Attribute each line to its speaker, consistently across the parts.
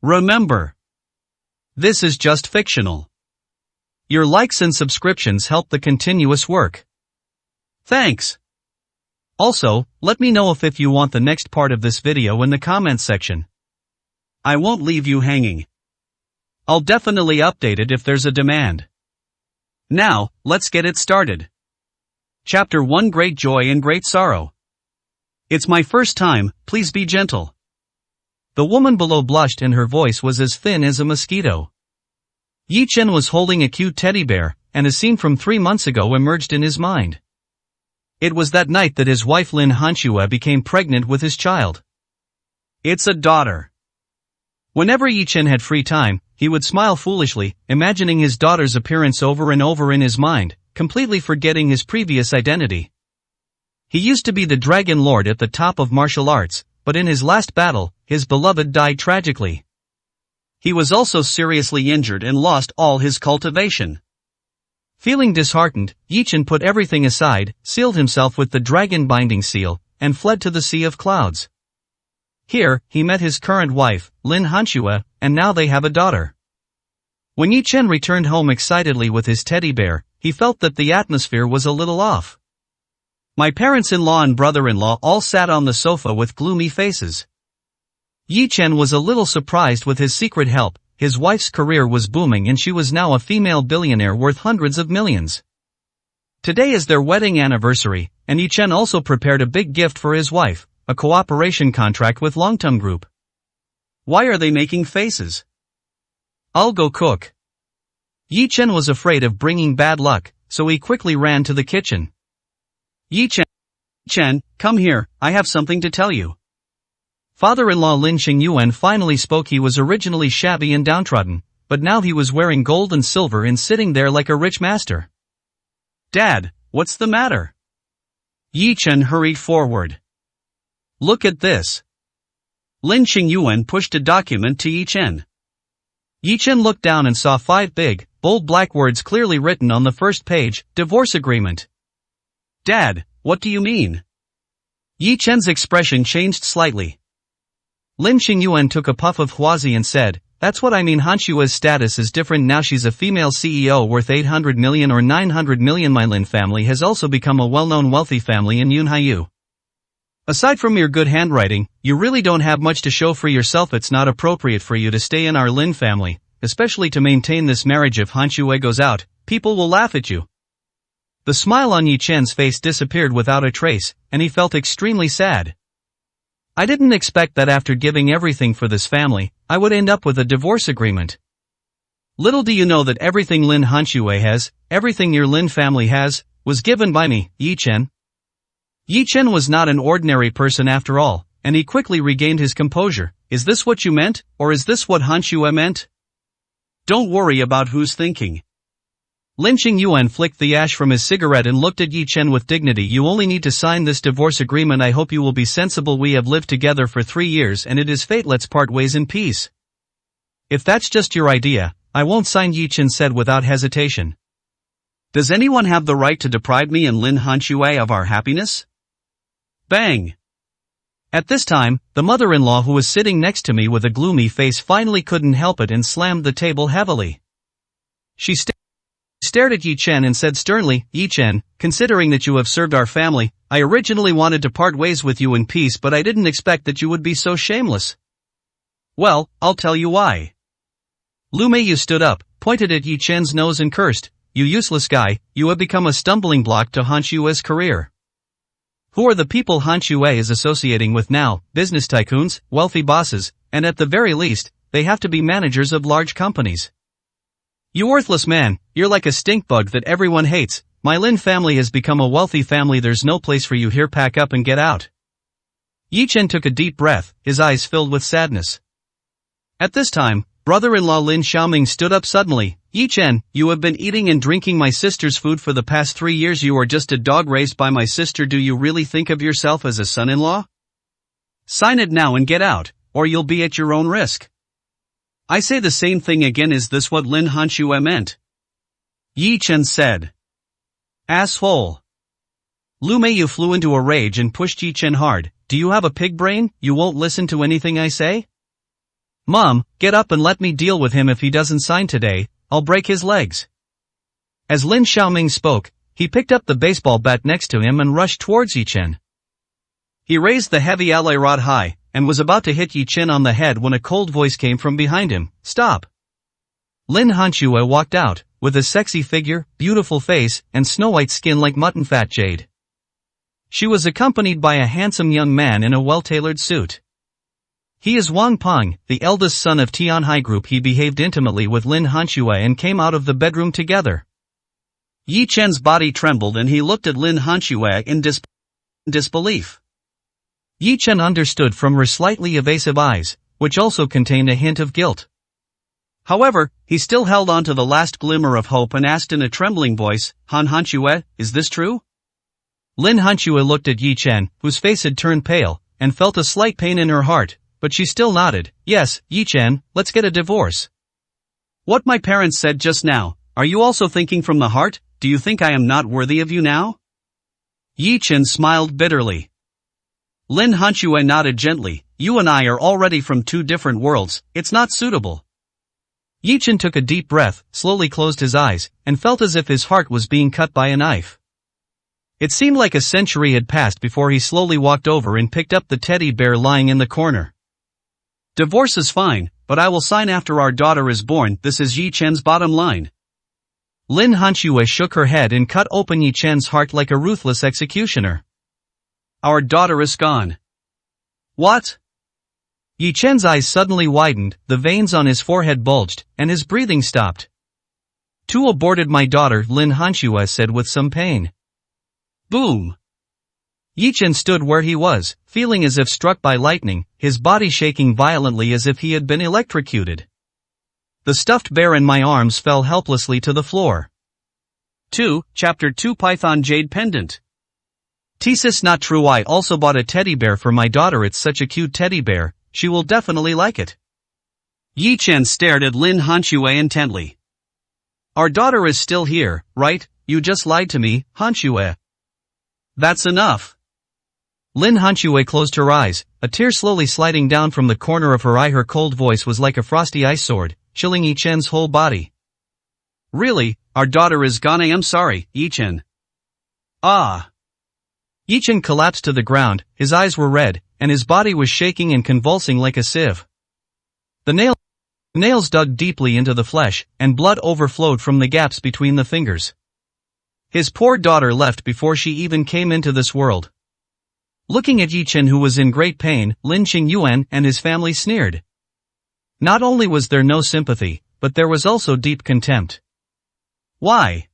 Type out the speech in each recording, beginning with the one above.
Speaker 1: Remember, this is just fictional. Your likes and subscriptions help the continuous work. Thanks. Also, let me know if you want the next part of this video in the comments section. I won't leave you hanging. I'll definitely update it if there's a demand. Now, let's get it started. Chapter 1: Great Joy and Great Sorrow. It's my first time, please be gentle. The woman below blushed and her voice was as thin as a mosquito. Yi Chen was holding a cute teddy bear, and a scene from 3 months ago emerged in his mind. It was that night that his wife Lin Hanxue became pregnant with his child. It's a daughter. Whenever Yi Chen had free time, he would smile foolishly, imagining his daughter's appearance over and over in his mind, completely forgetting his previous identity. He used to be the Dragon Lord at the top of martial arts, but in his last battle, his beloved died tragically. He was also seriously injured and lost all his cultivation. Feeling disheartened, Yi Chen put everything aside, sealed himself with the dragon binding seal, and fled to the Sea of Clouds. Here, he met his current wife, Lin Hanxue, and now they have a daughter. When Yi Chen returned home excitedly with his teddy bear, he felt that the atmosphere was a little off. My parents-in-law and brother-in-law all sat on the sofa with gloomy faces. Yi Chen was a little surprised with his secret help. His wife's career was booming and she was now a female billionaire worth hundreds of millions. Today is their wedding anniversary, and Yi Chen also prepared a big gift for his wife, a cooperation contract with Longtum Group. Why are they making faces? I'll go cook. Yi Chen was afraid of bringing bad luck, so he quickly ran to the kitchen. Yi Chen, come here, I have something to tell you. Father-in-law Lin Xingyuan finally spoke. He was originally shabby and downtrodden, but now he was wearing gold and silver and sitting there like a rich master. Dad, what's the matter? Yi Chen hurried forward. Look at this. Lin Xingyuan pushed a document to Yi Chen. Yi Chen looked down and saw 5 big, bold black words clearly written on the first page: divorce agreement. Dad, what do you mean? Yi Chen's expression changed slightly. Lin Xingyuan took a puff of huazi and said, that's what I mean. Hanxue's status is different now. She's a female CEO worth 800 million or 900 million. My Lin family has also become a well-known wealthy family in Yunhaiyu. Aside from your good handwriting, you really don't have much to show for yourself. It's not appropriate for you to stay in our Lin family, especially to maintain this marriage. If Hanxue goes out, people will laugh at you. The smile on Yi Chen's face disappeared without a trace, and he felt extremely sad. I didn't expect that after giving everything for this family, I would end up with a divorce agreement. Little do you know that everything Lin Hanxue has, everything your Lin family has, was given by me, Yi Chen. Yi Chen was not an ordinary person after all, and he quickly regained his composure. Is this what you meant, or is this what Hanxue meant? Don't worry about who's thinking. Lin Xingyuan flicked the ash from his cigarette and looked at Yi Chen with dignity. You only need to sign this divorce agreement. I hope you will be sensible. We have lived together for 3 years and it is fate. Let's part ways in peace. If that's just your idea, I won't sign, Yi Chen said without hesitation. Does anyone have the right to deprive me and Lin Hanxue of our happiness? Bang! At this time, the mother-in-law who was sitting next to me with a gloomy face finally couldn't help it and slammed the table heavily. She stared at Yi Chen and said sternly, Yi Chen, considering that you have served our family, I originally wanted to part ways with you in peace, but I didn't expect that you would be so shameless. Well, I'll tell you why. Lu Meiyu stood up, pointed at Yi Chen's nose and cursed, you useless guy, you have become a stumbling block to Hanxue's career. Who are the people Hanxue is associating with now? Business tycoons, wealthy bosses, and at the very least, they have to be managers of large companies. You worthless man, you're like a stink bug that everyone hates. My Lin family has become a wealthy family. There's no place for you here. Pack up and get out. Yi Chen took a deep breath, his eyes filled with sadness. At this time, brother-in-law Lin Xiaoming stood up suddenly. Yi Chen, you have been eating and drinking my sister's food for the past 3 years. You are just a dog raised by my sister. Do you really think of yourself as a son-in-law? Sign it now and get out, or you'll be at your own risk. I say the same thing again. Is this what Lin Hanxue meant? Yi Chen said. Asshole. Lu Meiyu flew into a rage and pushed Yi Chen hard. Do you have a pig brain? You won't listen to anything I say? Mom, get up and let me deal with him. If he doesn't sign today, I'll break his legs. As Lin Xiaoming spoke, he picked up the baseball bat next to him and rushed towards Yi Chen. He raised the heavy alloy rod high, and was about to hit Yi Chen on the head when a cold voice came from behind him. Stop! Lin Hanxue walked out, with a sexy figure, beautiful face, and snow-white skin like mutton fat jade. She was accompanied by a handsome young man in a well-tailored suit. He is Wang Peng, the eldest son of Tianhai Group. He behaved intimately with Lin Hanxue and came out of the bedroom together. Yi Chen's body trembled and he looked at Lin Hanxue in disbelief. Yi Chen understood from her slightly evasive eyes, which also contained a hint of guilt. However, he still held on to the last glimmer of hope and asked in a trembling voice, Han Hanxue, is this true? Lin Hanxue looked at Yi Chen, whose face had turned pale, and felt a slight pain in her heart, but she still nodded. Yes, Yi Chen, let's get a divorce. What my parents said just now, are you also thinking from the heart? Do you think I am not worthy of you now? Yi Chen smiled bitterly. Lin Hanxue nodded gently. You and I are already from two different worlds, it's not suitable. Yi Chen took a deep breath, slowly closed his eyes, and felt as if his heart was being cut by a knife. It seemed like a century had passed before he slowly walked over and picked up the teddy bear lying in the corner. Divorce is fine, but I will sign after our daughter is born. This is Yi Chen's bottom line. Lin Hanxue shook her head and cut open Yi Chen's heart like a ruthless executioner. Our daughter is gone. What? Yi Chen's eyes suddenly widened, the veins on his forehead bulged, and his breathing stopped. Two aborted my daughter, Lin Hanxue said with some pain. Boom! Yi Chen stood where he was, feeling as if struck by lightning, his body shaking violently as if he had been electrocuted. The stuffed bear in my arms fell helplessly to the floor. 2. Chapter 2 Python Jade Pendant. Thesis not true. I also bought a teddy bear for my daughter. It's such a cute teddy bear, she will definitely like it. Yi Chen stared at Lin Hanxue intently. Our daughter is still here, right? You just lied to me, Hanxue. That's enough. Lin Hanxue closed her eyes, a tear slowly sliding down from the corner of her eye. Her cold voice was like a frosty ice sword, chilling Yi Chen's whole body. Really, our daughter is gone. I am sorry, Yi Chen. Ah. Yi Chen collapsed to the ground, his eyes were red, and his body was shaking and convulsing like a sieve. The nails dug deeply into the flesh, and blood overflowed from the gaps between the fingers. His poor daughter left before she even came into this world. Looking at Yi Chen, who was in great pain, Lin Qingyuan and his family sneered. Not only was there no sympathy, but there was also deep contempt. Why?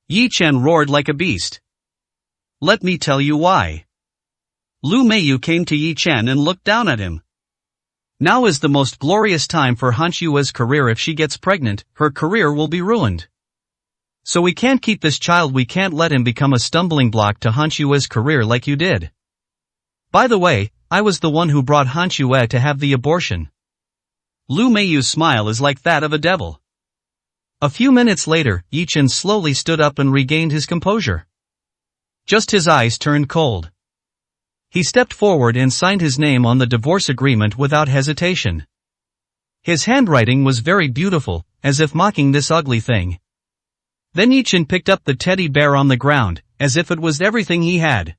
Speaker 1: Yi Chen roared like a beast. Let me tell you why. Lu Meiyu came to Yi Chen and looked down at him. Now is the most glorious time for Hanxue's career. If she gets pregnant, her career will be ruined. So we can't keep this child. We can't let him become a stumbling block to Hanxue's career like you did. By the way, I was the one who brought Hanxue to have the abortion. Lu Meiyu's smile is like that of a devil. A few minutes later, Yi Chen slowly stood up and regained his composure. Just his eyes turned cold. He stepped forward and signed his name on the divorce agreement without hesitation. His handwriting was very beautiful, as if mocking this ugly thing. Then Yi Chen picked up the teddy bear on the ground, as if it was everything he had.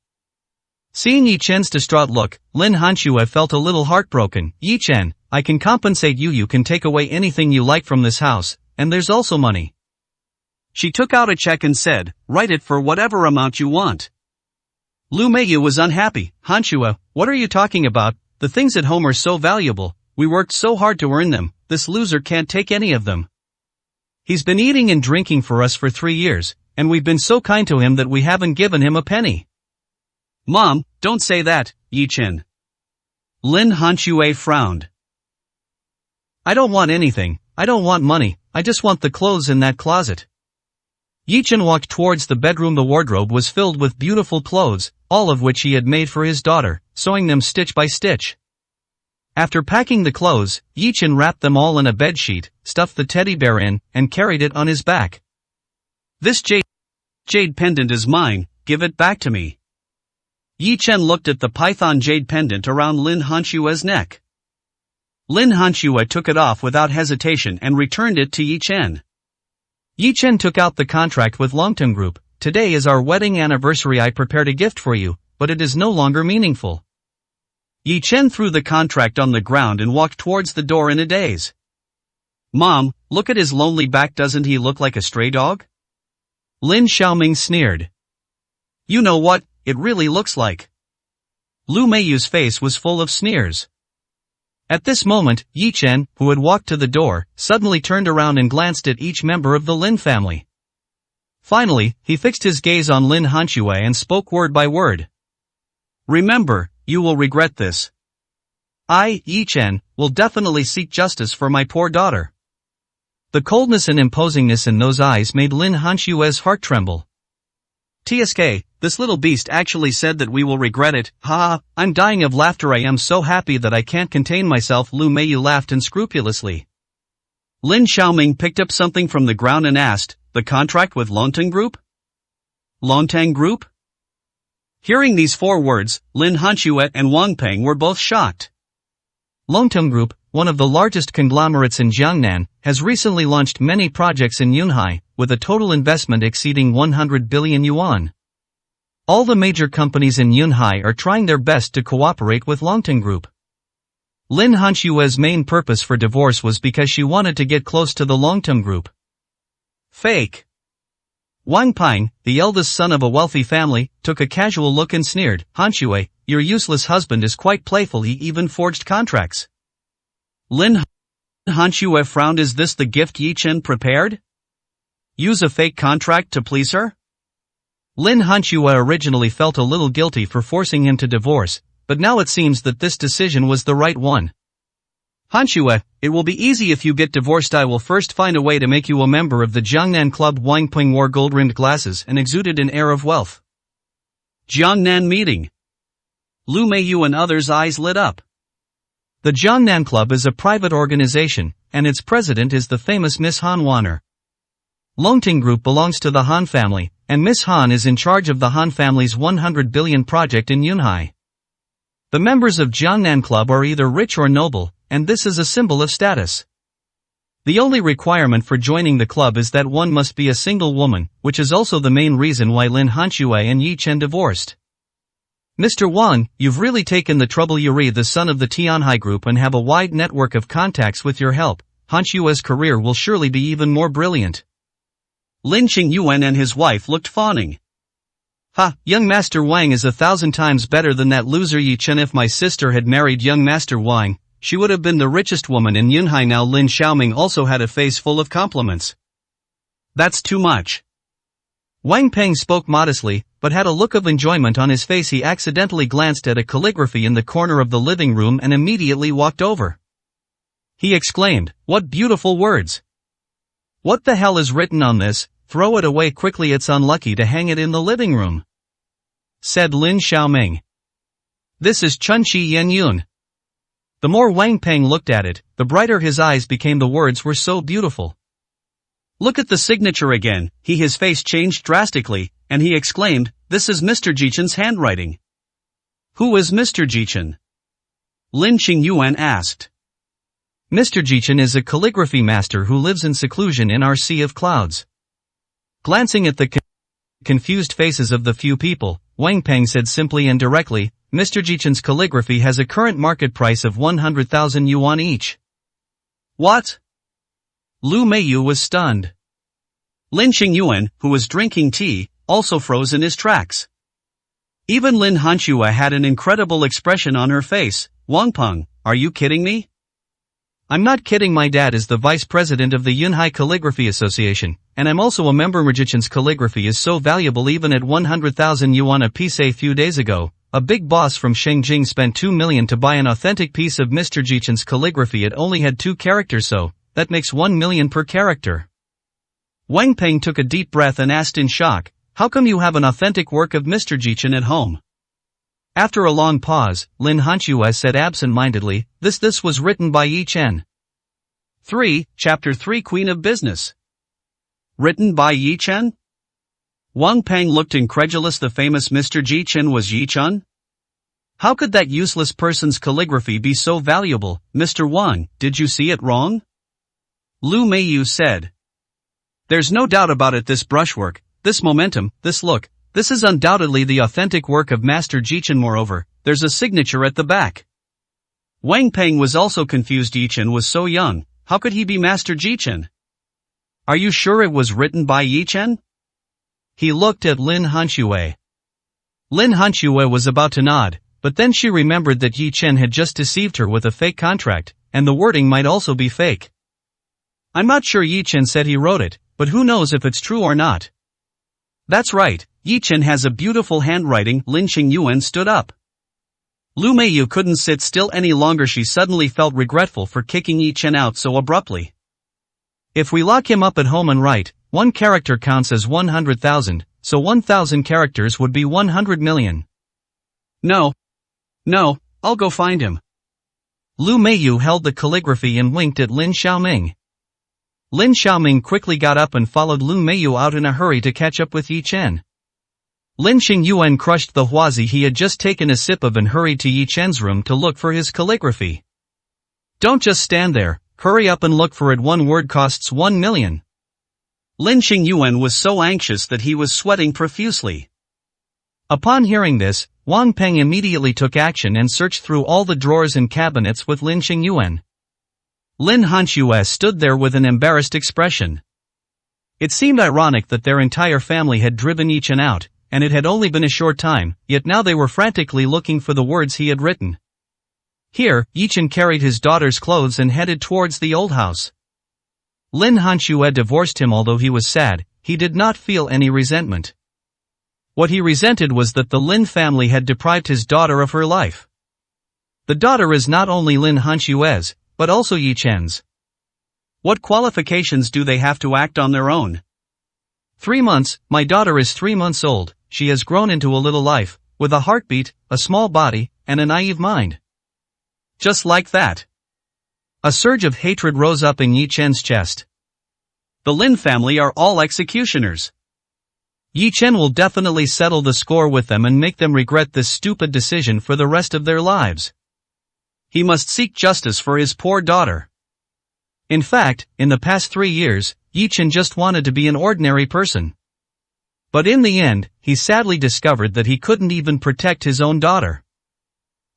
Speaker 1: Seeing Yi Chen's distraught look, Lin Hanxue felt a little heartbroken. Yi Chen, I can compensate you. You can take away anything you like from this house, and there's also money. She took out a check and said, write it for whatever amount you want. Lu Meiyu was unhappy. Hanxue, what are you talking about? The things at home are so valuable, we worked so hard to earn them, this loser can't take any of them. He's been eating and drinking for us for 3 years, and we've been so kind to him that we haven't given him a penny. Mom, don't say that, Yi Chen. Lin Hanxue frowned. I don't want anything, I don't want money, I just want the clothes in that closet. Yi Chen walked towards the bedroom. The wardrobe was filled with beautiful clothes, all of which he had made for his daughter, sewing them stitch by stitch. After packing the clothes, Yi Chen wrapped them all in a bedsheet, stuffed the teddy bear in, and carried it on his back. This jade pendant is mine, give it back to me. Yi Chen looked at the python jade pendant around Lin Hanxue's neck. Lin Hanxue took it off without hesitation and returned it to Yi Chen. Yi Chen took out the contract with Longteng Group. Today is our wedding anniversary. I prepared a gift for you, but it is no longer meaningful. Yi Chen threw the contract on the ground and walked towards the door in a daze. Mom, look at his lonely back. Doesn't he look like a stray dog? Lin Xiaoming sneered. You know what, it really looks like. Lu Meiyu's face was full of sneers. At this moment, Yi Chen, who had walked to the door, suddenly turned around and glanced at each member of the Lin family. Finally, he fixed his gaze on Lin Hanxue and spoke word by word. Remember, you will regret this. I, Yi Chen, will definitely seek justice for my poor daughter. The coldness and imposingness in those eyes made Lin Hanxue's heart tremble. TSK, this little beast actually said that we will regret it. Ha, I'm dying of laughter. I am so happy that I can't contain myself. Lu Meiyu laughed unscrupulously. Lin Xiaoming picked up something from the ground and asked, the contract with Longteng Group? Longteng Group? Hearing these four words, Lin Hanxue and Wang Peng were both shocked. Longteng Group, one of the largest conglomerates in Jiangnan, has recently launched many projects in Yunhai, with a total investment exceeding 100 billion yuan. All the major companies in Yunhai are trying their best to cooperate with Longteng Group. Lin Hanxue's main purpose for divorce was because she wanted to get close to the Longteng Group. Fake. Wang Peng, the eldest son of a wealthy family, took a casual look and sneered, Hanxue, your useless husband is quite playful. He even forged contracts. Lin Hanxue frowned. Is this the gift Yi Chen prepared? Use a fake contract to please her? Lin Hanxue originally felt a little guilty for forcing him to divorce, but now it seems that this decision was the right one. Hanxue, it will be easy if you get divorced. I will first find a way to make you a member of the Jiangnan Club. Wang Peng wore gold-rimmed glasses and exuded an air of wealth. Jiangnan meeting. Lu Meiyu and others' eyes lit up. The Jiangnan Club is a private organization, and its president is the famous Miss Han Wanner. Longteng Group belongs to the Han family, and Miss Han is in charge of the Han family's 100 billion project in Yunhai. The members of Jiangnan Club are either rich or noble, and this is a symbol of status. The only requirement for joining the club is that one must be a single woman, which is also the main reason why Lin Hanxue and Yi Chen divorced. Mr. Wang, you've really taken the trouble. Yuri, the son of the Tianhai Group, and have a wide network of contacts. With your help, Hanxue's career will surely be even more brilliant. Lin Qingyuan and his wife looked fawning. Ha, young Master Wang is 1,000 times better than that loser Yi Chen. If my sister had married young Master Wang, she would have been the richest woman in Yunhai now. Lin Xiaoming also had a face full of compliments. That's too much. Wang Peng spoke modestly, but had a look of enjoyment on his face. He accidentally glanced at a calligraphy in the corner of the living room and immediately walked over. He exclaimed, what beautiful words! What the hell is written on this? Throw it away quickly. It's unlucky to hang it in the living room, said Lin Xiaoming. This is Chunqi Yenyun. The more Wang Peng looked at it, the brighter his eyes became. The words were so beautiful. Look at the signature again. His face changed drastically, and he exclaimed, this is Mr. Jichen's handwriting. Who is Mr. Jichen? Lin Qingyuan asked. Mr. Jichen is a calligraphy master who lives in seclusion in our sea of clouds. Glancing at the confused faces of the few people, Wang Peng said simply and directly, Mr. Jichen's calligraphy has a current market price of 100,000 yuan each. What? Lu Meiyu was stunned. Lin Qingyuan, who was drinking tea, also froze in his tracks. Even Lin Hanxue had an incredible expression on her face. Wang Peng, are you kidding me? I'm not kidding. My dad is the vice president of the Yunhai Calligraphy Association, and I'm also a member. Jichen's calligraphy is so valuable even at 100,000 yuan a piece. A few days ago, a big boss from Shengjing spent 2 million to buy an authentic piece of Mr. Jichen's calligraphy. It only had 2 characters, so that makes 1 million per character. Wang Peng took a deep breath and asked in shock, how come you have an authentic work of Mr. Jichen at home? After a long pause, Lin Hanxue said absent-mindedly, this was written by Yi Chen. 3, Chapter 3 Queen of Business. Written by Yi Chen? Wang Peng looked incredulous. The famous Mr. Jichen was Yi Chen? How could that useless person's calligraphy be so valuable, Mr. Wang? Did you see it wrong? Lu Meiyu said. There's no doubt about it, this brushwork, this momentum, this look, this is undoubtedly the authentic work of Master Jichen. Moreover, there's a signature at the back. Wang Peng was also confused. Jichen was so young, how could he be Master Jichen? Are you sure it was written by Jichen? He looked at Lin Hanxue. Lin Hanxue was about to nod, but then she remembered that Jichen had just deceived her with a fake contract, and the wording might also be fake. I'm not sure Jichen said he wrote it, but who knows if it's true or not. That's right, Jichen has a beautiful handwriting. Lin Xingyuan stood up. Lu Meiyu couldn't sit still any longer. She suddenly felt regretful for kicking Jichen out so abruptly. If we lock him up at home and write, one character counts as 100,000, so 1,000 characters would be 100 million. No, I'll go find him. Lu Meiyu held the calligraphy and winked at Lin Xiaoming. Lin Xiaoming quickly got up and followed Lu Meiyu out in a hurry to catch up with Jichen. Lin Xingyuan crushed the huazi he had just taken a sip of and hurried to Yichen's room to look for his calligraphy. Don't just stand there, hurry up and look for it. One word costs 1 million. Lin Xingyuan was so anxious that he was sweating profusely. Upon hearing this, Wang Peng immediately took action and searched through all the drawers and cabinets with Lin Xingyuan. Lin Hanxue stood there with an embarrassed expression. It seemed ironic that their entire family had driven Jichen out, and it had only been a short time, yet now they were frantically looking for the words he had written. Here, Jichen carried his daughter's clothes and headed towards the old house. Lin Hanxue divorced him. Although he was sad, he did not feel any resentment. What he resented was that the Lin family had deprived his daughter of her life. The daughter is not only Lin Hanxue's, but also Yichen's. What qualifications do they have to act on their own? 3 months, my daughter is 3 months old, she has grown into a little life, with a heartbeat, a small body, and a naive mind. Just like that. A surge of hatred rose up in Yichen's chest. The Lin family are all executioners. Jichen will definitely settle the score with them and make them regret this stupid decision for the rest of their lives. He must seek justice for his poor daughter. In fact, in the past 3 years, Jichen just wanted to be an ordinary person. But in the end, he sadly discovered that he couldn't even protect his own daughter.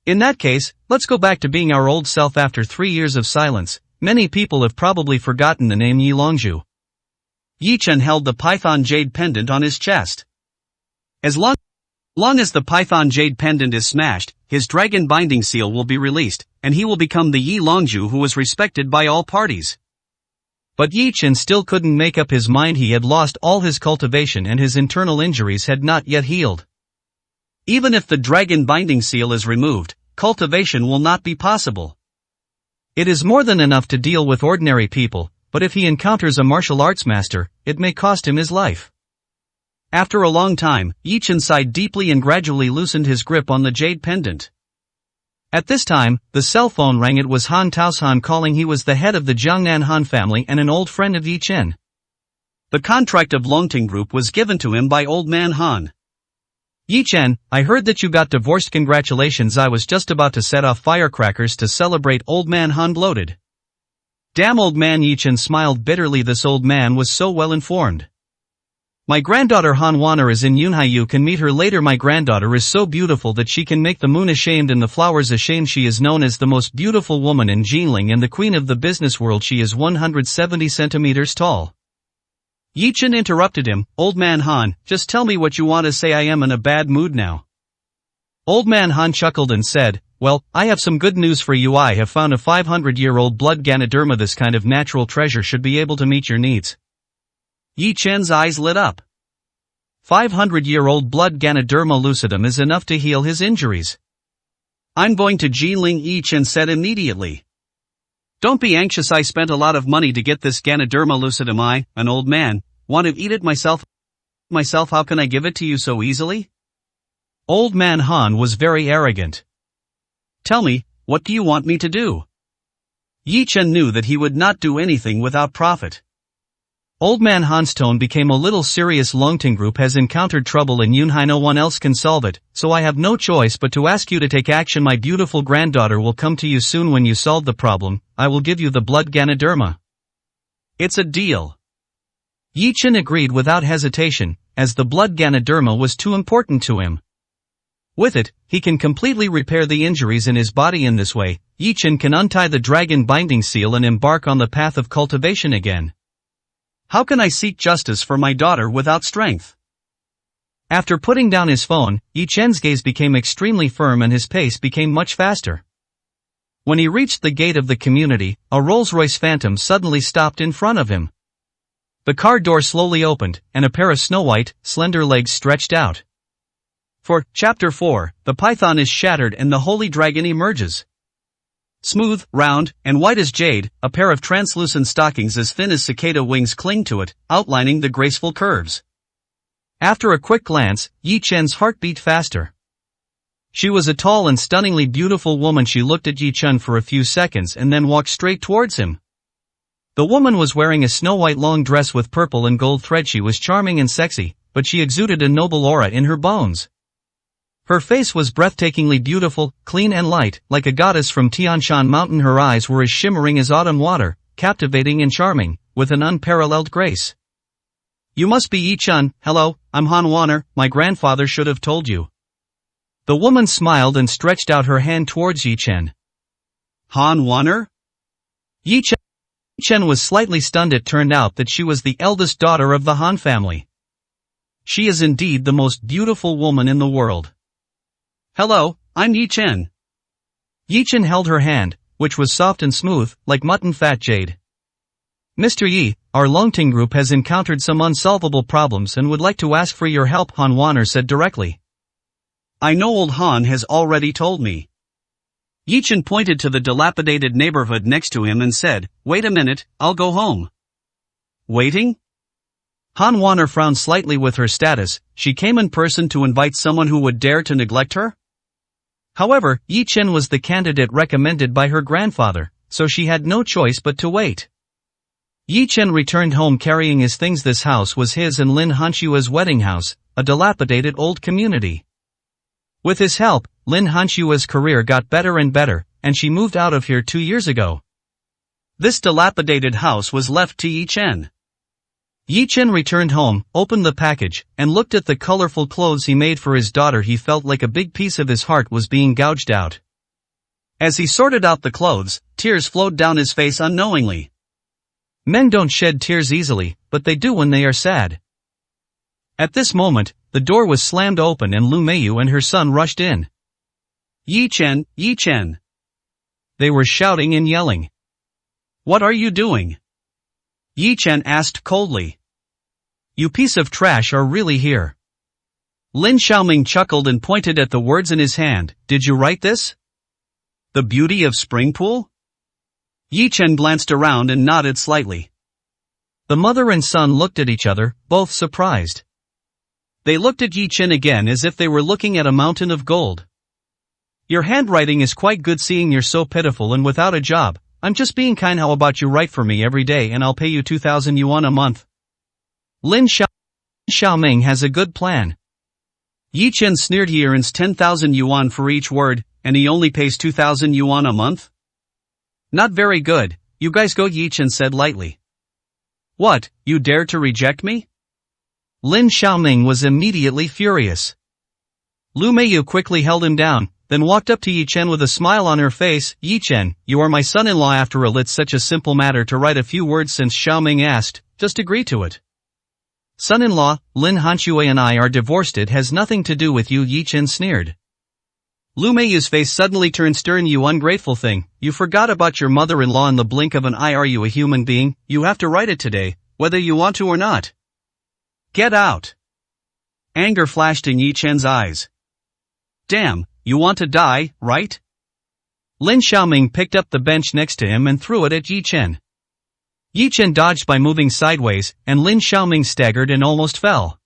Speaker 1: In that case, let's go back to being our old self. After 3 years of silence, many people have probably forgotten the name Yi Longzhu. Jichen held the python jade pendant on his chest. As long as the python jade pendant is smashed, his dragon binding seal will be released, and he will become the Yi Longzhu who was respected by all parties. But Jichen still couldn't make up his mind. He had lost all his cultivation and his internal injuries had not yet healed. Even if the dragon binding seal is removed, cultivation will not be possible. It is more than enough to deal with ordinary people, but if he encounters a martial arts master, it may cost him his life. After a long time, Jichen sighed deeply and gradually loosened his grip on the jade pendant. At this time, the cell phone rang. It was Han Taoshan calling. He was the head of the Jiangnan Han family and an old friend of Jichen. The contract of Longting Group was given to him by Old Man Han. Jichen, I heard that you got divorced. Congratulations. I was just about to set off firecrackers to celebrate. Old Man Han bloated. Damn old man. Jichen smiled bitterly. This old man was so well informed. My granddaughter Han Wanner is in Yunhai. You can meet her later. My granddaughter is so beautiful that she can make the moon ashamed and the flowers ashamed. She is known as the most beautiful woman in Jinling and the queen of the business world. She is 170 centimeters tall. Jichen interrupted him. Old Man Han, just tell me what you want to say. I am in a bad mood now. Old Man Han chuckled and said, well, I have some good news for you. I have found a 500-year-old blood Ganoderma. This kind of natural treasure should be able to meet your needs. Yichen's eyes lit up. 500-year-old blood Ganoderma lucidum is enough to heal his injuries. I'm going to Jinling. Yichen said immediately. Don't be anxious. I spent a lot of money to get this Ganoderma lucidum. I, an old man, want to eat it myself. How can I give it to you so easily? Old Man Han was very arrogant. Tell me, what do you want me to do? Yichen knew that he would not do anything without profit. Old Man Han's tone became a little serious. Longting Group has encountered trouble in Yunhai. No one else can solve it, so I have no choice but to ask you to take action. My beautiful granddaughter will come to you soon. When you solve the problem, I will give you the blood Ganoderma. It's a deal. Yi Chen agreed without hesitation, as the blood Ganoderma was too important to him. With it, he can completely repair the injuries in his body. In this way, Yi Chen can untie the dragon binding seal and embark on the path of cultivation again. How can I seek justice for my daughter without strength? After putting down his phone, Yi Chen's gaze became extremely firm and his pace became much faster. When he reached the gate of the community, a Rolls-Royce Phantom suddenly stopped in front of him. The car door slowly opened, and a pair of snow-white, slender legs stretched out. For Chapter 4, the python is shattered and the holy dragon emerges. Smooth, round, and white as jade, a pair of translucent stockings as thin as cicada wings cling to it, outlining the graceful curves. After a quick glance, Yi Chen's heart beat faster. She was a tall and stunningly beautiful woman. She looked at Yi Chen for a few seconds and then walked straight towards him. The woman was wearing a snow-white long dress with purple and gold thread. She was charming and sexy, but she exuded a noble aura in her bones. Her face was breathtakingly beautiful, clean and light, like a goddess from Tianshan Mountain. Her eyes were as shimmering as autumn water, captivating and charming, with an unparalleled grace. You must be Yi Chen. Hello, I'm Han Wanner. My grandfather should have told you. The woman smiled and stretched out her hand towards Yi Chen. Han Wanner? Yi Chen was slightly stunned. It turned out that she was the eldest daughter of the Han family. She is indeed the most beautiful woman in the world. Hello, I'm Yi Chen. Yi Chen held her hand, which was soft and smooth, like mutton fat jade. Mr. Yi, our Longting Group has encountered some unsolvable problems and would like to ask for your help, Han Wanner said directly. I know old Han has already told me. Yi Chen pointed to the dilapidated neighborhood next to him and said, wait a minute, I'll go home. Waiting? Han Wanner frowned slightly. With her status, she came in person to invite someone who would dare to neglect her? However, Yi Chen was the candidate recommended by her grandfather, so she had no choice but to wait. Yi Chen returned home carrying his things. This house was his and Lin Hanshua's wedding house, a dilapidated old community. With his help, Lin Hanshua's career got better and better, and she moved out of here 2 years ago. This dilapidated house was left to Yi Chen. Yi Chen returned home, opened the package, and looked at the colorful clothes he made for his daughter. He felt like a big piece of his heart was being gouged out. As he sorted out the clothes, tears flowed down his face unknowingly. Men don't shed tears easily, but they do when they are sad. At this moment, the door was slammed open and Lu Meiyu and her son rushed in. Yi Chen, Yi Chen. They were shouting and yelling. What are you doing? Yi Chen asked coldly. You piece of trash are really here. Lin Xiaoming chuckled and pointed at the words in his hand. Did you write this? The beauty of spring pool? Yi Chen glanced around and nodded slightly. The mother and son looked at each other, both surprised. They looked at Yi Chen again as if they were looking at a mountain of gold. Your handwriting is quite good. Seeing you're so pitiful and without a job, I'm just being kind. How about you write for me every day and I'll pay you 2,000 yuan a month? Lin Xiaoming has a good plan. Yi Chen sneered. He earns 10,000 yuan for each word, and he only pays 2,000 yuan a month? Not very good, you guys go, Yi Chen said lightly. What, you dare to reject me? Lin Xiaoming was immediately furious. Lu Meiyu quickly held him down, then walked up to Yi Chen with a smile on her face. Yi Chen, you are my son-in-law. After all, it's such a simple matter to write a few words. Since Xiaoming asked, just agree to it. Son-in-law, Lin Hanshue and I are divorced. It has nothing to do with you, Yi Chen sneered. Lu Meiyu's face suddenly turned stern. You ungrateful thing, you forgot about your mother-in-law in the blink of an eye. Are you a human being? You have to write it today, whether you want to or not. Get out. Anger flashed in Yi Chen's eyes. Damn, you want to die, right? Lin Xiaoming picked up the bench next to him and threw it at Yi Chen. Yi Chen dodged by moving sideways, and Lin Xiaoming staggered and almost fell.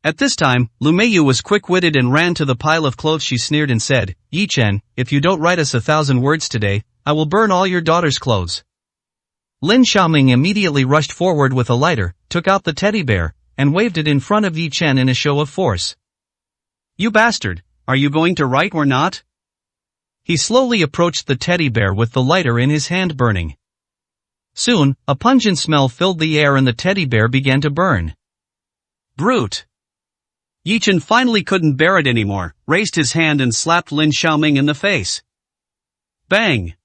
Speaker 1: At this time, Lu Meiyu was quick-witted and ran to the pile of clothes. She sneered and said, Yi Chen, if you don't write us 1,000 words today, I will burn all your daughter's clothes. Lin Xiaoming immediately rushed forward with a lighter, took out the teddy bear, and waved it in front of Yi Chen in a show of force. "You bastard, are you going to write or not?" He slowly approached the teddy bear with the lighter in his hand burning. Soon, a pungent smell filled the air and the teddy bear began to burn. Brute! Yi Chen finally couldn't bear it anymore, raised his hand and slapped Lin Xiaoming in the face. Bang!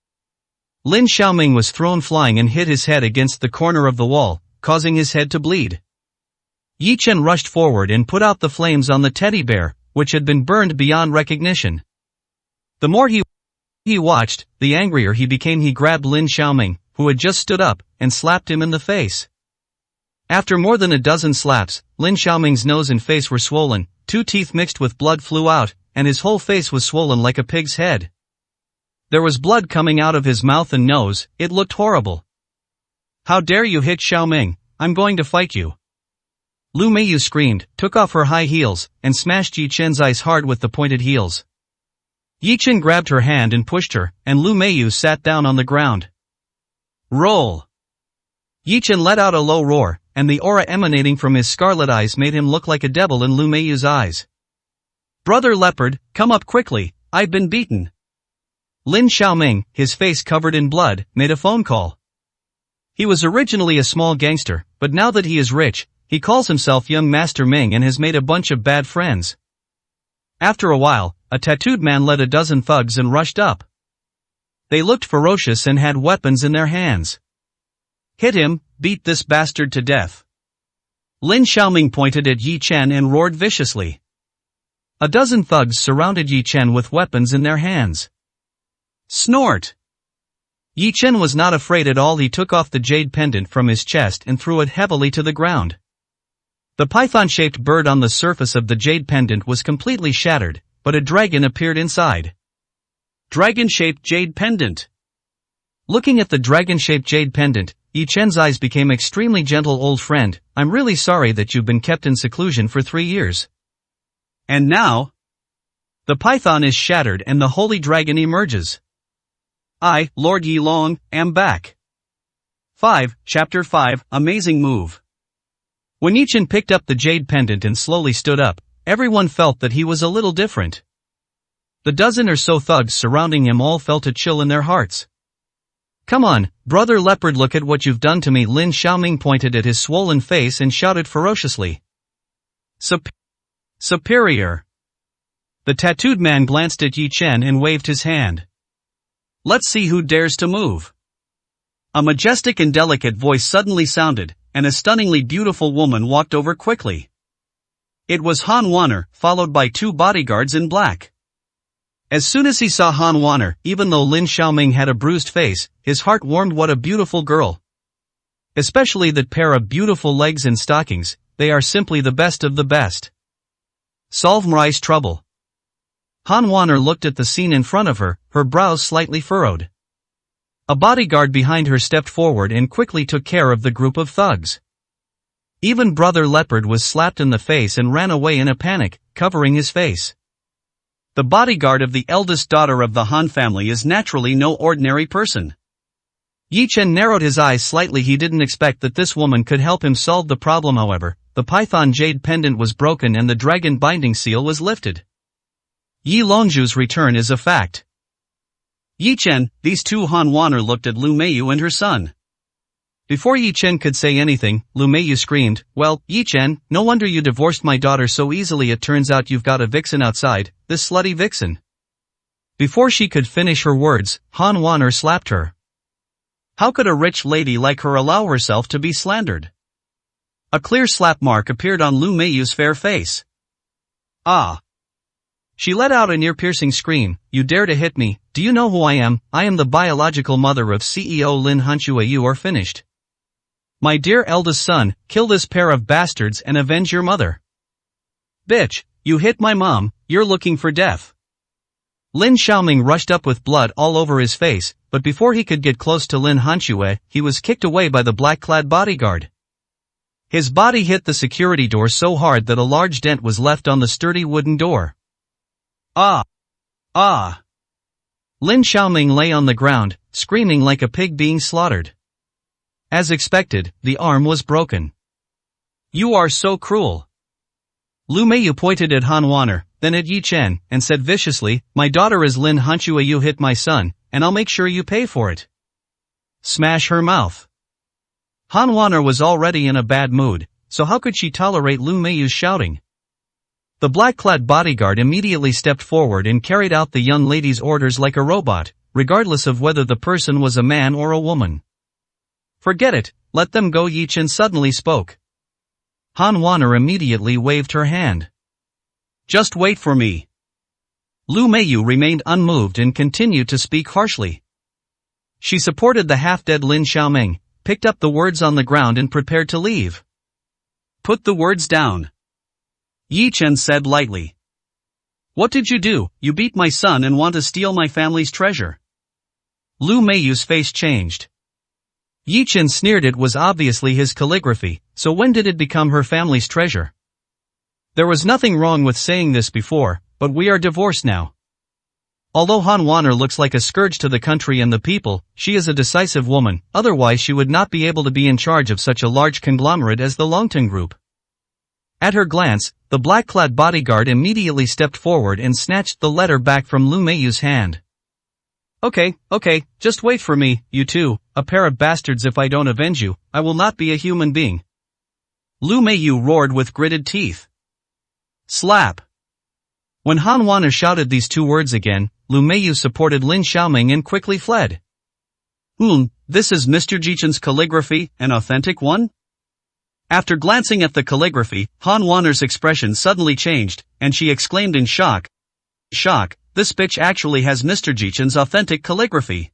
Speaker 1: Lin Xiaoming was thrown flying and hit his head against the corner of the wall, causing his head to bleed. Yi Chen rushed forward and put out the flames on the teddy bear, which had been burned beyond recognition. The more he watched, the angrier he became. He grabbed Lin Xiaoming, who had just stood up, and slapped him in the face. After more than a dozen slaps, Lin Xiaoming's nose and face were swollen, 2 teeth mixed with blood flew out, and his whole face was swollen like a pig's head. There was blood coming out of his mouth and nose. It looked horrible. "How dare you hit Xiaoming, I'm going to fight you." Lu Meiyu screamed, took off her high heels, and smashed Yi Chen's eyes hard with the pointed heels. Yi Chen grabbed her hand and pushed her, and Lu Meiyu sat down on the ground. Roll! Yi Chen let out a low roar, and the aura emanating from his scarlet eyes made him look like a devil in Lu Meiyu's eyes. "Brother Leopard, come up quickly, I've been beaten." Lin Xiaoming, his face covered in blood, made a phone call. He was originally a small gangster, but now that he is rich, he calls himself Young Master Ming and has made a bunch of bad friends. After a while, a tattooed man led a dozen thugs and rushed up. They looked ferocious and had weapons in their hands. "Hit him, beat this bastard to death." Lin Xiaoming pointed at Yi Chen and roared viciously. A dozen thugs surrounded Yi Chen with weapons in their hands. Snort! Yi Chen was not afraid at all. He took off the jade pendant from his chest and threw it heavily to the ground. The python-shaped bird on the surface of the jade pendant was completely shattered, but a dragon appeared inside. Dragon-shaped jade pendant. Looking at the dragon-shaped jade pendant, Yi Chen's eyes became extremely gentle. "Old friend, I'm really sorry that you've been kept in seclusion for 3 years. And now, the python is shattered and the holy dragon emerges. I, Lord Yi Long, am back." 5. Chapter 5, Amazing Move. When Yi Chen picked up the jade pendant and slowly stood up, everyone felt that he was a little different. The dozen or so thugs surrounding him all felt a chill in their hearts. "Come on, Brother Leopard, look at what you've done to me." Lin Xiaoming pointed at his swollen face and shouted ferociously. Superior. The tattooed man glanced at Yi Chen and waved his hand. "Let's see who dares to move." A majestic and delicate voice suddenly sounded, and a stunningly beautiful woman walked over quickly. It was Han Wanner, followed by 2 bodyguards in black. As soon as he saw Han Wanner, even though Lin Xiaoming had a bruised face, his heart warmed. What a beautiful girl. Especially that pair of beautiful legs and stockings, they are simply the best of the best. Solve Mrai's trouble. Han Wanner looked at the scene in front of her, her brows slightly furrowed. A bodyguard behind her stepped forward and quickly took care of the group of thugs. Even Brother Leopard was slapped in the face and ran away in a panic, covering his face. The bodyguard of the eldest daughter of the Han family is naturally no ordinary person. Yi Chen narrowed his eyes slightly. He didn't expect that this woman could help him solve the problem. However, the python jade pendant was broken and the dragon binding seal was lifted. Yi Longzhu's return is a fact. Yi Chen, these 2. Han Wanner looked at Lu Meiyu and her son. Before Yi Chen could say anything, Lu Meiyu screamed, "Well, Yi Chen, no wonder you divorced my daughter so easily. It turns out you've got a vixen outside, this slutty vixen." Before she could finish her words, Han Wanner slapped her. How could a rich lady like her allow herself to be slandered? A clear slap mark appeared on Lu Meiyu's fair face. Ah! She let out an ear-piercing scream. "You dare to hit me? Do you know who I am? I am the biological mother of CEO Lin Hanxue. You are finished. My dear eldest son, kill this pair of bastards and avenge your mother." "Bitch, you hit my mom, you're looking for death." Lin Xiaoming rushed up with blood all over his face, but before he could get close to Lin Hanxue, he was kicked away by the black-clad bodyguard. His body hit the security door so hard that a large dent was left on the sturdy wooden door. Ah! Ah! Lin Xiaoming lay on the ground, screaming like a pig being slaughtered. As expected, the arm was broken. You are so cruel. Lu Meiyu pointed at Han Wan'er, then at Yi Chen, and said viciously, my daughter is Lin Hanchua, you hit my son, and I'll make sure you pay for it. Smash her mouth. Han Wan'er was already in a bad mood, so how could she tolerate Lu Meiyu's shouting? The black-clad bodyguard immediately stepped forward and carried out the young lady's orders like a robot, regardless of whether the person was a man or a woman. Forget it, let them go, Yi Chen suddenly spoke. Han Wan'er immediately waved her hand. Just wait for me. Lu Meiyu remained unmoved and continued to speak harshly. She supported the half-dead Lin Xiaoming, picked up the words on the ground and prepared to leave. Put the words down. Yi Chen said lightly. What did you do? You beat my son and want to steal my family's treasure. Lu Meiyu's face changed. Yi Chen sneered. It was obviously his calligraphy, so when did it become her family's treasure? There was nothing wrong with saying this before, but we are divorced now. Although Han Wan'er looks like a scourge to the country and the people, she is a decisive woman, otherwise she would not be able to be in charge of such a large conglomerate as the Longting Group. At her glance, the black-clad bodyguard immediately stepped forward and snatched the letter back from Lu Meiyu's hand. Okay, just wait for me, you two, a pair of bastards. If I don't avenge you, I will not be a human being. Lu Meiyu roared with gritted teeth. Slap. When Han Wan'er shouted these two words again, Lu Meiyu supported Lin Xiaoming and quickly fled. This is Mr. Ji Chen's calligraphy, an authentic one? After glancing at the calligraphy, Han Wan'er's expression suddenly changed, and she exclaimed in shock. Shock, this bitch actually has Mr. Ji Chen's authentic calligraphy.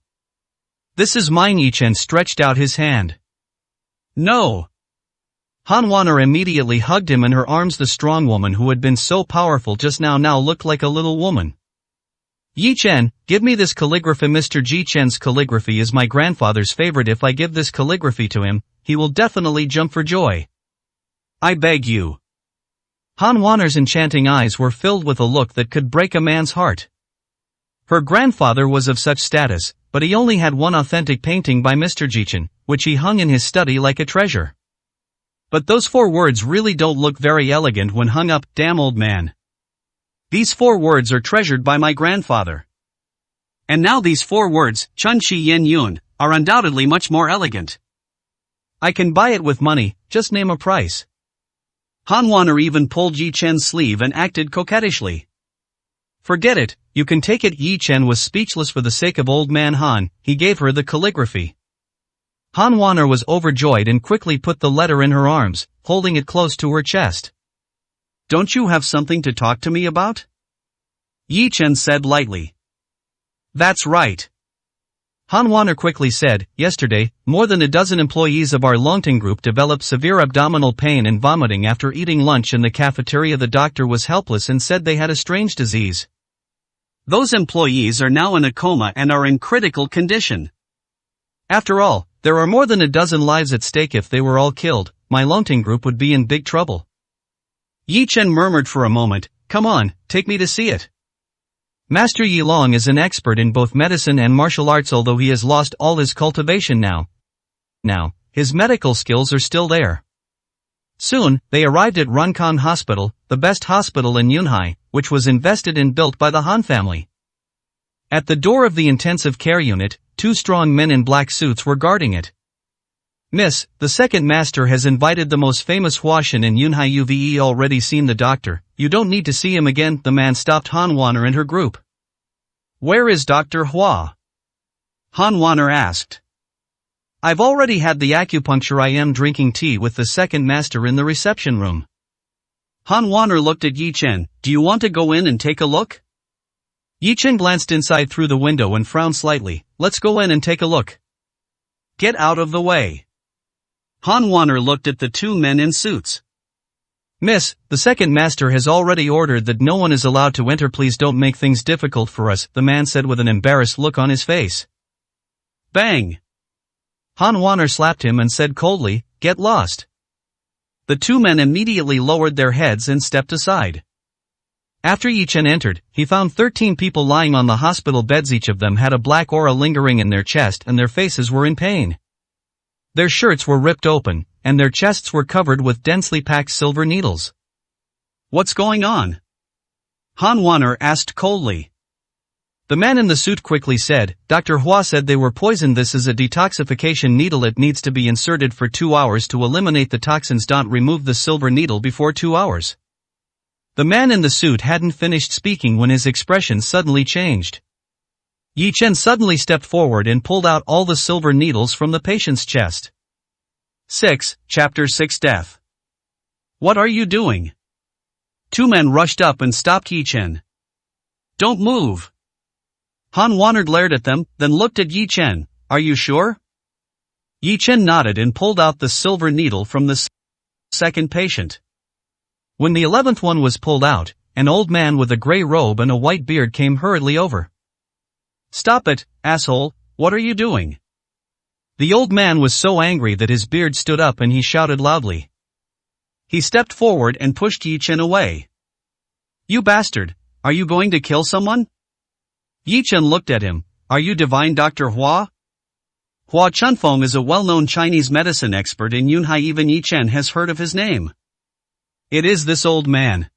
Speaker 1: This is mine. Yi Chen stretched out his hand. No. Han Wan'er immediately hugged him in her arms. The strong woman who had been so powerful just now looked like a little woman. Yi Chen, give me this calligraphy. Mr. Ji Chen's calligraphy is my grandfather's favorite. If I give this calligraphy to him, he will definitely jump for joy. I beg you. Han Wan'er's enchanting eyes were filled with a look that could break a man's heart. Her grandfather was of such status, but he only had one authentic painting by Mr. Ji Chen, which he hung in his study like a treasure. But those 4 words really don't look very elegant when hung up. Damn old man. These 4 words are treasured by my grandfather. And now these 4 words, Chun Chi Yen Yun, are undoubtedly much more elegant. I can buy it with money, just name a price. Han Wan'er even pulled Yi Chen's sleeve and acted coquettishly. Forget it, you can take it. Yi Chen was speechless. For the sake of old man Han, he gave her the calligraphy. Han Wan'er was overjoyed and quickly put the letter in her arms, holding it close to her chest. Don't you have something to talk to me about? Yi Chen said lightly. That's right. Han Wan'er quickly said, yesterday, more than a dozen employees of our Longting Group developed severe abdominal pain and vomiting after eating lunch in the cafeteria. The doctor was helpless and said they had a strange disease. Those employees are now in a coma and are in critical condition. After all, there are more than a dozen lives at stake. If they were all killed, my Longting Group would be in big trouble. Yi Chen murmured for a moment, come on, take me to see it. Master Yi Long is an expert in both medicine and martial arts. Although he has lost all his cultivation now, his medical skills are still there. Soon, they arrived at Runkan Hospital, the best hospital in Yunhai, which was invested and built by the Han family. At the door of the intensive care unit, 2 strong men in black suits were guarding it. Miss, the second master has invited the most famous Huashan in Yunhai. You've already seen the doctor, you don't need to see him again. The man stopped Han Wan'er and her group. Where is Dr. Hua? Han Wan'er asked. I've already had the acupuncture. I am drinking tea with the second master in the reception room. Han Wan'er looked at Yi Chen. Do you want to go in and take a look? Yi Chen glanced inside through the window and frowned slightly. Let's go in and take a look. Get out of the way. Han Wan'er looked at the 2 men in suits. Miss, the second master has already ordered that no one is allowed to enter. Please don't make things difficult for us, the man said with an embarrassed look on his face. Bang! Han Wan'er slapped him and said coldly, get lost. The 2 men immediately lowered their heads and stepped aside. After Yi Chen entered, he found 13 people lying on the hospital beds. Each of them had a black aura lingering in their chest and their faces were in pain. Their shirts were ripped open, and their chests were covered with densely packed silver needles. "What's going on?" Han Wanner asked coldly. The man in the suit quickly said, "Dr. Hua said they were poisoned. This is a detoxification needle. It needs to be inserted for 2 hours to eliminate the toxins. Remove the silver needle before 2 hours. The man in the suit hadn't finished speaking when his expression suddenly changed. Yi Chen suddenly stepped forward and pulled out all the silver needles from the patient's chest. Chapter 6 Death. "What are you doing?" 2 men rushed up and stopped Yi Chen. "Don't move." Han Wanner glared at them, then looked at Yi Chen. "Are you sure?" Yi Chen nodded and pulled out the silver needle from the second patient. When the 11th one was pulled out, an old man with a gray robe and a white beard came hurriedly over. "Stop it, asshole, what are you doing?" The old man was so angry that his beard stood up and he shouted loudly. He stepped forward and pushed Yi Chen away. "You bastard, are you going to kill someone?" Yi Chen looked at him. "Are you divine Dr. Hua?" Hua Chunfeng is a well-known Chinese medicine expert in Yunhai. Even Yi Chen has heard of his name. It is this old man.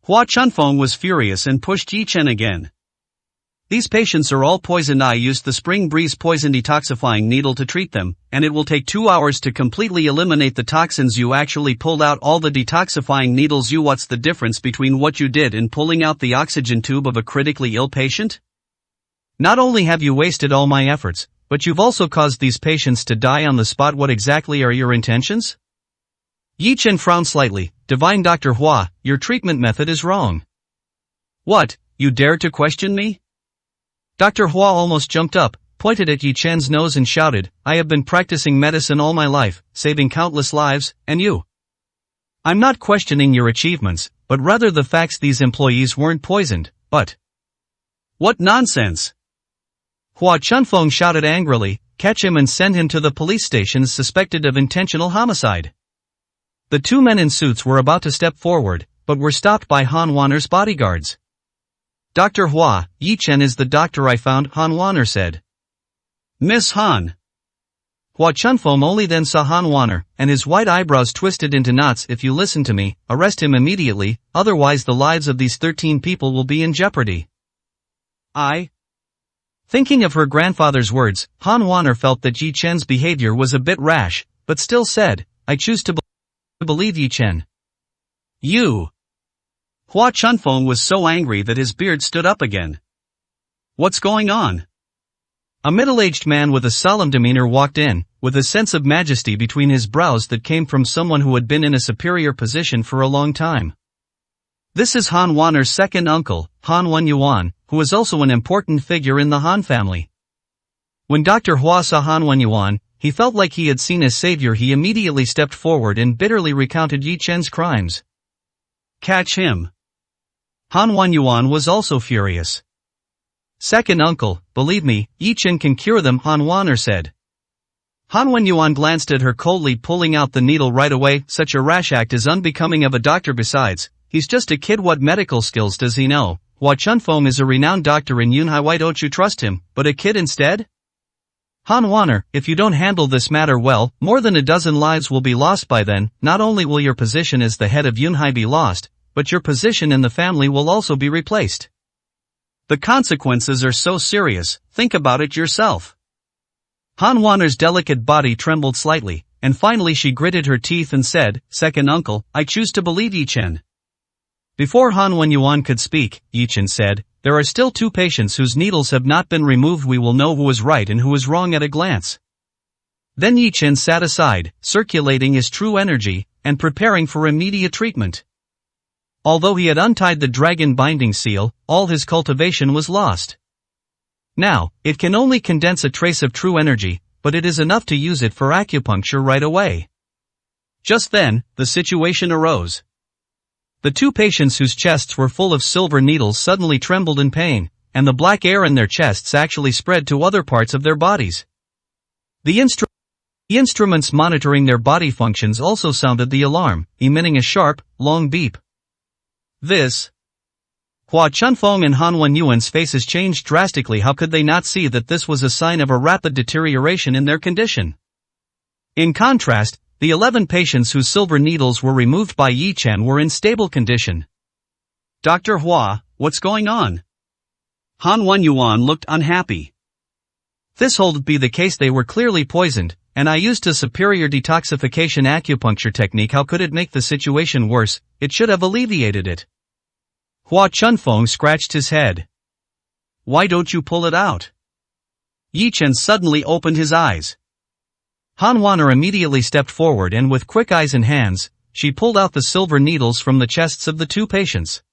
Speaker 1: Hua Chunfeng was furious and pushed Yi Chen again. "These patients are all poisoned. I used the Spring Breeze poison detoxifying needle to treat them, and it will take 2 hours to completely eliminate the toxins. You actually pulled out all the detoxifying needles. What's the difference between what you did and pulling out the oxygen tube of a critically ill patient? Not only have you wasted all my efforts, but you've also caused these patients to die on the spot. What exactly are your intentions?" Yi Chen frowned slightly. "Divine Dr. Hua, your treatment method is wrong." "What, you dare to question me?" Dr. Hua almost jumped up, pointed at Yi Chen's nose and shouted, "I have been practicing medicine all my life, saving countless lives, and you? I'm not questioning your achievements, but rather the facts. These employees weren't poisoned, but..." "What nonsense!" Hua Chunfeng shouted angrily, "Catch him and send him to the police station suspected of intentional homicide." The 2 men in suits were about to step forward, but were stopped by Han Wanner's bodyguards. "Dr. Hua, Yi Chen is the doctor I found," Han Wanner said. "Miss Han." Hua Chunfeng only then saw Han Wanner, and his white eyebrows twisted into knots. "If you listen to me, arrest him immediately, otherwise the lives of these 13 people will be in jeopardy." Thinking of her grandfather's words, Han Wanner felt that Yi Chen's behavior was a bit rash, but still said, "I choose to believe Yi Chen." "You." Hua Chunfeng was so angry that his beard stood up again. "What's going on?" A middle-aged man with a solemn demeanor walked in, with a sense of majesty between his brows that came from someone who had been in a superior position for a long time. This is Han Wanner's second uncle, Han Wenyuan, who is also an important figure in the Han family. When Dr. Hua saw Han Wenyuan, he felt like he had seen his savior. He immediately stepped forward and bitterly recounted Yi Chen's crimes. "Catch him." Han Wenyuan was also furious. "Second uncle, believe me, Yi Chen can cure them," Han Wanner said. Han Wenyuan glanced at her coldly, pulling out the needle right away. "Such a rash act is unbecoming of a doctor. Besides, he's just a kid. What medical skills does he know? Hua Chunfeng is a renowned doctor in Yunhai. Why don't you trust him, but a kid instead?" Han Wanner, if you don't handle this matter well, more than a dozen lives will be lost by then. Not only will your position as the head of Yunhai be lost, but your position in the family will also be replaced. The consequences are so serious, think about it yourself. Han Wanner's delicate body trembled slightly, and finally she gritted her teeth and said, "Second uncle, I choose to believe Yi Chen." Before Han Wenyuan could speak, Yi Chen said, "There are still 2 patients whose needles have not been removed. We will know who is right and who is wrong at a glance." Then Yi Chen sat aside, circulating his true energy, and preparing for immediate treatment. Although he had untied the dragon binding seal, all his cultivation was lost. Now, it can only condense a trace of true energy, but it is enough to use it for acupuncture right away. Just then, the situation arose. The 2 patients whose chests were full of silver needles suddenly trembled in pain, and the black air in their chests actually spread to other parts of their bodies. The instruments monitoring their body functions also sounded the alarm, emitting a sharp, long beep. Hua Chunfeng and Han Wenyuan's faces changed drastically. How could they not see that this was a sign of a rapid deterioration in their condition? In contrast, the 11 patients whose silver needles were removed by Yi Chen were in stable condition. Dr. Hua, what's going on? Han Wenyuan looked unhappy. This hold be the case, they were clearly poisoned, and I used a superior detoxification acupuncture technique. How could it make the situation worse? It should have alleviated it. Hua Chunfeng scratched his head. Why don't you pull it out? Yi Chen suddenly opened his eyes. Han Wanner immediately stepped forward and with quick eyes and hands, she pulled out the silver needles from the chests of the 2 patients.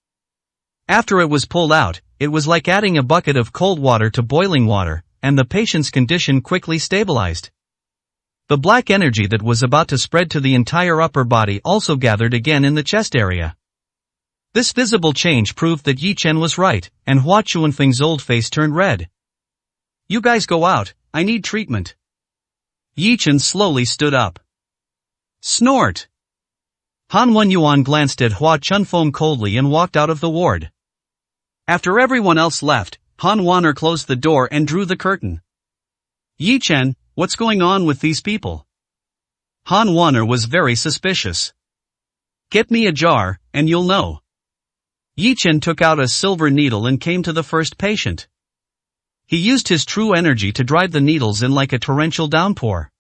Speaker 1: After it was pulled out, it was like adding a bucket of cold water to boiling water, and the patient's condition quickly stabilized. The black energy that was about to spread to the entire upper body also gathered again in the chest area. This visible change proved that Yi Chen was right, and Hua Chunfeng's old face turned red. You guys go out, I need treatment. Yi Chen slowly stood up. Snort! Han Wenyuan glanced at Hua Chunfeng coldly and walked out of the ward. After everyone else left, Han Wanner closed the door and drew the curtain. Yi Chen, what's going on with these people? Han Wanner was very suspicious. Get me a jar, and you'll know. Yi Chen took out a silver needle and came to the first patient. He used his true energy to drive the needles in like a torrential downpour.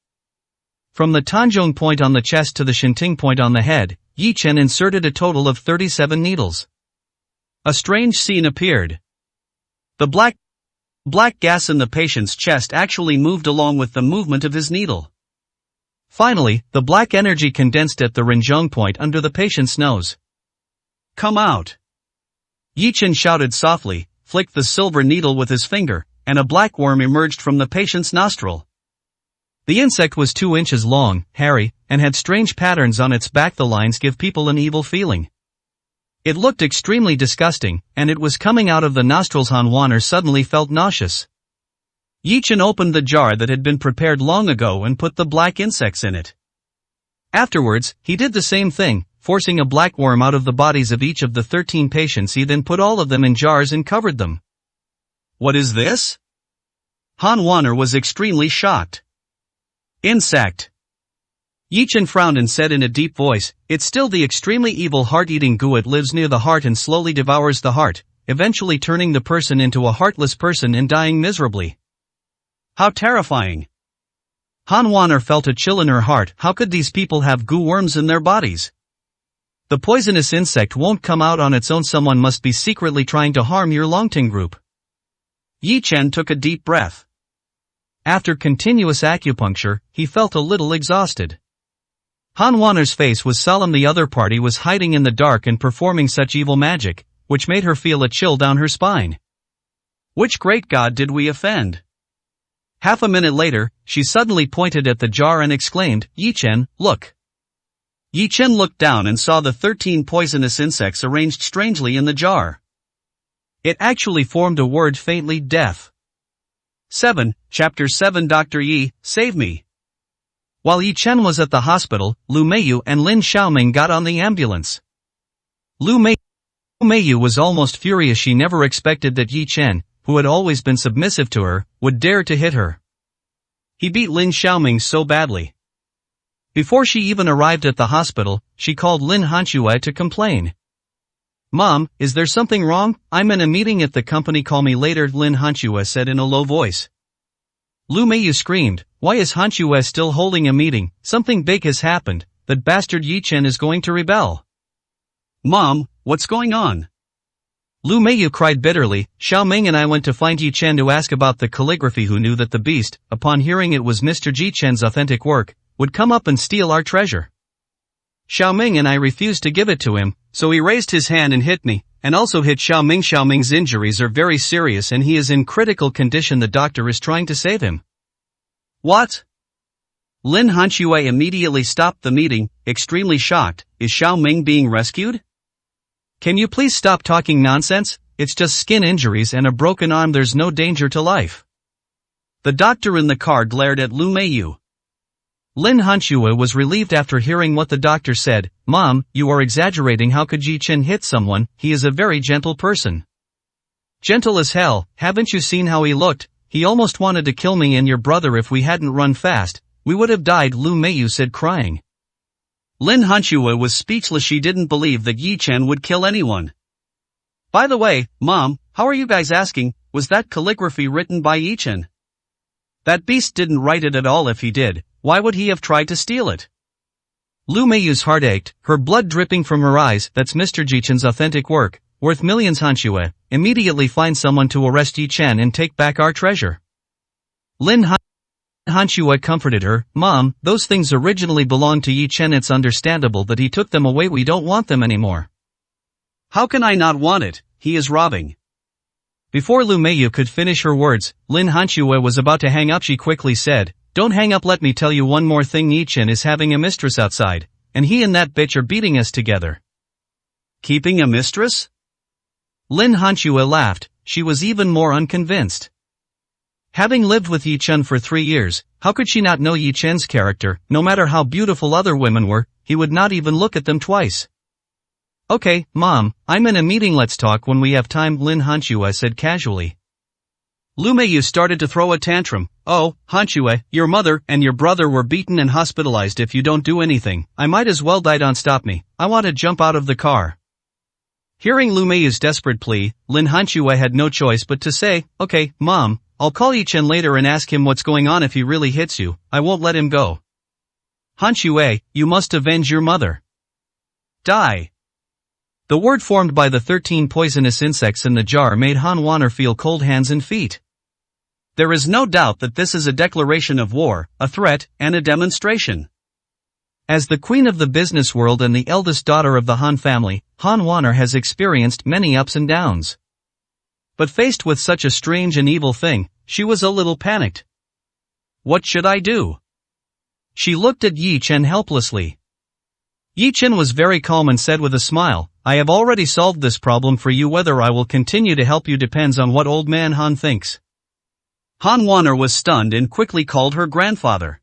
Speaker 1: From the Tanzhong point on the chest to the Shinting point on the head, Yi Chen inserted a total of 37 needles. A strange scene appeared. The black gas in the patient's chest actually moved along with the movement of his needle. Finally, the black energy condensed at the Renjong point under the patient's nose. Come out! Yi Chen shouted softly, flicked the silver needle with his finger, and a black worm emerged from the patient's nostril. The insect was 2 inches long, hairy, and had strange patterns on its back. The lines give people an evil feeling. It looked extremely disgusting, and it was coming out of the nostrils. Han Wanner suddenly felt nauseous. Yi Chen opened the jar that had been prepared long ago and put the black insects in it. Afterwards, he did the same thing, forcing a black worm out of the bodies of each of the 13 patients. He then put all of them in jars and covered them. What is this? Han Wanner was extremely shocked. Insect. Yi Chen frowned and said in a deep voice, it's still the extremely evil heart-eating goo. It lives near the heart and slowly devours the heart, eventually turning the person into a heartless person and dying miserably. How terrifying. Han Wanner felt a chill in her heart. How could these people have goo worms in their bodies? The poisonous insect won't come out on its own. Someone must be secretly trying to harm your Longting group. Yi Chen took a deep breath. After continuous acupuncture, he felt a little exhausted. Han Wanner's face was solemn. The other party was hiding in the dark and performing such evil magic, which made her feel a chill down her spine. Which great god did we offend? Half a minute later, she suddenly pointed at the jar and exclaimed, Yi Chen, look. Yi Chen looked down and saw the 13 poisonous insects arranged strangely in the jar. It actually formed a word faintly: death. 7. Chapter 7. Dr. Yi, save me. While Yi Chen was at the hospital, Lu Meiyu and Lin Xiaoming got on the ambulance. Lu Meiyu was almost furious. She never expected that Yi Chen, who had always been submissive to her, would dare to hit her. He beat Lin Xiaoming so badly. Before she even arrived at the hospital, she called Lin Hanxue to complain. Mom, is there something wrong? I'm in a meeting at the company. Call me later, Lin Hanxue said in a low voice. Lu Meiyu screamed, why is Hanxue still holding a meeting? Something big has happened. That bastard Yi Chen is going to rebel. Mom, what's going on? Lu Meiyu cried bitterly. Xiaoming and I went to find Yi Chen to ask about the calligraphy. Who knew that the beast, upon hearing it was Mr. Yi Chen's authentic work, would come up and steal our treasure? Xiaoming and I refused to give it to him, so he raised his hand and hit me, and also hit Xiaoming. Xiaoming's injuries are very serious and he is in critical condition. The doctor is trying to save him. What? Lin Hanxue immediately stopped the meeting, extremely shocked. Is Xiaoming being rescued? Can you please stop talking nonsense? It's just skin injuries and a broken arm. There's no danger to life. The doctor in the car glared at Lu Meiyu. Lin Hanxue was relieved after hearing what the doctor said. Mom, you are exaggerating. How could Yi Chen hit someone? He is a very gentle person. Gentle as hell. Haven't you seen how he looked? He almost wanted to kill me and your brother if we hadn't run fast. we would have died, Lu Meiyu said, crying. Lin Hanxue was speechless. She didn't believe that Yi Chen would kill anyone. By the way, Mom, how are you guys asking, was that calligraphy written by Yi Chen? That beast didn't write it at all. If he did, why would he have tried to steal it? Lu Meiyu's heart ached, her blood dripping from her eyes. That's Mr. Yi Chen's authentic work, worth millions. Hanxue, immediately find someone to arrest Yi Chen and take back our treasure. Lin Hanxue comforted her, Mom, those things originally belonged to Yi Chen. It's understandable that he took them away. We don't want them anymore. How can I not want it? He is robbing. Before Lu Meiyu could finish her words, Lin Hanxue was about to hang up. She quickly said, don't hang up, let me tell you one more thing. Yi Chen is having a mistress outside, and he and that bitch are beating us together. Keeping a mistress? Lin Hanxue laughed. She was even more unconvinced. Having lived with Yi Chen for 3 years, how could she not know Yi Chen's character? No matter how beautiful other women were, he would not even look at them twice. Okay, Mom, I'm in a meeting, let's talk when we have time, Lin Hanxue said casually. Lu Meiyu started to throw a tantrum. Oh, Hanxue, your mother and your brother were beaten and hospitalized. If you don't do anything, I might as well die. Don't stop me, I want to jump out of the car. Hearing Lu Meiyu's desperate plea, Lin Hanxue had no choice but to say, okay, Mom, I'll call Yi Chen later and ask him what's going on. If he really hits you, I won't let him go. Hanxue, you must avenge your mother. Die. The word formed by the 13 poisonous insects in the jar made Han Wanner feel cold hands and feet. There is no doubt that this is a declaration of war, a threat, and a demonstration. As the queen of the business world and the eldest daughter of the Han family, Han Wanner has experienced many ups and downs. But faced with such a strange and evil thing, she was a little panicked. What should I do? She looked at Yi Chen helplessly. Yi Chen was very calm and said with a smile, I have already solved this problem for you. Whether I will continue to help you depends on what old man Han thinks. Han Wanner was stunned and quickly called her grandfather.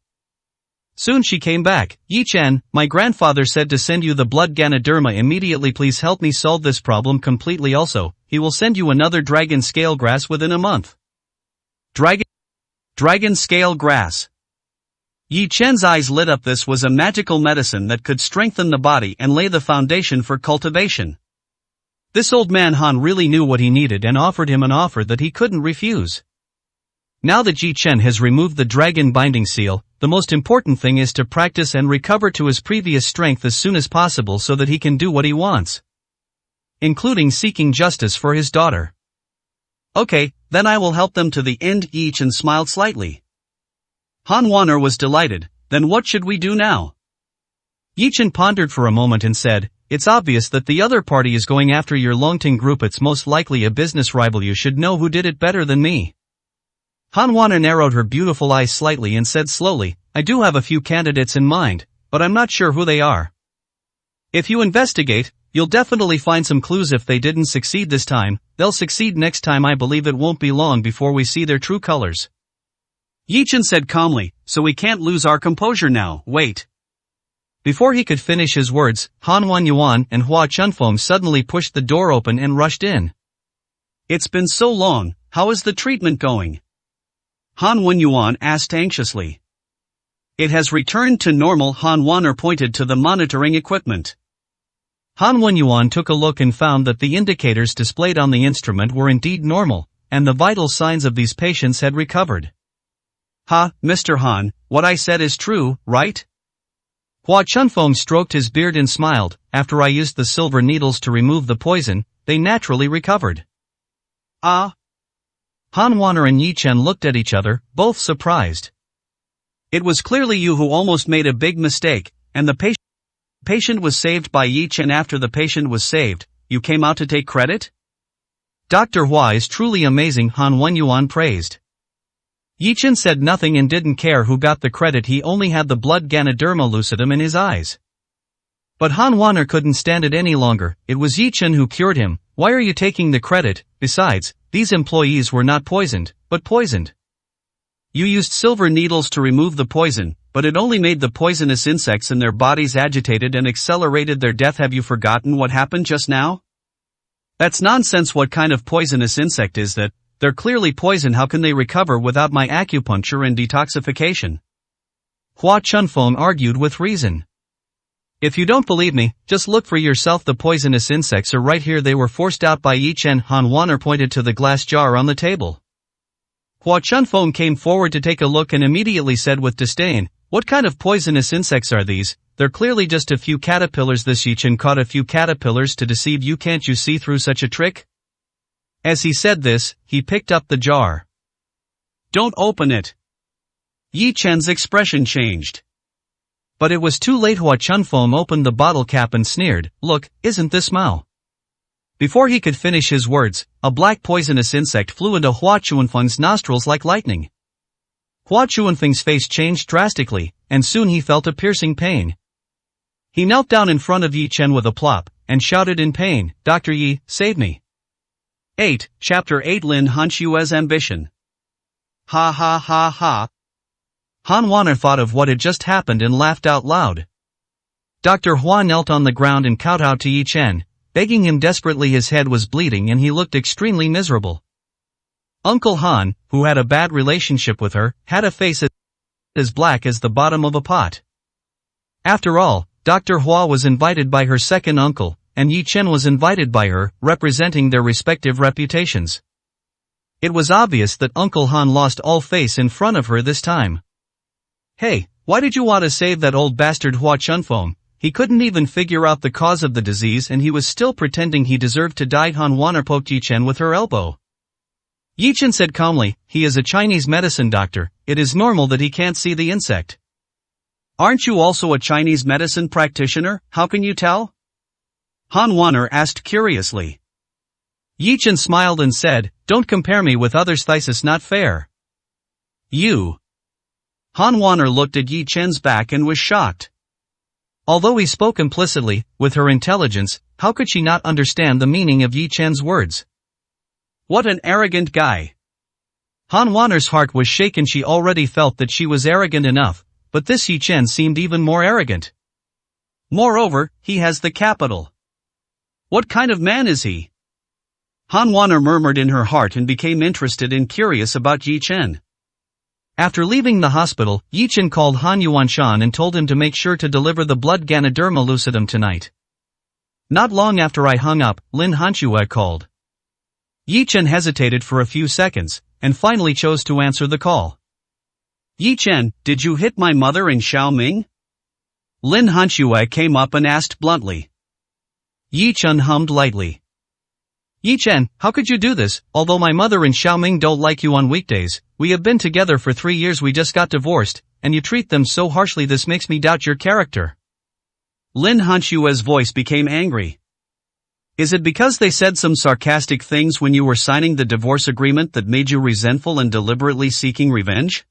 Speaker 1: Soon she came back. Yi Chen, my grandfather said to send you the blood Ganoderma immediately. Please help me solve this problem completely. Also, he will send you another dragon scale grass within a month. Dragon scale grass. Yi Chen's eyes lit up. This was a magical medicine that could strengthen the body and lay the foundation for cultivation. This old man Han really knew what he needed and offered him an offer that he couldn't refuse. Now that Yi Chen has removed the dragon binding seal, the most important thing is to practice and recover to his previous strength as soon as possible so that he can do what he wants, including seeking justice for his daughter. Okay, then I will help them to the end. Yi Chen smiled slightly. Han Wanner was delighted. Then what should we do now? Yi Chen pondered for a moment and said, it's obvious that the other party is going after your Longting group. It's most likely a business rival. You should know who did it better than me. Han Wanner narrowed her beautiful eyes slightly and said slowly, I do have a few candidates in mind, but I'm not sure who they are. If you investigate, you'll definitely find some clues. If they didn't succeed this time, they'll succeed next time. I believe it won't be long before we see their true colors. Yi Chen said calmly, so we can't lose our composure now. Wait. Before he could finish his words, Han Wanyuan and Hua Chunfeng suddenly pushed the door open and rushed in. It's been so long, how is the treatment going? Han Wanyuan asked anxiously. It has returned to normal. Han Wanner pointed to the monitoring equipment. Han Wanyuan took a look and found that the indicators displayed on the instrument were indeed normal, and the vital signs of these patients had recovered. Ha, Mr. Han, what I said is true, right? Hua Chunfeng stroked his beard and smiled. After I used the silver needles to remove the poison, they naturally recovered. Ah. Han Wanner and Yi Chen looked at each other, both surprised. It was clearly you who almost made a big mistake, and the patient was saved by Yi Chen. After the patient was saved, you came out to take credit? Dr. Hua is truly amazing, Han Wanyuan praised. Yi Chen said nothing and didn't care who got the credit. He only had the blood Ganoderma lucidum in his eyes. But Han Wanner couldn't stand it any longer. It was Yi Chen who cured him. Why are you taking the credit? Besides, these employees were not poisoned, but poisoned. You used silver needles to remove the poison, but it only made the poisonous insects in their bodies agitated and accelerated their death. Have you forgotten what happened just now? That's nonsense. What kind of poisonous insect is that? They're clearly poisoned. How can they recover without my acupuncture and detoxification? Hua Chunfeng argued with reason. If you don't believe me, just look for yourself. The poisonous insects are right here. They were forced out by Yi Chen. Han Wanner pointed to the glass jar on the table. Hua Chunfeng came forward to take a look and immediately said with disdain, "What kind of poisonous insects are these? They're clearly just a few caterpillars." This Yi Chen caught a few caterpillars to deceive you. Can't you see through such a trick? As he said this, he picked up the jar. Don't open it. Yi Chen's expression changed. But it was too late. Hua Chunfeng opened the bottle cap and sneered, "Look, isn't this Mao?" Before he could finish his words, a black poisonous insect flew into Hua Chunfeng's nostrils like lightning. Hua Chunfeng's face changed drastically, and soon he felt a piercing pain. He knelt down in front of Yi Chen with a plop, and shouted in pain, "Dr. Yi, save me." 8. Chapter 8 Lin Hanshue's Ambition. Ha ha ha ha. Han Wanner thought of what had just happened and laughed out loud. Dr. Hua knelt on the ground and kowtowed to Yi Chen, begging him desperately. His head was bleeding and he looked extremely miserable. Uncle Han, who had a bad relationship with her, had a face as black as the bottom of a pot. After all, Dr. Hua was invited by her second uncle, and Yi Chen was invited by her, representing their respective reputations. It was obvious that Uncle Han lost all face in front of her this time. "Hey, why did you want to save that old bastard Hua Chunfeng? He couldn't even figure out the cause of the disease and he was still pretending he deserved to die." Han Wanner poked Yi Chen with her elbow. Yi Chen said calmly, "He is a Chinese medicine doctor, it is normal that he can't see the insect." "Aren't you also a Chinese medicine practitioner? How can you tell?" Han Wanner asked curiously. Yi Chen smiled and said, "Don't compare me with others. This is not fair." "You." Han Wanner looked at Yi Chen's back and was shocked. Although he spoke implicitly, with her intelligence, how could she not understand the meaning of Yi Chen's words? What an arrogant guy. Han Wanner's heart was shaken. She already felt that she was arrogant enough, but this Yi Chen seemed even more arrogant. Moreover, he has the capital. What kind of man is he? Han Wanner murmured in her heart and became interested and curious about Yi Chen. After leaving the hospital, Yi Chen called Han Yuanshan and told him to make sure to deliver the blood Ganoderma lucidum tonight. Not long after I hung up, Lin Hanshue called. Yi Chen hesitated for a few seconds, and finally chose to answer the call. "Yi Chen, did you hit my mother in Xiaoming?" Lin Hanshue came up and asked bluntly. Yi Chen hummed lightly. "Yi Chen, how could you do this? Although my mother and Xiaoming don't like you on weekdays, we have been together for 3 years. We just got divorced, and you treat them so harshly. This makes me doubt your character." Lin Hanshue's voice became angry. "Is it because they said some sarcastic things when you were signing the divorce agreement that made you resentful and deliberately seeking revenge?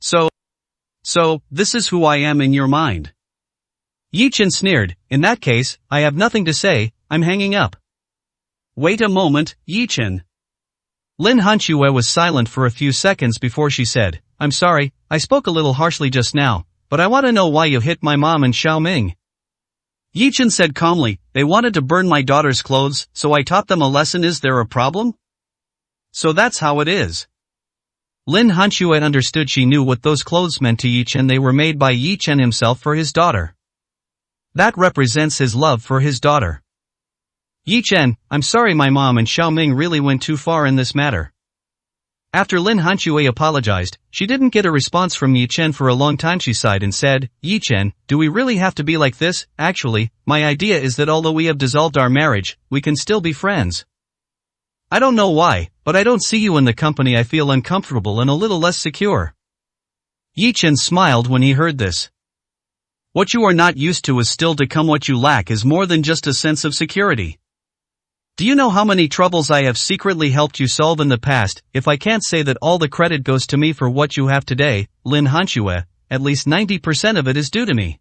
Speaker 1: So, this is who I am in your mind?" Yi Chen sneered, "In that case, I have nothing to say, I'm hanging up." "Wait a moment, Yi Chen." Lin Hanshue was silent for a few seconds before she said, "I'm sorry, I spoke a little harshly just now, but I want to know why you hit my mom and Xiaoming." Yi Chen said calmly, "They wanted to burn my daughter's clothes, so I taught them a lesson. Is there a problem?" "So that's how it is." Lin Hanshue understood. She knew what those clothes meant to Yi Chen. They were made by Yi Chen himself for his daughter. That represents his love for his daughter. "Yi Chen, I'm sorry, my mom and Xiaoming really went too far in this matter." After Lin Hanshue apologized, she didn't get a response from Yi Chen for a long time. She sighed and said, "Yi Chen, do we really have to be like this? Actually, my idea is that although we have dissolved our marriage, we can still be friends. I don't know why, but I don't see you in the company. I feel uncomfortable and a little less secure." Yi Chen smiled when he heard this. "What you are not used to is still to come. What you lack is more than just a sense of security. Do you know how many troubles I have secretly helped you solve in the past? If I can't say that all the credit goes to me for what you have today, Lin Hanshue, at least 90% of it is due to me."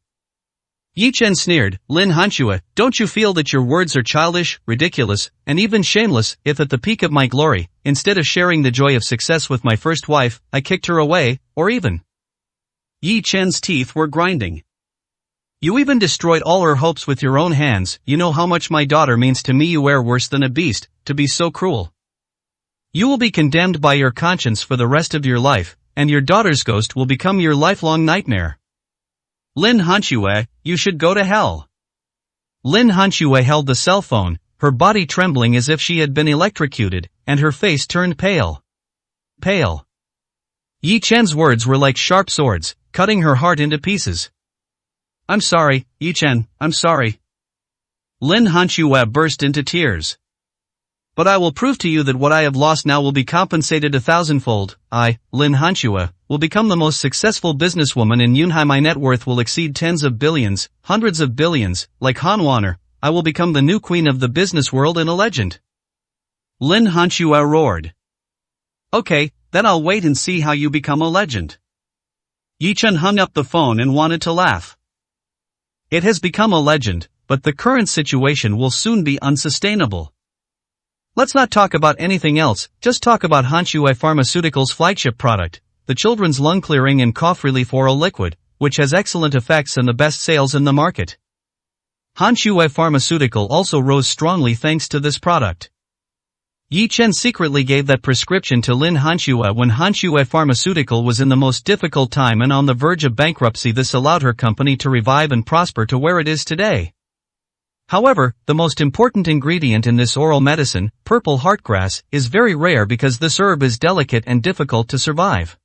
Speaker 1: Yi Chen sneered, "Lin Hanshue, don't you feel that your words are childish, ridiculous, and even shameless? If at the peak of my glory, instead of sharing the joy of success with my first wife, I kicked her away, or even..." Yi Chen's teeth were grinding. "You even destroyed all her hopes with your own hands. You know how much my daughter means to me. You are worse than a beast, to be so cruel. You will be condemned by your conscience for the rest of your life, and your daughter's ghost will become your lifelong nightmare. Lin Hanxue, you should go to hell. Lin Hanxue held the cell phone, her body trembling as if she had been electrocuted, and her face turned pale. Pale. Yi Chen's words were like sharp swords, cutting her heart into pieces. I'm sorry, Yi Chen, I'm sorry. Lin Hanxue burst into tears. But I will prove to you that what I have lost now will be compensated 1,000-fold. I, Lin Hanxue, will become the most successful businesswoman in Yunhai. My net worth will exceed tens of billions, hundreds of billions, like Han Wanner. I will become the new queen of the business world and a legend. Lin Hanxue roared. Okay, then I'll wait and see how you become a legend. Yi Chen hung up the phone and wanted to laugh. It has become a legend, but the current situation will soon be unsustainable. Let's not talk about anything else, just talk about Hanxue Pharmaceuticals' flagship product, the children's lung clearing and cough relief oral liquid, which has excellent effects and the best sales in the market. Hanxue Pharmaceutical also rose strongly thanks to this product. Yi Chen secretly gave that prescription to Lin Hanxue when Hanxue Pharmaceutical was in the most difficult time and on the verge of bankruptcy. This allowed her company to revive and prosper to where it is today. However, the most important ingredient in this oral medicine, purple heartgrass, is very rare because this herb is delicate and difficult to survive.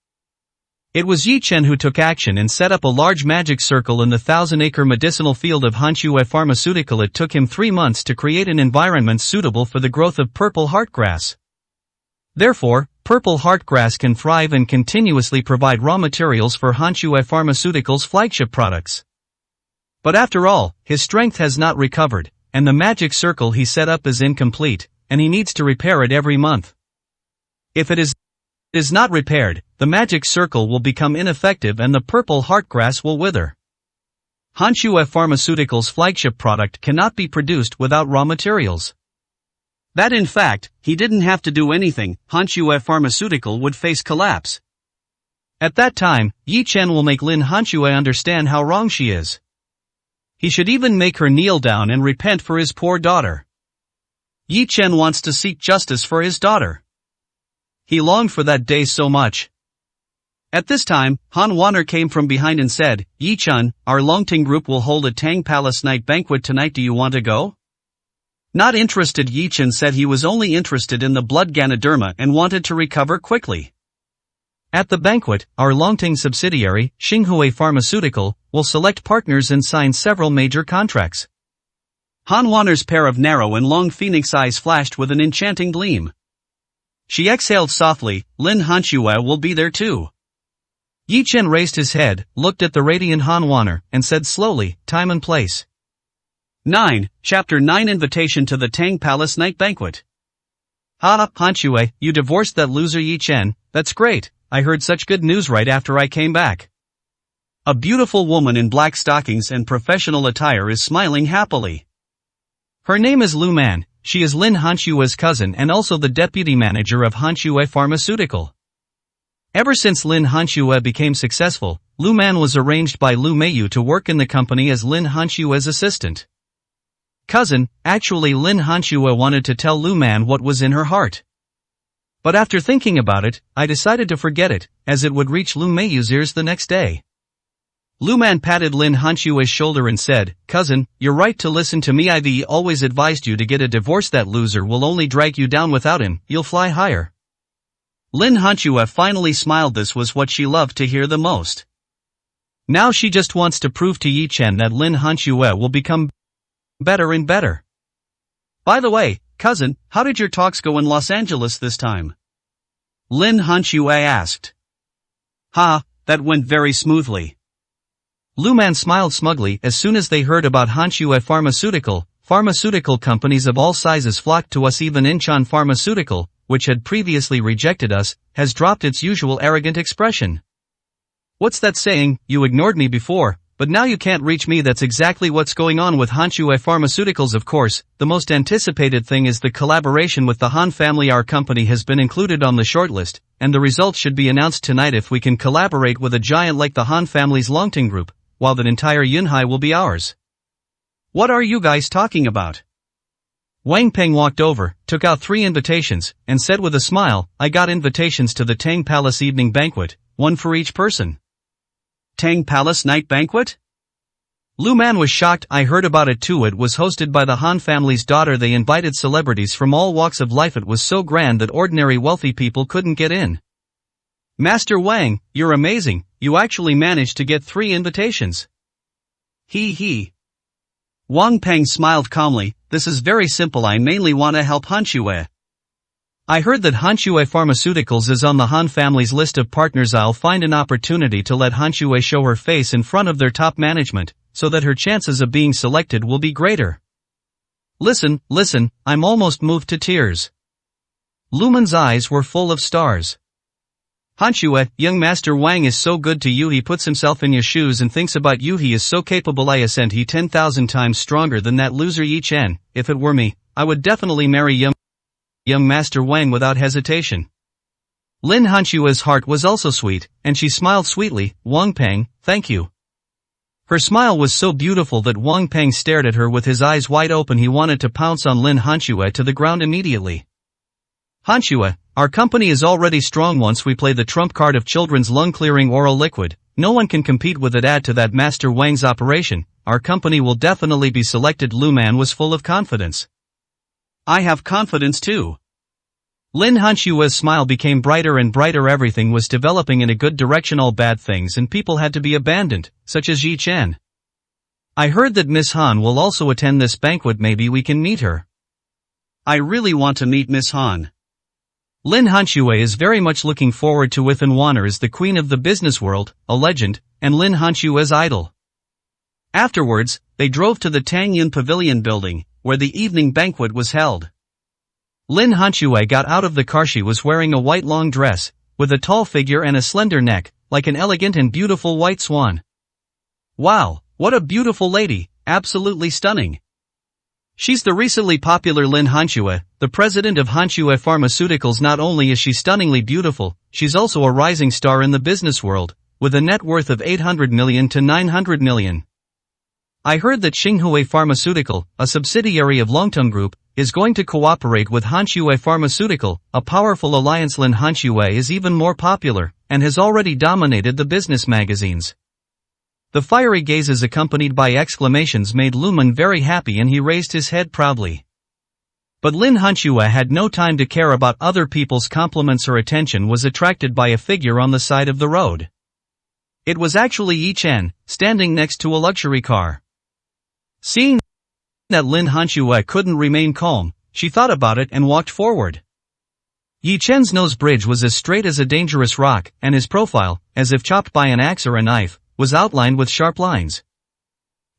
Speaker 1: It was Yi Chen who took action and set up a large magic circle in the 1,000-acre medicinal field of Hanxue Pharmaceutical. It took him 3 months to create an environment suitable for the growth of purple heartgrass. Therefore, purple heartgrass can thrive and continuously provide raw materials for Hanxue Pharmaceutical's flagship products. But after all, his strength has not recovered, and the magic circle he set up is incomplete, and he needs to repair it every month. If it is not repaired, the magic circle will become ineffective and the purple heartgrass will wither. Hanxue Pharmaceuticals' flagship product cannot be produced without raw materials. That in fact, he didn't have to do anything, Hanxue Pharmaceutical would face collapse. At that time, Yi Chen will make Lin Hanxue understand how wrong she is. He should even make her kneel down and repent for his poor daughter. Yi Chen wants to seek justice for his daughter. He longed for that day so much. At this time, Han Wanner came from behind and said, Yi Chen, our Longting Group will hold a Tang Palace night banquet tonight. Do you want to go? Not interested. Yi Chen said he was only interested in the blood Ganoderma and wanted to recover quickly. At the banquet, our Longting subsidiary, Xinghue Pharmaceutical, will select partners and sign several major contracts. Han Wanner's pair of narrow and long phoenix eyes flashed with an enchanting gleam. She exhaled softly, Lin Hanxue will be there too. Yi Chen raised his head, looked at the radiant Han Wanner, and said slowly, time and place. 9. Chapter 9 Invitation to the Tang Palace Night Banquet. Hanxue, you divorced that loser Yi Chen, that's great. I heard such good news right after I came back. A beautiful woman in black stockings and professional attire is smiling happily. Her name is Lu Man. She is Lin Hanxue's cousin and also the deputy manager of Hanxue Pharmaceutical. Ever since Lin Hanxue became successful, Lu Man was arranged by Lu Meiyu to work in the company as Lin Hanxue's assistant. Cousin, actually Lin Hanxue wanted to tell Lu Man what was in her heart. But after thinking about it, I decided to forget it, as it would reach Lu Meiyu's ears the next day. Lu Man patted Lin Hanxue's shoulder and said, Cousin, you're right to listen to me. I've always advised you to get a divorce. That loser will only drag you down. Without him, you'll fly higher. Lin Hanxue finally smiled. This was what she loved to hear the most. Now she just wants to prove to Yi Chen that Lin Hanxue will become better and better. By the way, cousin, how did your talks go in Los Angeles this time? Lin Hanxue asked. That went very smoothly. Lu Man smiled smugly. As soon as they heard about Hanxue pharmaceutical companies of all sizes flocked to us. Even Inchan Pharmaceutical, which had previously rejected us, has dropped its usual arrogant expression. What's that saying, you ignored me before, but now you can't reach me? That's exactly what's going on with Hanxue Pharmaceuticals. Of course, the most anticipated thing is the collaboration with the Han family. Our company has been included on the shortlist, and the results should be announced tonight. If we can collaborate with a giant like the Han family's Longting Group, while the entire Yunhai will be ours. What are you guys talking about? Wang Peng walked over, took out 3 invitations, and said with a smile, I got invitations to the Tang Palace evening banquet. one for each person. Tang Palace Night Banquet? Lu Man was shocked. I heard about it too. It was hosted by the Han family's daughter. They invited celebrities from all walks of life. It was so grand that ordinary wealthy people couldn't get in. Master Wang, you're amazing, you actually managed to get 3 invitations. He. Wang Peng smiled calmly. This is very simple. I mainly want to help Hanxue. I heard that Hanxue Pharmaceuticals is on the Han family's list of partners. I'll find an opportunity to let Hanxue show her face in front of their top management, so that her chances of being selected will be greater. Listen, I'm almost moved to tears. Lu Man's eyes were full of stars. Hanxue, young Master Wang is so good to you. He puts himself in your shoes and thinks about you. He is so capable. I assent. He 10,000 times stronger than that loser Yi Chen. If it were me, I would definitely marry young Master Wang without hesitation. Lin Hanxue's heart was also sweet, and she smiled sweetly. Wang Peng, thank you. Her smile was so beautiful that Wang Peng stared at her with his eyes wide open. He wanted to pounce on Lin Hanxue to the ground immediately. Hanxue, our company is already strong. Once we play the trump card of children's lung-clearing oral liquid, no one can compete with it. Add to that Master Wang's operation, our company will definitely be selected. Lu Man was full of confidence. I have confidence too. Lin Hanxue's smile became brighter and brighter. Everything was developing in a good direction. All bad things and people had to be abandoned, such as Yi Chen. I heard that Miss Han will also attend this banquet. Maybe we can meet her. I really want to meet Miss Han. Lin Hanxue is very much looking forward to Within Wanner is the queen of the business world, a legend, and Lin Hanxue's idol. Afterwards, they drove to the Tang Yun Pavilion building, where the evening banquet was held. Lin Hanxue got out of the car. She was wearing a white long dress, with a tall figure and a slender neck, like an elegant and beautiful white swan. Wow, what a beautiful lady, absolutely stunning. She's the recently popular Lin Hanxue, the president of Hanxue Pharmaceuticals. Not only is she stunningly beautiful, she's also a rising star in the business world, with a net worth of 800 million to 900 million. I heard that Xinghue Pharmaceutical, a subsidiary of Longteng Group, is going to cooperate with Hanxue Pharmaceutical, a powerful alliance. Lin Hanxue is even more popular, and has already dominated the business magazines. The fiery gazes accompanied by exclamations made Lu Man very happy, and he raised his head proudly. But Lin Hanxue had no time to care about other people's compliments. Her attention was attracted by a figure on the side of the road. It was actually Yi Chen, standing next to a luxury car. Seeing that Lin Hanxue couldn't remain calm, she thought about it and walked forward. Yi Chen's nose bridge was as straight as a dangerous rock, and his profile, as if chopped by an axe or a knife, was outlined with sharp lines.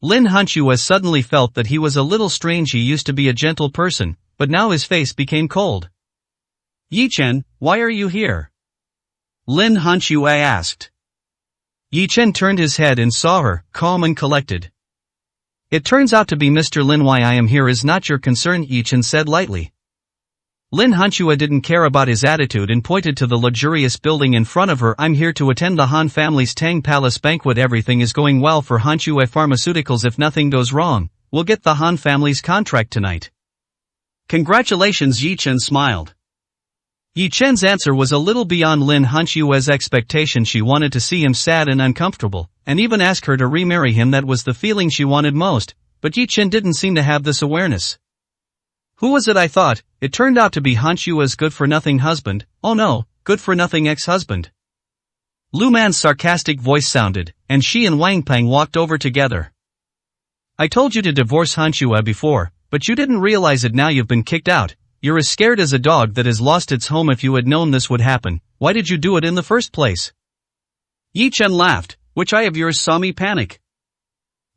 Speaker 1: Lin Hanxue suddenly felt that he was a little strange. He used to be a gentle person, but now his face became cold. Yi Chen, why are you here? Lin Hanxue asked. Yi Chen turned his head and saw her, calm and collected. It turns out to be Mr. Lin. Why I am here is not your concern, Yi Chen said lightly. Lin Hanxue didn't care about his attitude and pointed to the luxurious building in front of her. I'm here to attend the Han family's Tang Palace banquet. Everything is going well for Hanxue Pharmaceuticals. If nothing goes wrong, we'll get the Han family's contract tonight. Congratulations, Yi Chen smiled. Yi Chen's answer was a little beyond Lin Hanxue's expectation. She wanted to see him sad and uncomfortable, and even ask her to remarry him. That was the feeling she wanted most, but Yi Chen didn't seem to have this awareness. Who was it I thought? It turned out to be Hanxue's good-for-nothing husband. Oh no, good-for-nothing ex-husband. Lu Man's sarcastic voice sounded, and she and Wang Peng walked over together. I told you to divorce Hanxue before, but you didn't realize it. Now you've been kicked out. You're as scared as a dog that has lost its home. If you had known this would happen, why did you do it in the first place? Yi Chen laughed. Which eye of yours saw me panic?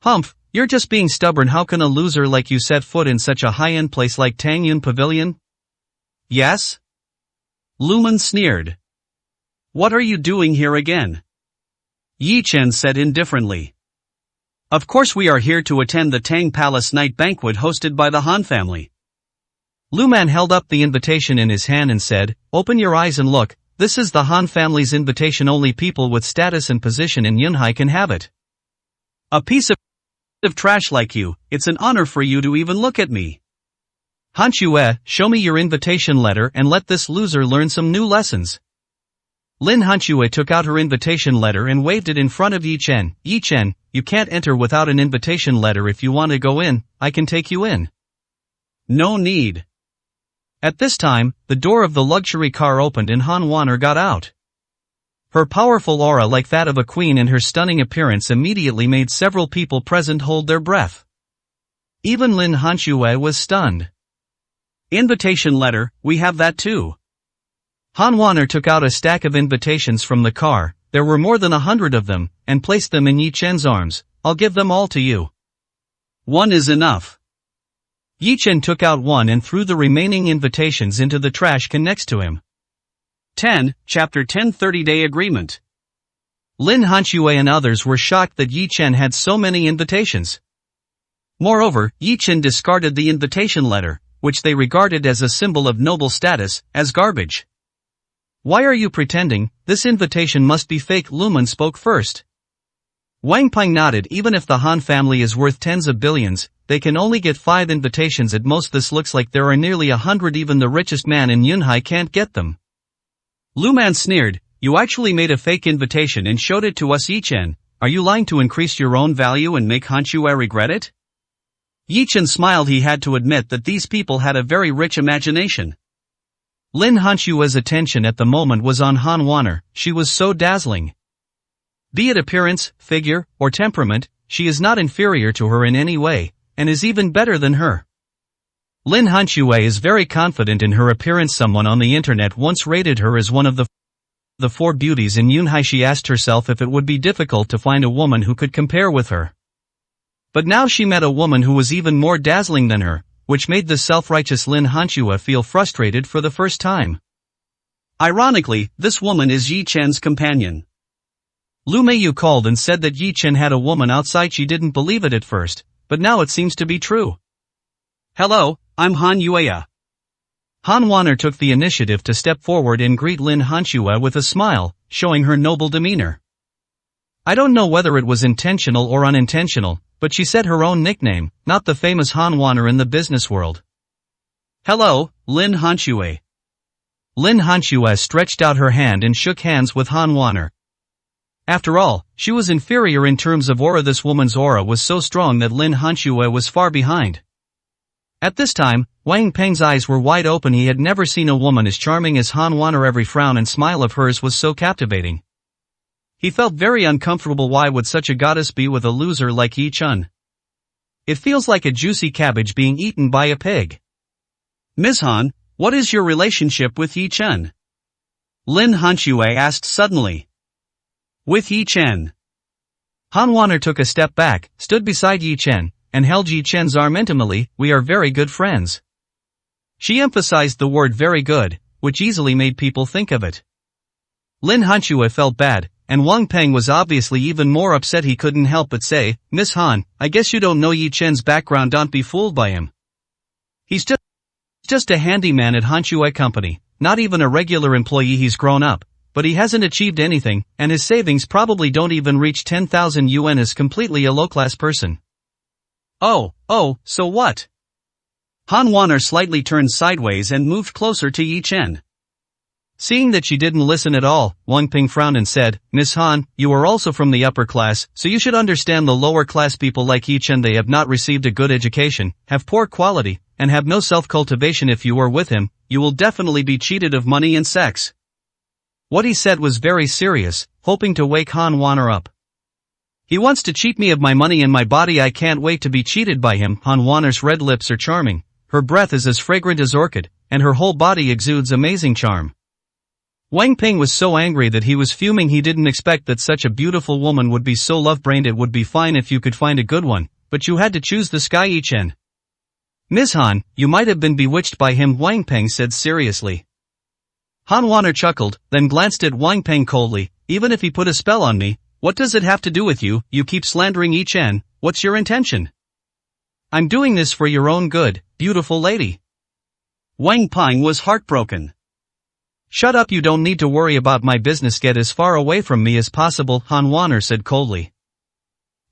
Speaker 1: Humph, you're just being stubborn. How can a loser like you set foot in such a high-end place like Tang Yun Pavilion? Yes? Lu Man sneered. What are you doing here again? Yi Chen said indifferently. Of course we are here to attend the Tang Palace night banquet hosted by the Han family. Lu Man held up the invitation in his hand and said, Open your eyes and look, this is the Han family's invitation. Only people with status and position in Yunhai can have it. A piece of trash like you, it's an honor for you to even look at me. Hanxue, show me your invitation letter and let this loser learn some new lessons. Lin Hanxue took out her invitation letter and waved it in front of Yi Chen. Yi Chen, you can't enter without an invitation letter. If you want to go in, I can take you in. No need. At this time, the door of the luxury car opened and Han Waner got out. Her powerful aura, like that of a queen, and her stunning appearance immediately made several people present hold their breath. Even Lin Hanxue was stunned. Invitation letter, we have that too. Han Waner took out a stack of invitations from the car, there were more than 100 of them, and placed them in Yi Chen's arms. I'll give them all to you. One is enough. Yi Chen took out one and threw the remaining invitations into the trash can next to him. 10. Chapter 10 30-Day Agreement. Lin Hanxue and others were shocked that Yi Chen had so many invitations. Moreover, Yi Chen discarded the invitation letter, which they regarded as a symbol of noble status, as garbage. Why are you pretending? This invitation must be fake. Lumen spoke first. Wang Ping nodded. Even if the Han family is worth tens of billions, they can only get 5 invitations at most. This looks like there are nearly 100. Even the richest man in Yunhai can't get them. Lu Man sneered, you actually made a fake invitation and showed it to us. Yi Chen, are you lying to increase your own value and make Hanxue regret it? Yi Chen smiled. He had to admit that these people had a very rich imagination. Lin Hanxue's attention at the moment was on Han Waner. She was so dazzling. Be it appearance, figure, or temperament, she is not inferior to her in any way, and is even better than her. Lin Hanxue is very confident in her appearance. Someone on the internet once rated her as one of the 4 beauties in Yunhai. She asked herself if it would be difficult to find a woman who could compare with her. But now she met a woman who was even more dazzling than her, which made the self-righteous Lin Hanxue feel frustrated for the first time. Ironically, this woman is Yi Chen's companion. Lu Meiyu called and said that Yi Chen had a woman outside. She didn't believe it at first, but now it seems to be true. Hello, I'm Han Yueya. Han Waner took the initiative to step forward and greet Lin Hanxue with a smile, showing her noble demeanor. I don't know whether it was intentional or unintentional, but she said her own nickname, not the famous Han Waner in the business world. Hello, Lin Hanxue. Lin Hanxue stretched out her hand and shook hands with Han Waner. After all, she was inferior in terms of aura. This woman's aura was so strong that Lin Hanxue was far behind. At this time, Wang Peng's eyes were wide open. He had never seen a woman as charming as Han Waner. Every frown and smile of hers was so captivating. He felt very uncomfortable. Why would such a goddess be with a loser like Yi Chen? It feels like a juicy cabbage being eaten by a pig. Ms. Han, what is your relationship with Yi Chen? Lin Hanxue asked suddenly. With Yi Chen. Han Waner took a step back, stood beside Yi Chen, and held Yi Chen's arm intimately. We are very good friends. She emphasized the word very good, which easily made people think of it. Lin Hanxue felt bad, and Wang Peng was obviously even more upset. He couldn't help but say, Miss Han, I guess you don't know Yi Chen's background. Don't be fooled by him. He's just a handyman at Hanxue Company, not even a regular employee. He's grown up, but he hasn't achieved anything, and his savings probably don't even reach 10,000 yuan. Is completely a low-class person. Oh, so what? Han Waner slightly turned sideways and moved closer to Yi Chen. Seeing that she didn't listen at all, Wang Ping frowned and said, Miss Han, you are also from the upper class, so you should understand the lower class people like Yi Chen. They have not received a good education, have poor quality, and have no self-cultivation. If you are with him, you will definitely be cheated of money and sex. What he said was very serious, hoping to wake Han Waner up. He wants to cheat me of my money and my body. I can't wait to be cheated by him. Han Waner's red lips are charming, her breath is as fragrant as orchid, and her whole body exudes amazing charm. Wang Ping was so angry that he was fuming. He didn't expect that such a beautiful woman would be so love-brained. It would be fine if you could find a good one, but you had to choose this guy Yi Chen. Ms. Han, you might have been bewitched by him, Wang Ping said seriously. Han Waner chuckled, then glanced at Wang Ping coldly. Even if he put a spell on me, what does it have to do with you? You keep slandering Yi Chen. What's your intention? I'm doing this for your own good, beautiful lady. Wang Ping was heartbroken. Shut up, you don't need to worry about my business. Get as far away from me as possible, Han Waner said coldly.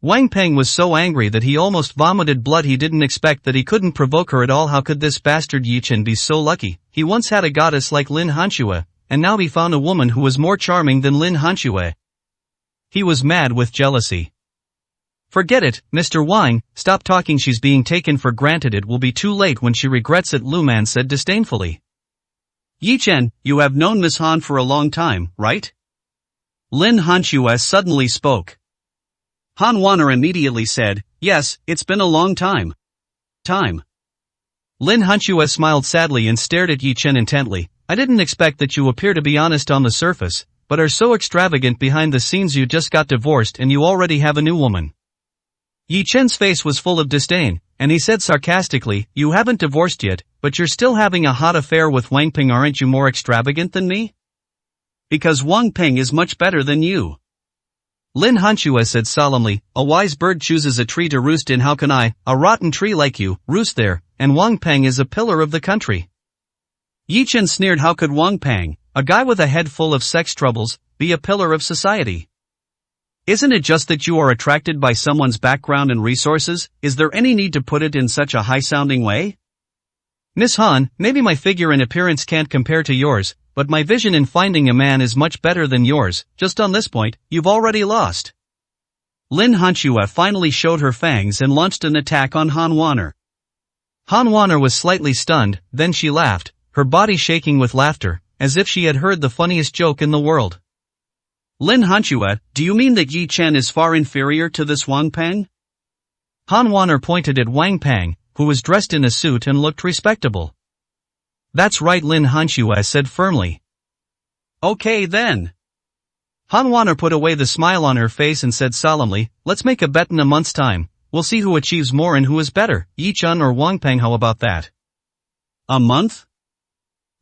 Speaker 1: Wang Ping was so angry that he almost vomited blood. He didn't expect that he couldn't provoke her at all. How could this bastard Yi Chen be so lucky? He once had a goddess like Lin Hanxue, and now he found a woman who was more charming than Lin Hanxue. He was mad with jealousy. Forget it, Mr. Wang, stop talking, she's being taken for granted, it will be too late when she regrets it, Lu Man said disdainfully. Yi Chen, you have known Miss Han for a long time, right? Lin Hanxue suddenly spoke. Han Wanner immediately said, yes, it's been a long time. Lin Hanxue smiled sadly and stared at Yi Chen intently. I didn't expect that you appear to be honest on the surface, but are so extravagant behind the scenes. You just got divorced and you already have a new woman. Yi Chen's face was full of disdain, and he said sarcastically, you haven't divorced yet, but you're still having a hot affair with Wang Ping. Aren't you more extravagant than me? Because Wang Ping is much better than you. Lin Hanxue said solemnly, a wise bird chooses a tree to roost in. How can I, a rotten tree like you, roost there, and Wang Ping is a pillar of the country? Yi Chen sneered. How could Wang Ping, a guy with a head full of sex troubles, be a pillar of society? Isn't it just that you are attracted by someone's background and resources? Is there any need to put it in such a high-sounding way? Miss Han, maybe my figure and appearance can't compare to yours, but my vision in finding a man is much better than yours. Just on this point, you've already lost. Lin Hanxue finally showed her fangs and launched an attack on Han Wanner. Han Wanner was slightly stunned, then she laughed, her body shaking with laughter, as if she had heard the funniest joke in the world. Lin Hanxue, do you mean that Yi Chen is far inferior to this Wang Ping? Han Wanner pointed at Wang Ping, who was dressed in a suit and looked respectable. That's right, Lin Hanxue said firmly. Okay then. Han Wanner put away the smile on her face and said solemnly, let's make a bet in a month's time. We'll see who achieves more and who is better, Yi Chen or Wang Ping. How about that? A month?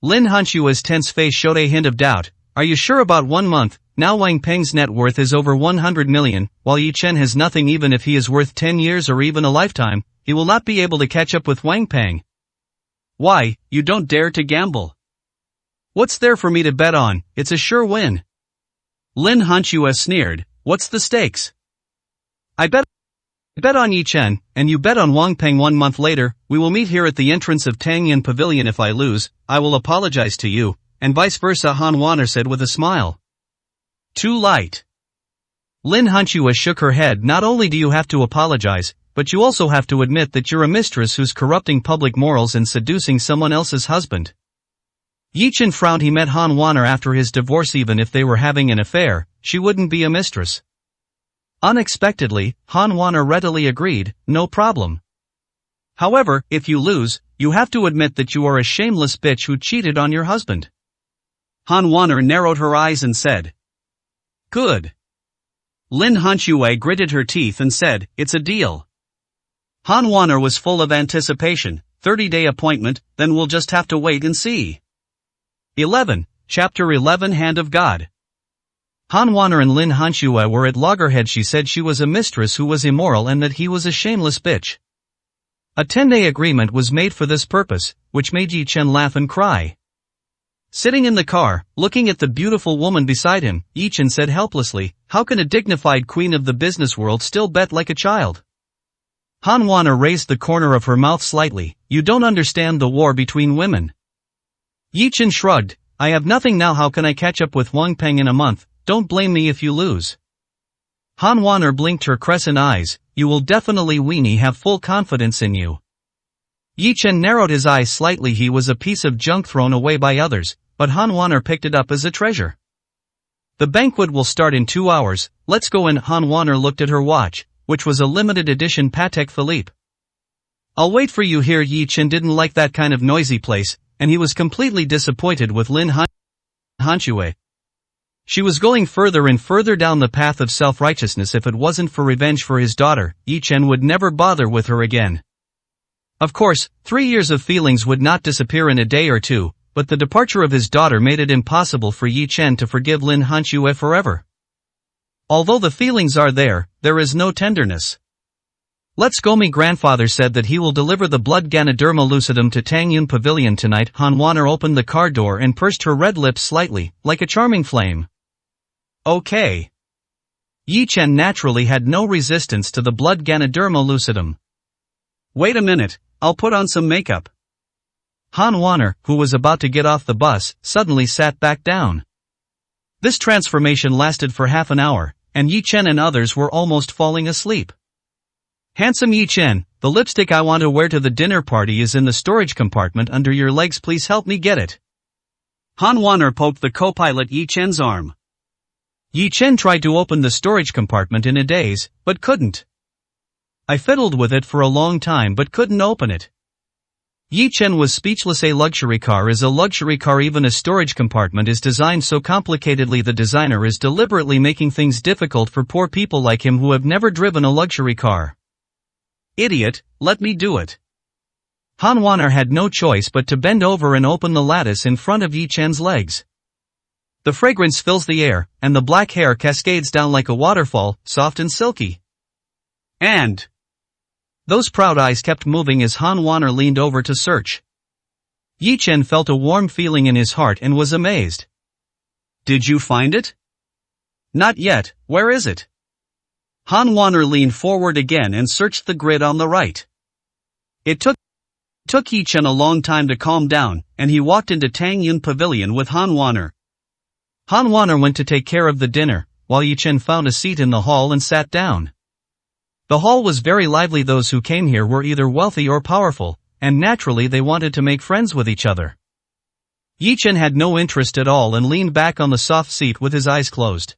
Speaker 1: Lin Hanxue's tense face showed a hint of doubt. Are you sure about 1 month? Now Wang Ping's net worth is over 100 million, while Yi Chen has nothing. Even if he is worth 10 years or even a lifetime, he will not be able to catch up with Wang Ping. Why, you don't dare to gamble? What's there for me to bet on? It's a sure win. Lin Hanxue sneered, what's the stakes? I bet on Yi Chen, and you bet on Wang Ping. 1 month later, we will meet here at the entrance of Tangyan Pavilion. If I lose, I will apologize to you, and vice versa, Han Wanner said with a smile. Too light. Lin Hanxue shook her head. Not only do you have to apologize, but you also have to admit that you're a mistress who's corrupting public morals and seducing someone else's husband. Yi Chen frowned. He met Han Wanner after his divorce. Even if they were having an affair, she wouldn't be a mistress. Unexpectedly, Han Wanner readily agreed, no problem. However, if you lose, you have to admit that you are a shameless bitch who cheated on your husband. Han Wanner narrowed her eyes and said, good. Lin Hanxue gritted her teeth and said, it's a deal. Han Wanner was full of anticipation. 30-day appointment, then we'll just have to wait and see. 11. Chapter 11 Hand of God. Han Wanner and Lin Hanxue were at loggerheads. She said she was a mistress who was immoral and that he was a shameless bitch. A 10-day agreement was made for this purpose, which made Yi Chen laugh and cry. Sitting in the car, looking at the beautiful woman beside him, Yi Chen said helplessly, how can a dignified queen of the business world still bet like a child? Han Wanner raised the corner of her mouth slightly, you don't understand the war between women. Yi Chen shrugged, I have nothing now. How can I catch up with Wang Ping in a month? Don't blame me if you lose. Han Wanner blinked her crescent eyes, you will definitely weenie have full confidence in you. Yi Chen narrowed his eyes slightly. He was a piece of junk thrown away by others, but Han Wanner picked it up as a treasure. The banquet will start in 2 hours, let's go in. Han Wanner looked at her watch, which was a limited edition Patek Philippe. I'll wait for you here. Yi Chen didn't like that kind of noisy place, and he was completely disappointed with Lin Hanxue. She was going further and further down the path of self-righteousness. If it wasn't for revenge for his daughter, Yi Chen would never bother with her again. Of course, 3 years of feelings would not disappear in a day or two, but the departure of his daughter made it impossible for Yi Chen to forgive Lin Hanxue forever. Although the feelings are there is no tenderness. Let's go. My grandfather said that he will deliver the blood Ganoderma lucidum to Tangyan Pavilion tonight. Han Wanner opened the car door and pursed her red lips slightly, like a charming flame. Okay. Yi Chen naturally had no resistance to the blood Ganoderma lucidum. Wait a minute, I'll put on some makeup. Han Wanner, who was about to get off the bus, suddenly sat back down. This transformation lasted for half an hour, and Yi Chen and others were almost falling asleep. Handsome Yi Chen, the lipstick I want to wear to the dinner party is in the storage compartment under your legs, please help me get it. Han Wanner poked the co-pilot Yi Chen's arm. Yi Chen tried to open the storage compartment in a daze, but couldn't. I fiddled with it for a long time but couldn't open it. Yi Chen was speechless. A luxury car is a luxury car. Even a storage compartment is designed so complicatedly. The designer is deliberately making things difficult for poor people like him who have never driven a luxury car. Idiot, let me do it. Han Wanner had no choice but to bend over and open the lattice in front of Yi Chen's legs. The fragrance fills the air, and the black hair cascades down like a waterfall, soft and silky. And those proud eyes kept moving as Han Wanner leaned over to search. Yi Chen felt a warm feeling in his heart and was amazed. Did you find it? Not yet, where is it? Han Wanner leaned forward again and searched the grid on the right. It took Yi Chen a long time to calm down, and he walked into Tang Yun Pavilion with Han Wanner. Han Wanner went to take care of the dinner, while Yi Chen found a seat in the hall and sat down. The hall was very lively. Those who came here were either wealthy or powerful, and naturally they wanted to make friends with each other. Yi Chen had no interest at all and leaned back on the soft seat with his eyes closed.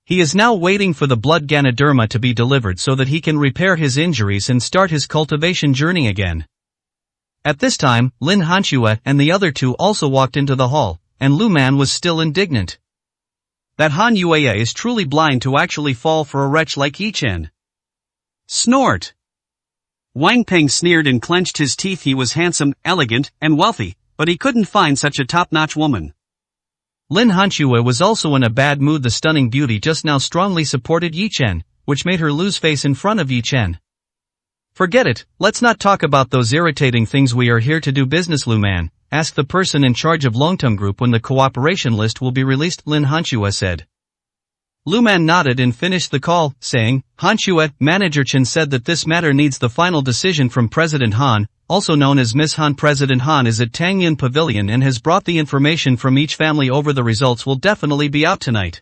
Speaker 1: He is now waiting for the blood Ganoderma to be delivered so that he can repair his injuries and start his cultivation journey again. At this time, Lin Hanxue and the other two also walked into the hall, and Lu Man was still indignant. That Han Yue is truly blind to actually fall for a wretch like Yi Chen. Snort! Wang Peng sneered and clenched his teeth. He was handsome, elegant, and wealthy, but he couldn't find such a top-notch woman. Lin Hanxue was also in a bad mood. The stunning beauty just now strongly supported Yi Chen, which made her lose face in front of Yi Chen. Forget it, let's not talk about those irritating things. We are here to do business. Lu Man, ask the person in charge of Longteng Group when the cooperation list will be released, Lin Hanxue said. Lu Man nodded and finished the call, saying, Hanxue, Manager Chen said that this matter needs the final decision from President Han, also known as Miss Han. President Han is at Tang Yun Pavilion and has brought the information from each family over. The results will definitely be out tonight.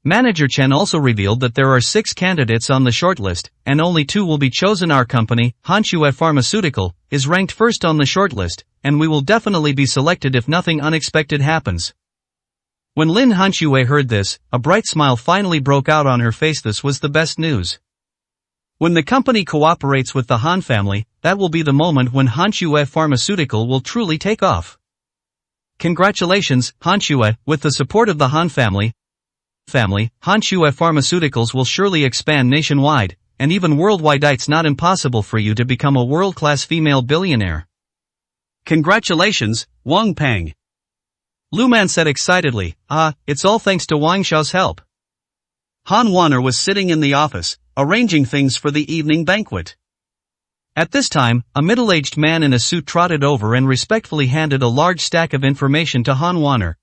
Speaker 1: Manager Chen also revealed that there are 6 candidates on the shortlist, and only 2 will be chosen. Our company, Hanxue Pharmaceutical, is ranked first on the shortlist, and we will definitely be selected if nothing unexpected happens. When Lin Hanxue heard this, a bright smile finally broke out on her face. This was the best news. When the company cooperates with the Han family, that will be the moment when Hanxue Pharmaceutical will truly take off. Congratulations, Hanxue, with the support of the Han family, Hanxue Pharmaceuticals will surely expand nationwide, and even worldwide. It's not impossible for you to become a world-class female billionaire. Congratulations, Wang Peng. Lu Man said excitedly, it's all thanks to Wang Xiao's help. Han Wanner was sitting in the office, arranging things for the evening banquet. At this time, a middle-aged man in a suit trotted over and respectfully handed a large stack of information to Han Wanner.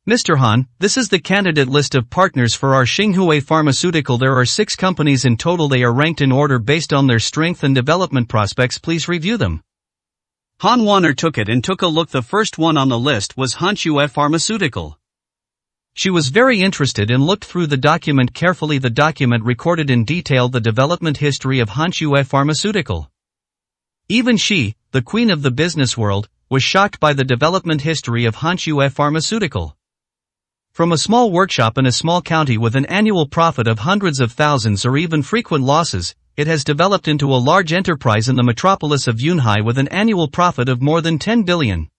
Speaker 1: Mr. Han, this is the candidate list of partners for our Xinghue Pharmaceutical. There are 6 companies in total. They are ranked in order based on their strength and development prospects. Please review them. Han Wanner took it and took a look. The first one on the list was Hanxue Pharmaceutical. She was very interested and looked through the document carefully. The document recorded in detail the development history of Hanxue Pharmaceutical. Even she, the queen of the business world, was shocked by the development history of Hanxue Pharmaceutical. From a small workshop in a small county with an annual profit of hundreds of thousands or even frequent losses, it has developed into a large enterprise in the metropolis of Yunhai with an annual profit of more than 10 billion.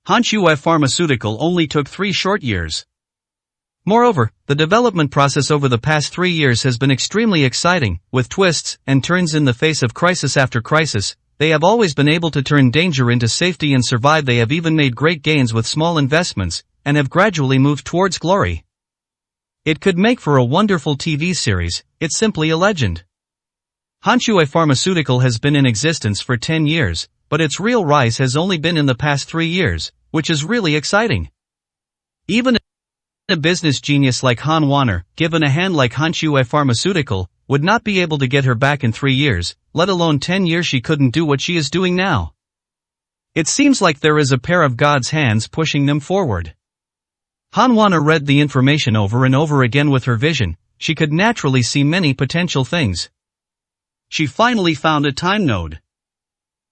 Speaker 1: Hanxue Pharmaceutical only took 3 short years. Moreover, the development process over the past 3 years has been extremely exciting, with twists and turns in the face of crisis after crisis. They have always been able to turn danger into safety and survive. They have even made great gains with small investments, and have gradually moved towards glory. It could make for a wonderful TV series. It's simply a legend. Hanxue Pharmaceutical has been in existence for 10 years, but its real rise has only been in the past 3 years, which is really exciting. Even a business genius like Han Wanner, given a hand like Hanxue Pharmaceutical, would not be able to get her back in 3 years, let alone 10 years. She couldn't do what she is doing now. It seems like there is a pair of God's hands pushing them forward. Hanwana read the information over and over again with her vision. She could naturally see many potential things. She finally found a time node.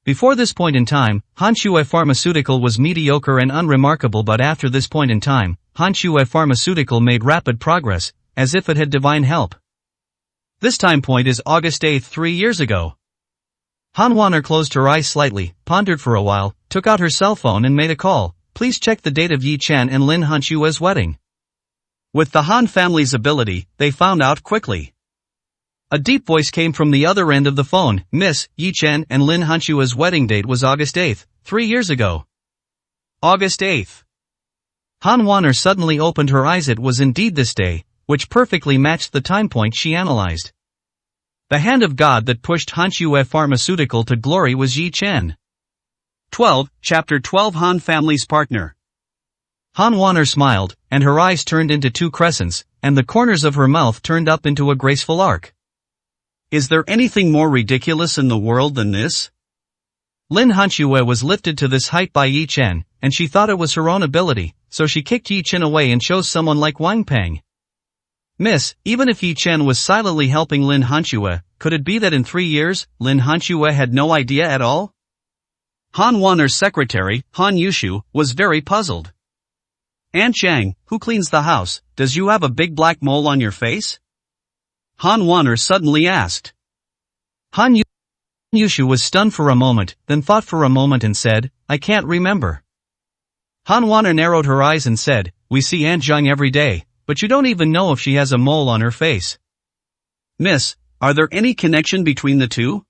Speaker 1: Before this point in time, Hanshue Pharmaceutical was mediocre and unremarkable, but after this point in time, Hanshue Pharmaceutical made rapid progress, as if it had divine help. This time point is August 8, 3 years ago. Hanwaner closed her eyes slightly, pondered for a while, took out her cell phone and made a call. Please check the date of Yi Chen and Lin Hanshue's wedding. With the Han family's ability, they found out quickly. A deep voice came from the other end of the phone. Miss, Yi Chen and Lin Hanshue's wedding date was August 8, 3 years ago. August 8. Hanwaner suddenly opened her eyes. It was indeed this day, which perfectly matched the time point she analyzed. The hand of God that pushed Hanshue Pharmaceutical to glory was Yi Chen. 12, Chapter 12 Han Family's Partner. Hanwaner smiled, and her eyes turned into two crescents, and the corners of her mouth turned up into a graceful arc. Is there anything more ridiculous in the world than this? Lin Hanshue was lifted to this height by Yi Chen, and she thought it was her own ability, so she kicked Yi Chen away and chose someone like Wang Peng. Miss, even if Yi Chen was silently helping Lin Hanshue, could it be that in 3 years, Lin Hanshue had no idea at all? Hanwaner's secretary, Han Yushu, was very puzzled. Aunt Chang, who cleans the house, does you have a big black mole on your face? Hanwaner suddenly asked. Han Yushu was stunned for a moment, then thought for a moment and said, I can't remember. Hanwaner narrowed her eyes and said, we see Aunt Zhang every day, but you don't even know if she has a mole on her face. Miss, are there any connection between the two?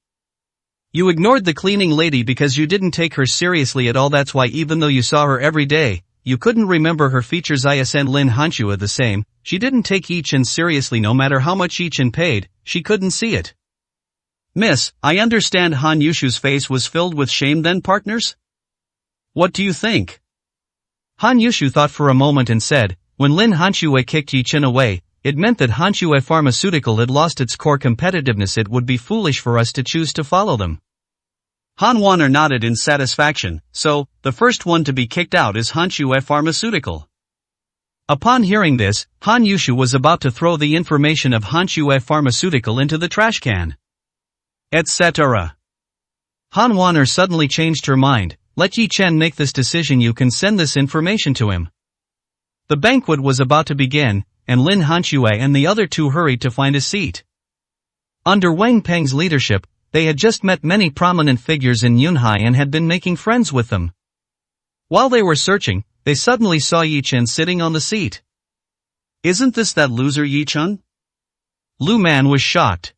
Speaker 1: You ignored the cleaning lady because you didn't take her seriously at all. That's why even though you saw her every day, you couldn't remember her features. ISN Lin Hanshue the same, she didn't take Yi Chen seriously no matter how much Yi Chen paid, she couldn't see it. Miss, I understand Han Yushu's face was filled with shame then, partners? What do you think? Han Yushu thought for a moment and said, when Lin Hanshue kicked Yi Chen away, it meant that Hanshue Pharmaceutical had lost its core competitiveness. It would be foolish for us to choose to follow them. Hanwaner nodded in satisfaction, so, the first one to be kicked out is Hanshue Pharmaceutical. Upon hearing this, Han Yushu was about to throw the information of Hanshue Pharmaceutical into the trash can. Etc. Hanwaner suddenly changed her mind. Let Yi Chen make this decision. You can send this information to him. The banquet was about to begin, and Lin Hanshue and the other two hurried to find a seat. Under Wang Peng's leadership, they had just met many prominent figures in Yunhai and had been making friends with them. While they were searching, they suddenly saw Yi Chen sitting on the seat. Isn't this that loser Yi Chen? Lu Man was shocked.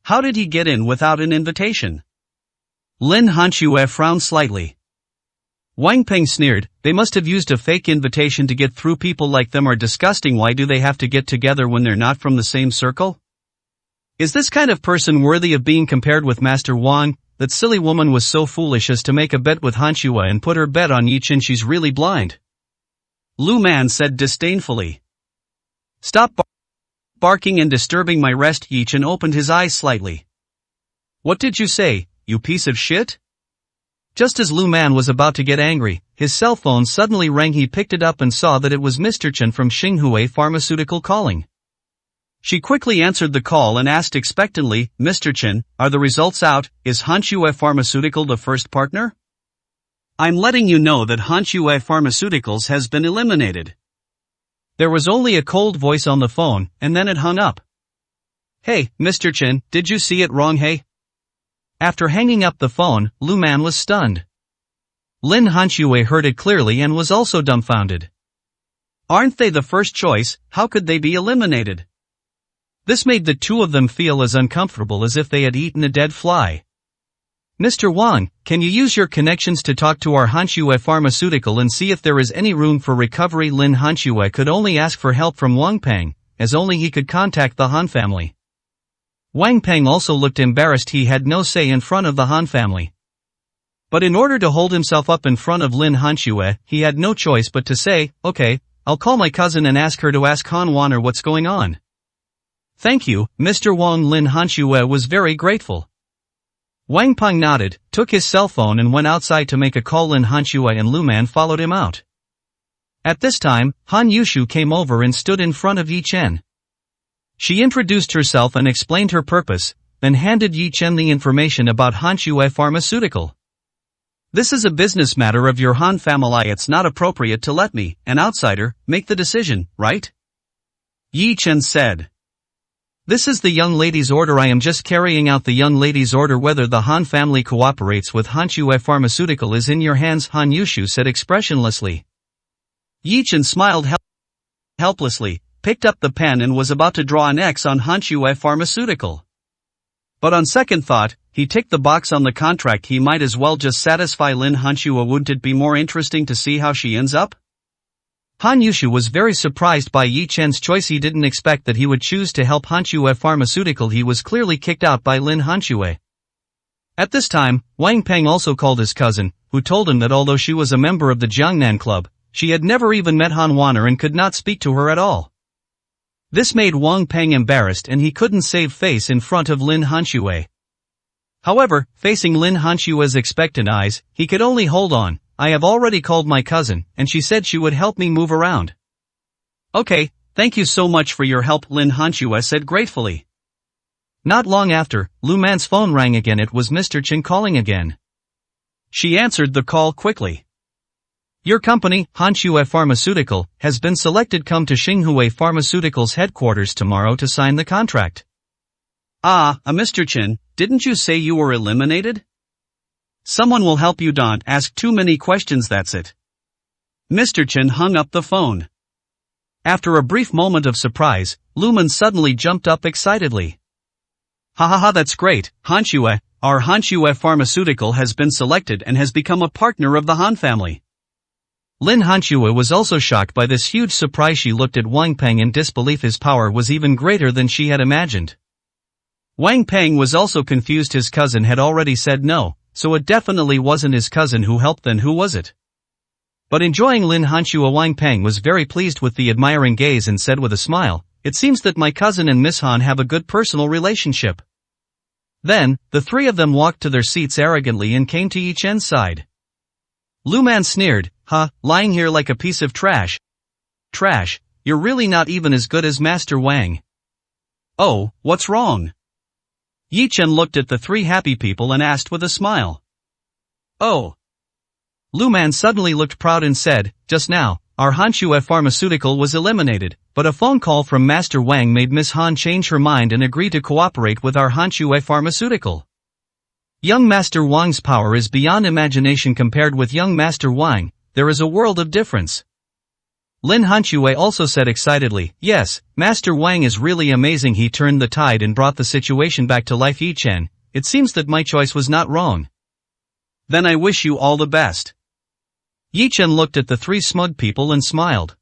Speaker 1: How did he get in without an invitation? Lin Hanshue frowned slightly. Wang Peng sneered, they must have used a fake invitation to get through. People like them are disgusting. Why do they have to get together when they're not from the same circle? Is this kind of person worthy of being compared with Master Wang? That silly woman was so foolish as to make a bet with Hanshue and put her bet on Yi Chen. She's really blind. Lu Man said disdainfully. Stop barking and disturbing my rest. Yi Chen opened his eyes slightly. What did you say, you piece of shit? Just as Lu Man was about to get angry, his cell phone suddenly rang. He picked it up and saw that it was Mr. Chen from Xinghua Pharmaceutical calling. She quickly answered the call and asked expectantly, Mr. Chen, are the results out? Is Hanshue Pharmaceutical the first partner? I'm letting you know that Hanshue Pharmaceuticals has been eliminated. There was only a cold voice on the phone, and then it hung up. Hey, Mr. Chen, did you see it wrong? Hey? After hanging up the phone, Lu Man was stunned. Lin Hanshue heard it clearly and was also dumbfounded. Aren't they the first choice? How could they be eliminated? This made the two of them feel as uncomfortable as if they had eaten a dead fly. Mr. Wang, can you use your connections to talk to our Hanshue Pharmaceutical and see if there is any room for recovery? Lin Hanshue could only ask for help from Wang Peng, as only he could contact the Han family. Wang Peng also looked embarrassed. He had no say in front of the Han family. But in order to hold himself up in front of Lin Hanshue, he had no choice but to say, okay, I'll call my cousin and ask her to ask Hanwaner what's going on. Thank you, Mr. Wang. Lin Hanshue was very grateful. Wang Peng nodded, took his cell phone and went outside to make a call. Lin Hanxue and Lu Man followed him out. At this time, Han Yushu came over and stood in front of Yi Chen. She introduced herself and explained her purpose, then handed Yi Chen the information about Hanxue Pharmaceutical. This is a business matter of your Han family. It's not appropriate to let me, an outsider, make the decision, right? Yi Chen said. This is the young lady's order. I am just carrying out the young lady's order. Whether the Han family cooperates with Hanxue Pharmaceutical is in your hands, Han Yushu said expressionlessly. Yi Chen smiled helplessly, picked up the pen and was about to draw an X on Hanxue Pharmaceutical. But on second thought, he ticked the box on the contract. He might as well just satisfy Lin Hanxue. Wouldn't it be more interesting to see how she ends up? Han Yushu was very surprised by Yi Chen's choice. He didn't expect that he would choose to help Hanxue Pharmaceutical. He was clearly kicked out by Lin Hanxue. At this time, Wang Peng also called his cousin, who told him that although she was a member of the Jiangnan Club, she had never even met Han Wanner and could not speak to her at all. This made Wang Peng embarrassed and he couldn't save face in front of Lin Hanxue. However, facing Lin Hanxue's expectant eyes, he could only hold on. I have already called my cousin, and she said she would help me move around. Okay, thank you so much for your help, Lin Hanxue said gratefully. Not long after, Lu Man's phone rang again. It was Mr. Chen calling again. She answered the call quickly. Your company, Hanxue Pharmaceutical, has been selected. Come to Xinghua Pharmaceutical's headquarters tomorrow to sign the contract. Mr. Chen, didn't you say you were eliminated? Someone will help you. Don't ask too many questions, that's it. Mr. Chen hung up the phone. After a brief moment of surprise, Lu Man suddenly jumped up excitedly. That's great, Hanxue, our Hanxue Pharmaceutical has been selected and has become a partner of the Han family. Lin Hanxue was also shocked by this huge surprise. She looked at Wang Peng in disbelief. His power was even greater than she had imagined. Wang Peng was also confused. His cousin had already said no, so it definitely wasn't his cousin who helped. Then who was it? But enjoying Lin Hanxue, Wang Peng was very pleased with the admiring gaze and said with a smile, it seems that my cousin and Miss Han have a good personal relationship. Then, the three of them walked to their seats arrogantly and came to Yi Chen's side. Lu Man sneered, lying here like a piece of trash. Trash, you're really not even as good as Master Wang. Oh, what's wrong? Yi Chen looked at the three happy people and asked with a smile. Oh. Lu Man suddenly looked proud and said, just now, our Hanxue Pharmaceutical was eliminated, but a phone call from Master Wang made Miss Han change her mind and agree to cooperate with our Hanxue Pharmaceutical. Young Master Wang's power is beyond imagination. Compared with young Master Wang, there is a world of difference. Lin Hanxue also said excitedly, yes, Master Wang is really amazing. He turned the tide and brought the situation back to life. Yi Chen, it seems that my choice was not wrong. Then I wish you all the best. Yi Chen looked at the three smug people and smiled.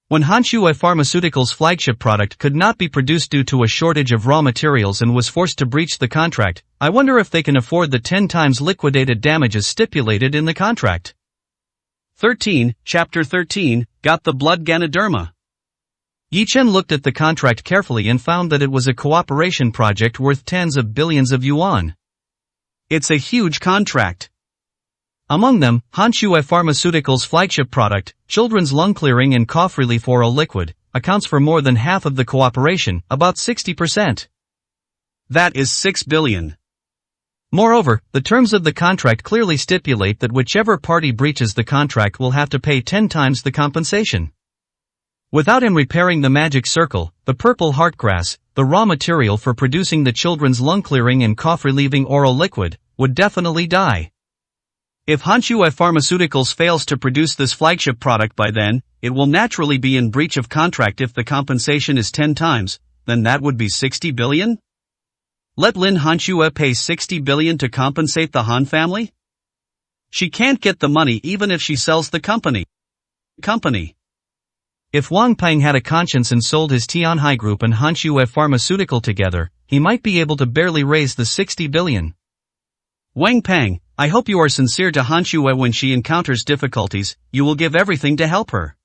Speaker 1: When Hanxue Pharmaceutical's flagship product could not be produced due to a shortage of raw materials and was forced to breach the contract, I wonder if they can afford the 10 times liquidated damages stipulated in the contract. 13, Chapter 13, Got the Blood Ganoderma. Yi Chen looked at the contract carefully and found that it was a cooperation project worth tens of billions of yuan. It's a huge contract. Among them, Hanxue Pharmaceutical's flagship product, children's lung clearing and cough relief oral liquid, accounts for more than half of the cooperation, about 60%. That is 6 billion. Moreover, the terms of the contract clearly stipulate that whichever party breaches the contract will have to pay 10 times the compensation. Without him repairing the magic circle, the purple heartgrass, the raw material for producing the children's lung clearing and cough relieving oral liquid, would definitely die. If Hanxue Pharmaceuticals fails to produce this flagship product by then, it will naturally be in breach of contract. If the compensation is 10 times, then that would be 60 billion? Let Lin Hanxue pay 60 billion to compensate the Han family? She can't get the money even if she sells the company. If Wang Peng had a conscience and sold his Tianhai Group and Hanxue Pharmaceutical together, he might be able to barely raise the 60 billion. Wang Peng, I hope you are sincere to Hanxue. When she encounters difficulties, you will give everything to help her.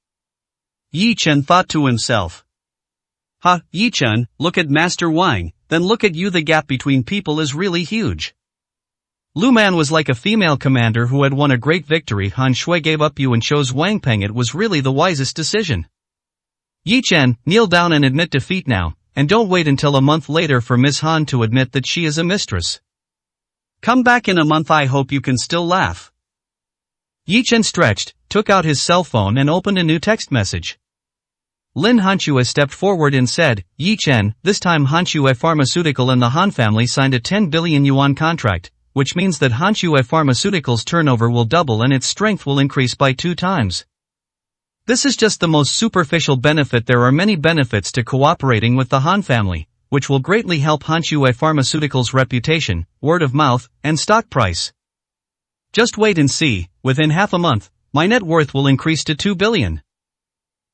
Speaker 1: Yi Chen thought to himself. Yi Chen, look at Master Wang, then look at you. The gap between people is really huge. Lu Man was like a female commander who had won a great victory. Han Shui gave up you and chose Wang Peng. It was really the wisest decision. Yi Chen, kneel down and admit defeat now, and don't wait until a month later for Miss Han to admit that she is a mistress. Come back in a month. I hope you can still laugh. Yi Chen stretched, took out his cell phone and opened a new text message. Lin Hanxue stepped forward and said, Yi Chen, this time Hanxue Pharmaceutical and the Han family signed a 10 billion yuan contract, which means that Hanxue Pharmaceutical's turnover will double and its strength will increase by 2 times. This is just the most superficial benefit. There are many benefits to cooperating with the Han family, which will greatly help Hanxue Pharmaceutical's reputation, word of mouth, and stock price. Just wait and see, within half a month, my net worth will increase to 2 billion.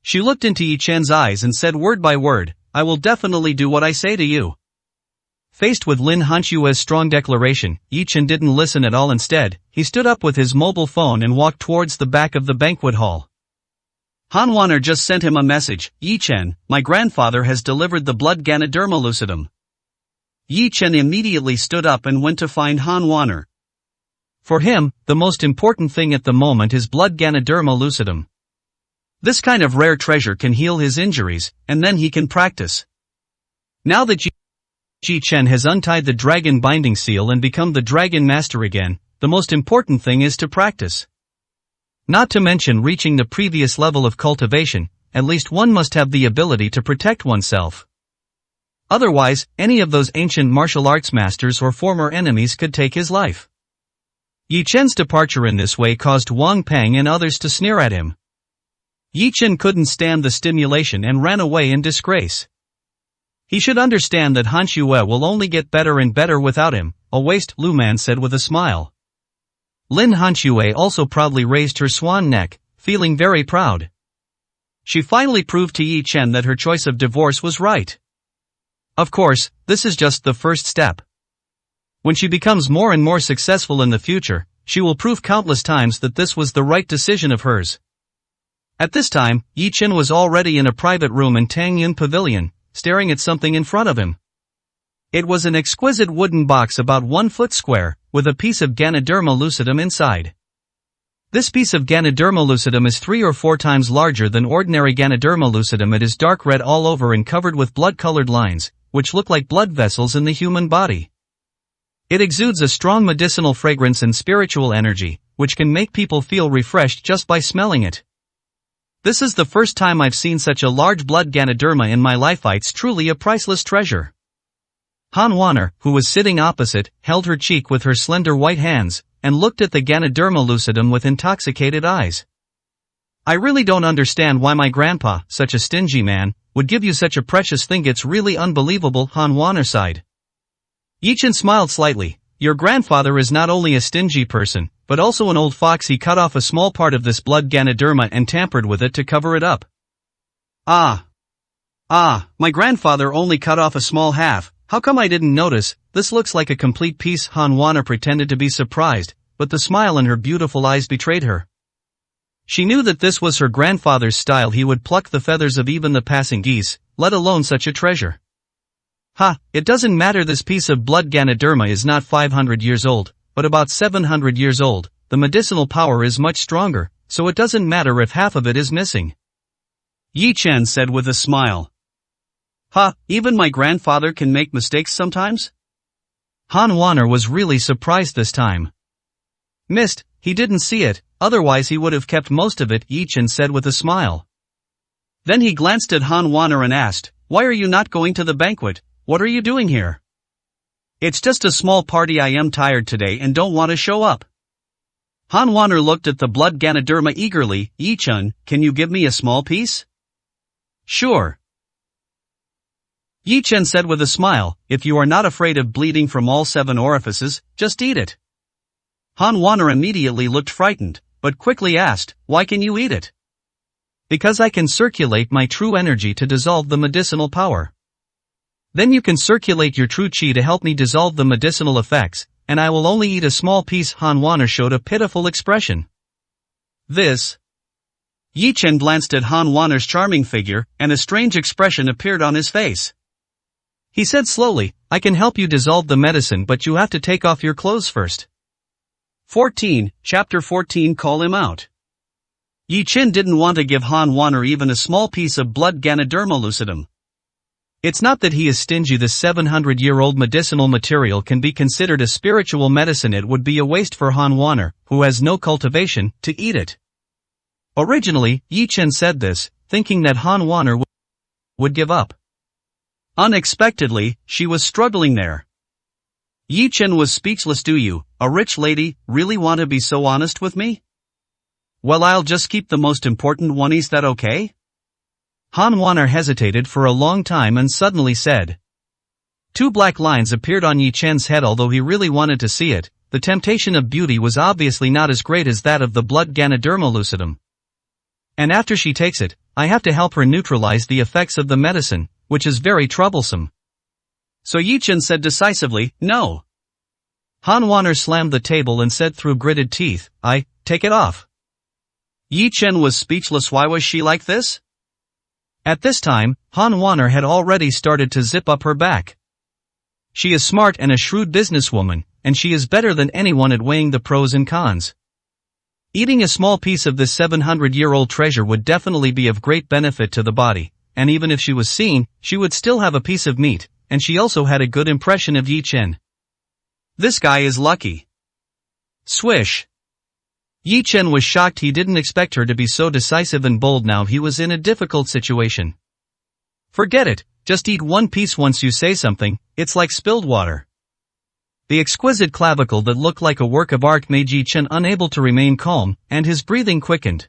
Speaker 1: She looked into Yi Chen's eyes and said word by word, I will definitely do what I say to you. Faced with Lin Hanxue's strong declaration, Yi Chen didn't listen at all. Instead, he stood up with his mobile phone and walked towards the back of the banquet hall. Han Wanner just sent him a message, Yi Chen, my grandfather has delivered the blood Ganoderma lucidum. Yi Chen immediately stood up and went to find Han Wanner. For him, the most important thing at the moment is blood Ganoderma lucidum. This kind of rare treasure can heal his injuries, and then he can practice. Now that Yi Chen has untied the dragon binding seal and become the dragon master again, the most important thing is to practice. Not to mention reaching the previous level of cultivation, at least one must have the ability to protect oneself. Otherwise, any of those ancient martial arts masters or former enemies could take his life. Yi Chen's departure in this way caused Wang Peng and others to sneer at him. Yi Chen couldn't stand the stimulation and ran away in disgrace. He should understand that Hanxue will only get better and better without him, a waste, Lu Man said with a smile. Lin Hanxue also proudly raised her swan neck, feeling very proud. She finally proved to Yi Chen that her choice of divorce was right. Of course, this is just the first step. When she becomes more and more successful in the future, she will prove countless times that this was the right decision of hers. At this time, Yi Chen was already in a private room in Tangyun Pavilion, staring at something in front of him. It was an exquisite wooden box about 1 foot square, with a piece of Ganoderma lucidum inside. This piece of Ganoderma lucidum is 3 or 4 times larger than ordinary Ganoderma lucidum. It is dark red all over and covered with blood-colored lines, which look like blood vessels in the human body. It exudes a strong medicinal fragrance and spiritual energy, which can make people feel refreshed just by smelling it. This is the first time I've seen such a large blood Ganoderma in my life. It's truly a priceless treasure. Han Wanner, who was sitting opposite, held her cheek with her slender white hands, and looked at the Ganoderma lucidum with intoxicated eyes. I really don't understand why my grandpa, such a stingy man, would give you such a precious thing. It's really unbelievable, Han Wanner sighed. Yi Chen smiled slightly. Your grandfather is not only a stingy person, but also an old fox. He cut off a small part of this blood Ganoderma and tampered with it to cover it up. My grandfather only cut off a small half. How come I didn't notice? This looks like a complete piece. Han Wanner pretended to be surprised, but the smile in her beautiful eyes betrayed her. She knew that this was her grandfather's style. He would pluck the feathers of even the passing geese, let alone such a treasure. It doesn't matter. This piece of blood Ganoderma is not 500 years old, but about 700 years old. The medicinal power is much stronger, so it doesn't matter if half of it is missing. Yi Chen said with a smile. Even my grandfather can make mistakes sometimes? Han Wanner was really surprised this time. Missed, he didn't see it, otherwise he would have kept most of it, Yi Chen said with a smile. Then he glanced at Han Wanner and asked, why are you not going to the banquet? What are you doing here? It's just a small party. I am tired today and don't want to show up. Han Wanner looked at the blood Ganoderma eagerly. Yi Chen, can you give me a small piece? Sure. Yi Chen said with a smile, if you are not afraid of bleeding from all 7 orifices, just eat it. Han Wanner immediately looked frightened, but quickly asked, why can you eat it? Because I can circulate my true energy to dissolve the medicinal power. Then you can circulate your true qi to help me dissolve the medicinal effects, and I will only eat a small piece. Han Wanner showed a pitiful expression. This. Yi Chen glanced at Han Wanner's charming figure, and a strange expression appeared on his face. He said slowly, I can help you dissolve the medicine, but you have to take off your clothes first. 14, Chapter 14 Call him out. Yi Chen didn't want to give Han Wanner even a small piece of blood Ganoderma lucidum. It's not that he is stingy. This 700-year-old medicinal material can be considered a spiritual medicine. It would be a waste for Han Wanner, who has no cultivation, to eat it. Originally, Yi Chen said this, thinking that Han Wanner would give up. Unexpectedly, she was struggling there. Yi Chen was speechless. Do you, a rich lady, really want to be so honest with me? Well, I'll just keep the most important one. Is that okay? Han Wanner hesitated for a long time and suddenly said. Two black lines appeared on Yi Chen's head. Although he really wanted to see it, the temptation of beauty was obviously not as great as that of the blood Ganoderma lucidum. And after she takes it, I have to help her neutralize the effects of the medicine, which is very troublesome. So Yi Chen said decisively, no. Han Wanner slammed the table and said through gritted teeth, take it off. Yi Chen was speechless. Why was she like this? At this time, Han Wanner had already started to zip up her back. She is smart and a shrewd businesswoman, and she is better than anyone at weighing the pros and cons. Eating a small piece of this 700-year-old treasure would definitely be of great benefit to the body, and even if she was seen, she would still have a piece of meat, and she also had a good impression of Yi Chen. This guy is lucky. Swish. Yi Chen was shocked. He didn't expect her to be so decisive and bold. Now he was in a difficult situation. Forget it, just eat one piece. Once you say something, it's like spilled water. The exquisite clavicle that looked like a work of art made Yi Chen unable to remain calm, and his breathing quickened.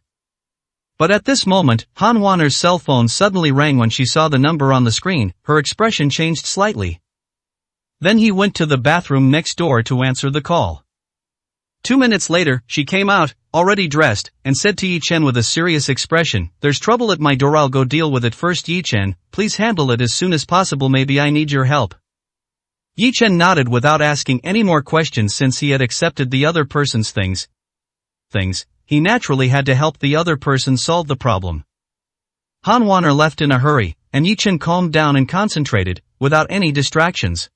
Speaker 1: But at this moment, Han Wanner's cell phone suddenly rang. When she saw the number on the screen, her expression changed slightly. Then he went to the bathroom next door to answer the call. 2 minutes later, she came out, already dressed, and said to Yi Chen with a serious expression, there's trouble at my door. I'll go deal with it first. Yi Chen, please handle it as soon as possible. Maybe I need your help. Yi Chen nodded without asking any more questions. Since he had accepted the other person's things, he naturally had to help the other person solve the problem. Han Wanner left in a hurry, and Yi Chen calmed down and concentrated, without any distractions.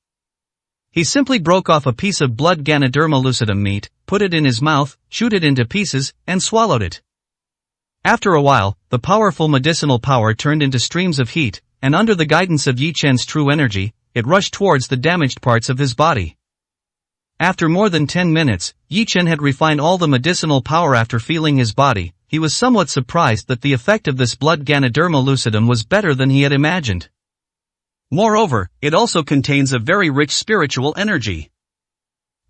Speaker 1: He simply broke off a piece of blood Ganoderma lucidum meat, put it in his mouth, chewed it into pieces, and swallowed it. After a while, the powerful medicinal power turned into streams of heat, and under the guidance of Yi Chen's true energy, it rushed towards the damaged parts of his body. After more than 10 minutes, Yi Chen had refined all the medicinal power. After feeling his body, he was somewhat surprised that the effect of this blood Ganoderma lucidum was better than he had imagined. Moreover, it also contains a very rich spiritual energy.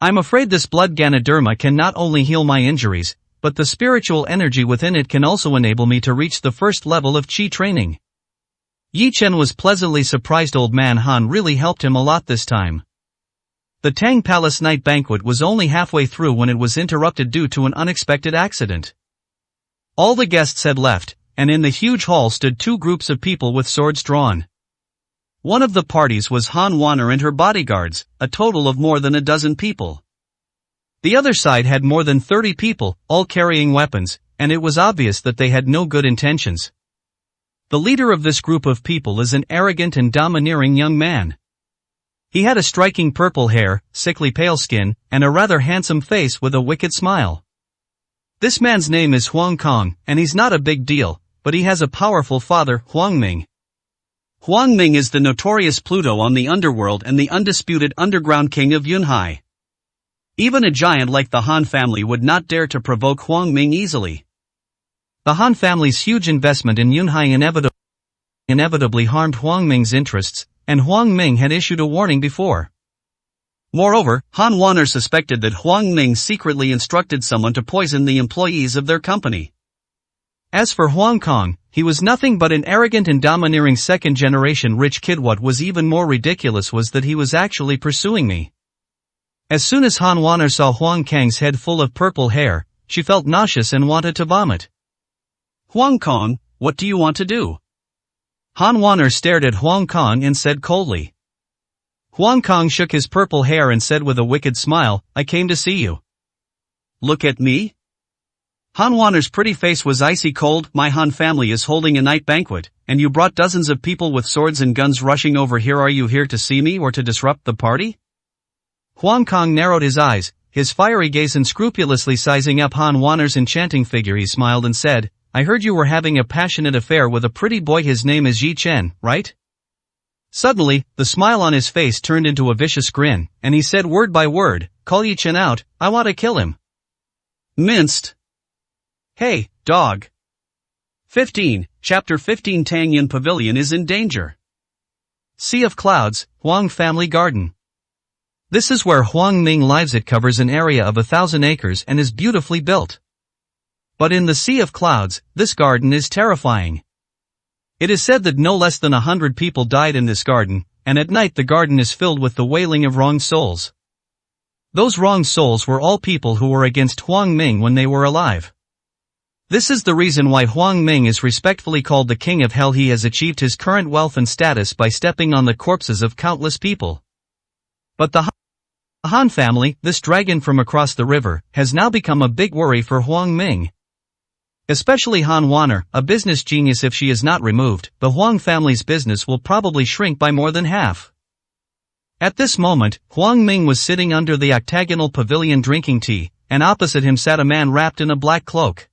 Speaker 1: I'm afraid this blood Ganoderma can not only heal my injuries, but the spiritual energy within it can also enable me to reach the first level of Qi training. Yi Chen was pleasantly surprised. Old man Han really helped him a lot this time. The Tang Palace night banquet was only halfway through when it was interrupted due to an unexpected accident. All the guests had left, and in the huge hall stood two groups of people with swords drawn. One of the parties was Han Wanner and her bodyguards, a total of more than a dozen people. The other side had more than 30 people, all carrying weapons, and it was obvious that they had no good intentions. The leader of this group of people is an arrogant and domineering young man. He had a striking purple hair, sickly pale skin, and a rather handsome face with a wicked smile. This man's name is Huang Kong, and he's not a big deal, but he has a powerful father, Huang Ming. Huang Ming is the notorious Pluto on the underworld and the undisputed underground king of Yunhai. Even a giant like the Han family would not dare to provoke Huang Ming easily. The Han family's huge investment in Yunhai inevitably harmed Huang Ming's interests, and Huang Ming had issued a warning before. Moreover, Han Wanner suspected that Huang Ming secretly instructed someone to poison the employees of their company. As for Huang Kong, he was nothing but an arrogant and domineering second-generation rich kid. What was even more ridiculous was that he was actually pursuing me. As soon as Han Wanner saw Huang Kang's head full of purple hair, she felt nauseous and wanted to vomit. Huang Kong, what do you want to do? Han Wanner stared at Huang Kong and said coldly. Huang Kong shook his purple hair and said with a wicked smile, I came to see you. Look at me? Han Wanner's pretty face was icy cold. My Han family is holding a night banquet, and you brought dozens of people with swords and guns rushing over here. Are you here to see me or to disrupt the party? Huang Kong narrowed his eyes, his fiery gaze unscrupulously sizing up Han Wanner's enchanting figure. He smiled and said, "I heard you were having a passionate affair with a pretty boy. His name is Yi Chen, right?" Suddenly, the smile on his face turned into a vicious grin, and he said word by word, "Call Yi Chen out, I want to kill him." Minced. Hey, dog. 15, Chapter 15. Tangyan Pavilion is in danger. Sea of Clouds, Huang Family Garden. This is where Huang Ming lives. It covers an area of 1,000 acres and is beautifully built. But in the Sea of Clouds, this garden is terrifying. It is said that no less than 100 people died in this garden, and at night the garden is filled with the wailing of wronged souls. Those wronged souls were all people who were against Huang Ming when they were alive. This is the reason why Huang Ming is respectfully called the King of Hell. He has achieved his current wealth and status by stepping on the corpses of countless people. But the Han family, this dragon from across the river, has now become a big worry for Huang Ming. Especially Han Wanner, a business genius. If she is not removed, the Huang family's business will probably shrink by more than half. At this moment, Huang Ming was sitting under the octagonal pavilion drinking tea, and opposite him sat a man wrapped in a black cloak.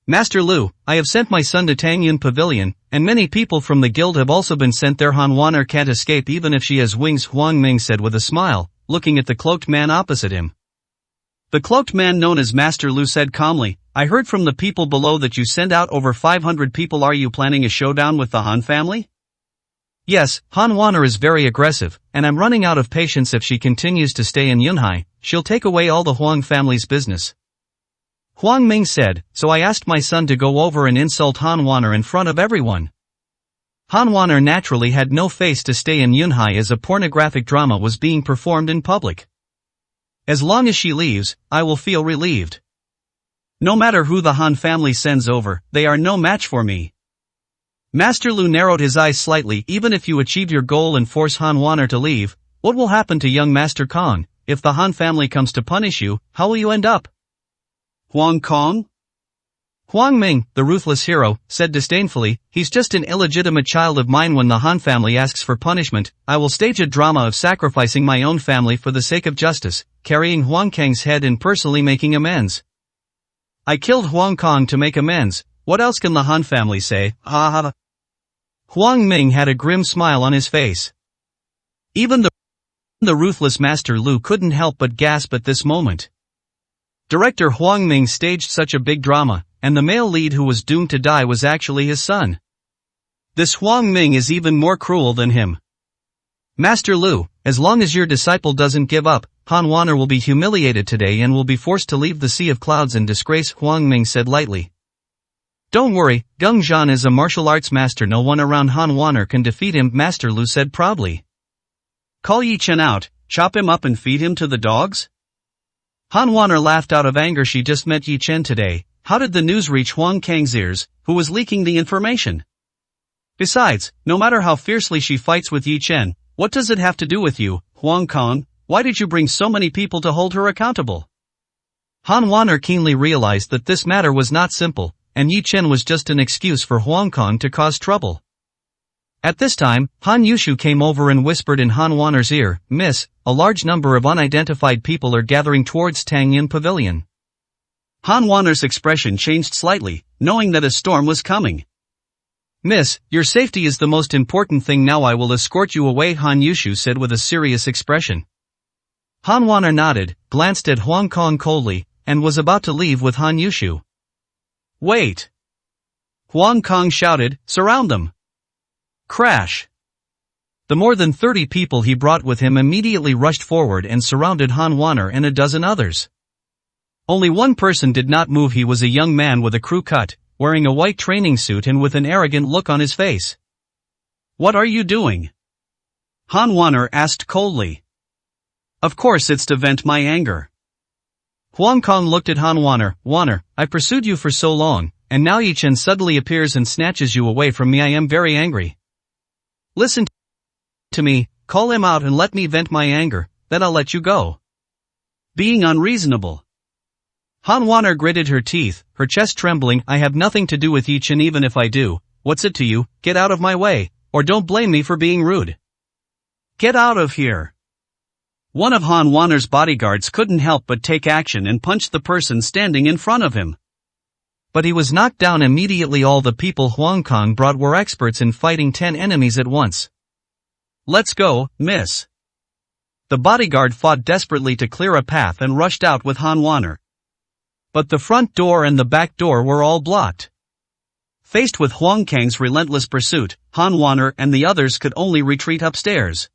Speaker 1: "Master Lu, I have sent my son to Tangyan Pavilion, and many people from the guild have also been sent there. Han Wanner can't escape even if she has wings," Huang Ming said with a smile, looking at the cloaked man opposite him. The cloaked man known as Master Lu said calmly, "I heard from the people below that you send out over 500 people. Are you planning a showdown with the Han family?" "Yes, Han Wanner is very aggressive, and I'm running out of patience. If she continues to stay in Yunhai, she'll take away all the Huang family's business." Huang Ming said, "So I asked my son to go over and insult Han Wanner in front of everyone." Han Wanner naturally had no face to stay in Yunhai as a pornographic drama was being performed in public. "As long as she leaves, I will feel relieved. No matter who the Han family sends over, they are no match for me." Master Lu narrowed his eyes slightly. "Even if you achieve your goal and force Han Wanner to leave, what will happen to young Master Kong? If the Han family comes to punish you, how will you end up?" "Huang Kong?" Huang Ming, the ruthless hero, said disdainfully, "He's just an illegitimate child of mine. When the Han family asks for punishment, I will stage a drama of sacrificing my own family for the sake of justice, carrying Huang Kang's head and personally making amends. I killed Huang Kong to make amends. What else can the Han family say? Ha ha." Huang Ming had a grim smile on his face. Even the ruthless Master Lu couldn't help but gasp at this moment. Director Huang Ming staged such a big drama, and the male lead who was doomed to die was actually his son. This Huang Ming is even more cruel than him. "Master Lu, as long as your disciple doesn't give up, Han Wanner will be humiliated today and will be forced to leave the Sea of Clouds in disgrace," Huang Ming said lightly. "Don't worry, Gung Zhan is a martial arts master. No one around Han Wanner can defeat him," Master Lu said proudly. "Call Yi Chen out, chop him up and feed him to the dogs?" Han Wanner laughed out of anger. She just met Yi Chen today. How did the news reach Huang Kang's ears, who was leaking the information? Besides, no matter how fiercely she fights with Yi Chen, what does it have to do with you, Huang Kong? Why did you bring so many people to hold her accountable? Han Wanner keenly realized that this matter was not simple, and Yi Chen was just an excuse for Huang Kong to cause trouble. At this time, Han Yushu came over and whispered in Han Wanner's ear, "Miss, a large number of unidentified people are gathering towards Tangyan Pavilion." Han Wanner's expression changed slightly, knowing that a storm was coming. "Miss, your safety is the most important thing now. I will escort you away," Han Yushu said with a serious expression. Han Wanner nodded, glanced at Huang Kong coldly, and was about to leave with Han Yushu. "Wait!" Huang Kong shouted, "Surround them!" Crash! The more than 30 people he brought with him immediately rushed forward and surrounded Han Wanner and a dozen others. Only one person did not move. He was a young man with a crew cut, wearing a white training suit and with an arrogant look on his face. "What are you doing?" Han Wanner asked coldly. "Of course it's to vent my anger." Huang Kong looked at Han Wanner. "Wanner, I pursued you for so long, and now Yi Chen suddenly appears and snatches you away from me. I am very angry. Listen to me, call him out and let me vent my anger, then I'll let you go." Being unreasonable. Han Wanner gritted her teeth, her chest trembling. "I have nothing to do with Yi Chen. Even if I do, what's it to you? Get out of my way, or don't blame me for being rude. Get out of here." One of Han Wanner's bodyguards couldn't help but take action and punched the person standing in front of him. But he was knocked down immediately. All the people Huang Kong brought were experts in fighting 10 enemies at once. Let's go, miss. The bodyguard fought desperately to clear a path and rushed out with Han Wanner. But the front door and the back door were all blocked. Faced with Huang Kang's relentless pursuit, Han Wanner and the others could only retreat upstairs.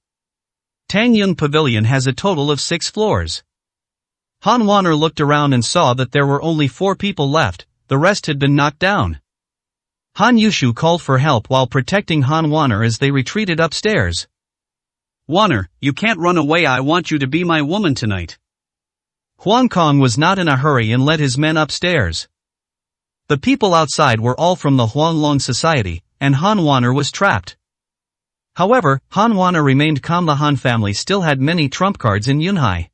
Speaker 1: Tangyun Pavilion has a total of 6 floors. Han Wanner looked around and saw that there were only 4 people left, the rest had been knocked down. Han Yushu called for help while protecting Han Wanner as they retreated upstairs. Wanner, you can't run away, I want you to be my woman tonight. Huang Kong was not in a hurry and led his men upstairs. The people outside were all from the Huanglong Society, and Han Wanner was trapped. However, Han Wanner remained calm. The Han family still had many trump cards in Yunhai.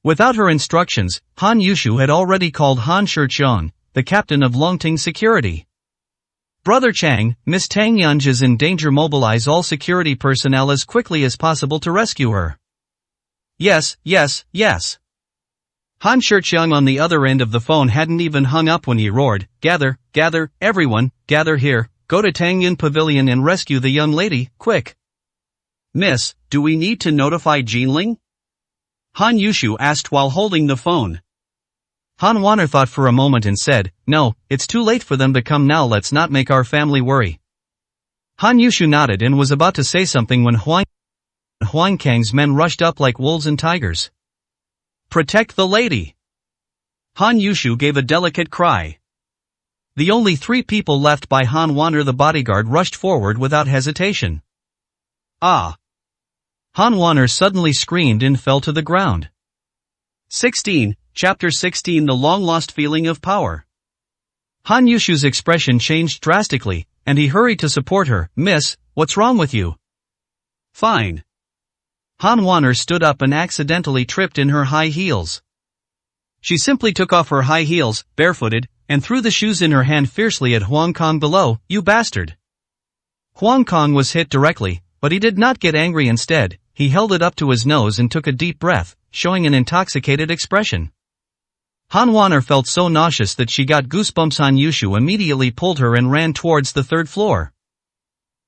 Speaker 1: Without her instructions, Han Yushu had already called Han Shiqiang, the captain of Longting Security. Brother Chang, Miss Tang Yunj is in danger. Mobilize all security personnel as quickly as possible to rescue her. Yes, yes, yes. Han Shiqiang on the other end of the phone hadn't even hung up when he roared, Gather, everyone, gather here. Go to Tangyun Pavilion and rescue the young lady, quick. Miss, do we need to notify Jinling? Han Yushu asked while holding the phone. Han Wanner thought for a moment and said, No, it's too late for them to come now, let's not make our family worry. Han Yushu nodded and was about to say something when Huang Kang's men rushed up like wolves and tigers. Protect the lady! Han Yushu gave a delicate cry. The only 3 people left by Han Wanner, the bodyguard, rushed forward without hesitation. Ah! Han Wanner suddenly screamed and fell to the ground. 16, Chapter 16, The Long-Lost Feeling of Power. Han Yushu's expression changed drastically, and he hurried to support her. Miss, what's wrong with you? Fine. Han Wanner stood up and accidentally tripped in her high heels. She simply took off her high heels, barefooted, and threw the shoes in her hand fiercely at Huang Kong below. You bastard! Huang Kong was hit directly, but he did not get angry. Instead, he held it up to his nose and took a deep breath, showing an intoxicated expression. Han Wanner felt so nauseous that she got goosebumps. Han Yushu immediately pulled her and ran towards the 3rd floor.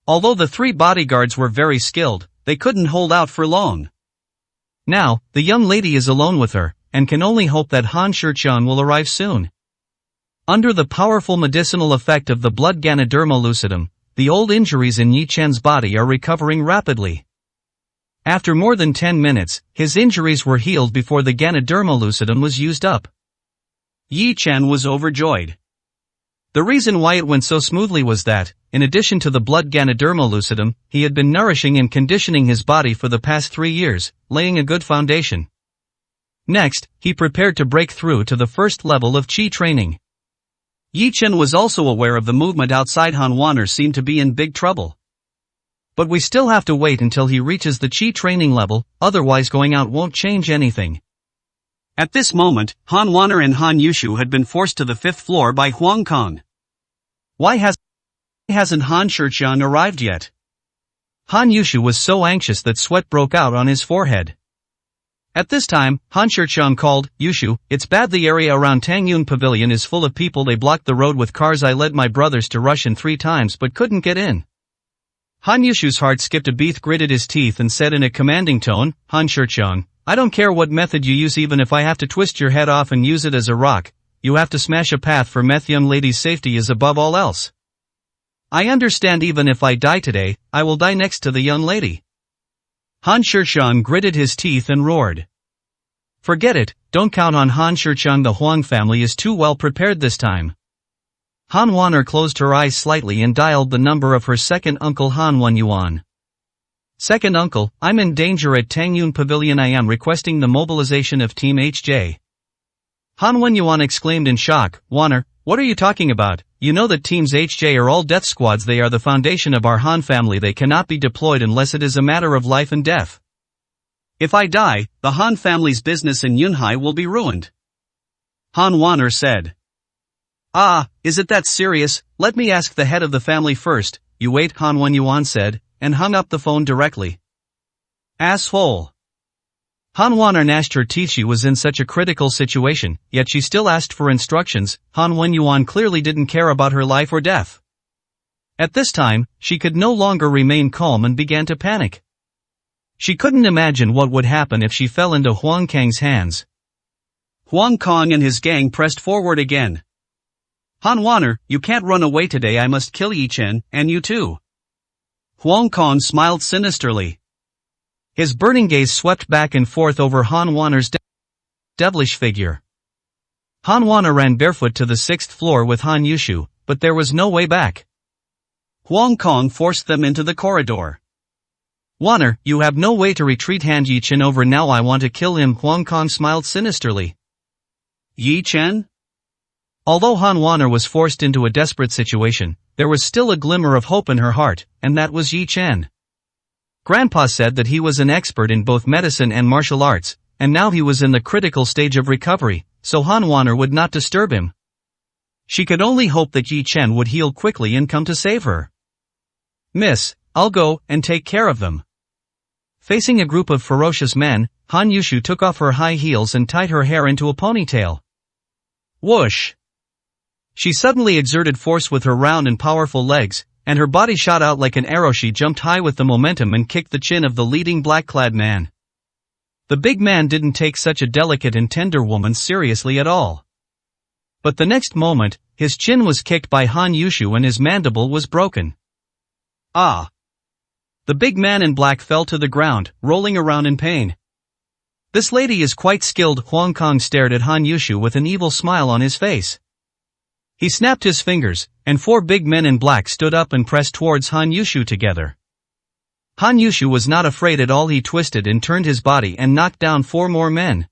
Speaker 1: Although the 3 bodyguards were very skilled, they couldn't hold out for long. Now, the young lady is alone with her, and can only hope that Han Shiqiang will arrive soon. Under the powerful medicinal effect of the blood Ganoderma lucidum, the old injuries in Yi Chen's body are recovering rapidly. After more than 10 minutes, his injuries were healed before the Ganoderma lucidum was used up. Yi Chen was overjoyed. The reason why it went so smoothly was that, in addition to the blood Ganoderma lucidum, he had been nourishing and conditioning his body for the past 3 years, laying a good foundation. Next, he prepared to break through to the first level of Qi training. Yi Chen was also aware of the movement outside. Han Wanner seemed to be in big trouble. But we still have to wait until he reaches the Qi training level, otherwise going out won't change anything. At this moment, Han Wanner and Han Yushu had been forced to the 5th floor by Huang Kong. Why hasn't Han Shiqiang arrived yet? Han Yushu was so anxious that sweat broke out on his forehead. At this time, Han Shiqiang called, Yushu, it's bad, the area around Tangyun Pavilion is full of people, they blocked the road with cars. I led my brothers to rush in 3 times but couldn't get in. Han Yushu's heart skipped a beat, gritted his teeth and said in a commanding tone, Han Shiqiang, I don't care what method you use, even if I have to twist your head off and use it as a rock, you have to smash a path for Meth. Young lady's safety is above all else. I understand, even if I die today, I will die next to the young lady. Han Shiqiang gritted his teeth and roared. Forget it, don't count on Han Shiqiang, the Huang family is too well prepared this time. Han Wanner closed her eyes slightly and dialed the number of her second uncle Han Wenyuan. Second uncle, I'm in danger at Tangyun Pavilion. I am requesting the mobilization of Team HJ. Han Wenyuan exclaimed in shock, Wanner, what are you talking about? You know that Teams HJ are all death squads. They are the foundation of our Han family. They cannot be deployed unless it is a matter of life and death. If I die, the Han family's business in Yunhai will be ruined. Han Wanner said. Ah, is it that serious? Let me ask the head of the family first. You wait, Han Wenyuan said, and hung up the phone directly. Asshole. Han Waner gnashed her teeth. She was in such a critical situation, yet she still asked for instructions. Han Wenyuan clearly didn't care about her life or death. At this time, she could no longer remain calm and began to panic. She couldn't imagine what would happen if she fell into Huang Kang's hands. Huang Kang and his gang pressed forward again. Han Waner, you can't run away today. I must kill Yi Chen, and you too. Huang Kang smiled sinisterly. His burning gaze swept back and forth over Han Waner's devilish figure. Han Waner ran barefoot to the 6th floor with Han Yushu, but there was no way back. Huang Kang forced them into the corridor. Waner, you have no way to retreat. Hand Yi Chen over now. I want to kill him. Huang Kang smiled sinisterly. Yi Chen? Although Han Waner was forced into a desperate situation, there was still a glimmer of hope in her heart, and that was Yi Chen. Grandpa said that he was an expert in both medicine and martial arts, and now he was in the critical stage of recovery, so Han Waner would not disturb him. She could only hope that Yi Chen would heal quickly and come to save her. Miss, I'll go and take care of them. Facing a group of ferocious men, Han Yushu took off her high heels and tied her hair into a ponytail. Whoosh! She suddenly exerted force with her round and powerful legs, and her body shot out like an arrow. She jumped high with the momentum and kicked the chin of the leading black-clad man. The big man didn't take such a delicate and tender woman seriously at all. But the next moment, his chin was kicked by Han Yushu and his mandible was broken. Ah! The big man in black fell to the ground, rolling around in pain. This lady is quite skilled. Huang Kang stared at Han Yushu with an evil smile on his face. He snapped his fingers, and 4 big men in black stood up and pressed towards Han Yushu together. Han Yushu was not afraid at all. He twisted and turned his body and knocked down 4 more men.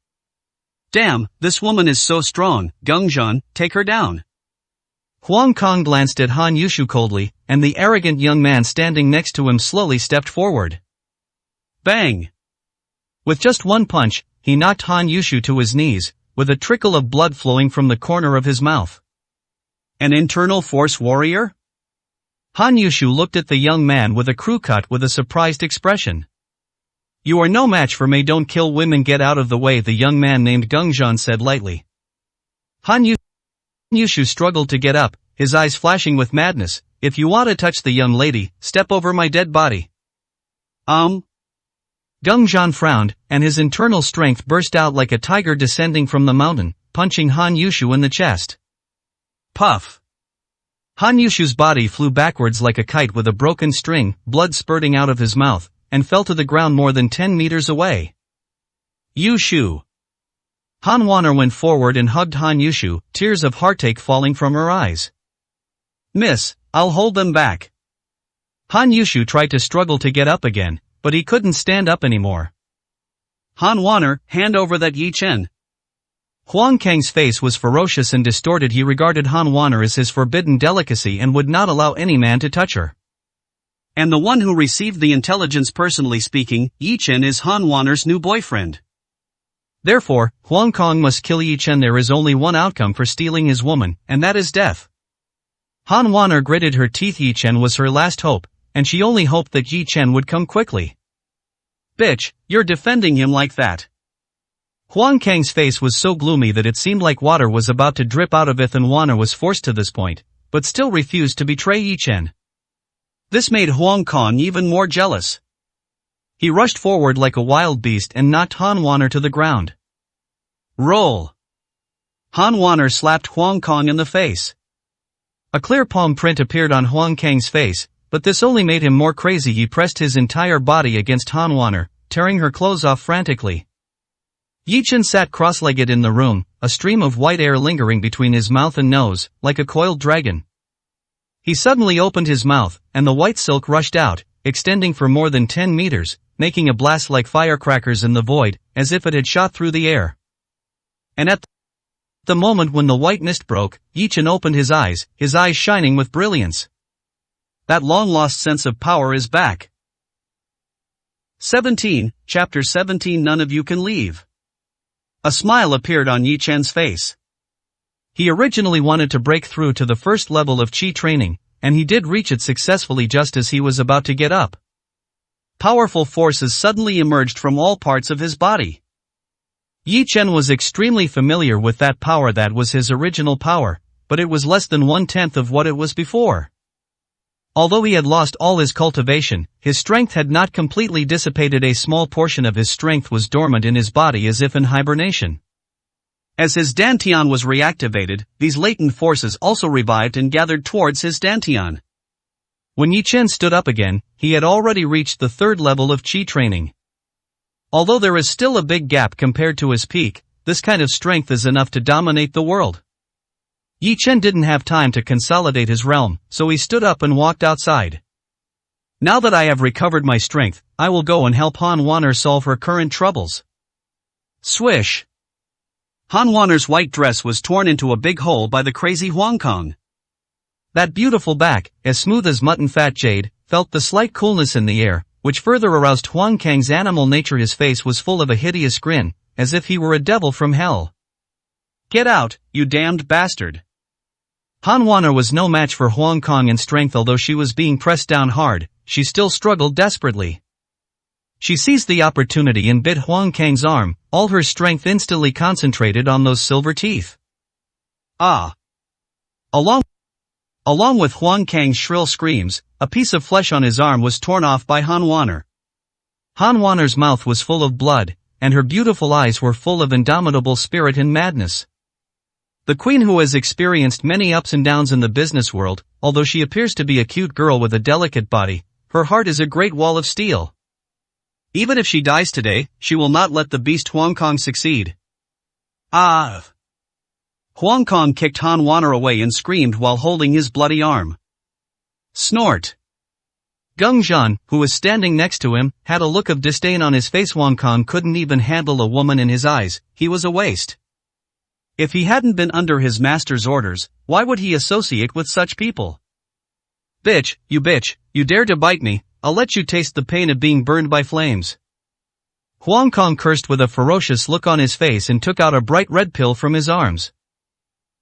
Speaker 1: Damn, this woman is so strong. Gengzhan, take her down. Huang Kang glanced at Han Yushu coldly, and the arrogant young man standing next to him slowly stepped forward. Bang! With just one punch, he knocked Han Yushu to his knees, with a trickle of blood flowing from the corner of his mouth. An internal force warrior? Han Yushu looked at the young man with a crew cut with a surprised expression. You are no match for me. Don't kill women. Get out of the way, the young man named Gengzhan said lightly. Han Yushu struggled to get up, his eyes flashing with madness. If you want to touch the young lady, step over my dead body. Gengzhan frowned, and his internal strength burst out like a tiger descending from the mountain, punching Han Yushu in the chest. Puff! Han Yushu's body flew backwards like a kite with a broken string, blood spurting out of his mouth, and fell to the ground more than 10 meters away. Yushu! Han Waner went forward and hugged Han Yushu, tears of heartache falling from her eyes. Miss, I'll hold them back. Han Yushu tried to struggle to get up again, but he couldn't stand up anymore. Han Waner, hand over that Yi Chen. Huang Kang's face was ferocious and distorted. He regarded Han Waner as his forbidden delicacy and would not allow any man to touch her. And the one who received the intelligence, personally speaking, Yi Chen is Han Waner's new boyfriend. Therefore, Huang Kang must kill Yi Chen. There is only one outcome for stealing his woman, and that is death. Han Waner gritted her teeth. Yi Chen was her last hope, and she only hoped that Yi Chen would come quickly. Bitch, you're defending him like that. Huang Kang's face was so gloomy that it seemed like water was about to drip out of it. Han Waner was forced to this point, but still refused to betray Yi Chen. This made Huang Kang even more jealous. He rushed forward like a wild beast and knocked Han Waner to the ground. Roll! Han Waner slapped Huang Kang in the face. A clear palm print appeared on Huang Kang's face, but this only made him more crazy. He pressed his entire body against Han Waner, tearing her clothes off frantically. Yi Chen sat cross-legged in the room, a stream of white air lingering between his mouth and nose, like a coiled dragon. He suddenly opened his mouth, and the white silk rushed out, extending for more than 10 meters, making a blast like firecrackers in the void, as if it had shot through the air. And at the moment when the white mist broke, Yi Chen opened his eyes shining with brilliance. That long-lost sense of power is back. 17, Chapter 17. None of you can leave. A smile appeared on Yi Chen's face. He originally wanted to break through to the first level of Qi training, and he did reach it successfully just as he was about to get up. Powerful forces suddenly emerged from all parts of his body. Yi Chen was extremely familiar with that power. That was his original power, but it was less than 1/10 of what it was before. Although he had lost all his cultivation, his strength had not completely dissipated. A small portion of his strength was dormant in his body as if in hibernation. As his Dantian was reactivated, these latent forces also revived and gathered towards his Dantian. When Yi Chen stood up again, he had already reached the 3rd level of Qi training. Although there is still a big gap compared to his peak, this kind of strength is enough to dominate the world. Yi Chen didn't have time to consolidate his realm, so he stood up and walked outside. Now that I have recovered my strength, I will go and help Han Waner solve her current troubles. Swish! Han Waner's white dress was torn into a big hole by the crazy Huang Kong. That beautiful back, as smooth as mutton fat jade, felt the slight coolness in the air, which further aroused Huang Kang's animal nature. His face was full of a hideous grin, as if he were a devil from hell. Get out, you damned bastard! Han Waner was no match for Huang Kong in strength. Although she was being pressed down hard, she still struggled desperately. She seized the opportunity and bit Huang Kang's arm, all her strength instantly concentrated on those silver teeth. Ah! Along with Huang Kang's shrill screams, a piece of flesh on his arm was torn off by Han Waner. Han Waner's mouth was full of blood, and her beautiful eyes were full of indomitable spirit and madness. The queen, who has experienced many ups and downs in the business world, although she appears to be a cute girl with a delicate body, her heart is a great wall of steel. Even if she dies today, she will not let the beast Huang Kong succeed. Ah! Huang Kong kicked Han Waner away and screamed while holding his bloody arm. Snort! Geng Zhan, who was standing next to him, had a look of disdain on his face. Huang Kong couldn't even handle a woman in his eyes. He was a waste. If he hadn't been under his master's orders, why would he associate with such people? Bitch, you dare to bite me, I'll let you taste the pain of being burned by flames. Huang Kong cursed with a ferocious look on his face and took out a bright red pill from his arms.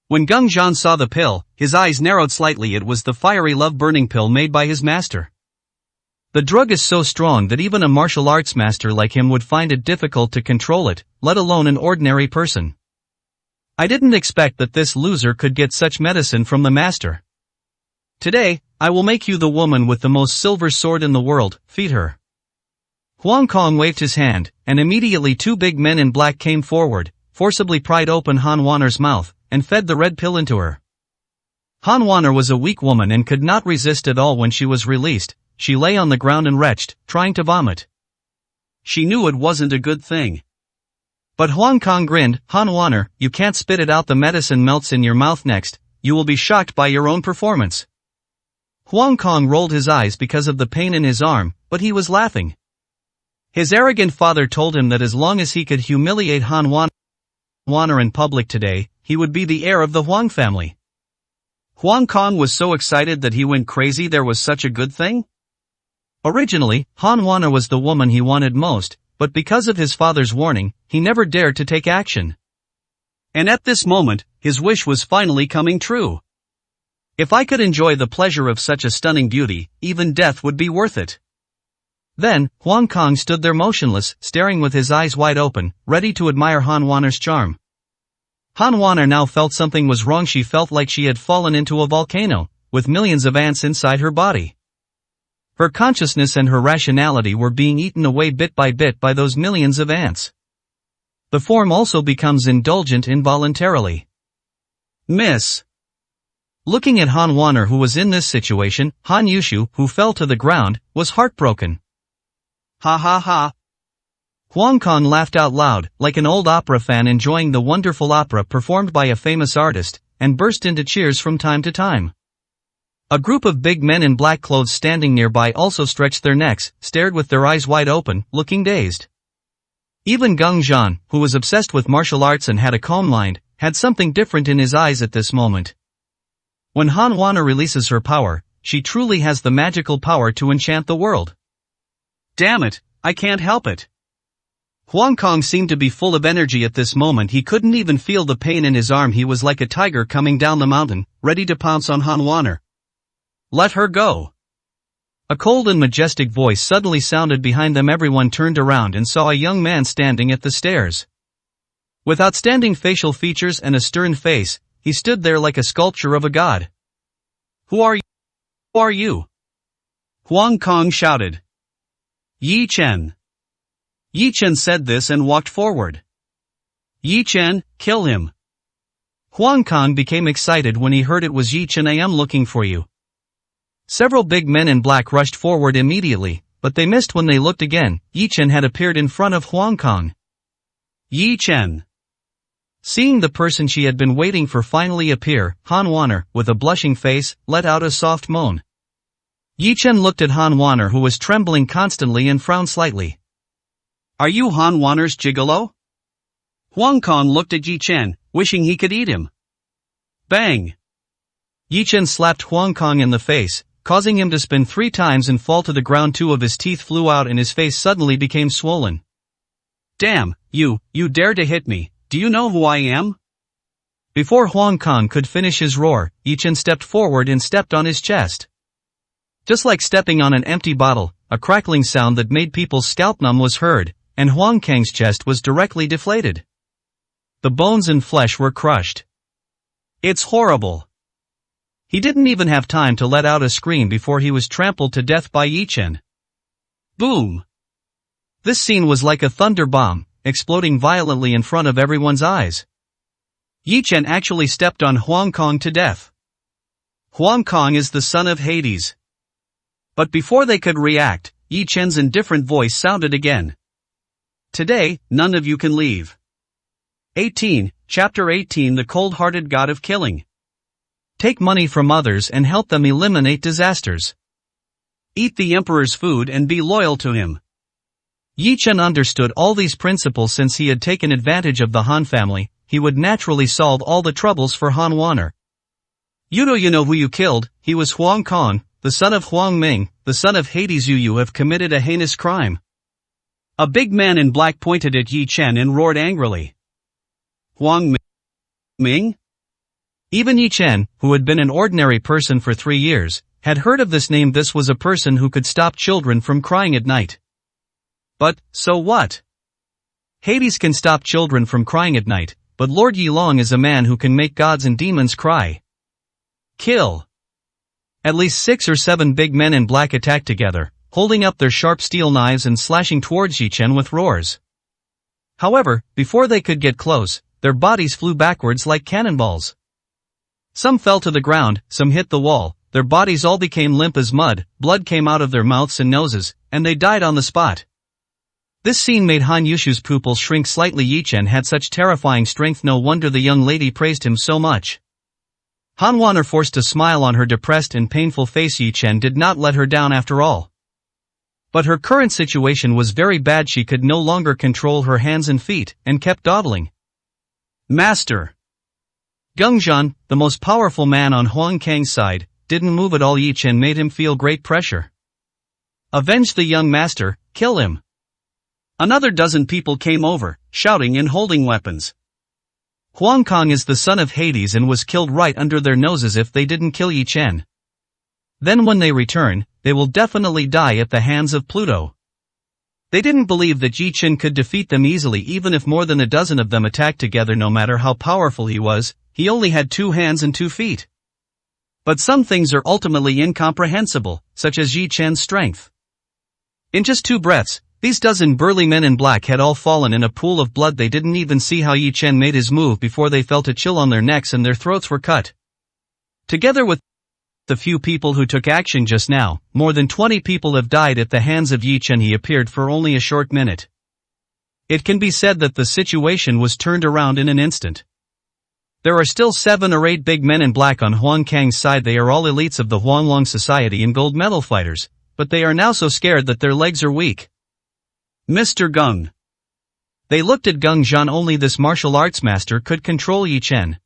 Speaker 1: When Geng Zhan saw the pill, his eyes narrowed slightly. It was the fiery love-burning pill made by his master. The drug is so strong that even a martial arts master like him would find it difficult to control it, let alone an ordinary person. I didn't expect that this loser could get such medicine from the master. Today, I will make you the woman with the most silver sword in the world. Feed her. Huang Kong waved his hand, and immediately 2 big men in black came forward, forcibly pried open Han Waner's mouth, and fed the red pill into her. Han Waner was a weak woman and could not resist at all. When she was released, she lay on the ground and retched, trying to vomit. She knew it wasn't a good thing. But Huang Kong grinned. Han Waner, you can't spit it out. The medicine melts in your mouth next. You will be shocked by your own performance. Huang Kong rolled his eyes because of the pain in his arm, but he was laughing. His arrogant father told him that as long as he could humiliate Han Waner in public today, he would be the heir of the Huang family. Huang Kong was so excited that he went crazy. There was such a good thing? Originally, Han Waner was the woman he wanted most, but because of his father's warning, he never dared to take action. And at this moment, his wish was finally coming true. If I could enjoy the pleasure of such a stunning beauty, even death would be worth it. Then, Huang Kong stood there motionless, staring with his eyes wide open, ready to admire Han Waner's charm. Han Waner now felt something was wrong. She felt like she had fallen into a volcano, with millions of ants inside her body. Her consciousness and her rationality were being eaten away bit by bit by those millions of ants. The form also becomes indulgent involuntarily. Miss. Looking at Han Waner, who was in this situation, Han Yushu, who fell to the ground, was heartbroken. Ha ha ha. Huang Kong laughed out loud, like an old opera fan enjoying the wonderful opera performed by a famous artist, and burst into cheers from time to time. A group of big men in black clothes standing nearby also stretched their necks, stared with their eyes wide open, looking dazed. Even Geng Zhan, who was obsessed with martial arts and had a calm mind, had something different in his eyes at this moment. When Han Waner releases her power, she truly has the magical power to enchant the world. Damn it, I can't help it. Huang Kong seemed to be full of energy at this moment. He couldn't even feel the pain in his arm. He was like a tiger coming down the mountain, ready to pounce on Han Waner. Let her go. A cold and majestic voice suddenly sounded behind them. Everyone turned around and saw a young man standing at the stairs. With outstanding facial features and a stern face, he stood there like a sculpture of a god. Who are you? Who are you? Huang Kong shouted. Yi Chen. Yi Chen said this and walked forward. Yi Chen, kill him. Huang Kong became excited when he heard it was Yi Chen. I am looking for you. Several big men in black rushed forward immediately, but they missed when they looked again. Yi Chen had appeared in front of Huang Kong. Yi Chen. Seeing the person she had been waiting for finally appear, Han Wanner, with a blushing face, let out a soft moan. Yi Chen looked at Han Wanner, who was trembling constantly, and frowned slightly. Are you Han Wanner's gigolo? Huang Kong looked at Yi Chen, wishing he could eat him. Bang! Yi Chen slapped Huang Kong in the face, causing him to spin 3 times and fall to the ground. 2 of his teeth flew out and his face suddenly became swollen. Damn, you dare to hit me, do you know who I am? Before Huang Kong could finish his roar, Yi Chen stepped forward and stepped on his chest. Just like stepping on an empty bottle, a crackling sound that made people's scalp numb was heard, and Huang Kong's chest was directly deflated. The bones and flesh were crushed. It's horrible. He didn't even have time to let out a scream before he was trampled to death by Yi Chen. Boom! This scene was like a thunder bomb, exploding violently in front of everyone's eyes. Yi Chen actually stepped on Huang Kong to death. Huang Kong is the son of Hades. But before they could react, Yi Chen's indifferent voice sounded again. Today, none of you can leave. 18, Chapter 18. The Cold-Hearted God of Killing. Take money from others and help them eliminate disasters. Eat the emperor's food and be loyal to him. Yi Chen understood all these principles. Since he had taken advantage of the Han family, he would naturally solve all the troubles for Han Wanner. You know who you killed. He was Huang Kong, the son of Huang Ming, the son of Hades. You have committed a heinous crime. A big man in black pointed at Yi Chen and roared angrily. Huang Ming? Even Yi Chen, who had been an ordinary person for 3 years, had heard of this name. This was a person who could stop children from crying at night. But, so what? Hades can stop children from crying at night, but Lord Yilong is a man who can make gods and demons cry. Kill. At least 6 or 7 big men in black attacked together, holding up their sharp steel knives and slashing towards Yi Chen with roars. However, before they could get close, their bodies flew backwards like cannonballs. Some fell to the ground, some hit the wall, their bodies all became limp as mud, blood came out of their mouths and noses, and they died on the spot. This scene made Han Yushu's pupils shrink slightly. Yi Chen had such terrifying strength, no wonder the young lady praised him so much. Han Wanner forced a smile on her depressed and painful face. Yi Chen did not let her down after all. But her current situation was very bad. She could no longer control her hands and feet, and kept dawdling. Master! Geng Zhan, the most powerful man on Huang Kang's side, didn't move at all. Yi Chen made him feel great pressure. Avenge the young master, kill him. Another dozen people came over, shouting and holding weapons. Huang Kong is the son of Hades and was killed right under their noses. If they didn't kill Yi Chen, then when they return, they will definitely die at the hands of Pluto. They didn't believe that Yi Chen could defeat them easily. Even if more than a dozen of them attacked together, no matter how powerful he was, he only had 2 hands and 2 feet. But some things are ultimately incomprehensible, such as Yi Chen's strength. In just 2 breaths, these dozen burly men in black had all fallen in a pool of blood. They didn't even see how Yi Chen made his move before they felt a chill on their necks and their throats were cut. Together with the few people who took action just now, more than 20 people have died at the hands of Yi Chen. He appeared for only a short minute. It can be said that the situation was turned around in an instant. There are still 7 or 8 big men in black on Huang Kang's side. They are all elites of the Huanglong Society and gold medal fighters, but they are now so scared that their legs are weak. Mr. Geng. They looked at Geng Zhan. Only this martial arts master could control Yi Chen.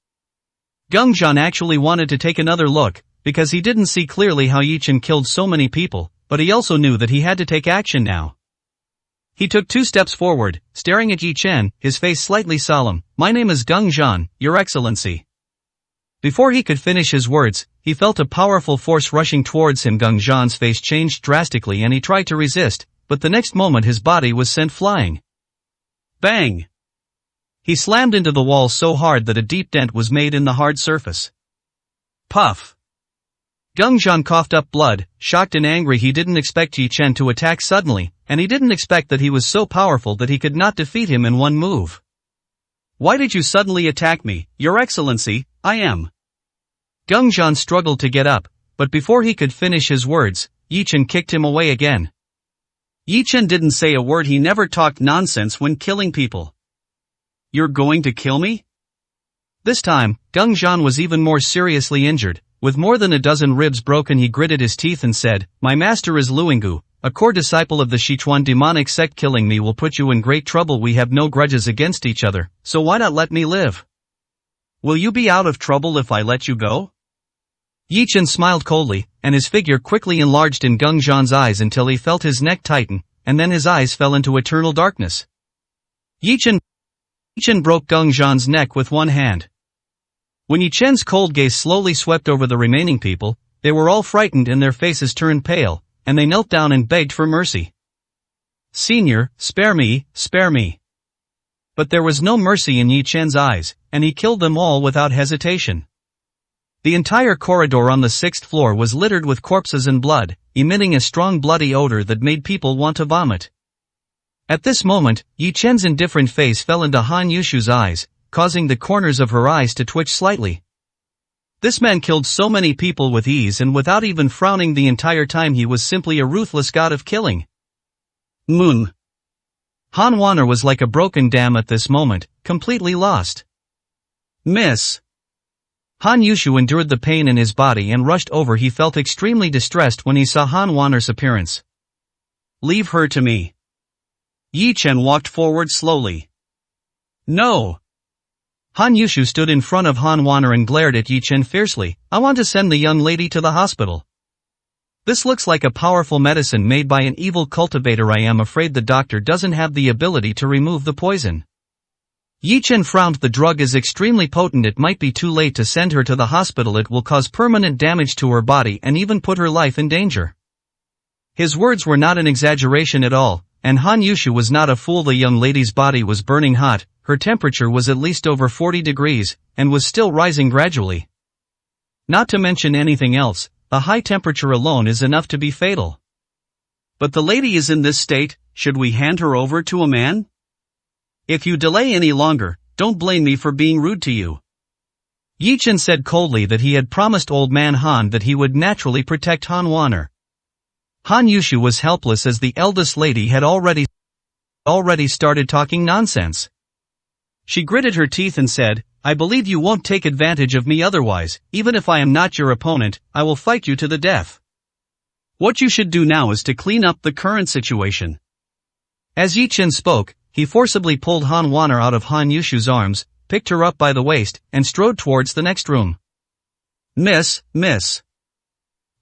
Speaker 1: Geng Zhan actually wanted to take another look, because he didn't see clearly how Yi Chen killed so many people, but he also knew that he had to take action now. He took 2 steps forward, staring at Yi Chen, his face slightly solemn. My name is Geng Zhan, Your Excellency. Before he could finish his words, he felt a powerful force rushing towards him. Geng Zhan's face changed drastically and he tried to resist, but the next moment his body was sent flying. Bang! He slammed into the wall so hard that a deep dent was made in the hard surface. Puff! Geng Zhan coughed up blood, shocked and angry. He didn't expect Yi Chen to attack suddenly, and he didn't expect that he was so powerful that he could not defeat him in one move. Why did you suddenly attack me, Your Excellency? I am. Geng Zhan struggled to get up, but before he could finish his words, Yi Chen kicked him away again. Yi Chen didn't say a word. He never talked nonsense when killing people. You're going to kill me? This time, Geng Zhan was even more seriously injured. With more than a dozen ribs broken, he gritted his teeth and said, My master is Luingu, a core disciple of the Sichuan demonic sect. Killing me will put you in great trouble. We have no grudges against each other, so why not let me live? Will you be out of trouble if I let you go? Yi Chen smiled coldly, and his figure quickly enlarged in Geng Zhan's eyes until he felt his neck tighten, and then his eyes fell into eternal darkness. Yi Chen broke Geng Zhan's neck with one hand. When Yi Chen's cold gaze slowly swept over the remaining people, they were all frightened and their faces turned pale, and they knelt down and begged for mercy. Senior, spare me, spare me. But there was no mercy in Yi Chen's eyes, and he killed them all without hesitation. The entire corridor on the 6th floor was littered with corpses and blood, emitting a strong bloody odor that made people want to vomit. At this moment, Yi Chen's indifferent face fell into Han Yushu's eyes, causing the corners of her eyes to twitch slightly. This man killed so many people with ease and without even frowning the entire time. He was simply a ruthless god of killing. Moon. Han Wanner was like a broken dam at this moment, completely lost. Miss. Han Yushu endured the pain in his body and rushed over. He felt extremely distressed when he saw Han Wanner's appearance. Leave her to me. Yi Chen walked forward slowly. No. Han Yushu stood in front of Han Wanner and glared at Yi Chen fiercely. I want to send the young lady to the hospital. This looks like a powerful medicine made by an evil cultivator. I am afraid the doctor doesn't have the ability to remove the poison. Yi Chen frowned. The drug is extremely potent. It might be too late to send her to the hospital. It will cause permanent damage to her body and even put her life in danger. His words were not an exaggeration at all, and Han Yushu was not a fool. The young lady's body was burning hot. Her temperature was at least over 40 degrees, and was still rising gradually. Not to mention anything else, a high temperature alone is enough to be fatal. But the lady is in this state. Should we hand her over to a man? If you delay any longer, don't blame me for being rude to you. Yi Chen said coldly that he had promised old man Han that he would naturally protect Han Wanner. Han Yushu was helpless as the eldest lady had already started talking nonsense. She gritted her teeth and said, I believe you won't take advantage of me. Otherwise, even if I am not your opponent, I will fight you to the death. What you should do now is to clean up the current situation. As Yi Chen spoke, he forcibly pulled Han Wanner out of Han Yushu's arms, picked her up by the waist, and strode towards the next room. Miss.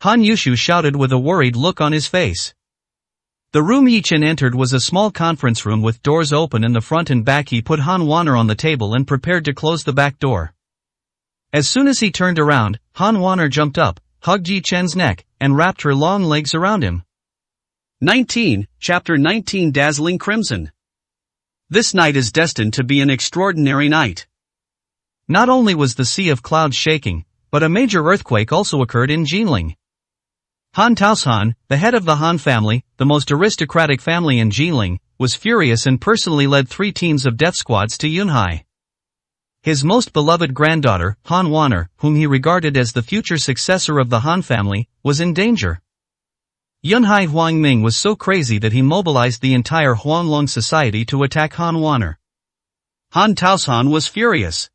Speaker 1: Han Yushu shouted with a worried look on his face. The room Yi Chen entered was a small conference room with doors open in the front and back. He put Han Wanner on the table and prepared to close the back door. As soon as he turned around, Han Wanner jumped up, hugged Yi Chen's neck, and wrapped her long legs around him. 19, Chapter 19. Dazzling Crimson. This night is destined to be an extraordinary night. Not only was the Sea of Clouds shaking, but a major earthquake also occurred in Jinling. Han Taoshan, the head of the Han family, the most aristocratic family in Jinling, was furious and personally led 3 teams of death squads to Yunhai. His most beloved granddaughter, Han Wanner, whom he regarded as the future successor of the Han family, was in danger. Yunhai Huangming was so crazy that he mobilized the entire Huanglong society to attack Han Wanner. Han Taoshan was furious.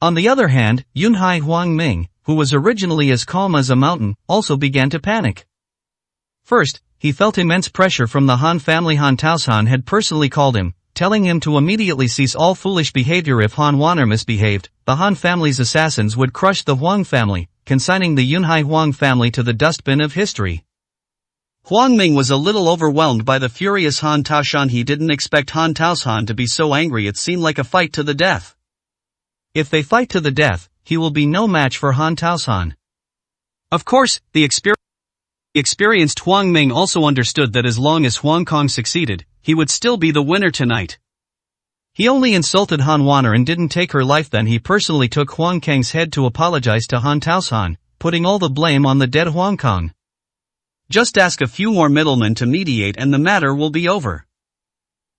Speaker 1: On the other hand, Yunhai Huangming, who was originally as calm as a mountain, also began to panic. First, he felt immense pressure from the Han family. Han Taoshan had personally called him, telling him to immediately cease all foolish behavior. If Han Wanner misbehaved, the Han family's assassins would crush the Huang family, consigning the Yunhai Huang family to the dustbin of history. Huangming was a little overwhelmed by the furious Han Taoshan. He didn't expect Han Taoshan to be so angry. It seemed like a fight to the death. If they fight to the death, he will be no match for Han Taoshan. Of course, the experienced Huangming also understood that as long as Huang Kong succeeded, he would still be the winner tonight. He only insulted Han Wanner and didn't take her life. Then he personally took Huang Kang's head to apologize to Han Taoshan, putting all the blame on the dead Huang Kang. Just ask a few more middlemen to mediate and the matter will be over.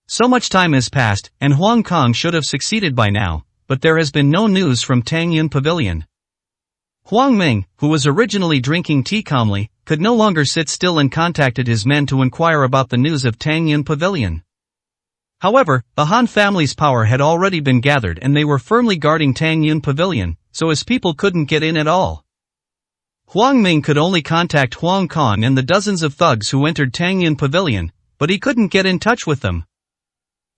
Speaker 1: So much time has passed, and Huang Kang should have succeeded by now, but there has been no news from Tangyun Pavilion. Huang Ming, who was originally drinking tea calmly, could no longer sit still and contacted his men to inquire about the news of Tangyun Pavilion. However, the Han family's power had already been gathered and they were firmly guarding Tangyun Pavilion, so his people couldn't get in at all. Huang Ming could only contact Huang Kang and the dozens of thugs who entered Tangyun Pavilion, but he couldn't get in touch with them.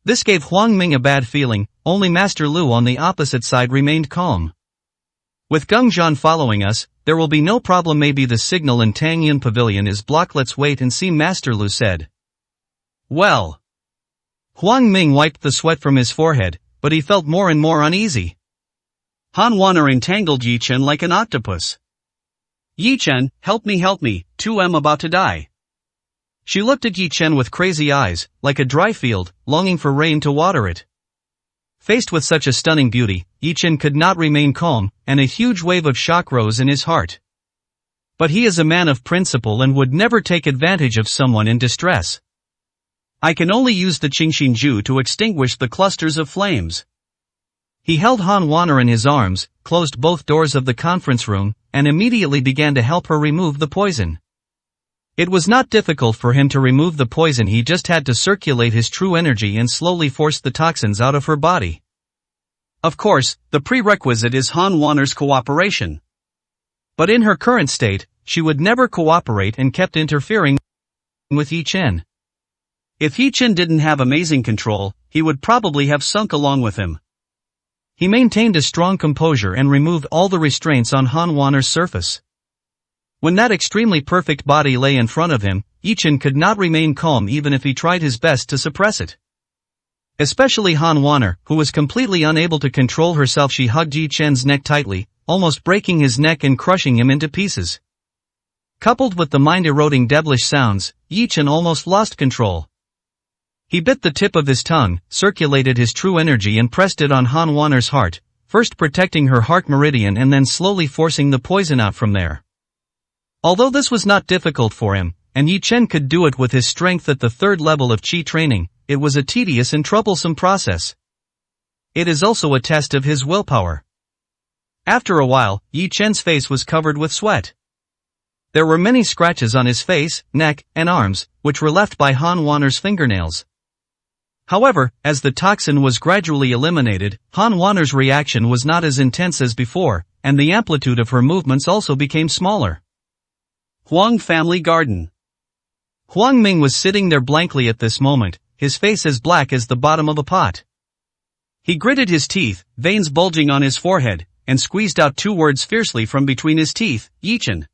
Speaker 1: This gave Huang Ming a bad feeling. Only Master Lu on the opposite side remained calm. With Geng Zhan following us, there will be no problem. Maybe the signal in Tangyun Pavilion is blocked. Let's wait and see, Master Lu said. Well. Huang Ming wiped the sweat from his forehead, but he felt more and more uneasy. Han Wanner entangled Yi Chen like an octopus. Yi Chen, help me, too, I'm about to die. She looked at Yi Chen with crazy eyes, like a dry field, longing for rain to water it. Faced with such a stunning beauty, Yi Chen could not remain calm, and a huge wave of shock rose in his heart. But he is a man of principle and would never take advantage of someone in distress. I can only use the Qingxin Ju to extinguish the clusters of flames. He held Han Wanner in his arms, closed both doors of the conference room, and immediately began to help her remove the poison. It was not difficult for him to remove the poison. He just had to circulate his true energy and slowly force the toxins out of her body. Of course, the prerequisite is Han Wanner's cooperation. But in her current state, she would never cooperate and kept interfering with Yi Chen. If Yi Chen didn't have amazing control, he would probably have sunk along with him. He maintained a strong composure and removed all the restraints on Han Wanner's surface. When that extremely perfect body lay in front of him, Yi Chen could not remain calm even if he tried his best to suppress it. Especially Han Wanner, who was completely unable to control herself. She hugged Yi Chen's neck tightly, almost breaking his neck and crushing him into pieces. Coupled with the mind-eroding devilish sounds, Yi Chen almost lost control. He bit the tip of his tongue, circulated his true energy and pressed it on Han Wanner's heart, first protecting her heart meridian and then slowly forcing the poison out from there. Although this was not difficult for him, and Yi Chen could do it with his strength at the third level of Qi training, it was a tedious and troublesome process. It is also a test of his willpower. After a while, Yi Chen's face was covered with sweat. There were many scratches on his face, neck, and arms, which were left by Han Wanner's fingernails. However, as the toxin was gradually eliminated, Han Wanner's reaction was not as intense as before, and the amplitude of her movements also became smaller. Huang Family Garden. Huang Ming was sitting there blankly at this moment, his face as black as the bottom of a pot. He gritted his teeth, veins bulging on his forehead, and squeezed out two words fiercely from between his teeth, Yi Chen.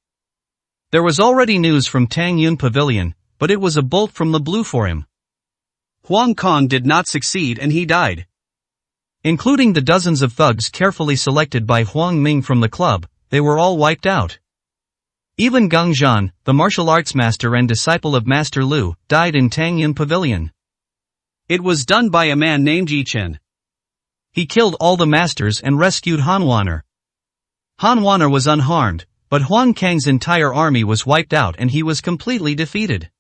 Speaker 1: There was already news from Tangyun Pavilion, but it was a bolt from the blue for him. Huang Kang did not succeed and he died. Including the dozens of thugs carefully selected by Huang Ming from the club, they were all wiped out. Even Geng Zhan, the martial arts master and disciple of Master Lu, died in Tangyun Pavilion. It was done by a man named Yi Chen. He killed all the masters and rescued Han Wanner. Han Wanner was unharmed, but Huang Kang's entire army was wiped out and he was completely defeated.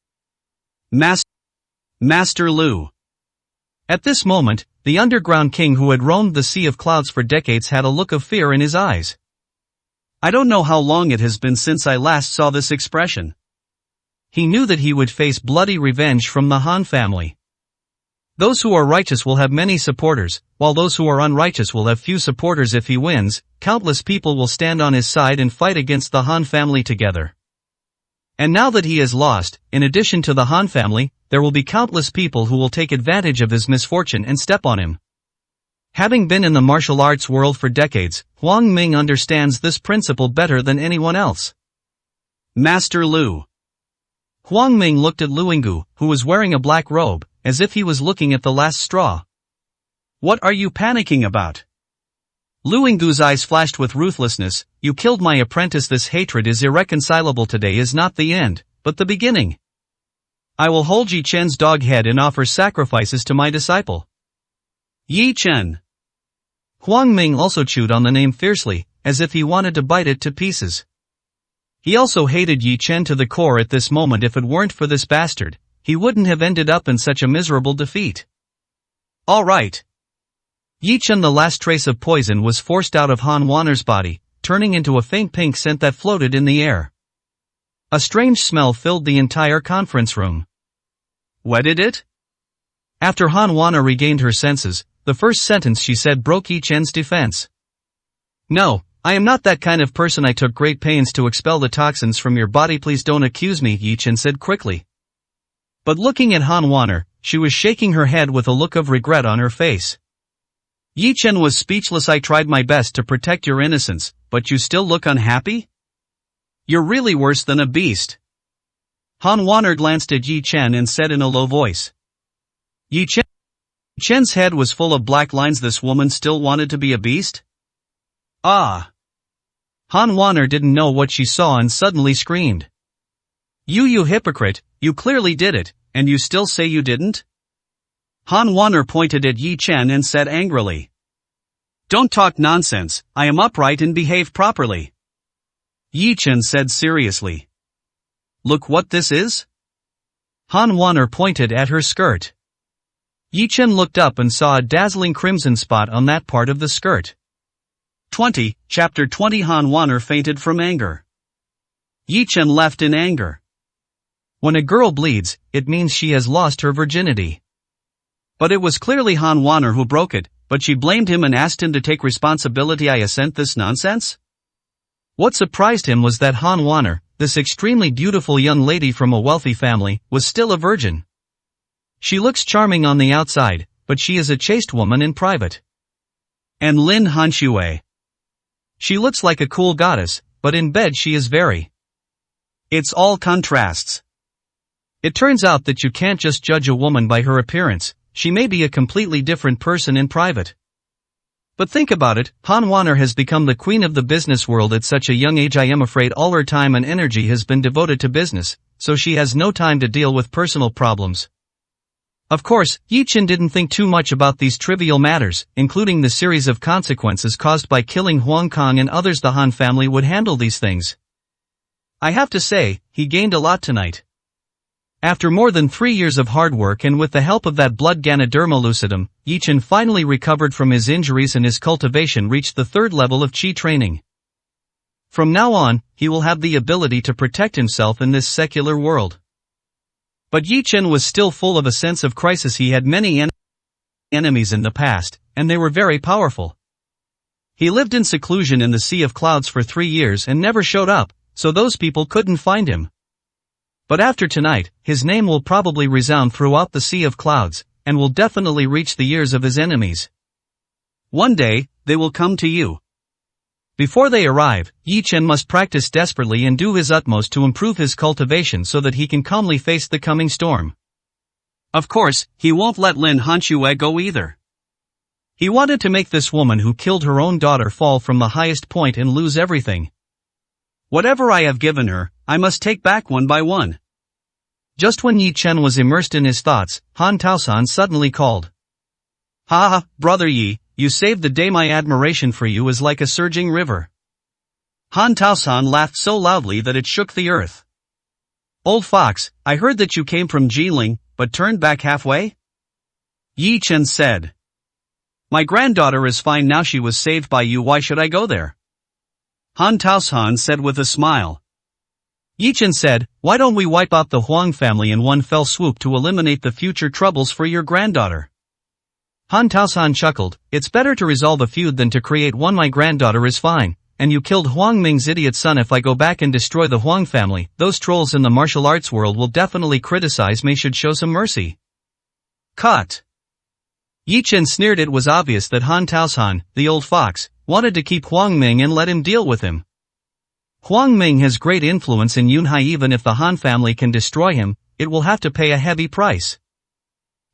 Speaker 1: Master Lu. At this moment, the underground king who had roamed the Sea of Clouds for decades had a look of fear in his eyes. I don't know how long it has been since I last saw this expression. He knew that he would face bloody revenge from the Han family. Those who are righteous will have many supporters, while those who are unrighteous will have few supporters. If he wins, countless people will stand on his side and fight against the Han family together. And now that he has lost, in addition to the Han family, there will be countless people who will take advantage of his misfortune and step on him. Having been in the martial arts world for decades, Huang Ming understands this principle better than anyone else. Master Lu. Huang Ming looked at Lu Yinggu, who was wearing a black robe, as if he was looking at the last straw. What are you panicking about? Lu Yinggu's eyes flashed with ruthlessness. You killed my apprentice. This hatred is irreconcilable. Today is not the end, but the beginning. I will hold Yi Chen's dog head and offer sacrifices to my disciple. Yi Chen. Huang Ming also chewed on the name fiercely, as if he wanted to bite it to pieces. He also hated Yi Chen to the core at this moment. If it weren't for this bastard, he wouldn't have ended up in such a miserable defeat. Alright. Yi Chen. The last trace of poison was forced out of Han Wanner's body, turning into a faint pink scent that floated in the air. A strange smell filled the entire conference room. Wetted it? After Han Wanner regained her senses, the first sentence she said broke Yi Chen's defense. No, I am not that kind of person. I took great pains to expel the toxins from your body. Please don't accuse me, Yi Chen said quickly. But looking at Han Wanner, she was shaking her head with a look of regret on her face. Yi Chen was speechless. I tried my best to protect your innocence, but you still look unhappy? You're really worse than a beast. Han Wanner glanced at Yi Chen and said in a low voice. Yi Chen's head was full of black lines. This woman still wanted to be a beast? Ah! Han Wanner didn't know what she saw and suddenly screamed. You hypocrite, you clearly did it, and you still say you didn't? Han Wanner pointed at Yi Chen and said angrily. Don't talk nonsense, I am upright and behave properly. Yi Chen said seriously. Look what this is? Han Wanner pointed at her skirt. Yi Chen looked up and saw a dazzling crimson spot on that part of the skirt. 20, Chapter 20. Han Wanner fainted from anger. Yi Chen left in anger. When a girl bleeds, it means she has lost her virginity. But it was clearly Han Wanner who broke it, but she blamed him and asked him to take responsibility. I assent this nonsense? What surprised him was that Han Wanner, this extremely beautiful young lady from a wealthy family, was still a virgin. She looks charming on the outside, but she is a chaste woman in private. And Lin Hanxue. She looks like a cool goddess, but in bed she is very. It's all contrasts. It turns out that you can't just judge a woman by her appearance, she may be a completely different person in private. But think about it, Han Wanner has become the queen of the business world at such a young age. I am afraid all her time and energy has been devoted to business, so she has no time to deal with personal problems. Of course, Yi Chen didn't think too much about these trivial matters, including the series of consequences caused by killing Huang Kong and others. The Han family would handle these things. I have to say, he gained a lot tonight. After more than 3 years of hard work and with the help of that blood Ganoderma lucidum, Yi Chen finally recovered from his injuries and his cultivation reached the 3rd level of Qi training. From now on, he will have the ability to protect himself in this secular world. But Yi Chen was still full of a sense of crisis. He had many enemies in the past, and they were very powerful. He lived in seclusion in the Sea of Clouds for 3 years and never showed up, so those people couldn't find him. But after tonight, his name will probably resound throughout the Sea of Clouds, and will definitely reach the ears of his enemies. One day, they will come to you. Before they arrive, Yi Chen must practice desperately and do his utmost to improve his cultivation so that he can calmly face the coming storm. Of course, he won't let Lin Hanxue go either. He wanted to make this woman who killed her own daughter fall from the highest point and lose everything. Whatever I have given her, I must take back one by one. Just when Yi Chen was immersed in his thoughts, Han Taosan suddenly called. Ha, brother Yi, you saved the day. My admiration for you is like a surging river. Han Taosan laughed so loudly that it shook the earth. Old fox, I heard that you came from Jiling, but turned back halfway? Yi Chen said. My granddaughter is fine now. She was saved by you. Why should I go there? Han Taosan said with a smile. Yi Chen said, why don't we wipe out the Huang family in one fell swoop to eliminate the future troubles for your granddaughter? Han Taosan chuckled, it's better to resolve a feud than to create one. My granddaughter is fine, and you killed Huang Ming's idiot son. If I go back and destroy the Huang family, those trolls in the martial arts world will definitely criticize me. Should show some mercy. Cut. Yi Chen sneered. It was obvious that Han Taosan, the old fox, wanted to keep Huang Ming and let him deal with him. Huang Ming has great influence in Yunhai. Even if the Han family can destroy him, it will have to pay a heavy price.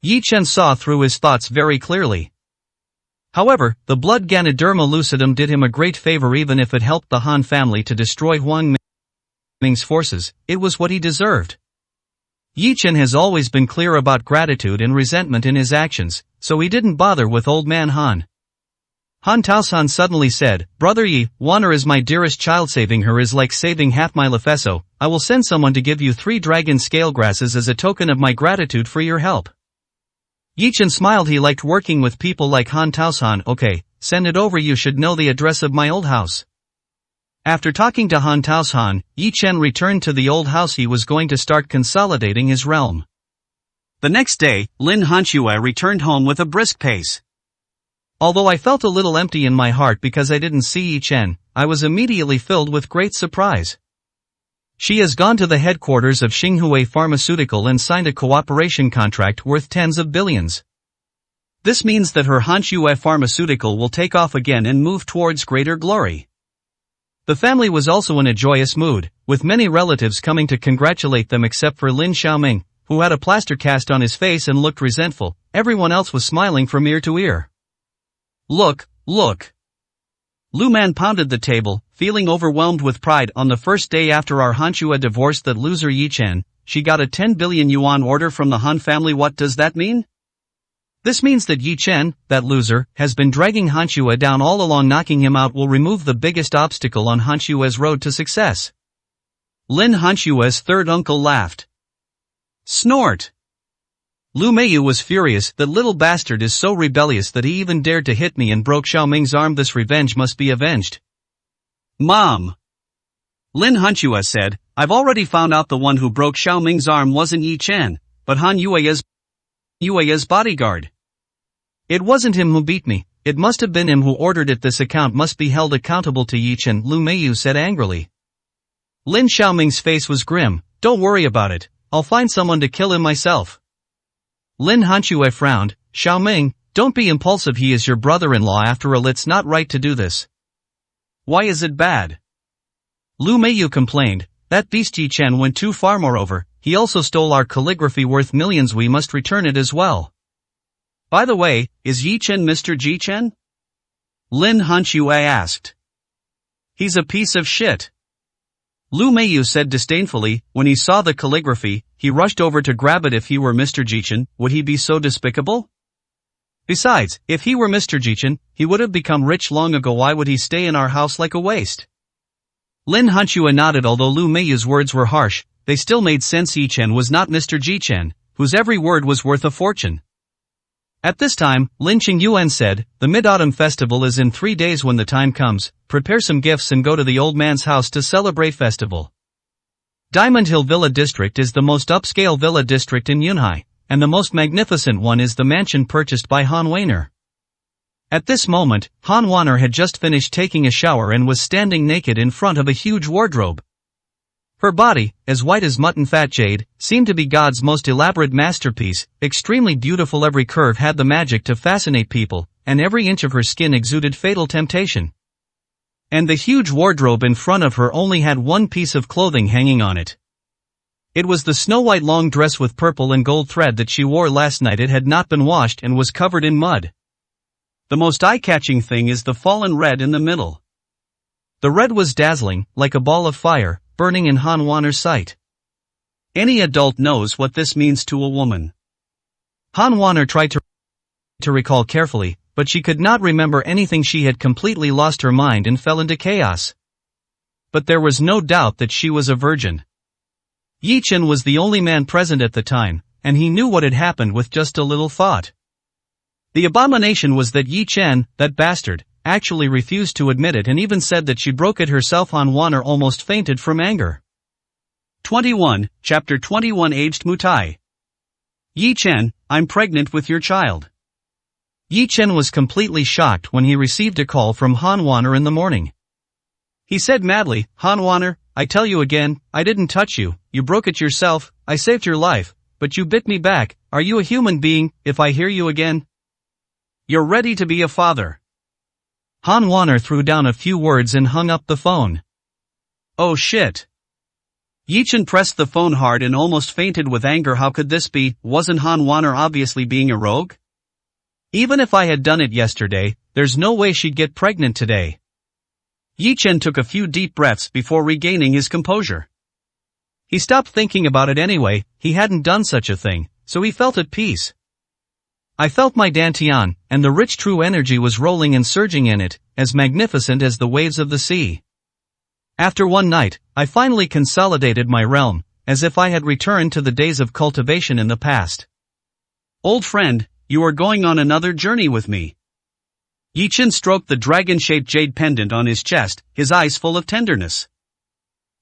Speaker 1: Yi Chen saw through his thoughts very clearly. However, the blood Ganoderma lucidum did him a great favor. Even if it helped the Han family to destroy Huang Ming's forces, it was what he deserved. Yi Chen has always been clear about gratitude and resentment in his actions, so he didn't bother with old man Han. Han Taosan suddenly said, "Brother Yi, Wanner is my dearest child. Saving her is like saving half my Lefeso. I will send someone to give you 3 dragon scale grasses as a token of my gratitude for your help." Yi Chen smiled. He liked working with people like Han Taosan. "Okay, send it over. You should know the address of my old house." After talking to Han Taosan, Yi Chen returned to the old house. He was going to start consolidating his realm. The next day, Lin Hanxue returned home with a brisk pace. Although I felt a little empty in my heart because I didn't see Yi Chen, I was immediately filled with great surprise. She has gone to the headquarters of Xinghue Pharmaceutical and signed a cooperation contract worth tens of billions. This means that her Hanxue Pharmaceutical will take off again and move towards greater glory. The family was also in a joyous mood, with many relatives coming to congratulate them except for Lin Xiaoming, who had a plaster cast on his face and looked resentful. Everyone else was smiling from ear to ear. "Look, look." Lu Man pounded the table, feeling overwhelmed with pride. "On the first day after our Hanxue divorced that loser Yi Chen, she got a 10 billion yuan order from the Han family. What does that mean?" "This means that Yi Chen, that loser, has been dragging Hanxue down all along. Knocking him out will remove the biggest obstacle on Hanxue's road to success." Lin Hanxue's third uncle laughed. Snort! Lu Meiyu was furious. "That little bastard is so rebellious that he even dared to hit me and broke Xiaoming's arm. This revenge must be avenged." "Mom!" Lin Hanxue said, "I've already found out the one who broke Xiaoming's arm wasn't Yi Chen, but Han Yue's bodyguard. It wasn't him who beat me, it must have been him who ordered it. This account must be held accountable to Yi Chen," Lu Meiyu said angrily. Lin Xiaoming's face was grim. "Don't worry about it, I'll find someone to kill him myself." Lin Hanxue frowned. "Xiaoming, don't be impulsive. He is your brother-in-law after all. It's not right to do this." "Why is it bad?" Lu Meiyu complained. "That beast Yi Chen went too far. Moreover, he also stole our calligraphy worth millions. We must return it as well." "By the way, is Yi Chen Mr. Ji Chen?" Lin Hanxue asked. "He's a piece of shit." Lu Meiyu said disdainfully. When he saw the calligraphy, he rushed over to grab it. "If he were Mr. Ji Chen, would he be so despicable? Besides, if he were Mr. Ji Chen, he would have become rich long ago. Why would he stay in our house like a waste?" Lin Hanxue nodded. Although Lu Meiyu's words were harsh, they still made sense. Yi Chen was not Mr. Ji Chen, whose every word was worth a fortune. At this time, Lin Qingyuan said, "The Mid-Autumn Festival is in 3 days. When the time comes, prepare some gifts and go to the old man's house to celebrate festival." Diamond Hill Villa District is the most upscale villa district in Yunhai, and the most magnificent one is the mansion purchased by Han Weiner. At this moment, Han Weiner had just finished taking a shower and was standing naked in front of a huge wardrobe. Her body, as white as mutton fat jade, seemed to be God's most elaborate masterpiece, extremely beautiful. Every curve had the magic to fascinate people, and every inch of her skin exuded fatal temptation. And the huge wardrobe in front of her only had one piece of clothing hanging on it. It was the snow-white long dress with purple and gold thread that she wore last night. It had not been washed and was covered in mud. The most eye-catching thing is the fallen red in the middle. The red was dazzling, like a ball of fire, burning in Han Weiner's sight. Any adult knows what this means to a woman. Han Weiner tried to recall carefully, but she could not remember anything. She had completely lost her mind and fell into chaos. But there was no doubt that she was a virgin. Yi Chen was the only man present at the time, and he knew what had happened with just a little thought. The abomination was that Yi Chen, that bastard, actually refused to admit it and even said that she broke it herself. Han Weiner almost fainted from anger. 21, Chapter 21. Aged Mutai. "Yi Chen, I'm pregnant with your child." Yi Chen was completely shocked when he received a call from Han Weiner in the morning. He said madly, "Han Weiner, I tell you again, I didn't touch you, you broke it yourself. I saved your life, but you bit me back. Are you a human being, if I hear you again? You're ready to be a father." Han Weiner threw down a few words and hung up the phone. "Oh shit." Yi Chen pressed the phone hard and almost fainted with anger. How could this be? Wasn't Han Weiner obviously being a rogue? Even if I had done it yesterday, there's no way she'd get pregnant today. Yi Chen took a few deep breaths before regaining his composure. He stopped thinking about it anyway, he hadn't done such a thing, so he felt at peace. I felt my dantian, and the rich true energy was rolling and surging in it, as magnificent as the waves of the sea. After one night, I finally consolidated my realm, as if I had returned to the days of cultivation in the past. Old friend, you are going on another journey with me. Yi Chen stroked the dragon-shaped jade pendant on his chest, his eyes full of tenderness.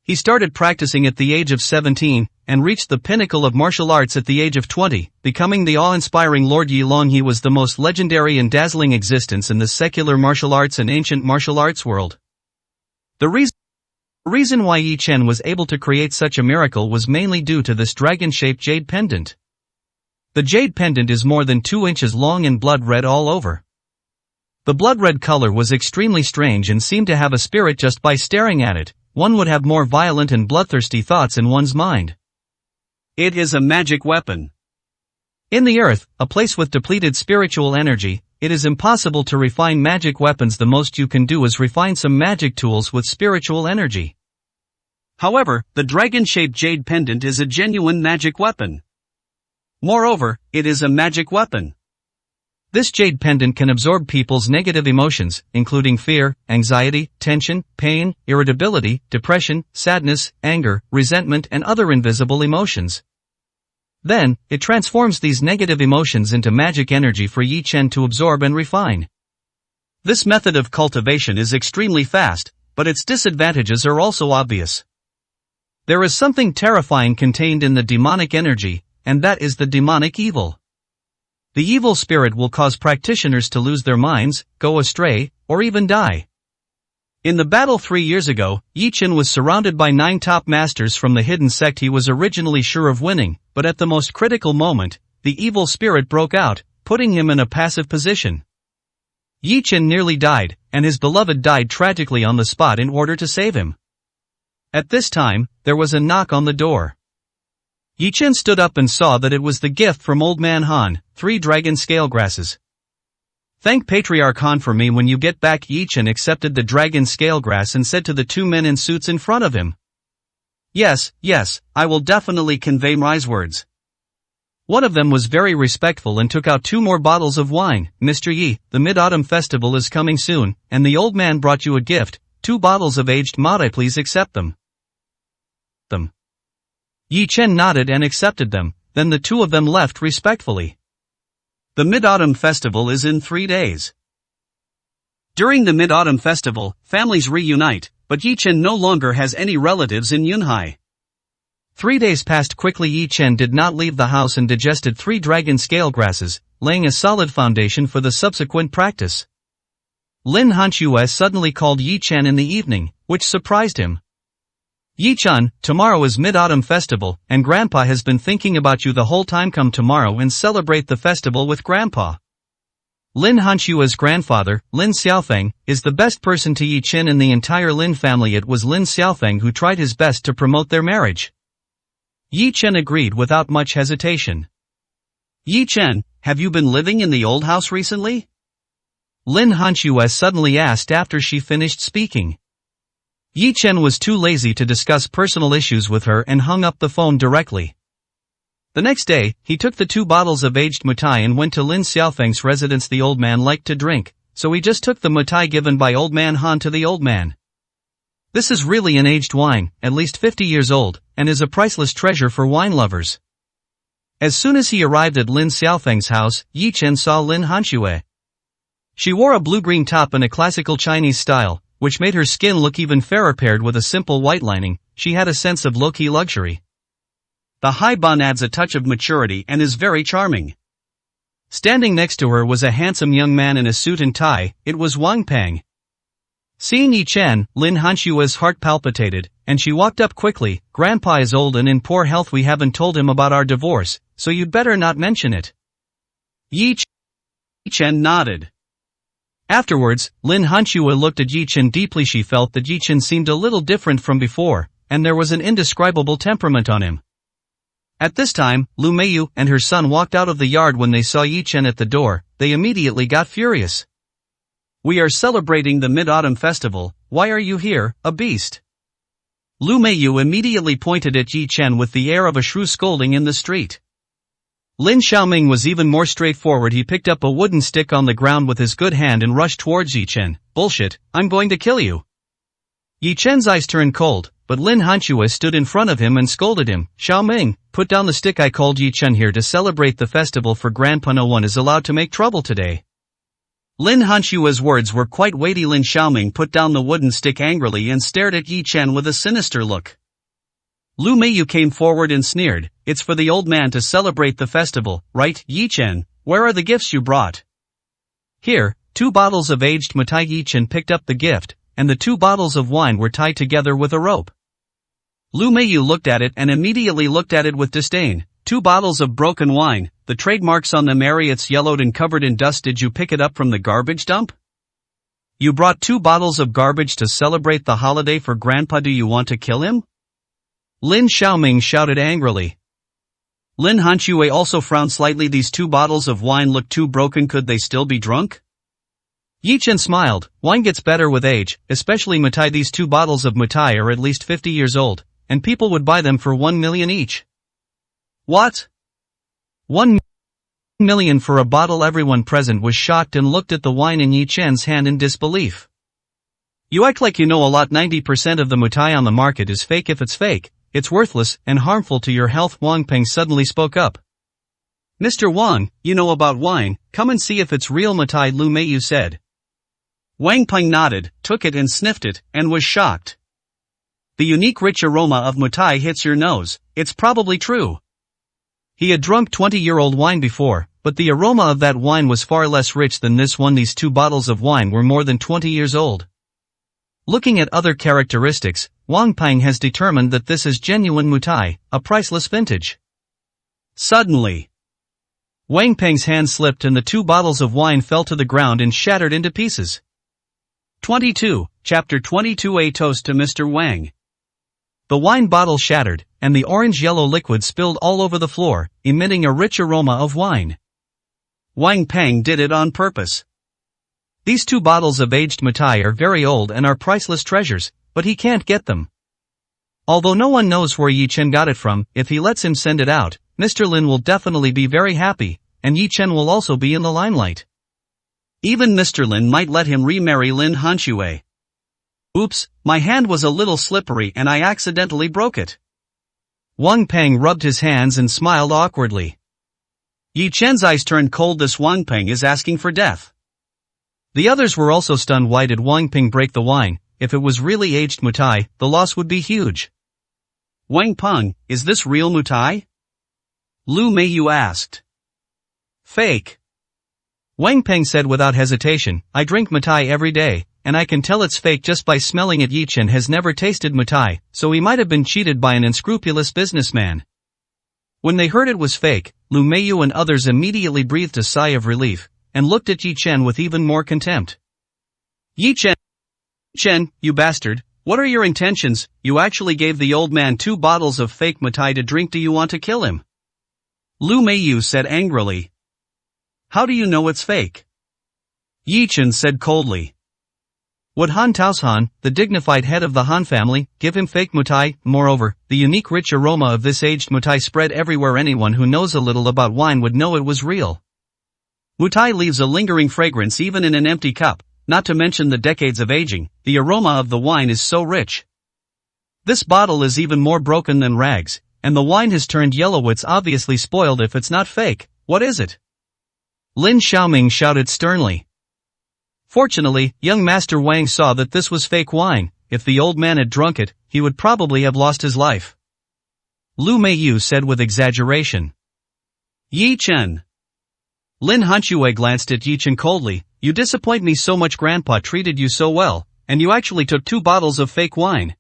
Speaker 1: He started practicing at the age of 17, and reached the pinnacle of martial arts at the age of 20, becoming the awe-inspiring Lord Yi Long. He was the most legendary and dazzling existence in the secular martial arts and ancient martial arts world. The reason why Yi Chen was able to create such a miracle was mainly due to this dragon-shaped jade pendant. The jade pendant is more than 2 inches long and blood red all over. The blood red color was extremely strange and seemed to have a spirit. Just by staring at it, one would have more violent and bloodthirsty thoughts in one's mind. It is a magic weapon. In the earth, a place with depleted spiritual energy, it is impossible to refine magic weapons. The most you can do is refine some magic tools with spiritual energy. However, the dragon-shaped jade pendant is a genuine magic weapon. Moreover, it is a magic weapon. This jade pendant can absorb people's negative emotions, including fear, anxiety, tension, pain, irritability, depression, sadness, anger, resentment, and other invisible emotions. Then, it transforms these negative emotions into magic energy for Yi Chen to absorb and refine. This method of cultivation is extremely fast, but its disadvantages are also obvious. There is something terrifying contained in the demonic energy, and that is the demonic evil. The evil spirit will cause practitioners to lose their minds, go astray, or even die. In the battle 3 years ago, Yi Chen was surrounded by 9 top masters from the hidden sect. He was originally sure of winning, but at the most critical moment, the evil spirit broke out, putting him in a passive position. Yi Chen nearly died, and his beloved died tragically on the spot in order to save him. At this time, there was a knock on the door. Yi Chen stood up and saw that it was the gift from Old Man Han, 3 dragon scale grasses. Thank Patriarch Han for me when you get back. Yi Chen accepted the dragon scale grass and said to the 2 men in suits in front of him. Yes, I will definitely convey my words. One of them was very respectful and took out 2 more bottles of wine. Mr. Yi, the Mid-Autumn Festival is coming soon, and the old man brought you a gift, 2 bottles of aged Matai. Please accept them. Yi Chen nodded and accepted them, then the 2 of them left respectfully. The Mid-Autumn Festival is in 3 days. During the Mid-Autumn Festival, families reunite, but Yi Chen no longer has any relatives in Yunhai. 3 days passed quickly. Yi Chen did not leave the house and digested 3 dragon scale grasses, laying a solid foundation for the subsequent practice. Lin Hanxue suddenly called Yi Chen in the evening, which surprised him. Yi Chen, tomorrow is Mid-Autumn Festival, and Grandpa has been thinking about you the whole time. Come tomorrow and celebrate the festival with Grandpa. Lin Hanxue's grandfather, Lin Xiaofeng, is the best person to Yi Chen in the entire Lin family. It was Lin Xiaofeng who tried his best to promote their marriage. Yi Chen agreed without much hesitation. Yi Chen, have you been living in the old house recently? Lin Hanxue suddenly asked after she finished speaking. Yi Chen was too lazy to discuss personal issues with her and hung up the phone directly. The next day, he took the 2 bottles of aged Matai and went to Lin Xiaofeng's residence. The old man liked to drink, so he just took the Matai given by Old Man Han to the old man. This is really an aged wine, at least 50 years old, and is a priceless treasure for wine lovers. As soon as he arrived at Lin Xiaofeng's house, Yi Chen saw Lin Hanxue. She wore a blue-green top in a classical Chinese style, which made her skin look even fairer. Paired with a simple white lining, she had a sense of low-key luxury. The high bun adds a touch of maturity and is very charming. Standing next to her was a handsome young man in a suit and tie. It was Wang Peng. Seeing Yi Chen, Lin Hanxue's heart palpitated, and she walked up quickly. Grandpa is old and in poor health. We haven't told him about our divorce, so you'd better not mention it. Yi Chen nodded. Afterwards, Lin Hanxue looked at Yi Chen deeply. She felt that Yi Chen seemed a little different from before, and there was an indescribable temperament on him. At this time, Lu Meiyu and her son walked out of the yard. When they saw Yi Chen at the door, they immediately got furious. We are celebrating the Mid-Autumn Festival, why are you here, a beast? Lu Meiyu immediately pointed at Yi Chen with the air of a shrew scolding in the street. Lin Xiaoming was even more straightforward. He picked up a wooden stick on the ground with his good hand and rushed towards Yi Chen. Bullshit, I'm going to kill you. Yi Chen's eyes turned cold, but Lin Hanxue stood in front of him and scolded him. Xiaoming, put down the stick. I called Yi Chen here to celebrate the festival for Grandpa. No one is allowed to make trouble today. Lin Hanxue's words were quite weighty. Lin Xiaoming put down the wooden stick angrily and stared at Yi Chen with a sinister look. Lu Meiyu came forward and sneered, it's for the old man to celebrate the festival, right? Yi Chen, where are the gifts you brought? Here, 2 bottles of aged Matai. Yi Chen picked up the gift, and the 2 bottles of wine were tied together with a rope. Lu Meiyu looked at it and immediately looked at it with disdain. 2 bottles of broken wine, the trademarks on them it's yellowed and covered in dust. Did you pick it up from the garbage dump? You brought 2 bottles of garbage to celebrate the holiday for Grandpa. Do you want to kill him? Lin Xiaoming shouted angrily. Lin Hanxue also frowned slightly. These 2 bottles of wine look too broken. Could they still be drunk? Yi Chen smiled. Wine gets better with age, especially Matai. These 2 bottles of Matai are at least 50 years old, and people would buy them for 1 million each. What? 1 million for a bottle? Everyone present was shocked and looked at the wine in Yi Chen's hand in disbelief. You act like you know a lot. 90% of the Matai on the market is fake. If it's fake, it's worthless and harmful to your health. Wang Peng suddenly spoke up. Mr. Wang, you know about wine, come and see if it's real Matai, Lu Meiyu said. Wang Peng nodded, took it and sniffed it, and was shocked. The unique rich aroma of Matai hits your nose, it's probably true. He had drunk 20-year-old wine before, but the aroma of that wine was far less rich than this one. These 2 bottles of wine were more than 20 years old. Looking at other characteristics, Wang Peng has determined that this is genuine Matai, a priceless vintage. Suddenly, Wang Peng's hand slipped and the 2 bottles of wine fell to the ground and shattered into pieces. 22, Chapter 22. A toast to Mr. Wang. The wine bottle shattered, and the orange-yellow liquid spilled all over the floor, emitting a rich aroma of wine. Wang Peng did it on purpose. These 2 bottles of aged Matai are very old and are priceless treasures, but he can't get them. Although no one knows where Yi Chen got it from, if he lets him send it out, Mr. Lin will definitely be very happy, and Yi Chen will also be in the limelight. Even Mr. Lin might let him remarry Lin Hanxue. Oops, my hand was a little slippery and I accidentally broke it. Wang Peng rubbed his hands and smiled awkwardly. Yi Chen's eyes turned cold. This Wang Peng is asking for death. The others were also stunned. Why did Wang Peng break the wine? If it was really aged Matai, the loss would be huge. Wang Peng, is this real Matai? Lu Meiyu asked. Fake. Wang Peng said without hesitation, I drink Matai every day, and I can tell it's fake just by smelling it. Yi Chen has never tasted Matai, so he might have been cheated by an unscrupulous businessman. When they heard it was fake, Lu Meiyu and others immediately breathed a sigh of relief, and looked at Yi Chen with even more contempt. Yi Chen, you bastard, what are your intentions? You actually gave the old man 2 bottles of fake Matai to drink. Do you want to kill him? Lu Meiyu said angrily. How do you know it's fake? Yi Chen said coldly. Would Han Taoshan, the dignified head of the Han family, give him fake Matai? Moreover, the unique rich aroma of this aged Matai spread everywhere. Anyone who knows a little about wine would know it was real. Matai leaves a lingering fragrance even in an empty cup, not to mention the decades of aging. The aroma of the wine is so rich. This bottle is even more broken than rags, and the wine has turned yellow. It's obviously spoiled. If it's not fake, what is it? Lin Xiaoming shouted sternly. Fortunately, young Master Wang saw that this was fake wine. If the old man had drunk it, he would probably have lost his life. Lu Meiyu said with exaggeration. Yi Chen. Lin Hanxue glanced at Yi Chen coldly. You disappoint me so much. Grandpa treated you so well, and you actually took 2 bottles of fake wine.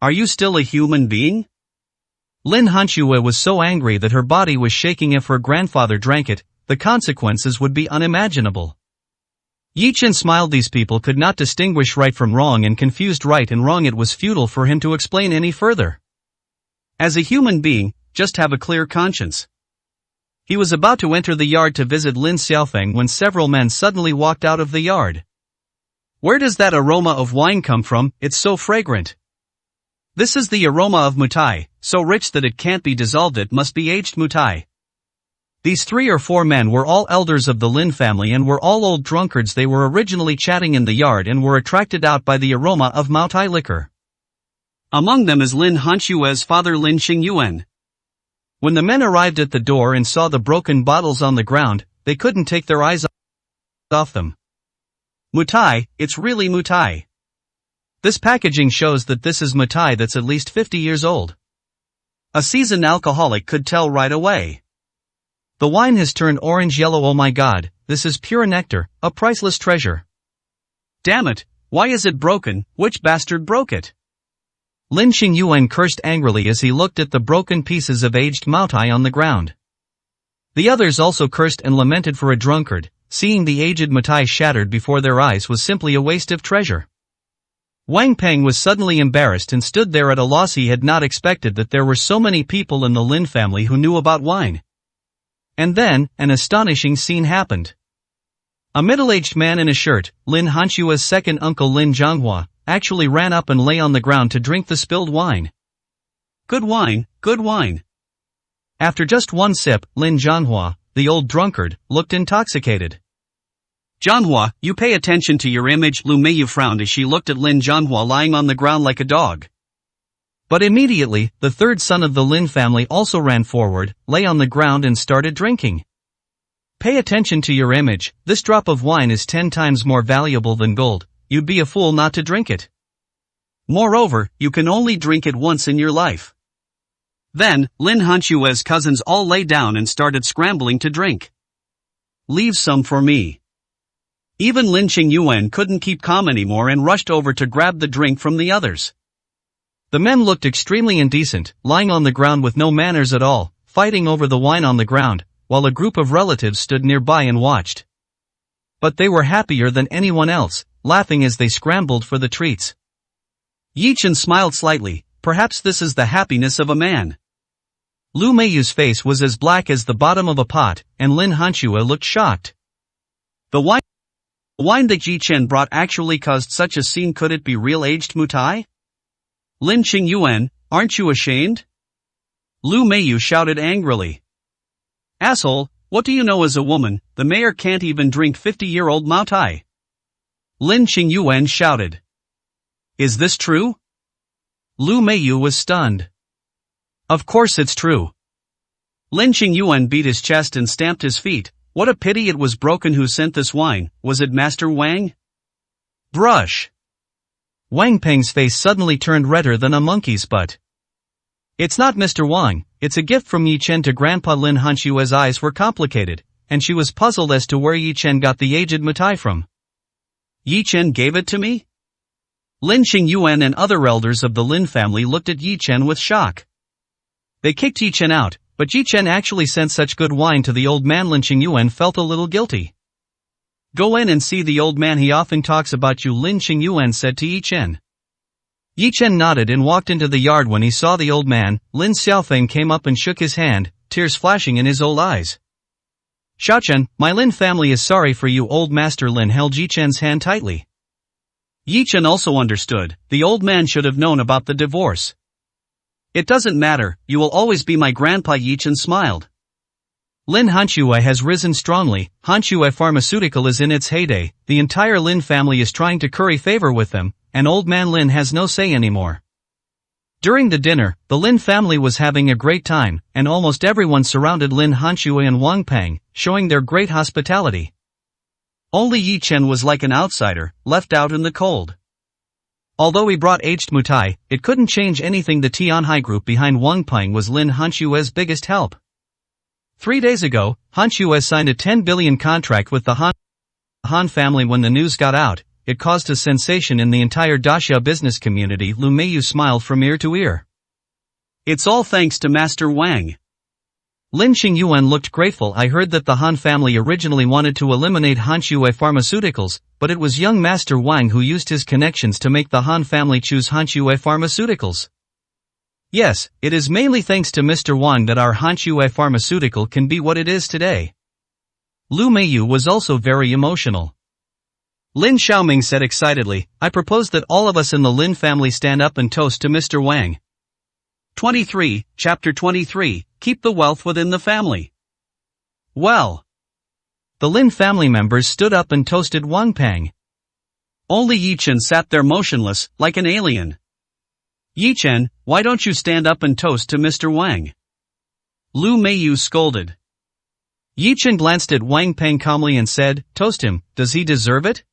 Speaker 1: Are you still a human being? Lin Hanxue was so angry that her body was shaking. If her grandfather drank it, the consequences would be unimaginable. Yi Chen smiled. These people could not distinguish right from wrong and confused right and wrong. It was futile for him to explain any further. As a human being, just have a clear conscience. He was about to enter the yard to visit Lin Xiaofeng when several men suddenly walked out of the yard. Where does that aroma of wine come from? It's so fragrant. This is the aroma of mutai, so rich that it can't be dissolved, it must be aged mutai. These 3 or 4 men were all elders of the Lin family and were all old drunkards. They were originally chatting in the yard and were attracted out by the aroma of mutai liquor. Among them is Lin Hanshue's father Lin Xingyuan. When the men arrived at the door and saw the broken bottles on the ground, they couldn't take their eyes off them. Mutai, it's really mutai. This packaging shows that this is mutai that's at least 50 years old. A seasoned alcoholic could tell right away. The wine has turned orange-yellow. Oh my god, this is pure nectar, a priceless treasure. Damn it, why is it broken? Which bastard broke it? Lin Xingyuan cursed angrily as he looked at the broken pieces of aged mutai on the ground. The others also cursed and lamented for a drunkard. Seeing the aged mutai shattered before their eyes was simply a waste of treasure. Wang Peng was suddenly embarrassed and stood there at a loss. He had not expected that there were so many people in the Lin family who knew about wine. And then, an astonishing scene happened. A middle-aged man in a shirt, Lin Hanshue's second uncle Lin Zhonghua, actually ran up and lay on the ground to drink the spilled wine. Good wine, good wine. After just one sip, Lin Zhonghua, the old drunkard, looked intoxicated. Zhonghua, you pay attention to your image. Lu Meiyu frowned as she looked at Lin Zhonghua lying on the ground like a dog. But immediately, the third son of the Lin family also ran forward, lay on the ground and started drinking. Pay attention to your image. This drop of wine is 10 times more valuable than gold. You'd be a fool not to drink it. Moreover, you can only drink it once in your life. Then, Lin Hanshue's cousins all lay down and started scrambling to drink. Leave some for me. Even Lin Xingyuan couldn't keep calm anymore and rushed over to grab the drink from the others. The men looked extremely indecent, lying on the ground with no manners at all, fighting over the wine on the ground, while a group of relatives stood nearby and watched. But they were happier than anyone else, laughing as they scrambled for the treats. Yi Chen smiled slightly. Perhaps this is the happiness of a man. Lu Meiyu's face was as black as the bottom of a pot, and Lin Hanshue looked shocked. The wine that Yi Chen brought actually caused such a scene. Could it be real aged mutai? Lin Xingyuan, aren't you ashamed? Lu Meiyu shouted angrily. Asshole, what do you know as a woman? The mayor can't even drink 50-year-old mutai. Lin Xingyuan shouted. Is this true? Lu Meiyu was stunned. Of course it's true. Lin Xingyuan beat his chest and stamped his feet. What a pity it was broken. Who sent this wine? Was it Master Wang? Brush. Wang Peng's face suddenly turned redder than a monkey's butt. It's not Mr. Wang, it's a gift from Yi Chen to Grandpa. Lin Hanshue's eyes were complicated, and she was puzzled as to where Yi Chen got the aged mutai from. Yi Chen gave it to me? Lin Xingyuan and other elders of the Lin family looked at Yi Chen with shock. They kicked Yi Chen out, but Yi Chen actually sent such good wine to the old man. Lin Xingyuan felt a little guilty. Go in and see the old man, he often talks about you, Lin Xingyuan said to Yi Chen. Yi Chen nodded and walked into the yard. When he saw the old man, Lin Xiaofeng came up and shook his hand, tears flashing in his old eyes. Xiaochen, my Lin family is sorry for you. Old Master Lin held Yi Chen's hand tightly. Yi Chen also understood, the old man should have known about the divorce. It doesn't matter, you will always be my grandpa. Yi Chen smiled. Lin Hanshue has risen strongly. Hanshue Pharmaceutical is in its heyday. The entire Lin family is trying to curry favor with them, and old man Lin has no say anymore. During the dinner, the Lin family was having a great time, and almost everyone surrounded Lin Hanshue and Wang Peng, showing their great hospitality. Only Yi Chen was like an outsider, left out in the cold. Although he brought aged mutai, it couldn't change anything. The Tianhai group behind Wang Peng was Lin Hanshue's biggest help. 3 days ago, Hanshue signed a 10 billion contract with the Han family. When the news got out, it caused a sensation in the entire Daxia business community. Lu Meiyu smiled from ear to ear. It's all thanks to Master Wang. Lin Xingyuan looked grateful. I heard that the Han family originally wanted to eliminate Hanshue Pharmaceuticals, but it was young Master Wang who used his connections to make the Han family choose Hanshue Pharmaceuticals. Yes, it is mainly thanks to Mr. Wang that our Hanshue Pharmaceutical can be what it is today. Lu Meiyu was also very emotional. Lin Xiaoming said excitedly, I propose that all of us in the Lin family stand up and toast to Mr. Wang. 23, Chapter 23, Keep the Wealth Within the Family. Well. The Lin family members stood up and toasted Wang Peng. Only Yi Chen sat there motionless, like an alien. Yi Chen, why don't you stand up and toast to Mr. Wang? Lu Meiyu scolded. Yi Chen glanced at Wang Peng calmly and said, Toast him, does he deserve it?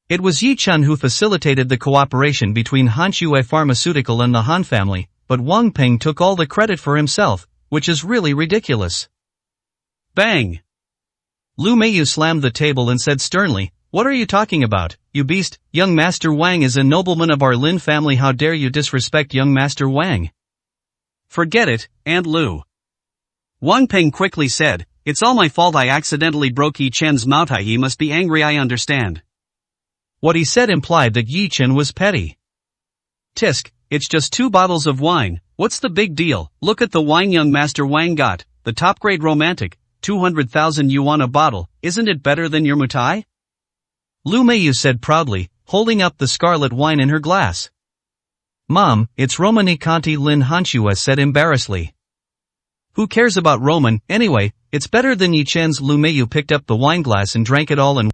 Speaker 1: It was Yi Chen who facilitated the cooperation between Hanxue Pharmaceutical and the Han family, but Wang Peng took all the credit for himself, which is really ridiculous. Bang! Lu Meiyu slammed the table and said sternly, What are you talking about, you beast? Young Master Wang is a nobleman of our Lin family. How dare you disrespect young Master Wang? Forget it, Aunt Lu. Wang Peng quickly said, It's all my fault. I accidentally broke Yi Chen's mouth. He must be angry. I understand. What he said implied that Yi Chen was petty. Tisk, it's just 2 bottles of wine, what's the big deal? Look at the wine young Master Wang got, the top-grade romantic, 200,000 yuan a bottle, isn't it better than your mutai? Lu Meiyu said proudly, holding up the scarlet wine in her glass. Mom, it's Romani Conti. Lin Hanxue said embarrassedly. Who cares about Roman, anyway, it's better than Yi Chen's. Lu Meiyu picked up the wine glass and drank it all in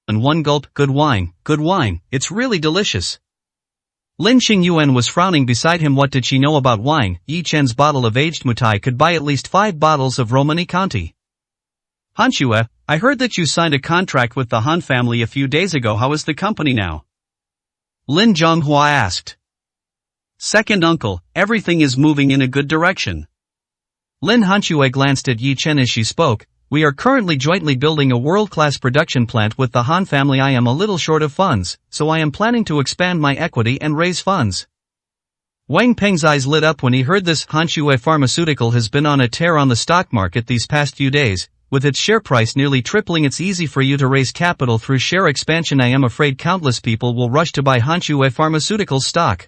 Speaker 1: one gulp. Good wine, it's really delicious. Lin Qingyuan was frowning beside him. What did she know about wine? Yi Chen's bottle of aged mutai could buy at least 5 bottles of Romani Conti. Hanxue, I heard that you signed a contract with the Han family a few days ago. How is the company now? Lin Zhonghua asked. Second uncle, everything is moving in a good direction. Lin Hanxue glanced at Yi Chen as she spoke. We are currently jointly building a world-class production plant with the Han family. I am a little short of funds, so I am planning to expand my equity and raise funds. Wang Peng's eyes lit up when he heard this. Hanxue Pharmaceutical has been on a tear on the stock market these past few days, with its share price nearly tripling. It's easy for you to raise capital through share expansion. I am afraid countless people will rush to buy Hanxue Pharmaceutical's stock.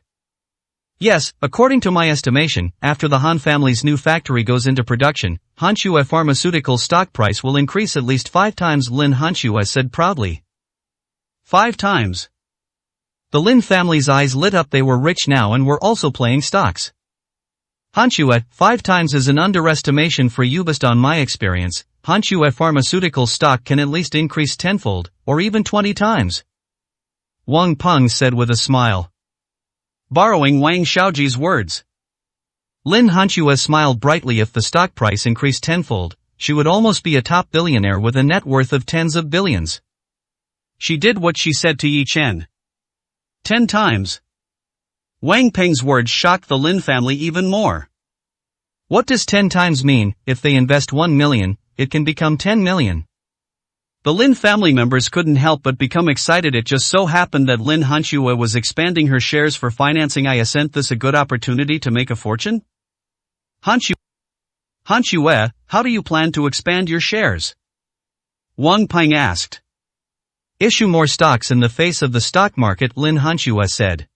Speaker 1: Yes, according to my estimation, after the Han family's new factory goes into production, Hanxue Pharmaceutical stock price will increase at least 5 times. Lin Hanxue said proudly. 5 times. The Lin family's eyes lit up. They were rich now and were also playing stocks. Hanxue, 5 times is an underestimation for you. Based on my experience, Hanxue Pharmaceutical stock can at least increase 10-fold, or even 20 times. Wang Peng said with a smile. Borrowing Wang Xiaoji's words. Lin Hanxue smiled brightly. If the stock price increased 10-fold, she would almost be a top billionaire with a net worth of tens of billions. She did what she said to Yi Chen. 10 times. Wang Peng's words shocked the Lin family even more. What does 10 times mean? If they invest 1 million, it can become 10 million. The Lin family members couldn't help but become excited. It just so happened that Lin Hanxue was expanding her shares for financing. Isn't this a good opportunity to make a fortune? Hanxue, how do you plan to expand your shares? Wang Peng asked. Issue more stocks in the face of the stock market, Lin Hanxue said.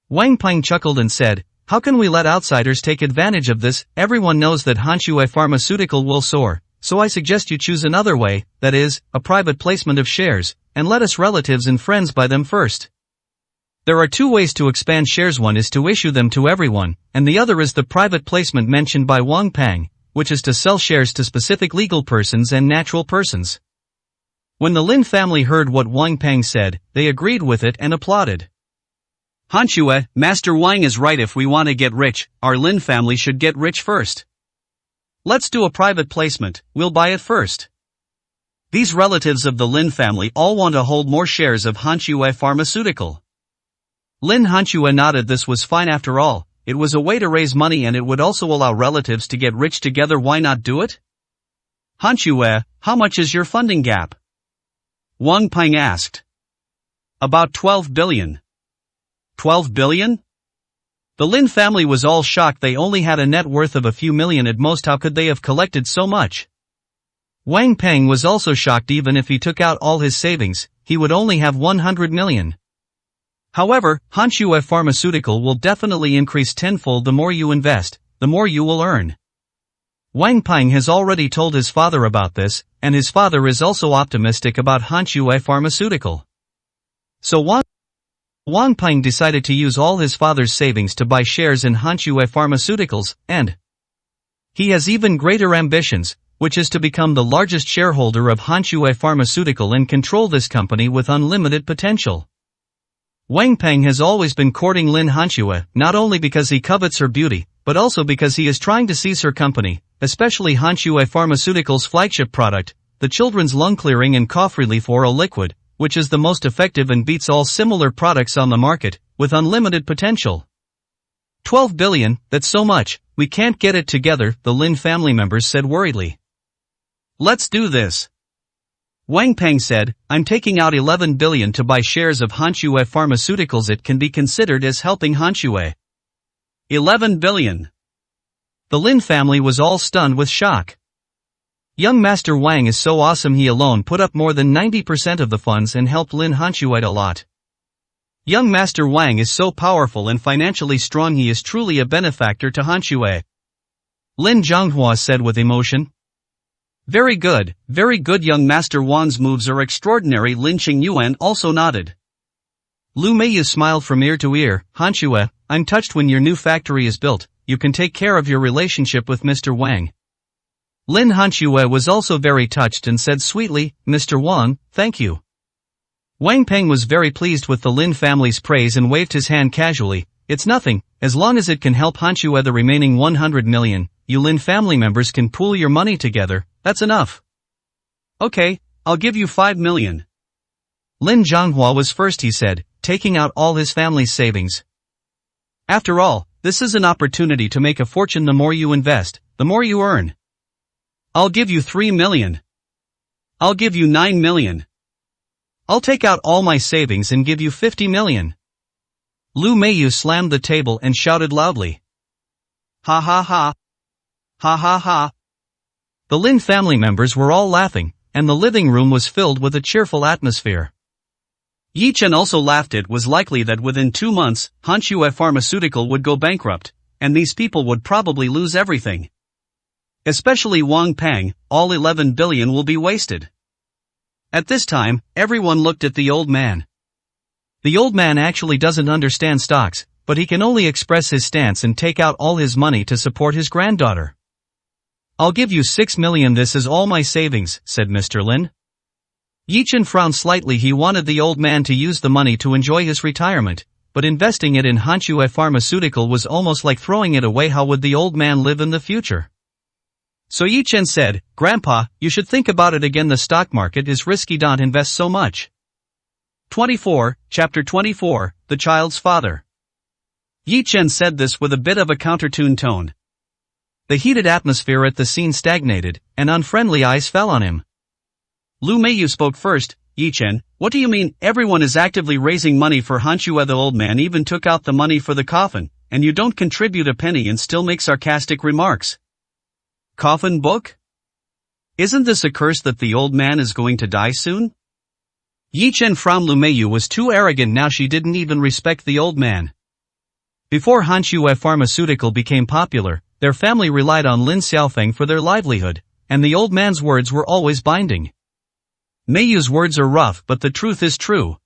Speaker 1: Wang Peng chuckled and said, How can we let outsiders take advantage of this? Everyone knows that Hanxue Pharmaceutical will soar. So I suggest you choose another way, that is, a private placement of shares, and let us relatives and friends buy them first. There are 2 ways to expand shares. One is to issue them to everyone, and the other is the private placement mentioned by Wang Peng, which is to sell shares to specific legal persons and natural persons. When the Lin family heard what Wang Peng said, they agreed with it and applauded. Hanxue, Master Wang is right. If we want to get rich, our Lin family should get rich first. Let's do a private placement, we'll buy it first. These relatives of the Lin family all want to hold more shares of Hanxue Pharmaceutical. Lin Hanxue nodded. This was fine. After all, it was a way to raise money and it would also allow relatives to get rich together. Why not do it? Hanxue, how much is your funding gap? Wang Peng asked. About 12 billion. 12 billion? The Lin family was all shocked. They only had a net worth of a few million at most. How could they have collected so much? Wang Peng was also shocked. Even if he took out all his savings, he would only have 100 million. However, Hanxue Pharmaceutical will definitely increase 10-fold. The more you invest, the more you will earn. Wang Ping has already told his father about this, and his father is also optimistic about Hanxue Pharmaceutical. So Wang Ping decided to use all his father's savings to buy shares in Hanxue Pharmaceuticals, and he has even greater ambitions, which is to become the largest shareholder of Hanxue Pharmaceutical and control this company with unlimited potential. Wang Ping has always been courting Lin Hanxue, not only because he covets her beauty, but also because he is trying to seize her company, especially Hanxue Pharmaceutical's flagship product, the children's lung clearing and cough relief oral liquid, which is the most effective and beats all similar products on the market, with unlimited potential. 12 billion, that's so much, we can't get it together, the Lin family members said worriedly. Let's do this. Wang Ping said, I'm taking out 11 billion to buy shares of Hanxue Pharmaceuticals. It can be considered as helping Hanxue. 11 billion. The Lin family was all stunned with shock. Young Master Wang is so awesome, he alone put up more than 90% of the funds and helped Lin Hanxue a lot. Young Master Wang is so powerful and financially strong, he is truly a benefactor to Hanxue. Lin Zhonghua said with emotion. Very good, young Master Wang's moves are extraordinary. Lin Qingyuan also nodded. Lu Meiyu smiled from ear to ear. Hanxue, I'm touched. When your new factory is built, you can take care of your relationship with Mr. Wang. Lin Hanxue was also very touched and said sweetly, Mr. Wang, thank you. Wang Ping was very pleased with the Lin family's praise and waved his hand casually. It's nothing, as long as it can help Hanxue. The remaining 100 million, you Lin family members can pool your money together, that's enough. Okay, I'll give you 5 million. Lin Zhonghua was first, he said, taking out all his family's savings. After all, this is an opportunity to make a fortune. The more you invest, the more you earn. I'll give you 3 million. I'll give you 9 million. I'll take out all my savings and give you 50 million. Lu Meiyu slammed the table and shouted loudly. Ha ha ha. Ha ha ha. The Lin family members were all laughing, and the living room was filled with a cheerful atmosphere. Yi Chen also laughed. It was likely that within 2 months, Hanxue Pharmaceutical would go bankrupt, and these people would probably lose everything. Especially Wang Ping, all 11 billion will be wasted. At this time, everyone looked at the old man. The old man actually doesn't understand stocks, but he can only express his stance and take out all his money to support his granddaughter. I'll give you 6 million. This is all my savings, said Mr. Lin. Yi Chen frowned slightly. He wanted the old man to use the money to enjoy his retirement, but investing it in Hanxue Pharmaceutical was almost like throwing it away. How would the old man live in the future? So Yi Chen said, Grandpa, you should think about it again. The stock market is risky. Don't invest so much. 24, Chapter 24, The Child's Father. Yi Chen said this with a bit of a countertune tone. The heated atmosphere at the scene stagnated, and unfriendly eyes fell on him. Lu Meiyu spoke first. Yi Chen, what do you mean? Everyone is actively raising money for Hanxue. The old man even took out the money for the coffin, and you don't contribute a penny and still make sarcastic remarks. Coffin book? Isn't this a curse that the old man is going to die soon? Yi Chen frowned. Lu Meiyu was too arrogant now. She didn't even respect the old man. Before Hanxue Pharmaceutical became popular, their family relied on Lin Xiaofeng for their livelihood, and the old man's words were always binding. Meiyu's words are rough, but the truth is true.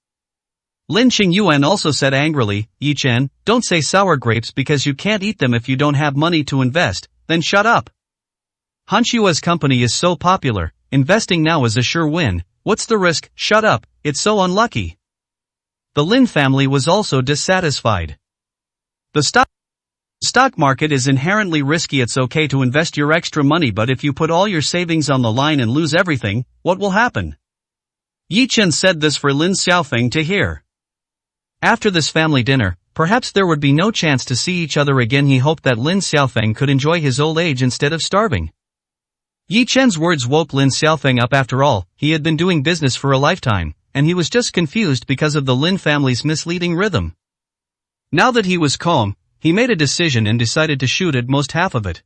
Speaker 1: Lin Qingyuan also said angrily, Yi Chen, don't say sour grapes because you can't eat them. If you don't have money to invest, then shut up. Hanxue's company is so popular, investing now is a sure win. What's the risk? Shut up, it's so unlucky. The Lin family was also dissatisfied. The stock market is inherently risky. It's okay to invest your extra money, but if you put all your savings on the line and lose everything, what will happen? Yi Chen said this for Lin Xiaofeng to hear. After this family dinner, perhaps there would be no chance to see each other again. He hoped that Lin Xiaofeng could enjoy his old age instead of starving. Yi Chen's words woke Lin Xiaofeng up. After all, he had been doing business for a lifetime, and he was just confused because of the Lin family's misleading rhythm. Now that he was calm, he made a decision and decided to shoot at most half of it.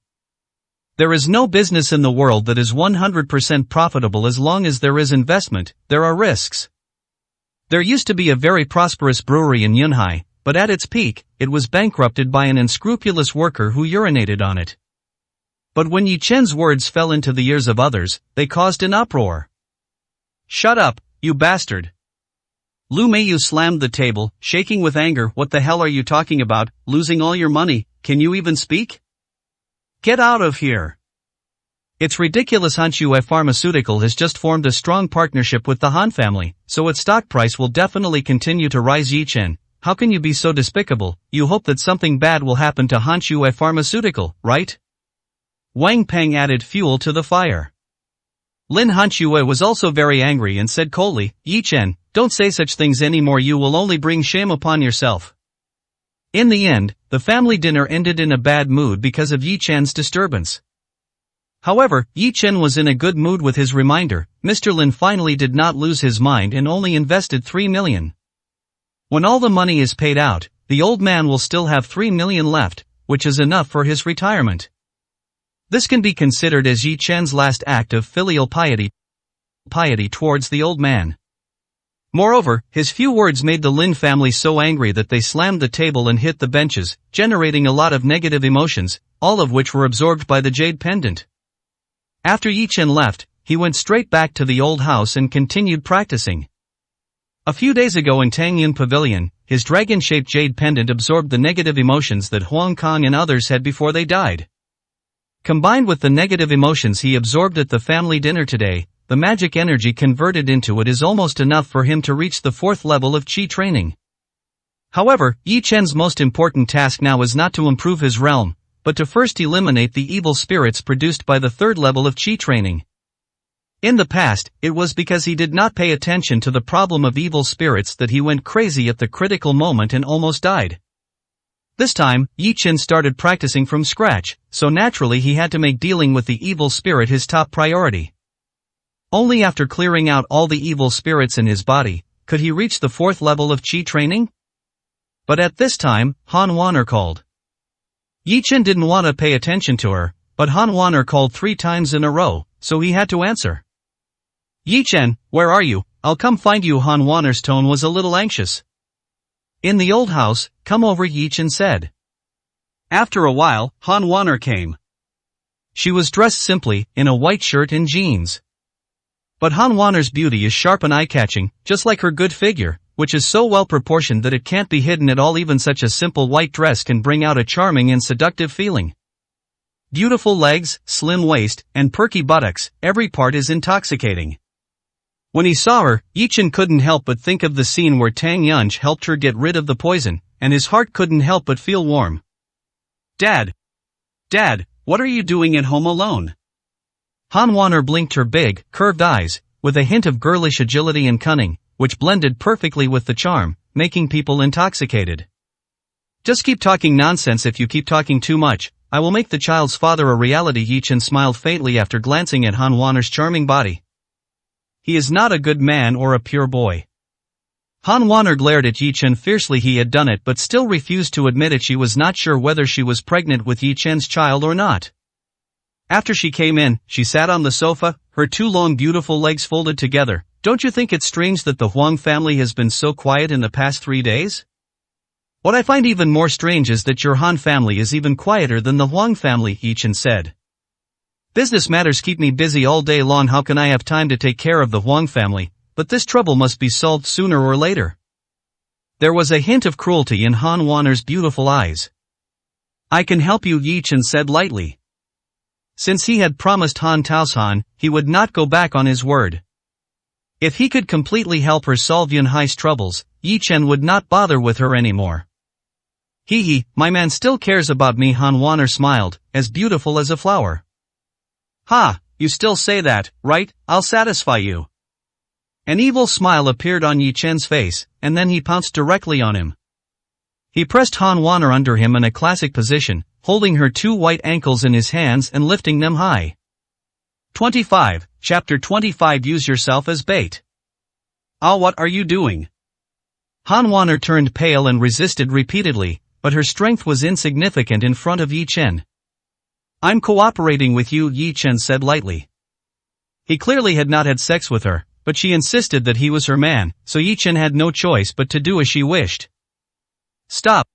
Speaker 1: There is no business in the world that is 100% profitable. As long as there is investment, there are risks. There used to be a very prosperous brewery in Yunhai, but at its peak, it was bankrupted by an unscrupulous worker who urinated on it. But when Yi Chen's words fell into the ears of others, they caused an uproar. "Shut up, you bastard!" Lu Meiyu slammed the table, shaking with anger. "What the hell are you talking about, losing all your money? Can you even speak? Get out of here!" "It's ridiculous. Hanxue Pharmaceutical has just formed a strong partnership with the Han family, so its stock price will definitely continue to rise. Yi Chen, how can you be so despicable? You hope that something bad will happen to Hanxue Pharmaceutical, right?" Wang Peng added fuel to the fire. Lin Hanxue was also very angry and said coldly, "Yi Chen, don't say such things anymore. You will only bring shame upon yourself." In the end, the family dinner ended in a bad mood because of Yi Chen's disturbance. However, Yi Chen was in a good mood with his reminder. Mr. Lin finally did not lose his mind and only invested 3 million. When all the money is paid out, the old man will still have 3 million left, which is enough for his retirement. This can be considered as Yi Chen's last act of filial piety towards the old man. Moreover, his few words made the Lin family so angry that they slammed the table and hit the benches, generating a lot of negative emotions, all of which were absorbed by the jade pendant. After Yi Chen left, he went straight back to the old house and continued practicing. A few days ago in Tangyun Pavilion, his dragon-shaped jade pendant absorbed the negative emotions that Huang Kong and others had before they died. Combined with the negative emotions he absorbed at the family dinner today, the magic energy converted into it is almost enough for him to reach the 4th level of Qi training. However, Yi Chen's most important task now is not to improve his realm, but to first eliminate the evil spirits produced by the 3rd level of Qi training. In the past, it was because he did not pay attention to the problem of evil spirits that he went crazy at the critical moment and almost died. This time, Yi Chen started practicing from scratch, so naturally he had to make dealing with the evil spirit his top priority. Only after clearing out all the evil spirits in his body, could he reach the 4th level of Qi training? But at this time, Han Wan'er called. Yi Chen didn't want to pay attention to her, but Han Wan'er called 3 times in a row, so he had to answer. "Yi Chen, where are you? I'll come find you." Han Wan'er's tone was a little anxious. "In the old house, come over," Yi Chen said. After a while, Han Wan'er came. She was dressed simply, in a white shirt and jeans. But Han Wan'er's beauty is sharp and eye-catching, just like her good figure, which is so well proportioned that it can't be hidden at all. Even such a simple white dress can bring out a charming and seductive feeling. Beautiful legs, slim waist, and perky buttocks, every part is intoxicating. When he saw her, Yi Chen couldn't help but think of the scene where Tang Yunch helped her get rid of the poison, and his heart couldn't help but feel warm. Dad, what are you doing at home alone?" Han Wan'er blinked her big, curved eyes, with a hint of girlish agility and cunning, which blended perfectly with the charm, making people intoxicated. "Just keep talking nonsense. If you keep talking too much, I will make the child's father a reality." Yi Chen smiled faintly after glancing at Han Wan'er's charming body. "He is not a good man or a pure boy." Han Wan'er glared at Yi Chen fiercely. He had done it but still refused to admit it. She was not sure whether she was pregnant with Yi Chen's child or not. After she came in, she sat on the sofa, her 2 long beautiful legs folded together. "Don't you think it's strange that the Huang family has been so quiet in the past 3 days? What I find even more strange is that your Han family is even quieter than the Huang family," Yi Chen said. "Business matters keep me busy all day long. How can I have time to take care of the Huang family? But this trouble must be solved sooner or later." There was a hint of cruelty in Han Wan'er's beautiful eyes. "I can help you," Yi Chen said lightly. Since he had promised Han Taoshan, he would not go back on his word. If he could completely help her solve Yunhai's troubles, Yi Chen would not bother with her anymore. "Hee, my man still cares about me." Han Wan'er smiled, as beautiful as a flower. "Ha, you still say that, right? I'll satisfy you." An evil smile appeared on Yi Chen's face, and then he pounced directly on him. He pressed Han Wan'er under him in a classic position, holding her 2 white ankles in his hands and lifting them high. 25, Chapter 25. Use yourself as bait. "Ah, what are you doing?" Han Wan'er turned pale and resisted repeatedly, but her strength was insignificant in front of Yi Chen. "I'm cooperating with you," Yi Chen said lightly. He clearly had not had sex with her, but she insisted that he was her man, so Yi Chen had no choice but to do as she wished. Stop,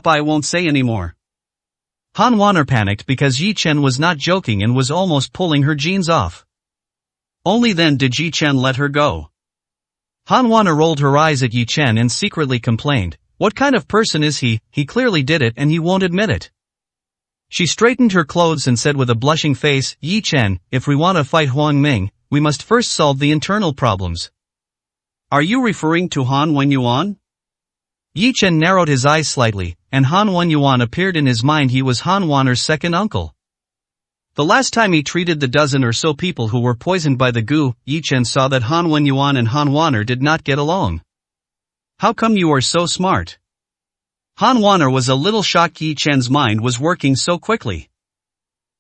Speaker 1: I won't say any more." Han Waner panicked because Yi Chen was not joking and was almost pulling her jeans off. Only then did Yi Chen let her go. Han Waner rolled her eyes at Yi Chen and secretly complained, "What kind of person is he? He clearly did it and he won't admit it." She straightened her clothes and said with a blushing face, "Yi Chen, if we want to fight Huang Ming, we must first solve the internal problems." "Are you referring to Han Wenyuan?" Yi Chen narrowed his eyes slightly, and Han Wenyuan appeared in his mind. He was Han Waner's second uncle. The last time he treated the dozen or so people who were poisoned by the goo, Yi Chen saw that Han Wenyuan and Han Waner did not get along. "How come you are so smart?" Han Waner was a little shocked Yi Chen's mind was working so quickly.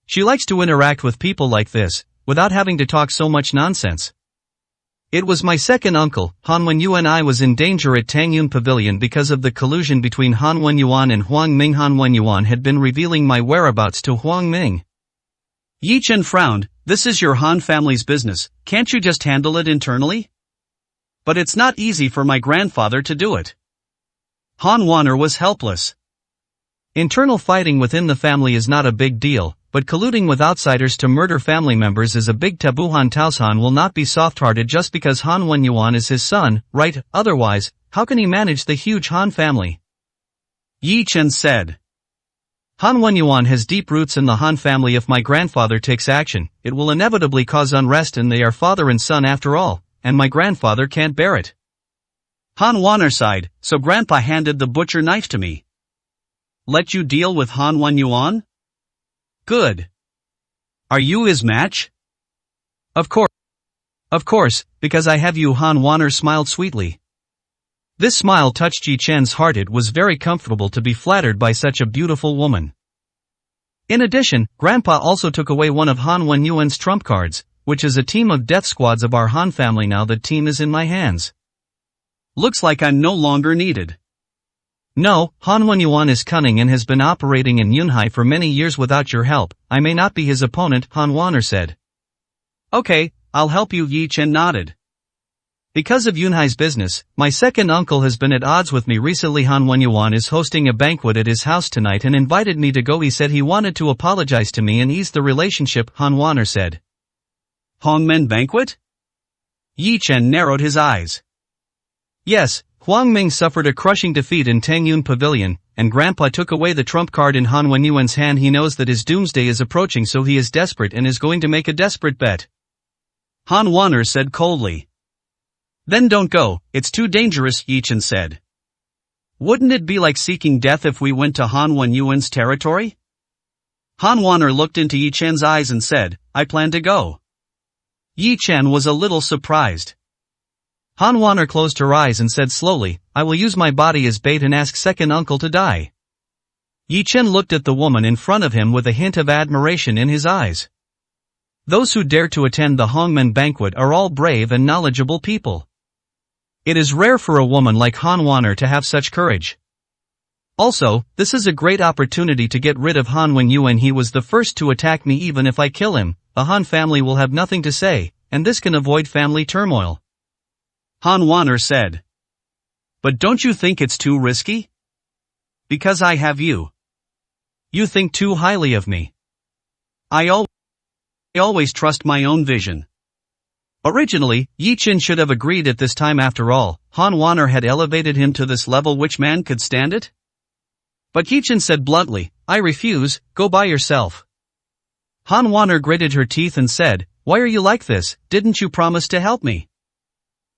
Speaker 1: She likes to interact with people like this, without having to talk so much nonsense. "It was my second uncle, Han Wenyuan. I was in danger at Tangyun Pavilion because of the collusion between Han Wenyuan and Huang Ming. Han Wenyuan had been revealing my whereabouts to Huang Ming." Yi Chen frowned. "This is your Han family's business, can't you just handle it internally?" "But it's not easy for my grandfather to do it." Han Waner was helpless. Internal fighting within the family is not a big deal, but colluding with outsiders to murder family members is a big taboo. Han Taosan will not be soft-hearted just because Han Wenyuan is his son, right? Otherwise, how can he manage the huge Han family? Yi Chen said. Han Wenyuan has deep roots in the Han family. If my grandfather takes action, it will inevitably cause unrest, and they are father and son after all, and my grandfather can't bear it. Han Waner sighed. "So Grandpa handed the butcher knife to me. Let you deal with Han Wenyuan? Good. Are you his match?" Of course, because I have you." Han Waner smiled sweetly. This smile touched Yi Chen's heart. It was very comfortable to be flattered by such a beautiful woman. In addition, Grandpa also took away one of Han Wenyuan's trump cards, which is a team of death squads of our Han family. Now the team is in my hands. Looks like I'm no longer needed. No, Han Wenyuan is cunning and has been operating in Yunhai for many years without your help. I may not be his opponent, Han Waner said. Okay, I'll help you. Yi Chen nodded. Because of Yunhai's business, my second uncle has been at odds with me recently. Han Wenyuan is hosting a banquet at his house tonight and invited me to go. He said he wanted to apologize to me and ease the relationship, Han Waner said. Hongmen banquet? Yi Chen narrowed his eyes. Yes, Huang Ming suffered a crushing defeat in Tangyun Pavilion, and Grandpa took away the trump card in Han Wenyuan's hand. He knows that his doomsday is approaching, so he is desperate and is going to make a desperate bet. Han Waner said coldly. Then don't go, it's too dangerous, Yi Chen said. Wouldn't it be like seeking death if we went to Han Wenyuan's territory? Han Waner looked into Yi Chen's eyes and said, I plan to go. Yi Chen was a little surprised. Han Waner closed her eyes and said slowly, I will use my body as bait and ask second uncle to die. Yi Chen looked at the woman in front of him with a hint of admiration in his eyes. Those who dare to attend the Hongmen banquet are all brave and knowledgeable people. It is rare for a woman like Han Waner to have such courage. Also, this is a great opportunity to get rid of Han Wenyuan. He was the first to attack me. Even if I kill him, the Han family will have nothing to say, and this can avoid family turmoil. Han Waner said. But don't you think it's too risky? Because I have you. You think too highly of me. I always trust my own vision. Originally, Yi Chen should have agreed at this time. After all, Han Waner had elevated him to this level. Which man could stand it? But Yi Chen said bluntly, I refuse, go by yourself. Han Waner gritted her teeth and said, Why are you like this? Didn't you promise to help me?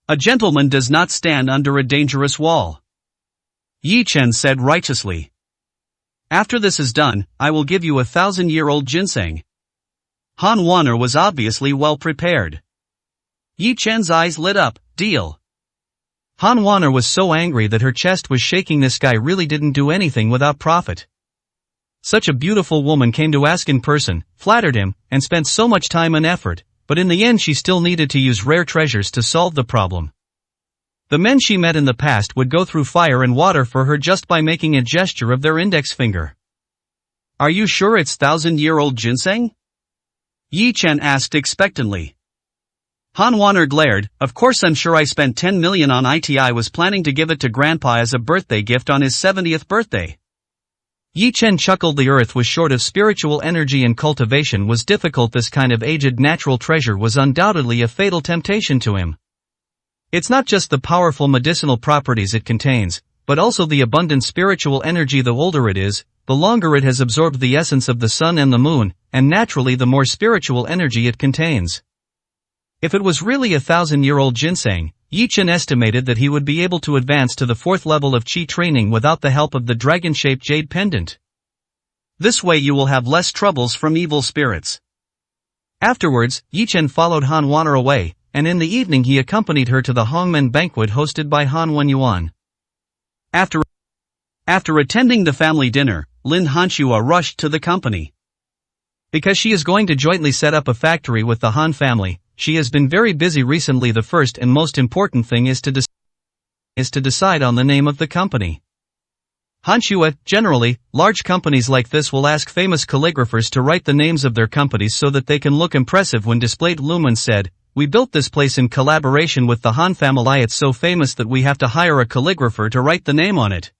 Speaker 1: A gentleman does not stand under a dangerous wall. Yi Chen said righteously. After this is done, I will give you 1,000-year-old ginseng. Han Waner was obviously well prepared. Yi Chen's eyes lit up, deal. Han Waner was so angry that her chest was shaking. This guy really didn't do anything without profit. Such a beautiful woman came to ask in person, flattered him, and spent so much time and effort. But in the end she still needed to use rare treasures to solve the problem. The men she met in the past would go through fire and water for her just by making a gesture of their index finger. Are you sure it's 1,000-year-old ginseng? Yi Chen asked expectantly. Han Waner glared, Of course I'm sure. I spent 10 million on it. I was planning to give it to Grandpa as a birthday gift on his 70th birthday. Yi Chen chuckled. The earth was short of spiritual energy and cultivation was difficult. This kind of aged natural treasure was undoubtedly a fatal temptation to him. It's not just the powerful medicinal properties it contains, but also the abundant spiritual energy. The older it is, the longer it has absorbed the essence of the sun and the moon, and naturally the more spiritual energy it contains. If it was really 1,000-year-old ginseng, Yi Chen estimated that he would be able to advance to the 4th level of Qi training without the help of the dragon-shaped jade pendant. This way you will have less troubles from evil spirits. Afterwards, Yi Chen followed Han Wan'er away, and in the evening he accompanied her to the Hongmen banquet hosted by Han Wenyuan. After attending the family dinner, Lin Hanxue rushed to the company. Because she is going to jointly set up a factory with the Han family, she has been very busy recently. The first and most important thing is to decide on the name of the company. Hanxue, generally, large companies like this will ask famous calligraphers to write the names of their companies so that they can look impressive when displayed. Lumen said, "We built this place in collaboration with the Han family. It's so famous that we have to hire a calligrapher to write the name on it."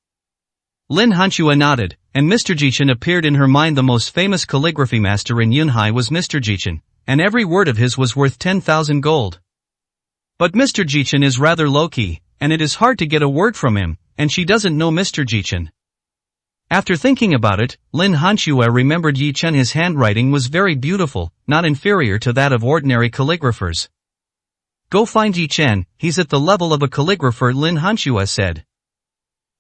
Speaker 1: Lin Hanxue nodded, and Mr. Jichen appeared in her mind. The most famous calligraphy master in Yunhai was Mr. Jichen, and every word of his was worth 10,000 gold. But Mr. Jichen is rather low-key, and it is hard to get a word from him, and she doesn't know Mr. Jichen. After thinking about it, Lin Hanxue remembered Yi Chen. His handwriting was very beautiful, not inferior to that of ordinary calligraphers. "Go find Yi Chen, he's at the level of a calligrapher," Lin Hanxue said.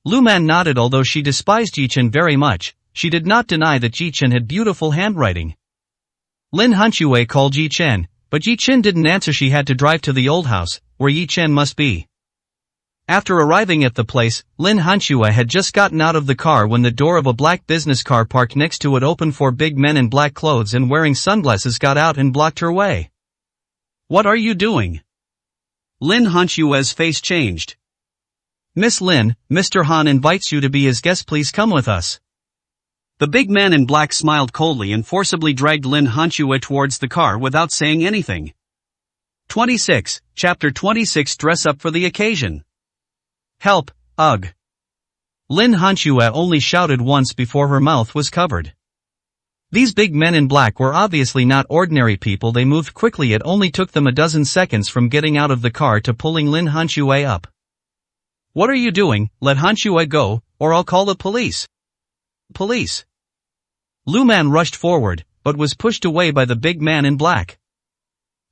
Speaker 1: Lu Man nodded. Although she despised Yi Chen very much, she did not deny that Yi Chen had beautiful handwriting. Lin Hanxue called Yi Chen, but Yi Chen didn't answer. She had to drive to the old house, where Yi Chen must be. After arriving at the place, Lin Hanxue had just gotten out of the car when the door of a black business car parked next to it opened. 4 big men in black clothes and wearing sunglasses got out and blocked her way. "What are you doing?" Lin Hanxue's face changed. "Miss Lin, Mr. Han invites you to be his guest. Please come with us." The big man in black smiled coldly and forcibly dragged Lin Hanxue towards the car without saying anything. 26, Chapter 26. Dress up for the occasion. "Help, ugh." Lin Hanxue only shouted once before her mouth was covered. These big men in black were obviously not ordinary people. They moved quickly. It only took them a dozen seconds from getting out of the car to pulling Lin Hanxue up. "What are you doing? Let Hanxue go, or I'll call the police." "Police." Lu Man rushed forward, but was pushed away by the big man in black.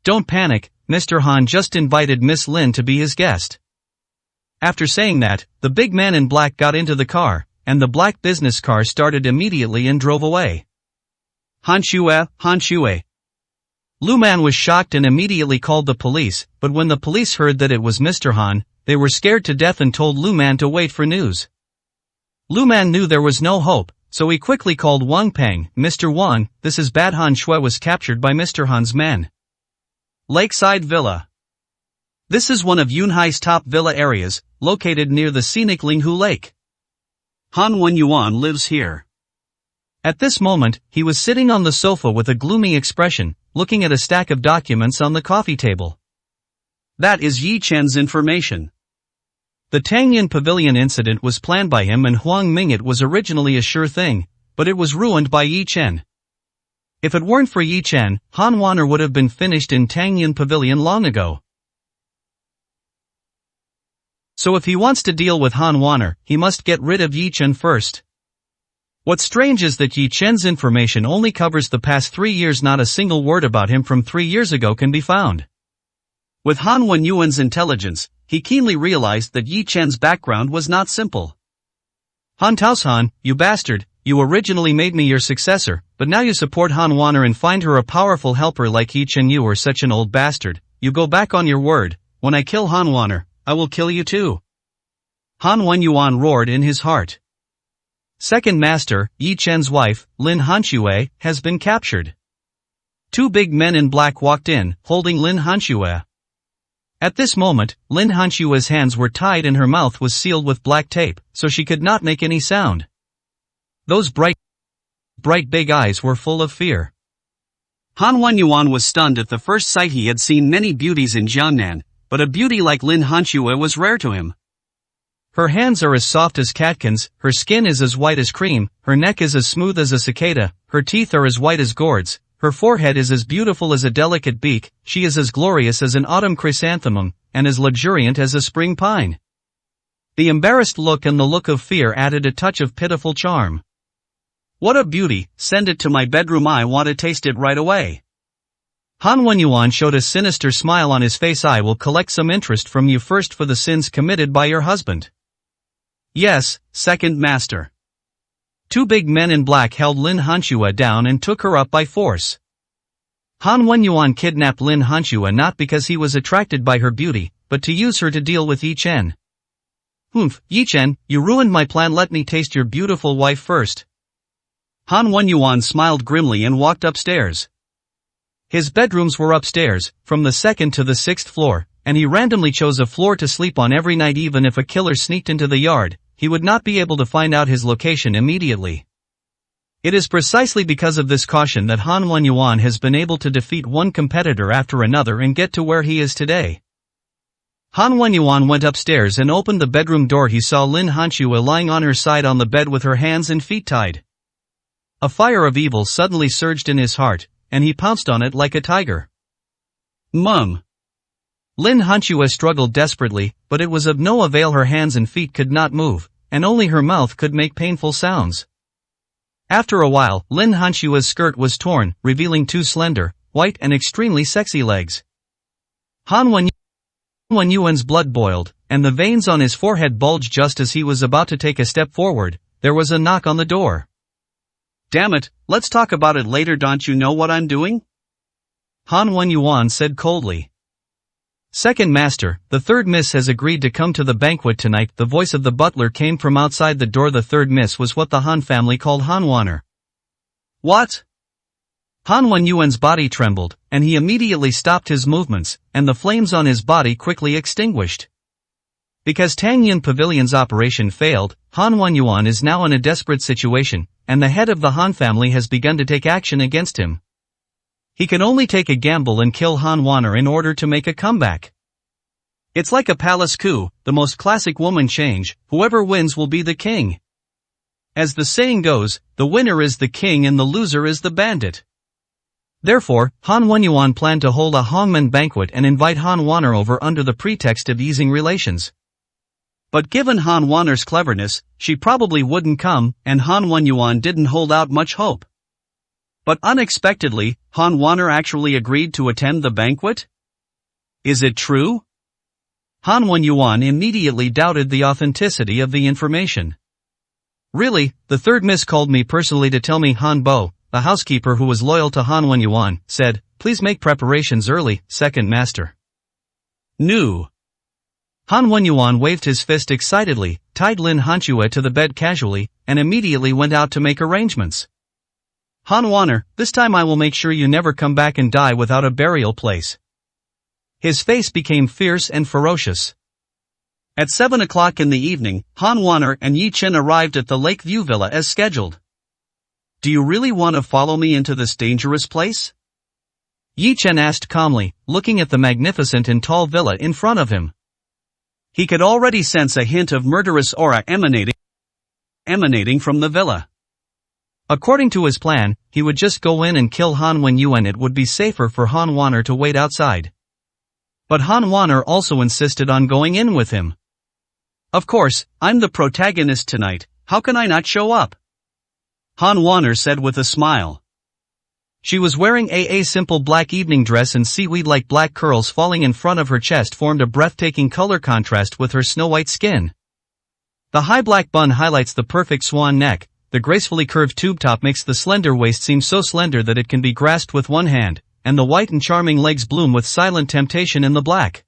Speaker 1: "Don't panic, Mr. Han just invited Miss Lin to be his guest." After saying that, the big man in black got into the car, and the black business car started immediately and drove away. "Hanxue, Hanxue." Lu Man was shocked and immediately called the police, but when the police heard that it was Mr. Han, they were scared to death and told Lu Man to wait for news. Lu Man knew there was no hope, so he quickly called Wang Peng. "Mr. Wang, this is bad. Hanxue was captured by Mr. Han's men." Lakeside Villa. This is one of Yunhai's top villa areas, located near the scenic Linghu Lake. Han Wenyuan lives here. At this moment, he was sitting on the sofa with a gloomy expression, looking at a stack of documents on the coffee table. That is Yi Chen's information. The Tangyan Pavilion incident was planned by him and Huang Ming. It was originally a sure thing, but it was ruined by Yi Chen. If it weren't for Yi Chen, Han Wan'er would have been finished in Tangyan Pavilion long ago. So if he wants to deal with Han Wan'er, he must get rid of Yi Chen first. What's strange is that Yi Chen's information only covers the past 3 years. Not a single word about him from 3 years ago can be found. With Han Wenyuan's intelligence, he keenly realized that Yi Chen's background was not simple. "Han Taoshan, you bastard, you originally made me your successor, but now you support Han Wan'er and find her a powerful helper like Yi Chen. You are such an old bastard. You go back on your word. When I kill Han Wan'er, I will kill you too." Han Wenyuan roared in his heart. Second Master, Yi Chen's wife, Lin Hanxue, has been captured. 2 big men in black walked in, holding Lin Hanxue. At this moment, Lin Hanxue's hands were tied and her mouth was sealed with black tape, so she could not make any sound. Those bright big eyes were full of fear. Han Wenyuan was stunned at the first sight. He had seen many beauties in Jiangnan, but a beauty like Lin Hanxue was rare to him. Her hands are as soft as catkins, her skin is as white as cream, her neck is as smooth as a cicada, her teeth are as white as gourds, her forehead is as beautiful as a delicate beak, she is as glorious as an autumn chrysanthemum, and as luxuriant as a spring pine. The embarrassed look and the look of fear added a touch of pitiful charm. What a beauty, send it to my bedroom, I want to taste it right away. Han Wenyuan showed a sinister smile on his face. I will collect some interest from you first for the sins committed by your husband. Yes, second master. Two big men in black held Lin Hanxue down and took her up by force. Han Wenyuan kidnapped Lin Hanxue not because he was attracted by her beauty, but to use her to deal with Yi Chen. Humph, Yi Chen, you ruined my plan, let me taste your beautiful wife first. Han Wenyuan smiled grimly and walked upstairs. His bedrooms were upstairs, from the second to the sixth floor, and he randomly chose a floor to sleep on every night. Even if a killer sneaked into the yard, he would not be able to find out his location immediately. It is precisely because of this caution that Han Wenyuan has been able to defeat one competitor after another and get to where he is today. Han Wenyuan went upstairs and opened the bedroom door. He saw Lin Hanxue lying on her side on the bed with her hands and feet tied. A fire of evil suddenly surged in his heart, and he pounced on it like a tiger. Mum! Lin Hanxue struggled desperately, but it was of no avail. Her hands and feet could not move, and only her mouth could make painful sounds. After a while, Lin Hanxue's skirt was torn, revealing two slender, white and extremely sexy legs. Han Wenyuan's blood boiled, and the veins on his forehead bulged. Just as he was about to take a step forward, there was a knock on the door. Damn it, let's talk about it later, don't you know what I'm doing? Han Wenyuan said coldly. Second master, the third miss has agreed to come to the banquet tonight. The voice of the butler came from outside the door. The third miss was what the Han family called Hanwaner. What? Han Wenyuan's body trembled, and he immediately stopped his movements, and the flames on his body quickly extinguished. Because Tangyan Pavilion's operation failed, Han Wenyuan is now in a desperate situation, and the head of the Han family has begun to take action against him. He can only take a gamble and kill Han Waner in order to make a comeback. It's like a palace coup, the most classic woman change, whoever wins will be the king. As the saying goes, the winner is the king and the loser is the bandit. Therefore, Han Wenyuan planned to hold a Hongmen banquet and invite Han Waner over under the pretext of easing relations. But given Han Waner's cleverness, she probably wouldn't come, and Han Wenyuan didn't hold out much hope. But unexpectedly, Han Waner actually agreed to attend the banquet? Is it true? Han Wenyuan immediately doubted the authenticity of the information. Really, the third miss called me personally to tell me. Han Bo, the housekeeper who was loyal to Han Wenyuan, said, please make preparations early, second master. No. Han Wenyuan waved his fist excitedly, tied Lin Hanxue to the bed casually, and immediately went out to make arrangements. Han Waner, this time I will make sure you never come back and die without a burial place. His face became fierce and ferocious. At 7 o'clock in the evening, Han Waner and Yi Chen arrived at the Lakeview Villa as scheduled. Do you really want to follow me into this dangerous place? Yi Chen asked calmly, looking at the magnificent and tall villa in front of him. He could already sense a hint of murderous aura emanating from the villa. According to his plan, he would just go in and kill Han Wenyuan. It would be safer for Han Waner to wait outside. But Han Waner also insisted on going in with him. Of course, I'm the protagonist tonight, how can I not show up? Han Waner said with a smile. She was wearing a simple black evening dress, and seaweed-like black curls falling in front of her chest formed a breathtaking color contrast with her snow-white skin. The high black bun highlights the perfect swan neck, the gracefully curved tube top makes the slender waist seem so slender that it can be grasped with one hand, and the white and charming legs bloom with silent temptation in the black.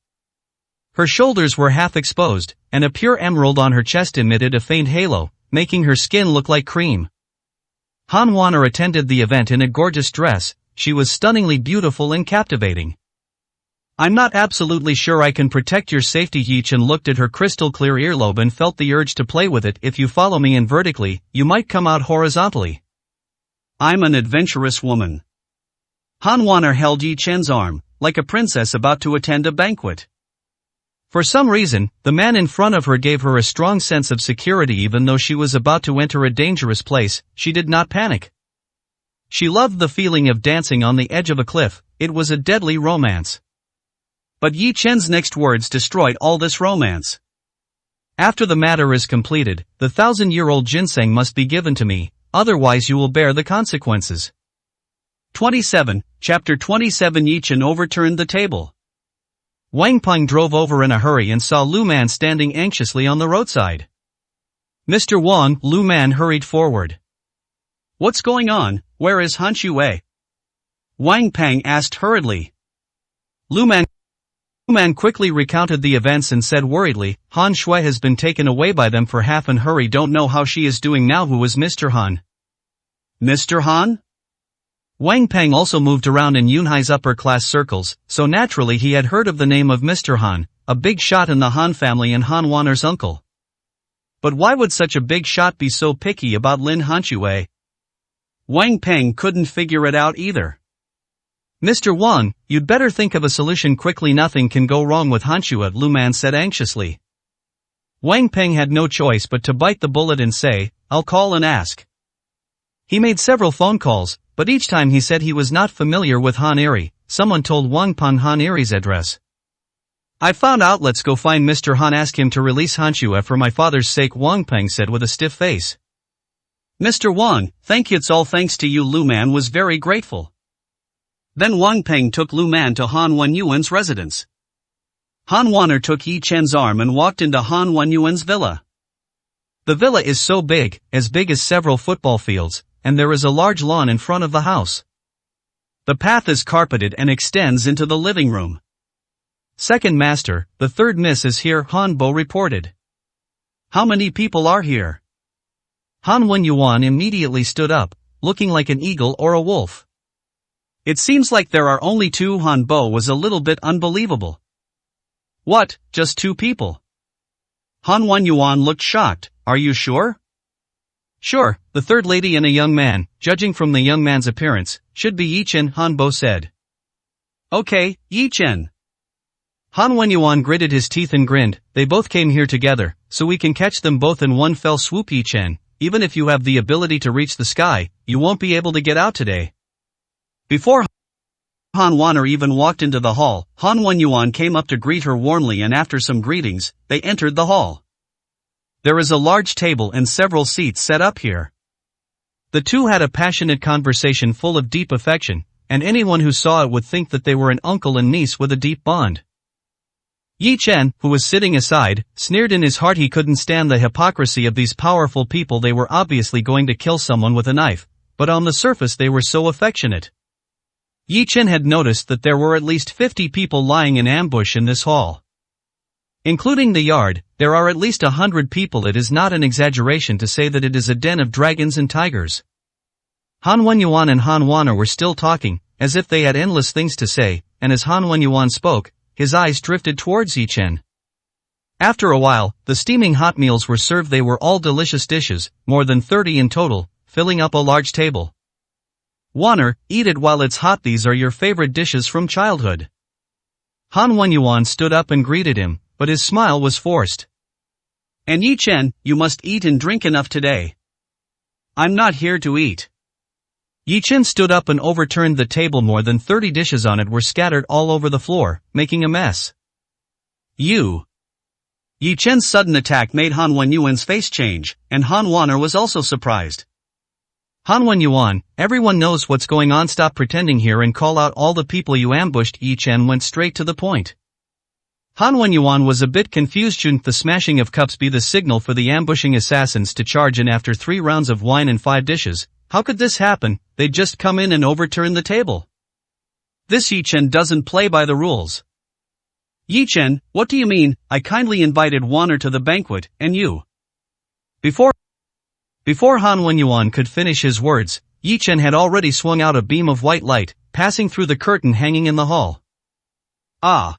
Speaker 1: Her shoulders were half exposed, and a pure emerald on her chest emitted a faint halo, making her skin look like cream. Han Waner attended the event in a gorgeous dress. She was stunningly beautiful and captivating. I'm not absolutely sure I can protect your safety. Yi Chen looked at her crystal-clear earlobe and felt the urge to play with it. If you follow me in vertically, you might come out horizontally. I'm an adventurous woman. Han Waner held Yi Chen's arm, like a princess about to attend a banquet. For some reason, the man in front of her gave her a strong sense of security even though she was about to enter a dangerous place. She did not panic. She loved the feeling of dancing on the edge of a cliff. It was a deadly romance. But Yi Chen's next words destroyed all this romance. After the matter is completed, the 1,000-year-old ginseng must be given to me, otherwise you will bear the consequences. 27, Chapter 27. Yi Chen overturned the table. Wang Peng drove over in a hurry and saw Lu Man standing anxiously on the roadside. Mr. Wang, Lu Man hurried forward. What's going on? Where is Han Shui? Wang Peng asked hurriedly. Lu Man quickly recounted the events and said worriedly, Han Shui has been taken away by them for half an hurry. Don't know how she is doing now. Who is Mr. Han? Mr. Han? Wang Peng also moved around in Yunhai's upper-class circles, so naturally he had heard of the name of Mr. Han, a big shot in the Han family and Han Wanner's uncle. But why would such a big shot be so picky about Lin Hanshui? Wang Peng couldn't figure it out either. Mr. Wang, you'd better think of a solution quickly. Nothing can go wrong with Hanshui, Lu Man said anxiously. Wang Peng had no choice but to bite the bullet and say, I'll call and ask. He made several phone calls, but each time he said he was not familiar with Han Eri. Someone told Wang Peng Han Eri's address. I found out. Let's go find Mr. Han. Ask him to release Hanshui for my father's sake, Wang Peng said with a stiff face. Mr. Wang, thank you. It's all thanks to you. Lu Man was very grateful. Then Wang Peng took Lu Man to Han Wenyuan's residence. Han Wanner took Yi Chen's arm and walked into Han Wenyuan's villa. The villa is so big as several football fields, and there is a large lawn in front of the house. The path is carpeted and extends into the living room. Second master, the third miss is here, Han Bo reported. How many people are here? Han Wenyuan immediately stood up, looking like an eagle or a wolf. It seems like there are only two. Han Bo was a little bit unbelievable. What, just two people? Han Wenyuan looked shocked. Are you sure? Sure, the third lady and a young man, judging from the young man's appearance, should be Yi Chen, Han Bo said. Okay, Yi Chen. Han Wenyuan gritted his teeth and grinned. They both came here together, so we can catch them both in one fell swoop. Yi Chen, even if you have the ability to reach the sky, you won't be able to get out today. Before Han Wanner even walked into the hall, Han Wenyuan came up to greet her warmly, and after some greetings, they entered the hall. There is a large table and several seats set up here. The two had a passionate conversation full of deep affection, and anyone who saw it would think that they were an uncle and niece with a deep bond. Yi Chen, who was sitting aside, sneered in his heart. He couldn't stand the hypocrisy of these powerful people. They were obviously going to kill someone with a knife, but on the surface they were so affectionate. Yi Chen had noticed that there were at least 50 people lying in ambush in this hall. Including the yard, there are at least 100 people. It is not an exaggeration to say that it is a den of dragons and tigers. Han Wenyuan and Han Wanner were still talking, as if they had endless things to say, and as Han Wenyuan spoke, his eyes drifted towards Yi Chen. After a while, the steaming hot meals were served. They were all delicious dishes, more than 30 in total, filling up a large table. Wanner, eat it while it's hot. These are your favorite dishes from childhood. Han Wenyuan stood up and greeted him, but his smile was forced. And Yi Chen, you must eat and drink enough today. I'm not here to eat. Yi Chen stood up and overturned the table. More than 30 dishes on it were scattered all over the floor, making a mess. You. Yi Chen's sudden attack made Han Wenyuan's face change, and Han Wanner was also surprised. Han Wenyuan, everyone knows what's going on. Stop pretending here and call out all the people you ambushed. Yi Chen went straight to the point. Han Wenyuan was a bit confused. Shouldn't the smashing of cups be the signal for the ambushing assassins to charge in after 3 rounds of wine and 5 dishes? How could this happen? They'd just come in and overturn the table. This Yi Chen doesn't play by the rules. Yi Chen, what do you mean? I kindly invited Wanner to the banquet, and you. Before Han Wenyuan could finish his words, Yi Chen had already swung out a beam of white light, passing through the curtain hanging in the hall. Ah!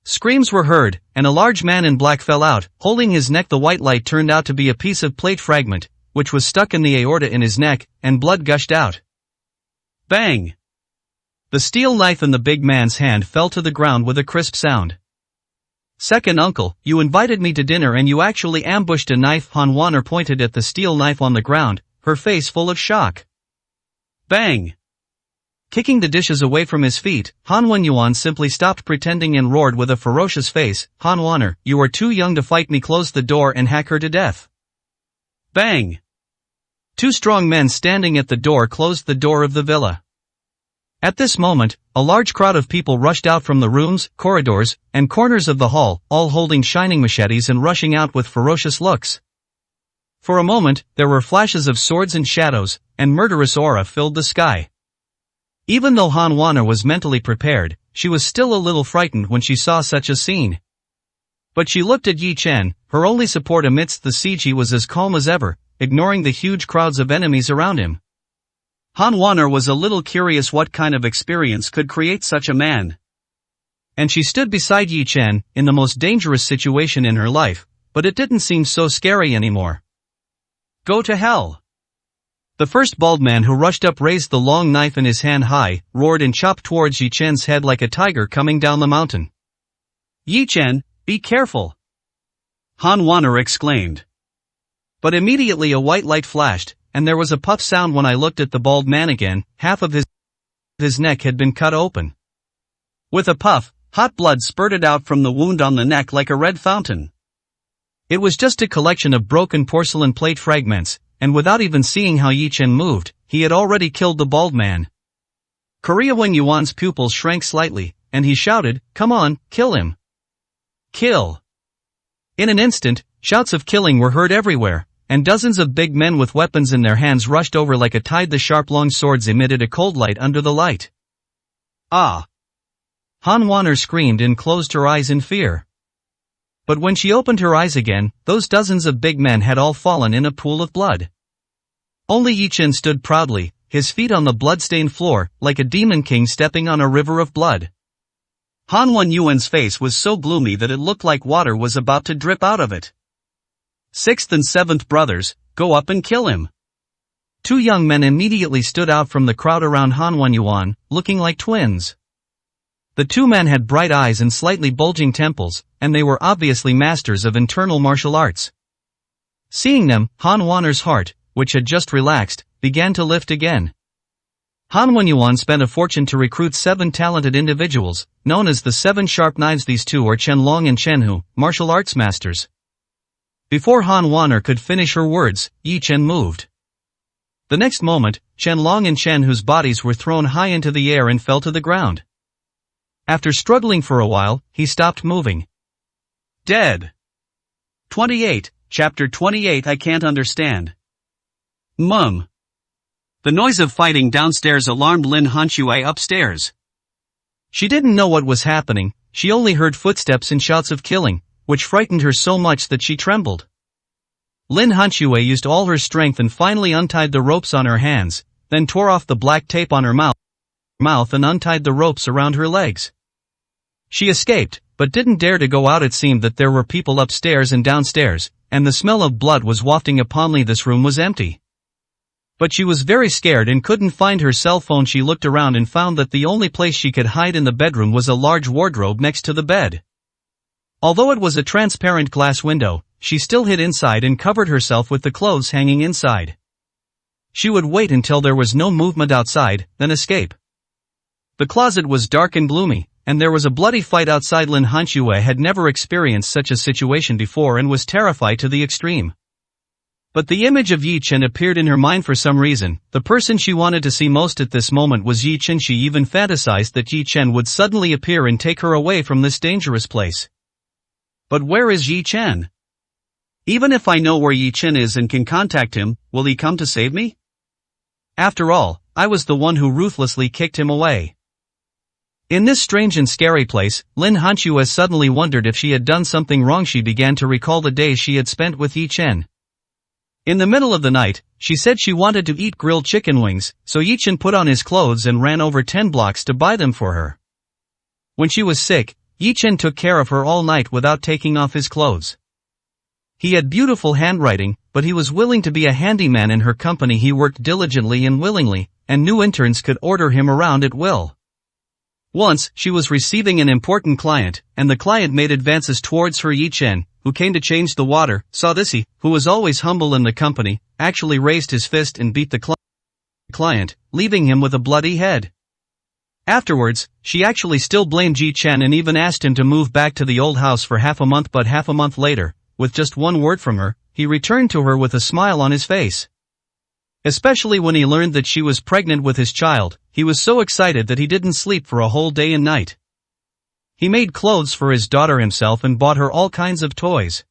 Speaker 1: Screams were heard, and a large man in black fell out, holding his neck. The white light turned out to be a piece of plate fragment, which was stuck in the aorta in his neck, and blood gushed out. Bang! The steel knife in the big man's hand fell to the ground with a crisp sound. Second uncle, you invited me to dinner and you actually ambushed a knife. Han Wanner pointed at the steel knife on the ground, her face full of shock. Bang! Kicking the dishes away from his feet, Han Wenyuan simply stopped pretending and roared with a ferocious face, Han Wanner, you are too young to fight me. Close the door and hack her to death. Bang! Two strong men standing at the door closed the door of the villa. At this moment, a large crowd of people rushed out from the rooms, corridors, and corners of the hall, all holding shining machetes and rushing out with ferocious looks. For a moment, there were flashes of swords and shadows, and murderous aura filled the sky. Even though Han Wanner was mentally prepared, she was still a little frightened when she saw such a scene. But she looked at Yi Chen, her only support amidst the siege. He was as calm as ever, ignoring the huge crowds of enemies around him. Han Wanner was a little curious what kind of experience could create such a man. And she stood beside Yi Chen, in the most dangerous situation in her life, but it didn't seem so scary anymore. Go to hell! The first bald man who rushed up raised the long knife in his hand high, roared and chopped towards Yi Chen's head like a tiger coming down the mountain. Yi Chen, be careful! Han Wanner exclaimed. But immediately a white light flashed, and there was a puff sound. When I looked at the bald man again, half of his neck had been cut open. With a puff, hot blood spurted out from the wound on the neck like a red fountain. It was just a collection of broken porcelain plate fragments, and without even seeing how Yi Chen moved, he had already killed the bald man. Korea Wenyuan's pupils shrank slightly, and he shouted, "Come on, kill him! Kill!" In an instant, shouts of killing were heard everywhere, and dozens of big men with weapons in their hands rushed over like a tide. The sharp long swords emitted a cold light under the light. Ah! Han Wanner screamed and closed her eyes in fear. But when she opened her eyes again, those dozens of big men had all fallen in a pool of blood. Only Yi Chen stood proudly, his feet on the blood-stained floor, like a demon king stepping on a river of blood. Han Wenyuan's face was so gloomy that it looked like water was about to drip out of it. Sixth and seventh brothers, go up and kill him. Two young men immediately stood out from the crowd around Han Wenyuan, looking like twins. The two men had bright eyes and slightly bulging temples, and they were obviously masters of internal martial arts. Seeing them, Han Wanner's heart, which had just relaxed, began to lift again. Han Wenyuan spent a fortune to recruit 7 talented individuals, known as the 7 Sharp Knives. These two are Chen Long and Chen Hu, martial arts masters. Before Han Wanner could finish her words, Yi Chen moved. The next moment, Chen Long and Chen Hu's bodies were thrown high into the air and fell to the ground. After struggling for a while, he stopped moving. Dead. 28, Chapter 28. I can't understand. Mum. The noise of fighting downstairs alarmed Lin Hanxue upstairs. She didn't know what was happening, she only heard footsteps and shouts of killing, which frightened her so much that she trembled. Lin Hanxue used all her strength and finally untied the ropes on her hands, then tore off the black tape on her mouth and untied the ropes around her legs. She escaped, but didn't dare to go out. It seemed that there were people upstairs and downstairs, and the smell of blood was wafting upon her. This room was empty. But she was very scared and couldn't find her cell phone. She looked around and found that the only place she could hide in the bedroom was a large wardrobe next to the bed. Although it was a transparent glass window, she still hid inside and covered herself with the clothes hanging inside. She would wait until there was no movement outside, then escape. The closet was dark and gloomy, and there was a bloody fight outside. Lin Hanxue had never experienced such a situation before and was terrified to the extreme. But the image of Yi Chen appeared in her mind for some reason. The person she wanted to see most at this moment was Yi Chen. She even fantasized that Yi Chen would suddenly appear and take her away from this dangerous place. But where is Yi Chen? Even if I know where Yi Chen is and can contact him, will he come to save me? After all, I was the one who ruthlessly kicked him away. In this strange and scary place, Lin Hanxue suddenly wondered if she had done something wrong. She began to recall the days she had spent with Yi Chen. In the middle of the night, she said she wanted to eat grilled chicken wings, so Yi Chen put on his clothes and ran over 10 blocks to buy them for her. When she was sick, Yi Chen took care of her all night without taking off his clothes. He had beautiful handwriting, but he was willing to be a handyman in her company. He worked diligently and willingly, and new interns could order him around at will. Once, she was receiving an important client, and the client made advances towards her. Yi Chen, who came to change the water, saw this. He, who was always humble in the company, actually raised his fist and beat the client, leaving him with a bloody head. Afterwards, she actually still blamed Yi Chen and even asked him to move back to the old house for half a month, but half a month later, with just one word from her, he returned to her with a smile on his face. Especially when he learned that she was pregnant with his child, he was so excited that he didn't sleep for a whole day and night. He made clothes for his daughter himself and bought her all kinds of toys.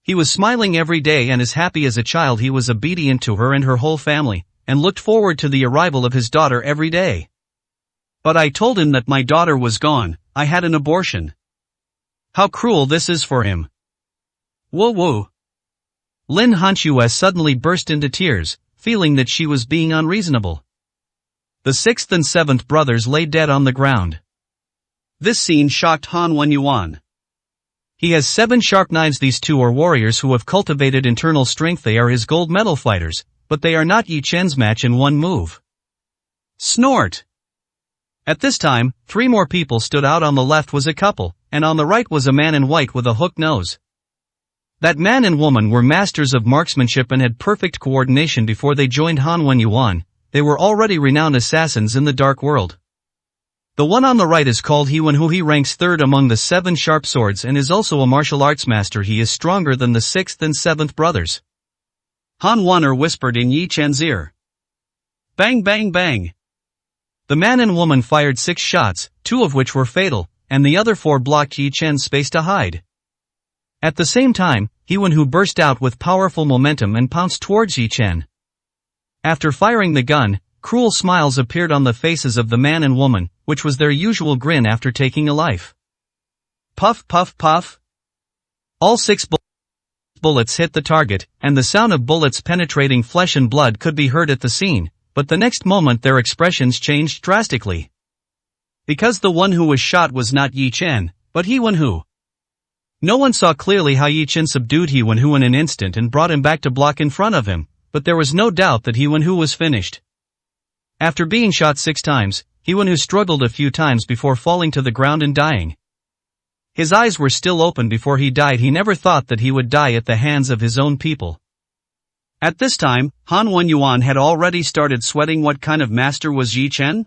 Speaker 1: He was smiling every day and as happy as a child. He was obedient to her and her whole family, and looked forward to the arrival of his daughter every day. But I told him that my daughter was gone. I had an abortion. How cruel this is for him. Whoa whoa. Lin Hanxue suddenly burst into tears, feeling that she was being unreasonable. The sixth and seventh brothers lay dead on the ground. This scene shocked Han Wenyuan. He has 7 sharp knives. These two are warriors who have cultivated internal strength. They are his gold medal fighters, but they are not Yi Chen's match in one move. Snort! At this time, 3 more people stood out. On the left was a couple, and on the right was a man in white with a hooked nose. That man and woman were masters of marksmanship and had perfect coordination. Before they joined Han Wenyuan, they were already renowned assassins in the dark world. The one on the right is called He Wenhu. He ranks 3rd among the 7 sharp swords and is also a martial arts master. He is stronger than the 6th and 7th brothers. Han Wanner whispered in Yi Chen's ear. Bang bang bang. The man and woman fired 6 shots, 2 of which were fatal, and the other 4 blocked Yi Chen's space to hide. At the same time, He Wenhu burst out with powerful momentum and pounced towards Yi Chen. After firing the gun, cruel smiles appeared on the faces of the man and woman, which was their usual grin after taking a life. Puff puff puff. All 6 bullets hit the target, and the sound of bullets penetrating flesh and blood could be heard at the scene, but the next moment their expressions changed drastically. Because the one who was shot was not Yi Chen, but He Wenhu. No one saw clearly how Yi Chen subdued He Wenhu in an instant and brought him back to block in front of him, but there was no doubt that He Wenhu was finished. After being shot 6 times, He Wenhu struggled a few times before falling to the ground and dying. His eyes were still open before he died. He never thought that he would die at the hands of his own people. At this time, Han Wenyuan had already started sweating. What kind of master was Yi Chen?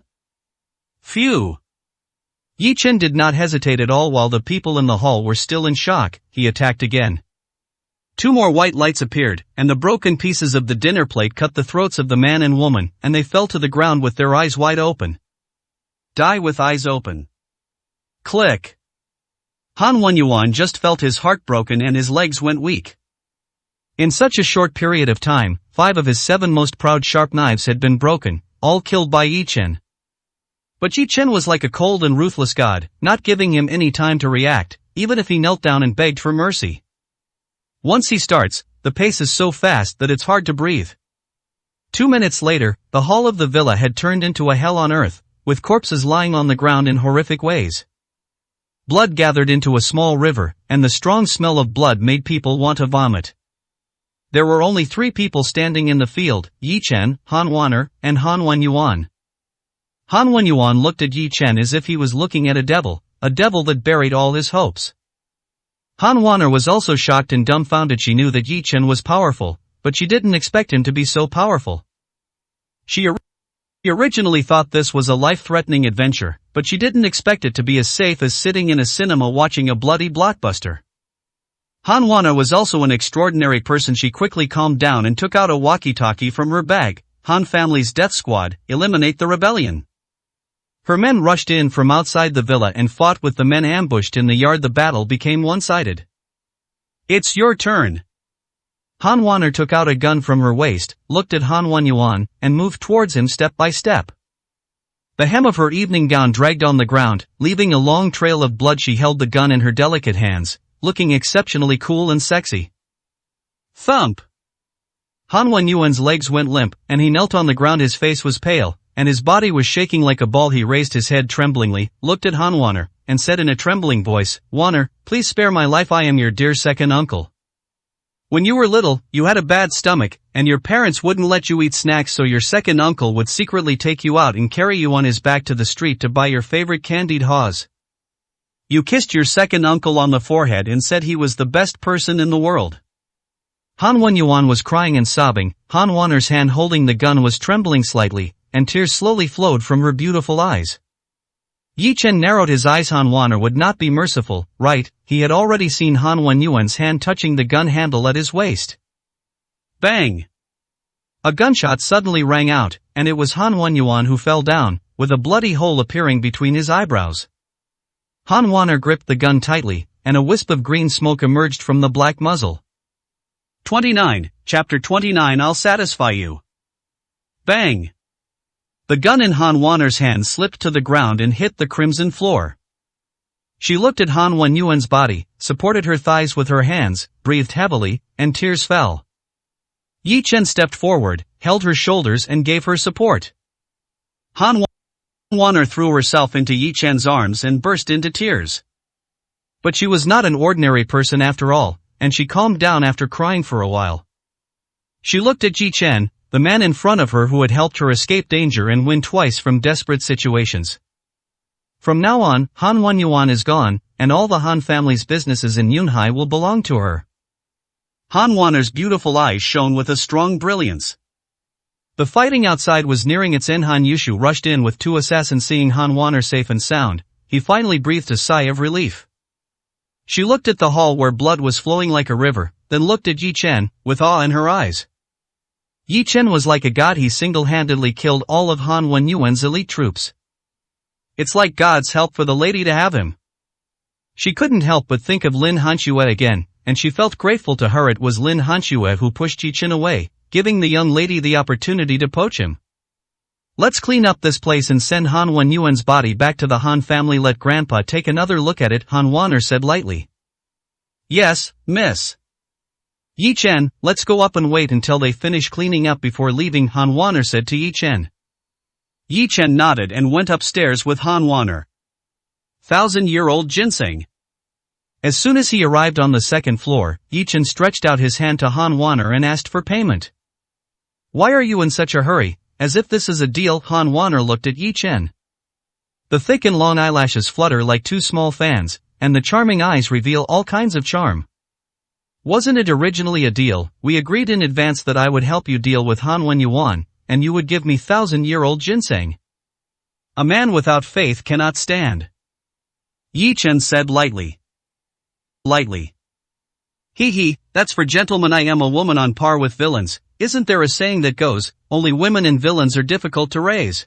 Speaker 1: Phew! Yi Chen did not hesitate at all. While the people in the hall were still in shock, he attacked again. 2 more white lights appeared, and the broken pieces of the dinner plate cut the throats of the man and woman, and they fell to the ground with their eyes wide open. Die with eyes open. Click. Han Wenyuan just felt his heart broken and his legs went weak. In such a short period of time, 5 of his 7 most proud sharp knives had been broken, all killed by Yi Chen. But Yi Chen was like a cold and ruthless god, not giving him any time to react, even if he knelt down and begged for mercy. Once he starts, the pace is so fast that it's hard to breathe. 2 minutes later, the hall of the villa had turned into a hell on earth, with corpses lying on the ground in horrific ways. Blood gathered into a small river, and the strong smell of blood made people want to vomit. There were only 3 people standing in the field, Yi Chen, Han Wanner, and Han Wenyuan. Han Wenyuan looked at Yi Chen as if he was looking at a devil that buried all his hopes. Han Wanner was also shocked and dumbfounded. She knew that Yi Chen was powerful, but she didn't expect him to be so powerful. She originally thought this was a life-threatening adventure, but she didn't expect it to be as safe as sitting in a cinema watching a bloody blockbuster. Han Wanner was also an extraordinary person. She quickly calmed down and took out a walkie-talkie from her bag. Han family's death squad, eliminate the rebellion. Her men rushed in from outside the villa and fought with the men ambushed in the yard. The battle became one-sided. It's your turn. Han Wanner took out a gun from her waist, looked at Han Wenyuan, and moved towards him step by step. The hem of her evening gown dragged on the ground, leaving a long trail of blood. She held the gun in her delicate hands, looking exceptionally cool and sexy. Thump! Han Wenyuan's legs went limp, and he knelt on the ground. His face was pale, and his body was shaking like a ball. He raised his head tremblingly, looked at Han Wanner, and said in a trembling voice, "Wanner, please spare my life. I am your dear second uncle." When you were little, you had a bad stomach, and your parents wouldn't let you eat snacks, so your second uncle would secretly take you out and carry you on his back to the street to buy your favorite candied haws. You kissed your second uncle on the forehead and said he was the best person in the world. Han Wenyuan was crying and sobbing. Han Wanner's hand holding the gun was trembling slightly, and tears slowly flowed from her beautiful eyes. Yi Chen narrowed his eyes. Han Wanner would not be merciful, right? He had already seen Han Wenyuan's hand touching the gun handle at his waist. Bang! A gunshot suddenly rang out, and it was Han Wenyuan who fell down, with a bloody hole appearing between his eyebrows. Han Wanner gripped the gun tightly, and a wisp of green smoke emerged from the black muzzle. 29, Chapter 29. I'll satisfy you. Bang! The gun in Han Wanner's hand slipped to the ground and hit the crimson floor. She looked at Han Wenyuan's body, supported her thighs with her hands, breathed heavily, and tears fell. Yi Chen stepped forward, held her shoulders and gave her support. Han Wanner threw herself into Yi Chen's arms and burst into tears. But she was not an ordinary person after all, and she calmed down after crying for a while. She looked at Yi Chen, the man in front of her who had helped her escape danger and win twice from desperate situations. From now on, Han Wenyuan is gone, and all the Han family's businesses in Yunhai will belong to her. Han Wanner's beautiful eyes shone with a strong brilliance. The fighting outside was nearing its end. Han Yushu rushed in with 2 assassins. Seeing Han Wanner safe and sound, he finally breathed a sigh of relief. She looked at the hall where blood was flowing like a river, then looked at Yi Chen, with awe in her eyes. Yi Chen was like a god. He single-handedly killed all of Han Wenyuan's elite troops. It's like God's help for the lady to have him. She couldn't help but think of Lin Hanxue again, and she felt grateful to her. It was Lin Hanxue who pushed Yi Chen away, giving the young lady the opportunity to poach him. Let's clean up this place and send Han Wenyuan's body back to the Han family. Let Grandpa take another look at it, Han Wanner said lightly. Yes, miss. Yi Chen, let's go up and wait until they finish cleaning up before leaving, Han Wanner said to Yi Chen. Yi Chen nodded and went upstairs with Han Wanner. 1,000-year-old ginseng. As soon as he arrived on the second floor, Yi Chen stretched out his hand to Han Wanner and asked for payment. Why are you in such a hurry? As if this is a deal, Han Wanner looked at Yi Chen. The thick and long eyelashes flutter like 2 small fans, and the charming eyes reveal all kinds of charm. Wasn't it originally a deal? We agreed in advance that I would help you deal with Han Wenyuan, and you would give me 1,000-year-old ginseng. A man without faith cannot stand. Yi Chen said lightly. Hee, that's for gentlemen. I am a woman on par with villains. Isn't there a saying that goes, only women and villains are difficult to raise?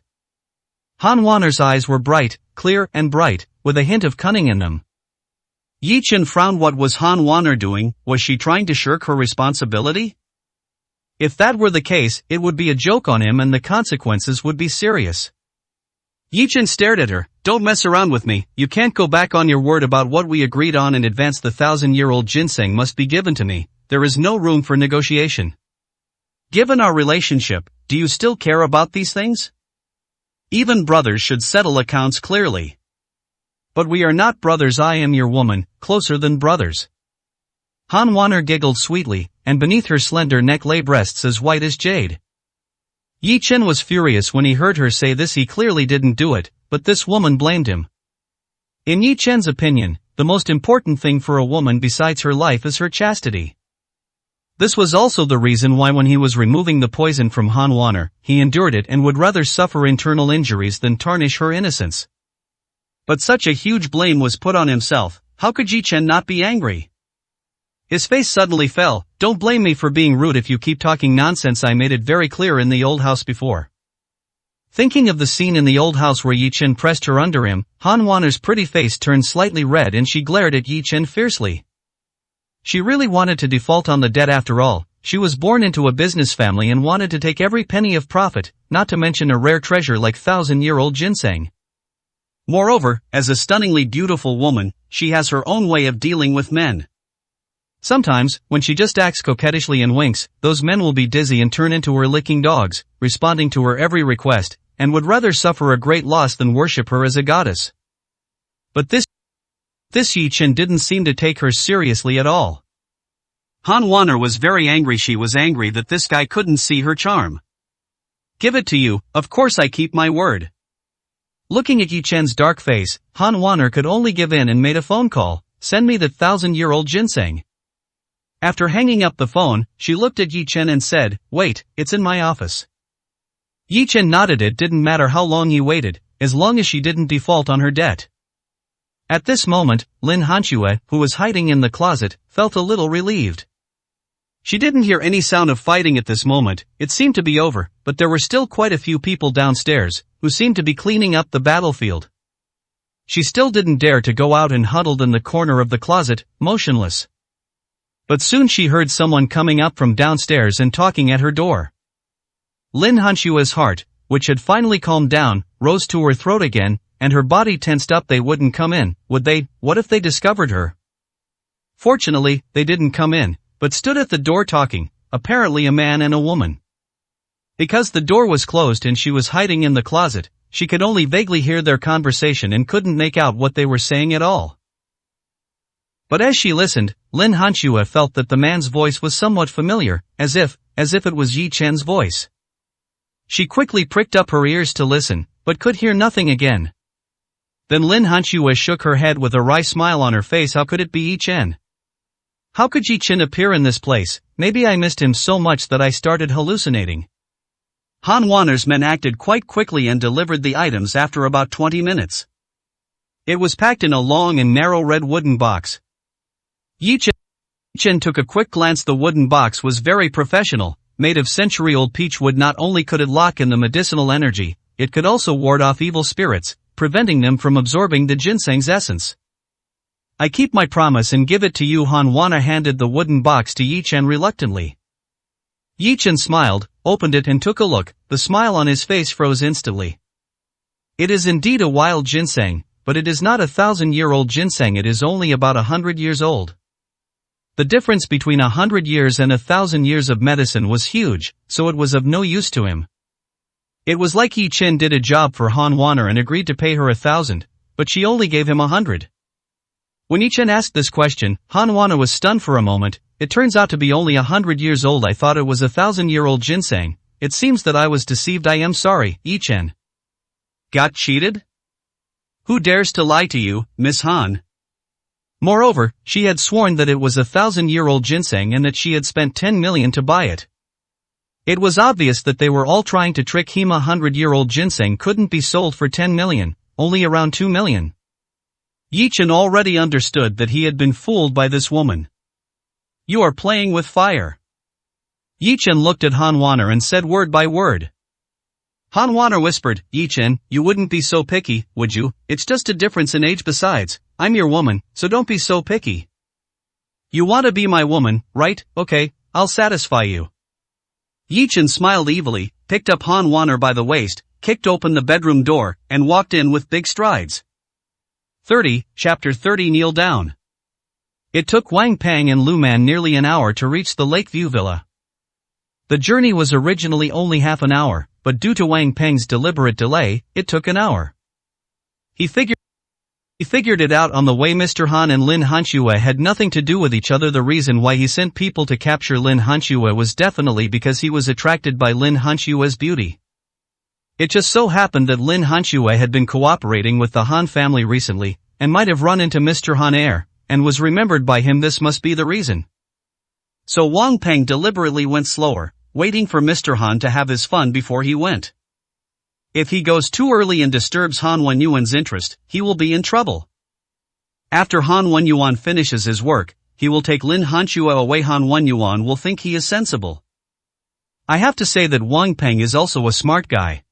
Speaker 1: Han Wanner's eyes were bright, clear and bright, with a hint of cunning in them. Yi Chen frowned. What was Han Wanner doing? Was she trying to shirk her responsibility? If that were the case, it would be a joke on him and the consequences would be serious. Yi Chen stared at her. Don't mess around with me. You can't go back on your word about what we agreed on in advance. The 1,000-year-old ginseng must be given to me. There is no room for negotiation. Given our relationship, do you still care about these things? Even brothers should settle accounts clearly. But we are not brothers. I am your woman, closer than brothers. Han Wanner giggled sweetly, and beneath her slender neck lay breasts as white as jade. Yi Chen was furious when he heard her say this. He clearly didn't do it, but this woman blamed him. In Yi Chen's opinion, the most important thing for a woman besides her life is her chastity. This was also the reason why when he was removing the poison from Han Wanner, he endured it and would rather suffer internal injuries than tarnish her innocence. But such a huge blame was put on himself. How could Yi Chen not be angry? His face suddenly fell. Don't blame me for being rude. If you keep talking nonsense, I made it very clear in the old house before. Thinking of the scene in the old house where Yi Chen pressed her under him, Han Wanner's pretty face turned slightly red and she glared at Yi Chen fiercely. She really wanted to default on the debt after all. She was born into a business family and wanted to take every penny of profit, not to mention a rare treasure like 1,000-year-old ginseng. Moreover, as a stunningly beautiful woman, she has her own way of dealing with men. Sometimes, when she just acts coquettishly and winks, those men will be dizzy and turn into her licking dogs, responding to her every request, and would rather suffer a great loss than worship her as a goddess. But this Yi Chen didn't seem to take her seriously at all. Han Wanner was very angry. She was angry that this guy couldn't see her charm. Give it to you, of course I keep my word. Looking at Yi Chen's dark face, Han Wanner could only give in and made a phone call. Send me that 1,000-year-old ginseng. After hanging up the phone, she looked at Yi Chen and said, wait, it's in my office. Yi Chen nodded. It didn't matter how long he waited, as long as she didn't default on her debt. At this moment, Lin Hanxue, who was hiding in the closet, felt a little relieved. She didn't hear any sound of fighting at this moment. It seemed to be over, but there were still quite a few people downstairs, who seemed to be cleaning up the battlefield. She still didn't dare to go out and huddled in the corner of the closet, motionless. But soon she heard someone coming up from downstairs and talking at her door. Lin Hanxue's heart, which had finally calmed down, rose to her throat again, and her body tensed up. They wouldn't come in, would they? What if they discovered her? Fortunately, they didn't come in, but stood at the door talking, apparently a man and a woman. Because the door was closed and she was hiding in the closet, she could only vaguely hear their conversation and couldn't make out what they were saying at all. But as she listened, Lin Hanxue felt that the man's voice was somewhat familiar, as if it was Yi Chen's voice. She quickly pricked up her ears to listen, but could hear nothing again. Then Lin Hanxue shook her head with a wry smile on her face. How could it be Yi Chen? How could Yi Chen appear in this place? Maybe I missed him so much that I started hallucinating. Han Wanner's men acted quite quickly and delivered the items after about 20 minutes. It was packed in a long and narrow red wooden box. Yi Chen took a quick glance. The wooden box was very professional, made of century-old peach wood. Not only could it lock in the medicinal energy, it could also ward off evil spirits, preventing them from absorbing the ginseng's essence. I keep my promise and give it to you. Han Wanner handed the wooden box to Yi Chen reluctantly. Yi Chen smiled, opened it and took a look. The smile on his face froze instantly. It is indeed a wild ginseng, but it is not 1,000-year-old ginseng. It is only about 100 years old. The difference between 100 years and 1,000 years of medicine was huge, so it was of no use to him. It was like Yi Chen did a job for Han Wanner and agreed to pay her 1,000, but she only gave him 100. When Yi Chen asked this question, Han Wanner was stunned for a moment. It turns out to be only 100 years old. I thought it was 1,000-year-old ginseng. It seems that I was deceived. I am sorry, Yi Chen. Got cheated? Who dares to lie to you, Miss Han? Moreover, she had sworn that it was 1,000-year-old ginseng and that she had spent 10 million to buy it. It was obvious that they were all trying to trick him. 100-year-old ginseng couldn't be sold for 10 million, only around 2 million. Yi Chen already understood that he had been fooled by this woman. You are playing with fire. Yi Chen looked at Han Wanner and said word by word. Han Wanner whispered, Yi Chen, you wouldn't be so picky, would you? It's just a difference in age. Besides, I'm your woman, so don't be so picky. You want to be my woman, right? Okay, I'll satisfy you. Yi Chen smiled evilly, picked up Han Wanner by the waist, kicked open the bedroom door, and walked in with big strides. Chapter 30. Kneel down. It took Wang Peng and Lu Man nearly an hour to reach the Lakeview Villa. The journey was originally only half an hour, but due to Wang Peng's deliberate delay, it took an hour. He figured it out on the way. Mr. Han and Lin Hanxue had nothing to do with each other. The reason why he sent people to capture Lin Hanxue was definitely because he was attracted by Lin Hanxue's beauty. It just so happened that Lin Hanxue had been cooperating with the Han family recently, and might have run into Mr. Han and was remembered by him. This must be the reason. So Wang Peng deliberately went slower, waiting for Mr. Han to have his fun before he went. If he goes too early and disturbs Han Wenyuan's interest, he will be in trouble. After Han Wenyuan finishes his work, he will take Lin Hanxue away. Han Wenyuan will think he is sensible. I have to say that Wang Peng is also a smart guy.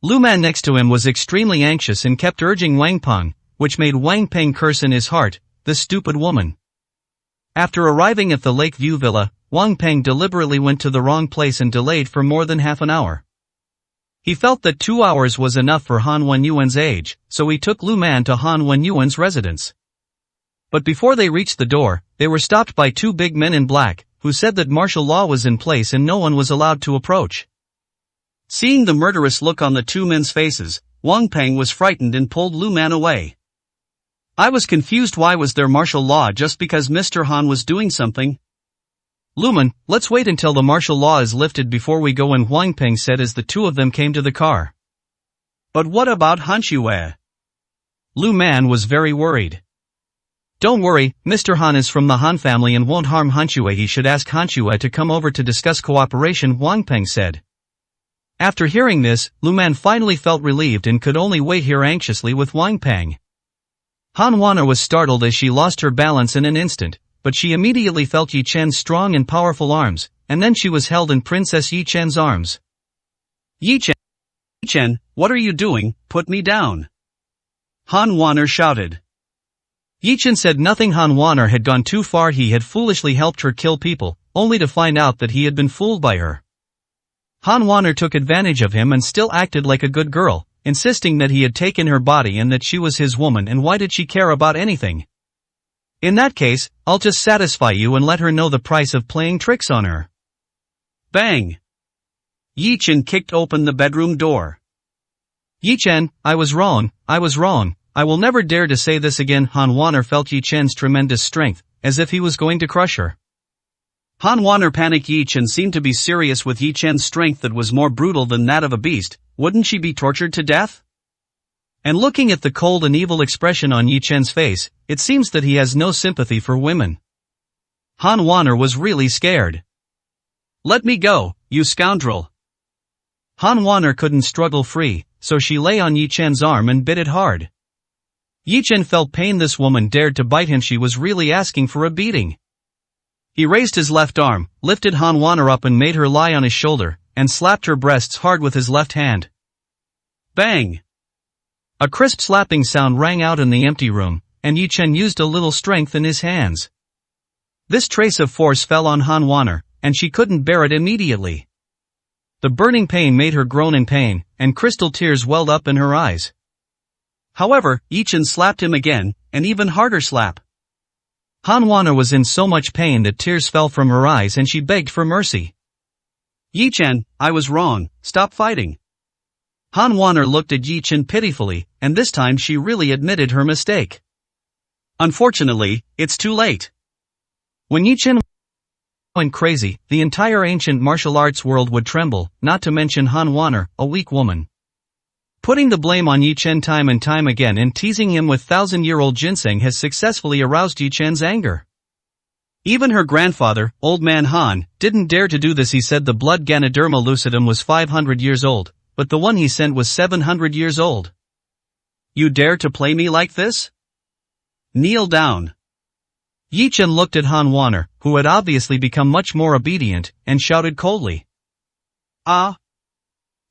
Speaker 1: Lu Man next to him was extremely anxious and kept urging Wang Peng, which made Wang Peng curse in his heart, this stupid woman. After arriving at the Lakeview Villa, Wang Peng deliberately went to the wrong place and delayed for more than half an hour. He felt that 2 hours was enough for Han Wenyuan's age, so he took Lu Man to Han Wenyuan's residence. But before they reached the door, they were stopped by two big men in black, who said that martial law was in place and no one was allowed to approach. Seeing the murderous look on the two men's faces, Wang Peng was frightened and pulled Lu Man away. I was confused. Why was there martial law just because Mr. Han was doing something? Lumen, let's wait until the martial law is lifted before we go in, Huang Peng said as the two of them came to the car. But what about Han Xue? Lu Man was very worried. Don't worry, Mr. Han is from the Han family and won't harm Han Xue. He should ask Han Xue to come over to discuss cooperation, Huang Peng said. After hearing this, Lu Man finally felt relieved and could only wait here anxiously with Huang Peng. Han Wana was startled as she lost her balance in an instant, but she immediately felt Yi Chen's strong and powerful arms, and then she was held in Princess Yi Chen's arms. Yi Chen, what are you doing? Put me down. Han Waner shouted. Yi Chen said nothing. Han Waner had gone too far. He had foolishly helped her kill people, only to find out that he had been fooled by her. Han Waner took advantage of him and still acted like a good girl, insisting that he had taken her body and that she was his woman, and why did she care about anything? In that case, I'll just satisfy you and let her know the price of playing tricks on her. Bang! Yi Chen kicked open the bedroom door. Yi Chen, I was wrong. I will never dare to say this again. Han Waner felt Yi Chen's tremendous strength, as if he was going to crush her. Han Waner panicked. Yi Chen seemed to be serious with Yi Chen's strength that was more brutal than that of a beast. Wouldn't she be tortured to death? And looking at the cold and evil expression on Yi Chen's face, it seems that he has no sympathy for women. Han Waner was really scared. Let me go, you scoundrel. Han Waner couldn't struggle free, so she lay on Yi Chen's arm and bit it hard. Yi Chen felt pain. This woman dared to bite him. She was really asking for a beating. He raised his left arm, lifted Han Waner up and made her lie on his shoulder, and slapped her breasts hard with his left hand. Bang! A crisp slapping sound rang out in the empty room, and Yi Chen used a little strength in his hands. This trace of force fell on Han Waner, and she couldn't bear it immediately. The burning pain made her groan in pain, and crystal tears welled up in her eyes. However, Yi Chen slapped him again, an even harder slap. Han Waner was in so much pain that tears fell from her eyes and she begged for mercy. Yi Chen, I was wrong, stop fighting. Han Waner looked at Yi Chen pitifully, and this time she really admitted her mistake. Unfortunately, it's too late. When Yi Chen went crazy, the entire ancient martial arts world would tremble, not to mention Han Waner, a weak woman. Putting the blame on Yi Chen time and time again and teasing him with thousand-year-old ginseng has successfully aroused Yi Chen's anger. Even her grandfather, Old Man Han, didn't dare to do this. He said the blood Ganoderma lucidum was 500 years old, but the one he sent was 700 years old. You dare to play me like this? Kneel down. Yi Chen looked at Han Waner, who had obviously become much more obedient, and shouted coldly. Ah!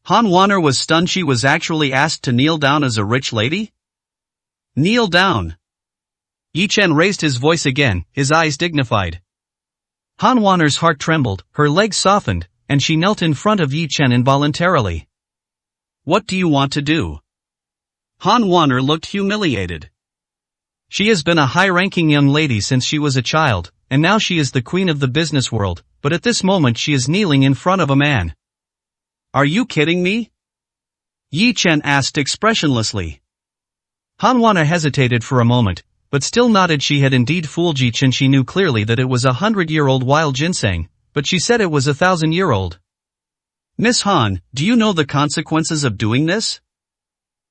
Speaker 1: Han Waner was stunned. She was actually asked to kneel down as a rich lady? Kneel down. Yi Chen raised his voice again, his eyes dignified. Han Waner's heart trembled, her legs softened, and she knelt in front of Yi Chen involuntarily. What do you want to do? Han Waner looked humiliated. She has been a high-ranking young lady since she was a child, and now she is the queen of the business world, but at this moment she is kneeling in front of a man. Are you kidding me? Yi Chen asked expressionlessly. Han Waner hesitated for a moment, but still nodded. She had indeed fooled Yi Chen. She knew clearly that it was 100-year-old wild ginseng, but she said it was 1,000-year-old. Miss Han, do you know the consequences of doing this?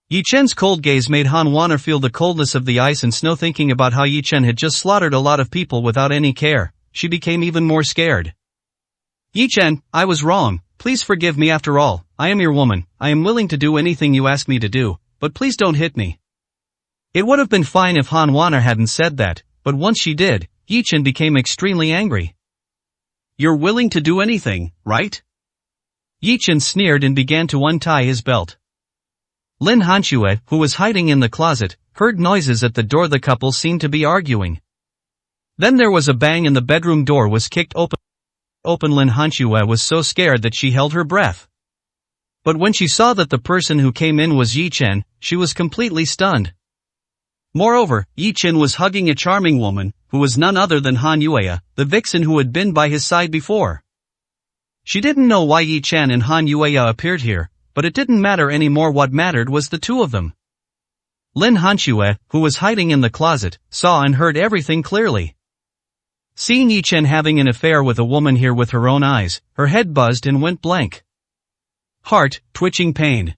Speaker 1: Yi Chen's cold gaze made Han Waner feel the coldness of the ice and snow. Thinking about how Yi Chen had just slaughtered a lot of people without any care, she became even more scared. Yi Chen, I was wrong. Please forgive me. After all, I am your woman. I am willing to do anything you ask me to do, but please don't hit me. It would have been fine if Han Waner hadn't said that, but once she did, Yi Chen became extremely angry. You're willing to do anything, right? Yi Chen sneered and began to untie his belt. Lin Hanxue, who was hiding in the closet, heard noises at the door. The couple seemed to be arguing. Then there was a bang and the bedroom door was kicked open. Lin Hanxue was so scared that she held her breath. But when she saw that the person who came in was Yi Chen, she was completely stunned. Moreover, Yi Chen was hugging a charming woman, who was none other than Han Yue, the vixen who had been by his side before. She didn't know why Yi Chen and Han Yue appeared here, but it didn't matter anymore. What mattered was the two of them. Lin Hanxue, who was hiding in the closet, saw and heard everything clearly. Seeing Yi Chen having an affair with a woman here with her own eyes, her head buzzed and went blank. Heart, twitching pain.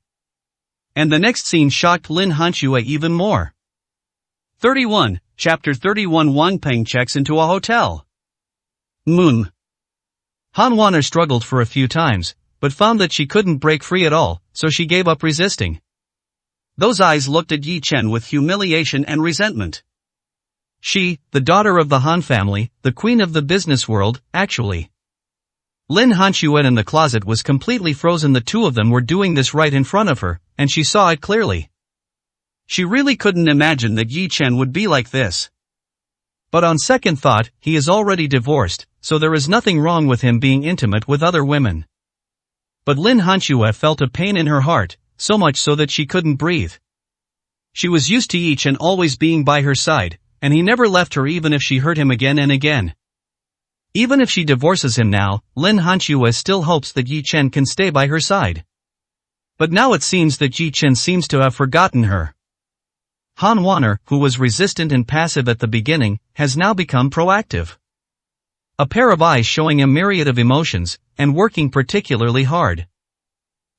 Speaker 1: And the next scene shocked Lin Hanxue even more. 31, Chapter 31. Wang Peng checks into a hotel. Han Wanner struggled for a few times, but found that she couldn't break free at all, so she gave up resisting. Those eyes looked at Yi Chen with humiliation and resentment. She, the daughter of the Han family, the queen of the business world, actually. Lin Hanxue in the closet was completely frozen. The two of them were doing this right in front of her, and she saw it clearly. She really couldn't imagine that Yi Chen would be like this. But on second thought, he is already divorced, so there is nothing wrong with him being intimate with other women. But Lin Hanxue felt a pain in her heart, so much so that she couldn't breathe. She was used to Yi Chen always being by her side, and he never left her even if she hurt him again and again. Even if she divorces him now, Lin Hanxue still hopes that Yi Chen can stay by her side. But now it seems that Yi Chen seems to have forgotten her. Han Wanner, who was resistant and passive at the beginning, has now become proactive. A pair of eyes showing a myriad of emotions, and working particularly hard.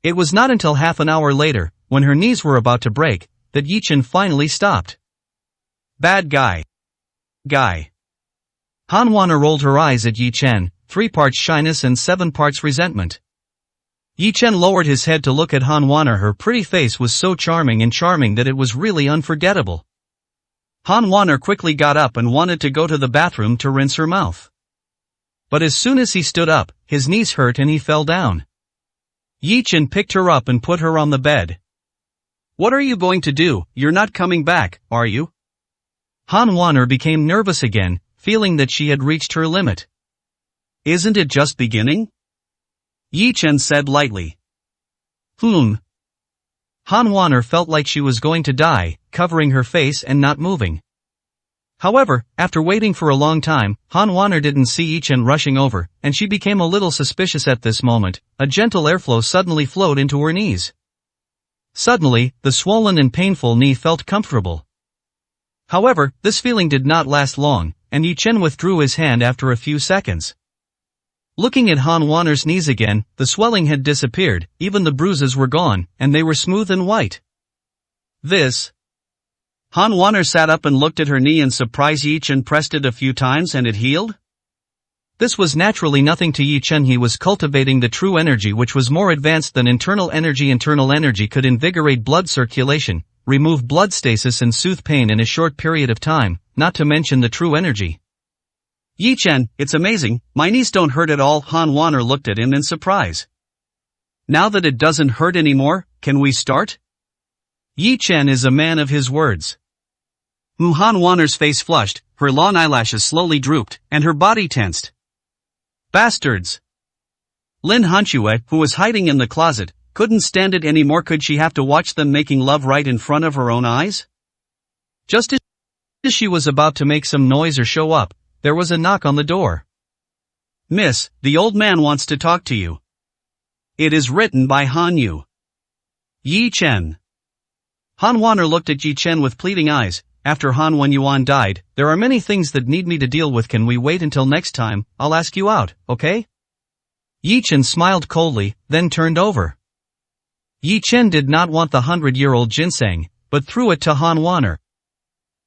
Speaker 1: It was not until half an hour later, when her knees were about to break, that Yi Chen finally stopped. Bad guy. Han Wanner rolled her eyes at Yi Chen, 3 parts shyness and 7 parts resentment. Yi Chen lowered his head to look at Han Wanner. Her pretty face was so charming that it was really unforgettable. Han Wanner quickly got up and wanted to go to the bathroom to rinse her mouth. But as soon as he stood up, his knees hurt and he fell down. Yi Chen picked her up and put her on the bed. What are you going to do? You're not coming back, are you? Han Wanner became nervous again, feeling that she had reached her limit. Isn't it just beginning? Yi Chen said lightly. Han Wanner felt like she was going to die, covering her face and not moving. However, after waiting for a long time, Han Wanner didn't see Yi Chen rushing over, and she became a little suspicious at this moment. A gentle airflow suddenly flowed into her knees. Suddenly, the swollen and painful knee felt comfortable. However, this feeling did not last long, and Yi Chen withdrew his hand after a few seconds. Looking at Han Wanner's knees again, the swelling had disappeared, even the bruises were gone, and they were smooth and white. This. Han Wanner sat up and looked at her knee in surprise. Yi Chen pressed it a few times and it healed? This was naturally nothing to Yi Chen. He was cultivating the true energy, which was more advanced than internal energy. Internal energy could invigorate blood circulation, remove blood stasis and soothe pain in a short period of time, not to mention the true energy. Yi Chen, it's amazing, my knees don't hurt at all. Han Wanner looked at him in surprise. Now that it doesn't hurt anymore, can we start? Yi Chen is a man of his words. Han Wanner's face flushed, her long eyelashes slowly drooped, and her body tensed. Bastards! Lin Hanxue, who was hiding in the closet, couldn't stand it anymore. Could she have to watch them making love right in front of her own eyes? Just as she was about to make some noise or show up, there was a knock on the door. Miss, the old man wants to talk to you. It is written by Han Yu. Yi Chen. Han Wanner looked at Yi Chen with pleading eyes. After Han Wenyuan died, there are many things that need me to deal with. Can we wait until next time? I'll ask you out, okay? Yi Chen smiled coldly, then turned over. Yi Chen did not want the 100-year-old ginseng, but threw it to Han Wanner.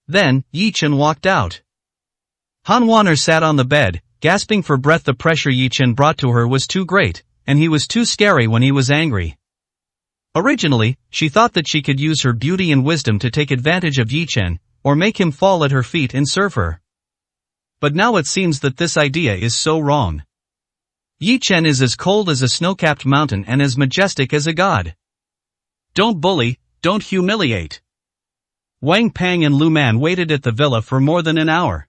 Speaker 1: Then, Yi Chen walked out. Han Wanner sat on the bed, gasping for breath. The pressure Yi Chen brought to her was too great, and he was too scary when he was angry. Originally, she thought that she could use her beauty and wisdom to take advantage of Yi Chen, or make him fall at her feet and serve her. But now it seems that this idea is so wrong. Yi Chen is as cold as a snow-capped mountain and as majestic as a god. Don't bully, don't humiliate. Wang Peng and Lu Man waited at the villa for more than an hour.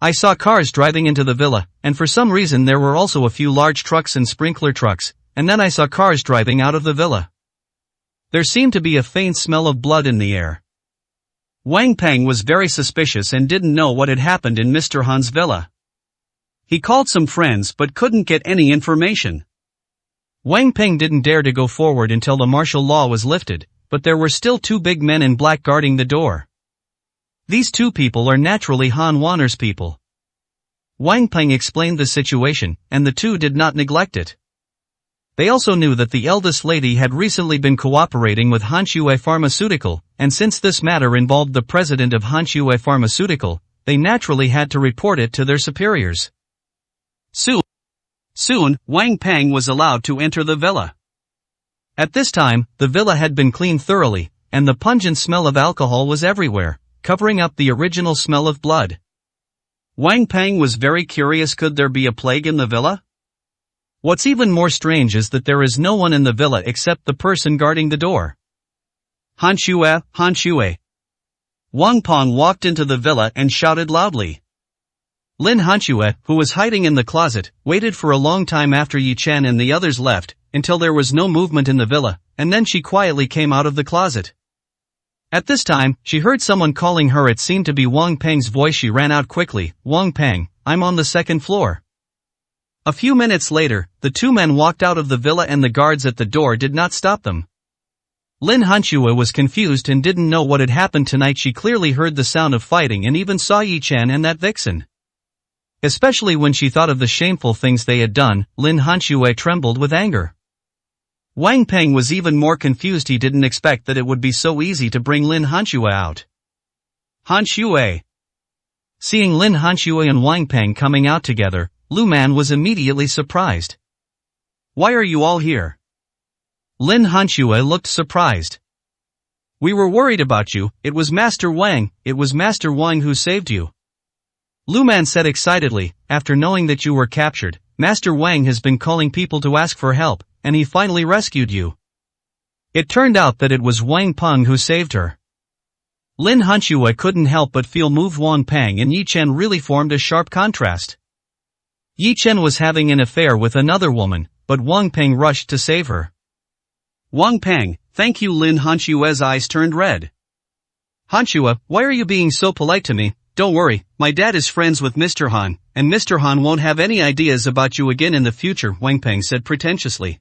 Speaker 1: I saw cars driving into the villa, and for some reason there were also a few large trucks and sprinkler trucks, and then I saw cars driving out of the villa. There seemed to be a faint smell of blood in the air. Wang Peng was very suspicious and didn't know what had happened in Mr. Han's villa. He called some friends but couldn't get any information. Wang Peng didn't dare to go forward until the martial law was lifted, but there were still 2 big men in black guarding the door. These 2 people are naturally Han Wanner's people. Wang Peng explained the situation, and the two did not neglect it. They also knew that the eldest lady had recently been cooperating with Hanxue Pharmaceutical, and since this matter involved the president of Hanxue Pharmaceutical, they naturally had to report it to their superiors. Soon, Wang Peng was allowed to enter the villa. At this time, the villa had been cleaned thoroughly, and the pungent smell of alcohol was everywhere, covering up the original smell of blood. Wang Peng was very curious, could there be a plague in the villa? What's even more strange is that there is no one in the villa except the person guarding the door. Hanxue. Wang Peng walked into the villa and shouted loudly. Lin Hanxue, who was hiding in the closet, waited for a long time after Yi Chen and the others left, until there was no movement in the villa, and then she quietly came out of the closet. At this time, she heard someone calling her. It seemed to be Wang Peng's voice. She ran out quickly. Wang Peng, I'm on the second floor. A few minutes later, the two men walked out of the villa and the guards at the door did not stop them. Lin Hanxue was confused and didn't know what had happened tonight. She clearly heard the sound of fighting and even saw Yi Chen and that vixen. Especially when she thought of the shameful things they had done, Lin Hanxue trembled with anger. Wang Peng was even more confused. He didn't expect that it would be so easy to bring Lin Hanxue out. Hanxue. Seeing Lin Hanxue and Wang Peng coming out together, Lu Man was immediately surprised. Why are you all here? Lin Hanxue looked surprised. We were worried about you. It was Master Wang who saved you. Lu Man said excitedly, after knowing that you were captured, Master Wang has been calling people to ask for help, and he finally rescued you. It turned out that it was Wang Peng who saved her. Lin Hanxue couldn't help but feel moved. Wang Peng and Yi Chen really formed a sharp contrast. Yi Chen was having an affair with another woman, but Wang Peng rushed to save her. Wang Peng, thank you. Lin Hanxue's eyes turned red. Hanxue, why are you being so polite to me? Don't worry, my dad is friends with Mr. Han, and Mr. Han won't have any ideas about you again in the future, Wang Peng said pretentiously.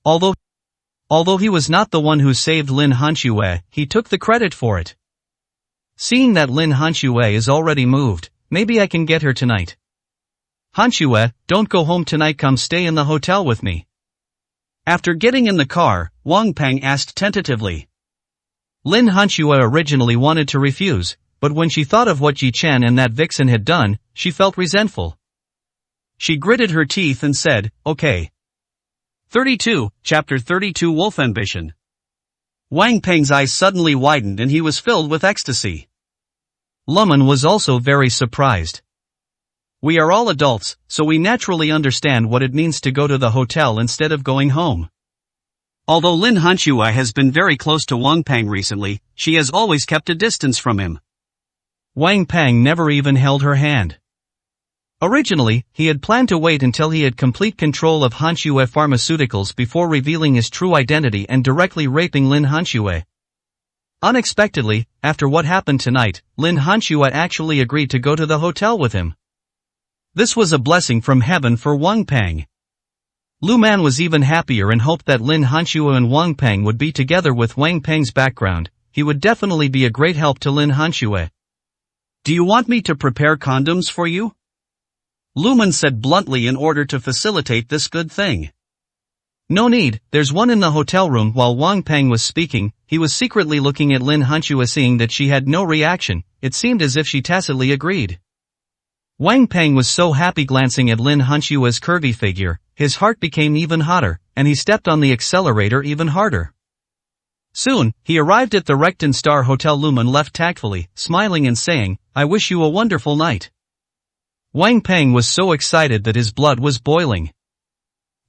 Speaker 1: Although he was not the one who saved Lin Hanxue, he took the credit for it. Seeing that Lin Hanxue is already moved, maybe I can get her tonight. Hanxue, don't go home tonight, come stay in the hotel with me. After getting in the car, Wang Peng asked tentatively. Lin Hanxue originally wanted to refuse, but when she thought of what Yi Chen and that vixen had done, she felt resentful. She gritted her teeth and said, okay. 32, Chapter 32 Wolf Ambition. Wang Peng's eyes suddenly widened and he was filled with ecstasy. Lu Man was also very surprised. We are all adults, so we naturally understand what it means to go to the hotel instead of going home. Although Lin Hanxue has been very close to Wang Peng recently, she has always kept a distance from him. Wang Peng never even held her hand. Originally, he had planned to wait until he had complete control of Hanxue Pharmaceuticals before revealing his true identity and directly raping Lin Hanxue. Unexpectedly, after what happened tonight, Lin Hanxue actually agreed to go to the hotel with him. This was a blessing from heaven for Wang Peng. Lu Man was even happier and hoped that Lin Hanxue and Wang Peng would be together. With Wang Peng's background, he would definitely be a great help to Lin Hanxue. Do you want me to prepare condoms for you? Lu Man said bluntly in order to facilitate this good thing. No need, there's one in the hotel room. While Wang Peng was speaking, he was secretly looking at Lin Hanxue. Seeing that she had no reaction, it seemed as if she tacitly agreed. Wang Peng was so happy glancing at Lin Hanxue's curvy figure, his heart became even hotter, and he stepped on the accelerator even harder. Soon, he arrived at the Recton Star Hotel. Lu Man left tactfully, smiling and saying, I wish you a wonderful night. Wang Peng was so excited that his blood was boiling.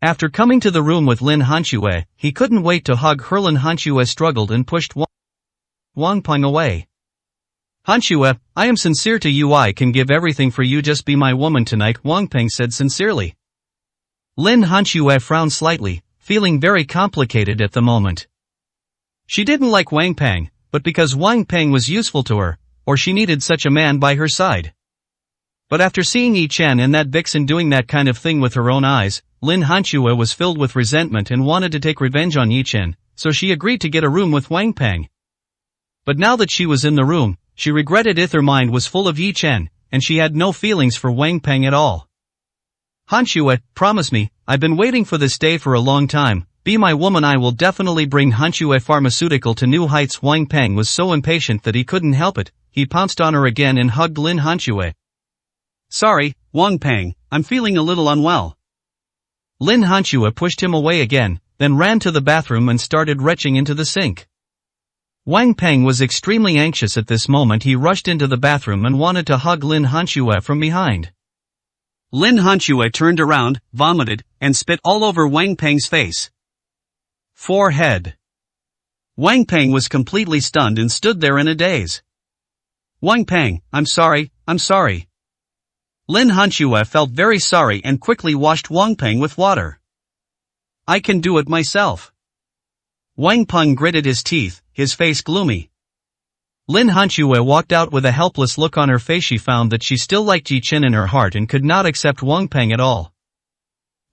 Speaker 1: After coming to the room with Lin Hanxue, he couldn't wait to hug her. Lin Hanxue struggled and pushed Wang Peng away. Hanxue, I am sincere to you. I can give everything for you. Just be my woman tonight, Wang Peng said sincerely. Lin Hanxue frowned slightly, feeling very complicated at the moment. She didn't like Wang Peng, but because Wang Peng was useful to her, or she needed such a man by her side. But after seeing Yi Chen and that vixen doing that kind of thing with her own eyes, Lin Hanxue was filled with resentment and wanted to take revenge on Yi Chen, so she agreed to get a room with Wang Peng. But now that she was in the room, she regretted it. Her mind was full of Yi Chen, and she had no feelings for Wang Peng at all. Han Xue, promise me, I've been waiting for this day for a long time, be my woman, I will definitely bring Han Xue Pharmaceutical to new heights. Wang Peng was so impatient that he couldn't help it, he pounced on her again and hugged Lin Hanxue. Sorry, Wang Peng, I'm feeling a little unwell. Lin Hanxue pushed him away again, then ran to the bathroom and started retching into the sink. Wang Peng was extremely anxious at this moment. He rushed into the bathroom and wanted to hug Lin Hanxue from behind. Lin Hanxue turned around, vomited, and spit all over Wang Peng's face. Forehead. Wang Peng was completely stunned and stood there in a daze. Wang Peng, I'm sorry. Lin Hanxue felt very sorry and quickly washed Wang Peng with water. I can do it myself. Wang Peng gritted his teeth, his face gloomy. Lin Hanxue walked out with a helpless look on her face. She found that she still liked Yi Chen in her heart and could not accept Wang Peng at all.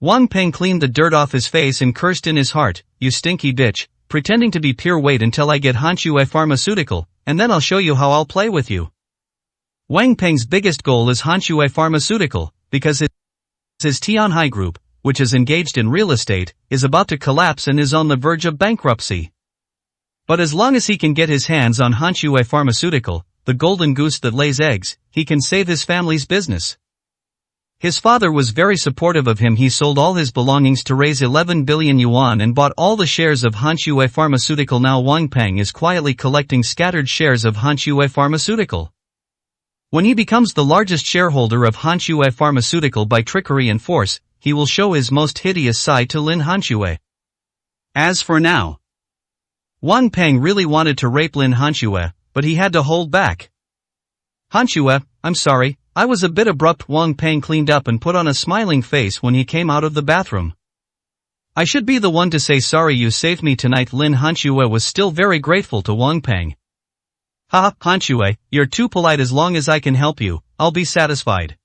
Speaker 1: Wang Peng cleaned the dirt off his face and cursed in his heart, you stinky bitch, pretending to be pure. Wait until I get Han Xue Pharmaceutical, and then I'll show you how I'll play with you. Wang Peng's biggest goal is Han Xue Pharmaceutical, because his Tianhai Group, which is engaged in real estate, is about to collapse and is on the verge of bankruptcy. But as long as he can get his hands on Han Xue Pharmaceutical, the golden goose that lays eggs, he can save his family's business. His father was very supportive of him. He sold all his belongings to raise 11 billion yuan and bought all the shares of Han Xue Pharmaceutical. Now Wang Peng is quietly collecting scattered shares of Han Xue Pharmaceutical. When he becomes the largest shareholder of Han Xue Pharmaceutical by trickery and force, he will show his most hideous side to Lin Hanxue. As for now, Wang Peng really wanted to rape Lin Hanxue, but he had to hold back. Hanxue, I'm sorry, I was a bit abrupt. Wang Peng cleaned up and put on a smiling face when he came out of the bathroom. I should be the one to say sorry, you saved me tonight. Lin Hanxue was still very grateful to Wang Peng. Ha, Hanxue, you're too polite. As long as I can help you, I'll be satisfied.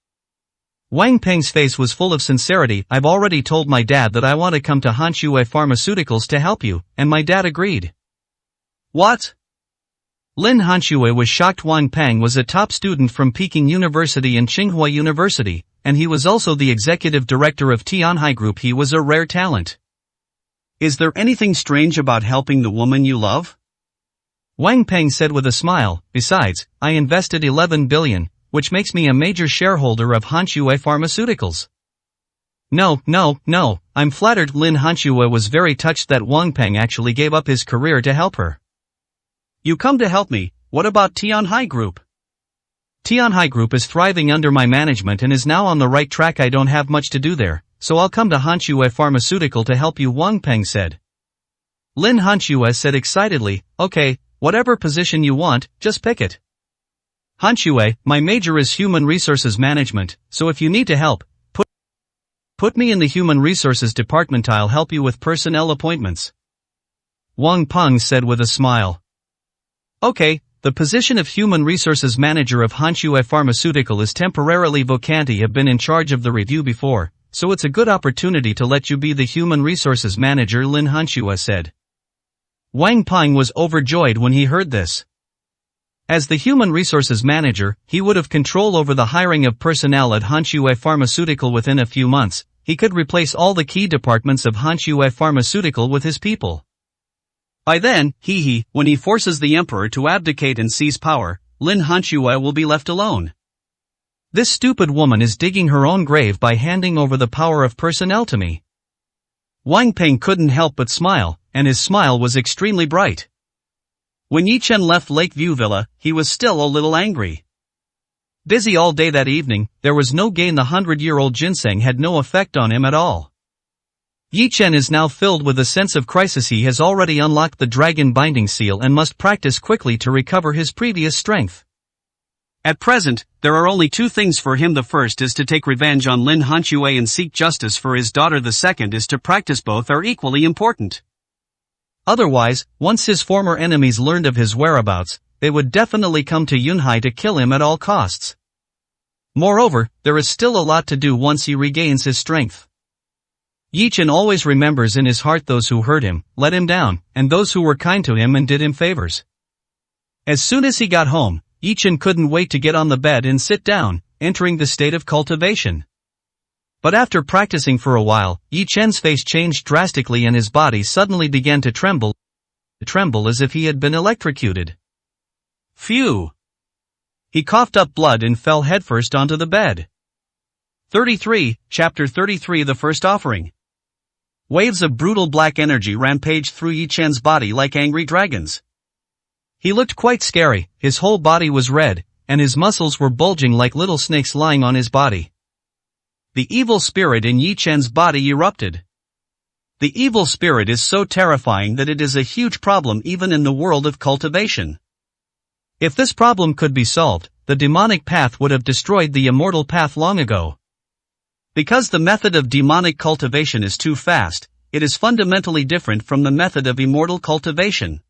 Speaker 1: Wang Peng's face was full of sincerity. I've already told my dad that I want to come to Han Xue Pharmaceuticals to help you, and my dad agreed. What? Lin Hanxue was shocked. Wang Peng was a top student from Peking University and Tsinghua University, and he was also the executive director of Tianhai Group. He was a rare talent. Is there anything strange about helping the woman you love? Wang Peng said with a smile. Besides, I invested 11 billion, which makes me a major shareholder of Han Xue Pharmaceuticals. No, I'm flattered. Lin Hanxue was very touched that Wang Peng actually gave up his career to help her. You come to help me, what about Tianhai Group? Tianhai Group is thriving under my management and is now on the right track. I don't have much to do there, so I'll come to Han Xue Pharmaceutical to help you, Wang Peng said. Lin Hanxue said excitedly, okay, whatever position you want, just pick it. Hanxue, my major is human resources management, so if you need to help, put me in the human resources department. I'll help you with personnel appointments. Wang Peng said with a smile. Okay, the position of human resources manager of Han Xue Pharmaceutical is temporarily vacant. I have been in charge of the review before, so it's a good opportunity to let you be the human resources manager, Lin Hanxue said. Wang Peng was overjoyed when he heard this. As the human resources manager, he would have control over the hiring of personnel at Han Xue Pharmaceutical. Within a few months, he could replace all the key departments of Han Xue Pharmaceutical with his people. By then, when he forces the emperor to abdicate and seize power, Lin Hanxue will be left alone. This stupid woman is digging her own grave by handing over the power of personnel to me. Wang Peng couldn't help but smile, and his smile was extremely bright. When Yi Chen left Lakeview Villa, he was still a little angry. Busy all day that evening, there was no gain. The 100-year-old ginseng had no effect on him at all. Yi Chen is now filled with a sense of crisis. He has already unlocked the dragon binding seal and must practice quickly to recover his previous strength. At present, there are only two things for him. The first is to take revenge on Lin Hanxue and seek justice for his daughter. The second is to practice. Both are equally important. Otherwise, once his former enemies learned of his whereabouts, they would definitely come to Yunhai to kill him at all costs. Moreover, there is still a lot to do once he regains his strength. Yi Chen always remembers in his heart those who hurt him, let him down, and those who were kind to him and did him favors. As soon as he got home, Yi Chen couldn't wait to get on the bed and sit down. entering the state of cultivation. But after practicing for a while, Yi Chen's face changed drastically and his body suddenly began to tremble as if he had been electrocuted. Phew! He coughed up blood and fell headfirst onto the bed. 33, Chapter 33 The First Offering. Waves of brutal black energy rampaged through Yi Chen's body like angry dragons. He looked quite scary, his whole body was red, and his muscles were bulging like little snakes lying on his body. The evil spirit in Yi Chen's body erupted. The evil spirit is so terrifying that it is a huge problem even in the world of cultivation. If this problem could be solved, the demonic path would have destroyed the immortal path long ago. Because the method of demonic cultivation is too fast, it is fundamentally different from the method of immortal cultivation.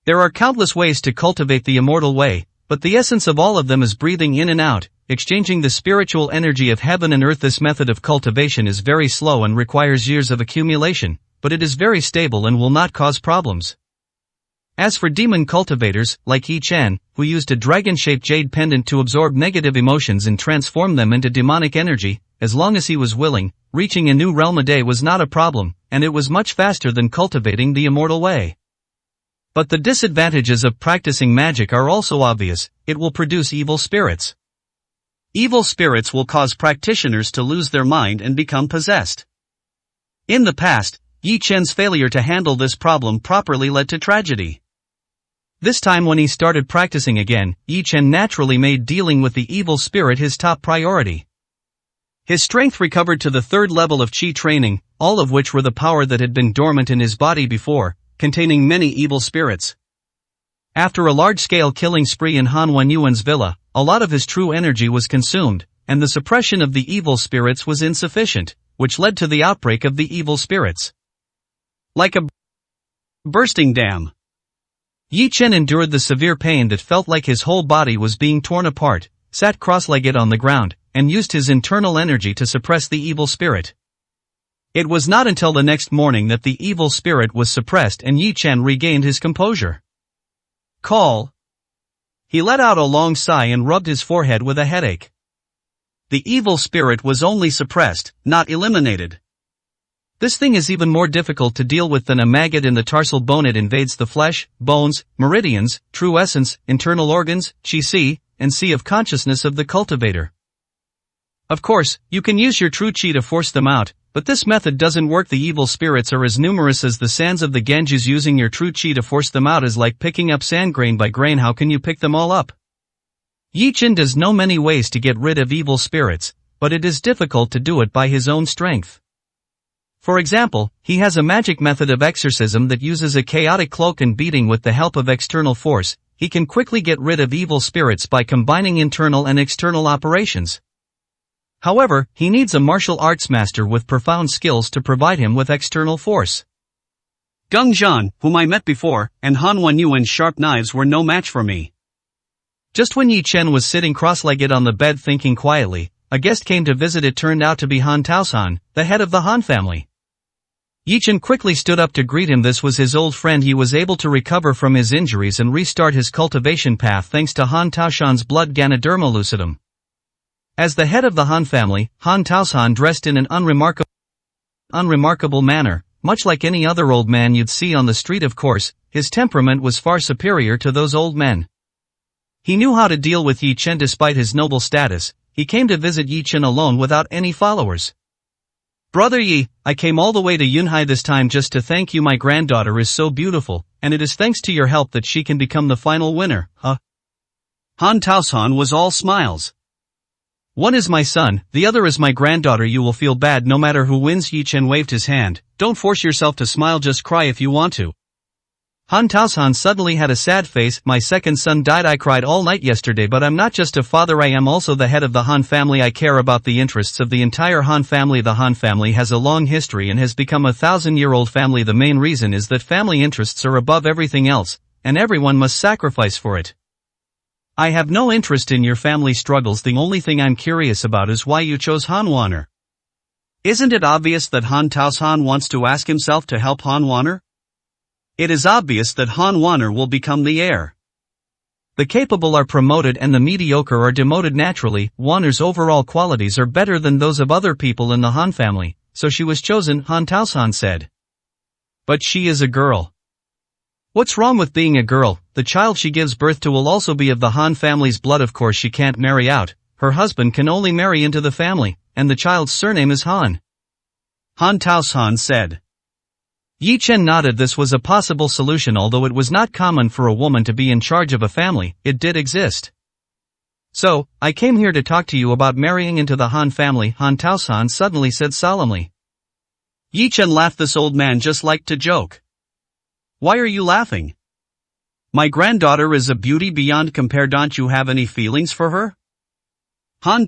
Speaker 1: There are countless ways to cultivate the immortal way, but the essence of all of them is breathing in and out, exchanging the spiritual energy of heaven and earth. This method of cultivation is very slow and requires years of accumulation, but it is very stable and will not cause problems. As for demon cultivators, like Yi Chen, who used a dragon-shaped jade pendant to absorb negative emotions and transform them into demonic energy, as long as he was willing, reaching a new realm a day was not a problem, and it was much faster than cultivating the immortal way. But the disadvantages of practicing magic are also obvious. It will produce evil spirits. Evil spirits will cause practitioners to lose their mind and become possessed. In the past, Yi Chen's failure to handle this problem properly led to tragedy. This time when he started practicing again, Yi Chen naturally made dealing with the evil spirit his top priority. His strength recovered to the third level of Qi training, all of which were the power that had been dormant in his body before, containing many evil spirits. After a large-scale killing spree in Han Wenyuan's villa, a lot of his true energy was consumed, and the suppression of the evil spirits was insufficient, which led to the outbreak of the evil spirits. Like a bursting dam. Yi Chen endured the severe pain that felt like his whole body was being torn apart, sat cross-legged on the ground, and used his internal energy to suppress the evil spirit. It was not until the next morning that the evil spirit was suppressed and Yi Chen regained his composure. Call. He let out a long sigh and rubbed his forehead with a headache. The evil spirit was only suppressed, not eliminated. This thing is even more difficult to deal with than a maggot in the tarsal bone. It invades the flesh, bones, meridians, true essence, internal organs, qi, and sea of consciousness of the cultivator. Of course, you can use your true qi to force them out, but this method doesn't work. The evil spirits are as numerous as the sands of the Ganges. Using your true qi to force them out is like picking up sand grain by grain. How can you pick them all up? Yi Chen does know many ways to get rid of evil spirits, but it is difficult to do it by his own strength. For example, he has a magic method of exorcism that uses a chaotic cloak and beating. With the help of external force, he can quickly get rid of evil spirits by combining internal and external operations. However, he needs a martial arts master with profound skills to provide him with external force. Geng Zhan, whom I met before, and Han Wenyuan's sharp knives were no match for me. Just when Yi Chen was sitting cross-legged on the bed thinking quietly, a guest came to visit. It turned out to be Han Taoshan, the head of the Han family. Yi Chen quickly stood up to greet him. This was his old friend. He was able to recover from his injuries and restart his cultivation path thanks to Han Taoshan's blood Ganoderma lucidum. As the head of the Han family, Han Taoshan dressed in an unremarkable manner, much like any other old man you'd see on the street. Of course, his temperament was far superior to those old men. He knew how to deal with Yi Chen despite his noble status. He came to visit Yi Chen alone without any followers. Brother Yi, I came all the way to Yunhai this time just to thank you. My granddaughter is so beautiful, and it is thanks to your help that she can become the final winner, huh? Han Taoshan was all smiles. One is my son, the other is my granddaughter. You will feel bad no matter who wins. Yi Chen waved his hand. Don't force yourself to smile, just cry if you want to. Han Taoshan suddenly had a sad face. My second son died. I cried all night yesterday, but I'm not just a father, I am also the head of the Han family. I care about the interests of the entire Han family. The Han family has a long history and has become a 1,000-year-old family. The main reason is that family interests are above everything else, and everyone must sacrifice for it. I have no interest in your family struggles. The only thing I'm curious about is why you chose Han Waner. Isn't it obvious that Han Taoshan wants to ask himself to help Han Waner? It is obvious that Han Waner will become the heir. The capable are promoted and the mediocre are demoted naturally. Wanner's overall qualities are better than those of other people in the Han family, so she was chosen, Han Taosan said. But she is a girl. What's wrong with being a girl? The child she gives birth to will also be of the Han family's blood. Of course she can't marry out, her husband can only marry into the family, and the child's surname is Han. Han Taosan said. Yi Chen nodded. This was a possible solution. Although it was not common for a woman to be in charge of a family, it did exist. So, I came here to talk to you about marrying into the Han family, Han Taosan suddenly said solemnly. Yi Chen laughed. This old man just liked to joke. Why are you laughing? My granddaughter is a beauty beyond compare. Don't you have any feelings for her? Han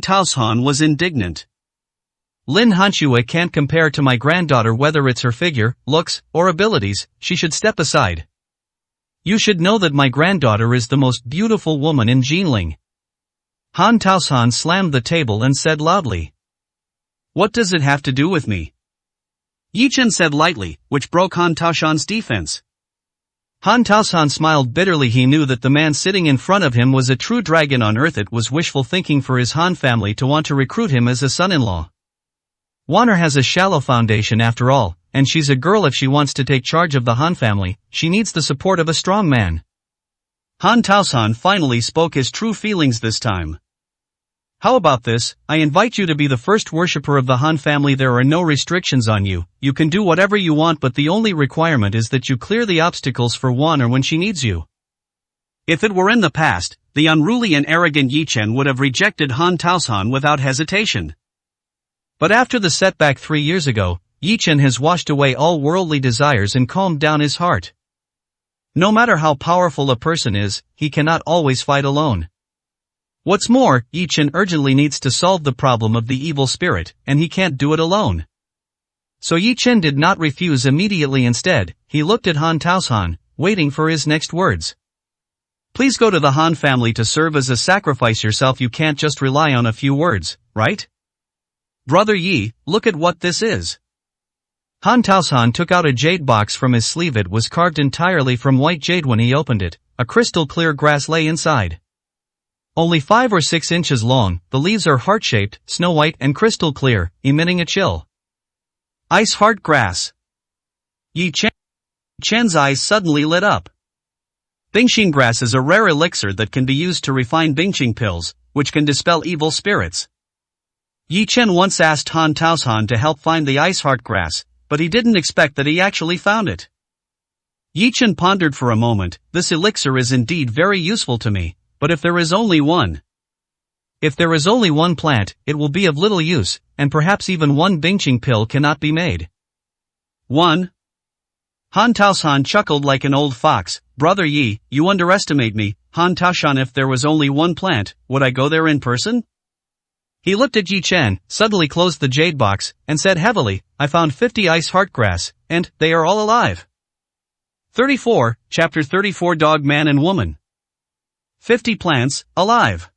Speaker 1: Taosan was indignant. Lin Hanxue can't compare to my granddaughter. Whether it's her figure, looks, or abilities, she should step aside. You should know that my granddaughter is the most beautiful woman in Jinling. Han Taosan slammed the table and said loudly. What does it have to do with me? Yi Chen said lightly, which broke Han Taosan's defense. Han Taosan smiled bitterly. He knew that the man sitting in front of him was a true dragon on earth. It was wishful thinking for his Han family to want to recruit him as a son-in-law. Wanner has a shallow foundation after all, and she's a girl. If she wants to take charge of the Han family, she needs the support of a strong man. Han Taosan finally spoke his true feelings this time. How about this? I invite you to be the first worshipper of the Han family. There are no restrictions on you, you can do whatever you want, but the only requirement is that you clear the obstacles for Wanner when she needs you. If it were in the past, the unruly and arrogant Yi Chen would have rejected Han Taosan without hesitation. But after the setback 3 years ago, Yi Chen has washed away all worldly desires and calmed down his heart. No matter how powerful a person is, he cannot always fight alone. What's more, Yi Chen urgently needs to solve the problem of the evil spirit, and he can't do it alone. So Yi Chen did not refuse immediately. Instead, he looked at Han Taosan, waiting for his next words. Please go to the Han family to serve as a sacrifice yourself. You can't just rely on a few words, right? Brother Yi, look at what this is. Han Taosan took out a jade box from his sleeve. It was carved entirely from white jade. When he opened it, a crystal clear grass lay inside. Only 5 or 6 inches long, the leaves are heart-shaped, snow-white and crystal clear, emitting a chill. Ice heart grass. Yi Chen's eyes suddenly lit up. Bingxing grass is a rare elixir that can be used to refine Bingxing pills, which can dispel evil spirits. Yi Chen once asked Han Taosan to help find the ice heart grass, but he didn't expect that he actually found it. Yi Chen pondered for a moment. This elixir is indeed very useful to me, but if there is only one plant, it will be of little use, and perhaps even one Bingxing pill cannot be made. One? Han Taosan chuckled like an old fox. Brother Yi, you underestimate me. Han Taosan, if there was only one plant, would I go there in person? He looked at Yi Chen, suddenly closed the jade box, and said heavily, I found 50 ice heart grass, and they are all alive. 34, Chapter 34. Dog, Man and Woman. 50 plants, alive.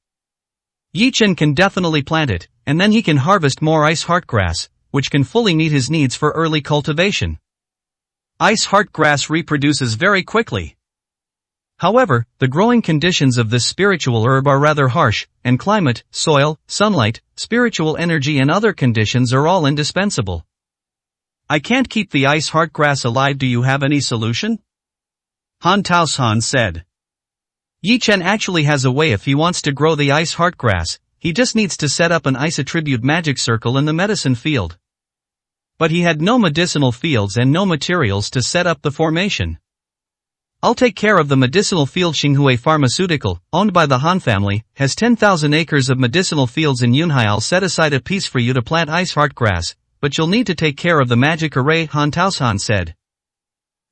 Speaker 1: Yi Chen can definitely plant it, and then he can harvest more ice heart grass, which can fully meet his needs for early cultivation. Ice heart grass reproduces very quickly. However, the growing conditions of this spiritual herb are rather harsh, and climate, soil, sunlight, spiritual energy and other conditions are all indispensable. I can't keep the ice heart grass alive. Do you have any solution? Han Taosan said. Yi Chen actually has a way. If he wants to grow the ice heart grass, he just needs to set up an ice attribute magic circle in the medicine field. But he had no medicinal fields and no materials to set up the formation. I'll take care of the medicinal field. Xinghue Pharmaceutical, owned by the Han family, has 10,000 acres of medicinal fields in Yunhai. I'll set aside a piece for you to plant ice heart grass, but you'll need to take care of the magic array, Han Taosan said.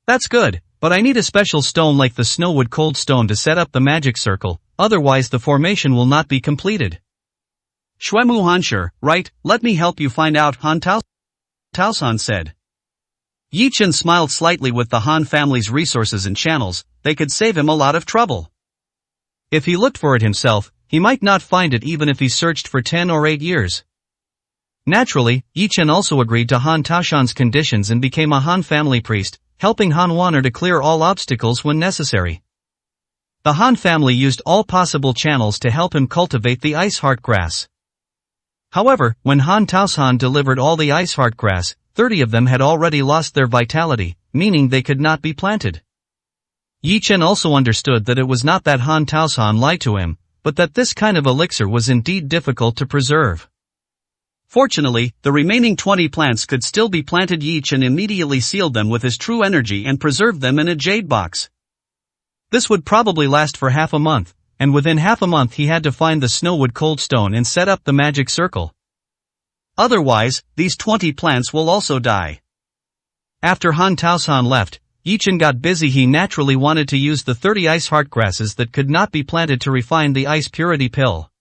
Speaker 1: That's good, but I need a special stone like the Snowwood Cold Stone to set up the magic circle, otherwise the formation will not be completed. Xuemu Hansher, right, let me help you find out, Han Taosan said. Yi Chen smiled slightly. With the Han family's resources and channels, they could save him a lot of trouble. If he looked for it himself, he might not find it even if he searched for 10 or 8 years. Naturally, Yi Chen also agreed to Han Taosan's conditions and became a Han family priest, helping Han Wanner to clear all obstacles when necessary. The Han family used all possible channels to help him cultivate the ice heart grass. However, when Han Taoshan delivered all the ice heart grass, 30 of them had already lost their vitality, meaning they could not be planted. Yi Chen also understood that it was not that Han Taoshan lied to him, but that this kind of elixir was indeed difficult to preserve. Fortunately, the remaining 20 plants could still be planted. Yi Chen immediately sealed them with his true energy and preserved them in a jade box. This would probably last for half a month, and within half a month he had to find the Snowwood Cold Stone and set up the magic circle. Otherwise, these 20 plants will also die. After Han Taoshan left, Yi Chen got busy. He naturally wanted to use the 30 ice heart grasses that could not be planted to refine the ice purity pill.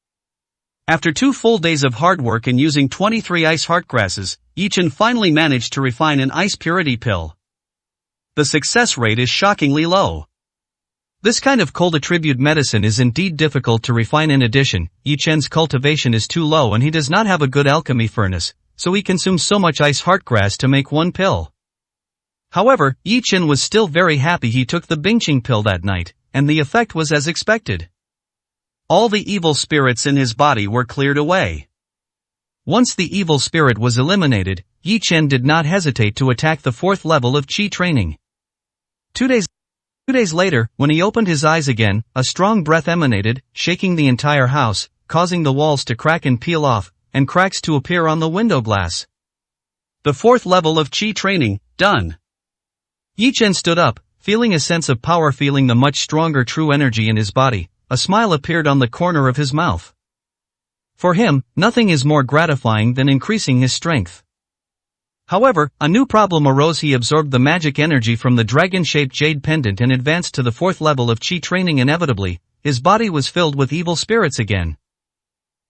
Speaker 1: After 2 full days of hard work and using 23 ice heart grasses, Yi Chen finally managed to refine an ice purity pill. The success rate is shockingly low. This kind of cold attribute medicine is indeed difficult to refine. In addition, Yi Chen's cultivation is too low and he does not have a good alchemy furnace, so he consumes so much ice heart grass to make one pill. However, Yi Chen was still very happy. He took the Bingqing pill that night, and the effect was as expected. All the evil spirits in his body were cleared away. Once the evil spirit was eliminated, Yi Chen did not hesitate to attack the 4th level of Qi training. 2 days later, when he opened his eyes again, a strong breath emanated, shaking the entire house, causing the walls to crack and peel off, and cracks to appear on the window glass. The 4th level of Qi training, done. Yi Chen stood up, feeling a sense of power, feeling the much stronger true energy in his body. A smile appeared on the corner of his mouth. For him, nothing is more gratifying than increasing his strength. However, a new problem arose. He absorbed the magic energy from the dragon-shaped jade pendant and advanced to the 4th level of Qi training. Inevitably, his body was filled with evil spirits again.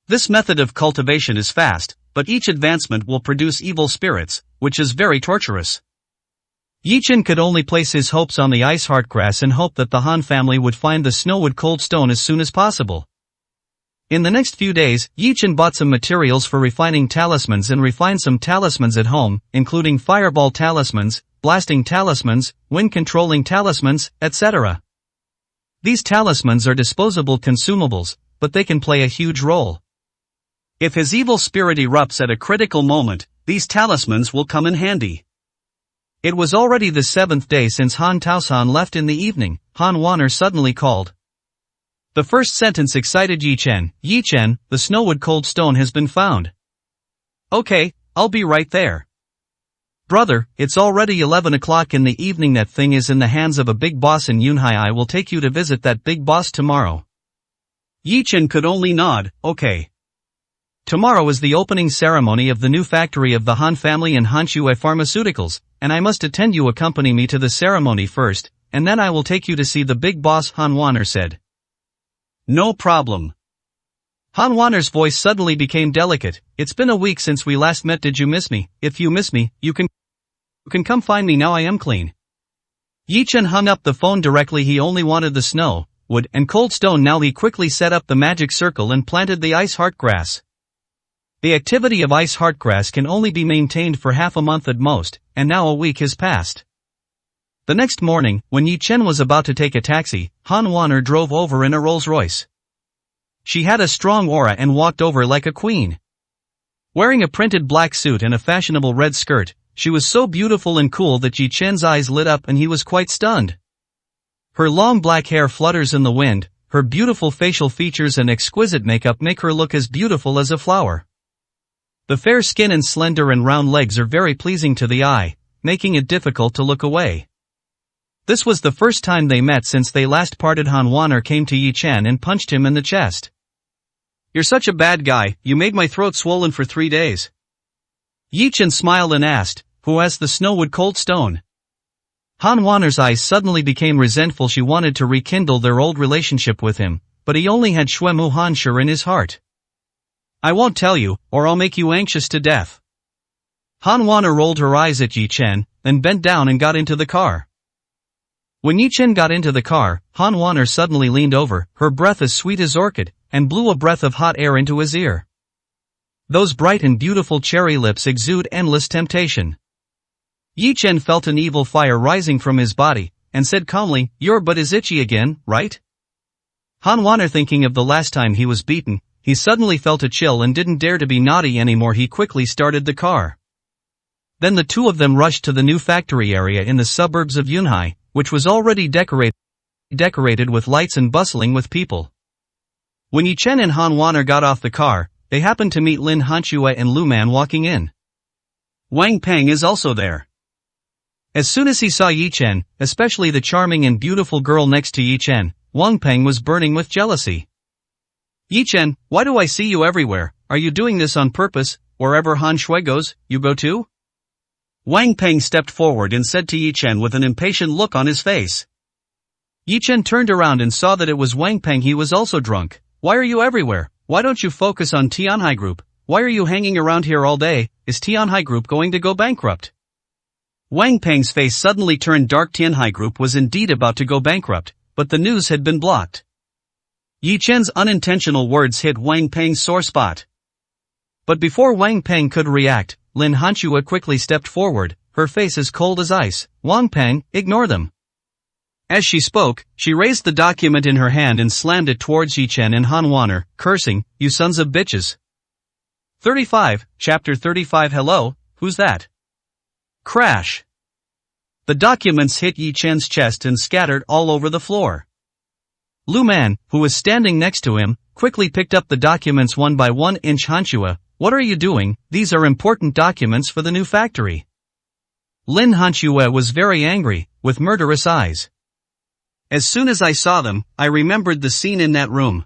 Speaker 1: This method of cultivation is fast, but each advancement will produce evil spirits, which is very torturous. Yi Chen could only place his hopes on the ice heart grass and hope that the Han family would find the Snowwood Cold Stone as soon as possible. In the next few days, Yi Chen bought some materials for refining talismans and refined some talismans at home, including fireball talismans, blasting talismans, wind-controlling talismans, etc. These talismans are disposable consumables, but they can play a huge role. If his evil spirit erupts at a critical moment, these talismans will come in handy. It was already the 7th day since Han Taoshan left. In the evening, Han Wanner suddenly called. The first sentence excited Yi Chen. Yi Chen, the Snowwood Cold Stone has been found. Okay, I'll be right there. Brother, it's already 11 o'clock in the evening. That thing is in the hands of a big boss in Yunhai. I will take you to visit that big boss tomorrow. Yi Chen could only nod, okay. Tomorrow is the opening ceremony of the new factory of the Han family in Hanshue Pharmaceuticals, and I must attend. You accompany me to the ceremony first, and then I will take you to see the big boss, Han Wanner said. No problem. Han Wanner's voice suddenly became delicate. It's been a week since we last met. Did you miss me? If you miss me, you can come find me now. I am clean. Yi Chen hung up the phone directly. He only wanted the snow, wood, and cold stone. Now he quickly set up the magic circle and planted the ice heart grass. The activity of ice heart grass can only be maintained for half a month at most, and now a week has passed. The next morning, when Yi Chen was about to take a taxi, Han Wanner drove over in a Rolls-Royce. She had a strong aura and walked over like a queen. Wearing a printed black suit and a fashionable red skirt, she was so beautiful and cool that Yi Chen's eyes lit up and he was quite stunned. Her long black hair flutters in the wind, her beautiful facial features and exquisite makeup make her look as beautiful as a flower. The fair skin and slender and round legs are very pleasing to the eye, making it difficult to look away. This was the first time they met since they last parted. Han Wanner came to Yi Chen and punched him in the chest. You're such a bad guy, you made my throat swollen for 3 days. Yi Chen smiled and asked, who has the Snowwood Cold Stone? Han Wanner's eyes suddenly became resentful. She wanted to rekindle their old relationship with him, but he only had Xuemu Hanshi in his heart. I won't tell you, or I'll make you anxious to death. Han Wanner rolled her eyes at Yi Chen, then bent down and got into the car. When Yi Chen got into the car, Han Wanner suddenly leaned over, her breath as sweet as orchid, and blew a breath of hot air into his ear. Those bright and beautiful cherry lips exude endless temptation. Yi Chen felt an evil fire rising from his body, and said calmly, your butt is itchy again, right? Han Waner, thinking of the last time he was beaten, he suddenly felt a chill and didn't dare to be naughty anymore. He quickly started the car. Then the two of them rushed to the new factory area in the suburbs of Yunhai, which was already decorated with lights and bustling with people. When Yi Chen and Han Waner got off the car, they happened to meet Lin Hanxue and Lu Man walking in. Wang Peng is also there. As soon as he saw Yi Chen, especially the charming and beautiful girl next to Yi Chen, Wang Peng was burning with jealousy. Yi Chen, why do I see you everywhere? Are you doing this on purpose? Wherever Han Shui goes, you go too? Wang Peng stepped forward and said to Yi Chen with an impatient look on his face. Yi Chen turned around and saw that it was Wang Peng. He was also drunk. Why are you everywhere? Why don't you focus on Tianhai Group? Why are you hanging around here all day? Is Tianhai Group going to go bankrupt? Wang Peng's face suddenly turned dark. Tianhai Group was indeed about to go bankrupt, but the news had been blocked. Yi Chen's unintentional words hit Wang Peng's sore spot. But before Wang Peng could react, Lin Hanxue quickly stepped forward, her face as cold as ice. Wang Peng, ignore them. As she spoke, she raised the document in her hand and slammed it towards Yi Chen and Han Waner, cursing, "You sons of bitches." 35, Chapter 35. Hello, who's that? Crash. The documents hit Yi Chen's chest and scattered all over the floor. Lu Man, who was standing next to him, quickly picked up the documents one by one. Hanxue, what are you doing? These are important documents for the new factory. Lin Hanxue was very angry, with murderous eyes. As soon as I saw them, I remembered the scene in that room.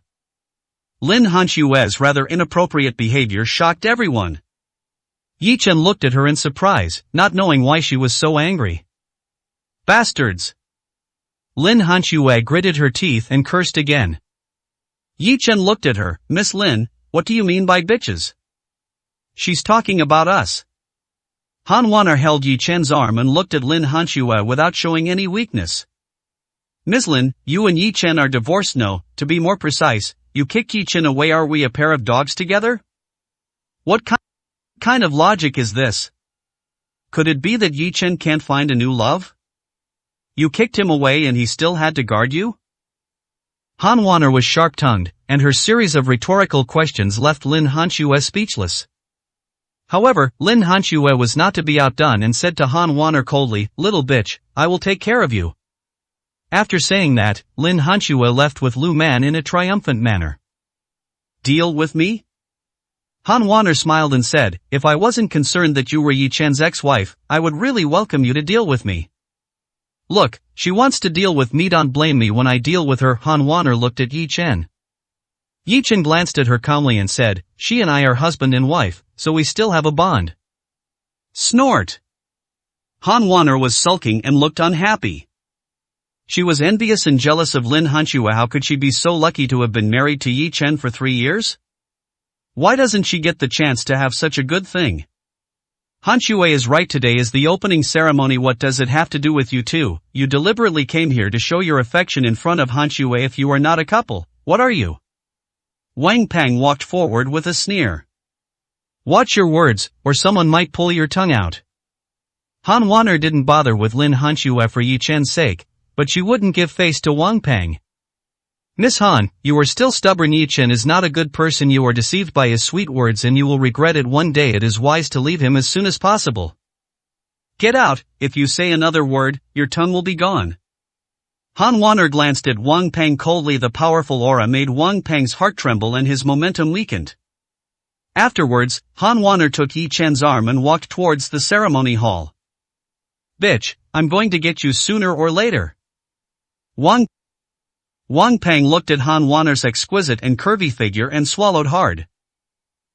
Speaker 1: Lin Hanxue's rather inappropriate behavior shocked everyone. Yi Chen looked at her in surprise, not knowing why she was so angry. Bastards! Lin Hanxue gritted her teeth and cursed again. Yi Chen looked at her. Miss Lin, what do you mean by bitches? She's talking about us. Han Waner held Yi Chen's arm and looked at Lin Hanxue without showing any weakness. Miss Lin, you and Yi Chen are divorced. No, to be more precise, you kicked Yi Chen away. Are we a pair of dogs together? What kind of logic is this? Could it be that Yi Chen can't find a new love? You kicked him away and he still had to guard you? Han Waner was sharp-tongued, and her series of rhetorical questions left Lin Hanxue speechless. However, Lin Hanxue was not to be outdone and said to Han Waner coldly, "Little bitch, I will take care of you." After saying that, Lin Hanxue left with Lu Man in a triumphant manner. Deal with me? Han Waner smiled and said, "If I wasn't concerned that you were Yi Chen's ex-wife, I would really welcome you to deal with me." Look, she wants to deal with me. Don't blame me when I deal with her. Han Waner looked at Yi Chen. Yi Chen glanced at her calmly and said, "She and I are husband and wife, so we still have a bond." Snort! Han Waner was sulking and looked unhappy. She was envious and jealous of Lin Hanxue. How could she be so lucky to have been married to Yi Chen for 3 years? Why doesn't she get the chance to have such a good thing? Hanxue is right. Today is the opening ceremony. What does it have to do with you two? You deliberately came here to show your affection in front of Hanxue. If you are not a couple, what are you? Wang Peng walked forward with a sneer. Watch your words, or someone might pull your tongue out. Han Waner didn't bother with Lin Hanxue for Yi Chen's sake, but she wouldn't give face to Wang Peng. Miss Han, you are still stubborn. Yi Chen is not a good person. You are deceived by his sweet words and you will regret it one day. It is wise to leave him as soon as possible. Get out. If you say another word, your tongue will be gone. Han Waner glanced at Wang Peng coldly. The powerful aura made Wang Peng's heart tremble and his momentum weakened. Afterwards, Han Waner took Yi Chen's arm and walked towards the ceremony hall. Bitch, I'm going to get you sooner or later. Wang Peng looked at Han Waner's exquisite and curvy figure and swallowed hard.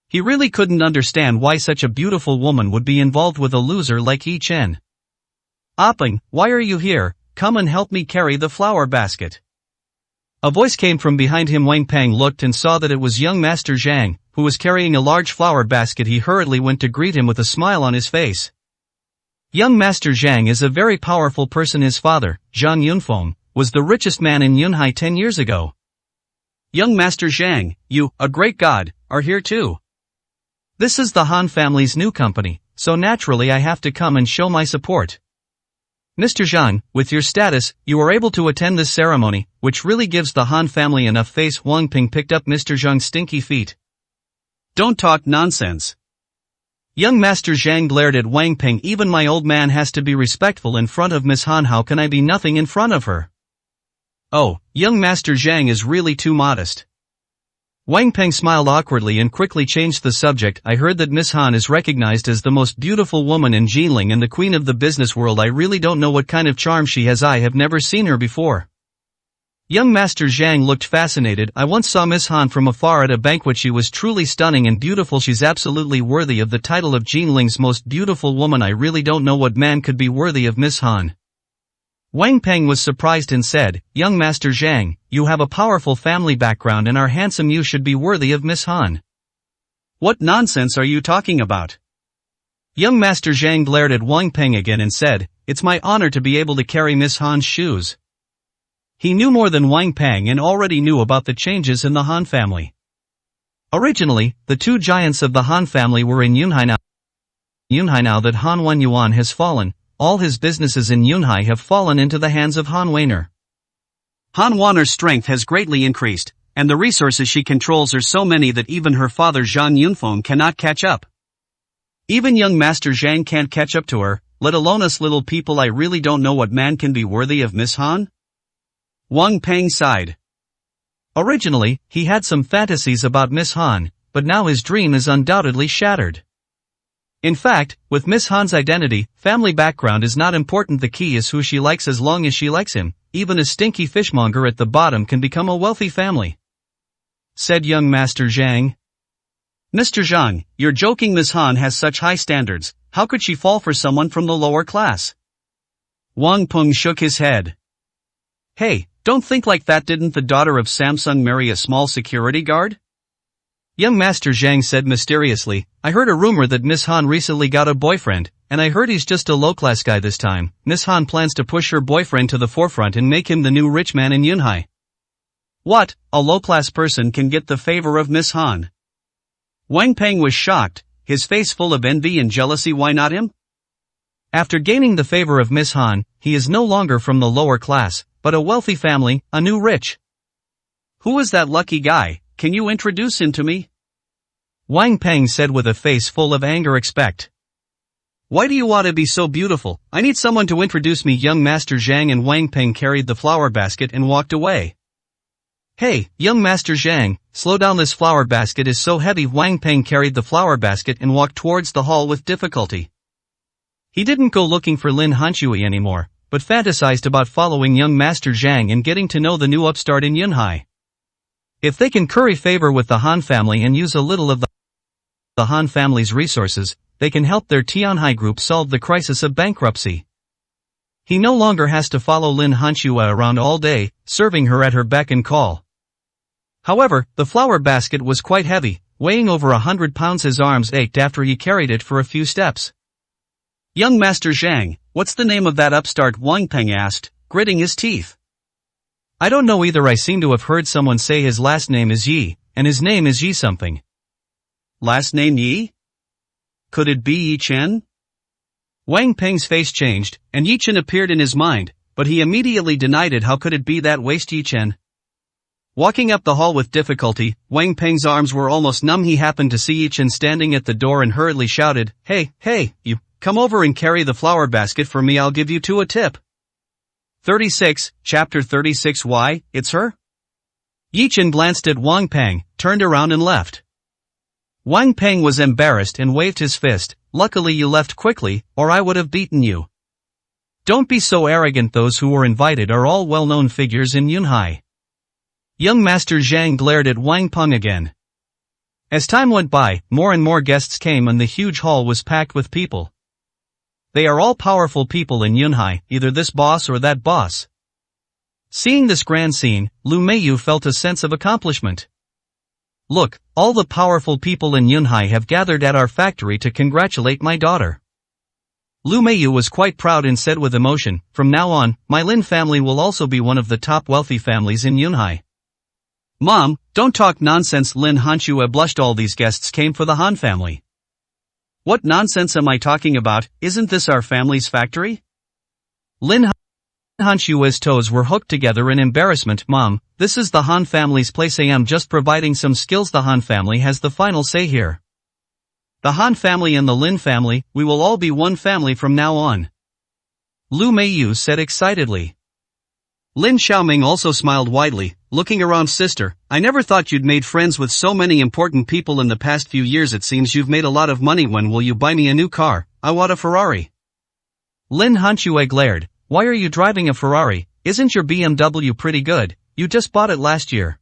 Speaker 1: He really couldn't understand why such a beautiful woman would be involved with a loser like Yi Chen. Opping, why are you here? Come and help me carry the flower basket. A voice came from behind him. Wang Peng looked and saw that it was young Master Zhang, who was carrying a large flower basket. He hurriedly went to greet him with a smile on his face. Young Master Zhang is a very powerful person. His father, Zhang Yunfeng, was the richest man in Yunhai 10 years ago. Young Master Zhang, you, a great god, are here too. This is the Han family's new company, so naturally I have to come and show my support. Mr. Zhang, with your status, you are able to attend this ceremony, which really gives the Han family enough face. Wang Ping picked up Mr. Zhang's stinky feet. Don't talk nonsense. Young Master Zhang glared at Wang Ping. Even my old man has to be respectful in front of Miss Han. How can I be nothing in front of her? Oh, young Master Zhang is really too modest. Wang Ping smiled awkwardly and quickly changed the subject. I heard that Miss Han is recognized as the most beautiful woman in Jinling and the queen of the business world. I really don't know what kind of charm she has. I have never seen her before. Young Master Zhang looked fascinated. I once saw Miss Han from afar at a banquet. She was truly stunning and beautiful. She's absolutely worthy of the title of Jinling's most beautiful woman. I really don't know what man could be worthy of Miss Han. Wang Ping was surprised and said, Young Master Zhang, you have a powerful family background and are handsome. You should be worthy of Miss Han. What nonsense are you talking about? Young Master Zhang glared at Wang Ping again and said, It's my honor to be able to carry Miss Han's shoes. He knew more than Wang Ping and already knew about the changes in the Han family. Originally, the two giants of the Han family were in Yunhai. Now that Han Wenyuan has fallen, all his businesses in Yunhai have fallen into the hands of Han Weiner. Han Wanner's strength has greatly increased, and the resources she controls are so many that even her father Zhang Yunfeng cannot catch up. Even young Master Zhang can't catch up to her, let alone us little people. I really don't know what man can be worthy of Miss Han. Wang Ping sighed. Originally, he had some fantasies about Miss Han, but now his dream is undoubtedly shattered. In fact, with Miss Han's identity, family background is not important. The key is who she likes. As long as she likes him, even a stinky fishmonger at the bottom can become a wealthy family, said young Master Zhang. Mr. Zhang, you're joking. Miss Han has such high standards. How could she fall for someone from the lower class? Wang Ping shook his head. Hey, don't think like that. Didn't the daughter of Samsung marry a small security guard? Young Master Zhang said mysteriously, I heard a rumor that Miss Han recently got a boyfriend, and I heard he's just a low-class guy this time. Miss Han plans to push her boyfriend to the forefront and make him the new rich man in Yunhai. What, a low-class person can get the favor of Miss Han? Wang Ping was shocked, his face full of envy and jealousy. Why not him? After gaining the favor of Miss Han, he is no longer from the lower class, but a wealthy family, a new rich. Who is that lucky guy? Can you introduce him to me? Wang Ping said with a face full of anger. Why do you want to be so beautiful? I need someone to introduce me. Young Master Zhang and Wang Ping carried the flower basket and walked away. Hey, young Master Zhang, slow down. This flower basket is so heavy. Wang Ping carried the flower basket and walked towards the hall with difficulty. He didn't go looking for Lin Hanshui anymore, but fantasized about following young Master Zhang and getting to know the new upstart in Yunhai. If they can curry favor with the Han family and use a little of the Han family's resources, they can help their Tianhai group solve the crisis of bankruptcy. He no longer has to follow Lin Hanxue around all day, serving her at her beck and call. However, the flower basket was quite heavy, weighing over 100 pounds. His arms ached after he carried it for a few steps. Young Master Zhang, what's the name of that upstart? Wang Ping asked, gritting his teeth. I don't know either. I seem to have heard someone say his last name is Yi, and his name is Yi something. Last name Yi? Could it be Yi Chen? Wang Ping's face changed, and Yi Chen appeared in his mind, but he immediately denied it. How could it be that waste Yi Chen? Walking up the hall with difficulty, Wang Ping's arms were almost numb. He happened to see Yi Chen standing at the door and hurriedly shouted, Hey, you, come over and carry the flower basket for me. I'll give you two a tip. 36, Chapter 36. Why, it's her? Yi Chen glanced at Wang Ping, turned around and left. Wang Ping was embarrassed and waved his fist. Luckily you left quickly, or I would have beaten you. Don't be so arrogant. Those who were invited are all well-known figures in Yunhai. Young Master Zhang glared at Wang Ping again. As time went by, more and more guests came and the huge hall was packed with people. They are all powerful people in Yunhai, either this boss or that boss. Seeing this grand scene, Lu Meiyu felt a sense of accomplishment. Look, all the powerful people in Yunhai have gathered at our factory to congratulate my daughter. Lu Meiyu was quite proud and said with emotion, from now on, my Lin family will also be one of the top wealthy families in Yunhai. Mom, don't talk nonsense. Lin Hanxue blushed. All these guests came for the Han family. What nonsense am I talking about? Isn't this our family's factory? Lin Hanshue's toes were hooked together in embarrassment. Mom, this is the Han family's place. I am just providing some skills. The Han family has the final say here. The Han family and the Lin family, we will all be one family from now on. Lu Meiyu said excitedly. Lin Xiaoming also smiled widely, looking around. Sister, I never thought you'd made friends with so many important people in the past few years. It seems you've made a lot of money. When will you buy me a new car? I want a Ferrari. Lin Hanshue glared. Why are you driving a Ferrari? Isn't your BMW pretty good? You just bought it last year.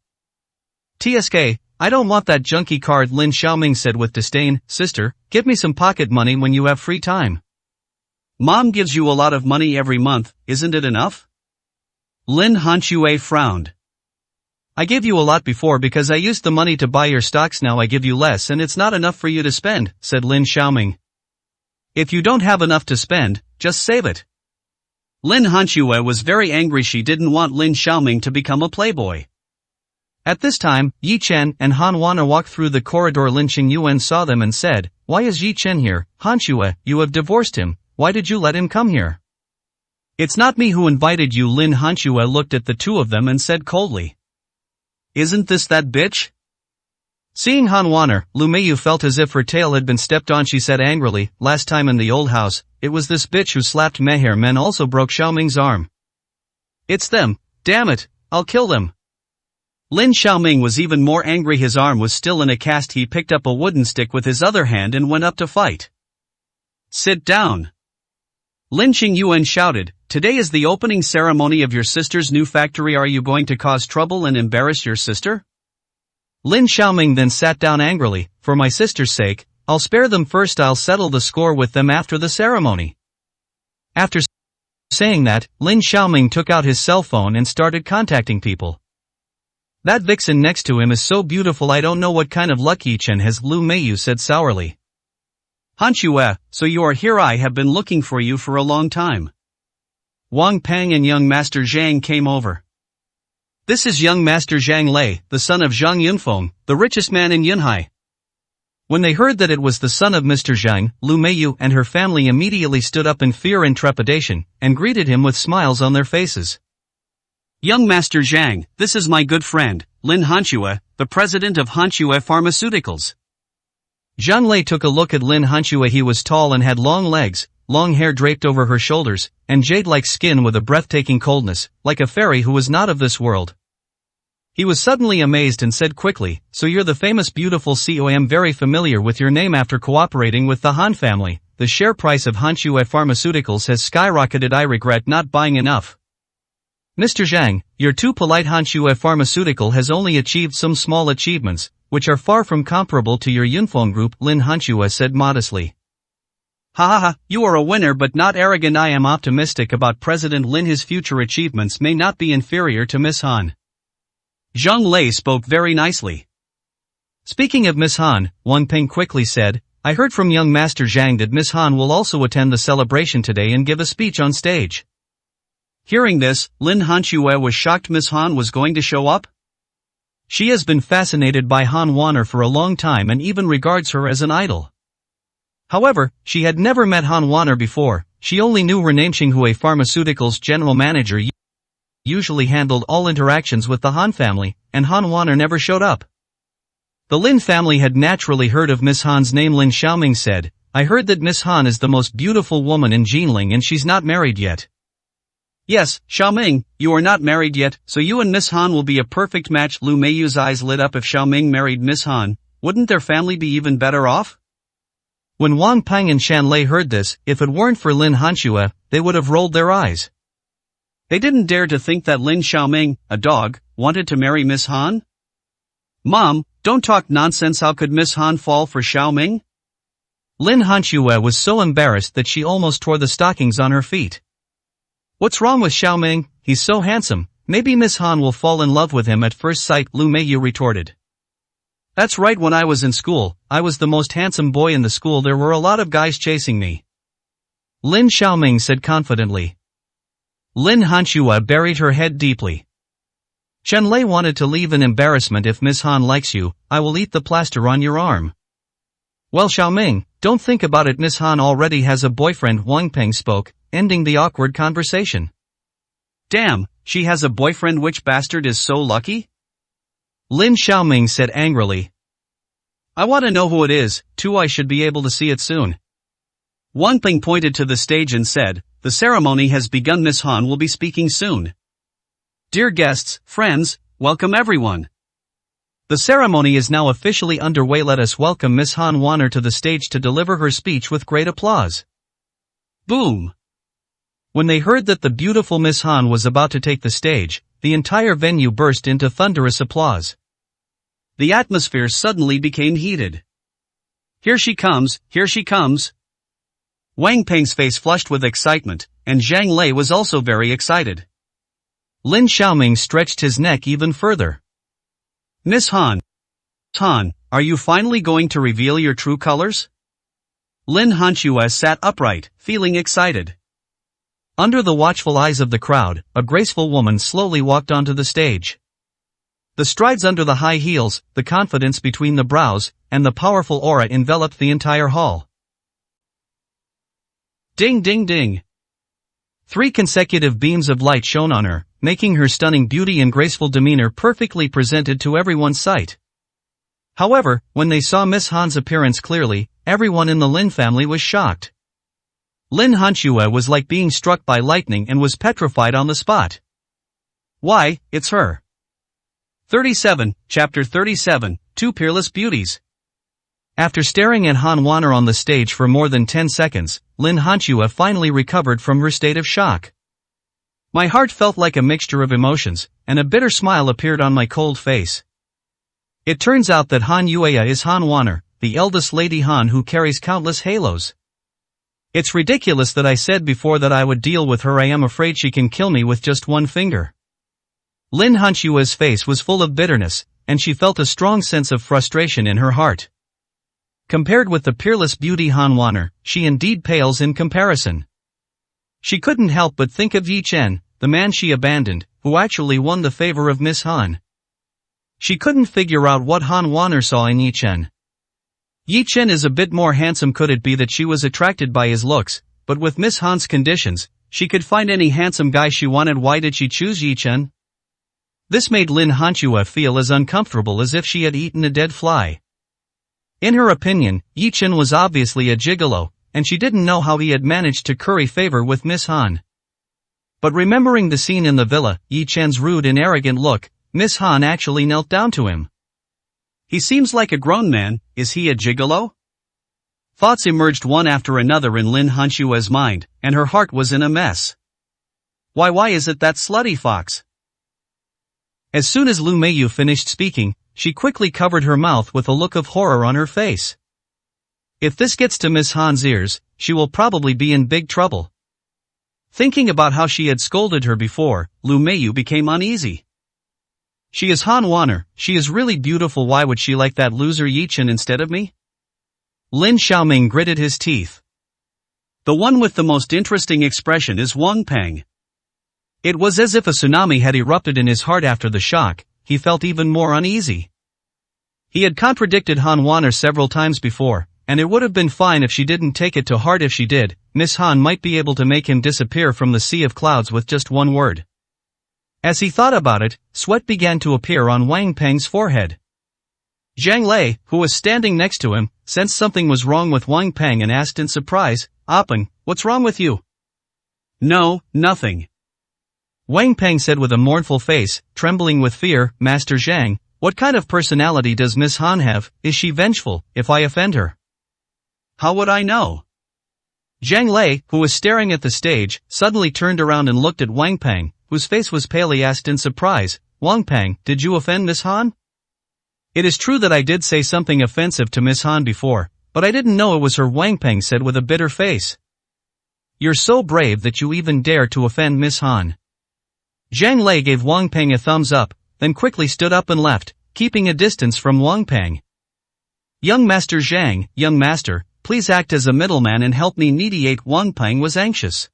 Speaker 1: TSK, I don't want that junky car. Lin Xiaoming said with disdain. Sister, give me some pocket money when you have free time. Mom gives you a lot of money every month, isn't it enough? Lin Hanshue frowned. I gave you a lot before because I used the money to buy your stocks. Now I give you less and it's not enough for you to spend, said Lin Xiaoming. If you don't have enough to spend, just save it. Lin Hanshue was very angry. She didn't want Lin Xiaoming to become a playboy. At this time, Yi Chen and Han Wana walked through the corridor. Lin Qingyuan saw them and said, Why is Yi Chen here? Hanshue, you have divorced him. Why did you let him come here? It's not me who invited you. Lin Hanshue looked at the two of them and said coldly. Isn't this that bitch? Seeing Han Wana, Lu Meiyu felt as if her tail had been stepped on. She said angrily, last time in the old house, it was this bitch who slapped Meher Men also broke Xiaoming's arm. It's them, damn it, I'll kill them. Lin Xiaoming was even more angry. His arm was still in a cast. He picked up a wooden stick with his other hand and went up to fight. Sit down. Lin Qingyuan shouted, Today is the opening ceremony of your sister's new factory. Are you going to cause trouble and embarrass your sister? Lin Xiaoming then sat down angrily. For my sister's sake, I'll spare them first. I'll settle the score with them after the ceremony. After saying that, Lin Xiaoming took out his cell phone and started contacting people. That vixen next to him is so beautiful. I don't know what kind of luck Yi Chen has, Lu Meiyu said sourly. Hanshue, so you are here. I have been looking for you for a long time. Wang Peng and young Master Zhang came over. This is young Master Zhang Lei, the son of Zhang Yunfeng, the richest man in Yunhai. When they heard that it was the son of Mr. Zhang, Lu Meiyu and her family immediately stood up in fear and trepidation, and greeted him with smiles on their faces. Young Master Zhang, this is my good friend, Lin Hanshue, the president of Hanshue Pharmaceuticals. Zhang Lei took a look at Lin Hanshue. He was tall and had long legs, long hair draped over her shoulders, and jade-like skin with a breathtaking coldness, like a fairy who was not of this world. He was suddenly amazed and said quickly, So you're the famous beautiful CEO. I am very familiar with your name. After cooperating with the Han family, the share price of Hanshue Pharmaceuticals has skyrocketed. I regret not buying enough. Mr. Zhang, you're too polite. Hanshue Pharmaceutical has only achieved some small achievements, which are far from comparable to your Yunfeng group, Lin Hanshue said modestly. Ha ha ha, you are a winner but not arrogant. I am optimistic about President Lin. His future achievements may not be inferior to Miss Han. Zhang Lei spoke very nicely. Speaking of Miss Han, Wang Peng quickly said, I heard from young Master Zhang that Miss Han will also attend the celebration today and give a speech on stage. Hearing this, Lin Hanshue was shocked. Miss Han was going to show up? She has been fascinated by Han Wana for a long time and even regards her as an idol. However, she had never met Han Wana before. She only knew her name. Xinghua Pharmaceuticals general manager usually handled all interactions with the Han family, and Han Wana never showed up. The Lin family had naturally heard of Miss Han's name. Lin Xiaoming said, I heard that Miss Han is the most beautiful woman in Jinling and she's not married yet. Yes, Xiaoming, you are not married yet, so you and Miss Han will be a perfect match. Lu Meiyu's eyes lit up. If Xiaoming married Miss Han, wouldn't their family be even better off? When Wang Peng and Shan Lei heard this, if it weren't for Lin Hanshue, they would have rolled their eyes. They didn't dare to think that Lin Xiaoming, a dog, wanted to marry Miss Han. Mom, don't talk nonsense. How could Miss Han fall for Xiaoming? Lin Hanshue was so embarrassed that she almost tore the stockings on her feet. What's wrong with Xiaoming? He's so handsome. Maybe Miss Han will fall in love with him at first sight, Lu Meiyu retorted. That's right. When I was in school, I was the most handsome boy in the school. There were a lot of guys chasing me. Lin Xiaoming said confidently. Lin Hanshue buried her head deeply. Chen Lei wanted to leave in embarrassment. If Miss Han likes you, I will eat the plaster on your arm. Well, Xiaoming, don't think about it. Miss Han already has a boyfriend. Wang Peng spoke, ending the awkward conversation. Damn, she has a boyfriend. Which bastard is so lucky? Lin Xiaoming said angrily. I want to know who it is, too. I should be able to see it soon. Wang Ping pointed to the stage and said, the ceremony has begun. Miss Han will be speaking soon. Dear guests, friends, welcome everyone. The ceremony is now officially underway. Let us welcome Miss Han Wanner to the stage to deliver her speech with great applause. Boom! When they heard that the beautiful Miss Han was about to take the stage, the entire venue burst into thunderous applause. The atmosphere suddenly became heated. Here she comes, here she comes. Wang Ping's face flushed with excitement, and Zhang Lei was also very excited. Lin Xiaoming stretched his neck even further. Miss Han, are you finally going to reveal your true colors? Lin Hanxue sat upright, feeling excited. Under the watchful eyes of the crowd, a graceful woman slowly walked onto the stage. The strides under the high heels, the confidence between the brows, and the powerful aura enveloped the entire hall. Ding ding ding. 3 consecutive beams of light shone on her, making her stunning beauty and graceful demeanor perfectly presented to everyone's sight. However, when they saw Miss Han's appearance clearly, everyone in the Lin family was shocked. Lin Hanxue was like being struck by lightning and was petrified on the spot. Why, it's her. 37, Chapter 37, 2 Peerless Beauties. After staring at Han Wanner on the stage for more than 10 seconds, Lin Hanxue finally recovered from her state of shock. My heart felt like a mixture of emotions, and a bitter smile appeared on my cold face. It turns out that Han Yueya is Han Wanner, the eldest Lady Han who carries countless halos. It's ridiculous that I said before that I would deal with her. I am afraid she can kill me with just one finger. Lin Hanxue's face was full of bitterness, and she felt a strong sense of frustration in her heart. Compared with the peerless beauty Han Wanner, she indeed pales in comparison. She couldn't help but think of Yi Chen, the man she abandoned, who actually won the favor of Miss Han. She couldn't figure out what Han Wanner saw in Yi Chen. Yi Chen is a bit more handsome. Could it be that she was attracted by his looks, but with Miss Han's conditions, she could find any handsome guy she wanted? Why did she choose Yi Chen? This made Lin Hanxue feel as uncomfortable as if she had eaten a dead fly. In her opinion, Yi Chen was obviously a gigolo, and she didn't know how he had managed to curry favor with Miss Han. But remembering the scene in the villa, Yi Chen's rude and arrogant look, Miss Han actually knelt down to him. He seems like a grown man. Is he a gigolo? Thoughts emerged one after another in Lin Hanxue's mind, and her heart was in a mess. Why is it that slutty fox? As soon as Lu Meiyu finished speaking, she quickly covered her mouth with a look of horror on her face. If this gets to Miss Han's ears, she will probably be in big trouble. Thinking about how she had scolded her before, Lu Meiyu became uneasy. She is Han Wanner, she is really beautiful. Why would she like that loser Yi Chen instead of me? Lin Xiaoming gritted his teeth. The one with the most interesting expression is Wang Peng. It was as if a tsunami had erupted in his heart. After the shock, he felt even more uneasy. He had contradicted Han Wanner several times before, and it would have been fine if she didn't take it to heart. If she did, Miss Han might be able to make him disappear from the sea of clouds with just one word. As he thought about it, sweat began to appear on Wang Peng's forehead. Zhang Lei, who was standing next to him, sensed something was wrong with Wang Peng and asked in surprise, Peng, what's wrong with you? No, nothing. Wang Peng said with a mournful face, trembling with fear, Master Zhang, what kind of personality does Miss Han have? Is she vengeful, if I offend her? How would I know? Zhang Lei, who was staring at the stage, suddenly turned around and looked at Wang Peng, whose face was pale. He asked in surprise, Wang Peng, did you offend Miss Han? It is true that I did say something offensive to Miss Han before, but I didn't know it was her. Wang Peng said with a bitter face. You're so brave that you even dare to offend Miss Han. Zhang Lei gave Wang Peng a thumbs up, then quickly stood up and left, keeping a distance from Wang Peng. Young Master Zhang, young master, please act as a middleman and help me mediate. Wang Peng was anxious.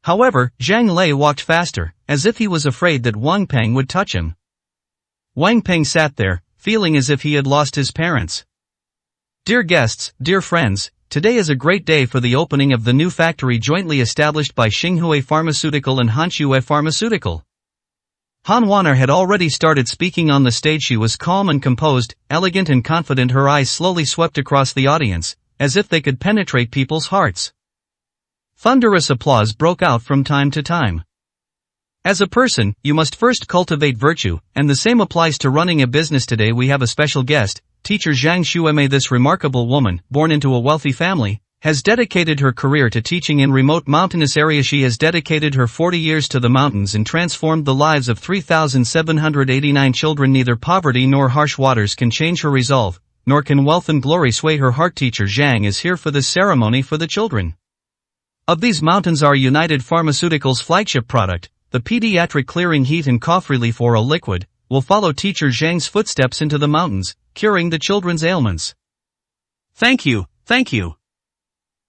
Speaker 1: However, Zhang Lei walked faster, as if he was afraid that Wang Peng would touch him. Wang Peng sat there, feeling as if he had lost his parents. Dear guests, dear friends, today is a great day for the opening of the new factory jointly established by Xinghua Pharmaceutical and Hanxue Pharmaceutical. Han Waner had already started speaking on the stage. She was calm and composed, elegant and confident. Her eyes slowly swept across the audience, as if they could penetrate people's hearts. Thunderous applause broke out from time to time. As a person, you must first cultivate virtue, and the same applies to running a business. Today we have a special guest, teacher Zhang Xuemei. This remarkable woman, born into a wealthy family, has dedicated her career to teaching in remote mountainous areas. She has dedicated her 40 years to the mountains and transformed the lives of 3,789 children. Neither poverty nor harsh waters can change her resolve, nor can wealth and glory sway her heart. Teacher Zhang is here for this ceremony for the children of these mountains. Our United Pharmaceuticals flagship product, the pediatric clearing heat and cough relief oral liquid, will follow teacher Zhang's footsteps into the mountains, curing the children's ailments. Thank you, thank you.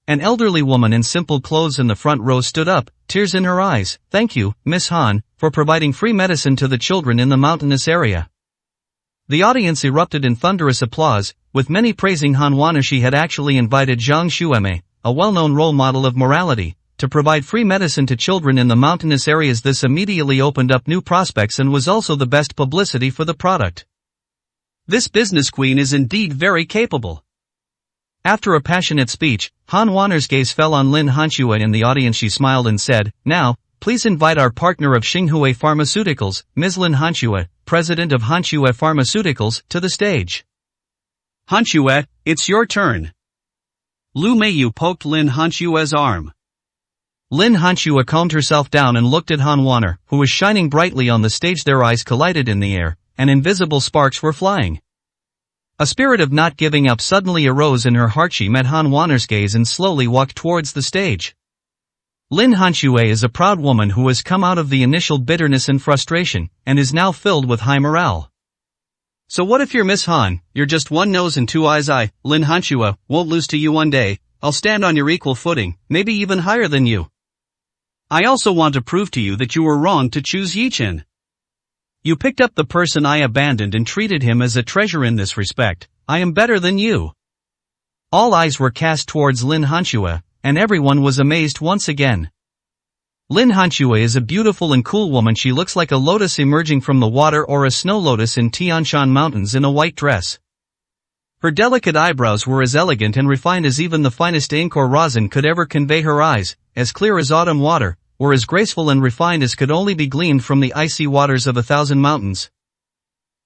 Speaker 1: An elderly woman in simple clothes in the front row stood up, tears in her eyes. Thank you, Miss Han, for providing free medicine to the children in the mountainous area. The audience erupted in thunderous applause, with many praising Han Waner. She had actually invited Zhang Xuemei, a well-known role model of morality, to provide free medicine to children in the mountainous areas. This immediately opened up new prospects and was also the best publicity for the product. This business queen is indeed very capable. After a passionate speech, Han Waner's gaze fell on Lin Hanxue. In the audience she smiled and said, "Now, please invite our partner of Xinghua Pharmaceuticals, Ms. Lin Hanxue, president of Hanxue Pharmaceuticals, to the stage." "Hanxue, it's your turn." Lu Meiyu poked Lin Hanxue's arm. Lin Hanxue calmed herself down and looked at Han Waner, who was shining brightly on the stage. Their eyes collided in the air, and invisible sparks were flying. A spirit of not giving up suddenly arose in her heart. She met Han Waner's gaze and slowly walked towards the stage. Lin Hanxue is a proud woman who has come out of the initial bitterness and frustration, and is now filled with high morale. "So what if you're Miss Han? You're just one nose and two eyes. I, Lin Hanxue, won't lose to you one day. I'll stand on your equal footing, maybe even higher than you. I also want to prove to you that you were wrong to choose Yi Chen. You picked up the person I abandoned and treated him as a treasure. In this respect, I am better than you." All eyes were cast towards Lin Hanxue, and everyone was amazed once again. Lin Hanxue is a beautiful and cool woman. She looks like a lotus emerging from the water or a snow lotus in Tianshan Mountains in a white dress. Her delicate eyebrows were as elegant and refined as even the finest ink or rosin could ever convey. Her eyes, as clear as autumn water, were as graceful and refined as could only be gleaned from the icy waters of 1,000 mountains.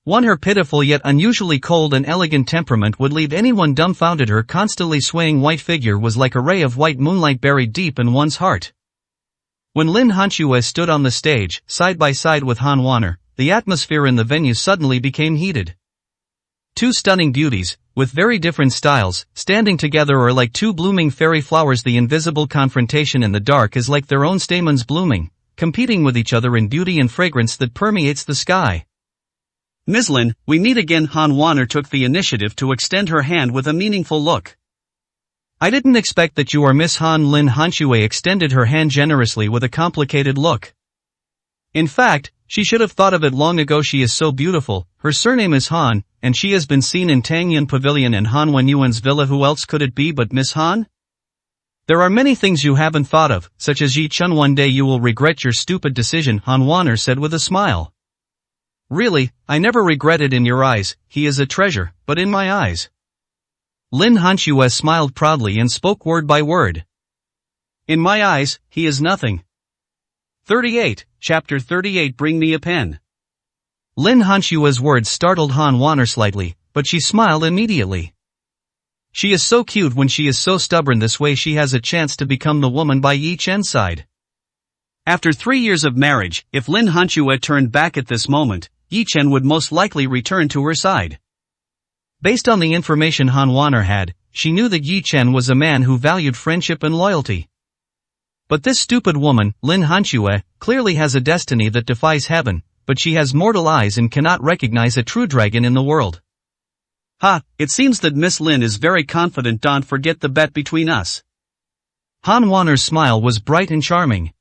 Speaker 1: Her pitiful yet unusually cold and elegant temperament would leave anyone dumbfounded. Her constantly swaying white figure was like a ray of white moonlight buried deep in one's heart. When Lin Hanxue stood on the stage, side by side with Han Waner, the atmosphere in the venue suddenly became heated. Two stunning beauties, with very different styles, standing together are like two blooming fairy flowers. The invisible confrontation in the dark is like their own stamens blooming, competing with each other in beauty and fragrance that permeates the sky. "Ms. Lin, we meet again." Han Waner took the initiative to extend her hand with a meaningful look. "I didn't expect that you are Miss Han." Lin Hanxue extended her hand generously with a complicated look. In fact, she should have thought of it long ago. She is so beautiful. Her surname is Han, and she has been seen in Tangyan Pavilion and Han Wenyuan's villa. Who else could it be but Miss Han? There are many things you haven't thought of, such as Yi Chen. One day you will regret your stupid decision, Han Waner said with a smile. "Really, I never regret it. In your eyes, he is a treasure, but in my eyes." Lin Hanxue smiled proudly and spoke word by word. "In my eyes, he is nothing." 38, Chapter 38. Bring me a pen. Lin Hanxue's words startled Han Waner slightly, but she smiled immediately. She is so cute when she is so stubborn. This way she has a chance to become the woman by Yi Chen's side. After 3 years of marriage, if Lin Hanxue turned back at this moment, Yi Chen would most likely return to her side. Based on the information Han Waner had, she knew that Yi Chen was a man who valued friendship and loyalty. But this stupid woman, Lin Hanxue, clearly has a destiny that defies heaven, but she has mortal eyes and cannot recognize a true dragon in the world. "Ha, it seems that Miss Lin is very confident. Don't forget the bet between us." Han Waner's smile was bright and charming.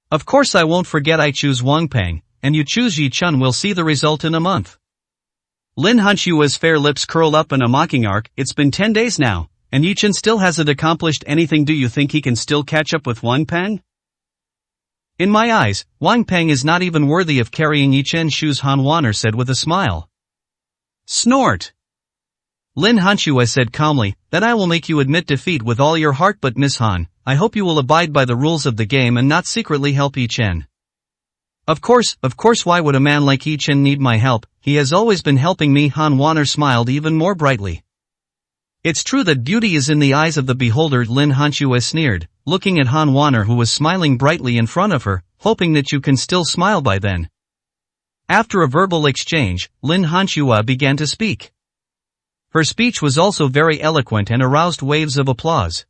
Speaker 1: "Of course I won't forget. I choose Wang Peng, and you choose Yi Chen. We'll see the result in a month." Lin Hanxue's fair lips curled up in a mocking arc. "It's been 10 days now, and Yi Chen still hasn't accomplished anything. Do you think he can still catch up with Wang Peng? In my eyes, Wang Peng is not even worthy of carrying Yi Chen's shoes, Han Wan'er said with a smile. Snort! Lin Hanxue said calmly, "That I will make you admit defeat with all your heart, but Miss Han, I hope you will abide by the rules of the game and not secretly help Yi Chen." Of course, why would a man like Yi Chen need my help? He has always been helping me." Han Wan'er smiled even more brightly. It's true that beauty is in the eyes of the beholder, Lin Hanxue sneered, looking at Han Wan'er, who was smiling brightly in front of her, hoping that you can still smile by then. After a verbal exchange, Lin Hanxue began to speak. Her speech was also very eloquent and aroused waves of applause.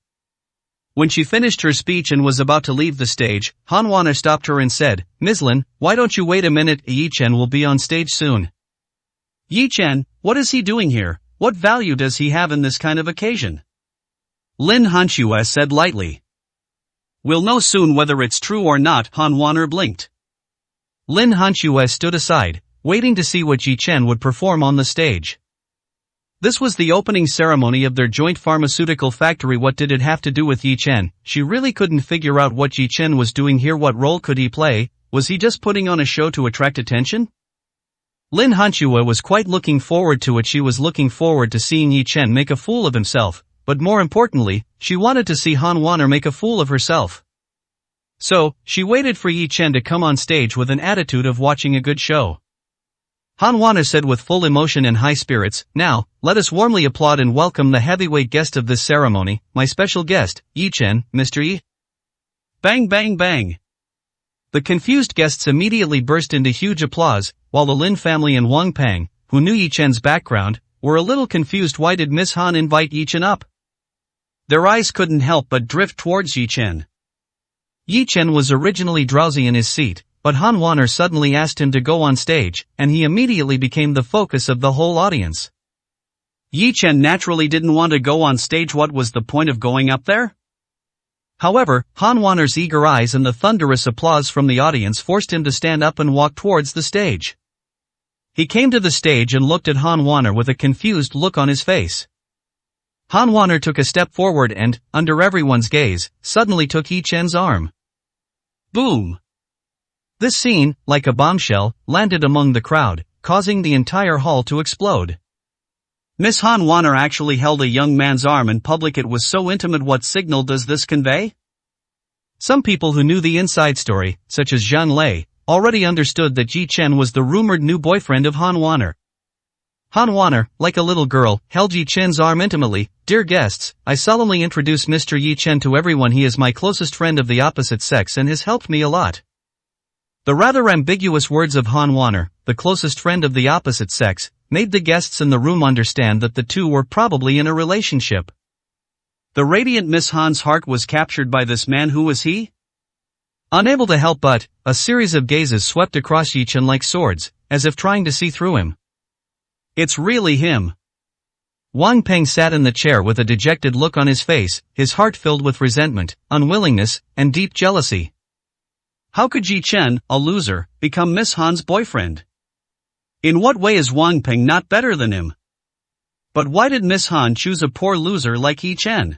Speaker 1: When she finished her speech and was about to leave the stage, Han Wan'er stopped her and said, "Ms. Lin, why don't you wait a minute? Yi Chen will be on stage soon." Yi Chen, what is he doing here? What value does he have in this kind of occasion? Lin Hanxue said lightly. We'll know soon whether it's true or not. Han Wan'er blinked. Lin Hanxue stood aside, waiting to see what Yi Chen would perform on the stage. This was the opening ceremony of their joint pharmaceutical factory. What did it have to do with Yi Chen? She really couldn't figure out what Yi Chen was doing here. What role could he play? Was he just putting on a show to attract attention? Lin Hanxue was quite looking forward to it. She was looking forward to seeing Yi Chen make a fool of himself, but more importantly, she wanted to see Han Wan'er make a fool of herself. So, she waited for Yi Chen to come on stage with an attitude of watching a good show. Han Wan'er said with full emotion and high spirits, "Now, let us warmly applaud and welcome the heavyweight guest of this ceremony, my special guest, Yi Chen, Mr. Yi." Bang bang bang. The confused guests immediately burst into huge applause, while the Lin family and Wang Peng, who knew Yi Chen's background, were a little confused. Why did Miss Han invite Yi Chen up? Their eyes couldn't help but drift towards Yi Chen. Yi Chen was originally drowsy in his seat, but Han Wan'er suddenly asked him to go on stage, and he immediately became the focus of the whole audience. Yi Chen naturally didn't want to go on stage. What was the point of going up there? However, Han Wan'er's eager eyes and the thunderous applause from the audience forced him to stand up and walk towards the stage. He came to the stage and looked at Han Wan'er with a confused look on his face. Han Wan'er took a step forward and, under everyone's gaze, suddenly took Yi Chen's arm. Boom! This scene, like a bombshell, landed among the crowd, causing the entire hall to explode. Miss Han Wan'er actually held a young man's arm in public. It was so intimate. What signal does this convey? Some people who knew the inside story, such as Zhang Lei, already understood that Yi Chen was the rumored new boyfriend of Han Wan'er. Han Wan'er, like a little girl, held Yi Chen's arm intimately. "Dear guests, I solemnly introduce Mr. Yi Chen to everyone. He is my closest friend of the opposite sex and has helped me a lot." The rather ambiguous words of Han Wan'er, the closest friend of the opposite sex, made the guests in the room understand that the two were probably in a relationship. The radiant Miss Han's heart was captured by this man. Who was he? Unable to help but, a series of gazes swept across Yi Chen like swords, as if trying to see through him. It's really him. Wang Peng sat in the chair with a dejected look on his face, his heart filled with resentment, unwillingness, and deep jealousy. How could Yi Chen, a loser, become Miss Han's boyfriend? In what way is Wang Peng not better than him? But why did Miss Han choose a poor loser like Yi Chen?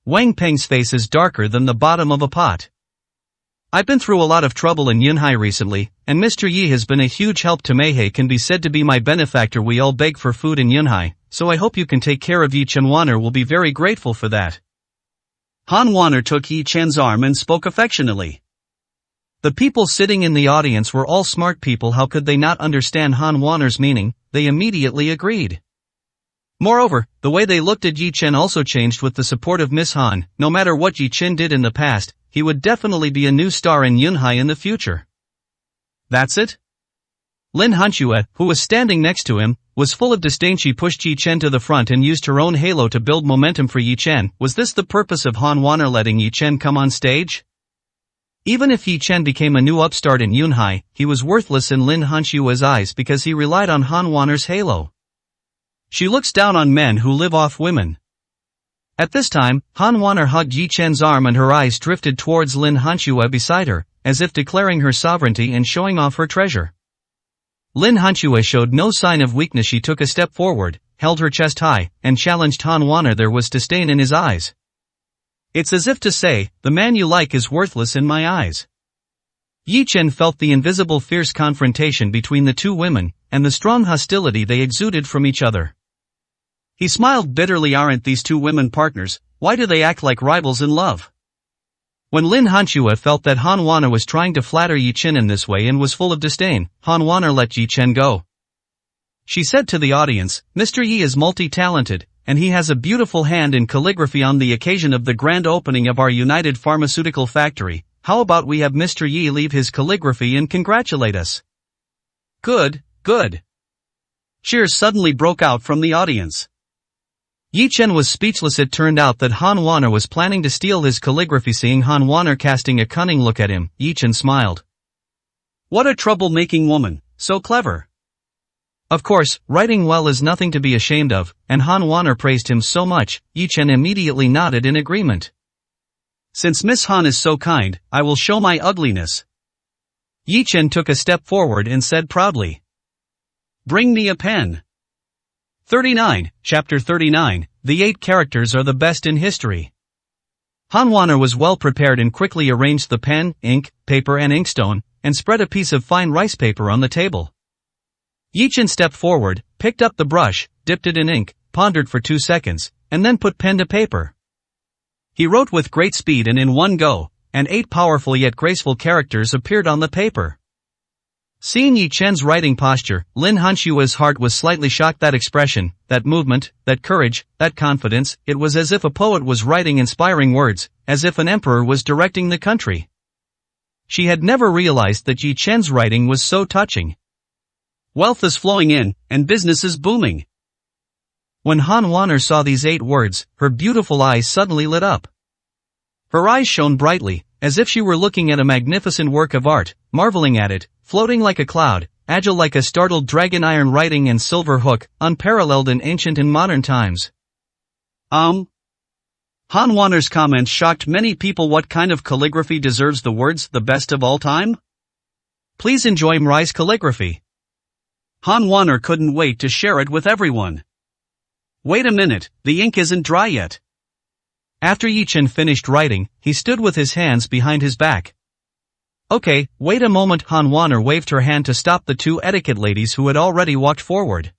Speaker 1: Wang Peng's face is darker than the bottom of a pot. I've been through a lot of trouble in Yunhai recently, and Mr. Yi has been a huge help to me. He can be said to be my benefactor. We all beg for food in Yunhai, so I hope you can take care of Yi Chen. Wan'er will be very grateful for that. Han Wan'er took Yi Chen's arm and spoke affectionately. The people sitting in the audience were all smart people. How could they not understand Han Wan'er's meaning? They immediately agreed. Moreover, the way they looked at Yi Chen also changed with the support of Miss Han. No matter what Yi Chen did in the past, he would definitely be a new star in Yunhai in the future. That's it? Lin Hanxue, who was standing next to him, was full of disdain. She pushed Yi Chen to the front and used her own halo to build momentum for Yi Chen. Was this the purpose of Han Wan'er letting Yi Chen come on stage? Even if Yi Chen became a new upstart in Yunhai, he was worthless in Lin Hanxue's eyes because he relied on Han Wan'er's halo. She looks down on men who live off women. At this time, Han Wan'er hugged Yi Chen's arm and her eyes drifted towards Lin Hanxue beside her, as if declaring her sovereignty and showing off her treasure. Lin Hanxue showed no sign of weakness. She took a step forward, held her chest high, and challenged Han Wanner. There was disdain in his eyes. It's as if to say, the man you like is worthless in my eyes. Yi Chen felt the invisible fierce confrontation between the two women, and the strong hostility they exuded from each other. He smiled bitterly. Aren't these two women partners? Why do they act like rivals in love? When Lin Hanxue felt that Han Wanner was trying to flatter Yi Chen in this way and was full of disdain, Han Wanner let Yi Chen go. She said to the audience, Mr. Yi is multi-talented, and he has a beautiful hand in calligraphy. On the occasion of the grand opening of our United Pharmaceutical Factory, how about we have Mr. Yi leave his calligraphy and congratulate us? Good, good. Cheers suddenly broke out from the audience. Yi Chen was speechless. It turned out that Han Wanner was planning to steal his calligraphy. Seeing Han Wanner casting a cunning look at him, Yi Chen smiled. What a trouble-making woman, so clever. Of course, writing well is nothing to be ashamed of, and Han Wanner praised him so much, Yi Chen immediately nodded in agreement. Since Miss Han is so kind, I will show my ugliness. Yi Chen took a step forward and said proudly. Bring me a pen. 39, Chapter 39, The 8 characters are the best in history. Han Wanner was well prepared and quickly arranged the pen, ink, paper and inkstone, and spread a piece of fine rice paper on the table. Yi Chen stepped forward, picked up the brush, dipped it in ink, pondered for 2 seconds, and then put pen to paper. He wrote with great speed and in one go, and 8 powerful yet graceful characters appeared on the paper. Seeing Yi Chen's writing posture, Lin Hanxue's heart was slightly shocked. That expression, that movement, that courage, that confidence, it was as if a poet was writing inspiring words, as if an emperor was directing the country. She had never realized that Yi Chen's writing was so touching. Wealth is flowing in, and business is booming. When Han Wanner saw these 8 words, her beautiful eyes suddenly lit up. Her eyes shone brightly, as if she were looking at a magnificent work of art, marveling at it, floating like a cloud, agile like a startled dragon. Iron writing and silver hook, unparalleled in ancient and modern times. Han Wanner's comments shocked many people. What kind of calligraphy deserves the words, the best of all time? Please enjoy Mrai's calligraphy. Han Wanner couldn't wait to share it with everyone. Wait a minute, the ink isn't dry yet. After Yi Chen finished writing, he stood with his hands behind his back. Okay, wait a moment. Han Wanner waved her hand to stop the 2 etiquette ladies who had already walked forward.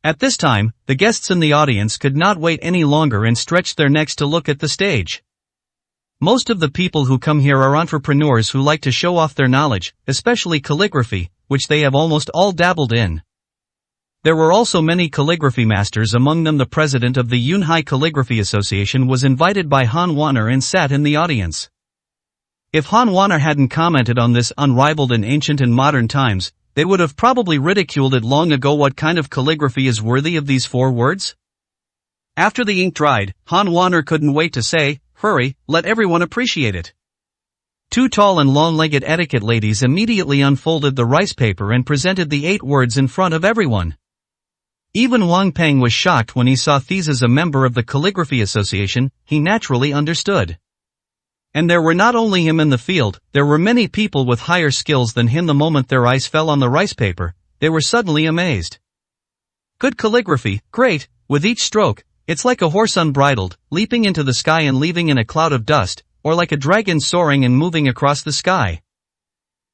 Speaker 1: At this time, the guests in the audience could not wait any longer and stretched their necks to look at the stage. Most of the people who come here are entrepreneurs who like to show off their knowledge, especially calligraphy, which they have almost all dabbled in. There were also many calligraphy masters. Among them the president of the Yunhai Calligraphy Association was invited by Han Wanner and sat in the audience. If Han Wanner hadn't commented on this unrivaled in ancient and modern times, they would have probably ridiculed it long ago. What kind of calligraphy is worthy of these 4 words? After the ink dried, Han Wanner couldn't wait to say, hurry, let everyone appreciate it. 2 tall and long-legged etiquette ladies immediately unfolded the rice paper and presented the 8 words in front of everyone. Even Wang Peng was shocked when he saw these. As a member of the Calligraphy Association, he naturally understood. And there were not only him in the field, there were many people with higher skills than him. The moment their eyes fell on the rice paper, they were suddenly amazed. Good calligraphy, great, with each stroke, it's like a horse unbridled, leaping into the sky and leaving in a cloud of dust, or like a dragon soaring and moving across the sky.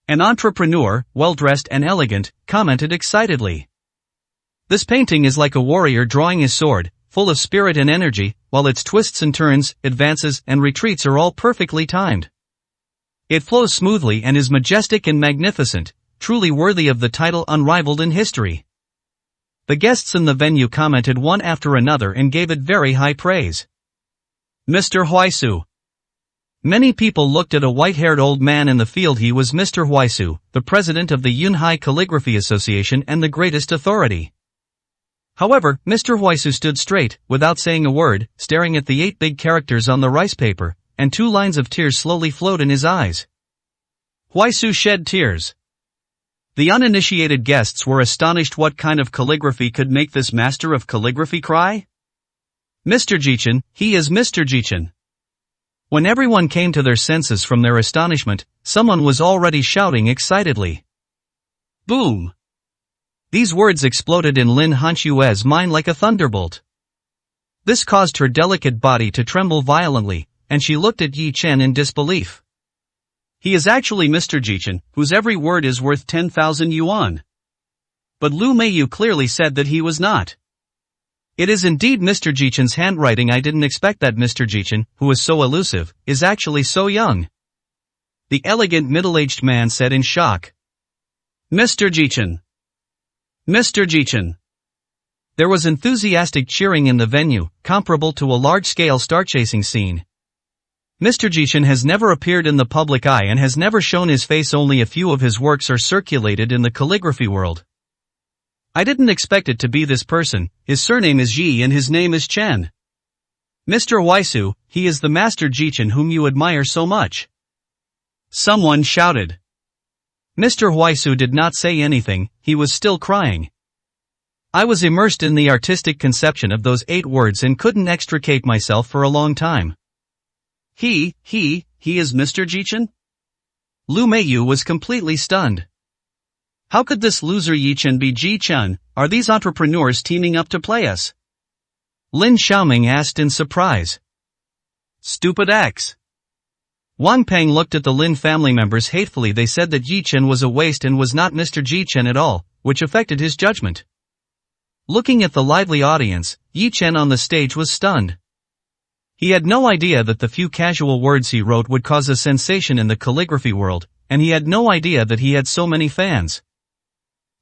Speaker 1: An entrepreneur, well-dressed and elegant, commented excitedly. This painting is like a warrior drawing his sword, full of spirit and energy, while its twists and turns, advances and retreats are all perfectly timed. It flows smoothly and is majestic and magnificent, truly worthy of the title unrivaled in history. The guests in the venue commented one after another and gave it very high praise. Mr. Huaisu. Many people looked at a white-haired old man in the field. He was Mr. Huaisu, the president of the Yunhai Calligraphy Association and the greatest authority. However, Mr. Huaisu stood straight, without saying a word, staring at the 8 big characters on the rice paper, and 2 lines of tears slowly flowed in his eyes. Huaisu shed tears. The uninitiated guests were astonished. What kind of calligraphy could make this master of calligraphy cry? Mr. Jichen, he is Mr. Jichen. When everyone came to their senses from their astonishment, someone was already shouting excitedly. Boom! These words exploded in Lin Honshue's mind like a thunderbolt. This caused her delicate body to tremble violently, and she looked at Yi Chen in disbelief. He is actually Mr. Jichen, whose every word is worth 10,000 yuan. But Lu Meiyu clearly said that he was not. It is indeed Mr. Jichen's handwriting. I didn't expect that Mr. Jichen, who is so elusive, is actually so young. The elegant middle-aged man said in shock. Mr. Jichen! Mr. Jichen! There was enthusiastic cheering in the venue, comparable to a large-scale star-chasing scene. Mr. Jichen has never appeared in the public eye and has never shown his face. Only a few of his works are circulated in the calligraphy world. I didn't expect it to be this person. His surname is Yi and his name is Chen. Mr. Huaisu, he is the Master Jichen whom you admire so much. Someone shouted. Mr. Huaisu did not say anything, he was still crying. I was immersed in the artistic conception of those 8 words and couldn't extricate myself for a long time. He is Mr. Jichen? Lu Meiyu was completely stunned. How could this loser Yi Chen be Ji Chen? Are these entrepreneurs teaming up to play us? Lin Xiaoming asked in surprise. Stupid X. Wang Peng looked at the Lin family members hatefully. They said that Yi Chen was a waste and was not Mr. Ji Chen at all, which affected his judgment. Looking at the lively audience, Yi Chen on the stage was stunned. He had no idea that the few casual words he wrote would cause a sensation in the calligraphy world, and he had no idea that he had so many fans.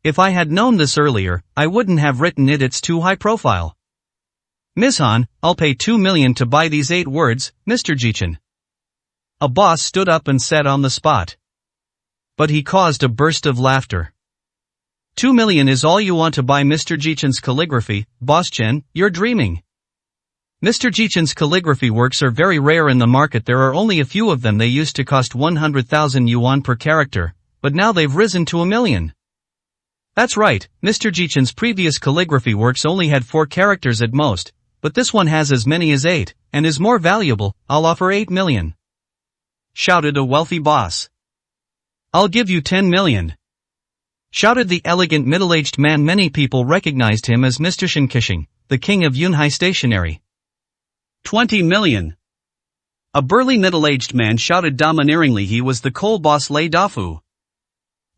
Speaker 1: If I had known this earlier, I wouldn't have written it. It's too high profile. Ms. Han, I'll pay 2 million to buy these 8 words, Mr. Jichen. A boss stood up and said on the spot. But he caused a burst of laughter. 2 million is all you want to buy Mr. Jichen's calligraphy? Boss Chen, you're dreaming. Mr. Jichen's calligraphy works are very rare in the market. There are only a few of them. They used to cost 100,000 yuan per character, but now they've risen to 1 million. That's right, Mr. Jichen's previous calligraphy works only had 4 characters at most, but this one has as many as 8, and is more valuable. I'll offer 8 million. Shouted a wealthy boss. I'll give you 10 million. Shouted the elegant middle-aged man. Many people recognized him as Mr. Shen Qixing, the king of Yunhai Stationery. 20 million. A burly middle-aged man shouted domineeringly. He was the coal boss Lei Dafu.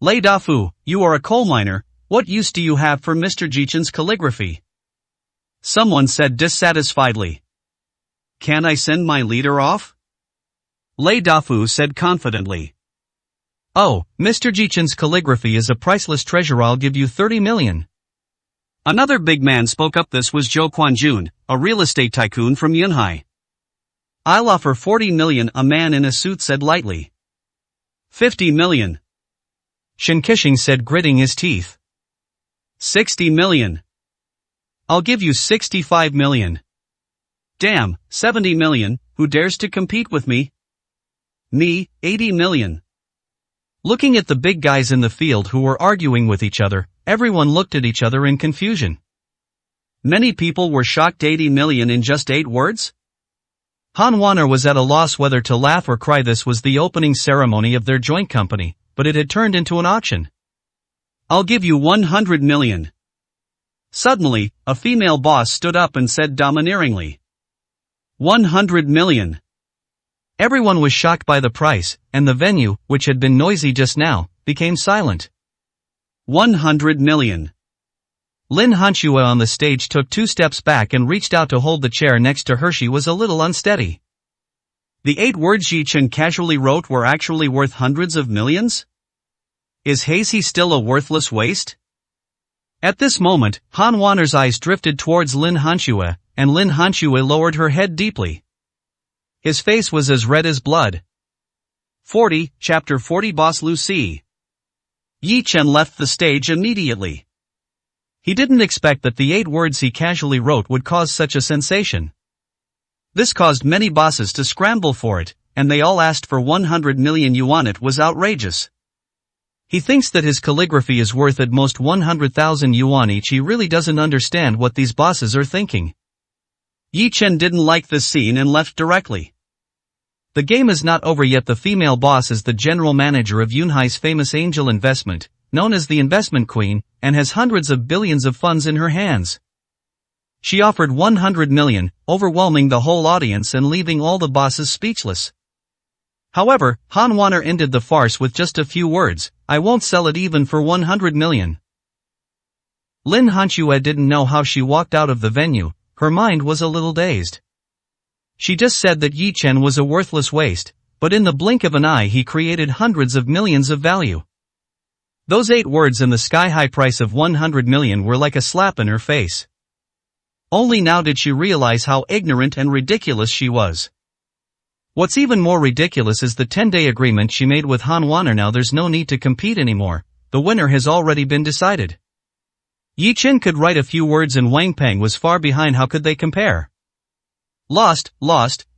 Speaker 1: Lei Dafu, you are a coal miner. What use do you have for Mr. Jichen's calligraphy? Someone said dissatisfiedly. Can I send my leader off? Lei Dafu said confidently. Oh, Mr. Jichen's calligraphy is a priceless treasure. I'll give you 30 million. Another big man spoke up. This was Zhou Quanjun, a real estate tycoon from Yunhai. I'll offer 40 million. A man in a suit said lightly. 50 million. Shen Qixing said, gritting his teeth. 60 million. I'll give you 65 million. Damn, 70 million, who dares to compete with me? Me, 80 million. Looking at the big guys in the field who were arguing with each other, everyone looked at each other in confusion. Many people were shocked. 80 million in just 8 words? Han Wanner was at a loss whether to laugh or cry. This was the opening ceremony of their joint company, but it had turned into an auction. I'll give you 100 million. Suddenly, a female boss stood up and said domineeringly. 100 million. Everyone was shocked by the price, and the venue, which had been noisy just now, became silent. 100 million. Lin Hanshue on the stage took 2 steps back and reached out to hold the chair next to her. She was a little unsteady. The 8 words Yi Chen casually wrote were actually worth hundreds of millions? Is Hazy still a worthless waste? At this moment, Han Wanner's eyes drifted towards Lin Hanshue, and Lin Hanshue lowered her head deeply. His face was as red as blood. 40, Chapter 40. Boss Lu Si. Yi Chen left the stage immediately. He didn't expect that the 8 words he casually wrote would cause such a sensation. This caused many bosses to scramble for it, and they all asked for 100 million yuan. It was outrageous. He thinks that his calligraphy is worth at most 100,000 yuan each. He really doesn't understand what these bosses are thinking. Yi Chen didn't like this scene and left directly. The game is not over yet. The female boss is the general manager of Yunhai's famous Angel Investment, known as the investment queen, and has hundreds of billions of funds in her hands. She offered 100 million, overwhelming the whole audience and leaving all the bosses speechless. However, Han Wanner ended the farce with just a few words, "I won't sell it even for 100 million. Lin Hanxue didn't know how she walked out of the venue. Her mind was a little dazed. She just said that Yi Chen was a worthless waste, but in the blink of an eye he created hundreds of millions of value. Those 8 words and the sky-high price of 100 million were like a slap in her face. Only now did she realize how ignorant and ridiculous she was. What's even more ridiculous is the 10-day agreement she made with Han Wanner. Now there's no need to compete anymore, the winner has already been decided. Yi Chen could write a few words and Wang Peng was far behind. How could they compare? Lost,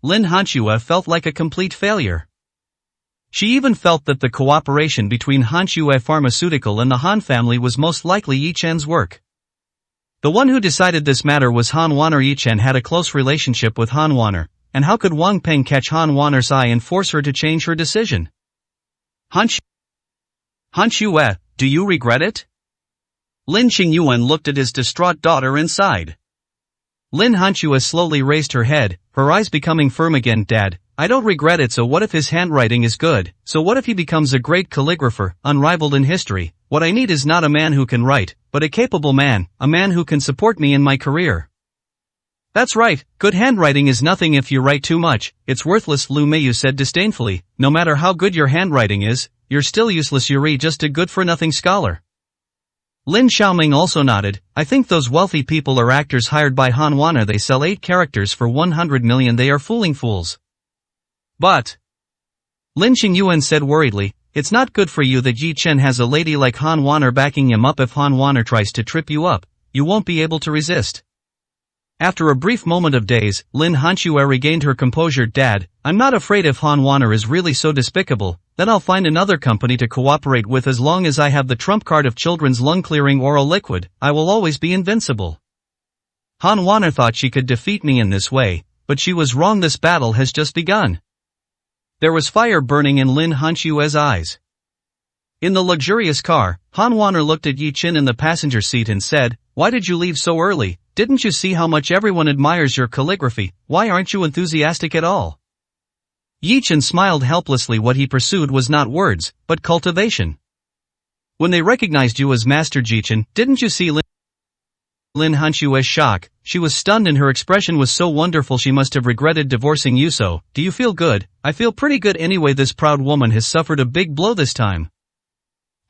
Speaker 1: Lin Hanxue felt like a complete failure. She even felt that the cooperation between Hanxue Pharmaceutical and the Han family was most likely Yi Chen's work. The one who decided this matter was Han Wanner. Yi Chen had a close relationship with Han Wanner, and how could Wang Peng catch Han Wanner's eye and force her to change her decision? Hanxue, do you regret it? Lin Qingyuan looked at his distraught daughter and sighed. Lin Hanxue slowly raised her head, her eyes becoming firm again. Dad, I don't regret it. So what if his handwriting is good? So what if he becomes a great calligrapher, unrivaled in history? What I need is not a man who can write, but a capable man, a man who can support me in my career. That's right, good handwriting is nothing if you write too much, it's worthless, Lu Meiyu said disdainfully. No matter how good your handwriting is, you're still useless. You're just a good-for-nothing scholar. Lin Xiaoming also nodded. I think those wealthy people are actors hired by Han Wanner. They sell 8 characters for 100 million. They are fooling fools. But Lin Qingyuan said worriedly, it's not good for you that Yi Chen has a lady like Han Wanner backing him up. If Han Wanner tries to trip you up, you won't be able to resist. After a brief moment of daze, Lin Hanxue regained her composure. Dad, I'm not afraid. If Han Wanner is really so despicable, then I'll find another company to cooperate with. As long as I have the trump card of children's lung-clearing oral liquid, I will always be invincible. Han Wanner thought she could defeat me in this way, but she was wrong. This battle has just begun. There was fire burning in Lin Hanxue's eyes. In the luxurious car, Han Wanner looked at Yi Chen in the passenger seat and said, why did you leave so early? Didn't you see how much everyone admires your calligraphy? Why aren't you enthusiastic at all? Yi Chen smiled helplessly. What he pursued was not words, but cultivation. When they recognized you as Master Yi Chen, didn't you see Lin Hanxue's shock? She was stunned and her expression was so wonderful. She must have regretted divorcing you. So, do you feel good? I feel pretty good anyway. This proud woman has suffered a big blow this time,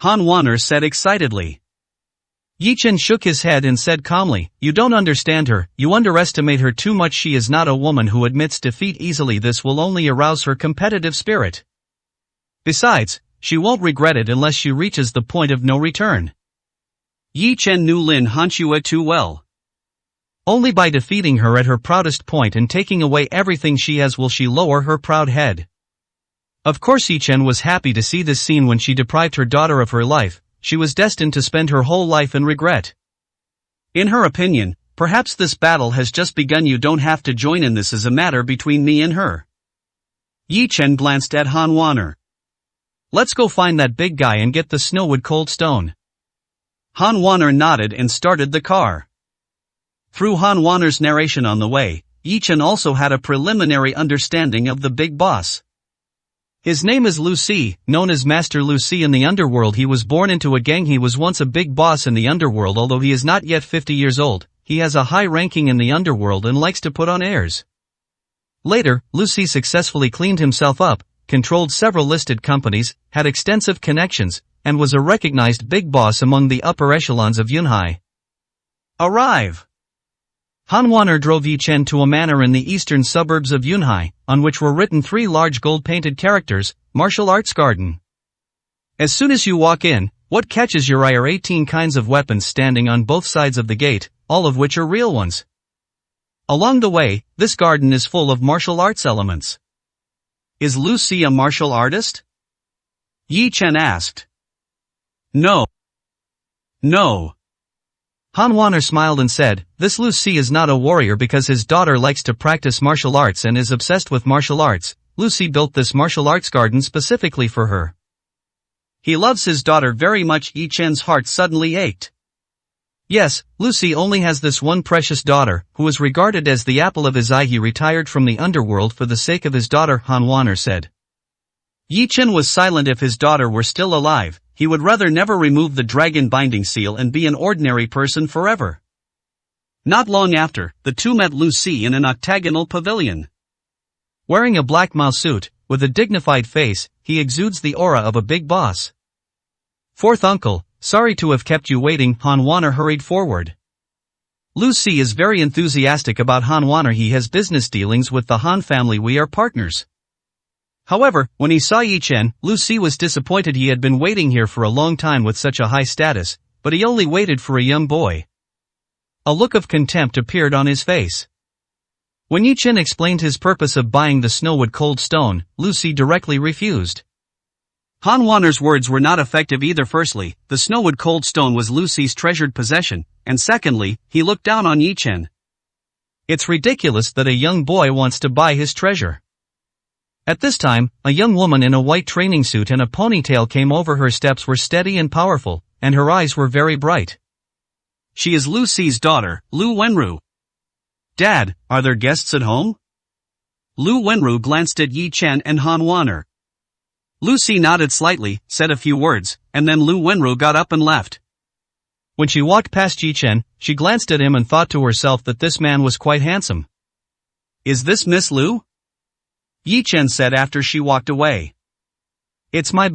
Speaker 1: Han Wanner said excitedly. Yi Chen shook his head and said calmly, you don't understand her, you underestimate her too much. She is not a woman who admits defeat easily. This will only arouse her competitive spirit. Besides, she won't regret it unless she reaches the point of no return. Yi Chen knew Lin Hanxue too well. Only by defeating her at her proudest point and taking away everything she has will she lower her proud head. Of course Yi Chen was happy to see this scene. When she deprived her daughter of her life, she was destined to spend her whole life in regret. In her opinion, perhaps this battle has just begun. You don't have to join in. This is a matter between me and her. Yi Chen glanced at Han Wanner. Let's go find that big guy and get the Snowwood Cold Stone. Han Wanner nodded and started the car. Through Han Wanner's narration on the way, Yi Chen also had a preliminary understanding of the big boss. His name is Lu Si, known as Master Lu Si in the underworld. He was born into a gang. He was once a big boss in the underworld. Although he is not yet 50 years old, he has a high ranking in the underworld and likes to put on airs. Later, Lu Si successfully cleaned himself up, controlled several listed companies, had extensive connections, and was a recognized big boss among the upper echelons of Yunhai. Arrive! Han Wanner drove Yi Chen to a manor in the eastern suburbs of Yunhai, on which were written 3 large gold-painted characters, Martial Arts Garden. As soon as you walk in, what catches your eye are 18 kinds of weapons standing on both sides of the gate, all of which are real ones. Along the way, this garden is full of martial arts elements. Is Lu Si a martial artist? Yi Chen asked. No. Han Wanner smiled and said, this Lu Si is not a warrior because his daughter likes to practice martial arts and is obsessed with martial arts. Lu Si built this martial arts garden specifically for her. He loves his daughter very much. Yi Chen's heart suddenly ached. Yes, Lucy only has this one precious daughter, who is regarded as the apple of his eye. He retired from the underworld for the sake of his daughter, Han Wanner said. Yi Chen was silent. If his daughter were still alive, he would rather never remove the dragon binding seal and be an ordinary person forever. Not long after, the two met Lucy in an octagonal pavilion. Wearing a black Mao suit, with a dignified face, he exudes the aura of a big boss. Fourth uncle, sorry to have kept you waiting. Han Wanner hurried forward. Lucy is very enthusiastic about Han Wanner. He has business dealings with the Han family. We are partners. However, when he saw Yi Chen, Lucy was disappointed. He had been waiting here for a long time with such a high status, but he only waited for a young boy. A look of contempt appeared on his face. When Yi Chen explained his purpose of buying the Snowwood Cold Stone, Lucy directly refused. Han Wanner's words were not effective either. Firstly, the Snowwood Cold Stone was Lucy's treasured possession, and secondly, he looked down on Yi Chen. It's ridiculous that a young boy wants to buy his treasure. At this time, a young woman in a white training suit and a ponytail came over. Her steps were steady and powerful, and her eyes were very bright. She is Lucy's daughter, Lu Wenru. Dad, are there guests at home? Lu Wenru glanced at Yi Chen and Han Wanner. Lucy nodded slightly, said a few words, and then Lu Wenru got up and left. When she walked past Yi Chen, she glanced at him and thought to herself that this man was quite handsome. Is this Miss Lu? Yi Chen said after she walked away. It's my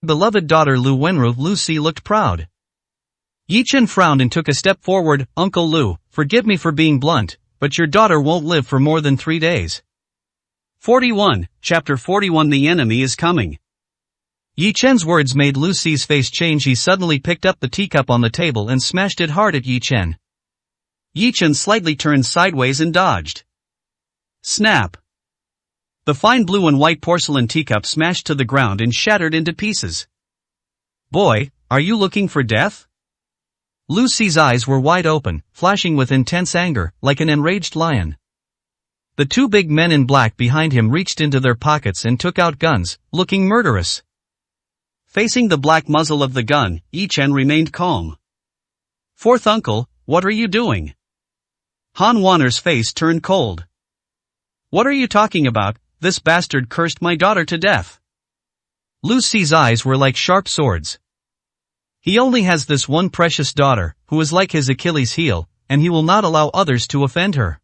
Speaker 1: beloved daughter Lu Wenru. Lucy looked proud. Yi Chen frowned and took a step forward. Uncle Lu, forgive me for being blunt, but your daughter won't live for more than 3 days. 41, Chapter 41. The enemy is coming. Yi Chen's words made Lucy's face change. He suddenly picked up the teacup on the table and smashed it hard at Yi Chen. Yi Chen slightly turned sideways and dodged. Snap! The fine blue and white porcelain teacup smashed to the ground and shattered into pieces. Boy, are you looking for death? Lucy's eyes were wide open, flashing with intense anger, like an enraged lion. The two big men in black behind him reached into their pockets and took out guns, looking murderous. Facing the black muzzle of the gun, Yi Chen remained calm. Fourth uncle, what are you doing? Han Wanner's face turned cold. What are you talking about? This bastard cursed my daughter to death. Lucy's eyes were like sharp swords. He only has this one precious daughter, who is like his Achilles heel, and he will not allow others to offend her.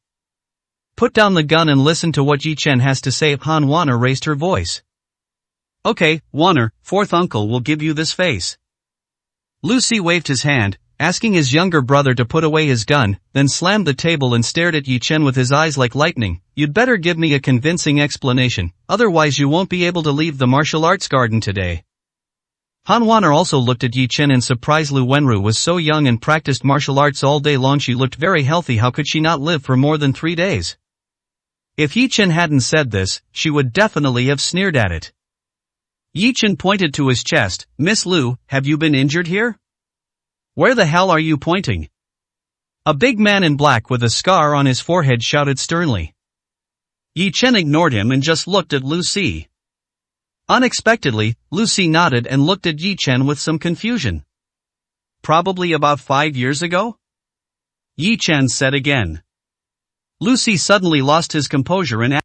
Speaker 1: Put down the gun and listen to what Yi Chen has to say. Han Wanner raised her voice. Okay, Wanner, fourth uncle will give you this face. Lucy waved his hand, asking his younger brother to put away his gun, then slammed the table and stared at Yi Chen with his eyes like lightning. You'd better give me a convincing explanation, otherwise you won't be able to leave the martial arts garden today. Han Wanner also looked at Yi Chen in surprise. Lu Wenru was so young and practiced martial arts all day long. She looked very healthy. How could she not live for more than 3 days? If Yi Chen hadn't said this, she would definitely have sneered at it. Yi Chen pointed to his chest. Miss Lu, have you been injured here? Where the hell are you pointing? A big man in black with a scar on his forehead shouted sternly. Yi Chen ignored him and just looked at Lucy. Unexpectedly, Lucy nodded and looked at Yi Chen with some confusion. Probably about 5 years ago? Yi Chen said again. Lucy suddenly lost his composure and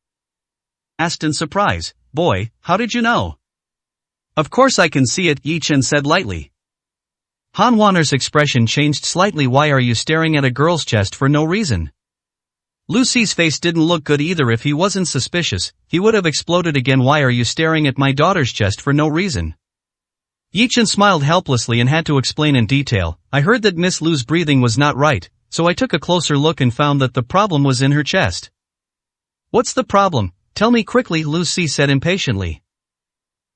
Speaker 1: asked in surprise, Boy, how did you know? Of course I can see it, Yi Chen said lightly. Han Wanner's expression changed slightly. Why are you staring at a girl's chest for no reason? Lucy's face didn't look good either. If he wasn't suspicious, he would have exploded again. Why are you staring at my daughter's chest for no reason? Yi Chen smiled helplessly and had to explain in detail. I heard that Miss Lu's breathing was not right, so I took a closer look and found that the problem was in her chest. What's the problem? Tell me quickly, Lucy said impatiently.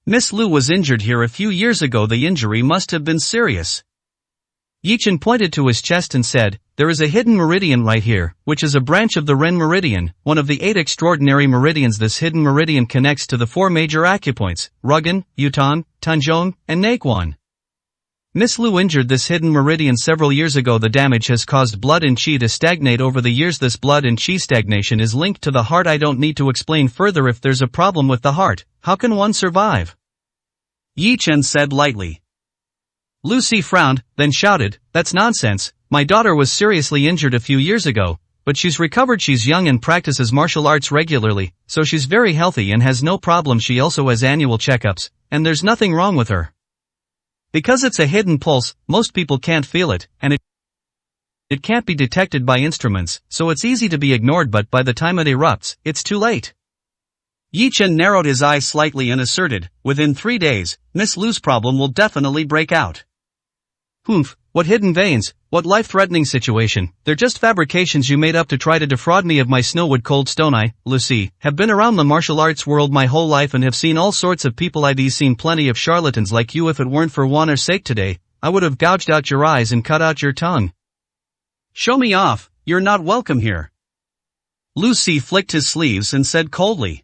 Speaker 1: Miss Lu was injured here a few years ago. The injury must have been serious. Yi Chen pointed to his chest and said, There is a hidden meridian right here, which is a branch of the Ren meridian, one of the 8 extraordinary meridians. This hidden meridian connects to the 4 major acupoints, Rugen, Yutan, Tanzhong, and Naquan. Miss Lu injured this hidden meridian several years ago. The damage has caused blood and qi to stagnate over the years. This blood and qi stagnation is linked to the heart. I don't need to explain further. If there's a problem with the heart, how can one survive? Yi Chen said lightly. Lu Si frowned, then shouted, "That's nonsense. My daughter was seriously injured a few years ago, but she's recovered. She's young and practices martial arts regularly, so she's very healthy and has no problem. She also has annual checkups, and there's nothing wrong with her. Because it's a hidden pulse, most people can't feel it, and it can't be detected by instruments, so it's easy to be ignored, but by the time it erupts, it's too late." Yi Chen narrowed his eyes slightly and asserted, "Within 3 days, Miss Lu's problem will definitely break out." "Humph, what hidden veins, what life-threatening situation, they're just fabrications you made up to try to defraud me of my Snowwood Cold Stone. I, Lu Si, have been around the martial arts world my whole life and have seen all sorts of people. I've seen plenty of charlatans like you. If it weren't for Wanner's sake today, I would have gouged out your eyes and cut out your tongue. Show me off, you're not welcome here." Lu Si flicked his sleeves and said coldly.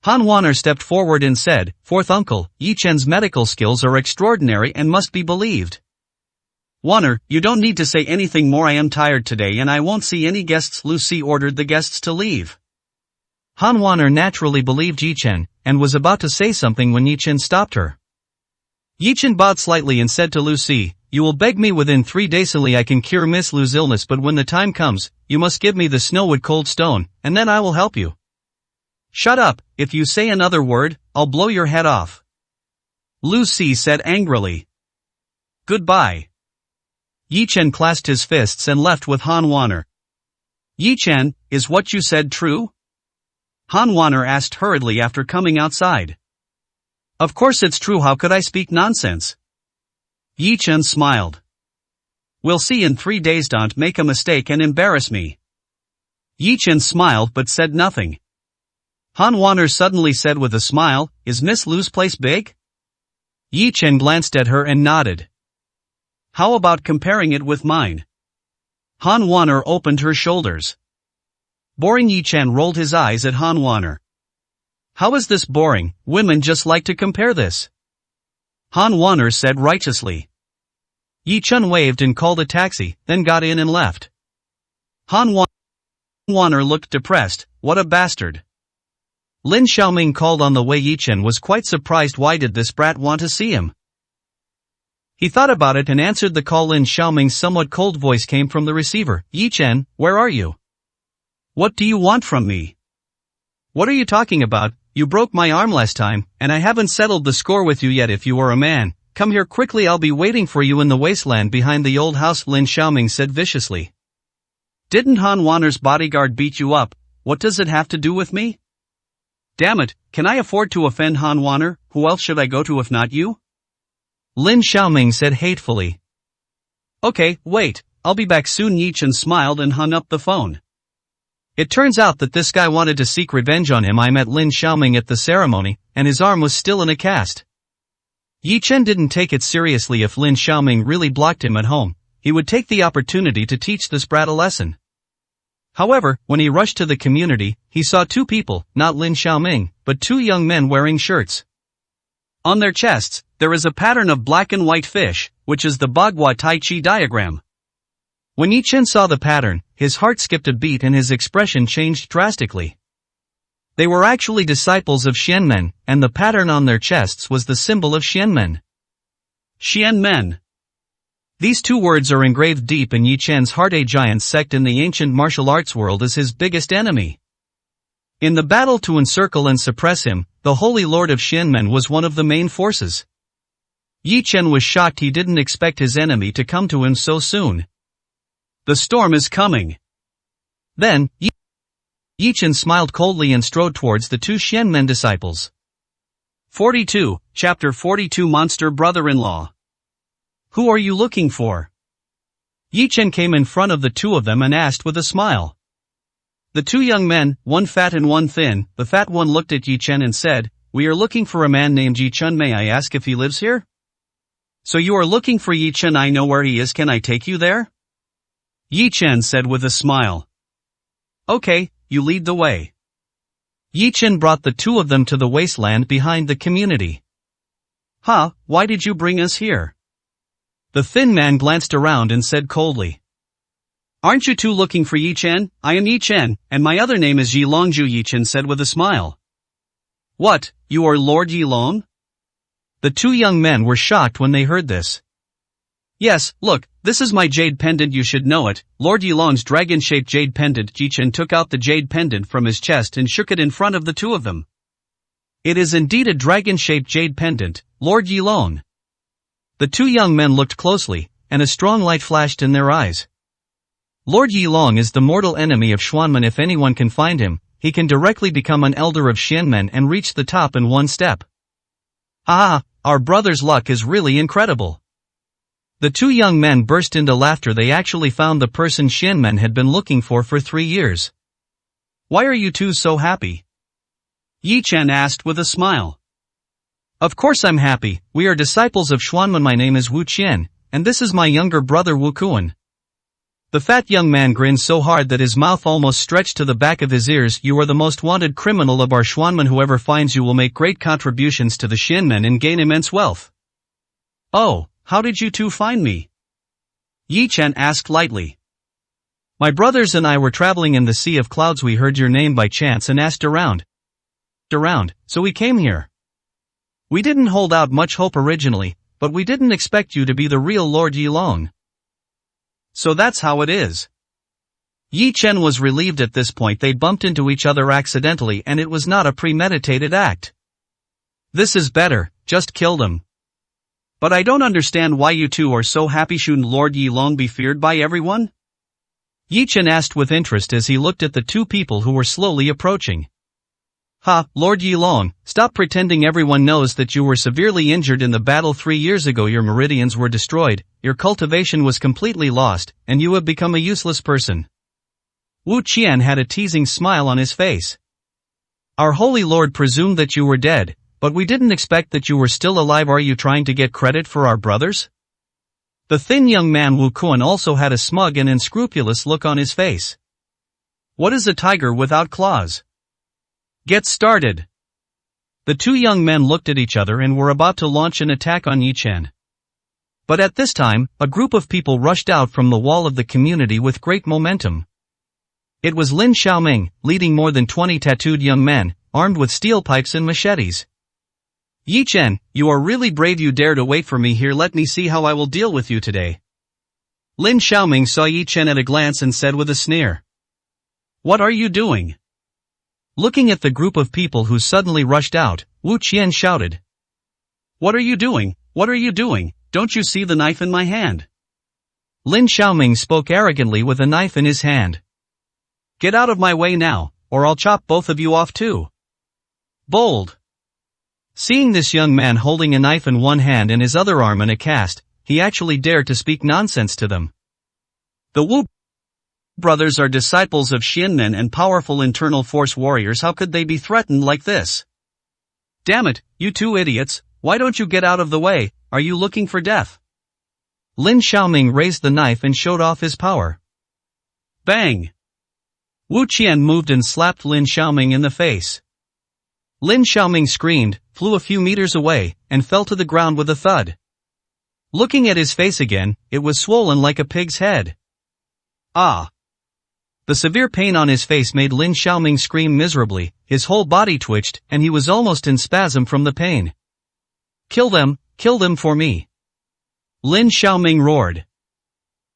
Speaker 1: Han Wanner stepped forward and said, "Fourth uncle, Yi Chen's medical skills are extraordinary and must be believed. Wanner, you don't need to say anything more. I am tired today and I won't see any guests." Lu Si ordered the guests to leave. Han Wanner naturally believed Yi Chen, and was about to say something when Yi Chen stopped her. Yi Chen bowed slightly and said to Lu Si, "You will beg me within 3 days. I can cure Miss Lu's illness, but when the time comes, you must give me the Snowwood Cold Stone, and then I will help you." "Shut up, if you say another word, I'll blow your head off," Lu Si said angrily. "Goodbye." Yi Chen clasped his fists and left with Han Wanner. "Yi Chen, is what you said true?" Han Wanner asked hurriedly after coming outside. "Of course it's true. How could I speak nonsense?" Yi Chen smiled. "We'll see in 3 days. Don't make a mistake and embarrass me." Yi Chen smiled but said nothing. Han Wanner suddenly said with a smile, "Is Miss Lu's place big?" Yi Chen glanced at her and nodded. "How about comparing it with mine?" Han Wanner opened her shoulders. "Boring." Yi Chen rolled his eyes at Han Wanner. "How is this boring? Women just like to compare this," Han Wanner said righteously. Yi Chen waved and called a taxi, then got in and left. Han Wanner looked depressed. What a bastard. Lin Xiaoming called on the way. Yi Chen was quite surprised. Why did this brat want to see him? He thought about it and answered the call. Lin Xiaoming's somewhat cold voice came from the receiver. "Yi Chen, where are you? What do you want from me?" "What are you talking about? You broke my arm last time, and I haven't settled the score with you yet. If you are a man, come here quickly. I'll be waiting for you in the wasteland behind the old house," Lin Xiaoming said viciously. "Didn't Han Wanner's bodyguard beat you up? What does it have to do with me? Damn it, can I afford to offend Han Wanner? Who else should I go to if not you?" Lin Xiaoming said hatefully. "Okay, wait, I'll be back soon." Yi Chen smiled and hung up the phone. It turns out that this guy wanted to seek revenge on him. I met Lin Xiaoming at the ceremony, and his arm was still in a cast. Yi Chen didn't take it seriously. If Lin Xiaoming really blocked him at home, he would take the opportunity to teach this brat a lesson. However, when he rushed to the community, he saw 2 people, not Lin Xiaoming, but 2 young men wearing shirts. On their chests, there is a pattern of black and white fish, which is the Bagua Tai Chi diagram. When Yi Chen saw the pattern, his heart skipped a beat and his expression changed drastically. They were actually disciples of Xianmen, and the pattern on their chests was the symbol of Xianmen. Xianmen. These 2 words are engraved deep in Yi Chen's heart. A giant sect in the ancient martial arts world is his biggest enemy. In the battle to encircle and suppress him, the Holy Lord of Xianmen was one of the main forces. Yi Chen was shocked. He didn't expect his enemy to come to him so soon. The storm is coming. Then, Yi Chen smiled coldly and strode towards the 2 Xianmen disciples. 42, Chapter 42 Monster Brother-in-Law. "Who are you looking for?" Yi Chen came in front of the 2 of them and asked with a smile. The 2 young men, one fat and one thin, the fat one looked at Yi Chen and said, "We are looking for a man named Yi Chen. May I ask if he lives here?" "So you are looking for Yi Chen. I know where he is. Can I take you there?" Yi Chen said with a smile. "Okay, you lead the way." Yi Chen brought the 2 of them to the wasteland behind the community. "Huh, why did you bring us here?" The thin man glanced around and said coldly. "Aren't you 2 looking for Yi Chen? I am Yi Chen, and my other name is Yi Longju," Yi Chen said with a smile. "What, you are Lord Yi Long?" The two young men were shocked when they heard this. Yes, look, this is my jade pendant, you should know it. Lord Yilong's dragon-shaped jade pendant. Yi Chen took out the jade pendant from his chest and shook it in front of the two of them. It is indeed a dragon-shaped jade pendant, Lord Yilong. The two young men looked closely, and a strong light flashed in their eyes. Lord Yilong is the mortal enemy of Xuanmen. If anyone can find him, he can directly become an elder of Xianmen and reach the top in one step. Ah, our brother's luck is really incredible. The two young men burst into laughter. They actually found the person Xianmen had been looking for 3 years. Why are you two so happy? Yi Chen asked with a smile. Of course I'm happy, we are disciples of Xuanmen. My name is Wu Qian, and this is my younger brother Wu Kuan. The fat young man grinned so hard that his mouth almost stretched to the back of his ears. You are the most wanted criminal of our Xuanmen. Whoever finds you will make great contributions to the Xianmen and gain immense wealth. Oh, how did you two find me? Yi Chen asked lightly. My brothers and I were traveling in the Sea of Clouds. We heard your name by chance and asked around, so we came here. We didn't hold out much hope originally, but we didn't expect you to be the real Lord Yilong. So that's how it is. Yi Chen was relieved at this point. They bumped into each other accidentally and it was not a premeditated act. This is better, just kill them. But I don't understand why you two are so happy. Shouldn't Lord Yilong be feared by everyone? Yi Chen asked with interest as he looked at the two people who were slowly approaching. Ha, Lord Yilong, stop pretending. Everyone knows that you were severely injured in the battle 3 years ago. Your meridians were destroyed, your cultivation was completely lost, and you have become a useless person. Wu Qian had a teasing smile on his face. Our holy lord presumed that you were dead, but we didn't expect that you were still alive. Are you trying to get credit for our brothers? The thin young man Wu Kuan also had a smug and unscrupulous look on his face. What is a tiger without claws? Get started. The two young men looked at each other and were about to launch an attack on Yi Chen. But at this time, a group of people rushed out from the wall of the community with great momentum. It was Lin Xiaoming, leading more than 20 tattooed young men, armed with steel pipes and machetes. Yi Chen, you are really brave. You dare to wait for me here. Let me see how I will deal with you today. Lin Xiaoming saw Yi Chen at a glance and said with a sneer. What are you doing? Looking at the group of people who suddenly rushed out, Wu Qian shouted. What are you doing? What are you doing? Don't you see the knife in my hand? Lin Xiaoming spoke arrogantly with a knife in his hand. Get out of my way now, or I'll chop both of you off too. Bold. Seeing this young man holding a knife in one hand and his other arm in a cast, he actually dared to speak nonsense to them. The Wu brothers are disciples of Xianmen and powerful internal force warriors. How could they be threatened like this? Damn it, you two idiots, why don't you get out of the way? Are you looking for death? Lin Xiaoming raised the knife and showed off his power. Bang! Wu Qian moved and slapped Lin Xiaoming in the face. Lin Xiaoming screamed, flew a few meters away, and fell to the ground with a thud. Looking at his face again, it was swollen like a pig's head. Ah! The severe pain on his face made Lin Xiaoming scream miserably, his whole body twitched, and he was almost in spasm from the pain. Kill them for me! Lin Xiaoming roared.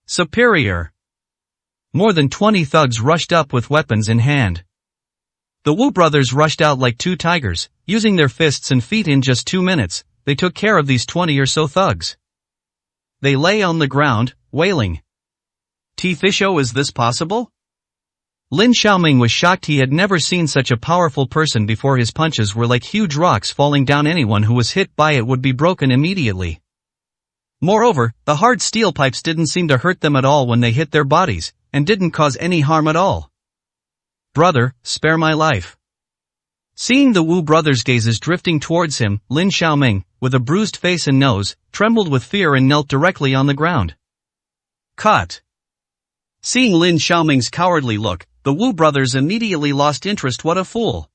Speaker 1: Superior! More than 20 thugs rushed up with weapons in hand. The Wu brothers rushed out like two tigers, using their fists and feet. In just 2 minutes, they took care of these 20 or so thugs. They lay on the ground, wailing. T-Fisho, is this possible? Lin Xiaoming was shocked. He had never seen such a powerful person before. His punches were like huge rocks falling down. Anyone who was hit by it would be broken immediately. Moreover, the hard steel pipes didn't seem to hurt them at all when they hit their bodies, and didn't cause any harm at all. Brother, spare my life. Seeing the Wu brothers' gazes drifting towards him, Lin Xiaoming, with a bruised face and nose, trembled with fear and knelt directly on the ground. Cut. Seeing Lin Xiaoming's cowardly look, the Wu brothers immediately lost interest. What a fool.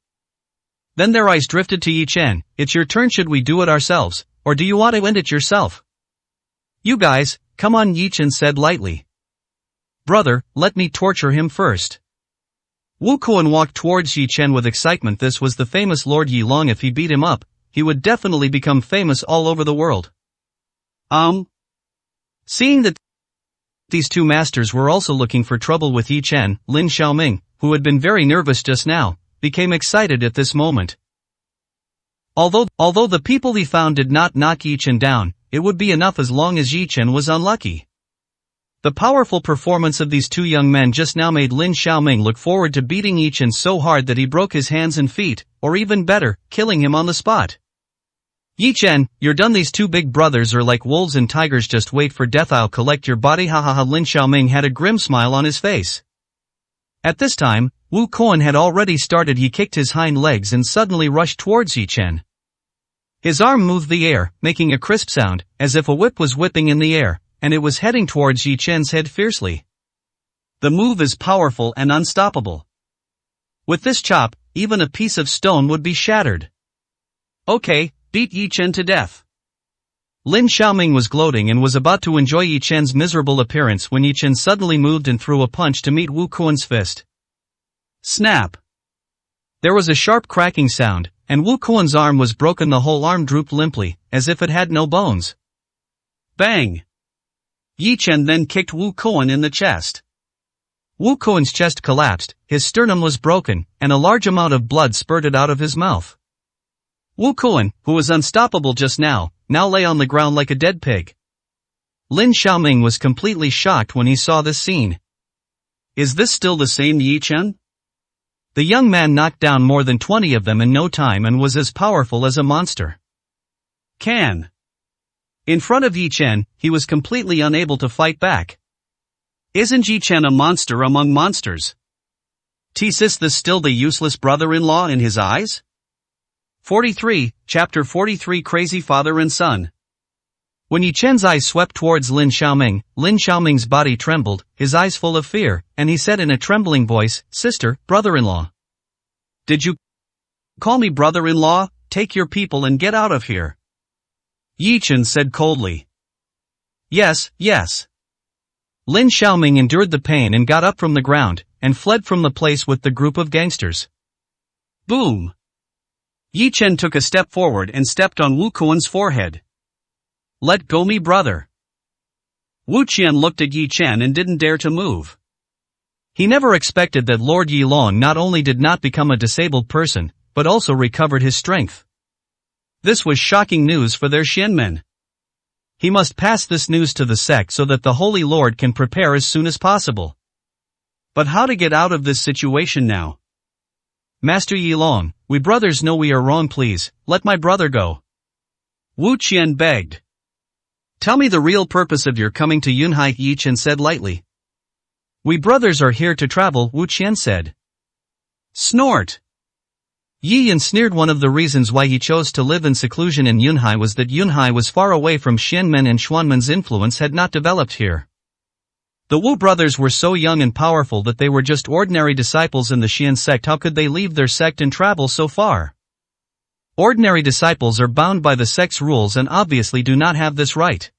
Speaker 1: Then their eyes drifted to Yi Chen. It's your turn. Should we do it ourselves, or do you want to end it yourself? You guys, come on, Yi Chen said lightly. Brother, let me torture him first. Wu Kuan walked towards Yi Chen with excitement. This was the famous Lord Yilong. If he beat him up, he would definitely become famous all over the world. Seeing that these two masters were also looking for trouble with Yi Chen, Lin Xiaoming, who had been very nervous just now, became excited at this moment. Although the people he found did not knock Yi Chen down, it would be enough as long as Yi Chen was unlucky. The powerful performance of these two young men just now made Lin Xiaoming look forward to beating Yi Chen so hard that he broke his hands and feet, or even better, killing him on the spot. Yi Chen, you're done. These two big brothers are like wolves and tigers, just wait for death, I'll collect your body, hahaha. Lin Xiaoming had a grim smile on his face. At this time, Wu Kuan had already started. He kicked his hind legs and suddenly rushed towards Yi Chen. His arm moved the air, making a crisp sound, as if a whip was whipping in the air, and it was heading towards Yi Chen's head fiercely. The move is powerful and unstoppable. With this chop, even a piece of stone would be shattered. Okay, beat Yi Chen to death. Lin Xiaoming was gloating and was about to enjoy Yi Chen's miserable appearance when Yi Chen suddenly moved and threw a punch to meet Wu Kuan's fist. Snap! There was a sharp cracking sound, and Wu Kuan's arm was broken. The whole arm drooped limply, as if it had no bones. Bang! Yi Chen then kicked Wu Kuan in the chest. Wu Kuan's chest collapsed, his sternum was broken, and a large amount of blood spurted out of his mouth. Wu Kuan, who was unstoppable just now lay on the ground like a dead pig. Lin Xiaoming was completely shocked when he saw this scene. Is this still the same Yi Chen? The young man knocked down more than 20 of them in no time and was as powerful as a monster. In front of Yi Chen, he was completely unable to fight back. Isn't Yi Chen a monster among monsters? Is this still the useless brother-in-law in his eyes? 43, Chapter 43, Crazy Father and Son. When Yi Chen's eyes swept towards Lin Xiaoming's body trembled, his eyes full of fear, and he said in a trembling voice, "Sister, brother-in-law. Did you call me brother-in-law? Take your people and get out of here." Yi Chen said coldly. Yes. Lin Xiaoming endured the pain and got up from the ground, and fled from the place with the group of gangsters. Boom! Yi Chen took a step forward and stepped on Wu Kuan's forehead. Let go me, brother. Wu Qian looked at Yi Chen and didn't dare to move. He never expected that Lord Yi Long not only did not become a disabled person, but also recovered his strength. This was shocking news for their Xianmen. He must pass this news to the sect so that the Holy Lord can prepare as soon as possible. But how to get out of this situation now? Master Yi Long, we brothers know we are wrong, please, let my brother go. Wu Qian begged. Tell me the real purpose of your coming to Yunhai, Yi Chen said lightly. We brothers are here to travel, Wu Qian said. Snort! Yi Yan sneered. One of the reasons why he chose to live in seclusion in Yunhai was that Yunhai was far away from Xianmen and Xuanmen's influence had not developed here. The Wu brothers were so young and powerful that they were just ordinary disciples in the Xian sect. How could they leave their sect and travel so far? Ordinary disciples are bound by the sect's rules and obviously do not have this right.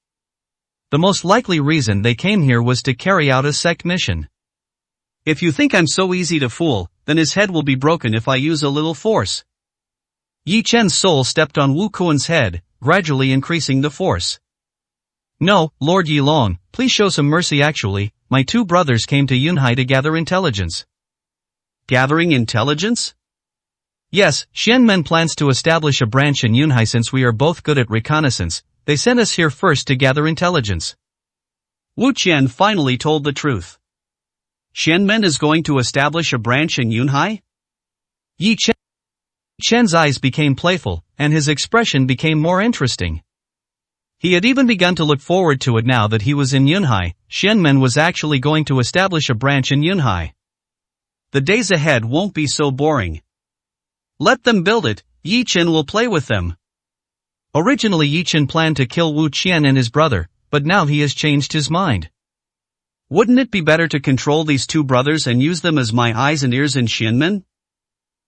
Speaker 1: The most likely reason they came here was to carry out a sect mission. If you think I'm so easy to fool, then his head will be broken if I use a little force. Yi Chen's soul stepped on Wu Kuan's head, gradually increasing the force. No, Lord Yi Long, please show some mercy. Actually, my two brothers came to Yunhai to gather intelligence. Gathering intelligence? Yes, Xianmen plans to establish a branch in Yunhai. Since we are both good at reconnaissance, they sent us here first to gather intelligence. Wu Qian finally told the truth. Xianmen is going to establish a branch in Yunhai? Yi Chen's eyes became playful, and his expression became more interesting. He had even begun to look forward to it now that he was in Yunhai. Xianmen was actually going to establish a branch in Yunhai. The days ahead won't be so boring. Let them build it, Yi Chen will play with them. Originally Yi Chen planned to kill Wu Qian and his brother, but now he has changed his mind. Wouldn't it be better to control these two brothers and use them as my eyes and ears in Xianmen?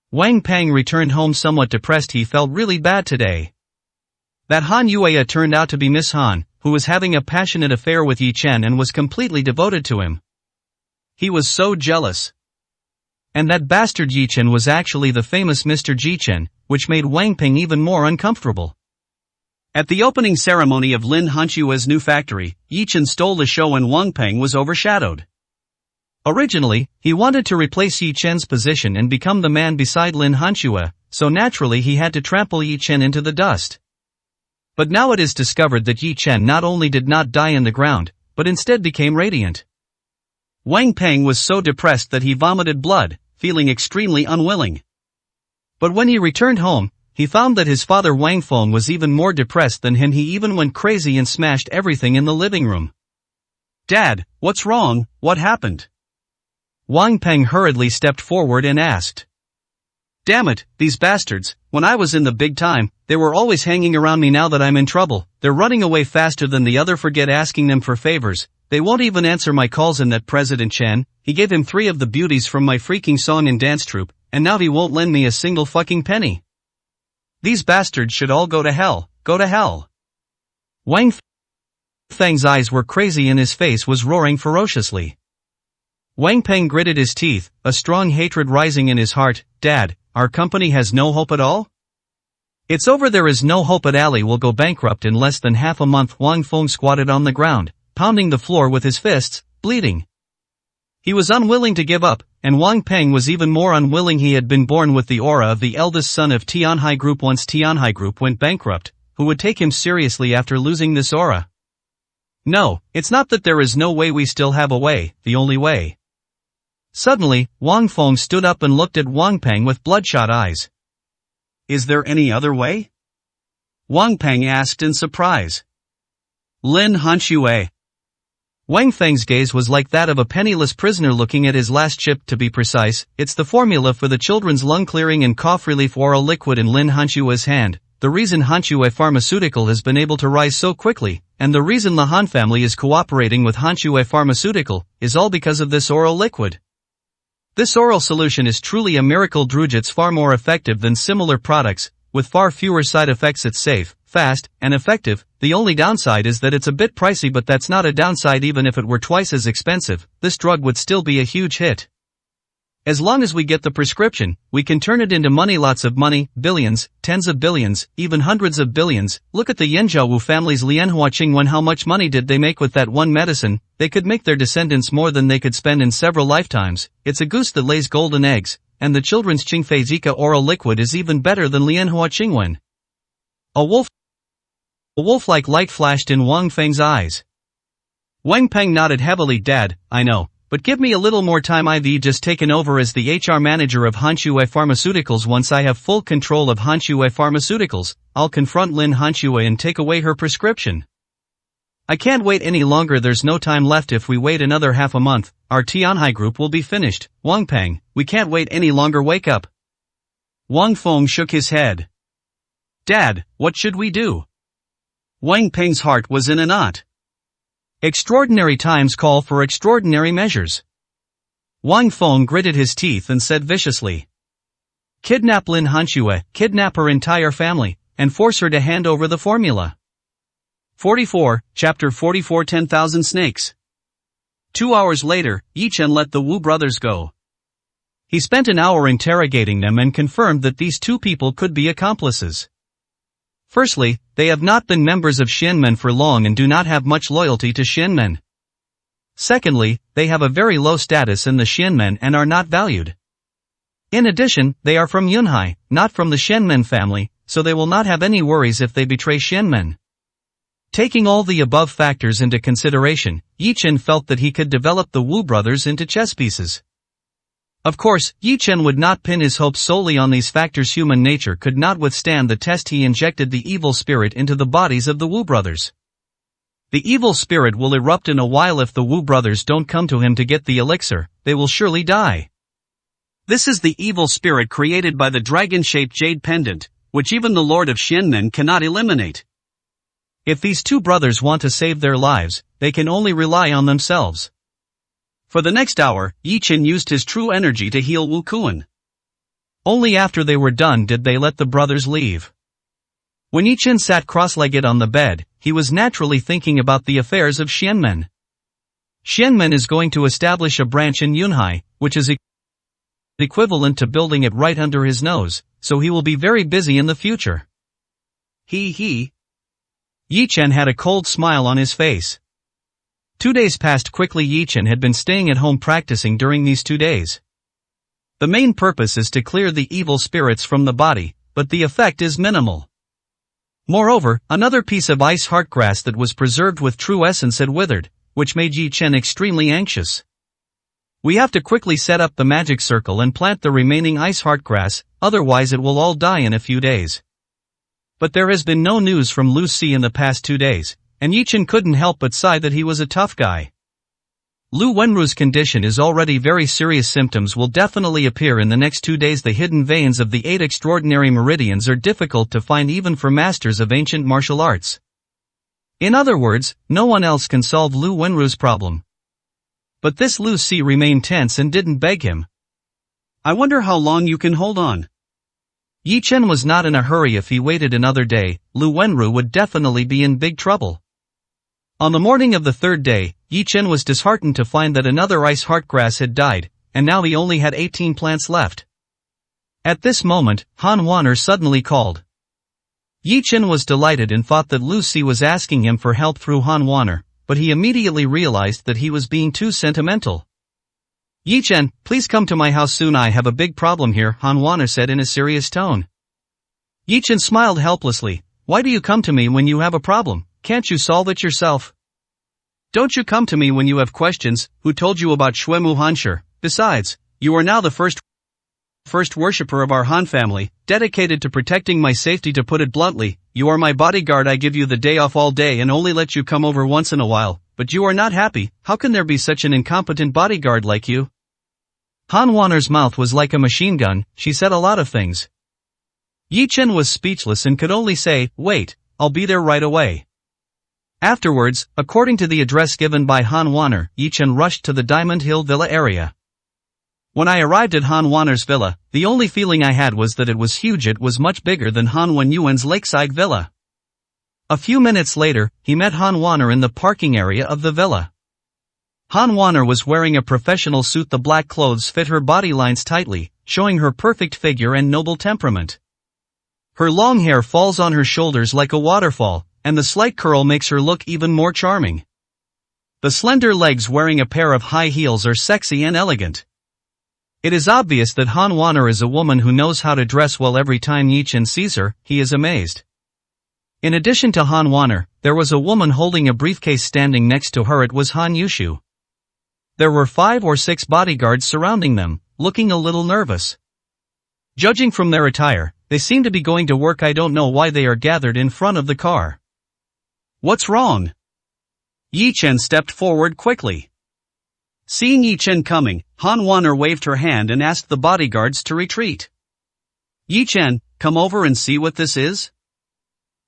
Speaker 1: Wang Pang returned home somewhat depressed. He felt really bad today. That Han Yueya turned out to be Miss Han, who was having a passionate affair with Yi Chen and was completely devoted to him. He was so jealous. And that bastard Yichen was actually the famous Mr. Jichen, which made Wang Ping even more uncomfortable. At the opening ceremony of Lin Honshua's new factory, Yichen stole the show and Wang Ping was overshadowed. Originally, he wanted to replace Yi Chen's position and become the man beside Lin Honshu, so naturally he had to trample Yi Chen into the dust. But now it is discovered that Yi Chen not only did not die in the ground, but instead became radiant. Wang Ping was so depressed that he vomited blood, feeling extremely unwilling. But when he returned home, he found that his father Wang Feng was even more depressed than him. He even went crazy and smashed everything in the living room. "Dad, what's wrong? What happened?" Wang Ping hurriedly stepped forward and asked. "Damn it, these bastards, when I was in the big time, they were always hanging around me. Now that I'm in trouble, they're running away faster than the other. Forget asking them for favors, they won't even answer my calls. And that President Chen, he gave him 3 of the beauties from my freaking song and dance troupe, and now he won't lend me a single fucking penny. These bastards should all go to hell, go to hell." Wang Feng's eyes were crazy and his face was roaring ferociously. Wang Ping gritted his teeth, a strong hatred rising in his heart. "Dad, our company has no hope at all? It's over. There is no hope. Ali will go bankrupt in less than half a month." Wang Feng squatted on the ground, pounding the floor with his fists, bleeding. He was unwilling to give up, and Wang Ping was even more unwilling. He had been born with the aura of the eldest son of Tianhai Group. Once Tianhai Group went bankrupt, who would take him seriously after losing this aura? No, it's not that there is no way. We still have a way, the only way. Suddenly, Wang Feng stood up and looked at Wang Ping with bloodshot eyes. "Is there any other way?" Wang Ping asked in surprise. "Lin Honshu." Wang Feng's gaze was like that of a penniless prisoner looking at his last chip. To be precise, it's the formula for the children's lung clearing and cough relief oral liquid in Lin Honshua's hand. The reason Honshu Pharmaceutical has been able to rise so quickly, and the reason the Han family is cooperating with Honshu Pharmaceutical, is all because of this oral liquid. This oral solution is truly a miracle drug. It's far more effective than similar products, with far fewer side effects. It's safe, fast, and effective. The only downside is that it's a bit pricey, but that's not a downside. Even if it were twice as expensive, this drug would still be a huge hit. As long as we get the prescription, we can turn it into money, lots of money, billions, tens of billions, even hundreds of billions. Look at the Yanzhou family's Lianhua Qingwen. How much money did they make with that one medicine? They could make their descendants more than they could spend in several lifetimes. It's a goose that lays golden eggs, and the children's Qingfei Zika oral liquid is even better than Lianhua Qingwen. A wolf-like light flashed in Wang Feng's eyes. Wang Ping nodded heavily. "Dad, I know. But give me a little more time. I've just taken over as the HR manager of Honshu Pharmaceuticals. Once I have full control of Honshu Pharmaceuticals, I'll confront Lin Honshu and take away her prescription. I can't wait any longer. There's no time left. If we wait another half a month, our Tianhai Group will be finished. Wang Ping, we can't wait any longer. Wake up." Wang Feng shook his head. "Dad, what should we do?" Wang Ping's heart was in a knot. Extraordinary times call for extraordinary measures. Wang Feng gritted his teeth and said viciously, "Kidnap Lin Honshu, kidnap her entire family, and force her to hand over the formula." 44, Chapter 44. 10,000 Snakes. 2 hours later, Yichen let the Wu brothers go. He spent an hour interrogating them and confirmed that these 2 people could be accomplices. Firstly, they have not been members of Xianmen for long and do not have much loyalty to Xianmen. Secondly, they have a very low status in the Xianmen and are not valued. In addition, they are from Yunhai, not from the Xianmen family, so they will not have any worries if they betray Xianmen. Taking all the above factors into consideration, Yichen felt that he could develop the Wu brothers into chess pieces. Of course, Yichen would not pin his hopes solely on these factors. Human nature could not withstand the test. He injected the evil spirit into the bodies of the Wu brothers. The evil spirit will erupt in a while. If the Wu brothers don't come to him to get the elixir, they will surely die. This is the evil spirit created by the dragon-shaped jade pendant, which even the Lord of Xianmen cannot eliminate. If these 2 brothers want to save their lives, they can only rely on themselves. For the next hour, Yichen used his true energy to heal Wu Kuan. Only after they were done did they let the brothers leave. When Yichen sat cross-legged on the bed, he was naturally thinking about the affairs of Xianmen. Xianmen is going to establish a branch in Yunhai, which is equivalent to building it right under his nose, so he will be very busy in the future. He. Yi Chen had a cold smile on his face. 2 days passed quickly. Yi Chen had been staying at home practicing during these 2 days. The main purpose is to clear the evil spirits from the body, but the effect is minimal. Moreover, another piece of ice heartgrass that was preserved with true essence had withered, which made Yi Chen extremely anxious. We have to quickly set up the magic circle and plant the remaining ice heartgrass, otherwise it will all die in a few days. But there has been no news from Lu Si in the past 2 days, and Yi Chen couldn't help but sigh that he was a tough guy. Lu Wenru's condition is already very serious. Symptoms will definitely appear in the next 2 days. The hidden veins of the 8 extraordinary meridians are difficult to find even for masters of ancient martial arts. In other words, no one else can solve Lu Wenru's problem. But this Lu Si remained tense and didn't beg him. I wonder how long you can hold on. Yi Chen was not in a hurry. If he waited another day, Lu Wenru would definitely be in big trouble. On the morning of the 3rd day, Yi Chen was disheartened to find that another ice heartgrass had died, and now he only had 18 plants left. At this moment, Han Wanner suddenly called. Yi Chen was delighted and thought that Lu Si was asking him for help through Han Wanner, but he immediately realized that he was being too sentimental. Yi Chen, please come to my house soon. I have a big problem here, Han Wanner said in a serious tone. Yi Chen smiled helplessly. Why do you come to me when you have a problem? Can't you solve it yourself? Don't you come to me when you have questions. Who told you about Xuemu Hanshi? Besides, you are now the first worshipper of our Han family, dedicated to protecting my safety. To put it bluntly, you are my bodyguard. I give you the day off all day and only let you come over once in a while, but you are not happy. How can there be such an incompetent bodyguard like you? Han Wanner's mouth was like a machine gun. She said a lot of things. Yi Chen was speechless and could only say, wait, I'll be there right away. Afterwards, according to the address given by Han Wanner, Yi Chen rushed to the Diamond Hill Villa area. When I arrived at Han Wanner's villa, the only feeling I had was that it was huge. It was much bigger than Han Wenyuan's lakeside villa. A few minutes later, he met Han Wanner in the parking area of the villa. Han Wanner was wearing a professional suit. The black clothes fit her body lines tightly, showing her perfect figure and noble temperament. Her long hair falls on her shoulders like a waterfall, and the slight curl makes her look even more charming. The slender legs wearing a pair of high heels are sexy and elegant. It is obvious that Han Wanner is a woman who knows how to dress well. Every time Yi Chen sees her, he is amazed. In addition to Han Wanner, there was a woman holding a briefcase standing next to her. It was Han Yushu. There were 5 or 6 bodyguards surrounding them, looking a little nervous. Judging from their attire, they seem to be going to work. I don't know why they are gathered in front of the car. What's wrong? Yi Chen stepped forward quickly. Seeing Yi Chen coming, Han Wanner waved her hand and asked the bodyguards to retreat. Yi Chen, come over and see what this is?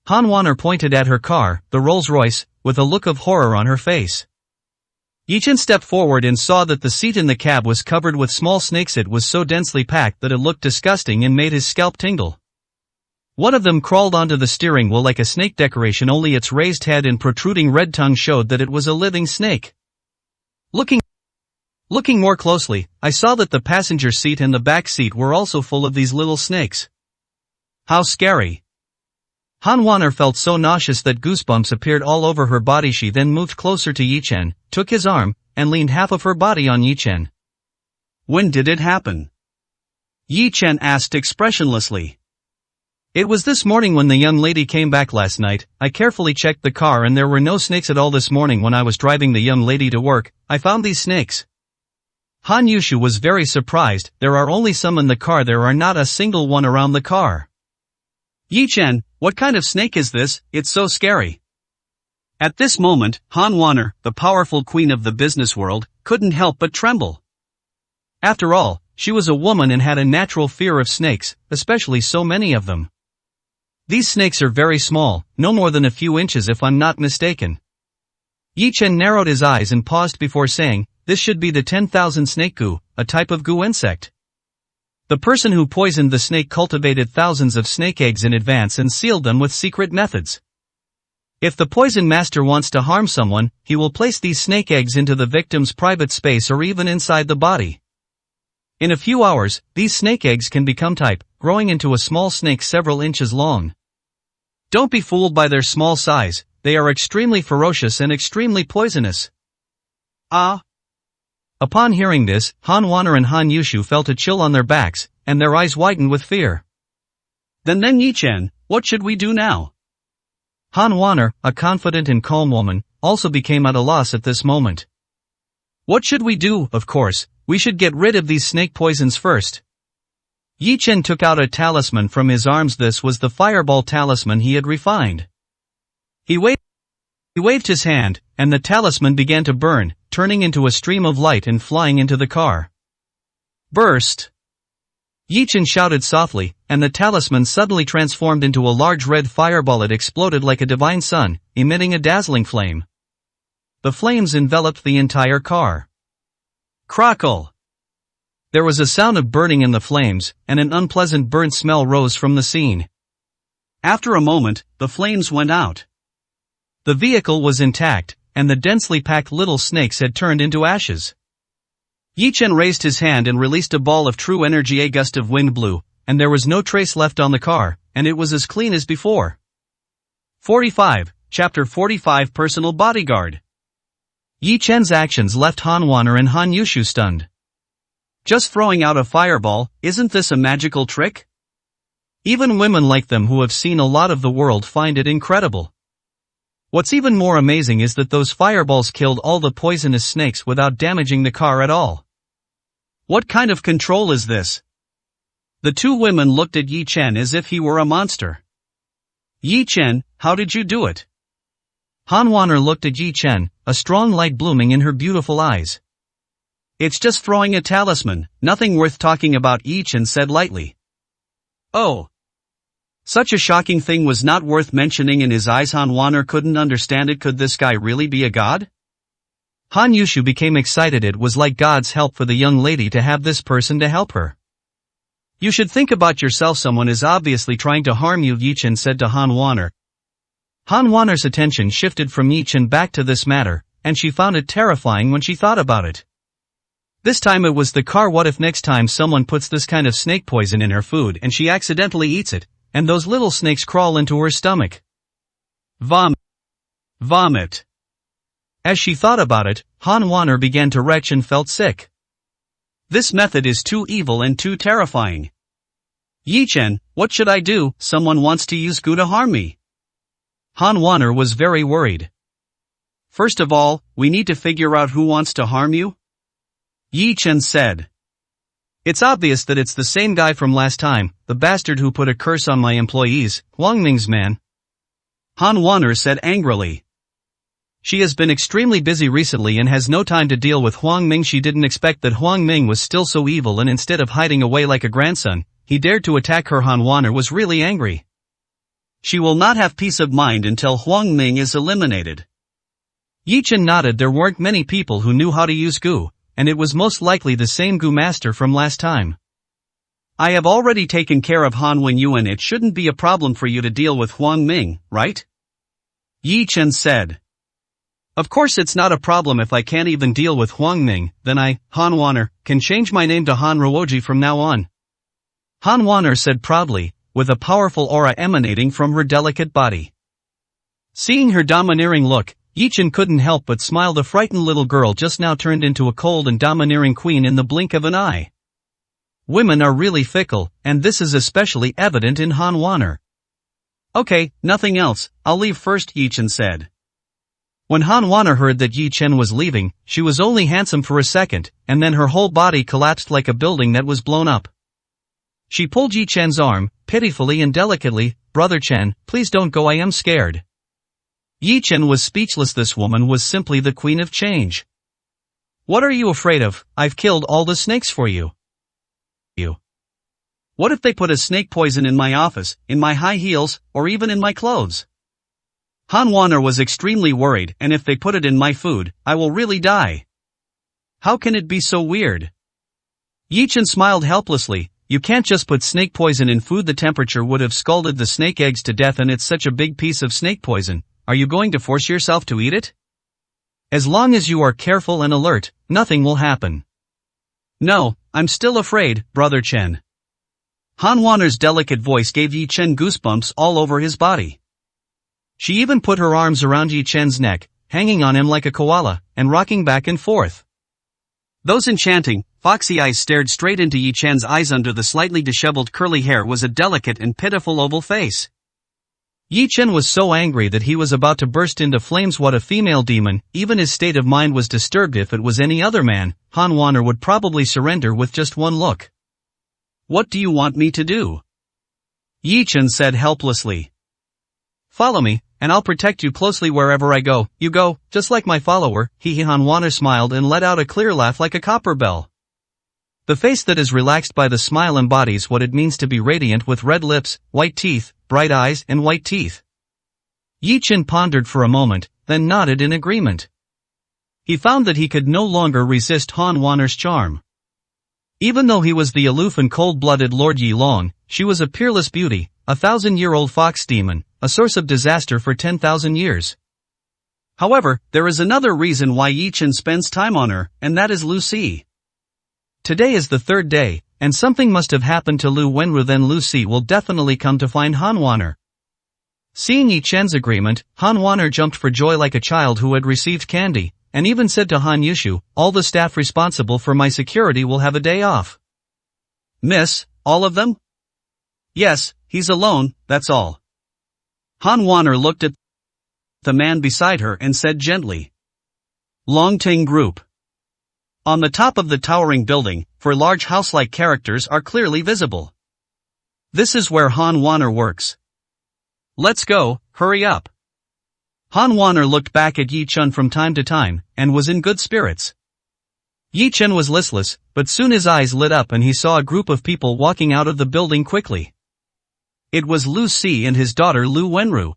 Speaker 1: Han Wanner pointed at her car, the Rolls-Royce, with a look of horror on her face. Yi Chen stepped forward and saw that the seat in the cab was covered with small snakes. It was so densely packed that it looked disgusting and made his scalp tingle. One of them crawled onto the steering wheel like a snake decoration. Only its raised head and protruding red tongue showed that it was a living snake. Looking more closely, I saw that the passenger seat and the back seat were also full of these little snakes. How scary. Han Wanner felt so nauseous that goosebumps appeared all over her body. She then moved closer to Yi Chen, took his arm, and leaned half of her body on Yi Chen. When did it happen? Yi Chen asked expressionlessly. It was this morning when the young lady came back last night. I carefully checked the car and there were no snakes at all. This morning when I was driving the young lady to work, I found these snakes. Han Yushu was very surprised. There are only some in the car. There are not a single one around the car. Yi Chen, what kind of snake is this? It's so scary. At this moment, Han Wanner, the powerful queen of the business world, couldn't help but tremble. After all, she was a woman and had a natural fear of snakes, especially so many of them. These snakes are very small, no more than a few inches if I'm not mistaken. Yi Chen narrowed his eyes and paused before saying, this should be the 10,000 snake goo, a type of goo insect. The person who poisoned the snake cultivated thousands of snake eggs in advance and sealed them with secret methods. If the poison master wants to harm someone, he will place these snake eggs into the victim's private space or even inside the body. In a few hours, these snake eggs can become type, growing into a small snake several inches long. Don't be fooled by their small size, they are extremely ferocious and extremely poisonous. Ah! Upon hearing this, Han Waner and Han Yushu felt a chill on their backs, and their eyes widened with fear. Then Yi Chen, what should we do now? Han Waner, a confident and calm woman, also became at a loss at this moment. What should we do? Of course, we should get rid of these snake poisons first. Yi Chen took out a talisman from his arms. This was the fireball talisman he had refined. He waved his hand, and the talisman began to burn, turning into a stream of light and flying into the car. Burst! Yi Chen shouted softly, and the talisman suddenly transformed into a large red fireball. It exploded like a divine sun, emitting a dazzling flame. The flames enveloped the entire car. Crackle! There was a sound of burning in the flames, and an unpleasant burnt smell rose from the scene. After a moment, the flames went out. The vehicle was intact, and the densely packed little snakes had turned into ashes. Yi Chen raised his hand and released a ball of true energy. A gust of wind blew, and there was no trace left on the car, and it was as clean as before. 45, Chapter 45 Personal Bodyguard. Yi Chen's actions left Han Waner and Han Yushu stunned. Just throwing out a fireball, isn't this a magical trick? Even women like them who have seen a lot of the world find it incredible. What's even more amazing is that those fireballs killed all the poisonous snakes without damaging the car at all. What kind of control is this? The two women looked at Yi Chen as if he were a monster. Yi Chen, how did you do it? Han Waner looked at Yi Chen, a strong light blooming in her beautiful eyes. It's just throwing a talisman, nothing worth talking about, Yi Chen said lightly. Oh. Such a shocking thing was not worth mentioning. In his eyes, Han Waner couldn't understand it. Could this guy really be a god? Han Yushu became excited. It was like God's help for the young lady to have this person to help her. You should think about yourself. Someone is obviously trying to harm you, Yi Chen said to Han Waner. Han Waner's attention shifted from Yi Chen back to this matter, and she found it terrifying when she thought about it. This time it was the car. What if next time someone puts this kind of snake poison in her food and she accidentally eats it, and those little snakes crawl into her stomach? Vomit. As she thought about it, Han Waner began to retch and felt sick. This method is too evil and too terrifying. Yi Chen, what should I do? Someone wants to use goo to harm me. Han Waner was very worried. First of all, we need to figure out who wants to harm you, Yi Chen said. It's obvious that it's the same guy from last time, the bastard who put a curse on my employees, Huang Ming's man. Han Waner said angrily. She has been extremely busy recently and has no time to deal with Huang Ming. She didn't expect that Huang Ming was still so evil, and instead of hiding away like a grandson, he dared to attack her. Han Waner was really angry. She will not have peace of mind until Huang Ming is eliminated. Yi Chen nodded. There weren't many people who knew how to use goo, and it was most likely the same goo master from last time. I have already taken care of Han Wenyuan. It shouldn't be a problem for you to deal with Huang Ming, right? Yi Chen said. Of course it's not a problem. If I can't even deal with Huang Ming, then I, Han Waner, can change my name to Han Ruoji from now on. Han Waner said proudly, with a powerful aura emanating from her delicate body. Seeing her domineering look, Yi Chen couldn't help but smile. The frightened little girl just now turned into a cold and domineering queen in the blink of an eye. Women are really fickle, and this is especially evident in Han Waner. Okay, nothing else, I'll leave first, Yi Chen said. When Han Waner heard that Yi Chen was leaving, she was only handsome for a second, and then her whole body collapsed like a building that was blown up. She pulled Yi Chen's arm, pitifully and delicately. Brother Chen, please don't go, I am scared. Yi Chen was speechless. This woman was simply the queen of change. What are you afraid of? I've killed all the snakes for you. What if they put a snake poison in my office, in my high heels, or even in my clothes? Han Waner was extremely worried, and if they put it in my food, I will really die. How can it be so weird? Yi Chen smiled helplessly. You can't just put snake poison in food. The temperature would have scalded the snake eggs to death, and it's such a big piece of snake poison. Are you going to force yourself to eat it? As long as you are careful and alert, nothing will happen. No, I'm still afraid, Brother Chen. Han Wanner's delicate voice gave Yi Chen goosebumps all over his body. She even put her arms around Yi Chen's neck, hanging on him like a koala, and rocking back and forth. Those enchanting, foxy eyes stared straight into Yi Chen's eyes. Under the slightly disheveled curly hair was a delicate and pitiful oval face. Yi Chen was so angry that he was about to burst into flames. What a female demon! Even his state of mind was disturbed. If it was any other man, Han Wanner would probably surrender with just one look. What do you want me to do? Yi Chen said helplessly. Follow me, and I'll protect you closely wherever I go. You go, just like my follower. Han Wanner smiled and let out a clear laugh like a copper bell. The face that is relaxed by the smile embodies what it means to be radiant, with red lips, white teeth, bright eyes and white teeth. Yi Chen pondered for a moment, then nodded in agreement. He found that he could no longer resist Han Wanner's charm. Even though he was the aloof and cold-blooded Lord Yi Long, she was a peerless beauty, a 1,000-year-old fox demon, a source of disaster for 10,000 years. However, there is another reason why Yi Chen spends time on her, and that is Lu Si. Today is the third day, and something must have happened to Lu Wenru. Then Lu Si will definitely come to find Han Wanner. Seeing Yi Chen's agreement, Han Wanner jumped for joy like a child who had received candy, and even said to Han Yushu, all the staff responsible for my security will have a day off. Miss, all of them? Yes, he's alone, that's all. Han Wanner looked at the man beside her and said gently. Longting Group. On the top of the towering building, 4 large house-like characters are clearly visible. This is where Han Wanner works. Let's go, hurry up. Han Wanner looked back at Yi Chen from time to time, and was in good spirits. Yi Chen was listless, but soon his eyes lit up and he saw a group of people walking out of the building quickly. It was Lu Si and his daughter Lu Wenru.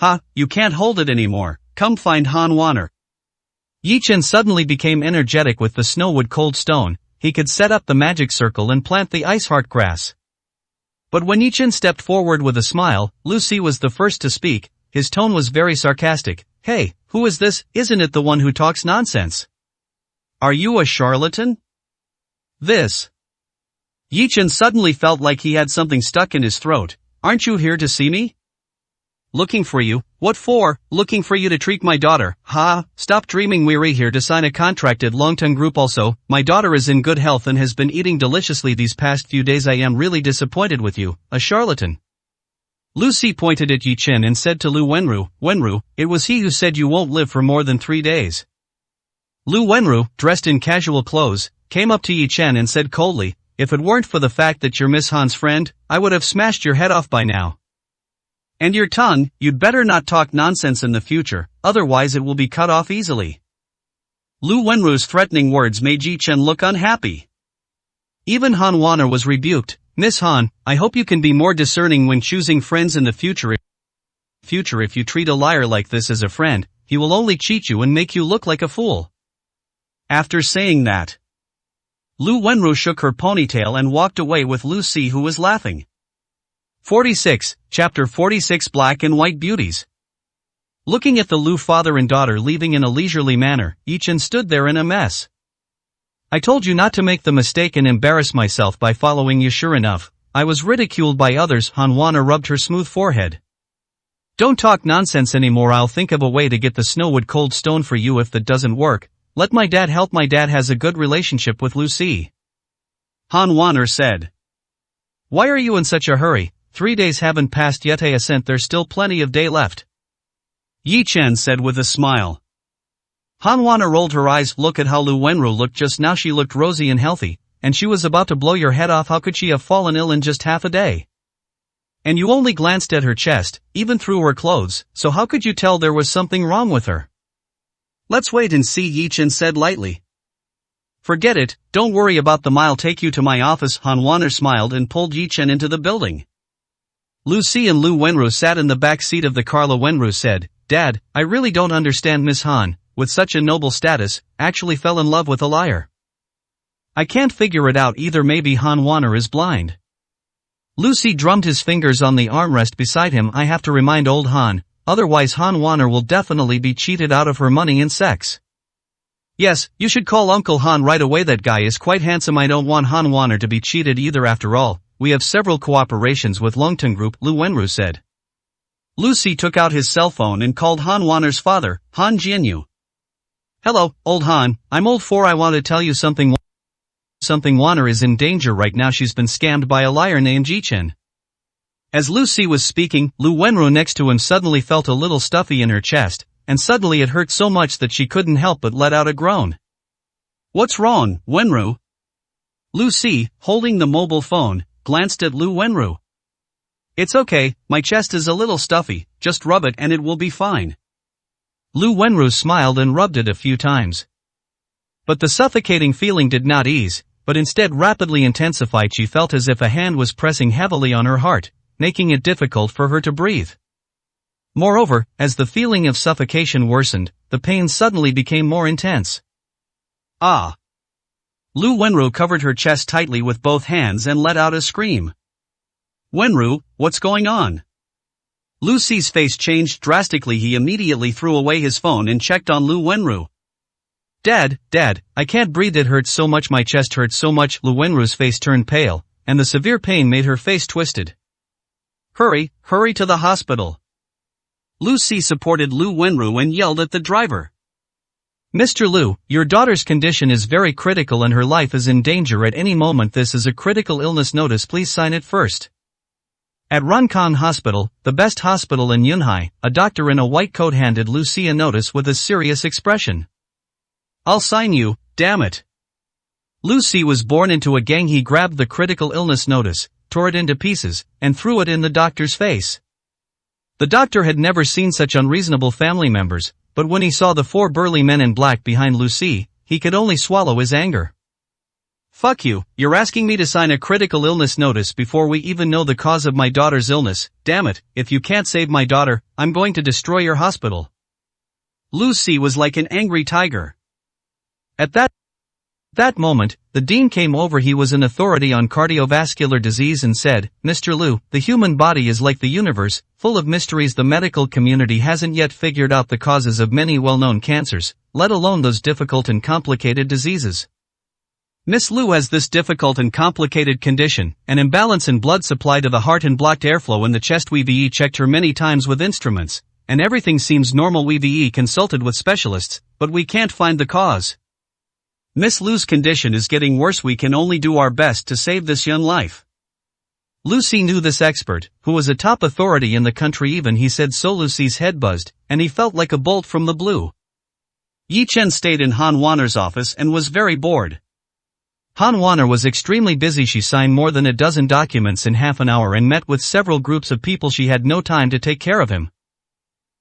Speaker 1: Ha, you can't hold it anymore, come find Han Wanner. Yi Chen suddenly became energetic with the Snowwood Cold Stone. He could set up the magic circle and plant the Ice Heart grass. But when Yi Chen stepped forward with a smile, Lu Si was the first to speak. His tone was very sarcastic. Hey, who is this? Isn't it the one who talks nonsense? Are you a charlatan? This. Yi Chen suddenly felt like he had something stuck in his throat. Aren't you here to see me? Looking for you? What for? Looking for you to treat my daughter. Ha, stop dreaming. We're here to sign a contract at Longtung Group. Also, my daughter is in good health and has been eating deliciously these past few days. I am really disappointed with you, a charlatan. Lu Si pointed at Yi Chen and said to Lu Wenru, Wenru, it was he who said you won't live for more than 3 days. Lu Wenru, dressed in casual clothes, came up to Yi Chen and said coldly, if it weren't for the fact that you're Miss Han's friend, I would have smashed your head off by now. And your tongue, you'd better not talk nonsense in the future, otherwise it will be cut off easily. Lu Wenru's threatening words made Yi Chen look unhappy. Even Han Wanner was rebuked. Miss Han, I hope you can be more discerning when choosing friends in the future. If you treat a liar like this as a friend, he will only cheat you and make you look like a fool. After saying that, Lu Wenru shook her ponytail and walked away with Lu Si, who was laughing. 46, Chapter 46. Black and White Beauties. Looking at the Lu father and daughter leaving in a leisurely manner, Yi Chen stood there in a mess. I told you not to make the mistake and embarrass myself by following you. Sure enough, I was ridiculed by others. Han Wanner rubbed her smooth forehead. Don't talk nonsense anymore. I'll think of a way to get the Snowwood Cold Stone for you. If that doesn't work, let my dad help. My dad has a good relationship with Lu Si. Han Wanner said. Why are you in such a hurry? 3 days haven't passed yet. There's still plenty of day left. Yi Chen said with a smile. Han Wanner rolled her eyes. Look at how Lu Wenru looked just now. She looked rosy and healthy, and she was about to blow your head off. How could she have fallen ill in just half a day? And you only glanced at her chest, even through her clothes, so how could you tell there was something wrong with her? Let's wait and see, Yi Chen said lightly. Forget it, don't worry about them. I'll take you to my office. Han Wanner smiled and pulled Yi Chen into the building. Lu Si and Lu Wenru sat in the back seat of the car. Lu Wenru said, Dad, I really don't understand Miss Han, with such a noble status, actually fell in love with a liar. I can't figure it out either. Maybe Han Wanner is blind. Lu Si drummed his fingers on the armrest beside him. I have to remind old Han, otherwise Han Wanner will definitely be cheated out of her money and sex. Yes, you should call Uncle Han right away. That guy is quite handsome. I don't want Han Wanner to be cheated either. After all, we have several cooperations with Longteng Group, Lu Wenru said. Lucy took out his cell phone and called Han Wanner's father, Han Jianyu. Hello, old Han, I'm old 4. I want to tell you something. Wanner is in danger right now. She's been scammed by a liar named Yi Chen. As Lucy was speaking, Lu Wenru next to him suddenly felt a little stuffy in her chest, and suddenly it hurt so much that she couldn't help but let out a groan. What's wrong, Wenru? Lucy, holding the mobile phone, glanced at Lu Wenru. It's okay, my chest is a little stuffy, just rub it and it will be fine. Lu Wenru smiled and rubbed it a few times. But the suffocating feeling did not ease, but instead rapidly intensified. She felt as if a hand was pressing heavily on her heart, making it difficult for her to breathe. Moreover, as the feeling of suffocation worsened, the pain suddenly became more intense. Ah! Lu Wenru covered her chest tightly with both hands and let out a scream. Wenru, what's going on? Lucy's face changed drastically. He immediately threw away his phone and checked on Lu Wenru. Dad, I can't breathe. It hurts so much. My chest hurts so much. Lu Wenru's face turned pale, and the severe pain made her face twisted. Hurry to the hospital. Lucy supported Lu Wenru and yelled at the driver. Mr. Lu, your daughter's condition is very critical and her life is in danger at any moment. This is a critical illness notice. Please sign it first. At Runkan Hospital, the best hospital in Yunhai, a doctor in a white coat handed Lucy a notice with a serious expression. I'll sign you, damn it. Lucy was born into a gang. He grabbed the critical illness notice, tore it into pieces, and threw it in the doctor's face. The doctor had never seen such unreasonable family members, but when he saw the 4 burly men in black behind Lucy, he could only swallow his anger. Fuck you, you're asking me to sign a critical illness notice before we even know the cause of my daughter's illness. Damn it, if you can't save my daughter, I'm going to destroy your hospital. Lucy was like an angry tiger. At that moment, the dean came over. He was an authority on cardiovascular disease and said, Mr. Lu, the human body is like the universe, full of mysteries. The medical community hasn't yet figured out the causes of many well-known cancers, let alone those difficult and complicated diseases. Miss Lu has this difficult and complicated condition, an imbalance in blood supply to the heart and blocked airflow in the chest. We've checked her many times with instruments, and everything seems normal. We've consulted with specialists, but we can't find the cause. Miss Lu's condition is getting worse. We can only do our best to save this young life. Lucy knew this expert, who was a top authority in the country. Even he said so. Lucy's head buzzed, and he felt like a bolt from the blue. Yi Chen stayed in Han Wanner's office and was very bored. Han Wanner was extremely busy. She signed more than a dozen documents in half an hour and met with several groups of people. She had no time to take care of him.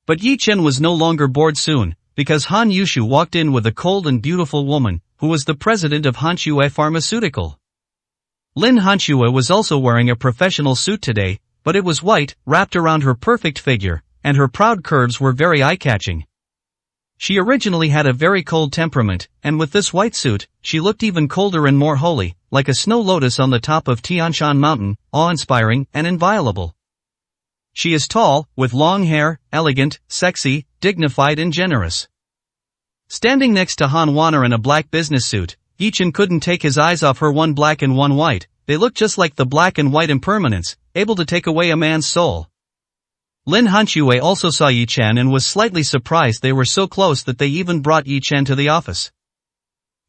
Speaker 1: But Yi Chen was no longer bored soon, because Han Yushu walked in with a cold and beautiful woman, who was the president of Hanshue Pharmaceutical. Lin Hanshue was also wearing a professional suit today, but it was white, wrapped around her perfect figure, and her proud curves were very eye-catching. She originally had a very cold temperament, and with this white suit, she looked even colder and more holy, like a snow lotus on the top of Tianshan Mountain, awe-inspiring and inviolable. She is tall, with long hair, elegant, sexy, dignified and generous. Standing next to Han Wanner in a black business suit, Yi Chen couldn't take his eyes off her. One black and one white, they looked just like the black and white impermanence, able to take away a man's soul. Lin Hanshue also saw Yi Chen and was slightly surprised. They were so close that they even brought Yi Chen to the office.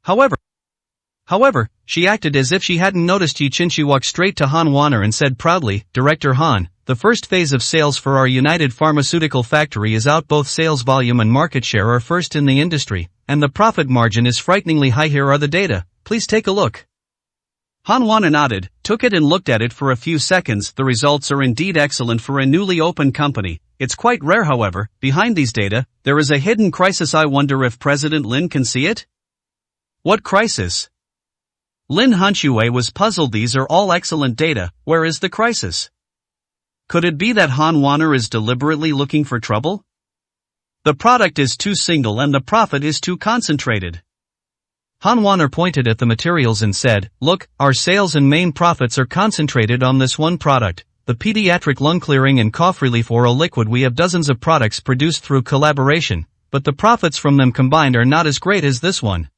Speaker 1: However, she acted as if she hadn't noticed Yi Chen. She walked straight to Han Wanner and said proudly, Director Han, the first phase of sales for our United Pharmaceutical Factory is out. Both sales volume and market share are first in the industry, and the profit margin is frighteningly high. Here are the data, please take a look. Han Wanner nodded, took it and looked at it for a few seconds. The results are indeed excellent for a newly opened company. It's quite rare, however, behind these data, there is a hidden crisis. I wonder if President Lin can see it? What crisis? Lin Hanshue was puzzled. These are all excellent data, where is the crisis? Could it be that Han Wanner is deliberately looking for trouble? The product is too single and the profit is too concentrated. Han Wanner pointed at the materials and said, look, our sales and main profits are concentrated on this one product, the pediatric lung clearing and cough relief oral liquid. We have dozens of products produced through collaboration, but the profits from them combined are not as great as this one.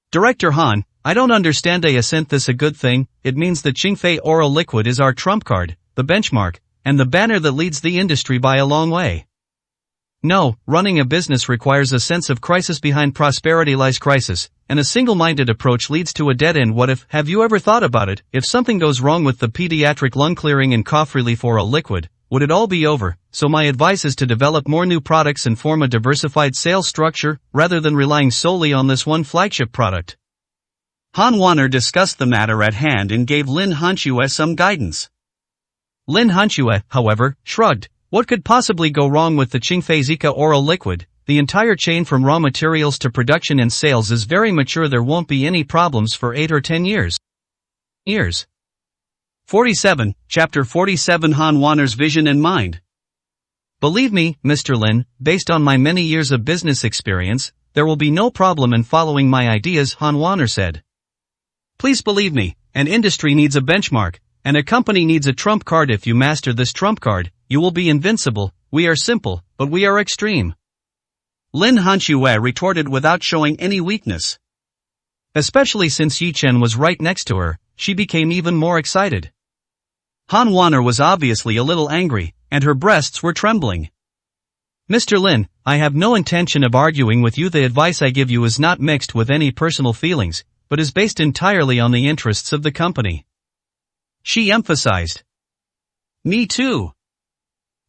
Speaker 1: Director Han, I don't understand. Isn't this a good thing? It means that Qingfei Oral Liquid is our trump card, the benchmark, and the banner that leads the industry by a long way. No, running a business requires a sense of crisis behind prosperity lies crisis, and a single-minded approach leads to a dead end. What if? Have you ever thought about it? If something goes wrong with the pediatric lung clearing and cough relief oral liquid, would it all be over? So my advice is to develop more new products and form a diversified sales structure, rather than relying solely on this one flagship product. Han Wanner discussed the matter at hand and gave Lin Hanxue some guidance. Lin Hanxue, however, shrugged. What could possibly go wrong with the Qingfei Zika oral liquid? The entire chain from raw materials to production and sales is very mature. There won't be any problems for 8 or 10 years. 47, Chapter 47 Han Wanner's Vision in Mind. Believe me, Mr. Lin, based on my many years of business experience, there will be no problem in following my ideas, Han Wanner said. Please believe me, an industry needs a benchmark, and a company needs a trump card. If you master this trump card, you will be invincible. We are simple, but we are extreme. Lin Hanxue retorted without showing any weakness. Especially since Yi Chen was right next to her, she became even more excited. Han Wanner was obviously a little angry, and her breasts were trembling. Mr. Lin, I have no intention of arguing with you. The advice I give you is not mixed with any personal feelings, but is based entirely on the interests of the company. She emphasized. Me too.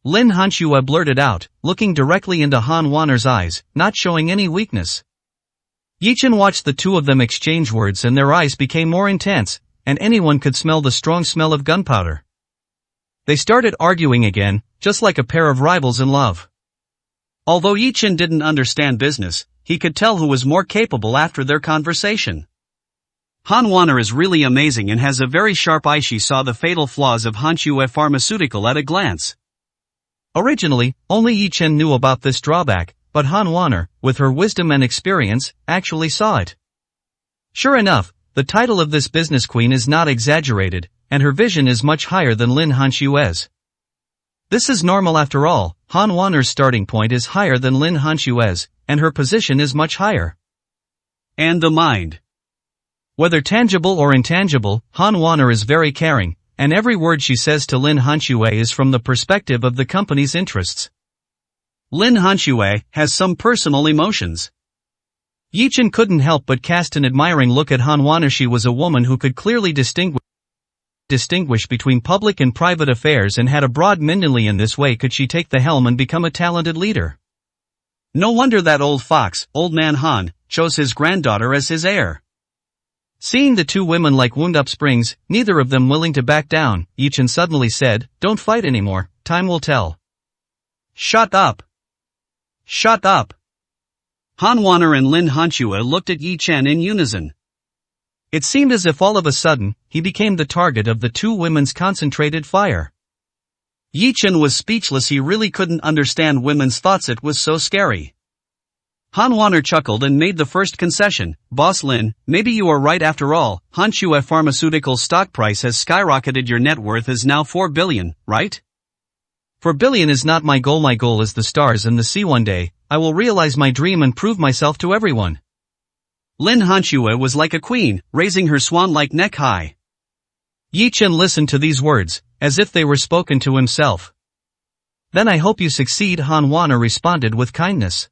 Speaker 1: Lin Hanxue blurted out, looking directly into Han Wanner's eyes, not showing any weakness. Yi Chen watched the two of them exchange words and their eyes became more intense, and anyone could smell the strong smell of gunpowder. They started arguing again, just like a pair of rivals in love. Although Yi Chen didn't understand business, he could tell who was more capable after their conversation. Han Wanner is really amazing and has a very sharp eye. She saw the fatal flaws of Hanxue Pharmaceutical at a glance. Originally, only Yi Chen knew about this drawback, but Han Wanner, with her wisdom and experience, actually saw it. Sure enough, the title of this business queen is not exaggerated, and her vision is much higher than Lin Hanxue's. This is normal after all. Han Wanner's starting point is higher than Lin Hanxue's, and her position is much higher. And the mind. Whether tangible or intangible, Han Wanner is very caring, and every word she says to Lin Hanxue is from the perspective of the company's interests. Lin Hanxue has some personal emotions. Yi Chen couldn't help but cast an admiring look at Han Wanner. She was a woman who could clearly distinguish between public and private affairs and had a broad mind. Only in this way could she take the helm and become a talented leader. No wonder that old fox, old man Han, chose his granddaughter as his heir. Seeing the two women like wound up springs, neither of them willing to back down, Yi Chen suddenly said, "Don't fight anymore, time will tell." Shut up. Shut up. Han Wanner and Lin Hanxue looked at Yi Chen in unison. It seemed as if all of a sudden, he became the target of the two women's concentrated fire. Yi Chen was speechless. He really couldn't understand women's thoughts. It was so scary. Han Wanner chuckled and made the first concession. Boss Lin, maybe you are right after all. Hanxue Pharmaceutical's stock price has skyrocketed. Your net worth is now 4 billion, right? 4 billion is not my goal. My goal is the stars and the sea. One day, I will realize my dream and prove myself to everyone. Lin Hanxue was like a queen, raising her swan-like neck high. Yi Chen listened to these words, as if they were spoken to himself. Then I hope you succeed. Han Wanner responded with kindness.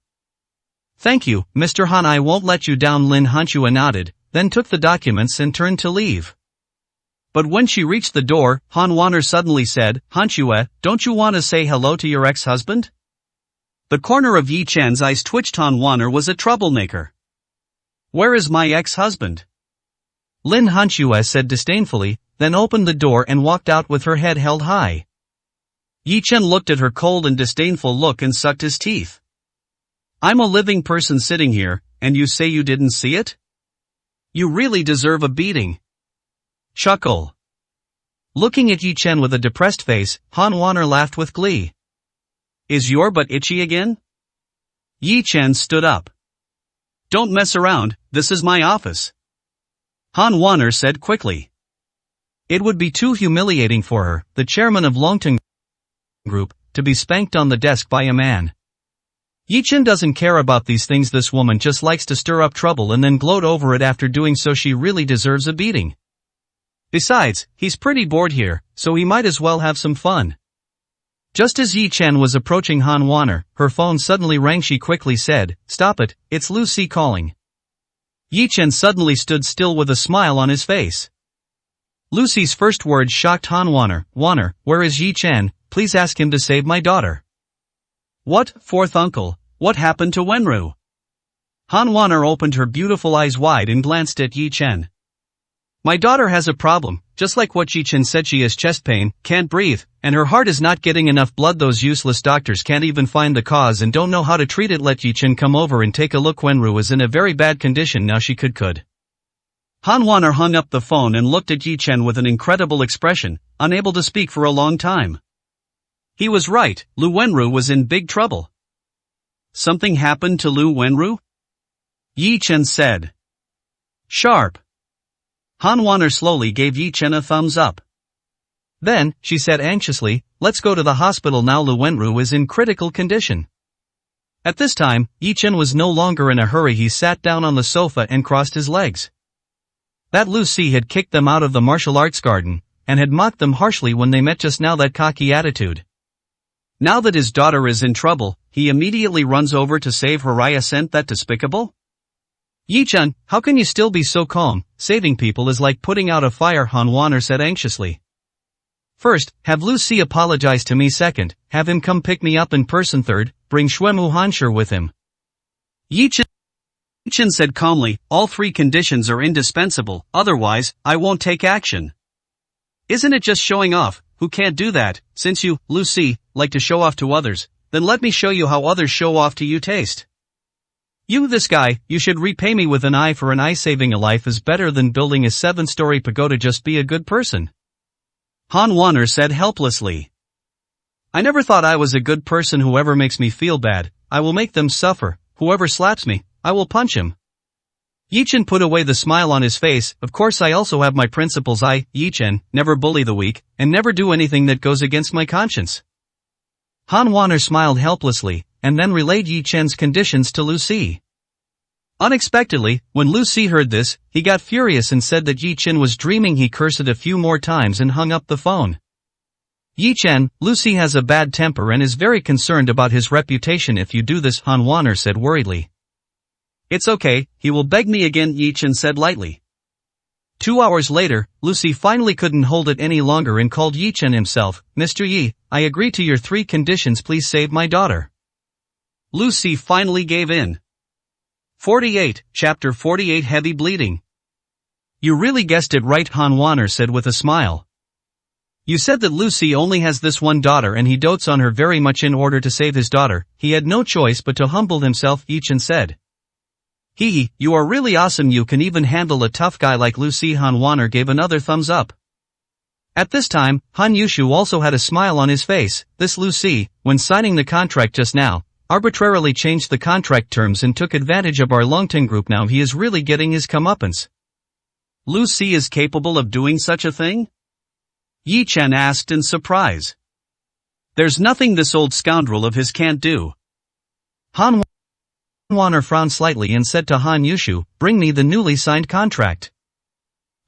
Speaker 1: Thank you, Mr. Han. I won't let you down. Lin Hanxue nodded, then took the documents and turned to leave. But when she reached the door, Han Wanner suddenly said, "Hanxue, don't you want to say hello to your ex-husband?" The corner of Yi Chen's eyes twitched. Han Wanner was a troublemaker. Where is my ex-husband? Lin Hanxue said disdainfully, then opened the door and walked out with her head held high. Yi Chen looked at her cold and disdainful look and sucked his teeth. I'm a living person sitting here, and you say you didn't see it? You really deserve a beating. Chuckle. Looking at Yi Chen with a depressed face, Han Wanner laughed with glee. Is your butt itchy again? Yi Chen stood up. Don't mess around, this is my office. Han Wanner said quickly. It would be too humiliating for her, the chairman of Longteng Group, to be spanked on the desk by a man. Yi Chen doesn't care about these things. This woman just likes to stir up trouble and then gloat over it. After doing so, she really deserves a beating. Besides, he's pretty bored here, so he might as well have some fun. Just as Yi Chen was approaching Han Waner, her phone suddenly rang. She quickly said, "Stop it, it's Lucy calling." Yi Chen suddenly stood still with a smile on his face. Lucy's first words shocked Han Waner. "Waner, where is Yi Chen? Please ask him to save my daughter." "What, fourth uncle? What happened to Wenru?" Han Waner opened her beautiful eyes wide and glanced at Yi Chen. "My daughter has a problem, just like what Yi Chen said. She has chest pain, can't breathe, and her heart is not getting enough blood. Those useless doctors can't even find the cause and don't know how to treat it. Let Yi Chen come over and take a look. Wenru is in a very bad condition now. She could." Han Waner hung up the phone and looked at Yi Chen with an incredible expression, unable to speak for a long time. He was right, Lu Wenru was in big trouble. "Something happened to Lu Wenru?" Yi Chen said. "Sharp." Han Waner slowly gave Yi Chen a thumbs up. Then, she said anxiously, "Let's go to the hospital now. Lu Wenru is in critical condition." At this time, Yi Chen was no longer in a hurry. He sat down on the sofa and crossed his legs. That Lu Si had kicked them out of the martial arts garden, and had mocked them harshly when they met just now. That cocky attitude. Now that his daughter is in trouble, he immediately runs over to save her. Isn't that despicable? "Yi Chen, how can you still be so calm? Saving people is like putting out a fire," Han Waner said anxiously. "First, have Lu Si apologize to me. Second, have him come pick me up in person. Third, bring Xuemu Hanshi with him." Yi Chen said calmly, "All three conditions are indispensable, otherwise, I won't take action." "Isn't it just showing off? Who can't do that? Since you, Lu Si, like to show off to others, then let me show you how others show off to you. Taste. You, this guy, you should repay me with an eye for an eye. Saving a life is better than building a 7-story pagoda. Just be a good person." Han Waner said helplessly. "I never thought I was a good person. Whoever makes me feel bad, I will make them suffer. Whoever slaps me, I will punch him." Yi Chen put away the smile on his face. "Of course I also have my principles. I, Yi Chen, never bully the weak, and never do anything that goes against my conscience." Han Waner smiled helplessly, and then relayed Yi Chen's conditions to Lu Si. Unexpectedly, when Lu Si heard this, he got furious and said that Yi Chen was dreaming. He cursed a few more times and hung up the phone. "Yi Chen, Lu Si has a bad temper and is very concerned about his reputation if you do this," Han Waner said worriedly. "It's okay, he will beg me again," Yi Chen said lightly. 2 hours later, Lu Si finally couldn't hold it any longer and called Yi Chen himself. "Mr. Yi, I agree to your 3 conditions. Please save my daughter." Lu Si finally gave in. 48, Chapter 48. Heavy bleeding. "You really guessed it right," Han Waner said with a smile. "You said that Lu Si only has this one daughter and he dotes on her very much. In order to save his daughter, he had no choice but to humble himself," Yi Chen said. "Hee, you are really awesome. You can even handle a tough guy like Lu Si." Han Waner gave another thumbs up. At this time, Han Yushu also had a smile on his face. This Lu Si, when signing the contract just now, arbitrarily changed the contract terms and took advantage of our Longting group. Now he is really getting his comeuppance. "Lu Si is capable of doing such a thing?" Yi Chen asked in surprise. "There's nothing this old scoundrel of his can't do." Han Waner frowned slightly and said to Han Yushu, "Bring me the newly signed contract."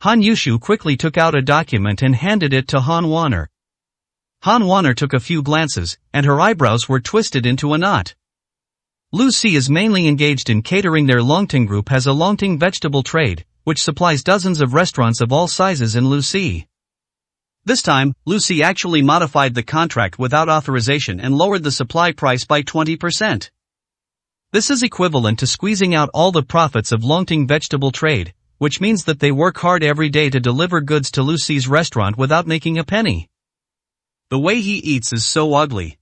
Speaker 1: Han Yushu quickly took out a document and handed it to Han Waner. Han Waner took a few glances, and her eyebrows were twisted into a knot. Lu Si is mainly engaged in catering. Their Longting group has a Longting vegetable trade, which supplies dozens of restaurants of all sizes in Lu Si. This time, Lu Si actually modified the contract without authorization and lowered the supply price by 20%. This is equivalent to squeezing out all the profits of Longting vegetable trade, which means that they work hard every day to deliver goods to Lu Si's restaurant without making a penny. The way he eats is so ugly.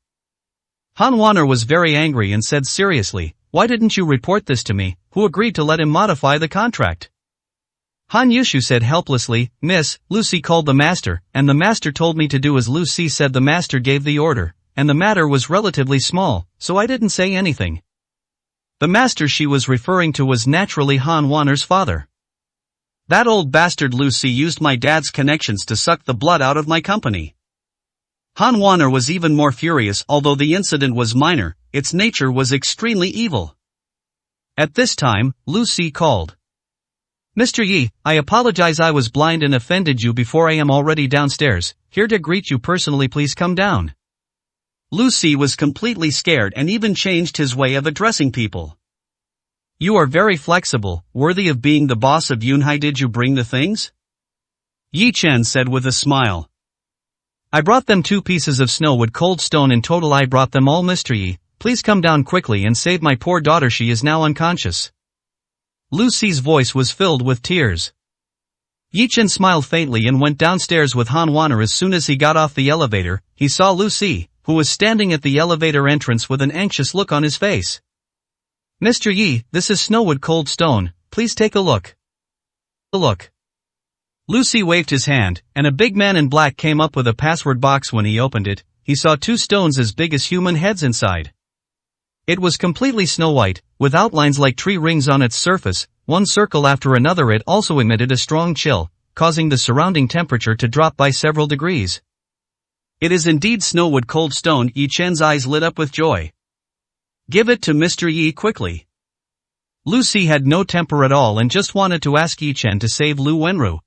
Speaker 1: Han Waner was very angry and said seriously, "Why didn't you report this to me? Who agreed to let him modify the contract?" Han Yushu said helplessly, "Miss, Lu Si called the master, and the master told me to do as Lu Si said. The master gave the order, and the matter was relatively small, so I didn't say anything." The master she was referring to was naturally Han Waner's father. "That old bastard Lu Si used my dad's connections to suck the blood out of my company." Han Waner was even more furious. Although the incident was minor, its nature was extremely evil. At this time, Lu Si called. Mr. Yi, I apologize, I was blind and offended you before. I am already downstairs, here to greet you personally, please come down. Lu Si was completely scared and even changed his way of addressing people. You are very flexible, worthy of being the boss of Yunhai. Did you bring the things? Yi Chen said with a smile. I brought them 2 pieces of snowwood cold stone in total. I brought them all. Mr. Yi, please come down quickly and save my poor daughter, she is now unconscious. Lu Si's voice was filled with tears. Yi Chen smiled faintly and went downstairs with Han Waner. As soon as he got off the elevator, he saw Lu Si, who was standing at the elevator entrance with an anxious look on his face. Mr. Yi, this is snowwood cold stone, please take a look. Look. Lu Si waved his hand, and a big man in black came up with a password box. When he opened it, he saw 2 stones as big as human heads inside. It was completely snow white, with outlines like tree rings on its surface, one circle after another. It also emitted a strong chill, causing the surrounding temperature to drop by several degrees. It is indeed snowwood cold stone. Yi Chen's eyes lit up with joy. Give it to Mr. Yi quickly. Lu Si had no temper at all and just wanted to ask Yi Chen to save Lu Wenru.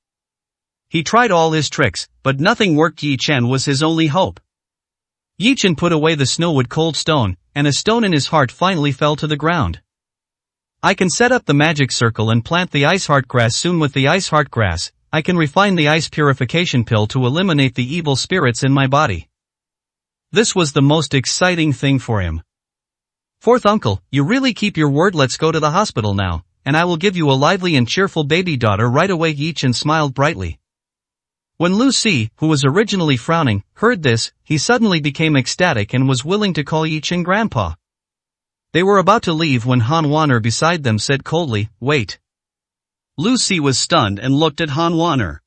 Speaker 1: He tried all his tricks, but nothing worked. Yi Chen was his only hope. Yi Chen put away the snowwood cold stone, and a stone in his heart finally fell to the ground. I can set up the magic circle and plant the ice heart grass. Soon with the ice heart grass, I can refine the ice purification pill to eliminate the evil spirits in my body. This was the most exciting thing for him. Fourth uncle, you really keep your word. Let's go to the hospital now, and I will give you a lively and cheerful baby daughter right away. Yi Chen smiled brightly. When Lu Si, who was originally frowning, heard this, he suddenly became ecstatic and was willing to call Yi Chen grandpa. They were about to leave when Han Waner beside them said coldly, wait. Lu Si was stunned and looked at Han Waner.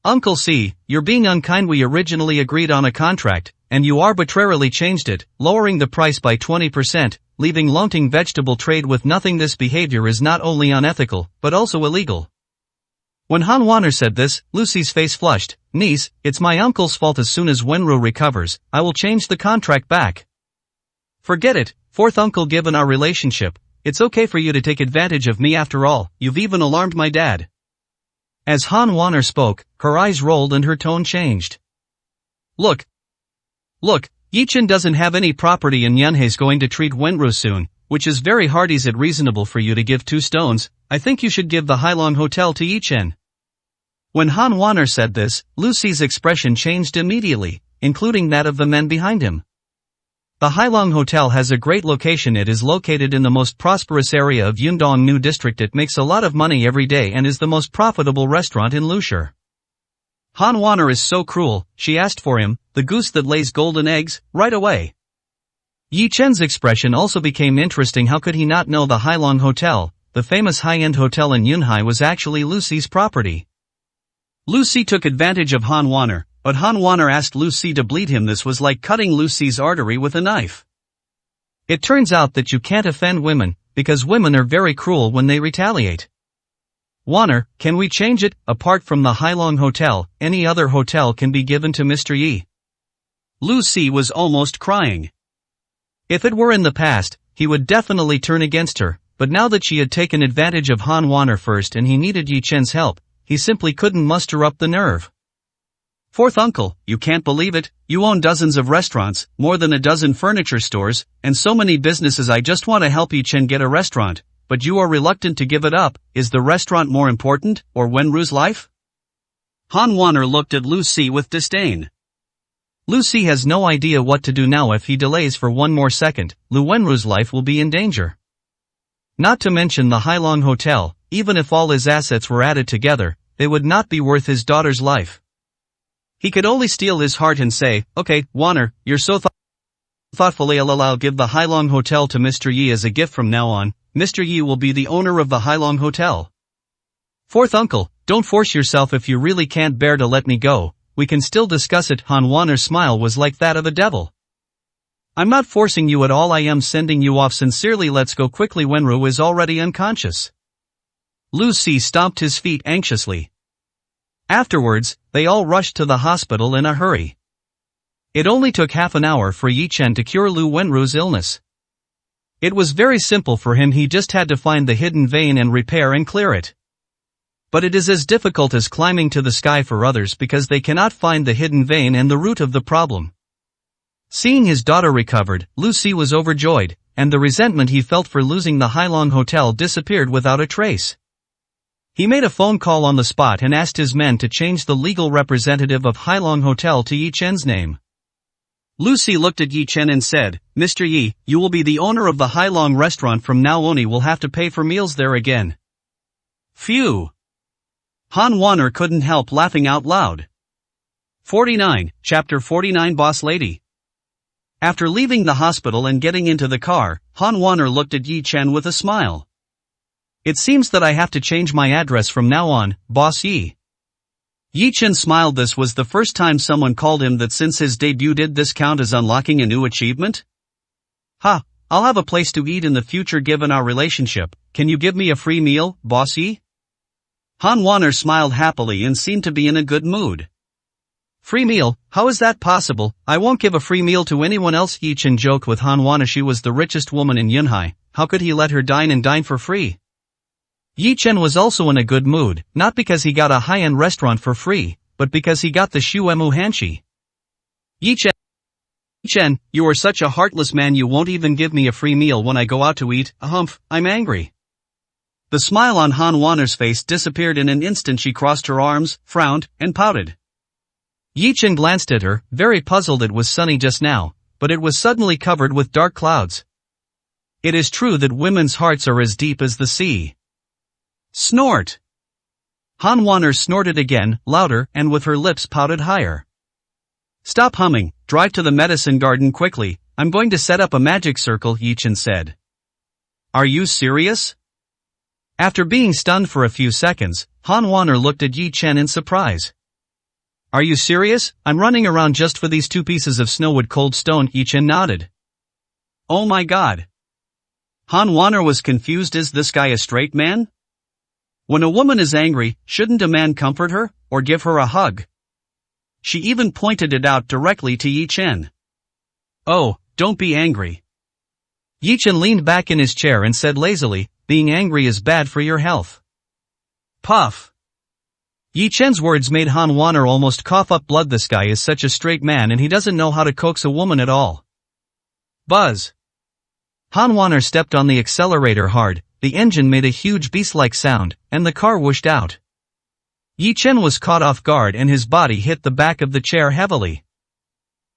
Speaker 1: Uncle Si, you're being unkind. We originally agreed on a contract, and you arbitrarily changed it, lowering the price by 20%, leaving Lonting vegetable trade with nothing. This behavior is not only unethical, but also illegal. When Han Waner said this, Lu Si's face flushed. Niece, it's my uncle's fault. As soon as Wenru recovers, I will change the contract back. Forget it, fourth uncle. Given our relationship, it's okay for you to take advantage of me. After all, you've even alarmed my dad. As Han Waner spoke, her eyes rolled and her tone changed. Look, Yi Chen doesn't have any property in Yunhai's going to treat Wenru soon, which is very hard. Is it reasonable for you to give 2 stones? I think you should give the Hailong Hotel to Yi Chen. When Han Waner said this, Lu Si's expression changed immediately, including that of the men behind him. The Hailong Hotel has a great location. It is located in the most prosperous area of Yundongnu district. It makes a lot of money every day and is the most profitable restaurant in Lushi. Han Waner is so cruel, she asked for him, the goose that lays golden eggs, right away. Yi Chen's expression also became interesting. How could he not know the Hailong Hotel, the famous high-end hotel in Yunhai, was actually Lu Si's property? Lu Si took advantage of Han Waner, but Han Waner asked Lu Si to bleed him. This was like cutting Lu Si's artery with a knife. It turns out that you can't offend women, because women are very cruel when they retaliate. Waner, can we change it? Apart from the Hailong Hotel, any other hotel can be given to Mr. Yi. Lu Si was almost crying. If it were in the past, he would definitely turn against her, but now that she had taken advantage of Han Waner first and he needed Yi Chen's help, he simply couldn't muster up the nerve. Fourth uncle, you can't believe it, you own dozens of restaurants, more than a dozen furniture stores, and so many businesses. I just want to help Yi Chen get a restaurant, but you are reluctant to give it up. Is the restaurant more important, or Wenru's life? Han Waner looked at Lu Si with disdain. Lu Si has no idea what to do now. If he delays for one more second, Lu Wenru's life will be in danger. Not to mention the Hailong Hotel, even if all his assets were added together, they would not be worth his daughter's life. He could only steel his heart and say, okay, Waner, you're so thoughtful. I'll give the Hailong Hotel to Mr. Yi as a gift from now on. Mr. Yi will be the owner of the Hailong Hotel. Fourth uncle, don't force yourself. If you really can't bear to let me go, we can still discuss it. Han Waner's smile was like that of a devil. I'm not forcing you at all. I am sending you off sincerely. Let's go quickly. Wenru is already unconscious. Lu Si stomped his feet anxiously. Afterwards, they all rushed to the hospital in a hurry. It only took half an hour for Yi Chen to cure Lu Wenru's illness. It was very simple for him, he just had to find the hidden vein and repair and clear it. But it is as difficult as climbing to the sky for others because they cannot find the hidden vein and the root of the problem. Seeing his daughter recovered, Lu Si was overjoyed, and the resentment he felt for losing the Hailong Hotel disappeared without a trace. He made a phone call on the spot and asked his men to change the legal representative of Hailong Hotel to Yi Chen's name. Lu Si looked at Yi Chen and said, "Mr. Yi, you will be the owner of the Hailong restaurant from now on. You will have to pay for meals there again." Phew! Han Wanner couldn't help laughing out loud. 49, Chapter 49 Boss Lady. After leaving the hospital and getting into the car, Han Wanner looked at Yi Chen with a smile. "It seems that I have to change my address from now on, Boss Yi." Yi Chen smiled. This was the first time someone called him that since his debut. Did this count as unlocking a new achievement? "Ha, I'll have a place to eat in the future given our relationship. Can you give me a free meal, Boss Yi?" Han Wanner smiled happily and seemed to be in a good mood. "Free meal? How is that possible? I won't give a free meal to anyone else." Yi Chen joked with Han Wanner. She was the richest woman in Yunhai. How could he let her dine for free? Yi Chen was also in a good mood, not because he got a high-end restaurant for free, but because he got the Shuemu Hanshi. Yi Chen, you are such a heartless man. You won't even give me a free meal when I go out to eat. Humph, I'm angry. The smile on Han Wanner's face disappeared in an instant. She crossed her arms, frowned, and pouted. Yi Chen glanced at her, very puzzled. It was sunny just now, but it was suddenly covered with dark clouds. It is true that women's hearts are as deep as the sea. Snort! Han Wanner snorted again, louder, and with her lips pouted higher. "Stop humming, drive to the medicine garden quickly. I'm going to set up a magic circle," Yi Chen said. "Are you serious?" After being stunned for a few seconds, Han Wanner looked at Yi Chen in surprise. "Are you serious? I'm running around just for these 2 pieces of snowwood cold stone." Yi Chen nodded. "Oh my god." Han Wanner was confused. Is this guy a straight man? When a woman is angry, shouldn't a man comfort her, or give her a hug? She even pointed it out directly to Yi Chen. "Oh, don't be angry." Yi Chen leaned back in his chair and said lazily, "Being angry is bad for your health." Puff. Yi Chen's words made Han Wanner almost cough up blood. This guy is such a straight man and he doesn't know how to coax a woman at all. Buzz. Han Wanner stepped on the accelerator hard. The engine made a huge beast-like sound, and the car whooshed out. Yi Chen was caught off guard and his body hit the back of the chair heavily.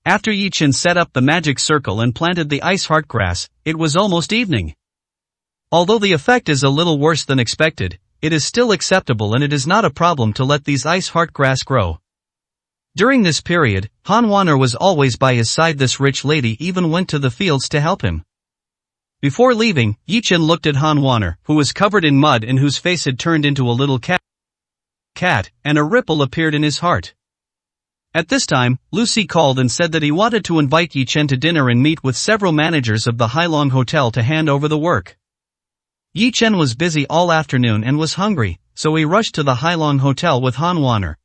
Speaker 1: After Yi Chen set up the magic circle and planted the ice heart grass, it was almost evening. Although the effect is a little worse than expected, it is still acceptable and it is not a problem to let these ice heart grass grow. During this period, Han Wanner was always by his side. This rich lady even went to the fields to help him. Before leaving, Yi Chen looked at Han Wanner, who was covered in mud and whose face had turned into a little cat, and a ripple appeared in his heart. At this time, Lu Si called and said that he wanted to invite Yi Chen to dinner and meet with several managers of the Hailong Hotel to hand over the work. Yi Chen was busy all afternoon and was hungry, so he rushed to the Hailong Hotel with Han Wanner.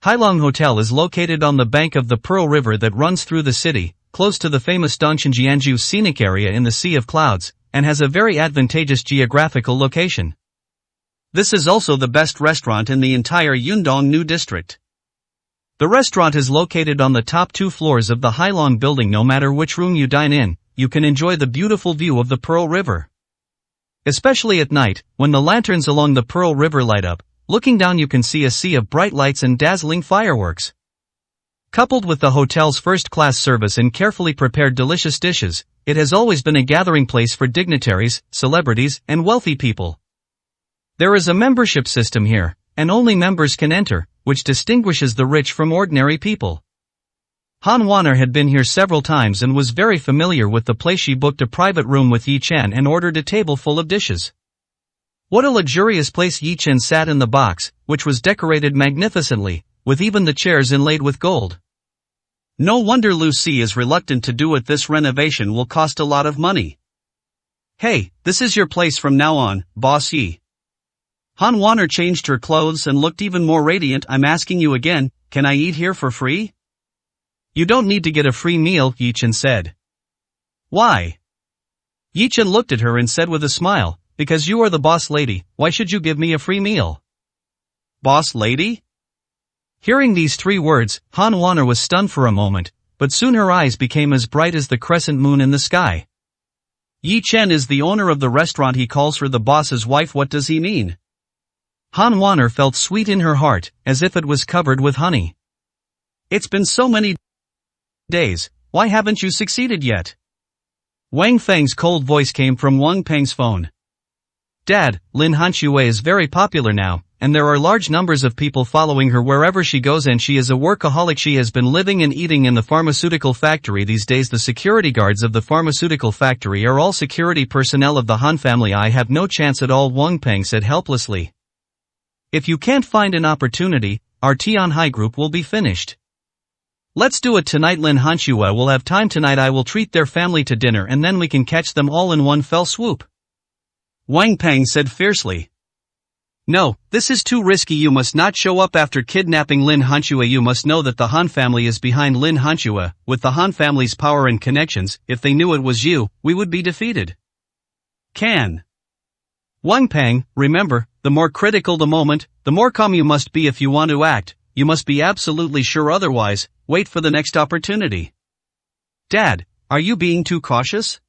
Speaker 1: Hailong Hotel is located on the bank of the Pearl River that runs through the city, close to the famous Dongchenjianzhu scenic area in the Sea of Clouds, and has a very advantageous geographical location. This is also the best restaurant in the entire Yundong-New district. The restaurant is located on the top 2 floors of the Hailong building. No matter which room you dine in, you can enjoy the beautiful view of the Pearl River. Especially at night, when the lanterns along the Pearl River light up, looking down you can see a sea of bright lights and dazzling fireworks. Coupled with the hotel's first-class service and carefully prepared delicious dishes, it has always been a gathering place for dignitaries, celebrities, and wealthy people. There is a membership system here, and only members can enter, which distinguishes the rich from ordinary people. Han Wanner had been here several times and was very familiar with the place. She booked a private room with Yi Chen and ordered a table full of dishes. What a luxurious place! Yi Chen sat in the box, which was decorated magnificently, with even the chairs inlaid with gold. No wonder Lu Si is reluctant to do it. This renovation will cost a lot of money. "Hey, this is your place from now on, Boss Yi." Han Wanner changed her clothes and looked even more radiant. "I'm asking you again, can I eat here for free?" You don't need to get a free meal, Yichen said. Why? Yichen looked at her and said with a smile, because you are the boss lady, why should you give me a free meal? Boss lady? Hearing these 3 words, Han Waner was stunned for a moment, but soon her eyes became as bright as the crescent moon in the sky. Yi Chen is the owner of the restaurant, he calls her the boss's wife, what does he mean? Han Waner felt sweet in her heart, as if it was covered with honey. It's been so many days, why haven't you succeeded yet? Wang Feng's cold voice came from Wang Peng's phone. Dad, Lin Hanxue is very popular now, and there are large numbers of people following her wherever she goes, and she is a workaholic. She has been living and eating in the pharmaceutical factory these days. The security guards of the pharmaceutical factory are all security personnel of the Han family. I have no chance at all, Wang Peng said helplessly. If you can't find an opportunity, our Tianhai group will be finished. Let's do it tonight. Lin Hanxue will have time tonight. I will treat their family to dinner and then we can catch them all in one fell swoop. Wang Peng said fiercely. No, this is too risky. You must not show up after kidnapping Lin Hanxue. You must know that the Han family is behind Lin Hanxue. With the Han family's power and connections, if they knew it was you, we would be defeated. Can. Wang Peng, remember, the more critical the moment, the more calm you must be if you want to act. You must be absolutely sure, otherwise, wait for the next opportunity. Dad, are you being too cautious?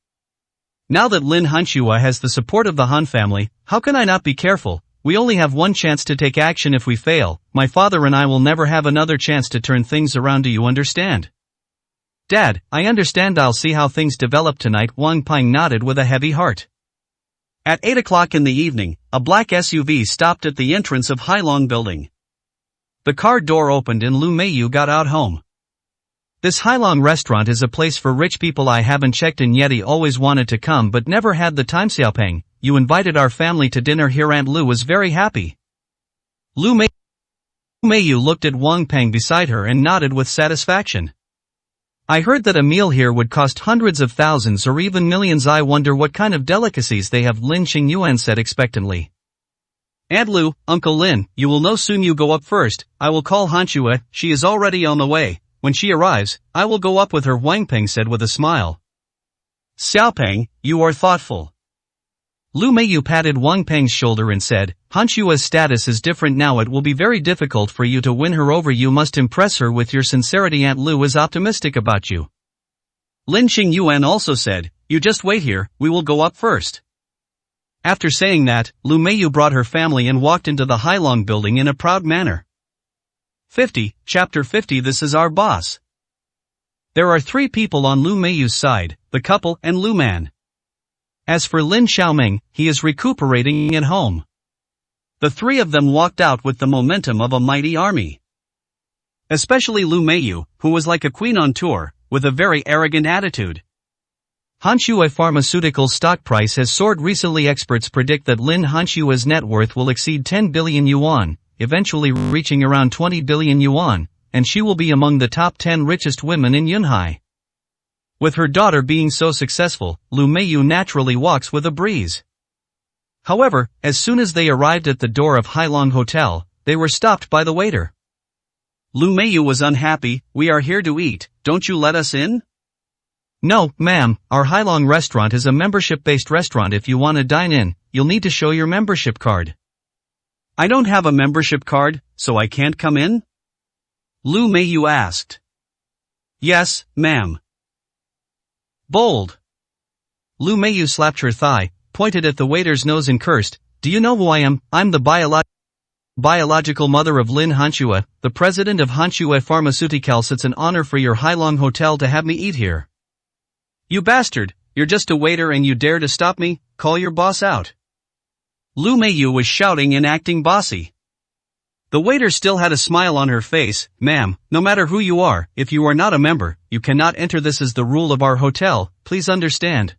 Speaker 1: Now that Lin Hanxue has the support of the Han family, how can I not be careful? We only have one chance to take action. If we fail, my father and I will never have another chance to turn things around. Do you understand? Dad, I understand. I'll see how things develop tonight. Wang Peng nodded with a heavy heart. At 8 o'clock in the evening, a black SUV stopped at the entrance of Hailong building. The car door opened and Lu Meiyu got out home. This Hailong restaurant is a place for rich people. I haven't checked in yet. He always wanted to come but never had the time. Xiaopeng, you invited our family to dinner here. Aunt Lu was very happy. Lu Meiyu looked at Wang Peng beside her and nodded with satisfaction. I heard that a meal here would cost hundreds of thousands or even millions. I wonder what kind of delicacies they have. Lin Qingyuan said expectantly. Aunt Lu, Uncle Lin, you will know soon. You go up first. I will call Hanxue. She is already on the way. When she arrives, I will go up with her, Wang Peng said with a smile. Xiaopeng, you are thoughtful. Lu Meiyu patted Wang Peng's shoulder and said, Hanxue's status is different now. It will be very difficult for you to win her over. You must impress her with your sincerity. Aunt Lu is optimistic about you. Lin Qingyuan also said, you just wait here, we will go up first. After saying that, Lu Meiyu brought her family and walked into the Hailong building in a proud manner. 50, Chapter 50. This is our boss. There are 3 people on Lu Meiyu's side, the couple and Lu Man. As for Lin Xiaoming, he is recuperating at home. The 3 of them walked out with the momentum of a mighty army. Especially Lu Meiyu, who was like a queen on tour, with a very arrogant attitude. Hanxue Pharmaceutical stock price has soared recently. Experts predict that Lin Hanxue's net worth will exceed 10 billion yuan. Eventually reaching around 20 billion yuan, and she will be among the top 10 richest women in Yunhai. With her daughter being so successful, Lu Meiyu naturally walks with a breeze. However, as soon as they arrived at the door of Hailong Hotel, they were stopped by the waiter. Lu Meiyu was unhappy. We are here to eat, don't you let us in? No, ma'am, our Hailong restaurant is a membership-based restaurant. If you want to dine in, you'll need to show your membership card. I don't have a membership card, so I can't come in? Lu Meiyu asked. Yes, ma'am. Bold. Lu Meiyu slapped her thigh, pointed at the waiter's nose and cursed, do you know who I am? I'm the biological mother of Lin Hanxue, the president of Hanxue Pharmaceuticals. It's an honor for your Hailong Hotel to have me eat here. You bastard, you're just a waiter and you dare to stop me? Call your boss out. Lu Meiyu was shouting and acting bossy. The waiter still had a smile on her face. Ma'am, no matter who you are, if you are not a member, you cannot enter. This is the rule of our hotel, please understand.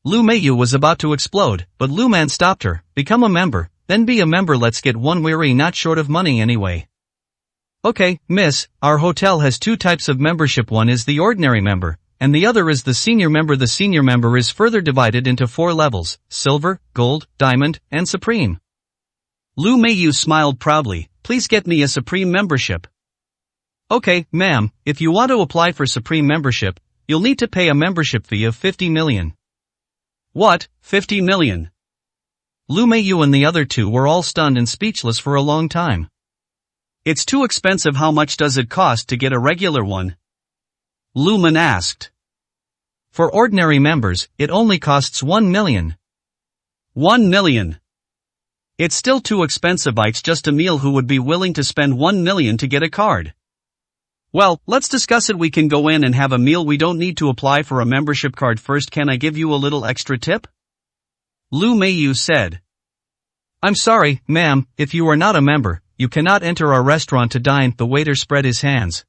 Speaker 1: Lu Meiyu was about to explode, but Lu Man stopped her. Become a member, then be a member. Let's get one. We're not short of money anyway. Okay, miss, our hotel has 2 types of membership. One is the ordinary member, and the other is the senior member. The senior member is further divided into 4 levels, silver, gold, diamond, and supreme. Lu Meiyu smiled proudly, please get me a supreme membership. Okay, ma'am, if you want to apply for Supreme membership, you'll need to pay a membership fee of 50 million. What, 50 million? Lu Meiyu and the other two were all stunned and speechless for a long time. It's too expensive. How much does it cost to get a regular one? Lu Men asked. For ordinary members, it only costs 1 million. 1 million. It's still too expensive. It's just a meal who would be willing to spend 1 million to get a card. Well, let's discuss it. We can go in and have a meal. We don't need to apply for a membership card first. Can I give you a little extra tip? Lu Meiyu said. I'm sorry, ma'am, if you are not a member, you cannot enter our restaurant to dine. The waiter spread his hands.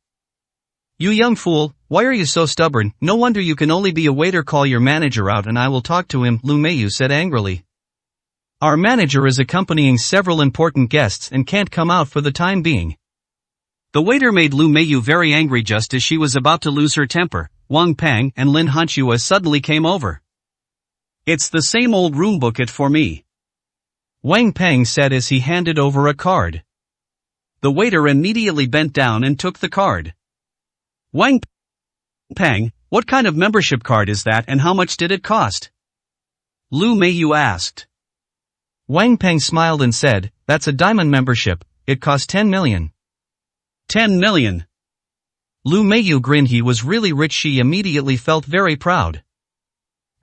Speaker 1: You young fool, why are you so stubborn? No wonder you can only be a waiter. Call your manager out and I will talk to him, Lu Meiyu said angrily. Our manager is accompanying several important guests and can't come out for the time being. The waiter made Lu Meiyu very angry. Just as she was about to lose her temper, Wang Peng and Lin Hanxue suddenly came over. It's the same old room. Book it for me, Wang Peng said as he handed over a card. The waiter immediately bent down and took the card. Wang Peng, what kind of membership card is that and how much did it cost? Lu Meiyu asked. Wang Peng smiled and said, that's a diamond membership, it cost 10 million. 10 million. Lu Meiyu grinned. He was really rich. She immediately felt very proud.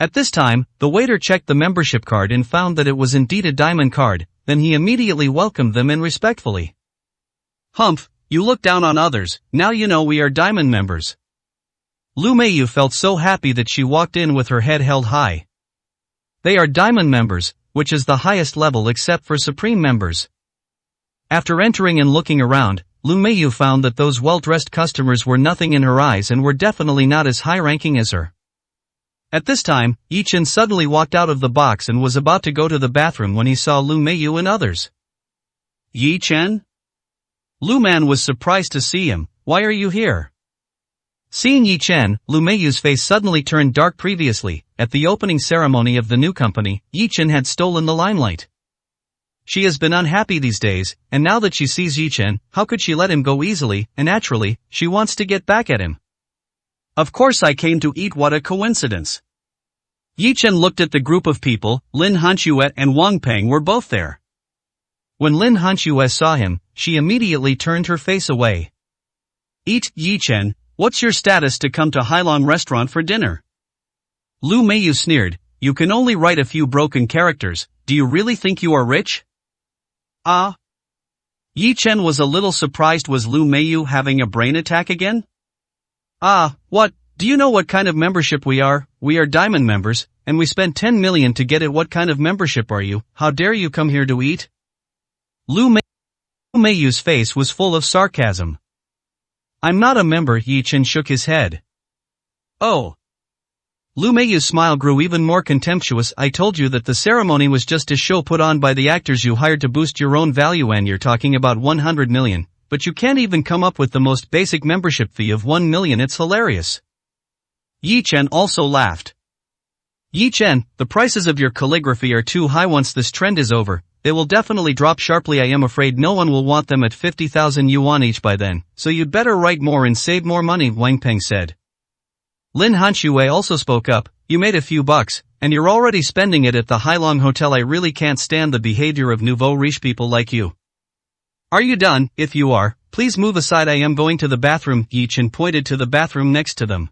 Speaker 1: At this time, the waiter checked the membership card and found that it was indeed a diamond card, then he immediately welcomed them and respectfully. Humph, you look down on others, now you know we are diamond members. Lu Meiyu felt so happy that she walked in with her head held high. They are diamond members, which is the highest level except for Supreme members. After entering and looking around, Lu Meiyu found that those well-dressed customers were nothing in her eyes and were definitely not as high-ranking as her. At this time, Yi Chen suddenly walked out of the box and was about to go to the bathroom when he saw Lu Meiyu and others. Yi Chen? Lu Man was surprised to see him. Why are you here? Seeing Yi Chen, Lu Meiyu's face suddenly turned dark. Previously, at the opening ceremony of the new company, Yi Chen had stolen the limelight. She has been unhappy these days, and now that she sees Yi Chen, how could she let him go easily, and naturally, she wants to get back at him. Of course I came to eat. What a coincidence. Yi Chen looked at the group of people. Lin Hanxue and Wang Peng were both there. When Lin Hanxue saw him, she immediately turned her face away. Eat, Yi Chen, what's your status to come to Hailong restaurant for dinner? Lu Meiyu sneered, you can only write a few broken characters, do you really think you are rich? Ah. Yi Chen was a little surprised. Was Lu Meiyu having a brain attack again? Ah, what, do you know what kind of membership we are? We are diamond members, and we spent 10 million to get it. What kind of membership are you? How dare you come here to eat? Lu Meiyu's face was full of sarcasm. I'm not a member. Yi Chen shook his head. Oh. Lu Meiyu's smile grew even more contemptuous. I told you that the ceremony was just a show put on by the actors you hired to boost your own value, and you're talking about 100 million, but you can't even come up with the most basic membership fee of 1 million. It's hilarious. Yi Chen also laughed. Yi Chen, the prices of your calligraphy are too high. Once this trend is over, they will definitely drop sharply. I am afraid no one will want them at 50,000 yuan each by then, so you'd better write more and save more money, Wang Peng said. Lin Hanxue also spoke up, you made a few bucks, and you're already spending it at the Hailong Hotel. I really can't stand the behavior of nouveau riche people like you. Are you done? If you are, please move aside. I am going to the bathroom. Yi Chen pointed to the bathroom next to them.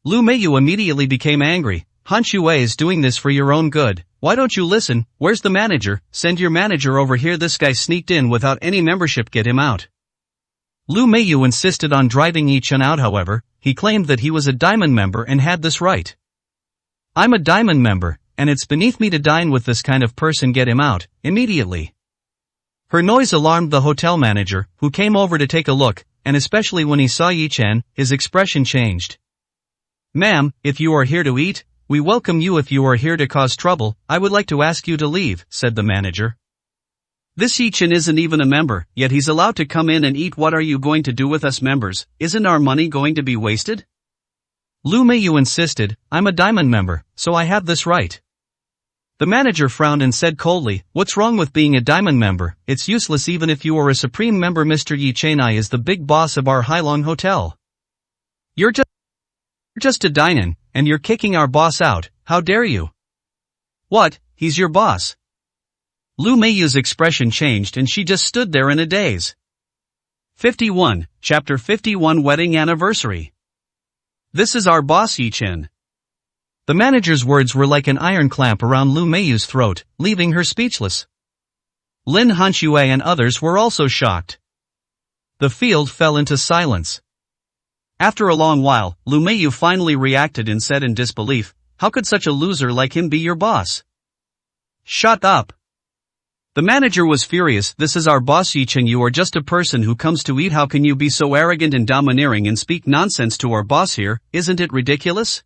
Speaker 1: Lu Meiyu immediately became angry. Hanxue is doing this for your own good. Why don't you listen? Where's the manager? Send your manager over here. This guy sneaked in without any membership. Get him out. Lu Meiyu insisted on driving Yi Chen out. However, he claimed that he was a diamond member and had this right. I'm a diamond member, and it's beneath me to dine with this kind of person. Get him out, immediately. Her noise alarmed the hotel manager, who came over to take a look, and especially when he saw Yi Chen, his expression changed. Ma'am, if you are here to eat, we welcome you. If you are here to cause trouble, I would like to ask you to leave, said the manager. This Yi Chen isn't even a member, yet he's allowed to come in and eat. What are you going to do with us members? Isn't our money going to be wasted? Lu Meiyu insisted, I'm a diamond member, so I have this right. The manager frowned and said coldly, "What's wrong with being a diamond member? It's useless even if you are a supreme member. Mr. Yi Chenai is the big boss of our Hailong hotel. You're just a diamond, and you're kicking our boss out. How dare you?" "What, he's your boss?" Lu Meiyu's expression changed and she just stood there in a daze. 51, Chapter 51 Wedding Anniversary. "This is our boss Yi Chen." The manager's words were like an iron clamp around Lu Meiyu's throat, leaving her speechless. Lin Hanxue and others were also shocked. The field fell into silence. After a long while, Lu Meiyu finally reacted and said in disbelief, "How could such a loser like him be your boss?" "Shut up." The manager was furious. "This is our boss Yi Chen. You are just a person who comes to eat. How can you be so arrogant and domineering and speak nonsense to our boss here? Isn't it ridiculous?"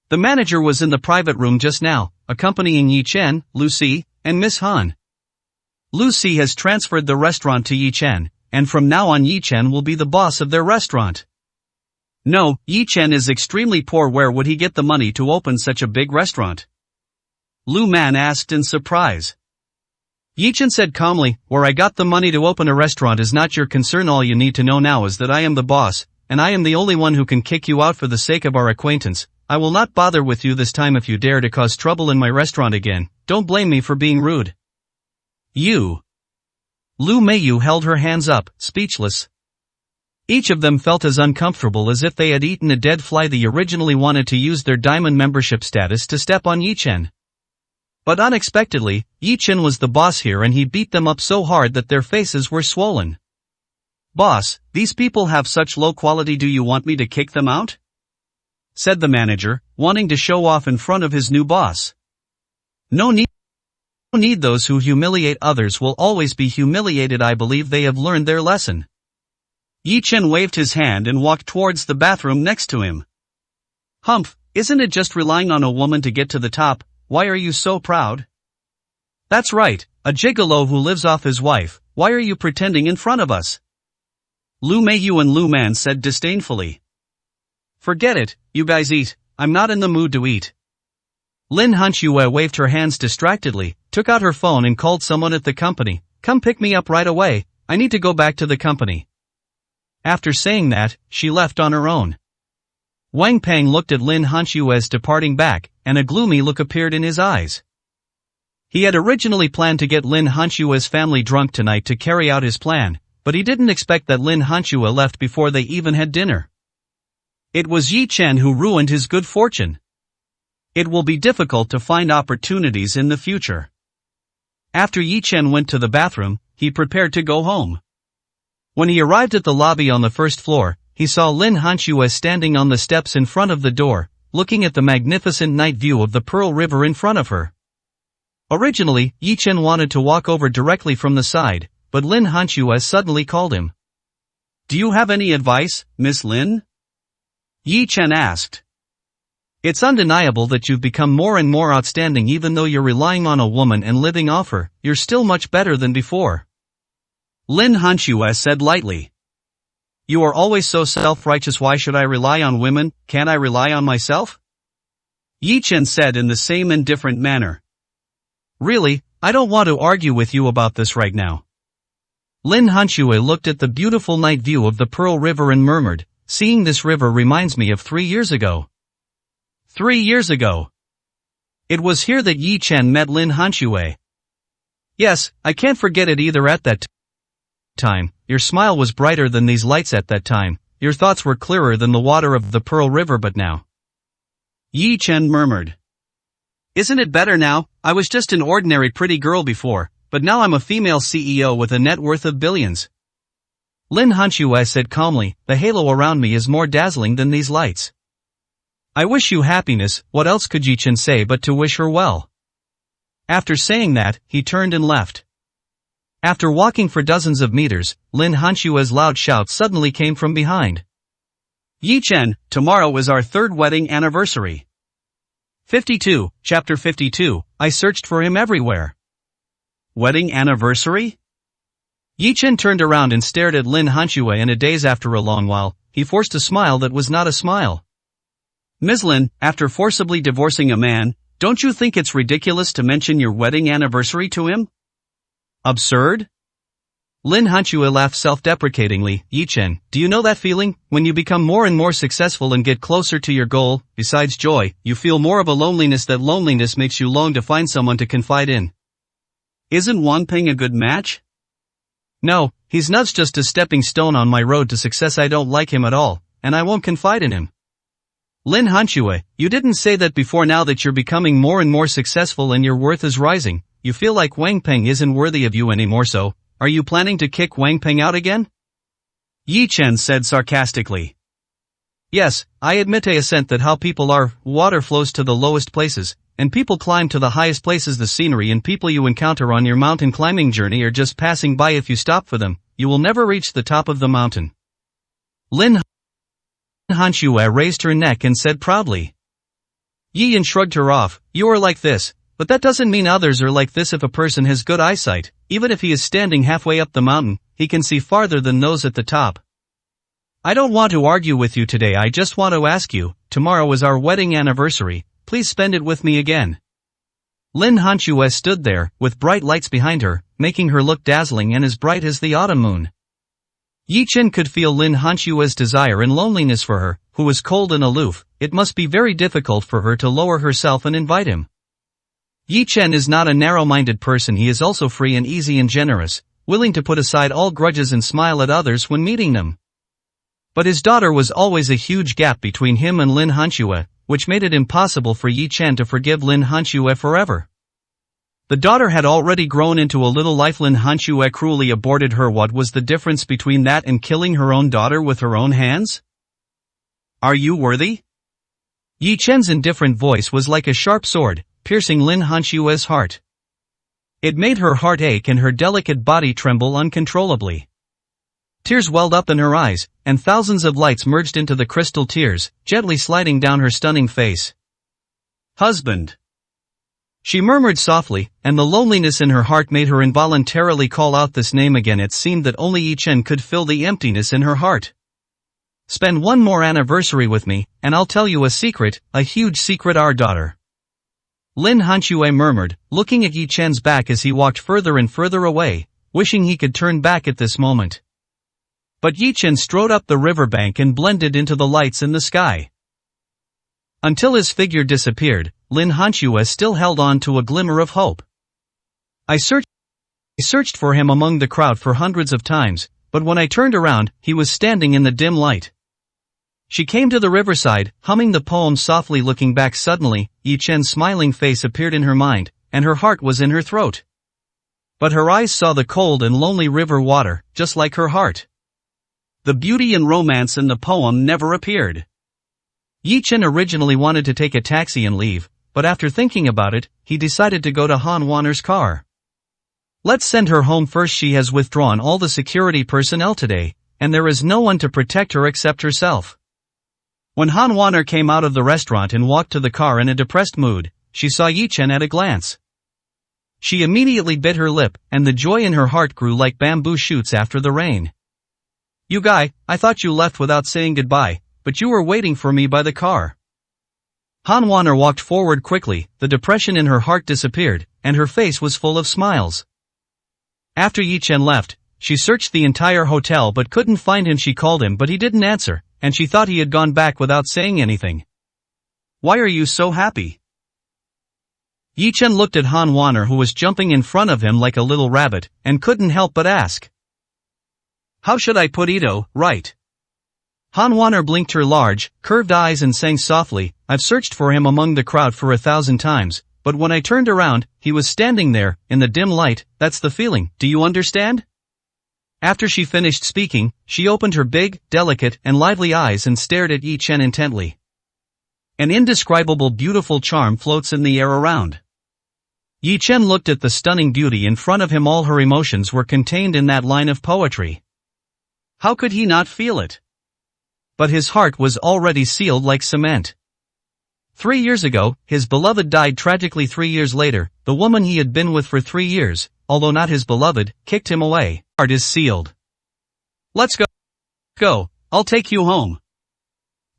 Speaker 1: The manager was in the private room just now, accompanying Yi Chen, Lu Si, and Miss Han. Lu Si has transferred the restaurant to Yi Chen, and from now on Yi Chen will be the boss of their restaurant. No, Yi Chen is extremely poor. Where would he get the money to open such a big restaurant? Lu Man asked in surprise. Yi Chen said calmly, "Where I got the money to open a restaurant is not your concern. All you need to know now is that I am the boss, and I am the only one who can kick you out for the sake of our acquaintance. I will not bother with you this time. If you dare to cause trouble in my restaurant again, don't blame me for being rude." "You." Lu Meiyu held her hands up, speechless. Each of them felt as uncomfortable as if they had eaten a dead fly. They originally wanted to use their diamond membership status to step on Yi Chen. But unexpectedly, Yi Chen was the boss here and he beat them up so hard that their faces were swollen. "Boss, these people have such low quality. Do you want me to kick them out?" said the manager, wanting to show off in front of his new boss. No need. Those who humiliate others will always be humiliated. I believe they have learned their lesson." Yi Chen waved his hand and walked towards the bathroom next to him. "Humph, isn't it just relying on a woman to get to the top? Why are you so proud?" "That's right, a gigolo who lives off his wife. Why are you pretending in front of us?" Lu Meiyu and Lu Man said disdainfully. "Forget it, you guys eat. I'm not in the mood to eat." Lin Hanxue waved her hands distractedly, took out her phone and called someone at the company. "Come pick me up right away, I need to go back to the company." After saying that, she left on her own. Wang Peng looked at Lin Hanxue's departing back, and a gloomy look appeared in his eyes. He had originally planned to get Lin Hanxue's family drunk tonight to carry out his plan, but he didn't expect that Lin Hanxue left before they even had dinner. It was Yi Chen who ruined his good fortune. It will be difficult to find opportunities in the future. After Yi Chen went to the bathroom, he prepared to go home. When he arrived at the lobby on the first floor, he saw Lin Hanxue standing on the steps in front of the door, looking at the magnificent night view of the Pearl River in front of her. Originally, Yi Chen wanted to walk over directly from the side, but Lin Hanxue suddenly called him. "Do you have any advice, Miss Lin?" Yi Chen asked. "It's undeniable that you've become more and more outstanding. Even though you're relying on a woman and living off her, you're still much better than before," Lin Hanxue said lightly. "You are always so self-righteous. Why should I rely on women? Can't I rely on myself?" Yi Chen said in the same indifferent manner. "Really, I don't want to argue with you about this right now." Lin Hanxue looked at the beautiful night view of the Pearl River and murmured, "Seeing this river reminds me of 3 years ago." 3 years ago. It was here that Yi Chen met Lin Hanxue. "Yes, I can't forget it either. At that time, your smile was brighter than these lights. At that time, your thoughts were clearer than the water of the Pearl River. But now," Yi Chen murmured. "Isn't it better now? I was just an ordinary pretty girl before, but now I'm a female CEO with a net worth of billions." Lin Hanxue said calmly, "The halo around me is more dazzling than these lights." "I wish you happiness." What else could Yi Chen say but to wish her well? After saying that, he turned and left. After walking for dozens of meters, Lin Hanxue's loud shout suddenly came from behind. "Yi Chen, tomorrow is our 3rd wedding anniversary." 52, Chapter 52, I searched for him everywhere. Wedding anniversary? Yi Chen turned around and stared at Lin Hanxue in a daze. After a long while, he forced a smile that was not a smile. "Ms. Lin, after forcibly divorcing a man, Don't you think it's ridiculous to mention your wedding anniversary to him? Absurd? Lin Hanxue laughed self-deprecatingly. Yi Chen, do you know that feeling? When you become more and more successful and get closer to your goal, besides joy, you feel more of a loneliness. That loneliness makes you long to find someone to confide in. Isn't Wang Ping a good match? No, he's not just a stepping stone on my road to success. I don't like him at all, and I won't confide in him. Lin Hanxue, you didn't say that before. Now that you're becoming more and more successful and your worth is rising, you feel like Wang Ping isn't worthy of you anymore. So, are you planning to kick Wang Ping out again? Yi Chen said sarcastically. Yes, I admit I assent that how people are. Water flows to the lowest places, and people climb to the highest places. The scenery and people you encounter on your mountain climbing journey are just passing by. If you stop for them, you will never reach the top of the mountain. Lin Hanxue raised her neck and said proudly. Yi Yan shrugged her off. You are like this, but that doesn't mean others are like this. If a person has good eyesight, even if he is standing halfway up the mountain, he can see farther than those at the top. I don't want to argue with you today. I just want to ask you, tomorrow is our wedding anniversary, please spend it with me again. Lin Hanxue stood there, with bright lights behind her, making her look dazzling and as bright as the autumn moon. Yi Chen could feel Lin Hanxue's desire and loneliness for her, who was cold and aloof. It must be very difficult for her to lower herself and invite him. Yi Chen is not a narrow-minded person. He is also free and easy and generous, willing to put aside all grudges and smile at others when meeting them. But his daughter was always a huge gap between him and Lin Hanxue, which made it impossible for Yi Chen to forgive Lin Hanxue forever. The daughter had already grown into a little life. Lin Hanxue cruelly aborted her. What was the difference between that and killing her own daughter with her own hands? Are you worthy? Yi Chen's indifferent voice was like a sharp sword, piercing Lin Hanxue's heart. It made her heart ache and her delicate body tremble uncontrollably. Tears welled up in her eyes, and thousands of lights merged into the crystal tears, gently sliding down her stunning face. Husband. She murmured softly, and the loneliness in her heart made her involuntarily call out this name again. It seemed that only Yi Chen could fill the emptiness in her heart. Spend one more anniversary with me, and I'll tell you a secret, a huge secret. Our daughter. Lin Hanxue murmured, looking at Yi Chen's back as he walked further and further away, wishing he could turn back at this moment. But Yi Chen strode up the riverbank and blended into the lights in the sky. Until his figure disappeared, Lin Hanxue still held on to a glimmer of hope. I searched for him among the crowd for hundreds of times, but when I turned around, he was standing in the dim light. She came to the riverside, humming the poem softly. Looking back suddenly, Yi Chen's smiling face appeared in her mind, and her heart was in her throat. But her eyes saw the cold and lonely river water, just like her heart. The beauty and romance in the poem never appeared. Yi Chen originally wanted to take a taxi and leave, but after thinking about it, he decided to go to Han Wanner's car. Let's send her home first. She has withdrawn all the security personnel today, and there is no one to protect her except herself. When Han Wanner came out of the restaurant and walked to the car in a depressed mood, she saw Yi Chen at a glance. She immediately bit her lip, and the joy in her heart grew like bamboo shoots after the rain. You guy, I thought you left without saying goodbye, but you were waiting for me by the car. Han Wanner walked forward quickly, the depression in her heart disappeared, and her face was full of smiles. After Yi Chen left, she searched the entire hotel but couldn't find him. She called him but he didn't answer, and she thought he had gone back without saying anything. Why are you so happy? Yi Chen looked at Han Wanner, who was jumping in front of him like a little rabbit, and couldn't help but ask. How should I put it? Right. Han Wanner blinked her large, curved eyes and sang softly, I've searched for him among the crowd for 1,000 times, but when I turned around, he was standing there, in the dim light. That's the feeling, do you understand? After she finished speaking, she opened her big, delicate, and lively eyes and stared at Yi Chen intently. An indescribable beautiful charm floats in the air around. Yi Chen looked at the stunning beauty in front of him. All her emotions were contained in that line of poetry. How could he not feel it? But his heart was already sealed like cement. 3 years ago, his beloved died tragically. 3 years later, the woman he had been with for 3 years, although not his beloved, kicked him away. Heart is sealed. Let's go. Go, I'll take you home.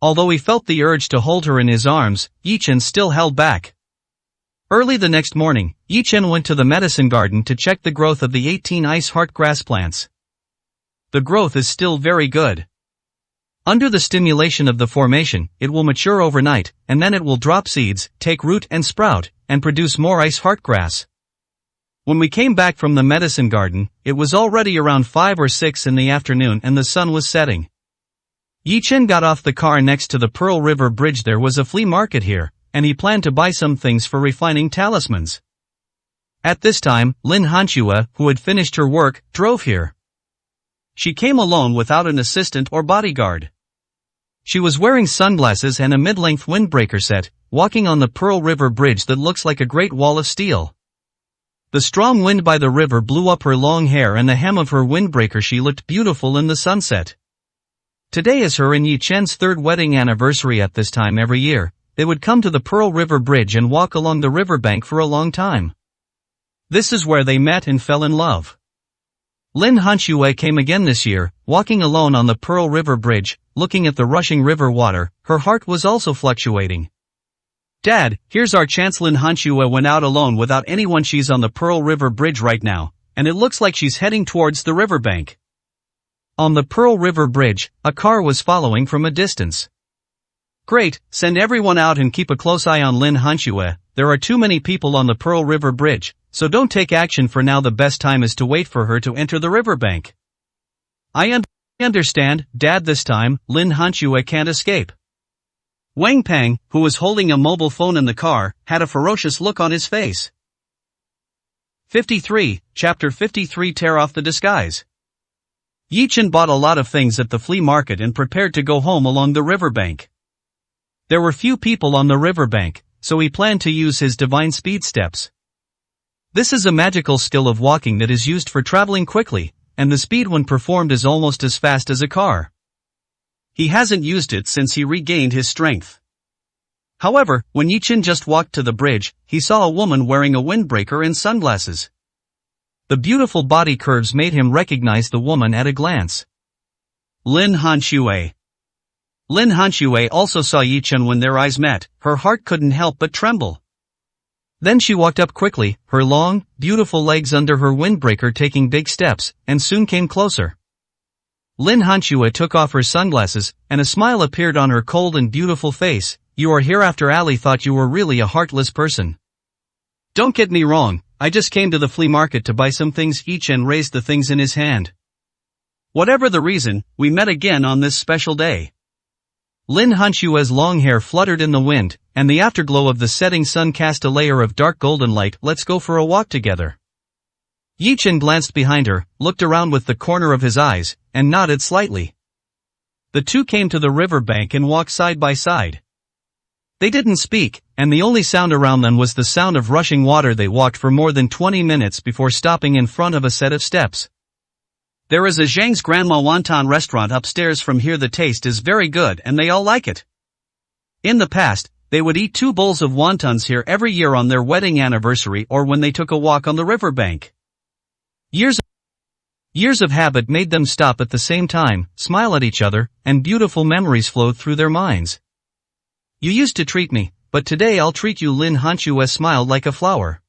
Speaker 1: Although he felt the urge to hold her in his arms, Yi Chen still held back. Early the next morning, Yi Chen went to the medicine garden to check the growth of the 18 ice heart grass plants. The growth is still very good. Under the stimulation of the formation, it will mature overnight, and then it will drop seeds, take root and sprout, and produce more ice heart grass. When we came back from the medicine garden, it was already around 5 or 6 in the afternoon and the sun was setting. Yi Chen got off the car next to the Pearl River Bridge. There was a flea market here, and he planned to buy some things for refining talismans. At this time, Lin Hanxue, who had finished her work, drove here. She came alone without an assistant or bodyguard. She was wearing sunglasses and a mid-length windbreaker set, walking on the Pearl River Bridge that looks like a great wall of steel. The strong wind by the river blew up her long hair and the hem of her windbreaker. She looked beautiful in the sunset. Today is her and Yi Chen's 3rd wedding anniversary. At this time every year, they would come to the Pearl River Bridge and walk along the riverbank for a long time. This is where they met and fell in love. Lin Hanxue came again this year, walking alone on the Pearl River Bridge, looking at the rushing river water. Her heart was also fluctuating. "Dad, here's our chance." Lin Hanxue went out alone without anyone. She's on the Pearl River Bridge right now, and it looks like she's heading towards the riverbank. On the Pearl River Bridge, a car was following from a distance. "Great, send everyone out and keep a close eye on Lin Hanxue. There are too many people on the Pearl River Bridge, so don't take action for now. The best time is to wait for her to enter the riverbank." "I understand, Dad." This time, Lin Hanxue can't escape. Wang Peng, who was holding a mobile phone in the car, had a ferocious look on his face. 53, Chapter 53. Tear off the disguise. Yi Chen bought a lot of things at the flea market and prepared to go home along the riverbank. There were few people on the riverbank, so he planned to use his divine speed steps. This is a magical skill of walking that is used for traveling quickly, and the speed when performed is almost as fast as a car. He hasn't used it since he regained his strength. However, when Yi Chen just walked to the bridge, he saw a woman wearing a windbreaker and sunglasses. The beautiful body curves made him recognize the woman at a glance. Lin Hanxue. Lin Hanxue also saw Yi Chen. When their eyes met, her heart couldn't help but tremble. Then she walked up quickly, her long, beautiful legs under her windbreaker, taking big steps, and soon came closer. Lin Hanxue took off her sunglasses, and a smile appeared on her cold and beautiful face. "You are here after Ali thought you were really a heartless person. Don't get me wrong, I just came to the flea market to buy some things." Yi Chen raised the things in his hand. "Whatever the reason, we met again on this special day." Lin Hanxue's long hair fluttered in the wind, and the afterglow of the setting sun cast a layer of dark golden light. "Let's go for a walk together." Yi Chen glanced behind her, looked around with the corner of his eyes, and nodded slightly. The two came to the riverbank and walked side by side. They didn't speak, and the only sound around them was the sound of rushing water. They walked for more than 20 minutes before stopping in front of a set of steps. "There is a Zhang's Grandma Wonton restaurant upstairs. From here the taste is very good and they all like it." In the past, they would eat 2 bowls of wontons here every year on their wedding anniversary or when they took a walk on the riverbank. Years of habit made them stop at the same time, smile at each other, and beautiful memories flowed through their minds. "You used to treat me, but today I'll treat you." Lin Hanxue smiled like a flower.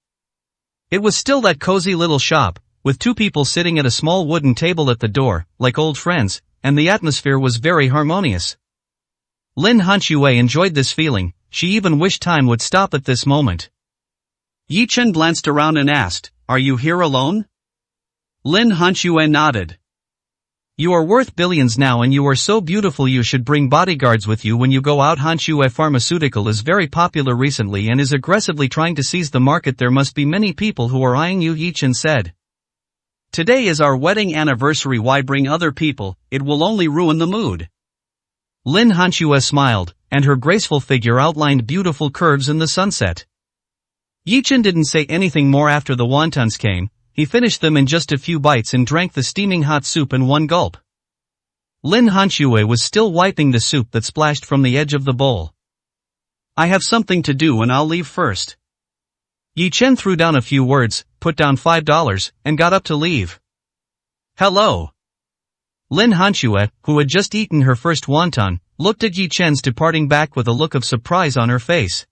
Speaker 1: It was still that cozy little shop, with 2 people sitting at a small wooden table at the door, like old friends, and the atmosphere was very harmonious. Lin Hanxue enjoyed this feeling. She even wished time would stop at this moment. Yi Chen glanced around and asked, "Are you here alone?" Lin Hanxue nodded. "You are worth billions now and you are so beautiful you should bring bodyguards with you when you go out." Hanxue Pharmaceutical is very popular recently and is aggressively trying to seize the market. There must be many people who are eyeing you, Yi Chen said. "Today is our wedding anniversary. Why bring other people? It will only ruin the mood." Lin Hanxue smiled, and her graceful figure outlined beautiful curves in the sunset. Yi Chen didn't say anything more after the wontons came. He finished them in just a few bites and drank the steaming hot soup in one gulp. Lin Hanxue was still wiping the soup that splashed from the edge of the bowl. "I have something to do and I'll leave first." Yi Chen threw down a few words, put down $5, and got up to leave. "Hello." Lin Hanxue, who had just eaten her first wonton, looked at Yi Chen's departing back with a look of surprise on her face.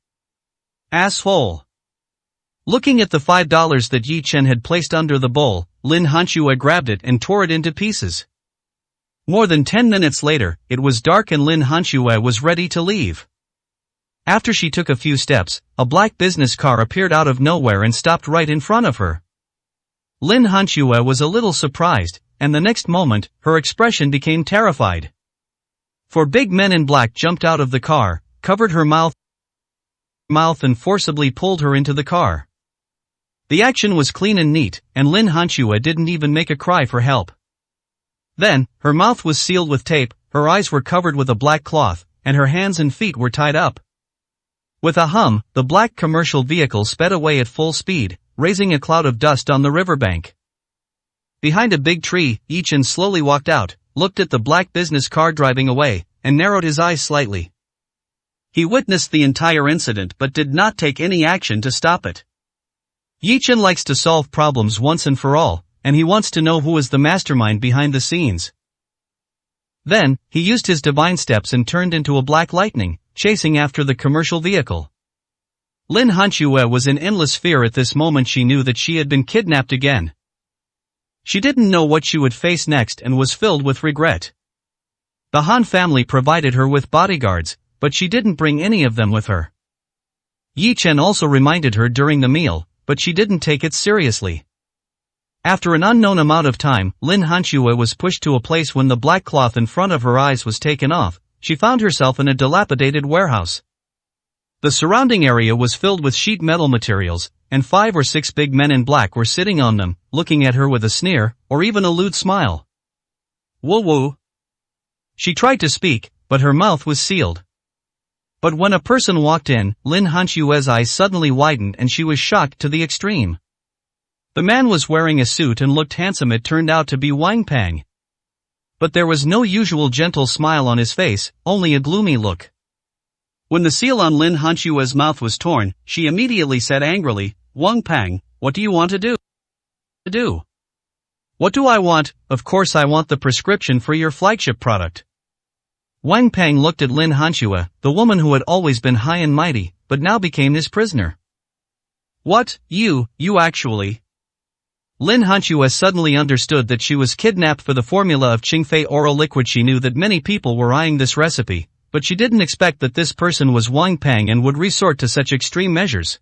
Speaker 1: "Asshole. Looking at the $5 that Yi Chen had placed under the bowl, Lin Hanxue grabbed it and tore it into pieces. More than 10 minutes later, it was dark and Lin Hanxue was ready to leave. After she took a few steps, a black business car appeared out of nowhere and stopped right in front of her. Lin Hanxue was a little surprised, and the next moment, her expression became terrified. Four big men in black jumped out of the car, covered her mouth and forcibly pulled her into the car. The action was clean and neat, and Lin Hanxue didn't even make a cry for help. Then, her mouth was sealed with tape, her eyes were covered with a black cloth, and her hands and feet were tied up. With a hum, the black commercial vehicle sped away at full speed, raising a cloud of dust on the riverbank. Behind a big tree, Yi Chen slowly walked out, looked at the black business car driving away, and narrowed his eyes slightly. He witnessed the entire incident but did not take any action to stop it. Yi Chen likes to solve problems once and for all, and he wants to know who is the mastermind behind the scenes. Then, he used his divine steps and turned into a black lightning, chasing after the commercial vehicle. Lin Hanxue was in endless fear at this moment. She knew that she had been kidnapped again. She didn't know what she would face next and was filled with regret. The Han family provided her with bodyguards, but she didn't bring any of them with her. Yi Chen also reminded her during the meal, but she didn't take it seriously. After an unknown amount of time, Lin Hanxue was pushed to a place. When the black cloth in front of her eyes was taken off, she found herself in a dilapidated warehouse. The surrounding area was filled with sheet metal materials, and 5 or 6 big men in black were sitting on them, looking at her with a sneer, or even a lewd smile. Woo-woo. She tried to speak, but her mouth was sealed. But when a person walked in, Lin Hanxue's eyes suddenly widened and she was shocked to the extreme. The man was wearing a suit and looked handsome. It turned out to be Wang Peng. But there was no usual gentle smile on his face, only a gloomy look. When the seal on Lin Hanxue's mouth was torn, she immediately said angrily, "Wang Peng, what do you want to do?" "What do I want? Of course I want the prescription for your flagship product." Wang Peng looked at Lin Hanxue, the woman who had always been high and mighty, but now became his prisoner. "What, you actually?" Lin Hanxue suddenly understood that she was kidnapped for the formula of Qingfei oral liquid. She knew that many people were eyeing this recipe, but she didn't expect that this person was Wang Peng and would resort to such extreme measures.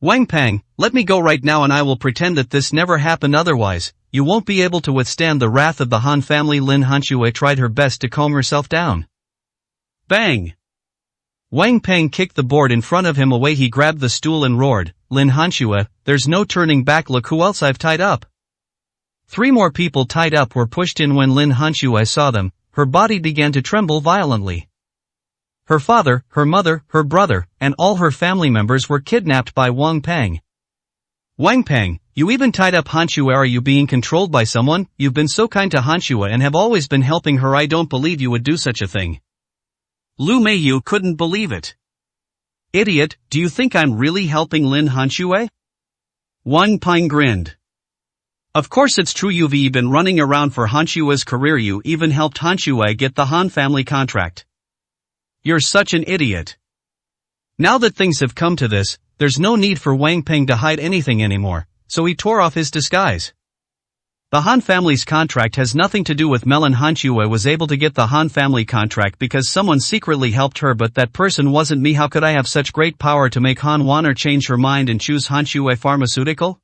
Speaker 1: "Wang Peng, let me go right now and I will pretend that this never happened. Otherwise, you won't be able to withstand the wrath of the Han family." Lin Hanxue tried her best to calm herself down. Bang! Wang Peng kicked the board in front of him away. He grabbed the stool and roared, "Lin Hanxue, there's no turning back. Look who else I've tied up." 3 more people tied up were pushed in. When Lin Hanxue saw them, her body began to tremble violently. Her father, her mother, her brother, and all her family members were kidnapped by Wang Peng. "Wang Peng, you even tied up Hanxue. Are you being controlled by someone? You've been so kind to Hanxue and have always been helping her. I don't believe you would do such a thing." Lu Meiyu couldn't believe it. "Idiot, do you think I'm really helping Lin Hanxue?" Wang Peng grinned. "Of course it's true. You've been running around for Hanxue's career. You even helped Hanxue get the Han family contract. You're such an idiot." Now that things have come to this, there's no need for Wang Peng to hide anything anymore, so he tore off his disguise. The Han family's contract has nothing to do with Melon. Hanxue was able to get the Han family contract because someone secretly helped her, but that person wasn't me. How could I have such great power to make Han Wanner change her mind and choose Hanxue Pharmaceutical?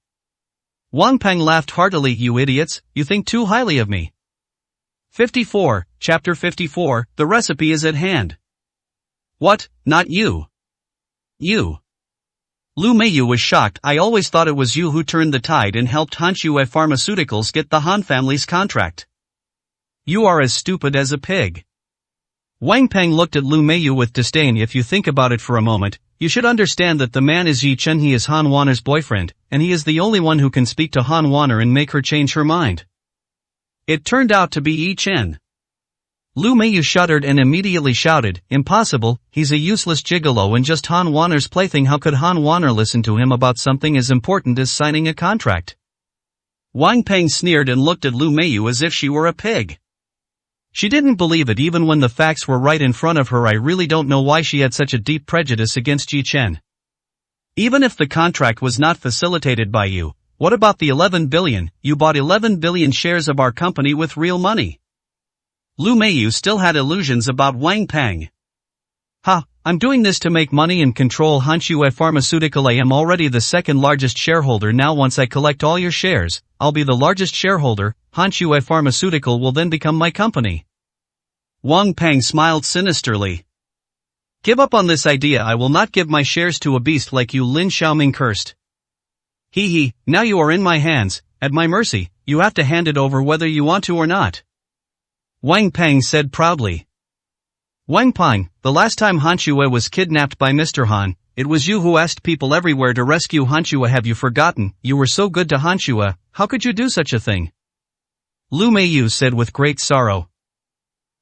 Speaker 1: Wang Peng laughed heartily. "You idiots, you think too highly of me." 54, Chapter 54, The recipe is at hand. "What, not you? You?" Lu Meiyu was shocked. "I always thought it was you who turned the tide and helped Hanxue Pharmaceuticals get the Han family's contract. You are as stupid as a pig." Wang Peng looked at Lu Meiyu with disdain. "If you think about it for a moment, you should understand that the man is Yi Chen. He is Han Wanner's boyfriend, and he is the only one who can speak to Han Wanner and make her change her mind." It turned out to be Yi Chen. Lu Meiyu shuddered and immediately shouted, "Impossible, he's a useless gigolo and just Han Wanner's plaything. How could Han Wanner listen to him about something as important as signing a contract?" Wang Peng sneered and looked at Lu Meiyu as if she were a pig. She didn't believe it even when the facts were right in front of her. I really don't know why she had such a deep prejudice against Yi Chen. Even if the contract was not facilitated by you, what about the 11 billion? You bought 11 billion shares of our company with real money. Lu Meiyu still had illusions about Wang Peng. Ha, I'm doing this to make money and control Hanxue Pharmaceutical. I am already the second largest shareholder now. Once I collect all your shares, I'll be the largest shareholder. Hanxue Pharmaceutical will then become my company. Wang Peng smiled sinisterly. Give up on this idea. I will not give my shares to a beast like you. Lin Xiaoming cursed. Hee, now you are in my hands, at my mercy. You have to hand it over whether you want to or not. Wang Peng said proudly. Wang Peng, the last time Hanxue was kidnapped by Mr. Han, it was you who asked people everywhere to rescue Hanxue. Have you forgotten? You were so good to Hanxue, how could you do such a thing? Lu Meiyu said with great sorrow.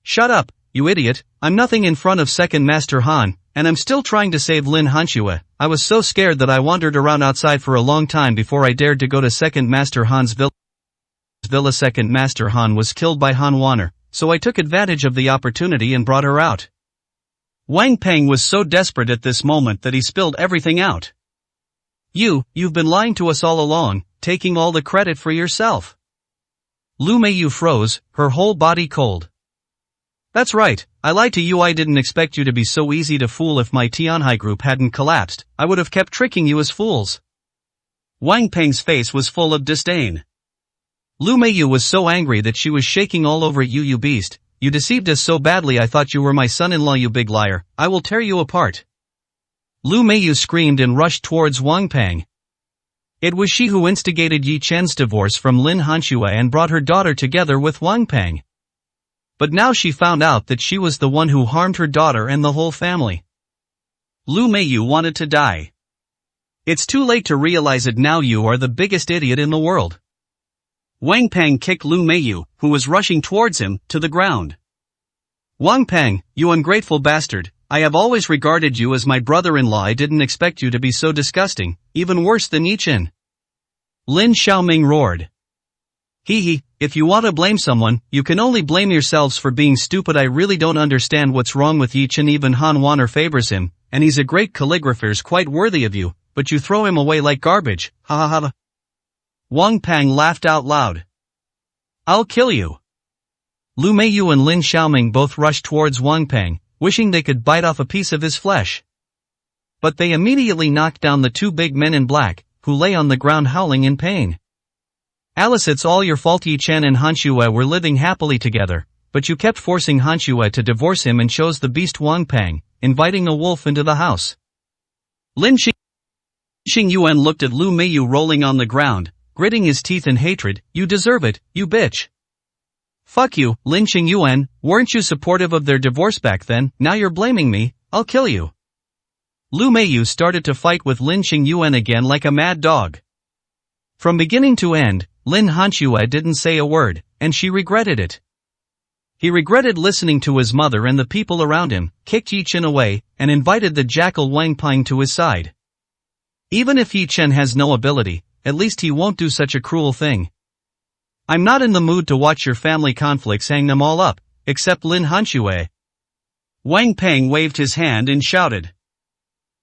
Speaker 1: Shut up, you idiot, I'm nothing in front of Second Master Han, and I'm still trying to save Lin Hanxue. I was so scared that I wandered around outside for a long time before I dared to go to Second Master Han's villa. Second Master Han was killed by Han Wanner, so I took advantage of the opportunity and brought her out. Wang Peng was so desperate at this moment that he spilled everything out. You've been lying to us all along, taking all the credit for yourself. Lu Meiyu froze, her whole body cold. That's right, I lied to you. I didn't expect you to be so easy to fool. If my Tianhai group hadn't collapsed, I would have kept tricking you as fools. Wang Peng's face was full of disdain. Lu Meiyu was so angry that she was shaking all over. You beast, you deceived us so badly. I thought you were my son-in-law. You big liar, I will tear you apart. Lu Meiyu screamed and rushed towards Wang Peng. It was she who instigated Yi Chen's divorce from Lin Hanxue and brought her daughter together with Wang Peng. But now she found out that she was the one who harmed her daughter and the whole family. Lu Meiyu wanted to die. It's too late to realize it now. You are the biggest idiot in the world. Wang Peng kicked Lu Meiyu, who was rushing towards him, to the ground. Wang Peng, you ungrateful bastard, I have always regarded you as my brother-in-law. I didn't expect you to be so disgusting, even worse than Yi Chen. Lin Xiaoming roared. If you want to blame someone, you can only blame yourselves for being stupid. I really don't understand what's wrong with Yi Chen. Even Han Wanner favors him, and he's a great calligrapher, quite worthy of you, but you throw him away like garbage. Ha ha ha. Wang Peng laughed out loud. I'll kill you. Lu Meiyu and Lin Xiaoming both rushed towards Wang Peng, wishing they could bite off a piece of his flesh. But they immediately knocked down the two big men in black, who lay on the ground howling in pain. Alice, it's all your fault. Yi Chen and Hanxue were living happily together, but you kept forcing Hanxue to divorce him and chose the beast Wang Peng, inviting a wolf into the house. Lin Xingyuan looked at Lu Meiyu rolling on the ground, gritting his teeth in hatred. You deserve it, you bitch. Fuck you, Lin Xingyuan, weren't you supportive of their divorce back then? Now you're blaming me, I'll kill you. Lu Meiyu started to fight with Lin Xingyuan again like a mad dog. From beginning to end, Lin Hanxue didn't say a word, and she regretted it. He regretted listening to his mother and the people around him, kicked Yi Chen away, and invited the jackal Wang Peng to his side. Even if Yi Chen has no ability, at least he won't do such a cruel thing. I'm not in the mood to watch your family conflicts. Hang them all up, except Lin Hanxue. Wang Peng waved his hand and shouted.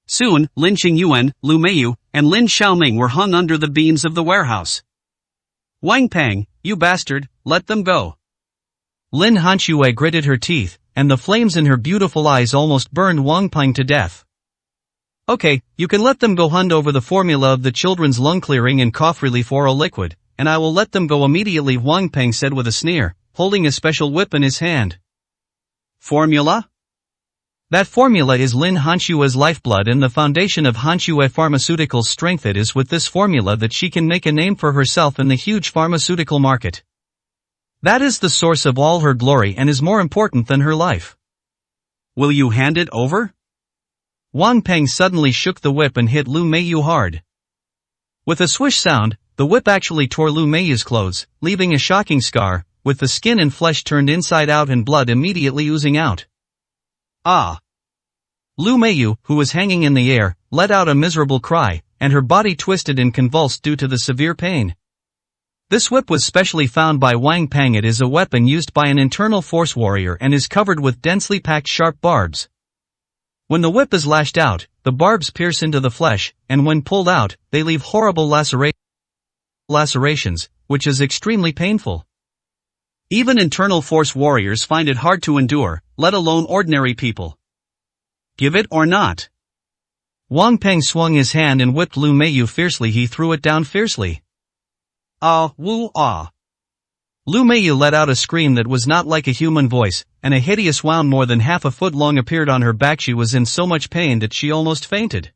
Speaker 1: Soon, Lin Xingyuan, Lu Meiyu, and Lin Xiaoming were hung under the beams of the warehouse. Wang Peng, you bastard, let them go. Lin Hanxue gritted her teeth, and the flames in her beautiful eyes almost burned Wang Peng to death. Okay, you can let them go. Hand over the formula of the children's lung clearing and cough relief oral liquid, and I will let them go immediately, Wang Peng said with a sneer, holding a special whip in his hand. Formula? That formula is Lin Hanxue's lifeblood and the foundation of Hanxue Pharmaceutical's strength. It is with this formula that she can make a name for herself in the huge pharmaceutical market. That is the source of all her glory and is more important than her life. Will you hand it over? Wang Peng suddenly shook the whip and hit Lu Meiyu hard. With a swish sound, the whip actually tore Lu Meiyu's clothes, leaving a shocking scar, with the skin and flesh turned inside out and blood immediately oozing out. Ah! Lu Meiyu, who was hanging in the air, let out a miserable cry, and her body twisted and convulsed due to the severe pain. This whip was specially found by Wang Peng. It is a weapon used by an internal force warrior and is covered with densely packed sharp barbs. When the whip is lashed out, the barbs pierce into the flesh, and when pulled out, they leave horrible lacerations, which is extremely painful. Even internal force warriors find it hard to endure, let alone ordinary people. Give it or not. Wang Peng swung his hand and whipped Lu Meiyu fiercely. He threw it down fiercely. Ah, woo, ah. Lu Meiyu let out a scream that was not like a human voice, and a hideous wound more than half a foot long appeared on her back. She was in so much pain that she almost fainted.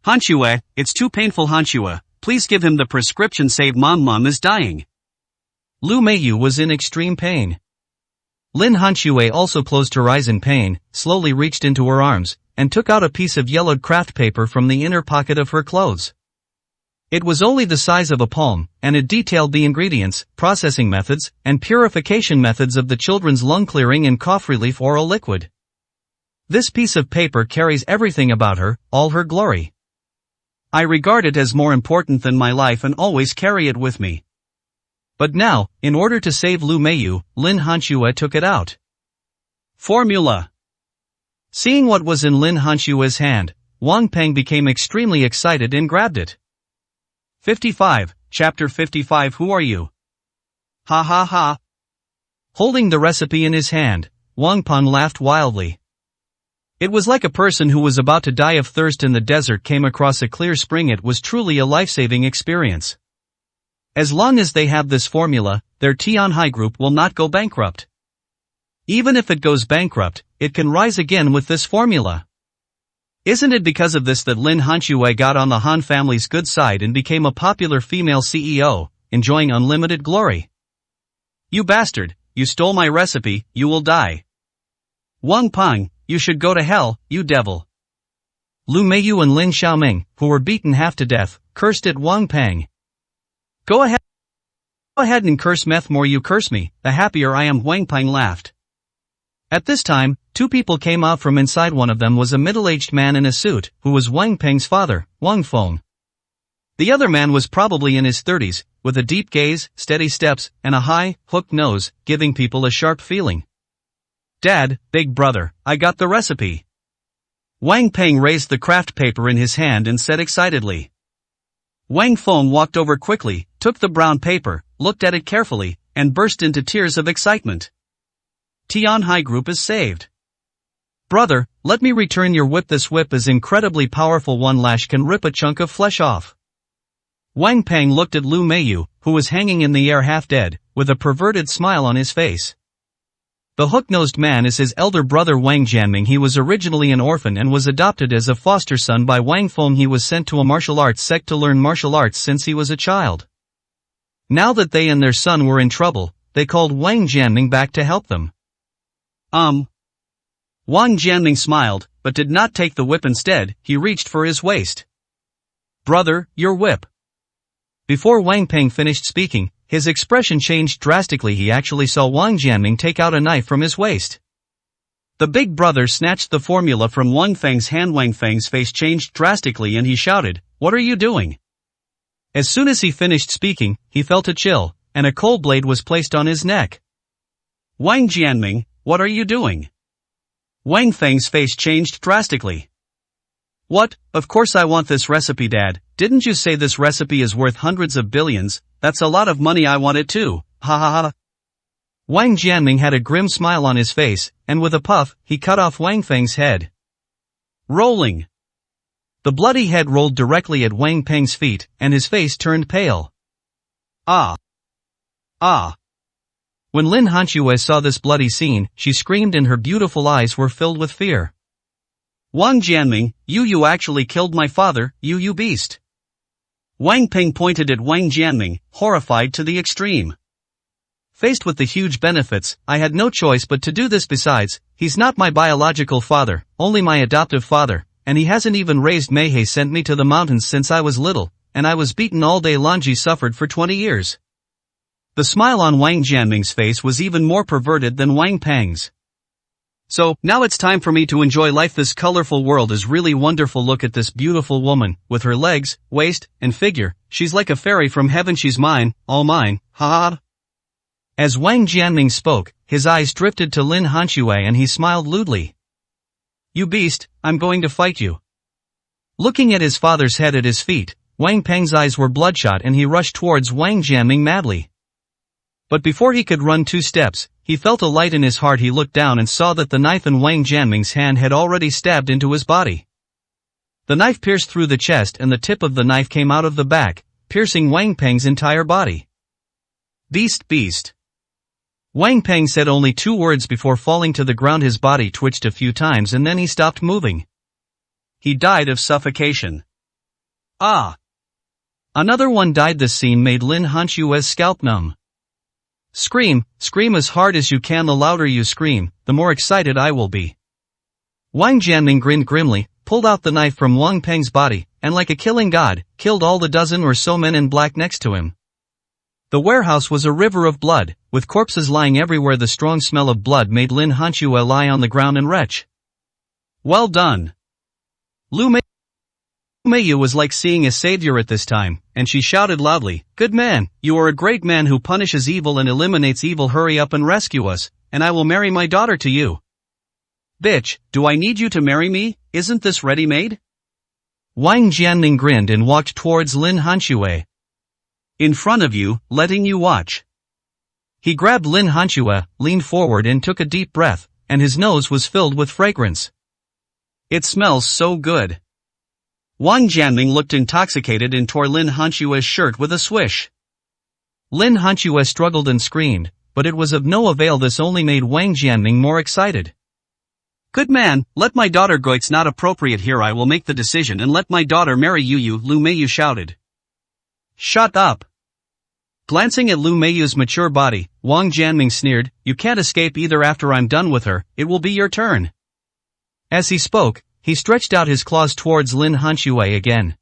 Speaker 1: Hanshue, it's too painful. Hanshue, please give him the prescription. Save Mom is dying. Lu Meiyu was in extreme pain. Lin Hanshue also closed her eyes in pain, slowly reached into her arms, and took out a piece of yellowed craft paper from the inner pocket of her clothes. It was only the size of a palm, and it detailed the ingredients, processing methods, and purification methods of the children's lung clearing and cough relief oral liquid. This piece of paper carries everything about her, all her glory. I regard it as more important than my life and always carry it with me. But now, in order to save Lu Meiyu, Lin Hanshue took it out. Formula. Seeing what was in Lin Hanshue's hand, Wang Peng became extremely excited and grabbed it. 55, Chapter 55. Who are you? Ha ha ha. Holding the recipe in his hand, Wang Peng laughed wildly. It was like a person who was about to die of thirst in the desert came across a clear spring. It was truly a life-saving experience. As long as they have this formula, their Tianhai group will not go bankrupt. Even if it goes bankrupt, it can rise again with this formula. Isn't it because of this that Lin Hanshue got on the Han family's good side and became a popular female CEO, enjoying unlimited glory? You bastard, you stole my recipe, you will die. Wang Peng, you should go to hell, you devil. Lu Meiyu and Lin Xiaoming, who were beaten half to death, cursed at Wang Peng. Go ahead and curse meth more. You curse me, the happier I am. Wang Peng laughed. At this time, two people came out from inside. One of them was a middle-aged man in a suit, who was Wang Peng's father, Wang Feng. The other man was probably in his 30s, with a deep gaze, steady steps, and a high, hooked nose, giving people a sharp feeling. Dad, big brother, I got the recipe. Wang Peng raised the craft paper in his hand and said excitedly. Wang Feng walked over quickly, took the brown paper, looked at it carefully, and burst into tears of excitement. Tianhai Group is saved. Brother, let me return your whip. This whip is incredibly powerful. One lash can rip a chunk of flesh off. Wang Peng looked at Lu Meiyu, who was hanging in the air half dead, with a perverted smile on his face. The hook-nosed man is his elder brother Wang Jianming. He was originally an orphan and was adopted as a foster son by Wang Feng. He was sent to a martial arts sect to learn martial arts since he was a child. Now that they and their son were in trouble, they called Wang Jianming back to help them. Wang Jianming smiled, but did not take the whip. Instead, he reached for his waist. Brother, your whip. Before Wang Peng finished speaking, his expression changed drastically. He actually saw Wang Jianming take out a knife from his waist. The big brother snatched the formula from Wang Feng's hand. Wang Feng's face changed drastically and he shouted, "What are you doing?" As soon as he finished speaking, he felt a chill, and a cold blade was placed on his neck. Wang Jianming, what are you doing? Wang Feng's face changed drastically. What, of course I want this recipe. Dad, didn't you say this recipe is worth hundreds of billions? That's a lot of money. I want it too, ha ha ha. Wang Jianming had a grim smile on his face, and with a puff, he cut off Wang Feng's head. Rolling. The bloody head rolled directly at Wang Peng's feet, and his face turned pale. Ah! Ah! When Lin Hanshue saw this bloody scene, she screamed and her beautiful eyes were filled with fear. Wang Jianming, you actually killed my father, you beast. Wang Peng pointed at Wang Jianming, horrified to the extreme. Faced with the huge benefits, I had no choice but to do this. Besides, he's not my biological father, only my adoptive father, and he hasn't even raised me. He sent me to the mountains since I was little, and I was beaten all day long. He suffered for 20 years. The smile on Wang Jianming's face was even more perverted than Wang Peng's. So, now it's time for me to enjoy life. This colorful world is really wonderful. Look at this beautiful woman, with her legs, waist, and figure. She's like a fairy from heaven. She's mine, all mine, ha ha. As Wang Jianming spoke, his eyes drifted to Lin Hanshue and he smiled lewdly. You beast, I'm going to fight you. Looking at his father's head at his feet, Wang Peng's eyes were bloodshot and he rushed towards Wang Jianming madly. But before he could run 2 steps, he felt a light in his heart. He looked down and saw that the knife in Wang Jianming's hand had already stabbed into his body. The knife pierced through the chest and the tip of the knife came out of the back, piercing Wang Peng's entire body. Beast, beast. Wang Peng said only 2 words before falling to the ground. His body twitched a few times and then he stopped moving. He died of suffocation. Ah! Another one died. This scene made Lin Hanshue's scalp numb. Scream, scream as hard as you can. The louder you scream, the more excited I will be. Wang Jianming grinned grimly, pulled out the knife from Wang Peng's body, and like a killing god, killed all the dozen or so men in black next to him. The warehouse was a river of blood, with corpses lying everywhere. The strong smell of blood made Lin Hanshue lie on the ground and retch. Well done. Lu Meiyu was like seeing a savior at this time, and she shouted loudly, "Good man, you are a great man who punishes evil and eliminates evil. Hurry up and rescue us, and I will marry my daughter to you." Bitch, do I need you to marry me? Isn't this ready-made? Wang Jianming grinned and walked towards Lin Hanshue. In front of you, letting you watch. He grabbed Lin Hanshue, leaned forward and took a deep breath, and his nose was filled with fragrance. It smells so good. Wang Jianming looked intoxicated and tore Lin Hanshue's shirt with a swish. Lin Hanshue struggled and screamed, but it was of no avail. This only made Wang Jianming more excited. Good man, let my daughter go. It's not appropriate here. I will make the decision and let my daughter marry you. Lu Meiyu shouted. Shut up. Glancing at Lu Meiyu's mature body, Wang Jianming sneered, you can't escape either. After I'm done with her, it will be your turn. As he spoke, he stretched out his claws towards Lin Hanshue again.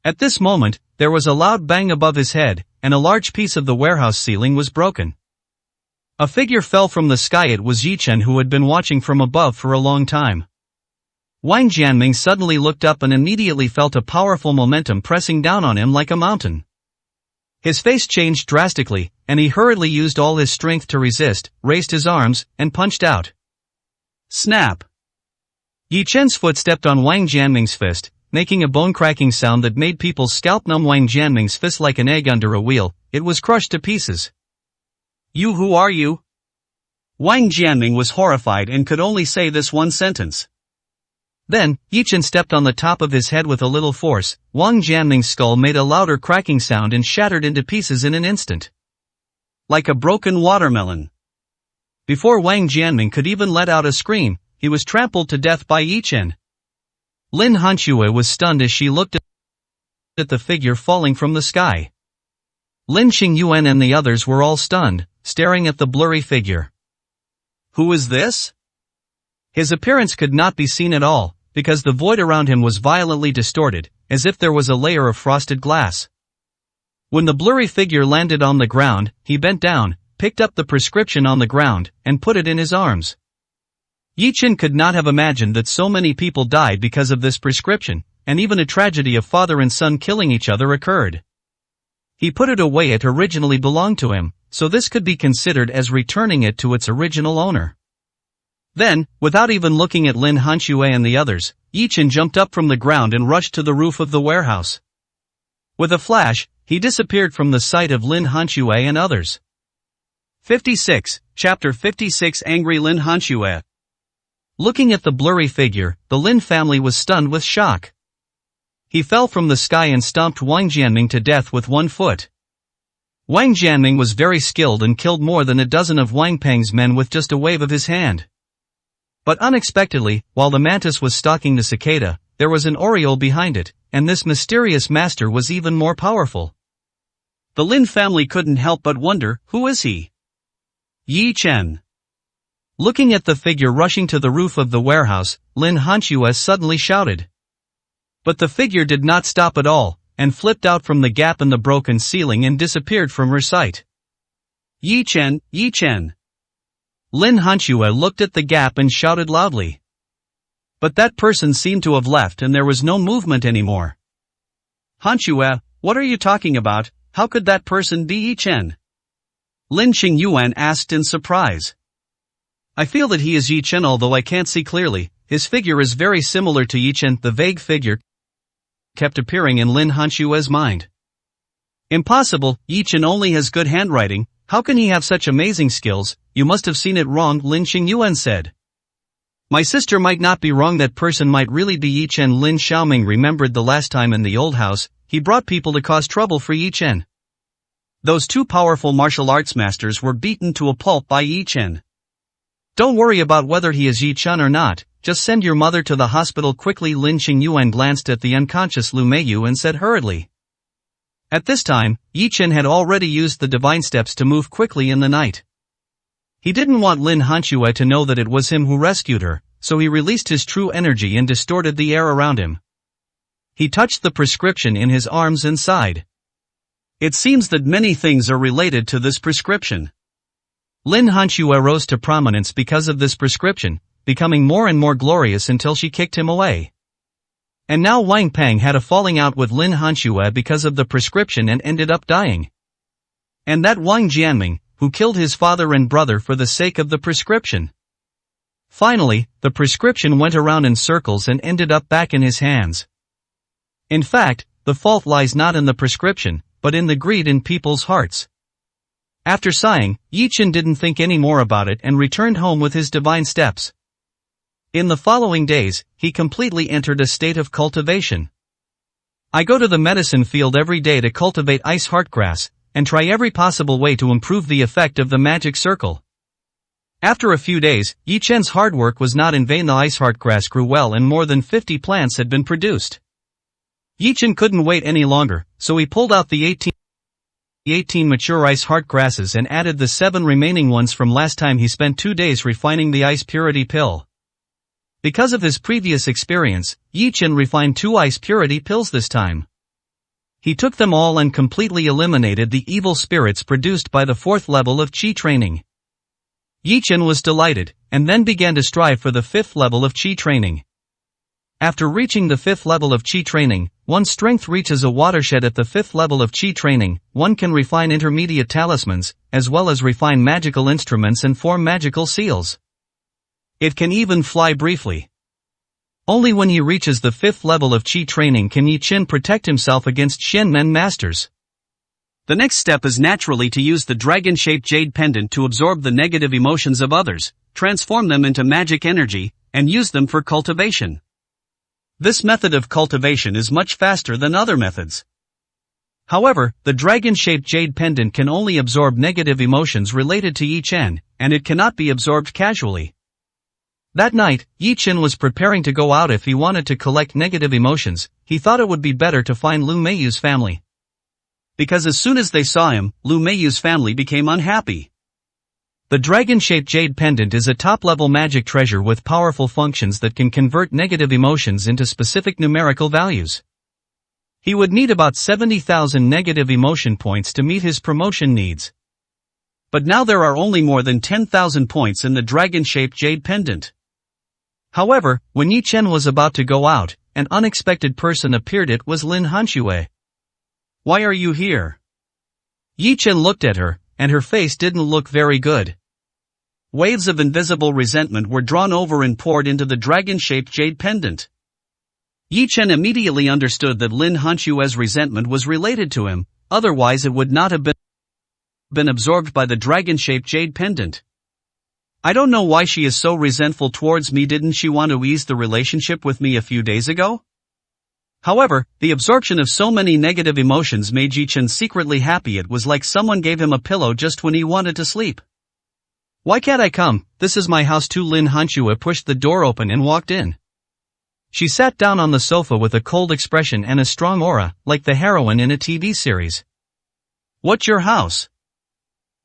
Speaker 1: At this moment, there was a loud bang above his head, and a large piece of the warehouse ceiling was broken. A figure fell from the sky. It was Yi Chen, who had been watching from above for a long time. Wang Jianming suddenly looked up and immediately felt a powerful momentum pressing down on him like a mountain. His face changed drastically, and he hurriedly used all his strength to resist, raised his arms, and punched out. Snap! Yi Chen's foot stepped on Wang Jianming's fist, making a bone-cracking sound that made people's scalp numb. Wang Jianming's fist like an egg under a wheel, it was crushed to pieces. You, who are you? Wang Jianming was horrified and could only say this one sentence. Then, Yi Chen stepped on the top of his head with a little force. Wang Jianming's skull made a louder cracking sound and shattered into pieces in an instant. Like a broken watermelon. Before Wang Jianming could even let out a scream, he was trampled to death by Yi Chen. Lin Hanshue was stunned as she looked at the figure falling from the sky. Lin Qingyuan and the others were all stunned, staring at the blurry figure. Who is this? His appearance could not be seen at all, because the void around him was violently distorted, as if there was a layer of frosted glass. When the blurry figure landed on the ground, he bent down, picked up the prescription on the ground, and put it in his arms. Yi Chen could not have imagined that so many people died because of this prescription, and even a tragedy of father and son killing each other occurred. He put it away. It originally belonged to him, so this could be considered as returning it to its original owner. Then, without even looking at Lin Hanshue and the others, Yi Chen jumped up from the ground and rushed to the roof of the warehouse. With a flash, he disappeared from the sight of Lin Hanshue and others. 56, Chapter 56. Angry Lin Hanshue. Looking at the blurry figure, the Lin family was stunned with shock. He fell from the sky and stomped Wang Jianming to death with one foot. Wang Jianming was very skilled and killed more than a dozen of Wang Peng's men with just a wave of his hand. But unexpectedly, while the mantis was stalking the cicada, there was an oriole behind it, and this mysterious master was even more powerful. The Lin family couldn't help but wonder, who is he? Yi Chen. Looking at the figure rushing to the roof of the warehouse, Lin Hanshue suddenly shouted. But the figure did not stop at all, and flipped out from the gap in the broken ceiling and disappeared from her sight. Yi Chen, Yi Chen. Lin Hanshue looked at the gap and shouted loudly. But that person seemed to have left and there was no movement anymore. Hanshue, what are you talking about? How could that person be Yi Chen? Lin Qingyuan asked in surprise. I feel that he is Yi Chen, although I can't see clearly. His figure is very similar to Yi Chen. The vague figure kept appearing in Lin Hanshue's mind. Impossible, Yi Chen only has good handwriting, how can he have such amazing skills? You must have seen it wrong, Lin Xingyuan said. My sister might not be wrong, that person might really be Yi Chen. Lin Xiaoming remembered the last time in the old house, he brought people to cause trouble for Yi Chen. Those two powerful martial arts masters were beaten to a pulp by Yi Chen. Don't worry about whether he is Yi Chen or not, just send your mother to the hospital quickly. Lin Xingyuan glanced at the unconscious Lu Meiyu and said hurriedly. At this time, Yi Chen had already used the divine steps to move quickly in the night. He didn't want Lin Hanxue to know that it was him who rescued her, so he released his true energy and distorted the air around him. He touched the prescription in his arms and sighed. It seems that many things are related to this prescription. Lin Hanxue rose to prominence because of this prescription, becoming more and more glorious until she kicked him away. And now Wang Peng had a falling out with Lin Hanxue because of the prescription and ended up dying. And that Wang Jianming, who killed his father and brother for the sake of the prescription. Finally, the prescription went around in circles and ended up back in his hands. In fact, the fault lies not in the prescription, but in the greed in people's hearts. After sighing, Yi Chen didn't think any more about it and returned home with his divine steps. In the following days, he completely entered a state of cultivation. I go to the medicine field every day to cultivate ice heartgrass, and try every possible way to improve the effect of the magic circle. After a few days, Yi Chen's hard work was not in vain. The ice heartgrass grew well and more than 50 plants had been produced. Yi Chen couldn't wait any longer, so he pulled out the 18 mature ice heartgrasses and added the 7 remaining ones from last time. He spent 2 days refining the ice purity pill. Because of his previous experience, Yi Chen refined 2 ice purity pills this time. He took them all and completely eliminated the evil spirits produced by the 4th level of Qi training. Yi Chen was delighted, and then began to strive for the 5th level of Qi training. After reaching the 5th level of Qi training, one's strength reaches a watershed. At the 5th level of Qi training, one can refine intermediate talismans, as well as refine magical instruments and form magical seals. It can even fly briefly. Only when he reaches the 5th level of Qi training can Yi Chen protect himself against Shenmen masters. The next step is naturally to use the dragon-shaped jade pendant to absorb the negative emotions of others, transform them into magic energy, and use them for cultivation. This method of cultivation is much faster than other methods. However, the dragon-shaped jade pendant can only absorb negative emotions related to Yi Chen, and it cannot be absorbed casually. That night, Yi Chen was preparing to go out. If he wanted to collect negative emotions, he thought it would be better to find Lu Meiyu's family. Because as soon as they saw him, Lu Meiyu's family became unhappy. The dragon-shaped jade pendant is a top-level magic treasure with powerful functions that can convert negative emotions into specific numerical values. He would need about 70,000 negative emotion points to meet his promotion needs. But now there are only more than 10,000 points in the dragon-shaped jade pendant. However, when Yi Chen was about to go out, an unexpected person appeared. It was Lin Hanxue. Why are you here? Yi Chen looked at her, and her face didn't look very good. Waves of invisible resentment were drawn over and poured into the dragon-shaped jade pendant. Yi Chen immediately understood that Lin Hanxue's resentment was related to him, otherwise it would not have been absorbed by the dragon-shaped jade pendant. I don't know why she is so resentful towards me. Didn't she want to ease the relationship with me a few days ago? However, the absorption of so many negative emotions made Yi Chen secretly happy. It was like someone gave him a pillow just when he wanted to sleep. Why can't I come? This is my house too. Lin Hanxue pushed the door open and walked in. She sat down on the sofa with a cold expression and a strong aura, like the heroine in a TV series. What's your house?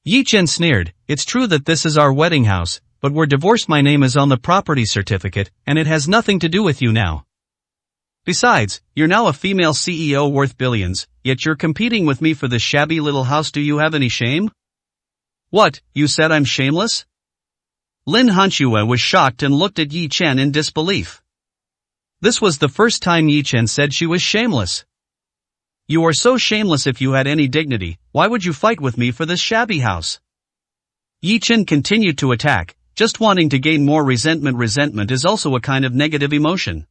Speaker 1: Yi Chen sneered. It's true that this is our wedding house, but we're divorced. My name is on the property certificate, and it has nothing to do with you now. Besides, you're now a female CEO worth billions, yet you're competing with me for this shabby little house. Do you have any shame? What, you said I'm shameless? Lin Hanxue was shocked and looked at Yi Chen in disbelief. This was the first time Yi Chen said she was shameless. You are so shameless. If you had any dignity, why would you fight with me for this shabby house? Yi Chen continued to attack, just wanting to gain more resentment. Resentment is also a kind of negative emotion.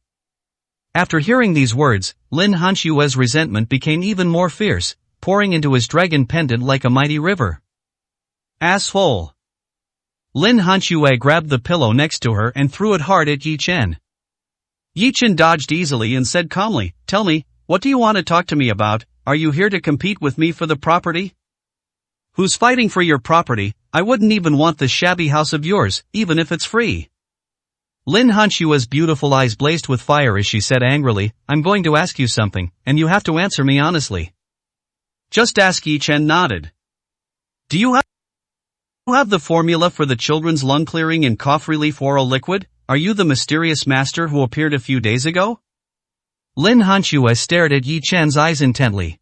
Speaker 1: After hearing these words, Lin Hanshue's resentment became even more fierce, pouring into his dragon pendant like a mighty river. Asshole! Lin Hanshue grabbed the pillow next to her and threw it hard at Yi Chen. Yi Chen dodged easily and said calmly, "Tell me, what do you want to talk to me about? Are you here to compete with me for the property?" "Who's fighting for your property? I wouldn't even want this shabby house of yours, even if it's free." Lin Hanshue's beautiful eyes blazed with fire as she said angrily, "I'm going to ask you something, and you have to answer me honestly." "Just ask." Yi Chen nodded. "Do you have the formula for the children's lung clearing and cough relief oral liquid? Are you the mysterious master who appeared a few days ago?" Lin Hanshue stared at Yi Chen's eyes intently.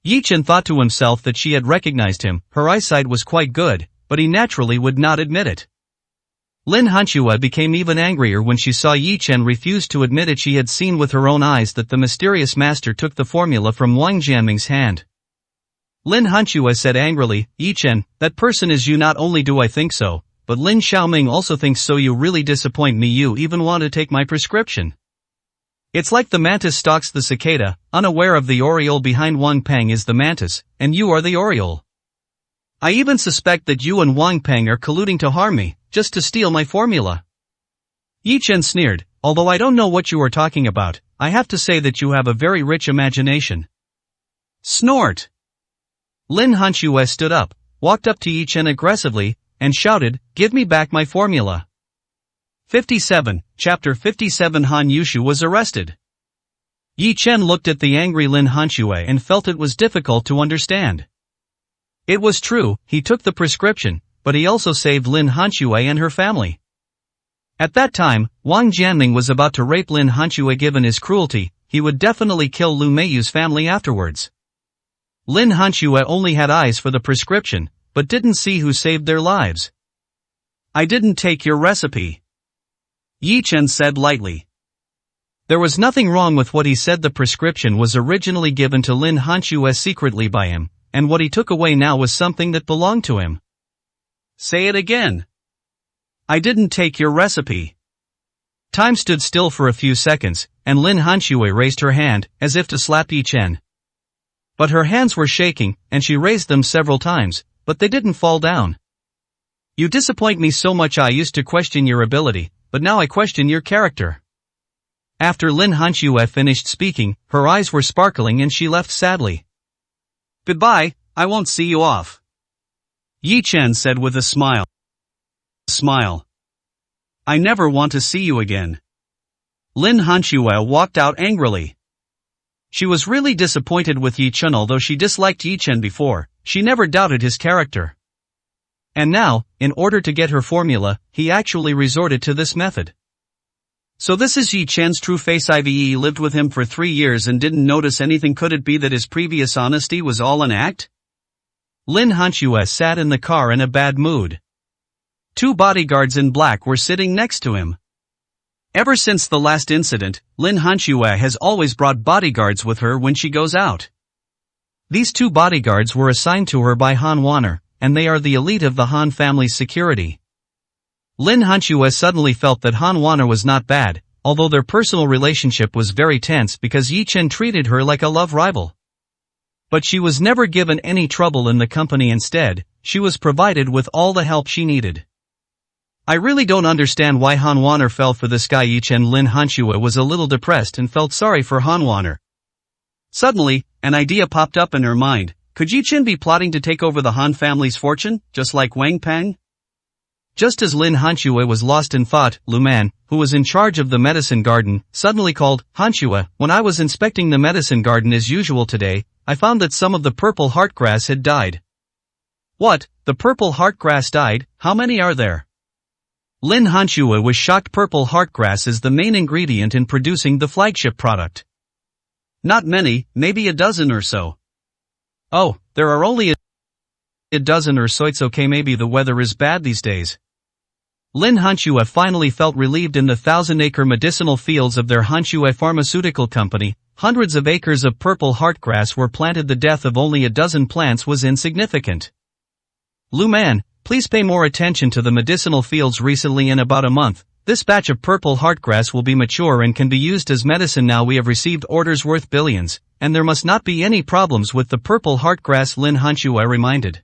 Speaker 1: Yi Chen thought to himself that she had recognized him. Her eyesight was quite good, but he naturally would not admit it. Lin Hanshue became even angrier when she saw Yi Chen refuse to admit it. She had seen with her own eyes that the mysterious master took the formula from Wang Jianming's hand. Lin Hanshue said angrily, "Yi Chen, that person is you. Not only do I think so, but Lin Xiaoming also thinks so. You really disappoint me. You even want to take my prescription." It's like the mantis stalks the cicada, unaware of the oriole behind. Wang Peng is the mantis, and you are the oriole. I even suspect that you and Wang Peng are colluding to harm me, just to steal my formula. Yi Chen sneered, "Although I don't know what you are talking about, I have to say that you have a very rich imagination." Snort! Lin Hanshue stood up, walked up to Yi Chen aggressively, and shouted, "Give me back my formula." 57, Chapter 57. Han Yushu was arrested. Yi Chen looked at the angry Lin Hanshue and felt it was difficult to understand. It was true, he took the prescription, but he also saved Lin Hanshue and her family. At that time, Wang Jianming was about to rape Lin Hanshue. Given his cruelty, he would definitely kill Lu Meiyu's family afterwards. Lin Hanshue only had eyes for the prescription, but didn't see who saved their lives. "I didn't take your recipe," Yi Chen said lightly. There was nothing wrong with what he said. The prescription was originally given to Lin Hanshue secretly by him, and what he took away now was something that belonged to him. "Say it again." "I didn't take your recipe." Time stood still for a few seconds, and Lin Hanshue raised her hand, as if to slap Yi Chen. But her hands were shaking, and she raised them several times, but they didn't fall down. "You disappoint me so much. I used to question your ability, but now I question your character." After Lin Hanshue finished speaking, her eyes were sparkling and she left sadly. "Goodbye, I won't see you off," Yi Chen said with a smile. "I never want to see you again." Lin Hanshue walked out angrily. She was really disappointed with Yi Chen. Although she disliked Yi Chen before, she never doubted his character. And now, in order to get her formula, he actually resorted to this method. So this is Yi Chen's true face. He lived with him for 3 years and didn't notice anything. Could it be that his previous honesty was all an act? Lin Hanshue sat in the car in a bad mood. 2 bodyguards in black were sitting next to him. Ever since the last incident, Lin Hanshue has always brought bodyguards with her when she goes out. These 2 bodyguards were assigned to her by Han Wanner, and they are the elite of the Han family's security. Lin Hanshue suddenly felt that Han Wanner was not bad, although their personal relationship was very tense because Yi Chen treated her like a love rival. But she was never given any trouble in the company. Instead, she was provided with all the help she needed. I really don't understand why Han Wanner fell for this guy. Yi Chen. Lin Hanshue was a little depressed and felt sorry for Han Wanner. Suddenly, an idea popped up in her mind. Could Yi Chen be plotting to take over the Han family's fortune, just like Wang Peng? Just as Lin Hanshue was lost in thought, Lu Man, who was in charge of the medicine garden, suddenly called, "Hanshue, when I was inspecting the medicine garden as usual today, I found that some of the purple heartgrass had died." "What, the purple heartgrass died? How many are there?" Lin Hanshue was shocked. Purple heartgrass is the main ingredient in producing the flagship product. "Not many, maybe a dozen or so." "Oh, there are only a dozen or so. It's okay, maybe the weather is bad these days." Lin Hanshue finally felt relieved. In the 1,000-acre medicinal fields of their Hanshue pharmaceutical company, hundreds of acres of purple heartgrass were planted. The death of only a dozen plants was insignificant. "Lu Man, please pay more attention to the medicinal fields. Recently, in about a month, this batch of purple heartgrass will be mature and can be used as medicine. Now we have received orders worth billions, and there must not be any problems with the purple heartgrass, Lin Hanxue reminded.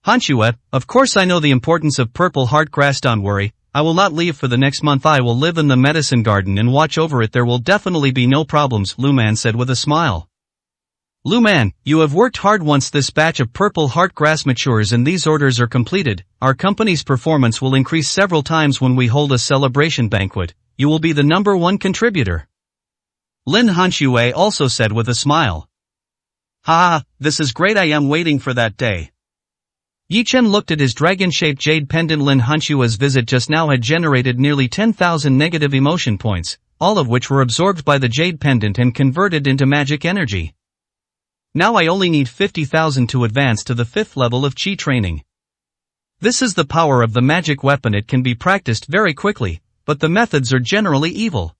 Speaker 1: Hanxue, of course I know the importance of purple heartgrass, don't worry, I will not leave for the next month. I will live in the medicine garden and watch over it. There will definitely be no problems, Lu Man said with a smile. Lu Man, you have worked hard. Once this batch of purple heartgrass matures and these orders are completed, our company's performance will increase several times. When we hold a celebration banquet, you will be the #1 contributor. Lin Hanxue also said with a smile. Ha, this is great. I am waiting for that day. Yi Chen looked at his dragon-shaped jade pendant. Lin Hanxue's visit just now had generated nearly 10,000 negative emotion points, all of which were absorbed by the jade pendant and converted into magic energy. Now I only need 50,000 to advance to the 5th level of Qi training. This is the power of the magic weapon. It can be practiced very quickly, but the methods are generally evil.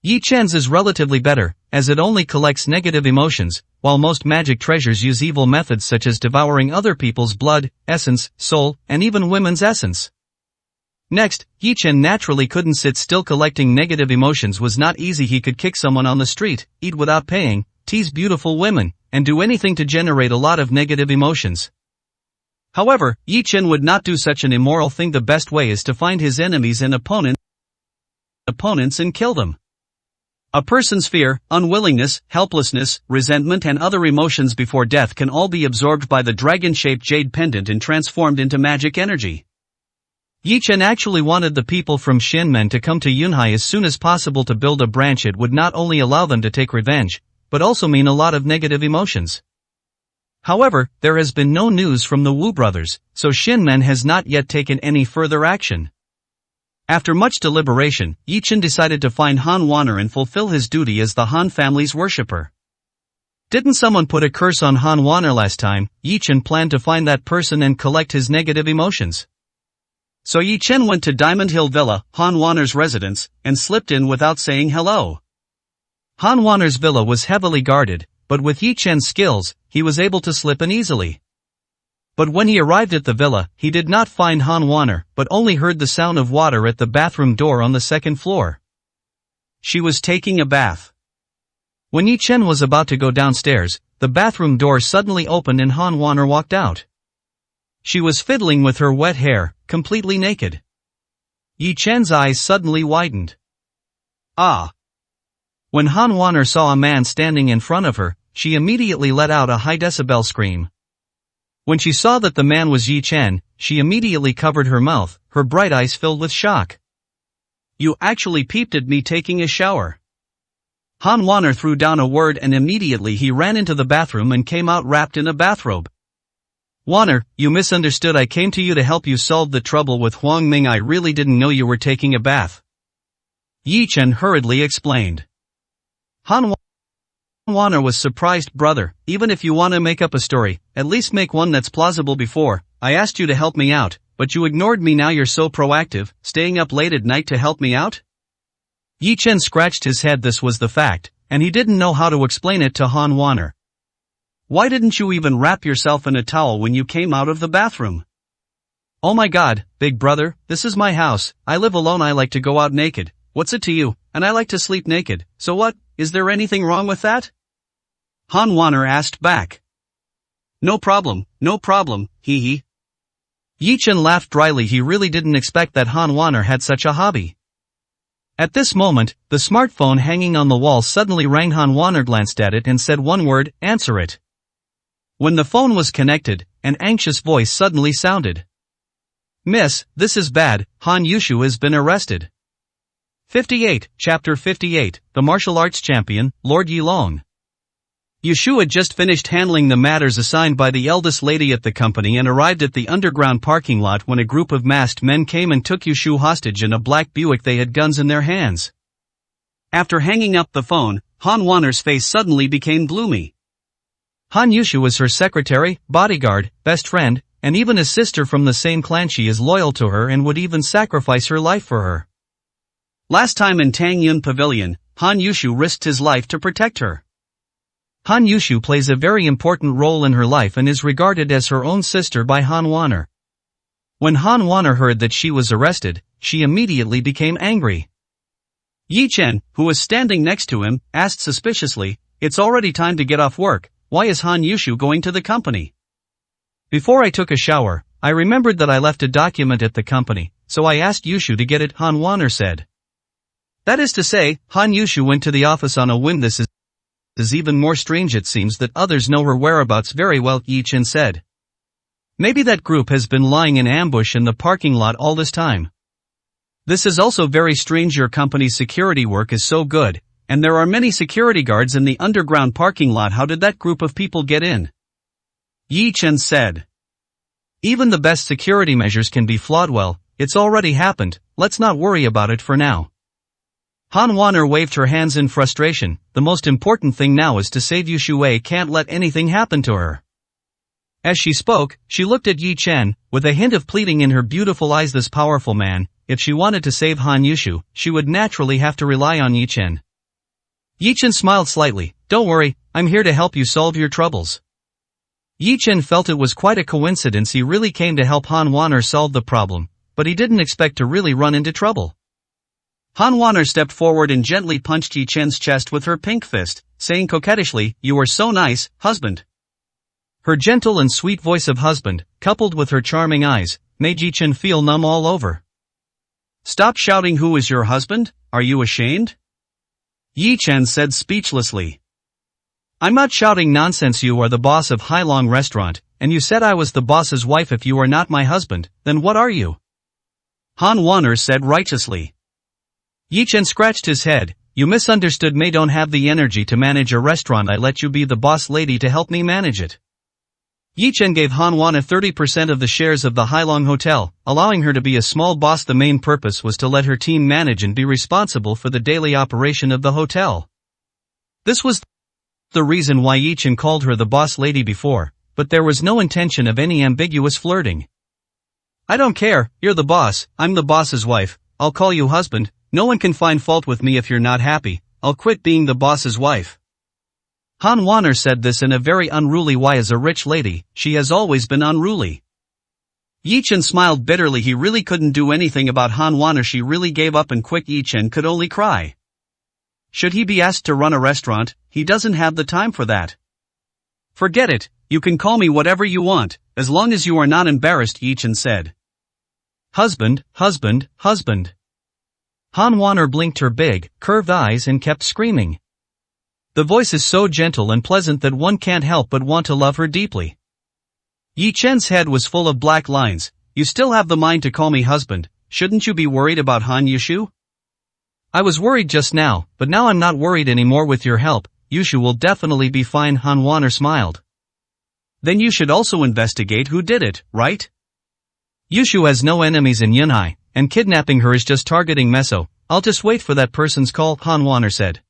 Speaker 1: Yi Chen's is relatively better, as it only collects negative emotions, while most magic treasures use evil methods such as devouring other people's blood, essence, soul, and even women's essence. Next, Yi Chen naturally couldn't sit still. Collecting negative emotions was not easy. He could kick someone on the street, eat without paying, tease beautiful women, and do anything to generate a lot of negative emotions. However, Yi Chen would not do such an immoral thing. The best way is to find his enemies and opponents and kill them. A person's fear, unwillingness, helplessness, resentment and other emotions before death can all be absorbed by the dragon-shaped jade pendant and transformed into magic energy. Yi Chen actually wanted the people from Shinmen to come to Yunhai as soon as possible to build a branch. It would not only allow them to take revenge, but also mean a lot of negative emotions. However, there has been no news from the Wu brothers, so Shinmen has not yet taken any further action. After much deliberation, Yi Chen decided to find Han Wanner and fulfill his duty as the Han family's worshipper. Didn't someone put a curse on Han Wanner last time? Yi Chen planned to find that person and collect his negative emotions. So Yi Chen went to Diamond Hill Villa, Han Wanner's residence, and slipped in without saying hello. Han Wanner's villa was heavily guarded, but with Yi Chen's skills, he was able to slip in easily. But when he arrived at the villa, he did not find Han Wanner, but only heard the sound of water at the bathroom door on the 2nd floor. She was taking a bath. When Yi Chen was about to go downstairs, the bathroom door suddenly opened and Han Wanner walked out. She was fiddling with her wet hair, completely naked. Yi Chen's eyes suddenly widened. Ah! When Han Wanner saw a man standing in front of her, she immediately let out a high-decibel scream. When she saw that the man was Yi Chen, she immediately covered her mouth, her bright eyes filled with shock. You actually peeped at me taking a shower. Han Wanner threw down a word and immediately he ran into the bathroom and came out wrapped in a bathrobe. Wanner, you misunderstood. I came to you to help you solve the trouble with Huang Ming. I really didn't know you were taking a bath. Yi Chen hurriedly explained. Han Wanner was surprised. Brother, even if you want to make up a story, at least make one that's plausible. Before, I asked you to help me out, but you ignored me. Now you're so proactive, staying up late at night to help me out? Yi Chen scratched his head. This was the fact, and he didn't know how to explain it to Han Wanner. Why didn't you even wrap yourself in a towel when you came out of the bathroom? Oh my god, big brother, this is my house, I live alone. I like to go out naked, what's it to you? And I like to sleep naked, so what, is there anything wrong with that? Han Wanner asked back. No problem, hee hee. Yi Chen laughed dryly. He really didn't expect that Han Wanner had such a hobby. At this moment, the smartphone hanging on the wall suddenly rang. Han Wanner glanced at it and said one word, answer it. When the phone was connected, an anxious voice suddenly sounded. Miss, this is bad, Han Yushu has been arrested. 58, Chapter 58, The Martial Arts Champion, Lord Yilong. Yushu had just finished handling the matters assigned by the eldest lady at the company and arrived at the underground parking lot when a group of masked men came and took Yushu hostage in a black Buick. They had guns in their hands. After hanging up the phone, Han Wanner's face suddenly became gloomy. Han Yushu was her secretary, bodyguard, best friend, and even a sister from the same clan. She is loyal to her and would even sacrifice her life for her. Last time in Tangyun Pavilion, Han Yushu risked his life to protect her. Han Yushu plays a very important role in her life and is regarded as her own sister by Han Wanner. When Han Wanner heard that she was arrested, she immediately became angry. Yi Chen, who was standing next to him, asked suspiciously, "It's already time to get off work, why is Han Yushu going to the company?" "Before I took a shower, I remembered that I left a document at the company, so I asked Yushu to get it," Han Wanner said. That is to say, Han Yushu went to the office on a whim. This is even more strange. It seems that others know her whereabouts very well, Yi Chen said. Maybe that group has been lying in ambush in the parking lot all this time. This is also very strange. Your company's security work is so good, and there are many security guards in the underground parking lot. How did that group of people get in? Yi Chen said. Even the best security measures can be flawed. Well, it's already happened, let's not worry about it for now. Han Wanner waved her hands in frustration. The most important thing now is to save Yushu Wei. Can't let anything happen to her. As she spoke, she looked at Yi Chen, with a hint of pleading in her beautiful eyes. This powerful man, if she wanted to save Han Yushu, she would naturally have to rely on Yi Chen. Yi Chen smiled slightly. "Don't worry, I'm here to help you solve your troubles." Yi Chen felt it was quite a coincidence. He really came to help Han Wanner solve the problem, but he didn't expect to really run into trouble. Han Wanner stepped forward and gently punched Yi Chen's chest with her pink fist, saying coquettishly, "You are so nice, husband." Her gentle and sweet voice of husband, coupled with her charming eyes, made Yi Chen feel numb all over. "Stop shouting. Who is your husband? Are you ashamed?" Yi Chen said speechlessly. "I'm not shouting nonsense. You are the boss of Hailong Restaurant, and you said I was the boss's wife. If you are not my husband, then what are you?" Han Wanner said righteously. Yi Chen scratched his head. "You misunderstood me. Don't have the energy to manage a restaurant. I let you be the boss lady to help me manage it." Yi Chen gave Han Wanner 30% of the shares of the Hailong Hotel, allowing her to be a small boss. The main purpose was to let her team manage and be responsible for the daily operation of the hotel. This was the reason why Yi Chen called her the boss lady before, but there was no intention of any ambiguous flirting. "I don't care, you're the boss, I'm the boss's wife, I'll call you husband, no one can find fault with me. If you're not happy, I'll quit being the boss's wife." Han Wanner said this in a very unruly way. As a rich lady, she has always been unruly. Yi Chen smiled bitterly. He really couldn't do anything about Han Wanner. She really gave up and quit. Yi Chen could only cry. Should he be asked to run a restaurant? He doesn't have the time for that. "Forget it, you can call me whatever you want, as long as you are not embarrassed," Yi Chen said. "Husband, husband, husband." Han Wanner blinked her big, curved eyes and kept screaming. The voice is so gentle and pleasant that one can't help but want to love her deeply. Yi Chen's head was full of black lines. "You still have the mind to call me husband, shouldn't you be worried about Han Yushu?" "I was worried just now, but now I'm not worried anymore. With your help, Yushu will definitely be fine." Han Wanner smiled. "Then you should also investigate who did it, right? Yushu has no enemies in Yunhai, and kidnapping her is just targeting Meso. I'll just wait for that person's call," Han Wanner said.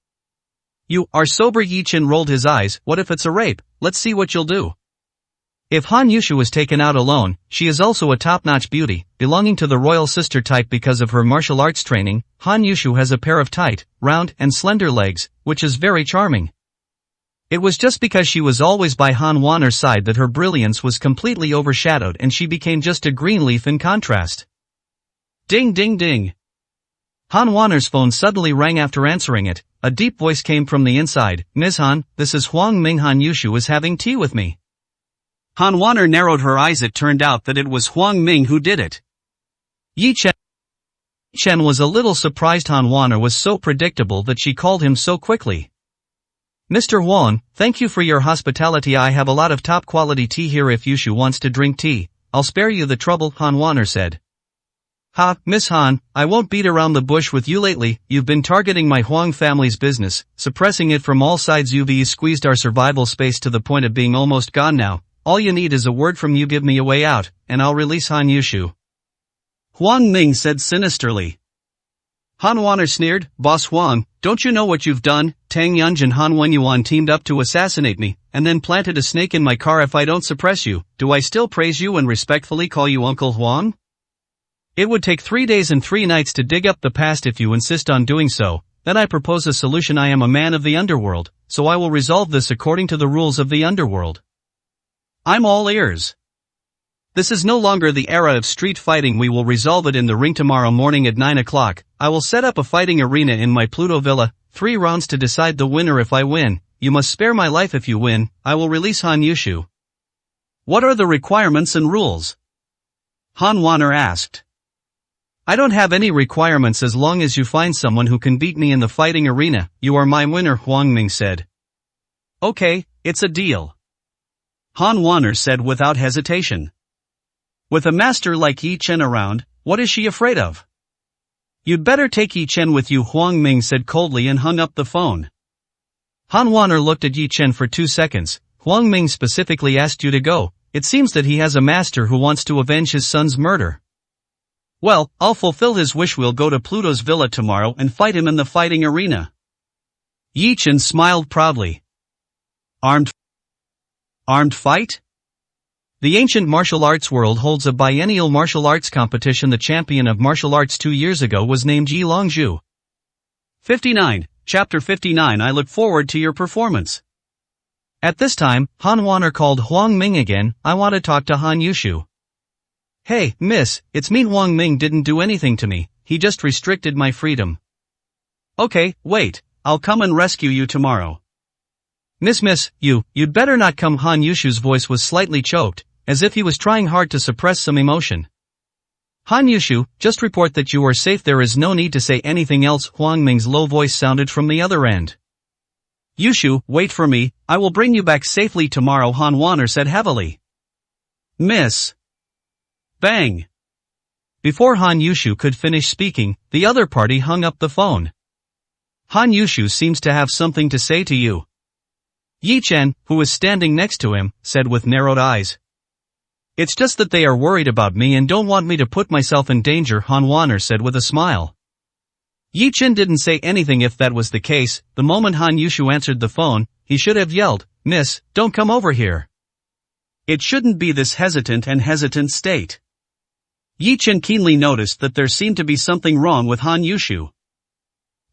Speaker 1: "You are sober?" Yi Chen rolled his eyes. "What if it's a rape? Let's see what you'll do." If Han Yushu was taken out alone, she is also a top-notch beauty, belonging to the royal sister type. Because of her martial arts training, Han Yushu has a pair of tight, round, and slender legs, which is very charming. It was just because she was always by Han Wanner's side that her brilliance was completely overshadowed and she became just a green leaf in contrast. Ding ding ding. Han Wanner's phone suddenly rang. After answering it, a deep voice came from the inside. "Ms. Han, this is Huang Ming. Han Yushu is having tea with me." Han Wanner narrowed her eyes. It turned out that it was Huang Ming who did it. Yi Chen was a little surprised. Han Wanner was so predictable that she called him so quickly. "Mr. Huang, thank you for your hospitality. I have a lot of top-quality tea here. If Yushu wants to drink tea, I'll spare you the trouble," Han Wanner said. "Ha, Miss Han, I won't beat around the bush with you. Lately, you've been targeting my Huang family's business, suppressing it from all sides. You've squeezed our survival space to the point of being almost gone now. All you need is a word from you. Give me a way out, and I'll release Han Yushu," Huang Ming said sinisterly. Han Wanner sneered. "Boss Huang, don't you know what you've done? Tang Yunj and Han Wenyuan teamed up to assassinate me, and then planted a snake in my car. If I don't suppress you, do I still praise you and respectfully call you Uncle Huang? It would take 3 days and 3 nights to dig up the past. If you insist on doing so, then I propose a solution. I am a man of the underworld, so I will resolve this according to the rules of the underworld. I'm all ears." This is no longer the era of street fighting. We will resolve it in the ring tomorrow morning at 9 o'clock. I will set up a fighting arena in my Pluto villa, 3 rounds to decide the winner. If I win, you must spare my life. If you win, I will release Han Yushu. What are the requirements and rules? Han Wanner asked. I don't have any requirements as long as you find someone who can beat me in the fighting arena. You are my winner, Huang Ming said. Okay, it's a deal. Han Wanner said without hesitation. With a master like Yi Chen around, what is she afraid of? You'd better take Yi Chen with you, Huang Ming said coldly and hung up the phone. Han Wanner looked at Yi Chen for 2 seconds. Huang Ming specifically asked you to go. It seems that he has a master who wants to avenge his son's murder. Well, I'll fulfill his wish. We'll go to Pluto's villa tomorrow and fight him in the fighting arena. Yi Chen smiled proudly. Armed fight? The ancient martial arts world holds a biennial martial arts competition. The champion of martial arts 2 years ago was named Yi Longzhu. 59, Chapter 59. I look forward to your performance. At this time, Han Wanner called Huang Ming again. I want to talk to Han Yushu. Hey, miss, it's me. Huang Ming didn't do anything to me, he just restricted my freedom. Okay, wait, I'll come and rescue you tomorrow. Miss, you'd better not come. Han Yushu's voice was slightly choked, as if he was trying hard to suppress some emotion. Han Yushu, just report that you are safe. There is no need to say anything else. Huang Ming's low voice sounded from the other end. Yushu, wait for me, I will bring you back safely tomorrow, Han Wanner said heavily. Miss. Bang. Before Han Yushu could finish speaking, the other party hung up the phone. Han Yushu seems to have something to say to you. Yi Chen, who was standing next to him, said with narrowed eyes. It's just that they are worried about me and don't want me to put myself in danger, Han Wanner said with a smile. Yi Chen didn't say anything. If that was the case, the moment Han Yushu answered the phone, he should have yelled, Miss, don't come over here. It shouldn't be this hesitant state. Yi Chen keenly noticed that there seemed to be something wrong with Han Yushu.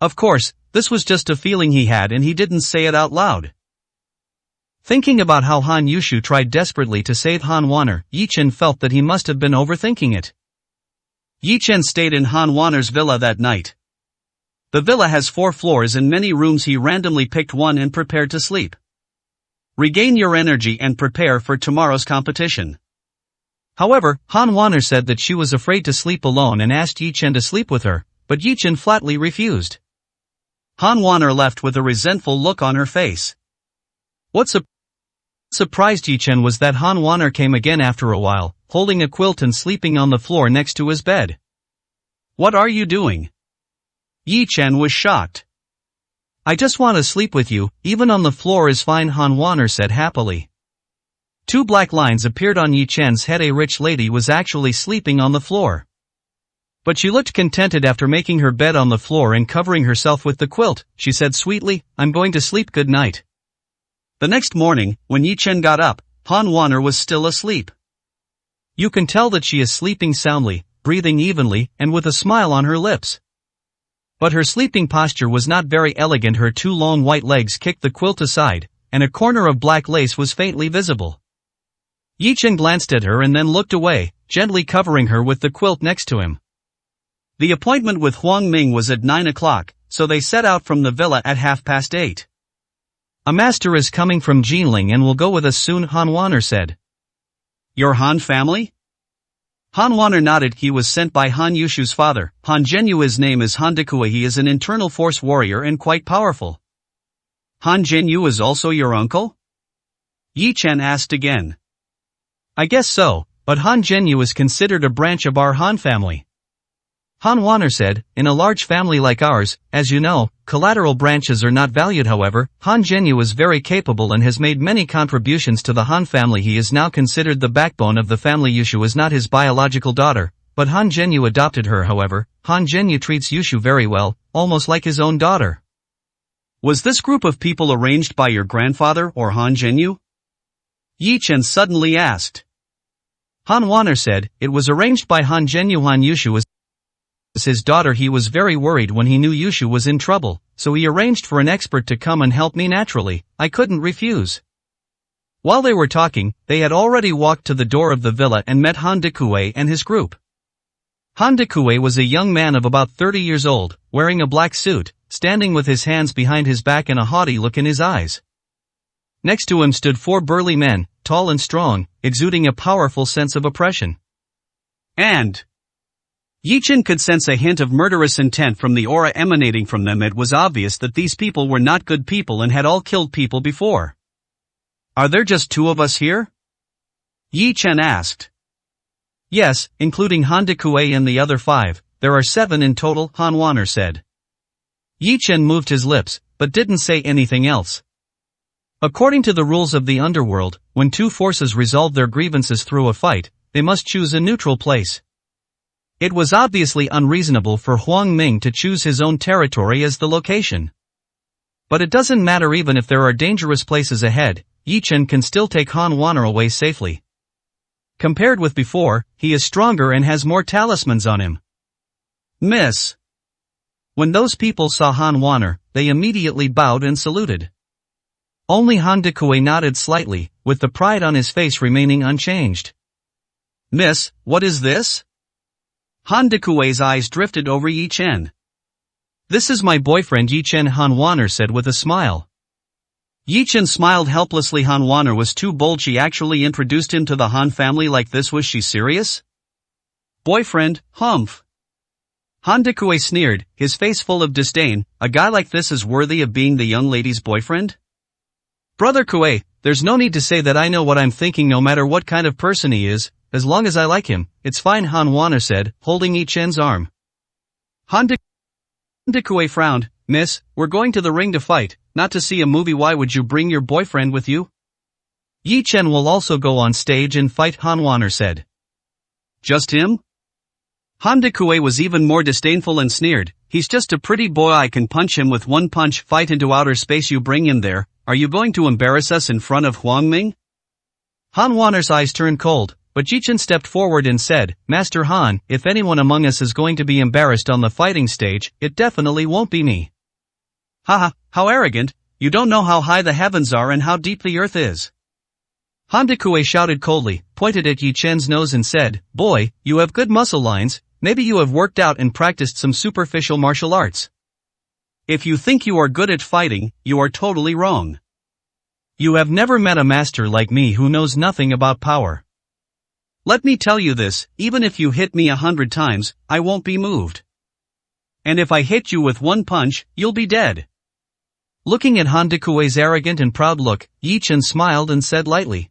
Speaker 1: Of course, this was just a feeling he had and he didn't say it out loud. Thinking about how Han Yushu tried desperately to save Han Wanner, Yi Chen felt that he must have been overthinking it. Yi Chen stayed in Han Wanner's villa that night. The villa has 4 floors and many rooms. He randomly picked one and prepared to sleep. Regain your energy and prepare for tomorrow's competition. However, Han Wanner said that she was afraid to sleep alone and asked Yi Chen to sleep with her, but Yi Chen flatly refused. Han Wanner left with a resentful look on her face. What surprised Yi Chen was that Han Wanner came again after a while, holding a quilt and sleeping on the floor next to his bed. What are you doing? Yi Chen was shocked. I just want to sleep with you, even on the floor is fine, Han Wanner said happily. 2 black lines appeared on Yi Chen's head. A rich lady was actually sleeping on the floor. But she looked contented after making her bed on the floor and covering herself with the quilt. She said sweetly, I'm going to sleep, good night. The next morning, when Yi Chen got up, Han Wanner was still asleep. You can tell that she is sleeping soundly, breathing evenly, and with a smile on her lips. But her sleeping posture was not very elegant. Her 2 long white legs kicked the quilt aside, and a corner of black lace was faintly visible. Yi Chen glanced at her and then looked away, gently covering her with the quilt next to him. The appointment with Huang Ming was at 9 o'clock, so they set out from the villa at 8:30. A master is coming from Jinling and will go with us soon, Han Wanner said. Your Han family? Han Wanner nodded. He was sent by Han Yushu's father, Han Zhenyu. His name is Han Dekua. He is an internal force warrior and quite powerful. Han Zhenyu is also your uncle? Yi Chen asked again. I guess so, but Han Zhenyu is considered a branch of our Han family. Han Wanner said, in a large family like ours, as you know, collateral branches are not valued. However, Han Zhenyu is very capable and has made many contributions to the Han family. He is now considered the backbone of the family. Yushu is not his biological daughter, but Han Zhenyu adopted her. However, Han Zhenyu treats Yushu very well, almost like his own daughter. Was this group of people arranged by your grandfather or Han Zhenyu? Yi Chen suddenly asked. Han Wanner said, it was arranged by Han Zhenyu. Han Yushu is his daughter. He was very worried when he knew Yushu was in trouble, so he arranged for an expert to come and help me. Naturally, I couldn't refuse. While they were talking, they had already walked to the door of the villa and met Han Dekue and his group. Han Dekue was a young man of about 30 years old, wearing a black suit, standing with his hands behind his back and a haughty look in his eyes. Next to him stood 4 burly men, tall and strong, exuding a powerful sense of oppression. And Yi Chen could sense a hint of murderous intent from the aura emanating from them. It was obvious that these people were not good people and had all killed people before. Are there just 2 of us here? Yi Chen asked. Yes, including Han Dekue and the other 5, there are 7 in total, Han Wanner said. Yi Chen moved his lips, but didn't say anything else. According to the rules of the underworld, when 2 forces resolve their grievances through a fight, they must choose a neutral place. It was obviously unreasonable for Huang Ming to choose his own territory as the location. But it doesn't matter. Even if there are dangerous places ahead, Yi Chen can still take Han Wanner away safely. Compared with before, he is stronger and has more talismans on him. Miss. When those people saw Han Wanner, they immediately bowed and saluted. Only Han Dekue nodded slightly, with the pride on his face remaining unchanged. Miss, what is this? Han Dekue's eyes drifted over Yi Chen. This is my boyfriend Yi Chen, Han Wanner said with a smile. Yi Chen smiled helplessly. Han Wanner was too bold. She actually introduced him to the Han family like this. Was she serious? Boyfriend, humph. Han Dekue sneered, his face full of disdain. A guy like this is worthy of being the young lady's boyfriend? Brother Kue, there's no need to say that. I know what I'm thinking. No matter what kind of person he is, as long as I like him, it's fine, Han Wanner said, holding Yi Chen's arm. Han Dekue frowned. Miss, we're going to the ring to fight, not to see a movie. Why would you bring your boyfriend with you? Yi Chen will also go on stage and fight, Han Wanner said. Just him? Han Dekue was even more disdainful and sneered. He's just a pretty boy. I can punch him with 1 punch. Fight into outer space. You bring him there. Are you going to embarrass us in front of Huang Ming? Han Wanner's eyes turned cold, but Yi Chen stepped forward and said, Master Han, if anyone among us is going to be embarrassed on the fighting stage, it definitely won't be me. Haha, how arrogant, you don't know how high the heavens are and how deep the earth is. Han Dekue shouted coldly, pointed at Yi Chen's nose and said, Boy, you have good muscle lines, maybe you have worked out and practiced some superficial martial arts. If you think you are good at fighting, you are totally wrong. You have never met a master like me who knows nothing about power. Let me tell you this, even if you hit me 100 times, I won't be moved. And if I hit you with 1 punch, you'll be dead. Looking at Han Dekue's arrogant and proud look, Yi Chen smiled and said lightly,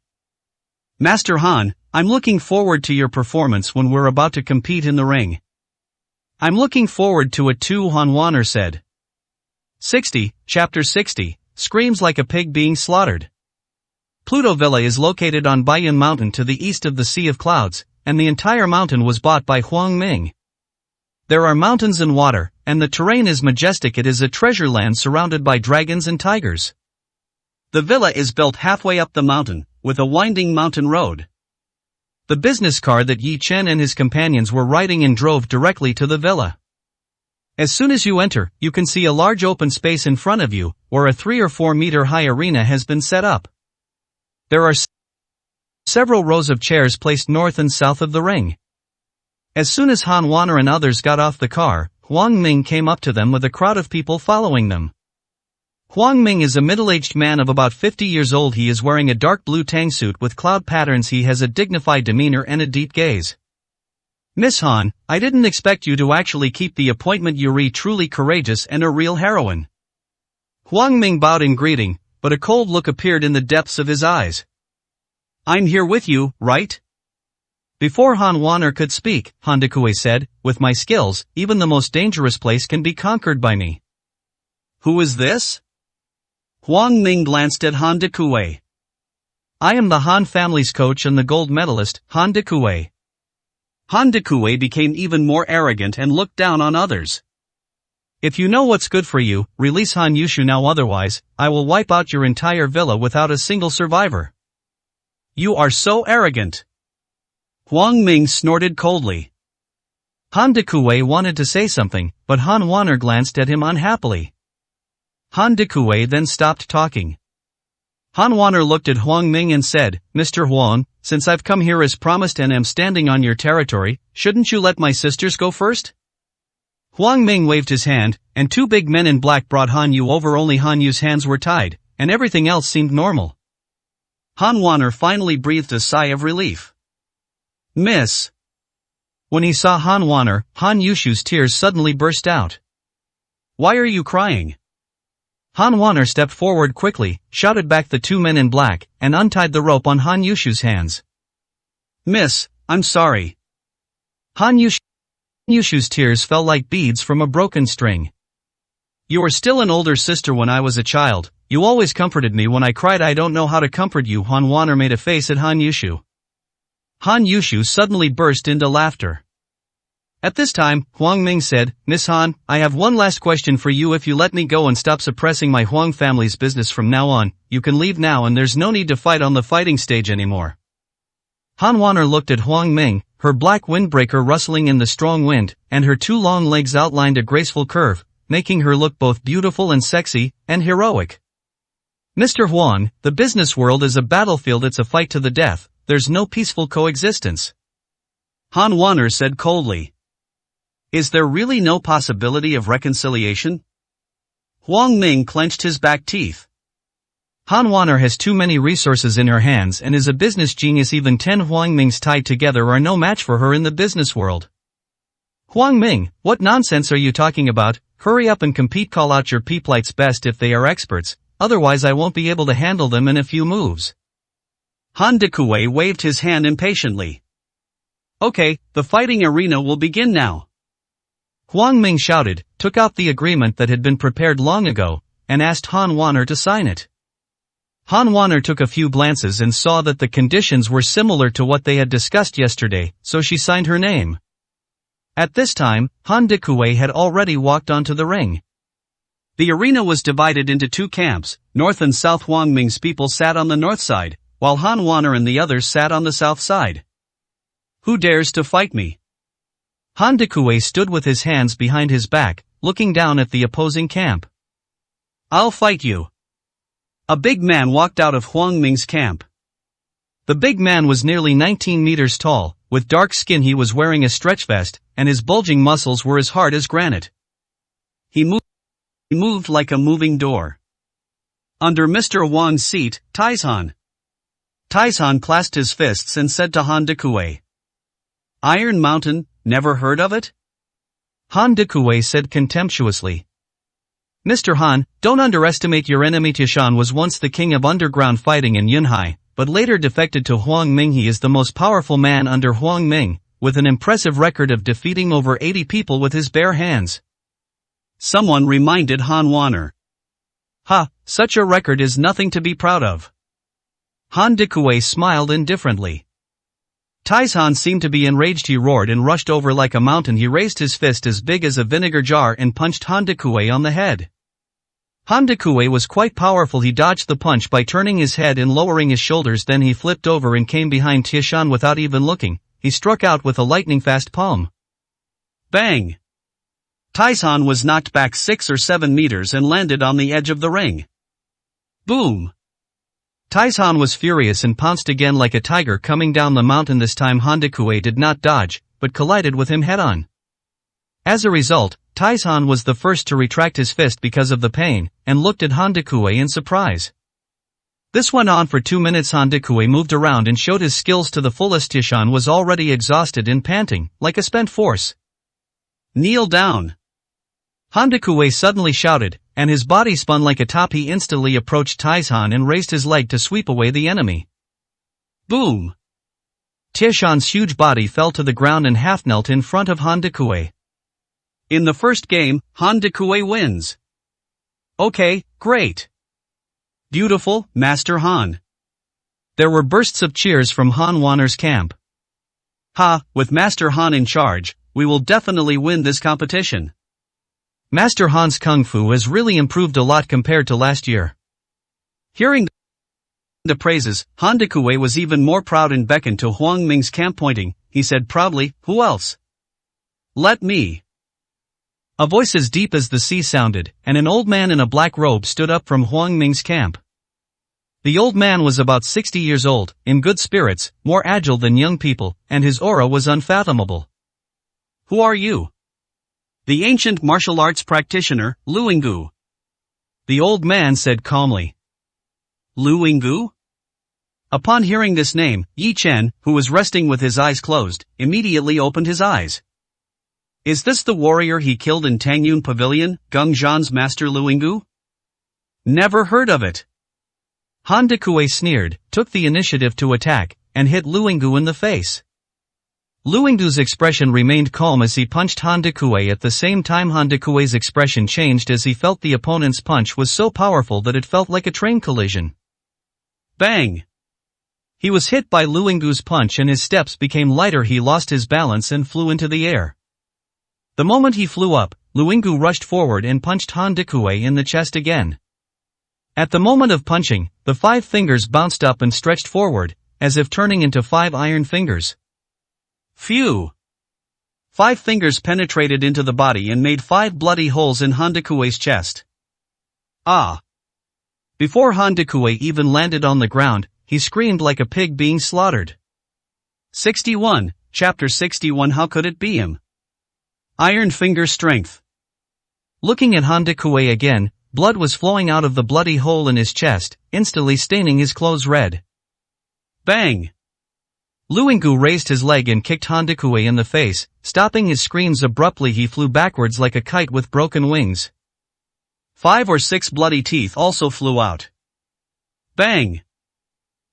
Speaker 1: Master Han, I'm looking forward to your performance when we're about to compete in the ring. I'm looking forward to it too, Han Wanner said. 60, Chapter 60, Screams like a pig being slaughtered. Pluto Villa is located on Baiyun Mountain to the east of the Sea of Clouds, and the entire mountain was bought by Huang Ming. There are mountains and water, and the terrain is majestic. It is a treasure land surrounded by dragons and tigers. The villa is built halfway up the mountain, with a winding mountain road. The business car that Yi Chen and his companions were riding in drove directly to the villa. As soon as you enter, you can see a large open space in front of you, where a 3 or 4 meter high arena has been set up. There are several rows of chairs placed north and south of the ring. As soon as Han Wanner and others got off the car, Huang Ming came up to them with a crowd of people following them. Huang Ming is a middle-aged man of about 50 years old. He is wearing a dark blue tang suit with cloud patterns. He has a dignified demeanor and a deep gaze. Miss Han, I didn't expect you to actually keep the appointment. You're truly courageous and a real heroine. Huang Ming bowed in greeting, but a cold look appeared in the depths of his eyes. I'm here with you, right? Before Han Wanner could speak, Han Dekue said, with my skills, even the most dangerous place can be conquered by me. Who is this? Huang Ming glanced at Han Dekue. I am the Han family's coach and the gold medalist, Han Dekue. Han Dekue became even more arrogant and looked down on others. If you know what's good for you, release Han Yushu now, otherwise, I will wipe out your entire villa without a single survivor. You are so arrogant. Huang Ming snorted coldly. Han Dekue wanted to say something, but Han Wanner glanced at him unhappily. Han Dekue then stopped talking. Han Wanner looked at Huang Ming and said, Mr. Huang, since I've come here as promised and am standing on your territory, shouldn't you let my sisters go first? Huang Ming waved his hand, and two big men in black brought Han Yu over. Only Han Yu's hands were tied, and everything else seemed normal. Han Wanner finally breathed a sigh of relief. Miss. When he saw Han Wanner, Han Yushu's tears suddenly burst out. Why are you crying? Han Wanner stepped forward quickly, shouted back the two men in black, and untied the rope on Han Yushu's hands. Miss, I'm sorry. Han Yushu's tears fell like beads from a broken string. You were still an older sister when I was a child. You always comforted me when I cried. I don't know how to comfort you. Han Wanner made a face at Han Yushu. Han Yushu suddenly burst into laughter. At this time, Huang Ming said, Miss Han, I have one last question for you. If you let me go and stop suppressing my Huang family's business from now on, you can leave now and there's no need to fight on the fighting stage anymore. Han Wanner looked at Huang Ming, her black windbreaker rustling in the strong wind, and her two long legs outlined a graceful curve, making her look both beautiful and sexy, and heroic. Mr. Huang, the business world is a battlefield. It's a fight to the death. There's no peaceful coexistence. Han Wanner said coldly. Is there really no possibility of reconciliation? Huang Ming clenched his back teeth. Han Wanner has too many resources in her hands and is a business genius. Even 10 Huang Mings tied together are no match for her in the business world. Huang Ming, what nonsense are you talking about? Hurry up and compete. Call out your people. It's best if they are experts, otherwise I won't be able to handle them in a few moves. Han Dekui waved his hand impatiently. Okay, the fighting arena will begin now. Huang Ming shouted, took out the agreement that had been prepared long ago, and asked Han Wanner to sign it. Han Wanner took a few glances and saw that the conditions were similar to what they had discussed yesterday, so she signed her name. At this time, Han Dekui had already walked onto the ring. The arena was divided into two camps. North and South Huang Ming's people sat on the north side, while Han Wanner and the others sat on the south side. Who dares to fight me? Han Dekui stood with his hands behind his back, looking down at the opposing camp. I'll fight you. A big man walked out of Huang Ming's camp. The big man was nearly 19 meters tall, with dark skin. He was wearing a stretch vest, and his bulging muscles were as hard as granite. He moved like a moving door. Under Mr. Wang's seat, Taizhan. Taizhan clasped his fists and said to Han Dekui, Iron Mountain, never heard of it? Han Dekui said contemptuously. Mr. Han, don't underestimate your enemy. Tiashan was once the king of underground fighting in Yunhai, but later defected to Huang Ming. He is the most powerful man under Huang Ming, with an impressive record of defeating over 80 people with his bare hands. Someone reminded Han Wanner. Ha, such a record is nothing to be proud of. Han Dekui smiled indifferently. Taizhan seemed to be enraged. He roared and rushed over like a mountain. He raised his fist as big as a vinegar jar and punched Han Dekui on the head. Han Dekui was quite powerful. He dodged the punch by turning his head and lowering his shoulders. Then he flipped over and came behind Tiashan without even looking. He struck out with a lightning-fast palm. Bang! Taizhan was knocked back 6 or 7 meters and landed on the edge of the ring. Boom! Taizhan was furious and pounced again like a tiger coming down the mountain. This time Han Dekui did not dodge, but collided with him head-on. As a result, Taizhan was the first to retract his fist because of the pain, and looked at Han Dekui in surprise. This went on for 2 minutes. Han Dekui moved around and showed his skills to the fullest. Tiashan was already exhausted and panting, like a spent force. Kneel down! Han Dekui suddenly shouted, and his body spun like a top. He instantly approached Taizhan and raised his leg to sweep away the enemy. Boom! Tiashan's huge body fell to the ground and half-knelt in front of Han Dekui. In the first game, Han Dekui wins. Okay, great. Beautiful, Master Han. There were bursts of cheers from Han Wanner's camp. Ha, with Master Han in charge, we will definitely win this competition. Master Han's Kung Fu has really improved a lot compared to last year. Hearing the praises, Han Dekui was even more proud and beckoned to Huang Ming's camp. Pointing, he said proudly, Who else? Let me. A voice as deep as the sea sounded, and an old man in a black robe stood up from Huang Ming's camp. The old man was about 60 years old, in good spirits, more agile than young people, and his aura was unfathomable. Who are you? The ancient martial arts practitioner, Luingu. The old man said calmly. Luingu? Upon hearing this name, Yi Chen, who was resting with his eyes closed, immediately opened his eyes. Is this the warrior he killed in Tangyun Pavilion, Geng Zhan's master Luingu? Never heard of it. Han Dekui sneered, took the initiative to attack, and hit Luingu in the face. Luingu's expression remained calm as he punched Han Dekui. At the same time, Han Dekui's expression changed as he felt the opponent's punch was so powerful that it felt like a train collision. Bang! He was hit by Luingu's punch and his steps became lighter. He lost his balance and flew into the air. The moment he flew up, Luingu rushed forward and punched Han Dekui in the chest again. At the moment of punching, the 5 fingers bounced up and stretched forward, as if turning into 5 iron fingers. Phew! 5 fingers penetrated into the body and made 5 bloody holes in Han Dekui's chest. Ah! Before Han Dekui even landed on the ground, he screamed like a pig being slaughtered. 61, Chapter 61. How could it be him? Iron finger strength. Looking at Han Dekui again, blood was flowing out of the bloody hole in his chest, instantly staining his clothes red. Bang! Luingu raised his leg and kicked Han Dekui in the face, stopping his screams abruptly. He flew backwards like a kite with broken wings. 5 or 6 bloody teeth also flew out. Bang!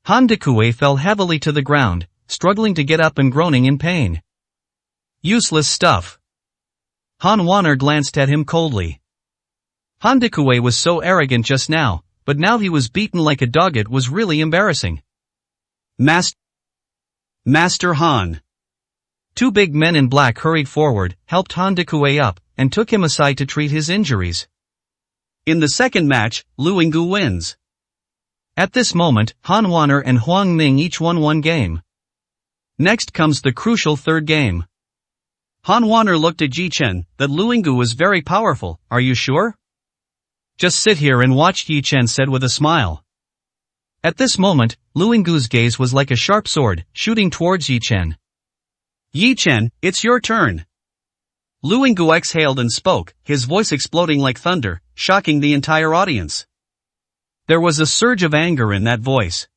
Speaker 1: Han Dekui fell heavily to the ground, struggling to get up and groaning in pain. Useless stuff. Han Wanner glanced at him coldly. Han Dekui was so arrogant just now, but now he was beaten like a dog. It was really embarrassing. Master Han. 2 big men in black hurried forward, helped Han Dekui up, and took him aside to treat his injuries. In the second match, Luingu wins. At this moment, Han Wanner and Huang Ning each won 1 game. Next comes the crucial third game. Han Wanner looked at Yi Chen. That Luingu was very powerful, are you sure? Just sit here and watch, Yi Chen said with a smile. At this moment, Luingu's gaze was like a sharp sword, shooting towards Yi Chen. Yi Chen, it's your turn. Luingu exhaled and spoke, his voice exploding like thunder, shocking the entire audience. There was a surge of anger in that voice.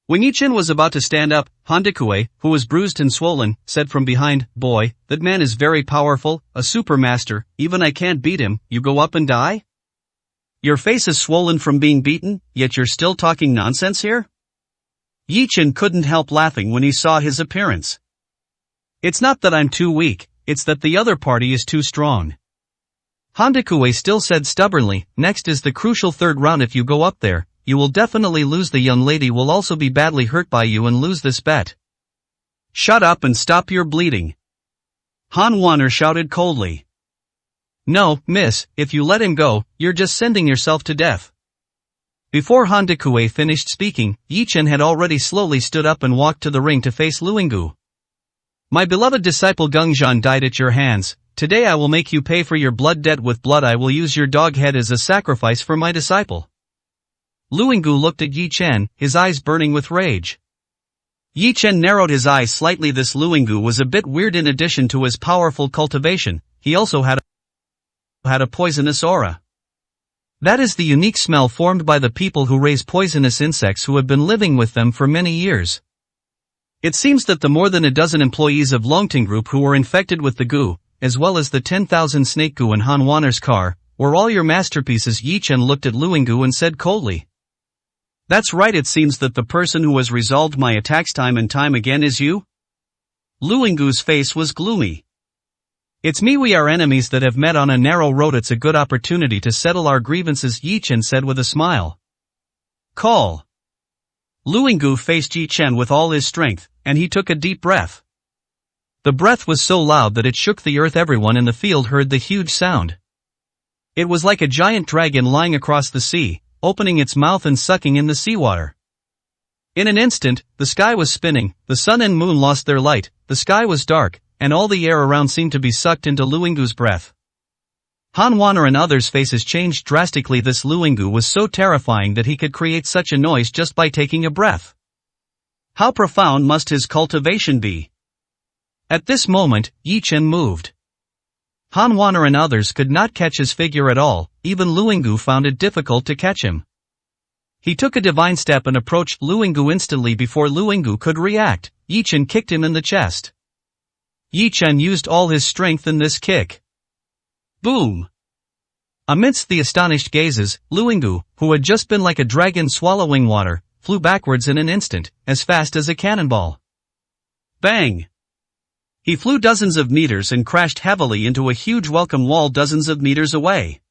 Speaker 1: When Yi Chen was about to stand up, Han Dekui, who was bruised and swollen, said from behind, Boy, that man is very powerful, a supermaster, even I can't beat him. You go up and die? Your face is swollen from being beaten, yet you're still talking nonsense here? Yi Chen couldn't help laughing when he saw his appearance. It's not that I'm too weak, it's that the other party is too strong. Han Dekui still said stubbornly, next is the crucial third round. If you go up there, you will definitely lose. The young lady will also be badly hurt by you and lose this bet. Shut up and stop your bleeding. Han Wanner shouted coldly. No, miss, if you let him go, you're just sending yourself to death. Before Han Dekui finished speaking, Yi Chen had already slowly stood up and walked to the ring to face Luingu. My beloved disciple Geng Zhan died at your hands. Today I will make you pay for your blood debt with blood. I will use your dog head as a sacrifice for my disciple. Luingu looked at Yi Chen, his eyes burning with rage. Yi Chen narrowed his eyes slightly. This Luingu was a bit weird. In addition to his powerful cultivation, he also had a poisonous aura. That is the unique smell formed by the people who raise poisonous insects who have been living with them for many years. It seems that the more than a dozen employees of Longting Group who were infected with the goo, as well as the 10,000 snake goo in Han Wanner's car, were all your masterpieces. Yi Chen looked at Luingu and said coldly. That's right, it seems that the person who has resolved my attacks time and time again is you? Luingu's face was gloomy. It's me. We are enemies that have met on a narrow road. It's a good opportunity to settle our grievances, Yi Chen said with a smile. Call. Luingu faced Yi Chen with all his strength, and he took a deep breath. The breath was so loud that it shook the earth. Everyone in the field heard the huge sound. It was like a giant dragon lying across the sea, opening its mouth and sucking in the seawater. In an instant, the sky was spinning, the sun and moon lost their light, the sky was dark, and all the air around seemed to be sucked into Luingu's breath. Han Waner and others' faces changed drastically. This Luingu was so terrifying that he could create such a noise just by taking a breath. How profound must his cultivation be? At this moment, Yi Chen moved. Han Waner and others could not catch his figure at all, even Luingu found it difficult to catch him. He took a divine step and approached Luingu instantly. Before Luingu could react, Yi Chen kicked him in the chest. Yi Chen used all his strength in this kick. Boom! Amidst the astonished gazes, Luingu, who had just been like a dragon swallowing water, flew backwards in an instant, as fast as a cannonball. Bang! He flew dozens of meters and crashed heavily into a huge welcome wall dozens of meters away.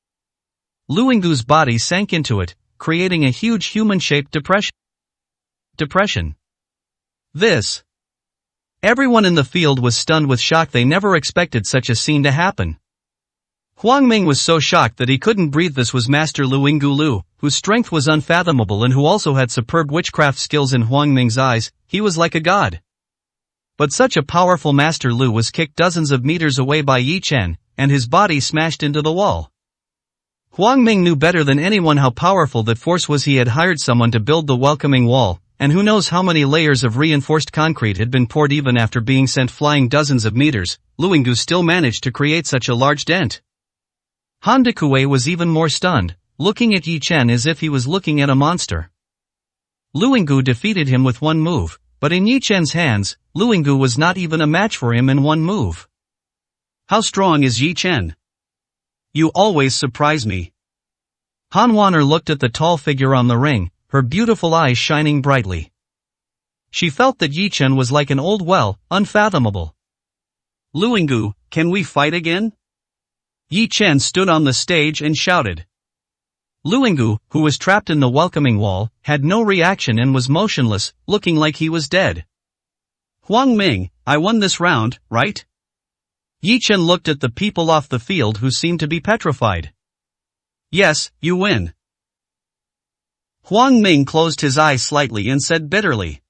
Speaker 1: Luingu's body sank into it, creating a huge human-shaped depression. This. Everyone in the field was stunned with shock. They never expected such a scene to happen. Huang Ming was so shocked that he couldn't breathe. This was Master Luingu Lu, whose strength was unfathomable and who also had superb witchcraft skills. In Huang Ming's eyes, he was like a god. But such a powerful Master Lu was kicked dozens of meters away by Yi Chen, and his body smashed into the wall. Huang Ming knew better than anyone how powerful that force was. He had hired someone to build the welcoming wall, and who knows how many layers of reinforced concrete had been poured. Even after being sent flying dozens of meters, Luingu still managed to create such a large dent. Han Dekue was even more stunned, looking at Yi Chen as if he was looking at a monster. Luingu defeated him with one move, but in Yi Chen's hands, Luingu was not even a match for him in one move. How strong is Yi Chen? You always surprise me. Han Waner looked at the tall figure on the ring, her beautiful eyes shining brightly. She felt that Yi Chen was like an old well, unfathomable. Luingu, can we fight again? Yi Chen stood on the stage and shouted. Luingu, who was trapped in the welcoming wall, had no reaction and was motionless, looking like he was dead. Huang Ming, I won this round, right? Yi Chen looked at the people off the field who seemed to be petrified. Yes, you win. Huang Ming closed his eyes slightly and said bitterly.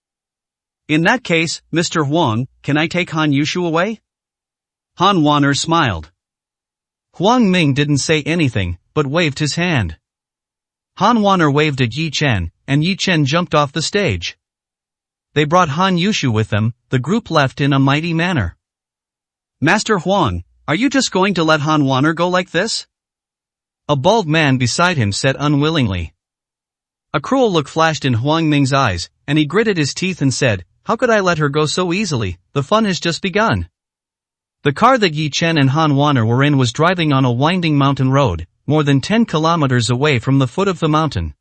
Speaker 1: In that case, Mr. Huang, can I take Han Yushu away? Han Waner smiled. Huang Ming didn't say anything, but waved his hand. Han Waner waved at Yi Chen, and Yi Chen jumped off the stage. They brought Han Yushu with them. The group left in a mighty manner. Master Huang, are you just going to let Han Waner go like this? A bald man beside him said unwillingly. A cruel look flashed in Huang Ming's eyes, and he gritted his teeth and said, how could I let her go so easily? The fun has just begun. The car that Yi Chen and Han Waner were in was driving on a winding mountain road, more than 10 kilometers away from the foot of the mountain.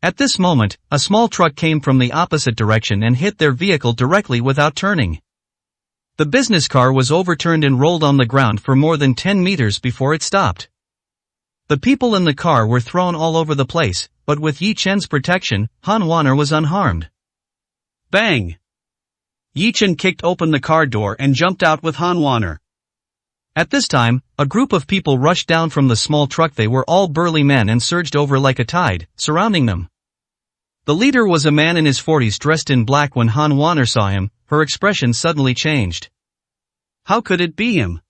Speaker 1: At this moment, a small truck came from the opposite direction and hit their vehicle directly without turning. The business car was overturned and rolled on the ground for more than 10 meters before it stopped. The people in the car were thrown all over the place, but with Yi Chen's protection, Han Waner was unharmed. Bang! Yi Chen kicked open the car door and jumped out with Han Waner. At this time, a group of people rushed down from the small truck. They were all burly men and surged over like a tide, surrounding them. The leader was a man in his 40s dressed in black. When Han Waner saw him, her expression suddenly changed. How could it be him?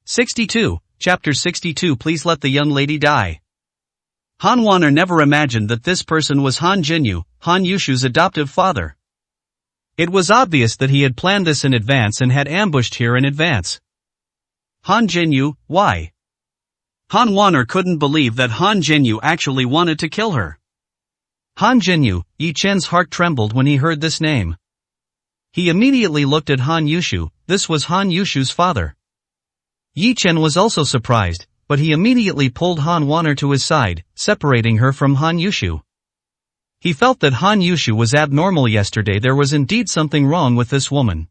Speaker 1: 62, Chapter 62. Please let the young lady die. Han Waner never imagined that this person was Han Jinyu, Han Yushu's adoptive father. It was obvious that he had planned this in advance and had ambushed here in advance. Han Jinyu, why? Han Waner couldn't believe that Han Jinyu actually wanted to kill her. Han Jinyu, Yi Chen's heart trembled when he heard this name. He immediately looked at Han Yushu. This was Han Yushu's father. Yi Chen was also surprised, but he immediately pulled Han Waner to his side, separating her from Han Yushu. He felt that Han Yushu was abnormal yesterday. There was indeed something wrong with this woman.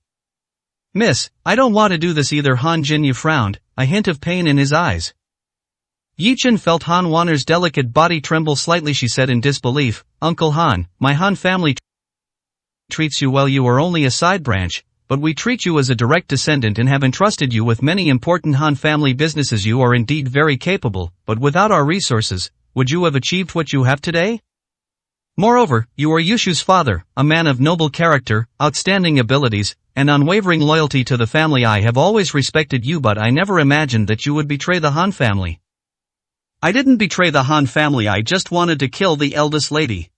Speaker 1: Miss, I don't want to do this either. Han Jinyu frowned, a hint of pain in his eyes. Yi Chen felt Han Waner's delicate body tremble slightly. She said in disbelief, Uncle Han, my Han family treats you well. You are only a side branch, but we treat you as a direct descendant and have entrusted you with many important Han family businesses. You are indeed very capable, but without our resources, would you have achieved what you have today? Moreover, you are Yushu's father, a man of noble character, outstanding abilities, and unwavering loyalty to the family. I have always respected you, but I never imagined that you would betray the Han family. I didn't betray the Han family, I just wanted to kill the eldest lady.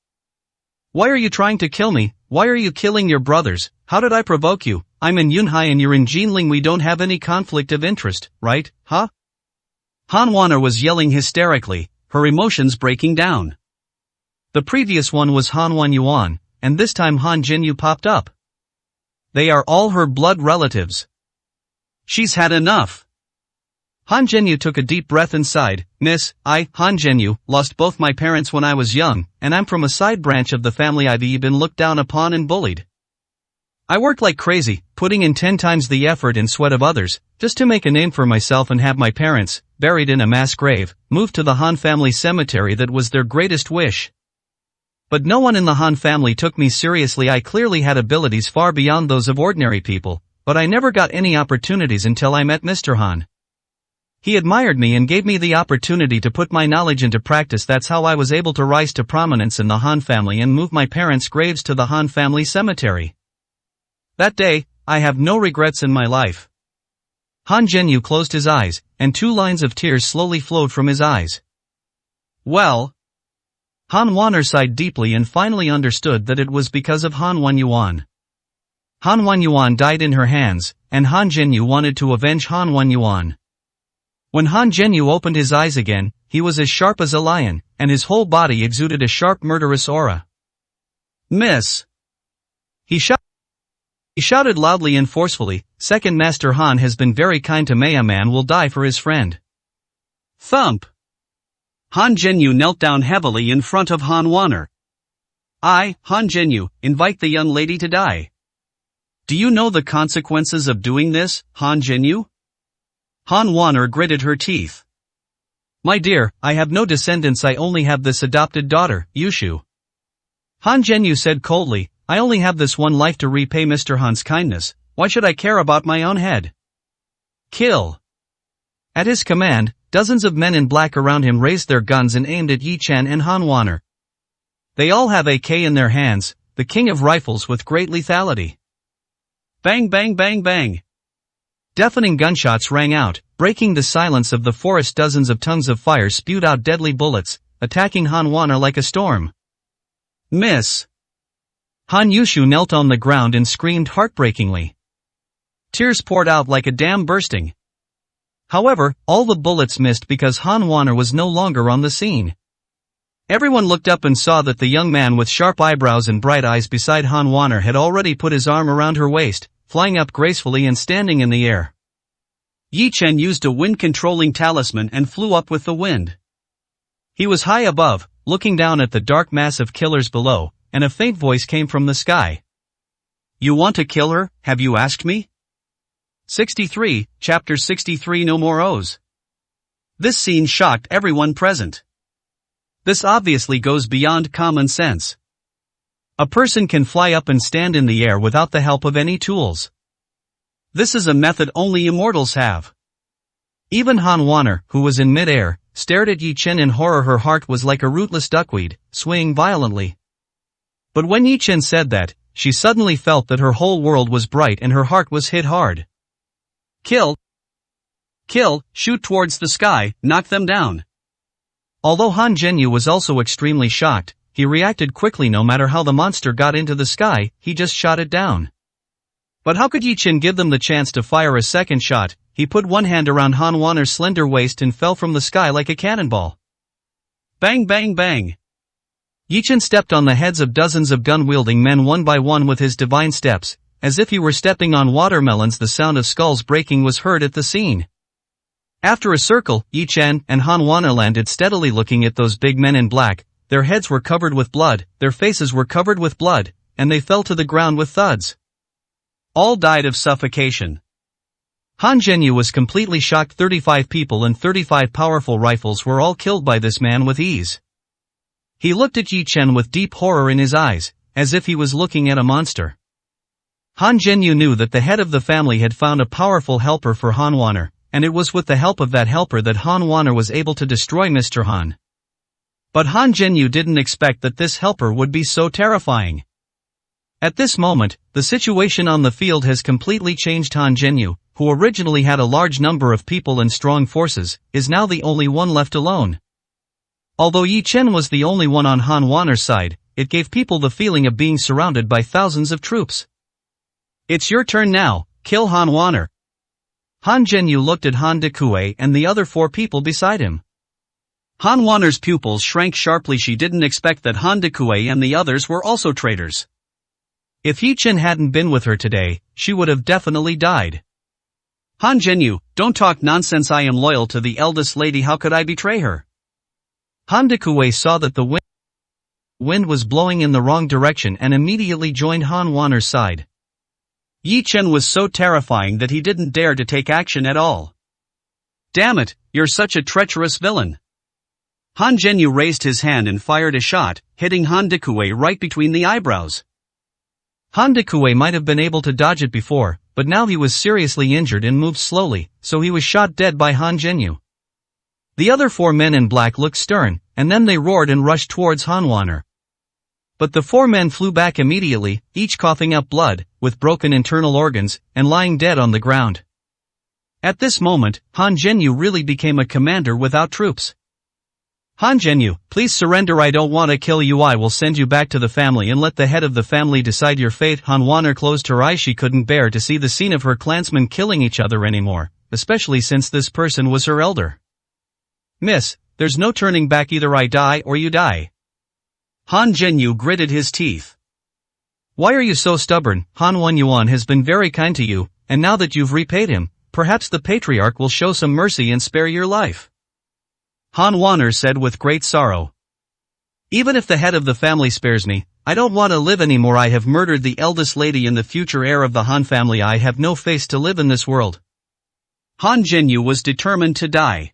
Speaker 1: Why are you trying to kill me? Why are you killing your brothers? How did I provoke you? I'm in Yunhai and you're in Jinling. We don't have any conflict of interest, right, huh? Han Waner was yelling hysterically, her emotions breaking down. The previous one was Han Wanyuan, and this time Han Jinyu popped up. They are all her blood relatives. She's had enough. Han Jinyu took a deep breath and sighed. Miss, I, Han Jinyu, lost both my parents when I was young, and I'm from a side branch of the family. I've been looked down upon and bullied. I worked like crazy, putting in 10 times the effort and sweat of others, just to make a name for myself and have my parents, buried in a mass grave, moved to the Han family cemetery. That was their greatest wish. But no one in the Han family took me seriously. I clearly had abilities far beyond those of ordinary people, but I never got any opportunities until I met Mr. Han. He admired me and gave me the opportunity to put my knowledge into practice. That's how I was able to rise to prominence in the Han family and move my parents' graves to the Han family cemetery. That day, I have no regrets in my life. Han Jinyu closed his eyes, and 2 lines of tears slowly flowed from his eyes. Well, Han Waner sighed deeply and finally understood that it was because of Han Wanyuan. Han Wanyuan died in her hands, and Han Jinyu wanted to avenge Han Wanyuan. When Han Jinyu opened his eyes again, he was as sharp as a lion, and his whole body exuded a sharp murderous aura. Miss! He shouted loudly and forcefully, Second Master Han has been very kind to me. A man will die for his friend. Thump! Han Jinyu knelt down heavily in front of Han Waner. I, Han Jinyu, invite the young lady to die. Do you know the consequences of doing this, Han Jinyu? Han Waner gritted her teeth. My dear, I have no descendants. I only have this adopted daughter, Yushu. Han Jinyu said coldly, I only have this one life to repay Mr. Han's kindness. Why should I care about my own head? Kill! At his command, dozens of men in black around him raised their guns and aimed at Yi Chen and Han Waner. They all have AK in their hands, the king of rifles with great lethality. Bang bang bang bang! Deafening gunshots rang out, breaking the silence of the forest. Dozens of tongues of fire spewed out deadly bullets, attacking Han Waner like a storm. Miss! Han Yushu knelt on the ground and screamed heartbreakingly. Tears poured out like a dam bursting. However, all the bullets missed because Han Waner was no longer on the scene. Everyone looked up and saw that the young man with sharp eyebrows and bright eyes beside Han Waner had already put his arm around her waist, flying up gracefully and standing in the air. Yi Chen used a wind-controlling talisman and flew up with the wind. He was high above, looking down at the dark mass of killers below, and a faint voice came from the sky. You want to kill her, have you asked me? 63, Chapter 63. No more O's. This scene shocked everyone present. This obviously goes beyond common sense. A person can fly up and stand in the air without the help of any tools. This is a method only immortals have. Even Han Waner, who was in mid-air, stared at Yi Chen in horror. Her heart was like a rootless duckweed, swaying violently. But when Yi Chen said that, she suddenly felt that her whole world was bright and her heart was hit hard. Kill! Kill, shoot towards the sky, knock them down. Although Han Jinyu was also extremely shocked, he reacted quickly. No matter how the monster got into the sky, he just shot it down. But how could Yi Chen give them the chance to fire a second shot? He put one hand around Han Waner's slender waist and fell from the sky like a cannonball. Bang bang bang! Yi Chen stepped on the heads of dozens of gun-wielding men one by one with his divine steps, as if he were stepping on watermelons. The sound of skulls breaking was heard at the scene. After a circle, Yi Chen and Han Waner landed steadily looking at those big men in black. Their heads were covered with blood, their faces were covered with blood, and they fell to the ground with thuds. All died of suffocation. Han Jinyu was completely shocked. 35 people and 35 powerful rifles were all killed by this man with ease. He looked at Yi Chen with deep horror in his eyes, as if he was looking at a monster. Han Jinyu knew that the head of the family had found a powerful helper for Han Waner, and it was with the help of that helper that Han Waner was able to destroy Mr. Han. But Han Zhenyu didn't expect that this helper would be so terrifying. At this moment, the situation on the field has completely changed. Han Zhenyu, who originally had a large number of people and strong forces, is now the only one left alone. Although Yi Chen was the only one on Han Wanner's side, it gave people the feeling of being surrounded by thousands of troops. It's your turn now, kill Han Wanner. Han Zhenyu looked at Han Dekue and the other 4 people beside him. Han Wanner's pupils shrank sharply. She didn't expect that Han Dekue and the others were also traitors. If Yi Chen hadn't been with her today, she would have definitely died. Han Zhenyu, don't talk nonsense. I am loyal to the eldest lady. How could I betray her? Han Dekue saw that the wind was blowing in the wrong direction and immediately joined Han Wanner's side. Yi Chen was so terrifying that he didn't dare to take action at all. Damn it, you're such a treacherous villain. Han Zhenyu raised his hand and fired a shot, hitting Han Dekue right between the eyebrows. Han Dekue might have been able to dodge it before, but now he was seriously injured and moved slowly, so he was shot dead by Han Zhenyu. The other 4 men in black looked stern, and then they roared and rushed towards Han Wanner. But the 4 men flew back immediately, each coughing up blood, with broken internal organs, and lying dead on the ground. At this moment, Han Zhenyu really became a commander without troops. Han Zhenyu, please surrender. I don't want to kill you. I will send you back to the family and let the head of the family decide your fate. Han Wanner closed her eyes. She couldn't bear to see the scene of her clansmen killing each other anymore, especially since this person was her elder. Miss, there's no turning back. Either I die or you die. Han Zhenyu gritted his teeth. Why are you so stubborn? Han Wenyuan has been very kind to you, and now that you've repaid him, perhaps the patriarch will show some mercy and spare your life. Han Wanner said with great sorrow. Even if the head of the family spares me, I don't want to live anymore. I have murdered the eldest lady and the future heir of the Han family. I have no face to live in this world. Han Zhenyu was determined to die.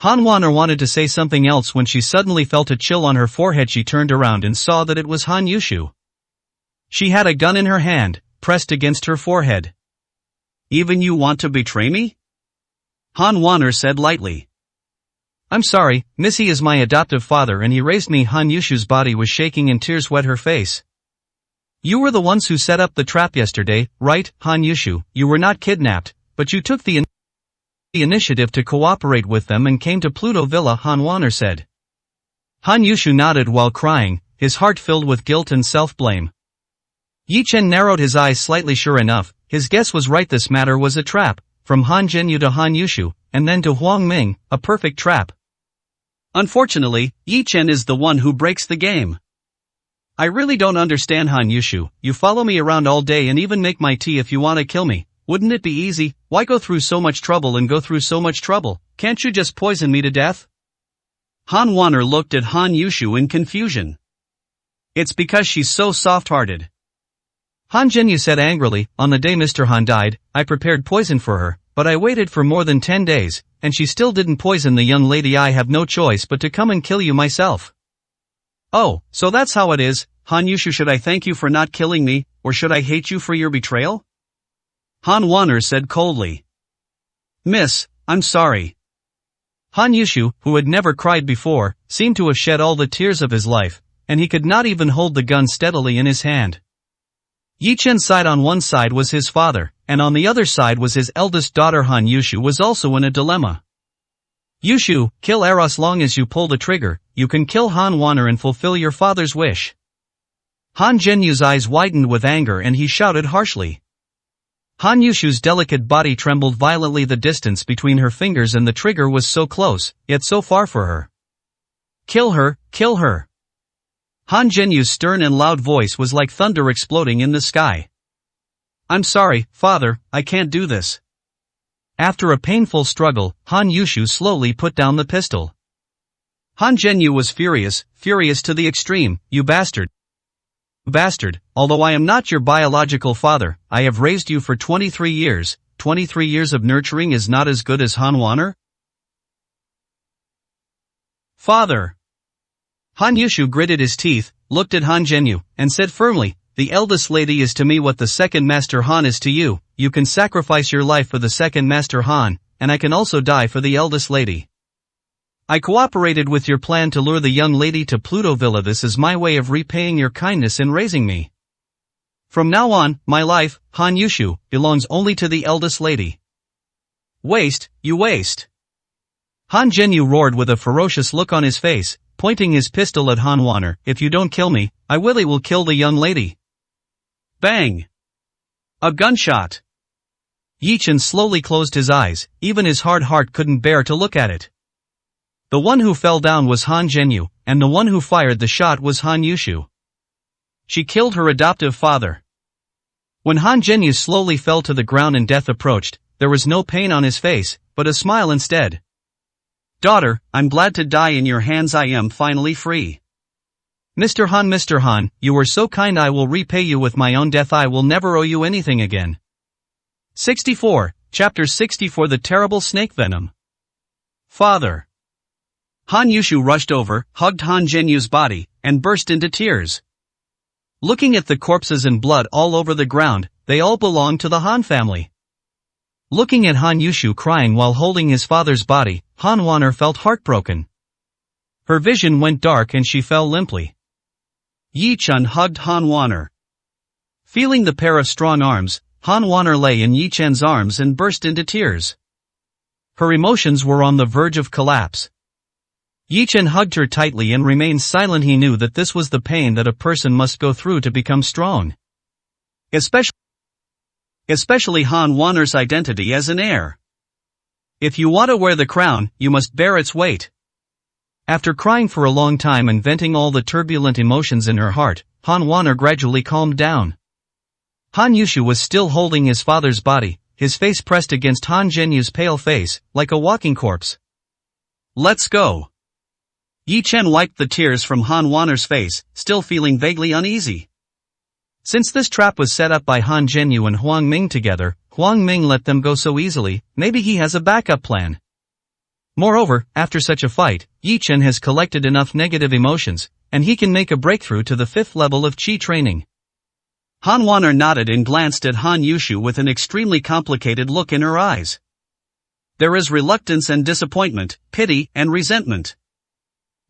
Speaker 1: Han Wanner wanted to say something else when she suddenly felt a chill on her forehead. She turned around and saw that it was Han Yushu. She had a gun in her hand, pressed against her forehead. Even you want to betray me? Han Wanner said lightly. I'm sorry, miss, he is my adoptive father and he raised me. Han Yushu's body was shaking and tears wet her face. You were the ones who set up the trap yesterday, right, Han Yushu? You were not kidnapped, but you took the initiative to cooperate with them and came to Pluto Villa, Han Wanner said. Han Yushu nodded while crying, his heart filled with guilt and self-blame. Yi Chen narrowed his eyes slightly. Sure enough, his guess was right. This matter was a trap, from Han Zhenyu to Han Yushu, and then to Huang Ming, a perfect trap. Unfortunately, Yi Chen is the one who breaks the game. I really don't understand, Han Yushu. You follow me around all day and even make my tea if you want to kill me. Wouldn't it be easy? Why go through so much trouble and go through so much trouble? Can't you just poison me to death? Han Wanner looked at Han Yushu in confusion. It's because she's so soft-hearted. Han Zhenyu said angrily, on the day Mr. Han died, I prepared poison for her, but I waited for more than 10 days, and she still didn't poison the young lady. I have no choice but to come and kill you myself. Oh, so that's how it is, Han Yushu. Should I thank you for not killing me, or should I hate you for your betrayal? Han Wanner said coldly. Miss, I'm sorry. Han Yushu, who had never cried before, seemed to have shed all the tears of his life, and he could not even hold the gun steadily in his hand. Yi Chen's side, on one side was his father, and on the other side was his eldest daughter. Han Yushu was also in a dilemma. Yushu, kill Eros. Long as you pull the trigger, you can kill Han Wanner and fulfill your father's wish. Han Zhenyu's eyes widened with anger and he shouted harshly. Han Yushu's delicate body trembled violently. The distance between her fingers and the trigger was so close, yet so far for her. Kill her, kill her. Han Zhenyu's stern and loud voice was like thunder exploding in the sky. I'm sorry, father, I can't do this. After a painful struggle, Han Yushu slowly put down the pistol. Han Zhenyu was furious to the extreme. You bastard. Bastard, although I am not your biological father, I have raised you for 23 years. 23 years of nurturing is not as good as Han Wanner? Father. Han Yushu gritted his teeth, looked at Han Zhenyu, and said firmly, the eldest lady is to me what the second Master Han is to you. You can sacrifice your life for the second Master Han, and I can also die for the eldest lady. I cooperated with your plan to lure the young lady to Pluto Villa. This is my way of repaying your kindness in raising me. From now on, my life, Han Yushu, belongs only to the eldest lady. Waste, you waste. Han Zhenyu roared with a ferocious look on his face, pointing his pistol at Han Waner. If you don't kill me, I will kill the young lady. Bang! A gunshot. Yi Chen slowly closed his eyes, even his hard heart couldn't bear to look at it. The one who fell down was Han Zhenyu, and the one who fired the shot was Han Yushu. She killed her adoptive father. When Han Zhenyu slowly fell to the ground and death approached, there was no pain on his face, but a smile instead. Daughter, I'm glad to die in your hands. I am finally free. Mr. Han, you were so kind. I will repay you with my own death. I will never owe you anything again. 64, Chapter 64. The Terrible Snake Venom. Father. Han Yushu rushed over, hugged Han Zhenyu's body, and burst into tears. Looking at the corpses and blood all over the ground, they all belonged to the Han family. Looking at Han Yushu crying while holding his father's body, Han Waner felt heartbroken. Her vision went dark and she fell limply. Yi Chen hugged Han Waner. Feeling the pair of strong arms, Han Waner lay in Yi Chen's arms and burst into tears. Her emotions were on the verge of collapse. Yi Chen hugged her tightly and remained silent. He knew that this was the pain that a person must go through to become strong. Especially Han Waner's identity as an heir. If you want to wear the crown, you must bear its weight. After crying for a long time and venting all the turbulent emotions in her heart, Han Waner gradually calmed down. Han Yushu was still holding his father's body, his face pressed against Han Zhenyu's pale face, like a walking corpse. Let's go. Yi Chen wiped the tears from Han Waner's face, still feeling vaguely uneasy. Since this trap was set up by Han Zhenyu and Huang Ming together, Huang Ming let them go so easily, maybe he has a backup plan. Moreover, after such a fight, Yi Chen has collected enough negative emotions, and he can make a breakthrough to the 5th level of Qi training. Han Waner nodded and glanced at Han Yushu with an extremely complicated look in her eyes. There is reluctance and disappointment, pity and resentment.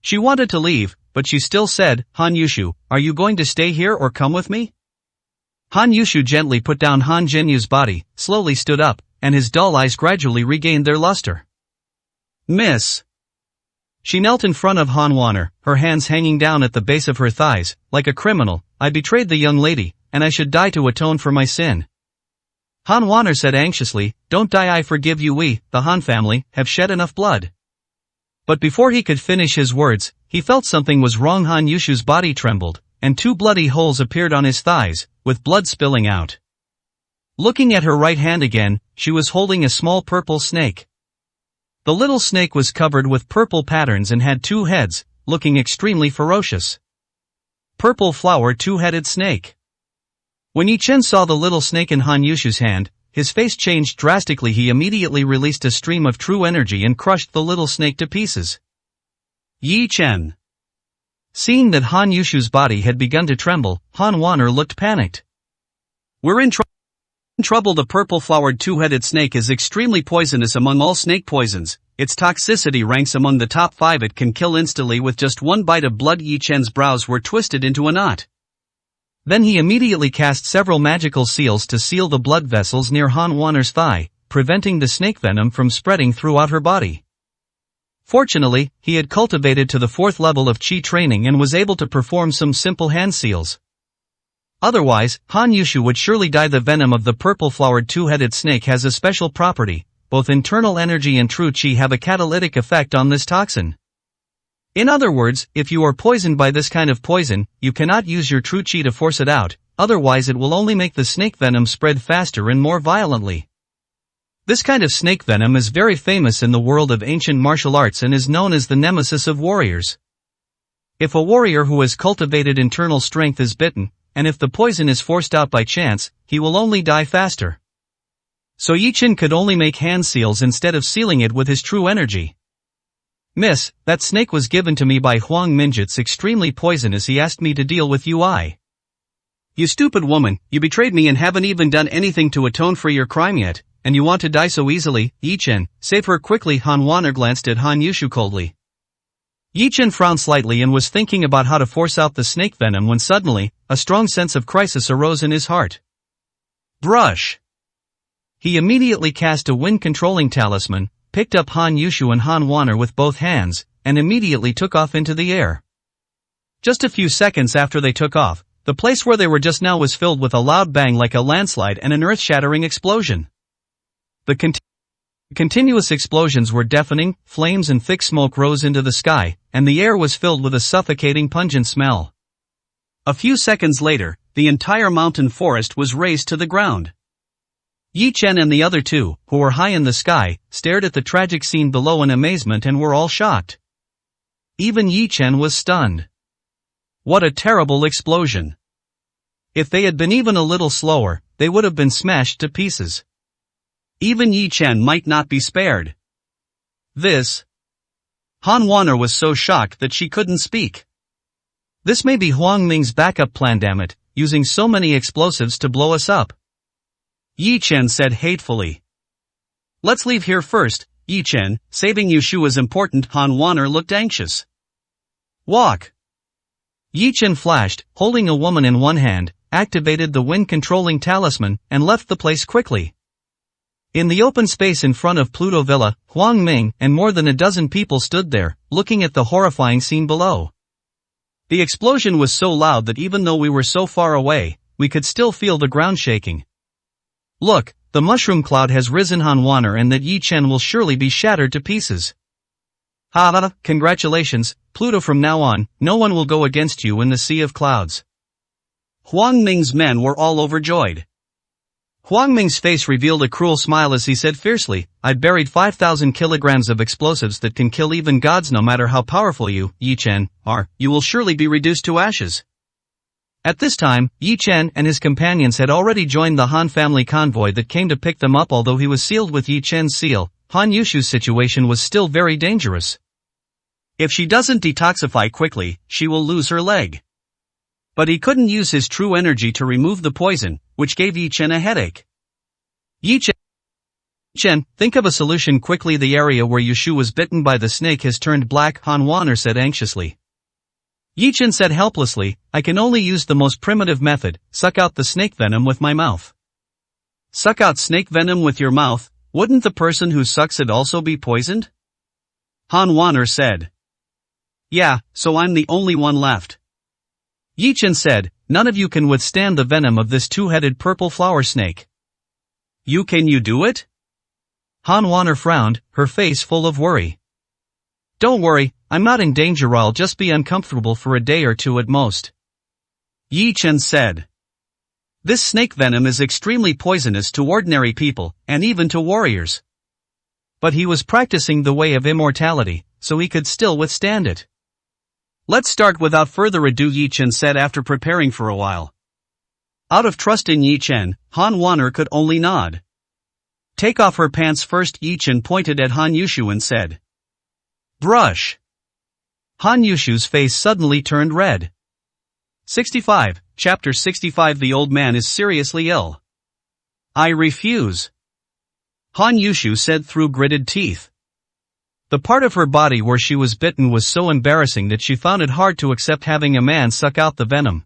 Speaker 1: She wanted to leave, but she still said, Han Yushu, are you going to stay here or come with me? Han Yushu gently put down Han Zhenyu's body, slowly stood up, and his dull eyes gradually regained their luster. Miss. She knelt in front of Han Waner, her hands hanging down at the base of her thighs, like a criminal. I betrayed the young lady, and I should die to atone for my sin. Han Waner said anxiously, don't die, I forgive you. We, the Han family, have shed enough blood. But before he could finish his words, he felt something was wrong. Han Yushu's body trembled, and 2 bloody holes appeared on his thighs, with blood spilling out. Looking at her right hand again, she was holding a small purple snake. The little snake was covered with purple patterns and had 2 heads, looking extremely ferocious. Purple flower 2-headed snake. When Yi Chen saw the little snake in Han Yushu's hand, his face changed drastically. He immediately released a stream of true energy and crushed the little snake to pieces. Yi Chen. Seeing that Han Yushu's body had begun to tremble, Han Waner looked panicked. We're in trouble. The purple-flowered 2-headed snake is extremely poisonous among all snake poisons. Its toxicity ranks among the top 5. It can kill instantly with just 1 bite of blood. Yi Chen's brows were twisted into a knot. Then he immediately cast several magical seals to seal the blood vessels near Han Waner's thigh, preventing the snake venom from spreading throughout her body. Fortunately, he had cultivated to the 4th level of Qi training and was able to perform some simple hand seals. Otherwise, Han Yushu would surely die. The venom of the purple-flowered 2-headed snake has a special property. Both internal energy and true Qi have a catalytic effect on this toxin. In other words, if you are poisoned by this kind of poison, you cannot use your true Qi to force it out, otherwise it will only make the snake venom spread faster and more violently. This kind of snake venom is very famous in the world of ancient martial arts and is known as the nemesis of warriors. If a warrior who has cultivated internal strength is bitten, and if the poison is forced out by chance, he will only die faster. So Yi Chen could only make hand seals instead of sealing it with his true energy. Miss, that snake was given to me by Huang Ming. It's extremely poisonous. He asked me to deal with you. You stupid woman, you betrayed me and haven't even done anything to atone for your crime yet, and you want to die so easily. Yi Chen, save her quickly. Han Waner glanced at Han Yushu coldly. Yi Chen frowned slightly and was thinking about how to force out the snake venom when suddenly, a strong sense of crisis arose in his heart. Brush! He immediately cast a wind-controlling talisman, picked up Han Yushu and Han Waner with both hands, and immediately took off into the air. Just a few seconds after they took off, the place where they were just now was filled with a loud bang like a landslide and an earth-shattering explosion. The continuous explosions were deafening, flames and thick smoke rose into the sky, and the air was filled with a suffocating pungent smell. A few seconds later, the entire mountain forest was razed to the ground. Yi Chen and the other two, who were high in the sky, stared at the tragic scene below in amazement and were all shocked. Even Yi Chen was stunned. What a terrible explosion! If they had been even a little slower, they would have been smashed to pieces. Even Yi Chen might not be spared. This. Han Waner was so shocked that she couldn't speak. This may be Huang Ming's backup plan, damn it, using so many explosives to blow us up. Yi Chen said hatefully. Let's leave here first, Yi Chen, saving Yushu is important. Han Waner looked anxious. Walk. Yi Chen flashed, holding a woman in one hand, activated the wind-controlling talisman, and left the place quickly. In the open space in front of Pluto Villa, Huang Ming and more than a dozen people stood there, looking at the horrifying scene below. The explosion was so loud that even though we were so far away, we could still feel the ground shaking. Look, the mushroom cloud has risen. Han Waner and that Yi Chen will surely be shattered to pieces. Ha! Congratulations, Pluto. From now on, no one will go against you in the sea of clouds. Huang Ming's men were all overjoyed. Huang Ming's face revealed a cruel smile as he said fiercely, I've buried 5,000 kilograms of explosives that can kill even gods. No matter how powerful you, Yi Chen, are, you will surely be reduced to ashes. At this time, Yi Chen and his companions had already joined the Han family convoy that came to pick them up. Although he was sealed with Yi Chen's seal, Han Yushu's situation was still very dangerous. If she doesn't detoxify quickly, she will lose her leg. But he couldn't use his true energy to remove the poison, which gave Yi Chen a headache. Yi Chen, think of a solution quickly. The area where Yushu was bitten by the snake has turned black, Han Waner said anxiously. Yi Chen said helplessly, I can only use the most primitive method, suck out the snake venom with my mouth. Suck out snake venom with your mouth? Wouldn't the person who sucks it also be poisoned? Han Waner said. Yeah, so I'm the only one left. Yi Chen said, none of you can withstand the venom of this two-headed purple flower snake. Can you do it? Han Waner frowned, her face full of worry. Don't worry, I'm not in danger. I'll just be uncomfortable for a day or two at most. Yi Chen said. This snake venom is extremely poisonous to ordinary people, and even to warriors. But he was practicing the way of immortality, so he could still withstand it. Let's start without further ado, Yi Chen said after preparing for a while. Out of trust in Yi Chen, Han Waner could only nod. Take off her pants first. Yi Chen pointed at Han Yushu and said. Brush. Han Yushu's face suddenly turned red. 65, Chapter 65. The old man is seriously ill. I refuse. Han Yushu said through gritted teeth. The part of her body where she was bitten was so embarrassing that she found it hard to accept having a man suck out the venom.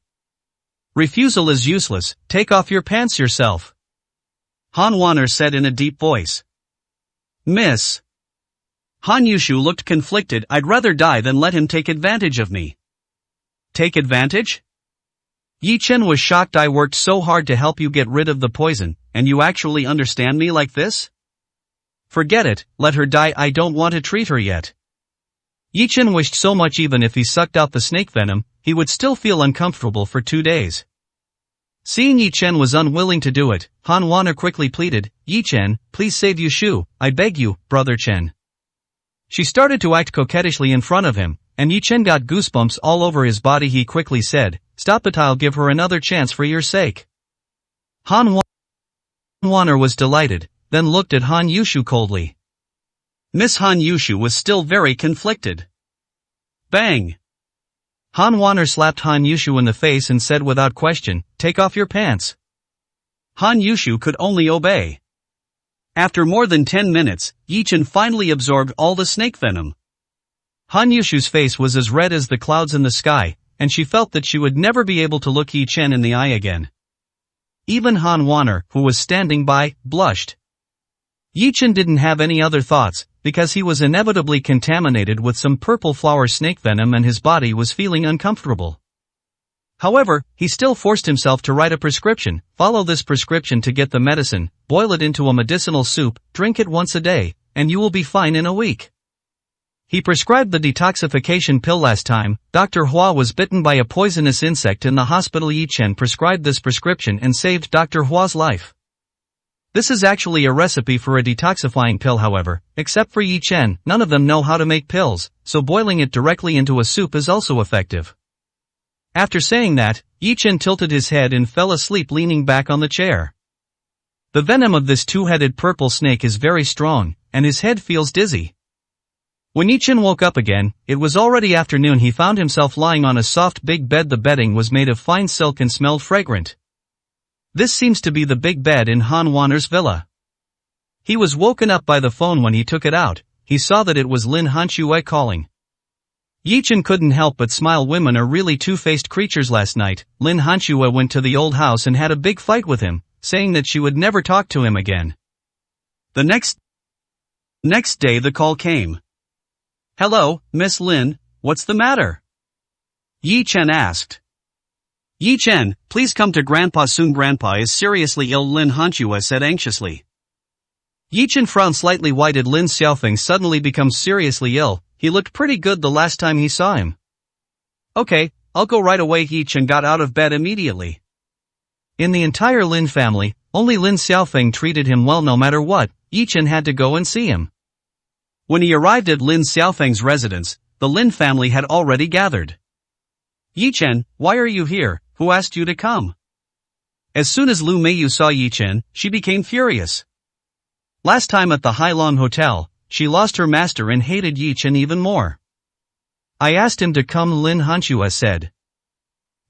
Speaker 1: Refusal is useless, take off your pants yourself. Han Waner said in a deep voice. Miss. Han Yushu looked conflicted. I'd rather die than let him take advantage of me. Take advantage? Yi Chen was shocked. I worked so hard to help you get rid of the poison, and you actually understand me like this? Forget it, let her die. I don't want to treat her yet. Yi Chen wished so much even if he sucked out the snake venom, he would still feel uncomfortable for 2 days. Seeing Yi Chen was unwilling to do it, Han Waner quickly pleaded, Yi Chen, please save Yushu, I beg you, brother Chen. She started to act coquettishly in front of him, and Yi Chen got goosebumps all over his body. He quickly said, stop it, I'll give her another chance for your sake. Han Waner was delighted, then looked at Han Yushu coldly. Miss Han Yushu was still very conflicted. Bang! Han Waner slapped Han Yushu in the face and said without question, take off your pants. Han Yushu could only obey. After more than 10 minutes, Yi Chen finally absorbed all the snake venom. Han Yushu's face was as red as the clouds in the sky, and she felt that she would never be able to look Yi Chen in the eye again. Even Han Wanner, who was standing by, blushed. Yi Chen didn't have any other thoughts, because he was inevitably contaminated with some purple flower snake venom and his body was feeling uncomfortable. However, he still forced himself to write a prescription. Follow this prescription to get the medicine, boil it into a medicinal soup, drink it once a day, and you will be fine in a week. He prescribed the detoxification pill last time. Dr. Hua was bitten by a poisonous insect in the hospital. Yi Chen prescribed this prescription and saved Dr. Hua's life. This is actually a recipe for a detoxifying pill, however, except for Yi Chen, none of them know how to make pills, so boiling it directly into a soup is also effective. After saying that, Yi Chen tilted his head and fell asleep leaning back on the chair. The venom of this two-headed purple snake is very strong, and his head feels dizzy. When Yi Chen woke up again, it was already afternoon. He found himself lying on a soft big bed. The bedding was made of fine silk and smelled fragrant. This seems to be the big bed in Han Wanner's villa. He was woken up by the phone. When he took it out, he saw that it was Lin Hanxue calling. Yi Chen couldn't help but smile. Women are really two-faced creatures. Last night, Lin Hanxue went to the old house and had a big fight with him, saying that she would never talk to him again. The next day the call came. "Hello, Miss Lin, what's the matter?" Yi Chen asked. "Yi Chen, please come to Grandpa soon. Grandpa is seriously ill," Lin Hanxue said anxiously. Yi Chen frowned slightly. Why did Lin Xiaofeng suddenly become seriously ill? He looked pretty good the last time he saw him. "Okay, I'll go right away." Yi Chen got out of bed immediately. In the entire Lin family, only Lin Xiaofeng treated him well. No matter what, Yi Chen had to go and see him. When he arrived at Lin Xiaofeng's residence, the Lin family had already gathered. "Yi Chen, why are you here? Who asked you to come?" As soon as Lu Meiyu saw Yi Chen, she became furious. Last time at the Hailong Hotel, she lost her master and hated Yi Chen even more. "I asked him to come," Lin Hanxue said.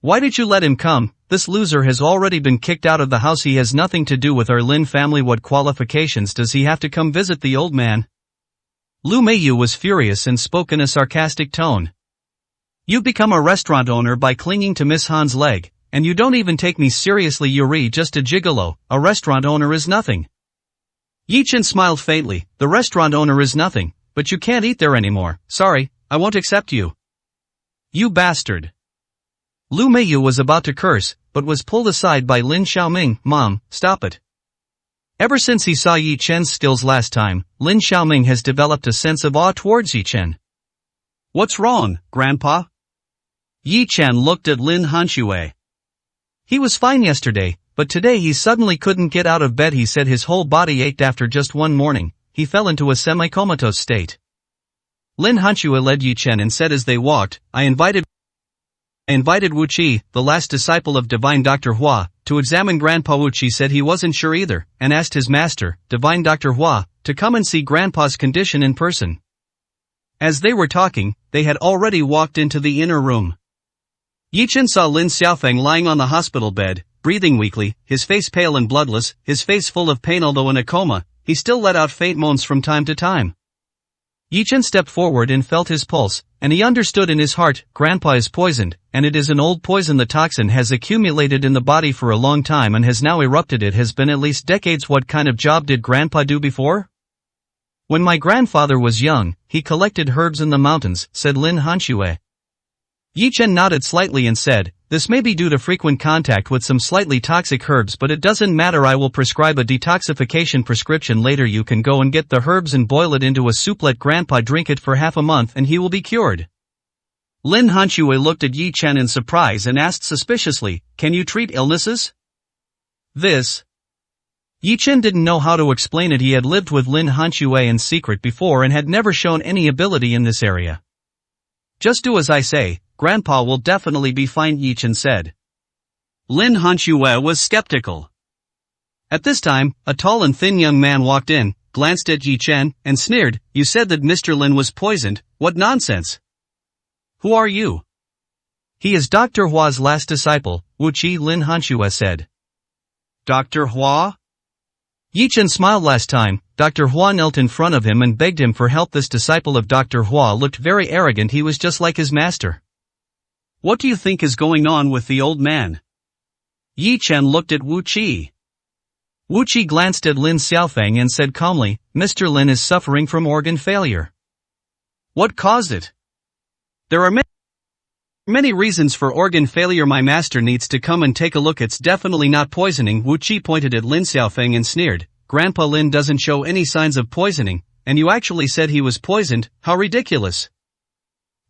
Speaker 1: "Why did you let him come? This loser has already been kicked out of the house. He has nothing to do with our Lin family. What qualifications does he have to come visit the old man?" Lu Meiyu was furious and spoke in a sarcastic tone. "You've become a restaurant owner by clinging to Miss Han's leg, and you don't even take me seriously. You're just a gigolo. A restaurant owner is nothing." Yi Chen smiled faintly. "The restaurant owner is nothing, but you can't eat there anymore. Sorry, I won't accept you." "You bastard." Lu Meiyu was about to curse, but was pulled aside by Lin Xiaoming. "Mom, stop it." Ever since he saw Yi Chen's skills last time, Lin Xiaoming has developed a sense of awe towards Yi Chen. "What's wrong, Grandpa?" Yi Chen looked at Lin Hanxue. "He was fine yesterday, but today he suddenly couldn't get out of bed. He said his whole body ached after just one morning. He fell into a semi-comatose state." Lin Hanxue led Yi Chen and said as they walked, I invited Wu Qi, the last disciple of Divine Dr. Hua, to examine Grandpa." Wu Qi said he wasn't sure either, and asked his master, Divine Dr. Hua, to come and see Grandpa's condition in person. As they were talking, they had already walked into the inner room. Yi Chen saw Lin Xiaofeng lying on the hospital bed, breathing weakly, his face pale and bloodless, his face full of pain. Although in a coma, he still let out faint moans from time to time. Yi Chen stepped forward and felt his pulse, and he understood in his heart, Grandpa is poisoned, and it is an old poison. The toxin has accumulated in the body for a long time and has now erupted. It has been at least decades. What kind of job did Grandpa do before? "When my grandfather was young, he collected herbs in the mountains," said Lin Hanxue. Yi Chen nodded slightly and said, "This may be due to frequent contact with some slightly toxic herbs, but it doesn't matter. I will prescribe a detoxification prescription later. You can go and get the herbs and boil it into a soup. Let Grandpa drink it for half a month and he will be cured." Lin Hanxue looked at Yi Chen in surprise and asked suspiciously, "Can you treat illnesses?" Yi Chen didn't know how to explain it. He had lived with Lin Hanxue in secret before and had never shown any ability in this area. "Just do as I say, Grandpa will definitely be fine," Yi Chen said. Lin Hanxue was skeptical. At this time, a tall and thin young man walked in, glanced at Yi Chen, and sneered, "You said that Mr. Lin was poisoned. What nonsense! Who are you?" "He is Dr. Hua's last disciple, Wu Qi," Lin Hanxue said. "Dr. Hua?" Yi Chen smiled. Last time, Dr. Hua knelt in front of him and begged him for help. This disciple of Dr. Hua looked very arrogant. He was just like his master. What do you think is going on with the old man? Yi Chen looked at Wu Qi. Wu Qi glanced at Lin Xiaofeng and said calmly, Mr. Lin is suffering from organ failure. What caused it? There are many reasons for organ failure. My master needs to come and take a look. It's definitely not poisoning. Wu Qi pointed at Lin Xiaofeng and sneered, Grandpa Lin doesn't show any signs of poisoning, and you actually said he was poisoned. How ridiculous.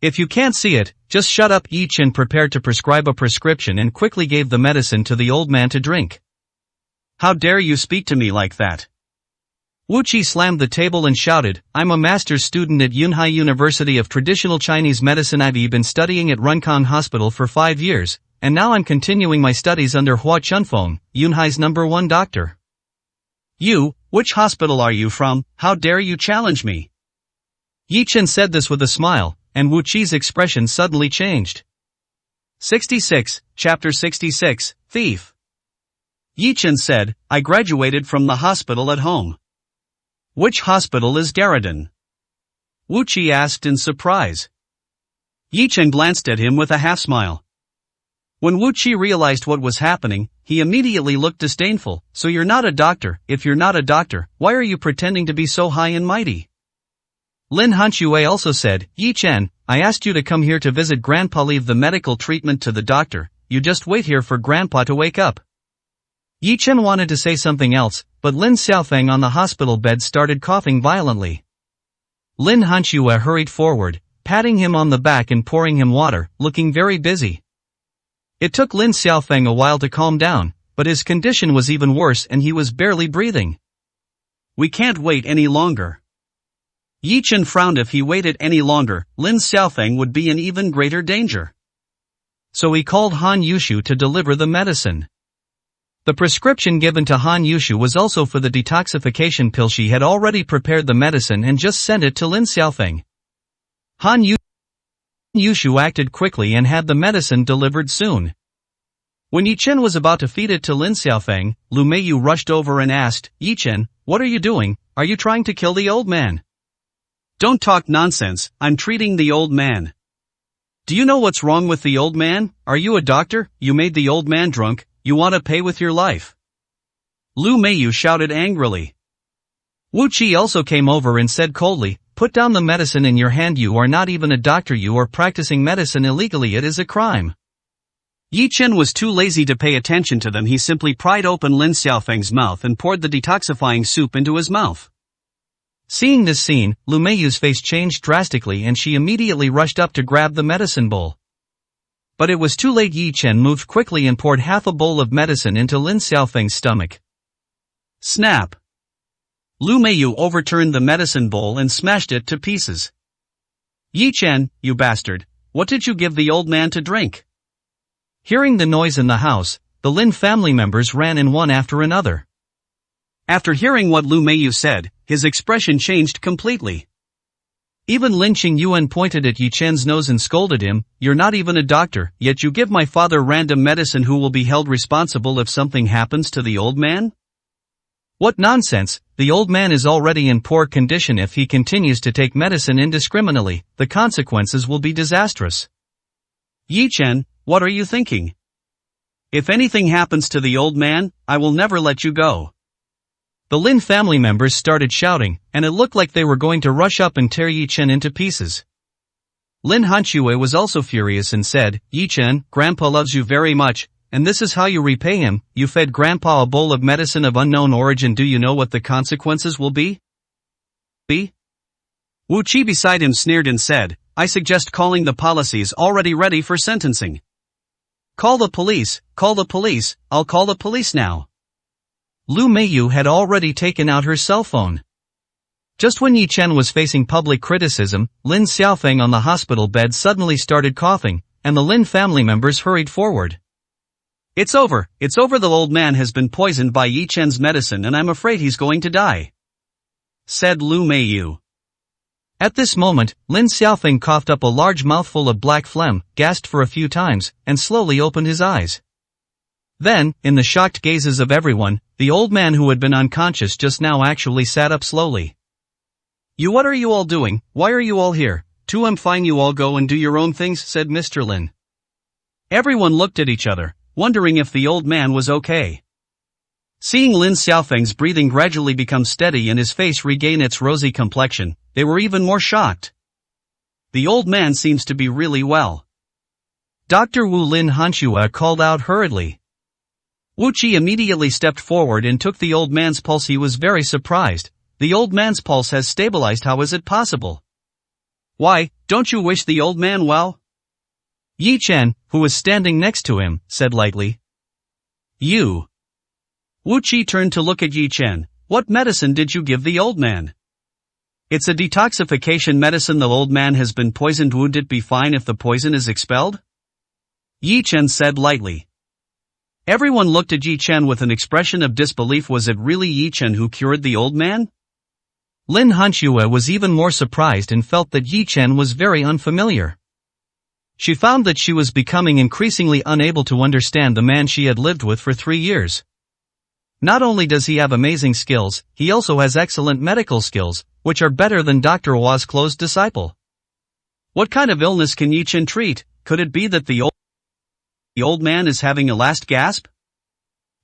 Speaker 1: If you can't see it, just shut up. Yi Chen prepared to prescribe a prescription and quickly gave the medicine to the old man to drink. How dare you speak to me like that? Wu Qi slammed the table and shouted, I'm a master's student at Yunhai University of Traditional Chinese Medicine. I've been studying at Runkang Hospital for 5 years, and now I'm continuing my studies under Hua Chunfeng, Yunhai's #1 doctor. You, which hospital are you from? How dare you challenge me? Yi Chen said this with a smile, and Wu Qi's expression suddenly changed. 66, Chapter 66, Thief. Yi Chen said, I graduated from the hospital at home. Which hospital is Darradin? Wu Qi asked in surprise. Yi Chen glanced at him with a half-smile. When Wu Qi realized what was happening, he immediately looked disdainful. So you're not a doctor. If you're not a doctor, why are you pretending to be so high and mighty? Lin Hanxue also said, Yi Chen, I asked you to come here to visit Grandpa. Leave the medical treatment to the doctor. You just wait here for Grandpa to wake up. Yi Chen wanted to say something else, but Lin Xiaofeng on the hospital bed started coughing violently. Lin Hanxue hurried forward, patting him on the back and pouring him water, looking very busy. It took Lin Xiaofeng a while to calm down, but his condition was even worse and he was barely breathing. We can't wait any longer. Yi Chen frowned. If he waited any longer, Lin Xiaofeng would be in even greater danger. So he called Han Yushu to deliver the medicine. The prescription given to Han Yushu was also for the detoxification pill. She had already prepared the medicine and just sent it to Lin Xiaofeng. Han Yushu acted quickly and had the medicine delivered soon. When Yi Chen was about to feed it to Lin Xiaofeng, Lu Meiyu rushed over and asked, Yi Chen, what are you doing? Are you trying to kill the old man? Don't talk nonsense, I'm treating the old man. Do you know what's wrong with the old man? Are you a doctor? You made the old man drunk, you want to pay with your life. Lu Meiyu shouted angrily. Wu Qi also came over and said coldly, put down the medicine in your hand. You are not even a doctor. You are practicing medicine illegally. It is a crime. Yi Chen was too lazy to pay attention to them. He simply pried open Lin Xiaofeng's mouth and poured the detoxifying soup into his mouth. Seeing this scene, Lu Meiyu's face changed drastically and she immediately rushed up to grab the medicine bowl. But it was too late. Yi Chen moved quickly and poured half a bowl of medicine into Lin Xiaofeng's stomach. Snap! Lu Meiyu overturned the medicine bowl and smashed it to pieces. Yi Chen, you bastard, what did you give the old man to drink? Hearing the noise in the house, the Lin family members ran in one after another. After hearing what Lu Meiyu said, his expression changed completely. Even Lin Qingyuan pointed at Yi Chen's nose and scolded him, you're not even a doctor, yet you give my father random medicine. Who will be held responsible if something happens to the old man? What nonsense, the old man is already in poor condition. If he continues to take medicine indiscriminately, the consequences will be disastrous. Yi Chen, what are you thinking? If anything happens to the old man, I will never let you go. The Lin family members started shouting, and it looked like they were going to rush up and tear Yi Chen into pieces. Lin Hanxue was also furious and said, Yi Chen, Grandpa loves you very much, and this is how you repay him. You fed Grandpa a bowl of medicine of unknown origin. Do you know what the consequences will be? Wu Qi beside him sneered and said, I suggest calling the policies already ready for sentencing. Call the police, I'll call the police now. Lu Meiyu had already taken out her cell phone. Just when Yi Chen was facing public criticism, Lin Xiaofeng on the hospital bed suddenly started coughing, and the Lin family members hurried forward. It's over, the old man has been poisoned by Yi Chen's medicine and I'm afraid he's going to die, said Lu Meiyu. At this moment, Lin Xiaofeng coughed up a large mouthful of black phlegm, gasped for a few times, and slowly opened his eyes. Then, in the shocked gazes of everyone, the old man who had been unconscious just now actually sat up slowly. What are you all doing? Why are you all here? I'm fine, you all go and do your own things, said Mr. Lin. Everyone looked at each other, wondering if the old man was okay. Seeing Lin Xiaofeng's breathing gradually become steady and his face regain its rosy complexion, they were even more shocked. The old man seems to be really well. Dr. Wu Lin Hanxue called out hurriedly. Wu Qi immediately stepped forward and took the old man's pulse. He was very surprised. The old man's pulse has stabilized. How is it possible? Why, don't you wish the old man well? Yi Chen, who was standing next to him, said lightly. You. Wu Qi turned to look at Yi Chen. What medicine did you give the old man? It's a detoxification medicine. The old man has been poisoned. Would it be fine if the poison is expelled? Yi Chen said lightly. Everyone looked at Yi Chen with an expression of disbelief. Was it really Yi Chen who cured the old man? Lin Hanxue was even more surprised and felt that Yi Chen was very unfamiliar. She found that she was becoming increasingly unable to understand the man she had lived with for 3 years. Not only does he have amazing skills, he also has excellent medical skills, which are better than Dr. Hua's close disciple. What kind of illness can Yi Chen treat? Could it be that the old man is having a last gasp?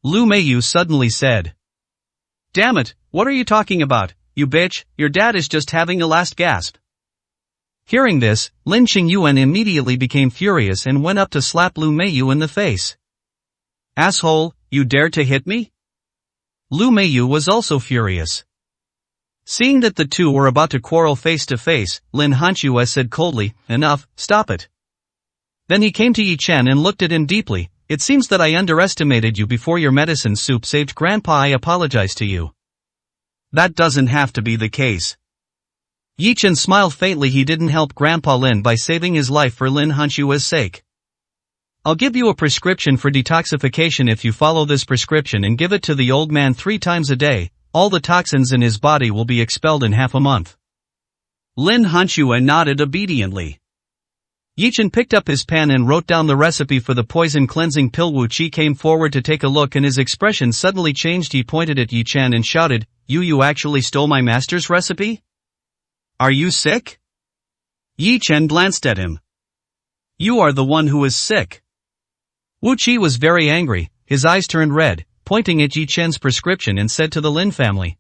Speaker 1: Lu Meiyu suddenly said. Damn it, what are you talking about, you bitch? Your dad is just having a last gasp. Hearing this, Lin Qingyuan immediately became furious and went up to slap Lu Meiyu in the face. Asshole, you dared to hit me? Lu Meiyu was also furious. Seeing that the two were about to quarrel face to face, Lin Hanxue said coldly, Enough, stop it. Then he came to Yi Chen and looked at him deeply. It seems that I underestimated you before. Your medicine soup saved Grandpa. I apologize to you. That doesn't have to be the case. Yi Chen smiled faintly. He didn't help Grandpa Lin by saving his life for Lin Hanxue's sake. I'll give you a prescription for detoxification. If you follow this prescription and give it to the old man 3 times a day, all the toxins in his body will be expelled in half a month. Lin Hanxue nodded obediently. Yi Chen picked up his pen and wrote down the recipe for the poison cleansing pill. Wu Qi came forward to take a look and his expression suddenly changed. He pointed at Yi Chen and shouted, You actually stole my master's recipe? Are you sick? Yi Chen glanced at him. You are the one who is sick. Wu Qi was very angry, his eyes turned red, pointing at Yi Chen's prescription and said to the Lin family.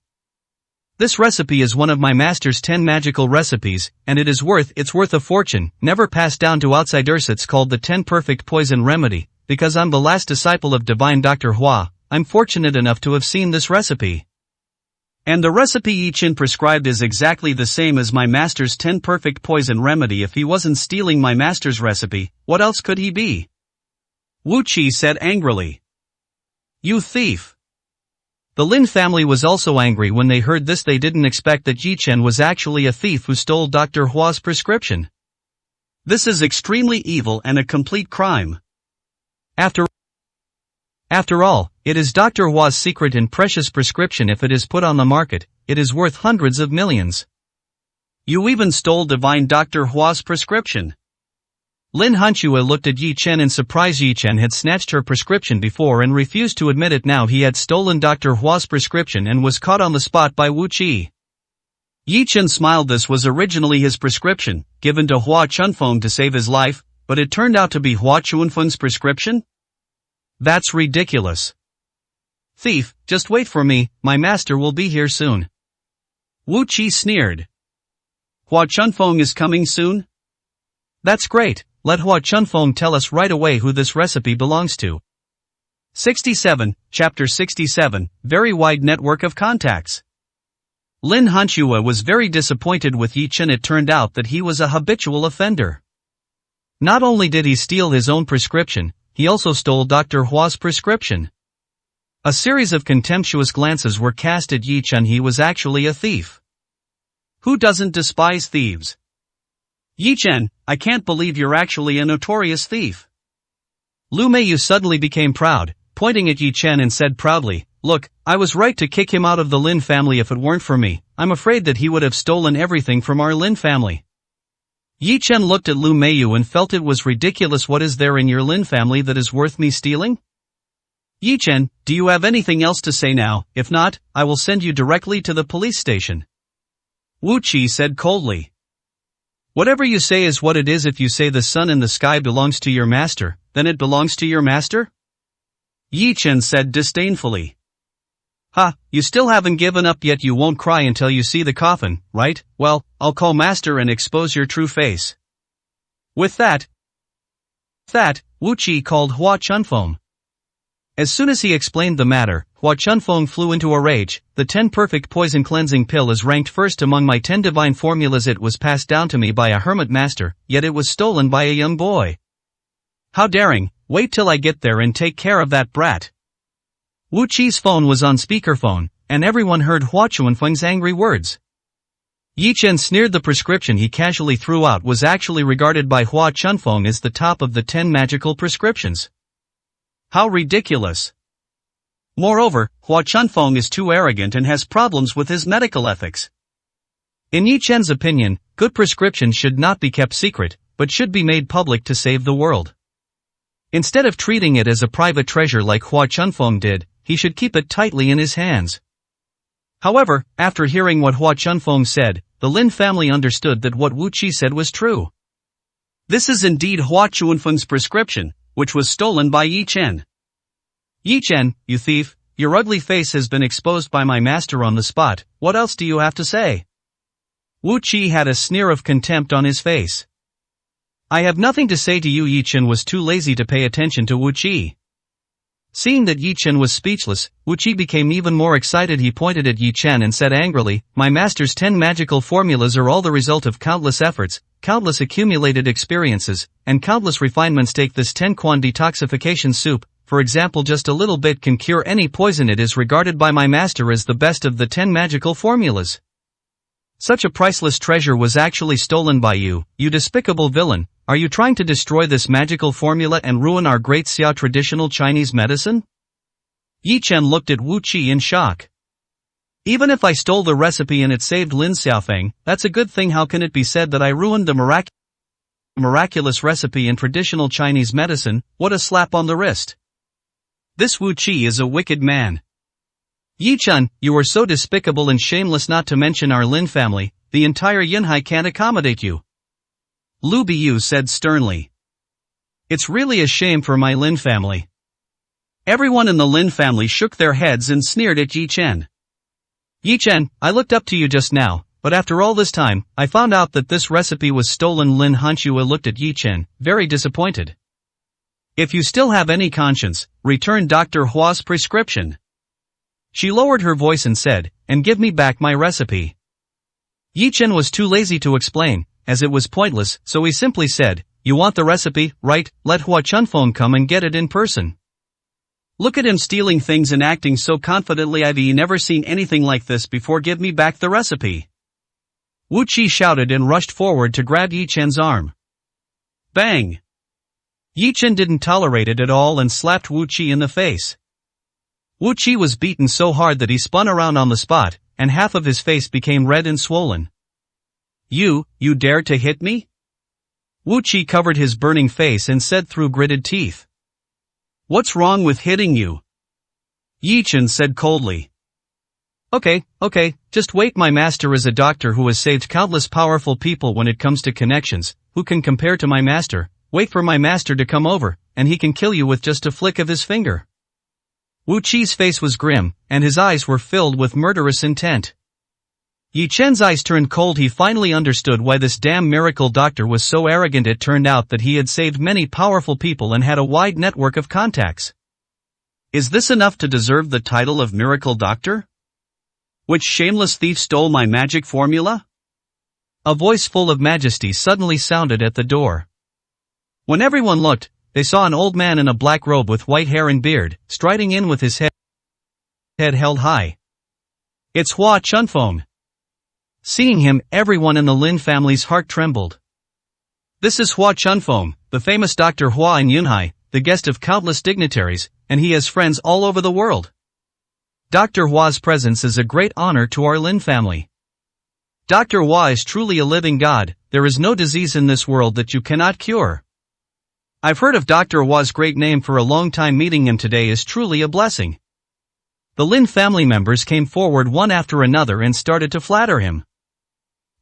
Speaker 1: This recipe is one of my master's 10 magical recipes, and it's worth a fortune, never passed down to outsiders. It's called the 10 Perfect Poison Remedy, because I'm the last disciple of divine Dr. Hua, I'm fortunate enough to have seen this recipe. And the recipe Yi Chen prescribed is exactly the same as my master's 10 Perfect Poison Remedy. If he wasn't stealing my master's recipe, what else could he be? Wu Qi said angrily. You thief! The Lin family was also angry when they heard this. They didn't expect that Yi Chen was actually a thief who stole Dr. Hua's prescription. This is extremely evil and a complete crime. After all, it is Dr. Hua's secret and precious prescription. If it is put on the market, it is worth hundreds of millions. You even stole divine Dr. Hua's prescription. Lin Hanxue looked at Yi Chen in surprise. Yi Chen had snatched her prescription before and refused to admit it. Now he had stolen Dr. Hua's prescription and was caught on the spot by Wu Qi. Yi Chen smiled. This was originally his prescription, given to Hua Chunfeng to save his life, but it turned out to be Hua Chunfeng's prescription? That's ridiculous. Thief, just wait for me, my master will be here soon. Wu Qi sneered. Hua Chunfeng is coming soon? That's great. Let Hua Chunfeng tell us right away who this recipe belongs to. 67, Chapter 67, Very Wide Network of Contacts. Lin Hanxue was very disappointed with Yi Chen. It turned out that he was a habitual offender. Not only did he steal his own prescription, he also stole Dr. Hua's prescription. A series of contemptuous glances were cast at Yi Chen. He was actually a thief. Who doesn't despise thieves? Yi Chen, I can't believe you're actually a notorious thief. Lu Meiyu suddenly became proud, pointing at Yi Chen and said proudly, Look, I was right to kick him out of the Lin family. If it weren't for me, I'm afraid that he would have stolen everything from our Lin family. Yi Chen looked at Lu Meiyu and felt it was ridiculous. What is there in your Lin family that is worth me stealing? Yi Chen, do you have anything else to say now? If not, I will send you directly to the police station. Wu Qi said coldly. Whatever you say is what it is. If you say the sun in the sky belongs to your master, then it belongs to your master? Yi Chen said disdainfully. Ha, you still haven't given up yet. You won't cry until you see the coffin, right? Well, I'll call master and expose your true face. With that, Wu Qi called Hua Chunfeng. As soon as he explained the matter, Hua Chunfeng flew into a rage. The 10 perfect poison cleansing pill is ranked first among my 10 divine formulas. It was passed down to me by a hermit master, yet it was stolen by a young boy. How daring! Wait till I get there and take care of that brat. Wu Qi's phone was on speakerphone, and everyone heard Hua Chunfeng's angry words. Yi Chen sneered. The prescription he casually threw out was actually regarded by Hua Chunfeng as the top of the 10 magical prescriptions. How ridiculous! Moreover, Hua Chunfeng is too arrogant and has problems with his medical ethics. In Yi Chen's opinion, good prescriptions should not be kept secret, but should be made public to save the world. Instead of treating it as a private treasure like Hua Chunfeng did, he should keep it tightly in his hands. However, after hearing what Hua Chunfeng said, the Lin family understood that what Wu Qi said was true. This is indeed Hua Chunfeng's prescription, which was stolen by Yi Chen. Yi Chen, you thief, your ugly face has been exposed by my master on the spot. What else do you have to say? Wu Qi had a sneer of contempt on his face. I have nothing to say to you. Yi Chen was too lazy to pay attention to Wu Qi. Seeing that Yi Chen was speechless, Wu Qi became even more excited. He pointed at Yi Chen and said angrily, my master's 10 magical formulas are all the result of countless efforts, countless accumulated experiences, and countless refinements. Take this 10-quan detoxification soup, for example. Just a little bit can cure any poison. It is regarded by my master as the best of the 10 magical formulas. Such a priceless treasure was actually stolen by you, you despicable villain. Are you trying to destroy this magical formula and ruin our great Xia traditional Chinese medicine? Yi Chen looked at Wu Qi in shock. Even if I stole the recipe and it saved Lin Xiaofeng, that's a good thing. How can it be said that I ruined the miraculous recipe in traditional Chinese medicine? What a slap on the wrist. This Wu Qi is a wicked man. Yi Chen, you are so despicable and shameless. Not to mention our Lin family, the entire Yunhai can't accommodate you. Lu Biyu said sternly. It's really a shame for my Lin family. Everyone in the Lin family shook their heads and sneered at Yi Chen. Yi Chen, I looked up to you just now, but after all this time, I found out that this recipe was stolen. Lin Hanshua looked at Yi Chen, very disappointed. If you still have any conscience, return Dr. Hua's prescription. She lowered her voice and said, and give me back my recipe. Yi Chen was too lazy to explain, as it was pointless, so he simply said, you want the recipe, right? Let Hua Chunfeng come and get it in person. Look at him stealing things and acting so confidently. I've never seen anything like this before. Give me back the recipe. Wu Qi shouted and rushed forward to grab Yi Chen's arm. Bang! Yi Chen didn't tolerate it at all and slapped Wu Qi in the face. Wu Qi was beaten so hard that he spun around on the spot, and half of his face became red and swollen. You dared to hit me? Wu Qi covered his burning face and said through gritted teeth. What's wrong with hitting you? Yi Chen said coldly. Okay, just wait. My master is a doctor who has saved countless powerful people. When it comes to connections, who can compare to my master? Wait for my master to come over, and he can kill you with just a flick of his finger. Wu Qi's face was grim, and his eyes were filled with murderous intent. Yi Chen's eyes turned cold. He finally understood why this damn miracle doctor was so arrogant. It turned out that he had saved many powerful people and had a wide network of contacts. Is this enough to deserve the title of miracle doctor? Which shameless thief stole my magic formula? A voice full of majesty suddenly sounded at the door. When everyone looked, they saw an old man in a black robe with white hair and beard, striding in with his head held high. It's Hua Chunfeng. Seeing him, everyone in the Lin family's heart trembled. This is Hua Chunfeng, the famous Dr. Hua in Yunhai, the guest of countless dignitaries, and he has friends all over the world. Dr. Hua's presence is a great honor to our Lin family. Dr. Hua is truly a living god. There is no disease in this world that you cannot cure. I've heard of Dr. Hua's great name for a long time. Meeting him today is truly a blessing. The Lin family members came forward one after another and started to flatter him.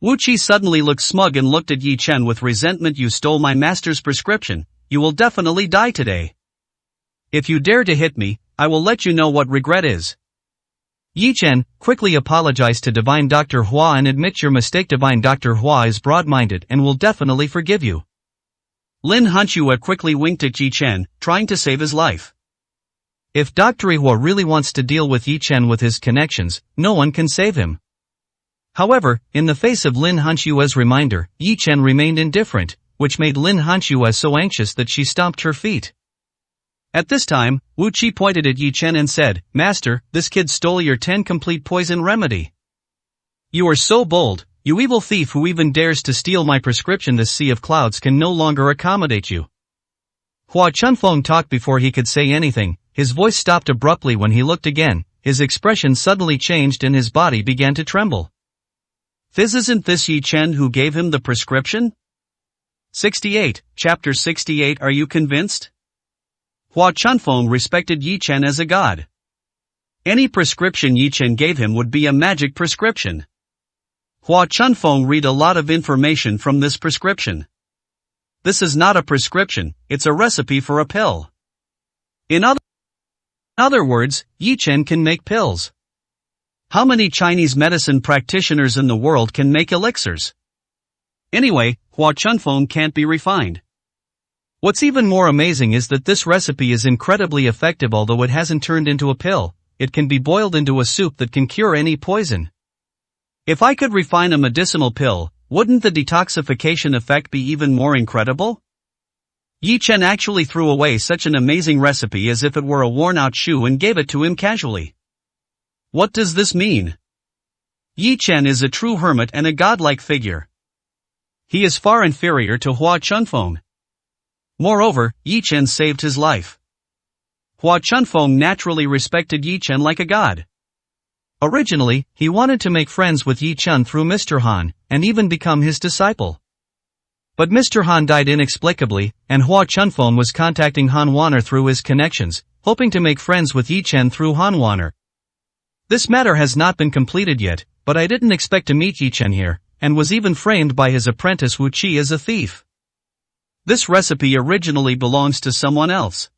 Speaker 1: Wu Qi suddenly looked smug and looked at Yi Chen with resentment. You stole my master's prescription, you will definitely die today. If you dare to hit me, I will let you know what regret is. Yi Chen, quickly apologize to Divine Dr. Hua and admit your mistake. Divine Dr. Hua is broad-minded and will definitely forgive you. Lin Hanxue quickly winked at Yi Chen, trying to save his life. If Dr. Hua really wants to deal with Yi Chen with his connections, no one can save him. However, in the face of Lin Hanxue's reminder, Yi Chen remained indifferent, which made Lin Hanxue so anxious that she stomped her feet. At this time, Wu Qi pointed at Yi Chen and said, Master, this kid stole your 10 complete poison remedy. You are so bold, you evil thief who even dares to steal my prescription. This sea of clouds can no longer accommodate you. Hua Chunfeng talked before he could say anything. His voice stopped abruptly when he looked again, his expression suddenly changed and his body began to tremble. Isn't this Yi Chen who gave him the prescription? 68, Chapter 68. Are you convinced? Hua Chunfeng respected Yi Chen as a god. Any prescription Yi Chen gave him would be a magic prescription. Hua Chunfeng read a lot of information from this prescription. This is not a prescription, it's a recipe for a pill. In other words, Yi Chen can make pills. How many Chinese medicine practitioners in the world can make elixirs? Anyway, Hua Chunfeng can't be refined. What's even more amazing is that this recipe is incredibly effective. Although it hasn't turned into a pill, it can be boiled into a soup that can cure any poison. If I could refine a medicinal pill, wouldn't the detoxification effect be even more incredible? Yi Chen actually threw away such an amazing recipe as if it were a worn-out shoe and gave it to him casually. What does this mean? Yi Chen is a true hermit and a godlike figure. He is far inferior to Hua Chunfeng. Moreover, Yi Chen saved his life. Hua Chunfeng naturally respected Yi Chen like a god. Originally, he wanted to make friends with Yi Chen through Mr. Han, and even become his disciple. But Mr. Han died inexplicably, and Hua Chunfeng was contacting Han Wan'er through his connections, hoping to make friends with Yi Chen through Han Wan'er. This matter has not been completed yet, but I didn't expect to meet Yi Chen here, and was even framed by his apprentice Wu Qi as a thief. This recipe originally belongs to someone else.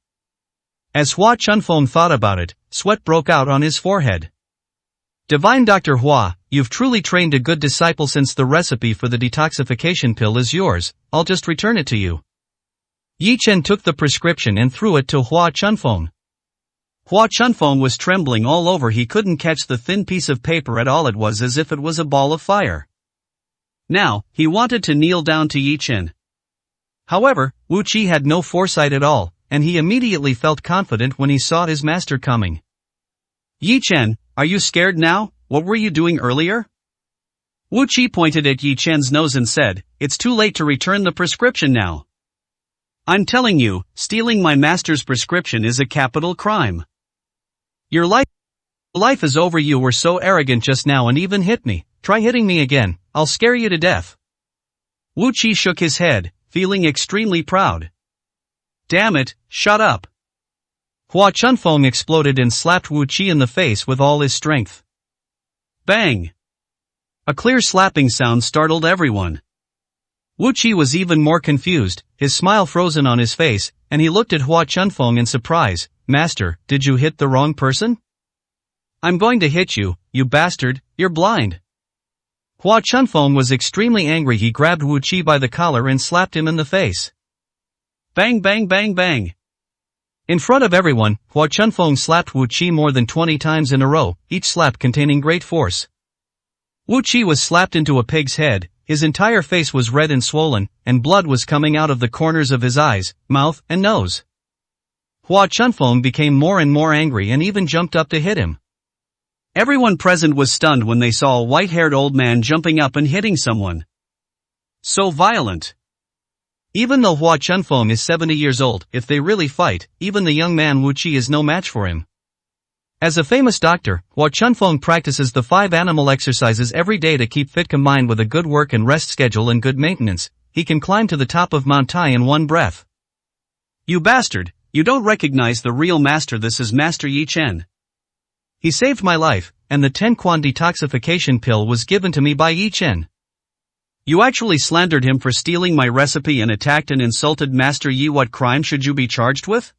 Speaker 1: As Hua Chunfeng thought about it, sweat broke out on his forehead. Divine Dr. Hua, you've truly trained a good disciple. Since the recipe for the detoxification pill is yours, I'll just return it to you. Yi Chen took the prescription and threw it to Hua Chunfeng. Hua Chunfeng was trembling all over. He couldn't catch the thin piece of paper at all. It was as if it was a ball of fire. Now, he wanted to kneel down to Yi Chen. However, Wu Qi had no foresight at all, and he immediately felt confident when he saw his master coming. Yi Chen, are you scared now? What were you doing earlier? Wu Qi pointed at Yi Chen's nose and said, it's too late to return the prescription now. I'm telling you, stealing my master's prescription is a capital crime. Your life is over. You were so arrogant just now and even hit me. Try hitting me again, I'll scare you to death. Wu Qi shook his head, feeling extremely proud. Damn it, shut up. Hua Chunfeng exploded and slapped Wu Qi in the face with all his strength. Bang! A clear slapping sound startled everyone. Wu Qi was even more confused, his smile frozen on his face, and he looked at Hua Chunfeng in surprise. Master, did you hit the wrong person? I'm going to hit you, you bastard, you're blind. Hua Chunfeng was extremely angry. He grabbed Wu Qi by the collar and slapped him in the face. Bang bang bang bang. In front of everyone, Hua Chunfeng slapped Wu Qi more than 20 times in a row, each slap containing great force. Wu Qi was slapped into a pig's head, his entire face was red and swollen, and blood was coming out of the corners of his eyes, mouth, and nose. Hua Chunfeng became more and more angry and even jumped up to hit him. Everyone present was stunned when they saw a white-haired old man jumping up and hitting someone. So violent. Even though Hua Chunfeng is 70 years old, if they really fight, even the young man Wu Qi is no match for him. As a famous doctor, Hua Chunfeng practices the 5 animal exercises every day to keep fit. Combined with a good work and rest schedule and good maintenance, he can climb to the top of Mount Tai in one breath. You bastard, you don't recognize the real master. This is Master Yi Chen. He saved my life, and the 10-Quan detoxification pill was given to me by Yi Chen. You actually slandered him for stealing my recipe and attacked and insulted Master Yi. What crime should you be charged with?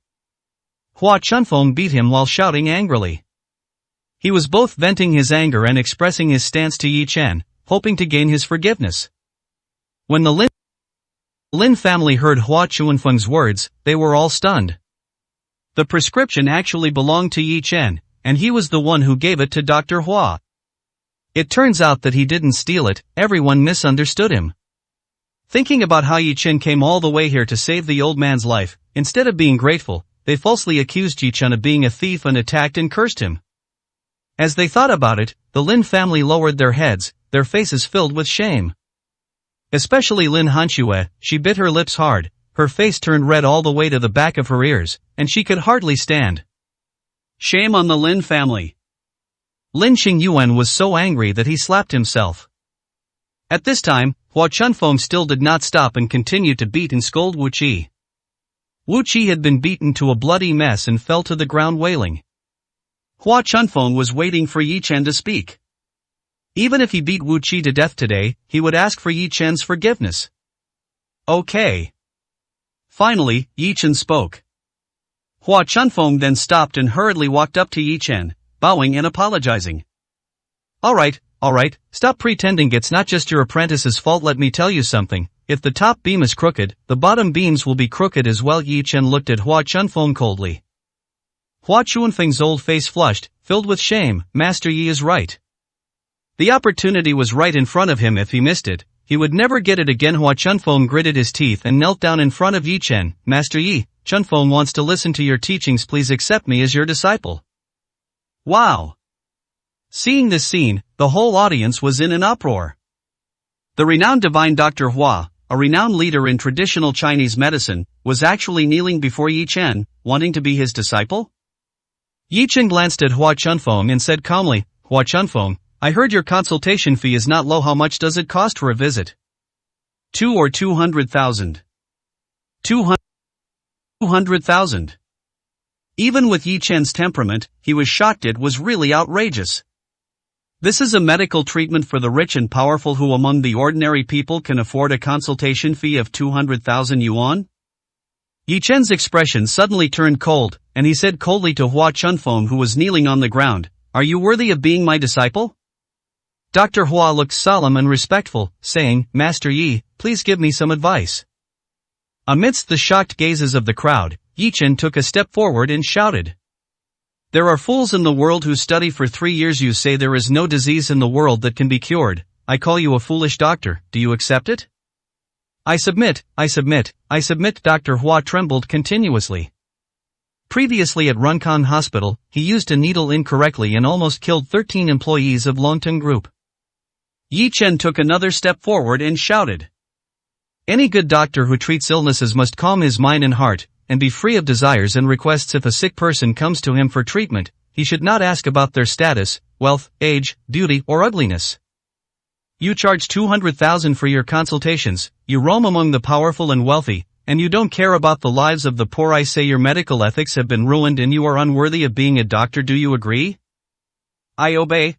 Speaker 1: Hua Chunfeng beat him while shouting angrily. He was both venting his anger and expressing his stance to Yi Chen, hoping to gain his forgiveness. When the Lin family heard Hua Chunfeng's words, they were all stunned. The prescription actually belonged to Yi Chen, and he was the one who gave it to Dr. Hua. It turns out that he didn't steal it. Everyone misunderstood him. Thinking about how Yi Chen came all the way here to save the old man's life, instead of being grateful, they falsely accused Yi Chen of being a thief and attacked and cursed him. As they thought about it, the Lin family lowered their heads, their faces filled with shame. Especially Lin Hanxue, she bit her lips hard, her face turned red all the way to the back of her ears, and she could hardly stand. Shame on the Lin family. Lin Qingyuan was so angry that he slapped himself. At this time, Hua Chunfeng still did not stop and continued to beat and scold Wu Qi. Wu Qi had been beaten to a bloody mess and fell to the ground wailing. Hua Chunfeng was waiting for Yi Chen to speak. Even if he beat Wu Qi to death today, he would ask for Yi Chen's forgiveness. Okay. Finally, Yi Chen spoke. Hua Chunfeng then stopped and hurriedly walked up to Yi Chen, bowing and apologizing. Alright, stop pretending it's not just your apprentice's fault. Let me tell you something, if the top beam is crooked, the bottom beams will be crooked as well. Yi Chen looked at Hua Chunfeng coldly. Hua Chunfeng's old face flushed, filled with shame. Master Yi is right. The opportunity was right in front of him. If he missed it, he would never get it again. Hua Chunfeng gritted his teeth and knelt down in front of Yi Chen. Master Yi, Chunfeng wants to listen to your teachings. Please accept me as your disciple. Wow! Seeing this scene, the whole audience was in an uproar. The renowned divine Dr. Hua, a renowned leader in traditional Chinese medicine, was actually kneeling before Yi Chen, wanting to be his disciple? Yi Chen glanced at Hua Chunfeng and said calmly, Hua Chunfeng, I heard your consultation fee is not low. How much does it cost for a visit? 2 or 200,000. 200,000. Even with Yi Chen's temperament, he was shocked. It was really outrageous. This is a medical treatment for the rich and powerful. Who among the ordinary people can afford a consultation fee of 200,000 yuan? Yi Chen's expression suddenly turned cold, and he said coldly to Hua Chunfeng, who was kneeling on the ground, Are you worthy of being my disciple? Dr. Hua looked solemn and respectful, saying, Master Yi, please give me some advice. Amidst the shocked gazes of the crowd, Yi Chen took a step forward and shouted. There are fools in the world who study for 3 years. You say there is no disease in the world that can be cured. I call you a foolish doctor. Do you accept it? I submit. Dr. Hua trembled continuously. Previously at Runkan Hospital, he used a needle incorrectly and almost killed 13 employees of Longteng Group. Yi Chen took another step forward and shouted. Any good doctor who treats illnesses must calm his mind and heart, and be free of desires and requests. If a sick person comes to him for treatment, he should not ask about their status, wealth, age, beauty, or ugliness. You charge 200,000 for your consultations, you roam among the powerful and wealthy, and you don't care about the lives of the poor. I say your medical ethics have been ruined and you are unworthy of being a doctor. Do you agree? I obey.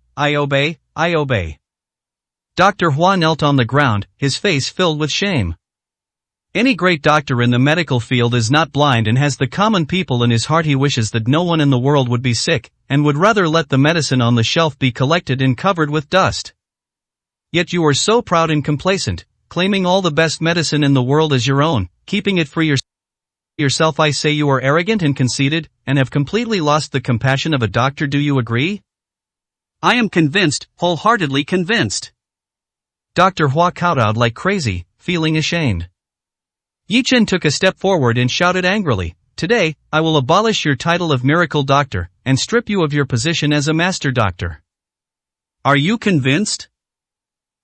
Speaker 1: Dr. Hua knelt on the ground, his face filled with shame. Any great doctor in the medical field is not blind and has the common people in his heart. He wishes that no one in the world would be sick, and would rather let the medicine on the shelf be collected and covered with dust. Yet you are so proud and complacent, claiming all the best medicine in the world as your own, keeping it for yourself. I say you are arrogant and conceited, and have completely lost the compassion of a doctor. Do you agree? I am convinced, wholeheartedly convinced. Dr. Hua kowtowed like crazy, feeling ashamed. Yi Chen took a step forward and shouted angrily, Today, I will abolish your title of miracle doctor, and strip you of your position as a master doctor. Are you convinced?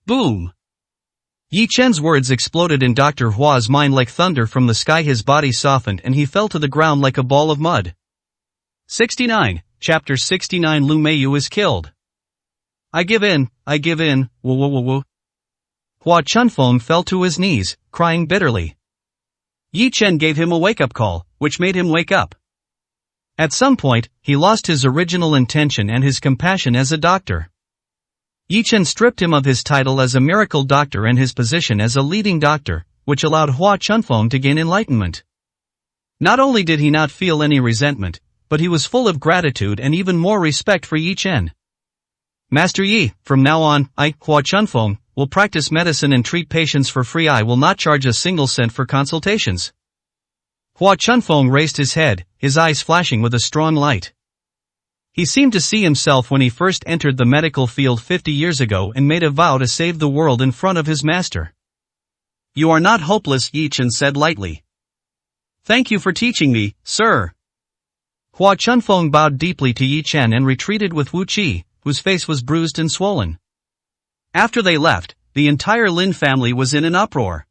Speaker 1: Boom! Yi Chen's words exploded in Dr. Hua's mind like thunder from the sky. His body softened and he fell to the ground like a ball of mud. 69, Chapter 69. Lu Meiyu is killed. I give in, woo. Hua Chunfeng fell to his knees, crying bitterly. Yi Chen gave him a wake-up call, which made him wake up. At some point, he lost his original intention and his compassion as a doctor. Yi Chen stripped him of his title as a miracle doctor and his position as a leading doctor, which allowed Hua Chunfeng to gain enlightenment. Not only did he not feel any resentment, but he was full of gratitude and even more respect for Yi Chen. Master Yi, from now on, I, Hua Chunfeng, will practice medicine and treat patients for free. I will not charge a single cent for consultations. Hua Chunfeng raised his head, his eyes flashing with a strong light. He seemed to see himself when he first entered the medical field 50 years ago and made a vow to save the world in front of his master. You are not hopeless, Yi Chen said lightly. Thank you for teaching me, sir. Hua Chunfeng bowed deeply to Yi Chen and retreated with Wu Qi, whose face was bruised and swollen. After they left, the entire Lin family was in an uproar.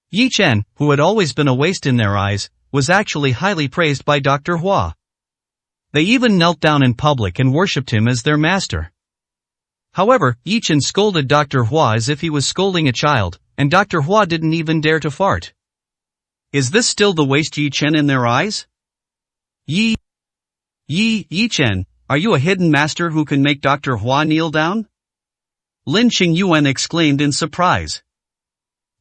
Speaker 1: Yi Chen, who had always been a waste in their eyes, was actually highly praised by Dr. Hua. They even knelt down in public and worshipped him as their master. However, Yi Chen scolded Dr. Hua as if he was scolding a child, and Dr. Hua didn't even dare to fart. Is this still the waste Yi Chen in their eyes? Yi Chen, are you a hidden master who can make Dr. Hua kneel down? Lin Qingyuan exclaimed in surprise.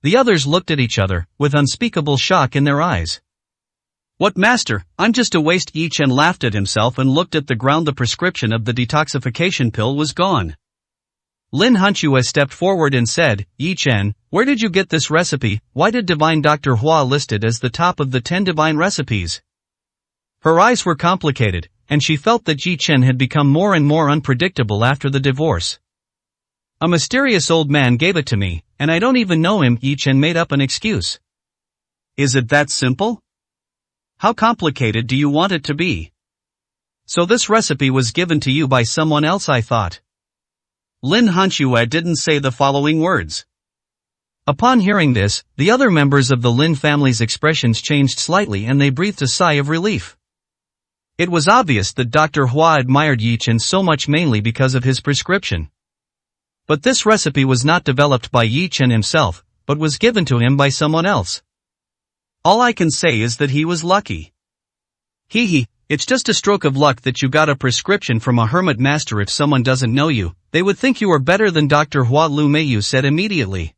Speaker 1: The others looked at each other, with unspeakable shock in their eyes. What master, I'm just a waste. Yi Chen laughed at himself and looked at the ground. The prescription of the detoxification pill was gone. Lin Hanxue stepped forward and said, Yi Chen, where did you get this recipe? Why did Divine Dr. Hua list it as the top of the 10 divine recipes? Her eyes were complicated, and she felt that Yi Chen had become more and more unpredictable after the divorce. A mysterious old man gave it to me, and I don't even know him. Yi Chen made up an excuse. Is it that simple? How complicated do you want it to be? So this recipe was given to you by someone else, I thought. Lin Hanxue didn't say the following words. Upon hearing this, the other members of the Lin family's expressions changed slightly and they breathed a sigh of relief. It was obvious that Dr. Hua admired Yi Chen so much mainly because of his prescription. But this recipe was not developed by Yi Chen himself, but was given to him by someone else. All I can say is that he was lucky. It's just a stroke of luck that you got a prescription from a hermit master. If someone doesn't know you, they would think you are better than Dr. Hua. Lu Meiyu said immediately.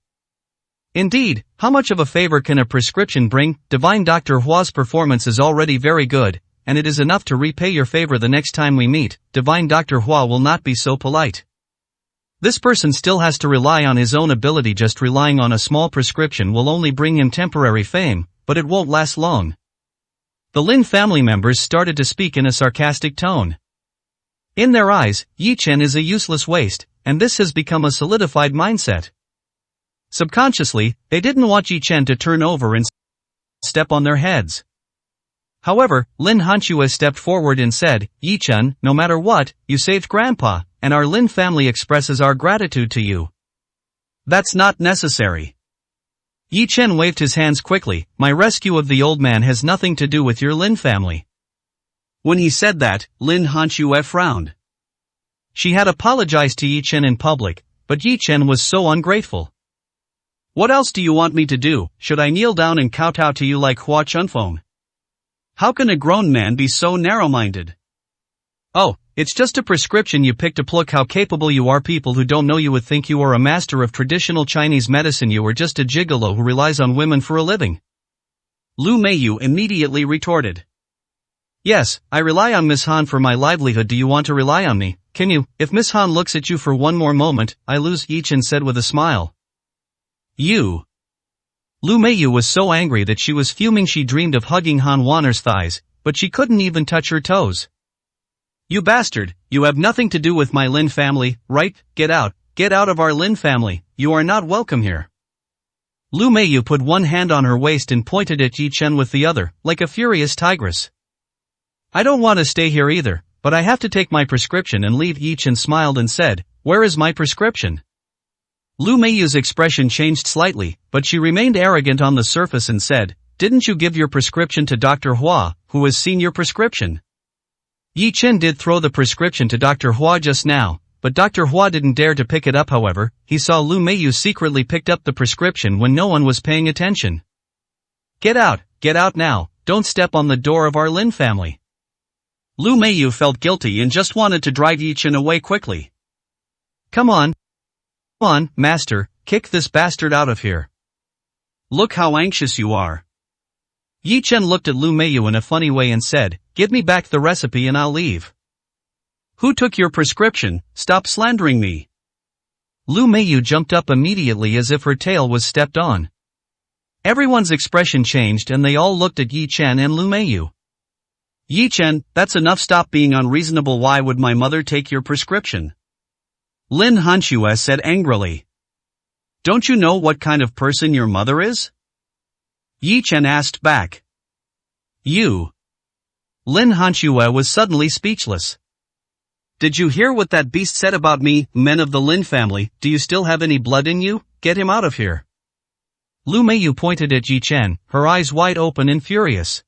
Speaker 1: Indeed, how much of a favor can a prescription bring? Divine Dr. Hua's performance is already very good, and it is enough to repay your favor the next time we meet. Divine Dr. Hua will not be so polite. This person still has to rely on his own ability. Just relying on a small prescription will only bring him temporary fame, but it won't last long. The Lin family members started to speak in a sarcastic tone. In their eyes, Yi Chen is a useless waste, and this has become a solidified mindset. Subconsciously, they didn't want Yi Chen to turn over and step on their heads. However, Lin Hanxue stepped forward and said, Yi Chen, no matter what, you saved Grandpa, and our Lin family expresses our gratitude to you. That's not necessary. Yi Chen waved his hands quickly. My rescue of the old man has nothing to do with your Lin family. When he said that, Lin Hanxue frowned. She had apologized to Yi Chen in public, but Yi Chen was so ungrateful. What else do you want me to do? Should I kneel down and kowtow to you like Hua Chunfeng? How can a grown man be so narrow-minded? Oh, it's just a prescription you picked. To look how capable you are. People who don't know you would think you are a master of traditional Chinese medicine. You are just a gigolo who relies on women for a living. Lu Meiyu immediately retorted. Yes, I rely on Miss Han for my livelihood. Do you want to rely on me? Can you? If Miss Han looks at you for one more moment, I lose. Yi Chen said with a smile. You. Lu Meiyu was so angry that she was fuming. She dreamed of hugging Han Wanner's thighs, but she couldn't even touch her toes. You bastard, you have nothing to do with my Lin family, right? Get out of our Lin family, you are not welcome here. Lu Meiyu put one hand on her waist and pointed at Yi Chen with the other, like a furious tigress. I don't want to stay here either, but I have to take my prescription and leave. Yi Chen smiled and said, where is my prescription? Lu Meiyu's expression changed slightly, but she remained arrogant on the surface and said, didn't you give your prescription to Dr. Hua, who has seen your prescription? Yi Chen did throw the prescription to Dr. Hua just now, but Dr. Hua didn't dare to pick it up. However, he saw Lu Meiyu secretly picked up the prescription when no one was paying attention. Get out now, don't step on the door of our Lin family. Lu Meiyu felt guilty and just wanted to drive Yi Chen away quickly. Come on, master, kick this bastard out of here. Look how anxious you are. Yi Chen looked at Lu Meiyu in a funny way and said, give me back the recipe and I'll leave. Who took your prescription? Stop slandering me. Lu Meiyu jumped up immediately as if her tail was stepped on. Everyone's expression changed and they all looked at Yi Chen and Lu Meiyu. Yi Chen, that's enough, stop being unreasonable. Why would my mother take your prescription? Lin Hanxue said angrily. Don't you know what kind of person your mother is? Yi Chen asked back. You. Lin Hanxue was suddenly speechless. Did you hear what that beast said about me, men of the Lin family? Do you still have any blood in you? Get him out of here. Lu Meiyu pointed at Yi Chen, her eyes wide open and furious.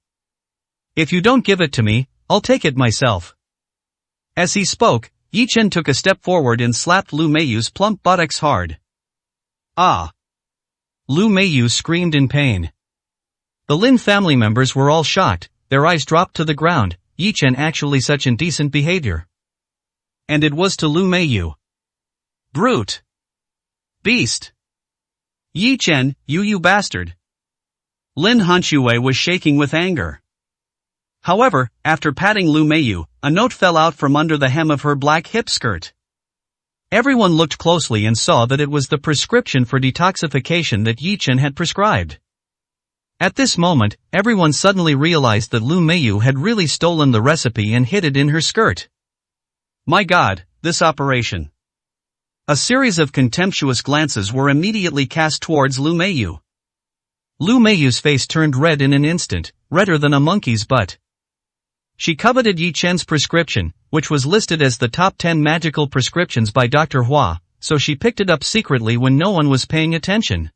Speaker 1: If you don't give it to me, I'll take it myself. As he spoke, Yi Chen took a step forward and slapped Lu Meiyu's plump buttocks hard. Ah! Lu Meiyu screamed in pain. The Lin family members were all shocked, their eyes dropped to the ground. Yi Chen actually such indecent behavior. And it was to Lu Meiyu. Brute! Beast! Yi Chen, you bastard! Lin Hanxue was shaking with anger. However, after patting Lu Meiyu, a note fell out from under the hem of her black hip skirt. Everyone looked closely and saw that it was the prescription for detoxification that Yi Chen had prescribed. At this moment, everyone suddenly realized that Lu Meiyu had really stolen the recipe and hid it in her skirt. My God, this operation! A series of contemptuous glances were immediately cast towards Lu Meiyu. Lu Meiyu's face turned red in an instant, redder than a monkey's butt. She coveted Yi Chen's prescription, which was listed as the top 10 magical prescriptions by Dr. Hua, so she picked it up secretly when no one was paying attention.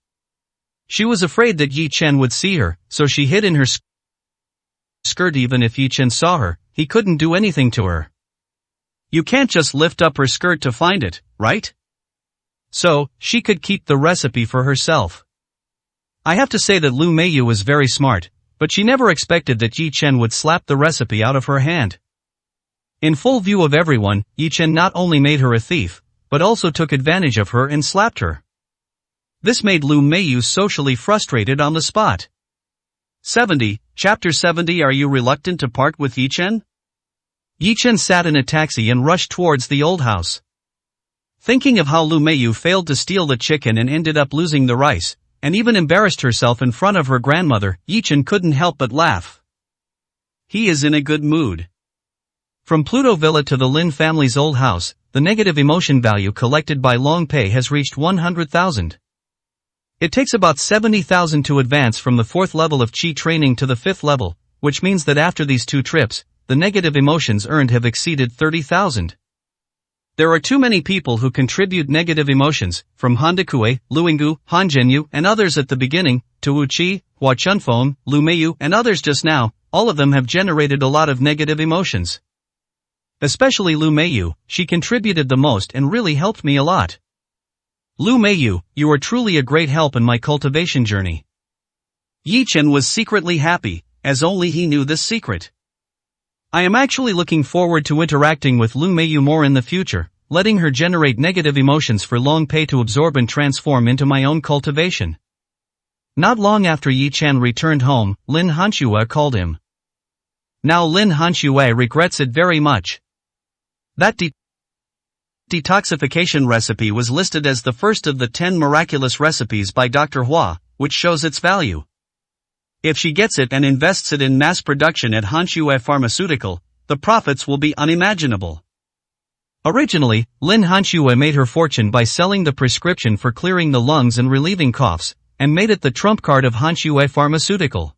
Speaker 1: She was afraid that Yi Chen would see her, so she hid in her skirt. Even if Yi Chen saw her, he couldn't do anything to her. You can't just lift up her skirt to find it, right? So, she could keep the recipe for herself. I have to say that Lu Meiyu was very smart, but she never expected that Yi Chen would slap the recipe out of her hand. In full view of everyone, Yi Chen not only made her a thief, but also took advantage of her and slapped her. This made Lu Meiyu socially frustrated on the spot. 70, Chapter 70. Are you reluctant to part with Yi Chen? Yi Chen sat in a taxi and rushed towards the old house. Thinking of how Lu Meiyu failed to steal the chicken and ended up losing the rice, and even embarrassed herself in front of her grandmother, Yi Chen couldn't help but laugh. He is in a good mood. From Pluto Villa to the Lin family's old house, the negative emotion value collected by Long Pei has reached 100,000. It takes about 70,000 to advance from the 4th level of Qi training to the 5th level, which means that after these 2 trips, the negative emotions earned have exceeded 30,000. There are too many people who contribute negative emotions, from Han Dekue, Luingu, Han Zhenyu, and others at the beginning, to Wu Qi, Hua Chunfeng, Lu Meiyu, and others just now. All of them have generated a lot of negative emotions. Especially Lu Meiyu, she contributed the most and really helped me a lot. Lu Meiyu, you are truly a great help in my cultivation journey. Yi Chen was secretly happy, as only he knew this secret. I am actually looking forward to interacting with Lu Meiyu more in the future, letting her generate negative emotions for Long Pei to absorb and transform into my own cultivation. Not long after Yi Chen returned home, Lin Hanxue called him. Now Lin Hanxue regrets it very much. That detoxification recipe was listed as the first of the 10 miraculous recipes by Dr. Hua, which shows its value. If she gets it and invests it in mass production at Hanxue Pharmaceutical, the profits will be unimaginable. Originally, Lin Hanxue made her fortune by selling the prescription for clearing the lungs and relieving coughs, and made it the trump card of Hanxue Pharmaceutical.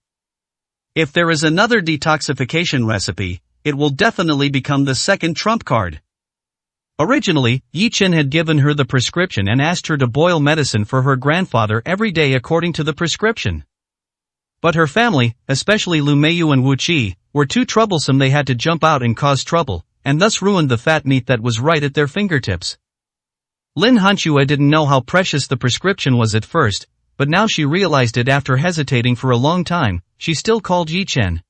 Speaker 1: If there is another detoxification recipe, it will definitely become the second trump card. Originally, Yi Chen had given her the prescription and asked her to boil medicine for her grandfather every day according to the prescription. But her family, especially Lu Meiyu and Wu Qi, were too troublesome. They had to jump out and cause trouble, and thus ruined the fat meat that was right at their fingertips. Lin Hanxue didn't know how precious the prescription was at first, but now she realized it after hesitating for a long time. She still called Yi Chen.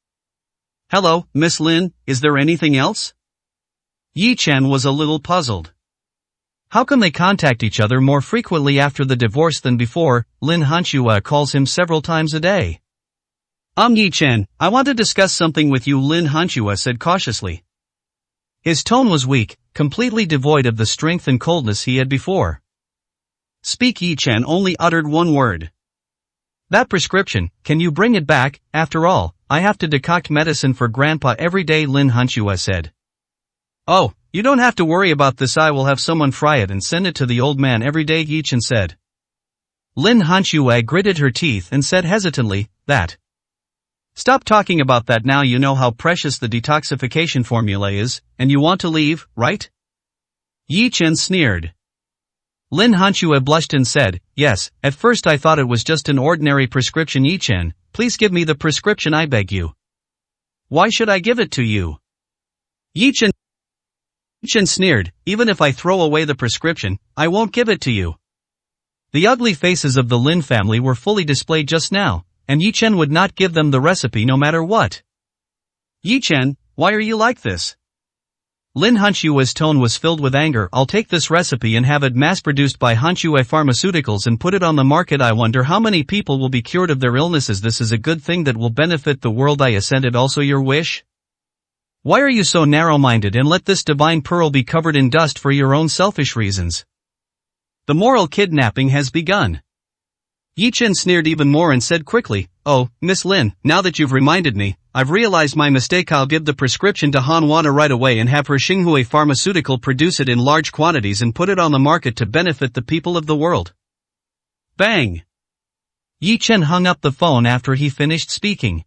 Speaker 1: "Hello, Miss Lin, is there anything else?" Yi Chen was a little puzzled. How come they contact each other more frequently after the divorce than before? Lin Hanxue calls him several times a day. Yi Chen, I want to discuss something with you," Lin Hanxue said cautiously. His tone was weak, completely devoid of the strength and coldness he had before. "Speak." Yi Chen only uttered one word. "That prescription, can you bring it back? After all, I have to decoct medicine for Grandpa every day," Lin Hanxue said. "Oh, you don't have to worry about this. I will have someone fry it and send it to the old man every day," Yi Chen said. Lin Hanxue gritted her teeth and said hesitantly, "That. Stop talking about that now. You know how precious the detoxification formula is, and you want to leave, right?" Yi Chen sneered. Lin Hanxue blushed and said, "Yes, at first I thought it was just an ordinary prescription." "Yi Chen, please give me the prescription, I beg you." "Why should I give it to you?" Yi Chen sneered, "Even if I throw away the prescription, I won't give it to you." The ugly faces of the Lin family were fully displayed just now, and Yi Chen would not give them the recipe no matter what. "Yi Chen, why are you like this?" Lin Hanxue's tone was filled with anger. "I'll take this recipe and have it mass-produced by Hanxue Pharmaceuticals and put it on the market. I wonder how many people will be cured of their illnesses. This is a good thing that will benefit the world. I assent it. Also your wish? Why are you so narrow-minded and let this divine pearl be covered in dust for your own selfish reasons? The moral kidnapping has begun." Yi Chen sneered even more and said quickly, "Oh, Miss Lin, now that you've reminded me, I've realized my mistake. I'll give the prescription to Han Wana right away and have her Xinghue Pharmaceutical produce it in large quantities and put it on the market to benefit the people of the world." Bang! Yi Chen hung up the phone after he finished speaking.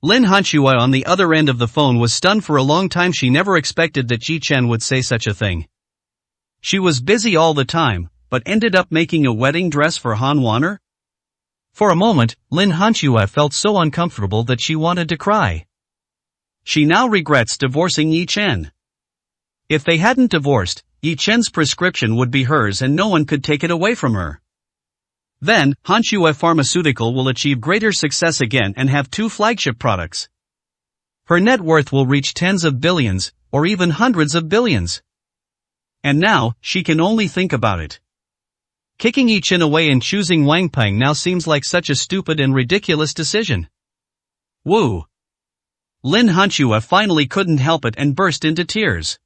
Speaker 1: Lin Hanxue on the other end of the phone was stunned for a long time. She never expected that Yi Chen would say such a thing. She was busy all the time, but ended up making a wedding dress for Han Wana? For a moment, Lin Hanxue felt so uncomfortable that she wanted to cry. She now regrets divorcing Yi Chen. If they hadn't divorced, Yi Chen's prescription would be hers and no one could take it away from her. Then, Hanxue Pharmaceutical will achieve greater success again and have 2 flagship products. Her net worth will reach tens of billions, or even hundreds of billions. And now, she can only think about it. Kicking Yi Chen away and choosing Wang Peng now seems like such a stupid and ridiculous decision. Woo! Lin Hanxue finally couldn't help it and burst into tears.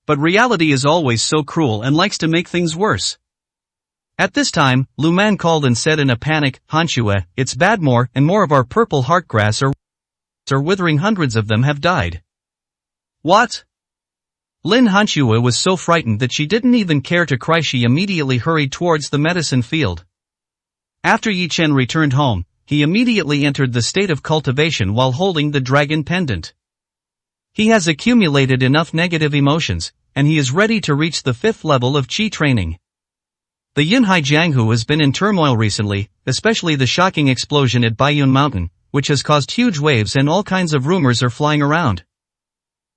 Speaker 1: But reality is always so cruel and likes to make things worse. At this time, Lu Man called and said in a panic, "Hanxue, it's bad. More and more of our purple heartgrass are withering. Hundreds of them have died." What? Lin Hanxue was so frightened that she didn't even care to cry. She immediately hurried towards the medicine field. After Yi Chen returned home, he immediately entered the state of cultivation while holding the dragon pendant. He has accumulated enough negative emotions, and he is ready to reach the 5th level of Qi training. The Yunhai Jianghu has been in turmoil recently, especially the shocking explosion at Baiyun Mountain, which has caused huge waves and all kinds of rumors are flying around.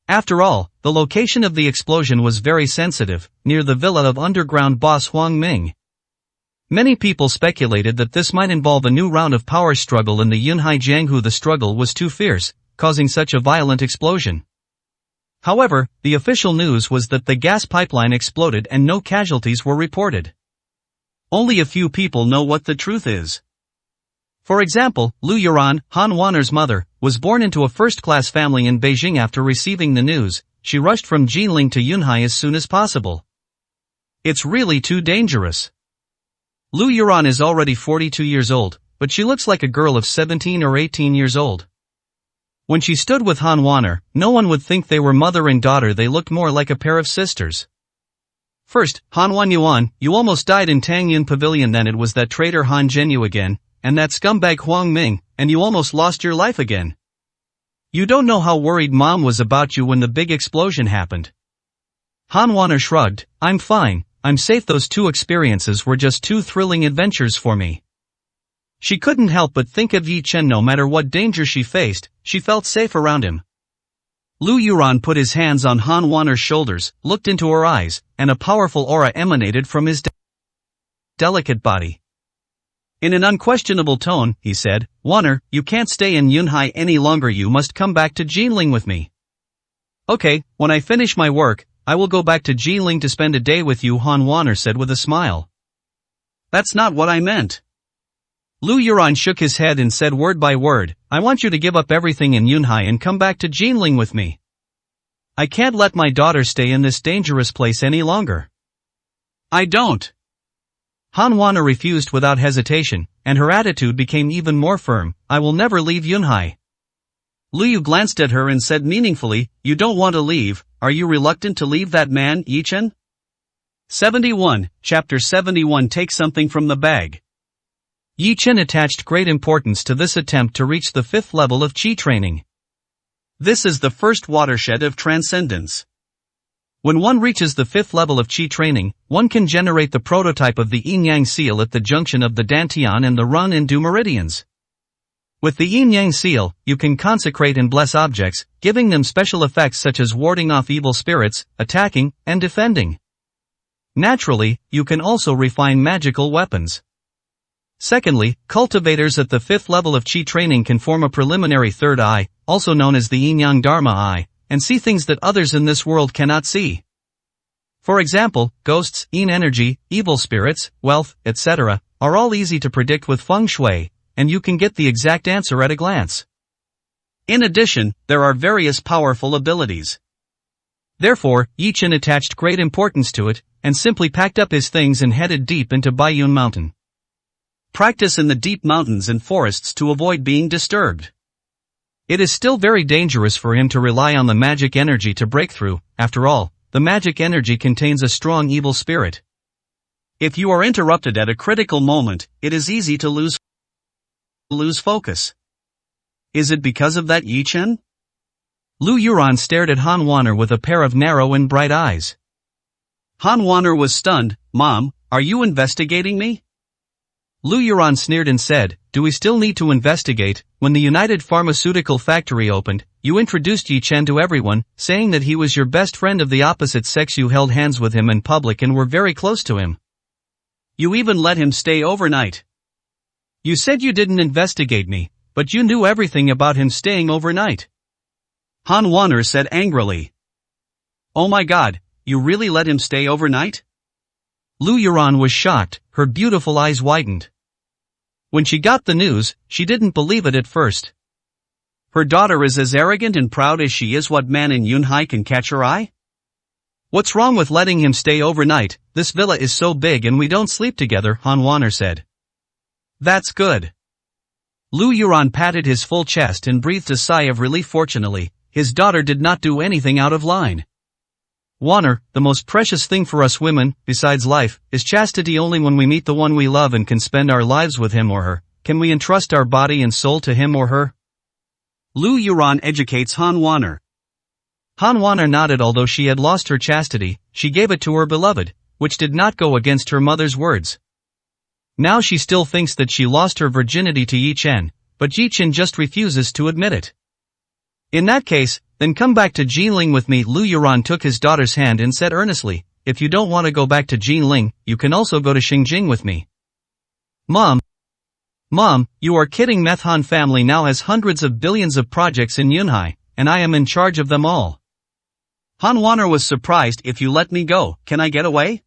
Speaker 1: After all, the location of the explosion was very sensitive, near the villa of underground boss Huang Ming. Many people speculated that this might involve a new round of power struggle in the Yunhai Jianghu. The struggle was too fierce, causing such a violent explosion. However, the official news was that the gas pipeline exploded and no casualties were reported. Only a few people know what the truth is. For example, Lu Yuran, Han Wana's mother, was born into a first-class family in Beijing. After receiving the news, she rushed from Jinling to Yunhai as soon as possible. It's really too dangerous. Lu Yuran is already 42 years old, but she looks like a girl of 17 or 18 years old. When she stood with Han Wana, no one would think they were mother and daughter. They looked more like a pair of sisters. First, Han Wan Yuan, you almost died in Tangyun Pavilion. Then it was that traitor Han Zhenyu again, and that scumbag Huang Ming, and you almost lost your life again. You don't know how worried Mom was about you when the big explosion happened. Han Wana shrugged, "I'm fine, I'm safe. Those 2 experiences were just 2 thrilling adventures for me." She couldn't help but think of Yi Chen. No matter what danger she faced, she felt safe around him. Lu Yuran put his hands on Han Wana's shoulders, looked into her eyes, and a powerful aura emanated from his delicate body. In an unquestionable tone, he said, Wanner, you can't stay in Yunhai any longer, you must come back to Jinling with me. Okay, when I finish my work, I will go back to Jinling to spend a day with you, Han Wanner said with a smile. That's not what I meant. Lu Yuran shook his head and said word by word, I want you to give up everything in Yunhai and come back to Jinling with me. I can't let my daughter stay in this dangerous place any longer. I don't. Han Wanner refused without hesitation, and her attitude became even more firm, I will never leave Yunhai. Lu Yu glanced at her and said meaningfully, you don't want to leave, are you reluctant to leave that man, Yichen? 71, Chapter 71 Take something from the bag. Yichen attached great importance to this attempt to reach the 5th level of Qi training. This is the first watershed of transcendence. When one reaches the 5th level of Qi training, one can generate the prototype of the Yin-Yang seal at the junction of the Dantian and the Run and Du meridians. With the Yin-Yang seal, you can consecrate and bless objects, giving them special effects such as warding off evil spirits, attacking, and defending. Naturally, you can also refine magical weapons. Secondly, cultivators at the 5th level of Qi training can form a preliminary third eye, also known as the Yin-Yang Dharma eye, and see things that others in this world cannot see. For example, ghosts, yin energy, evil spirits, wealth, etc., are all easy to predict with feng shui, and you can get the exact answer at a glance. In addition, there are various powerful abilities. Therefore, Yichen attached great importance to it, and simply packed up his things and headed deep into Baiyun Mountain. Practice in the deep mountains and forests to avoid being disturbed. It is still very dangerous for him to rely on the magic energy to break through, after all, the magic energy contains a strong evil spirit. If you are interrupted at a critical moment, it is easy to lose focus. Is it because of that, Yichen? Lu Yuran stared at Han Wanner with a pair of narrow and bright eyes. Han Wanner was stunned. Mom, are you investigating me? Lu Yuran sneered and said, do we still need to investigate? When the United Pharmaceutical Factory opened, you introduced Yichen to everyone, saying that he was your best friend of the opposite sex. You held hands with him in public and were very close to him. You even let him stay overnight. You said you didn't investigate me, but you knew everything about him staying overnight. Han Wanner said angrily. Oh my God, you really let him stay overnight? Lu Yuran was shocked, her beautiful eyes widened. When she got the news, she didn't believe it at first. Her daughter is as arrogant and proud as she is. What man in Yunhai can catch her eye? What's wrong with letting him stay overnight? This villa is so big and we don't sleep together, Han Wanner said. That's good. Lu Yuran patted his full chest and breathed a sigh of relief. Fortunately, his daughter did not do anything out of line. Wanner, the most precious thing for us women, besides life, is chastity. Only when we meet the one we love and can spend our lives with him or her, can we entrust our body and soul to him or her. Lu Yuran educates Han Wanner. Han Wanner nodded. Although she had lost her chastity, she gave it to her beloved, which did not go against her mother's words. Now she still thinks that she lost her virginity to Yichen, but Yichen just refuses to admit it. In that case, then come back to Jinling with me. Lu Yuran took his daughter's hand and said earnestly, if you don't want to go back to Jinling, you can also go to Xingjing with me. Mom, you are kidding. Methan family now has hundreds of billions of projects in Yunhai, and I am in charge of them all. Han Wanner was surprised. If you let me go, can I get away?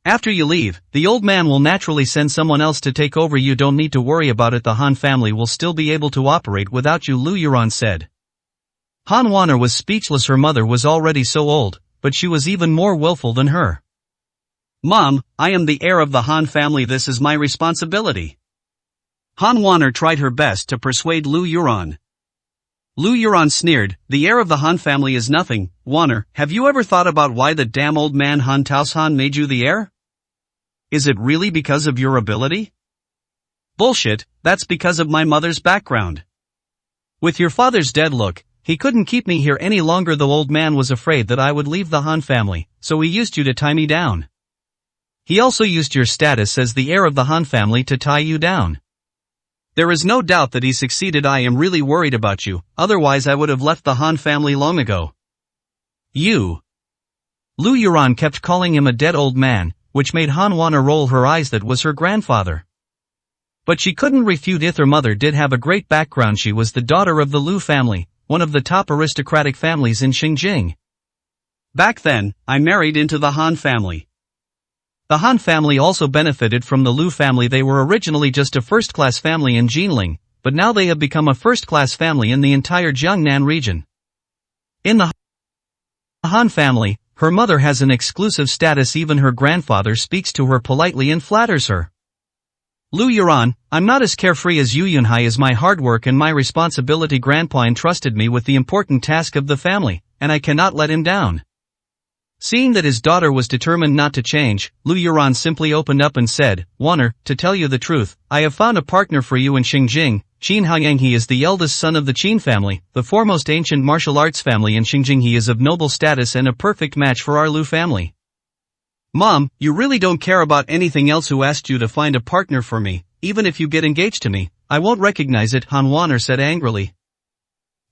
Speaker 1: After you leave, the old man will naturally send someone else to take over. You don't need to worry about it. The Han family will still be able to operate without you, Lu Yuran said. Han Wanner was speechless. Her mother was already so old, but she was even more willful than her. Mom, I am the heir of the Han family. This is my responsibility. Han Wanner tried her best to persuade Lu Yuran. Lu Yuran sneered, the heir of the Han family is nothing. Wanner, have you ever thought about why the damn old man Han Taoshan made you the heir? Is it really because of your ability? Bullshit, that's because of my mother's background. With your father's dead look, he couldn't keep me here any longer. The old man was afraid that I would leave the Han family, so he used you to tie me down. He also used your status as the heir of the Han family to tie you down. There is no doubt that he succeeded. I am really worried about you, otherwise I would have left the Han family long ago. You. Lu Yuran kept calling him a dead old man, which made Han Wanner roll her eyes. That was her grandfather. But she couldn't refute if her mother did have a great background. She was the daughter of the Lu family, one of the top aristocratic families in Xinjiang. Back then, I married into the Han family. The Han family also benefited from the Lu family. They were originally just a first-class family in Jinling, but now they have become a first-class family in the entire Jiangnan region. In the Han family, her mother has an exclusive status. Even her grandfather speaks to her politely and flatters her. Lu Yuran, I'm not as carefree as you. Yunhai is my hard work and my responsibility. Grandpa entrusted me with the important task of the family, and I cannot let him down. Seeing that his daughter was determined not to change, Lu Yuran simply opened up and said, Waner, to tell you the truth, I have found a partner for you in Xinjiang, Qin Haoyang. He is the eldest son of the Qin family, the foremost ancient martial arts family in Xinjiang. He is of noble status and a perfect match for our Lu family. Mom, you really don't care about anything else. Who asked you to find a partner for me? Even if you get engaged to me, I won't recognize it, Han Waner said angrily.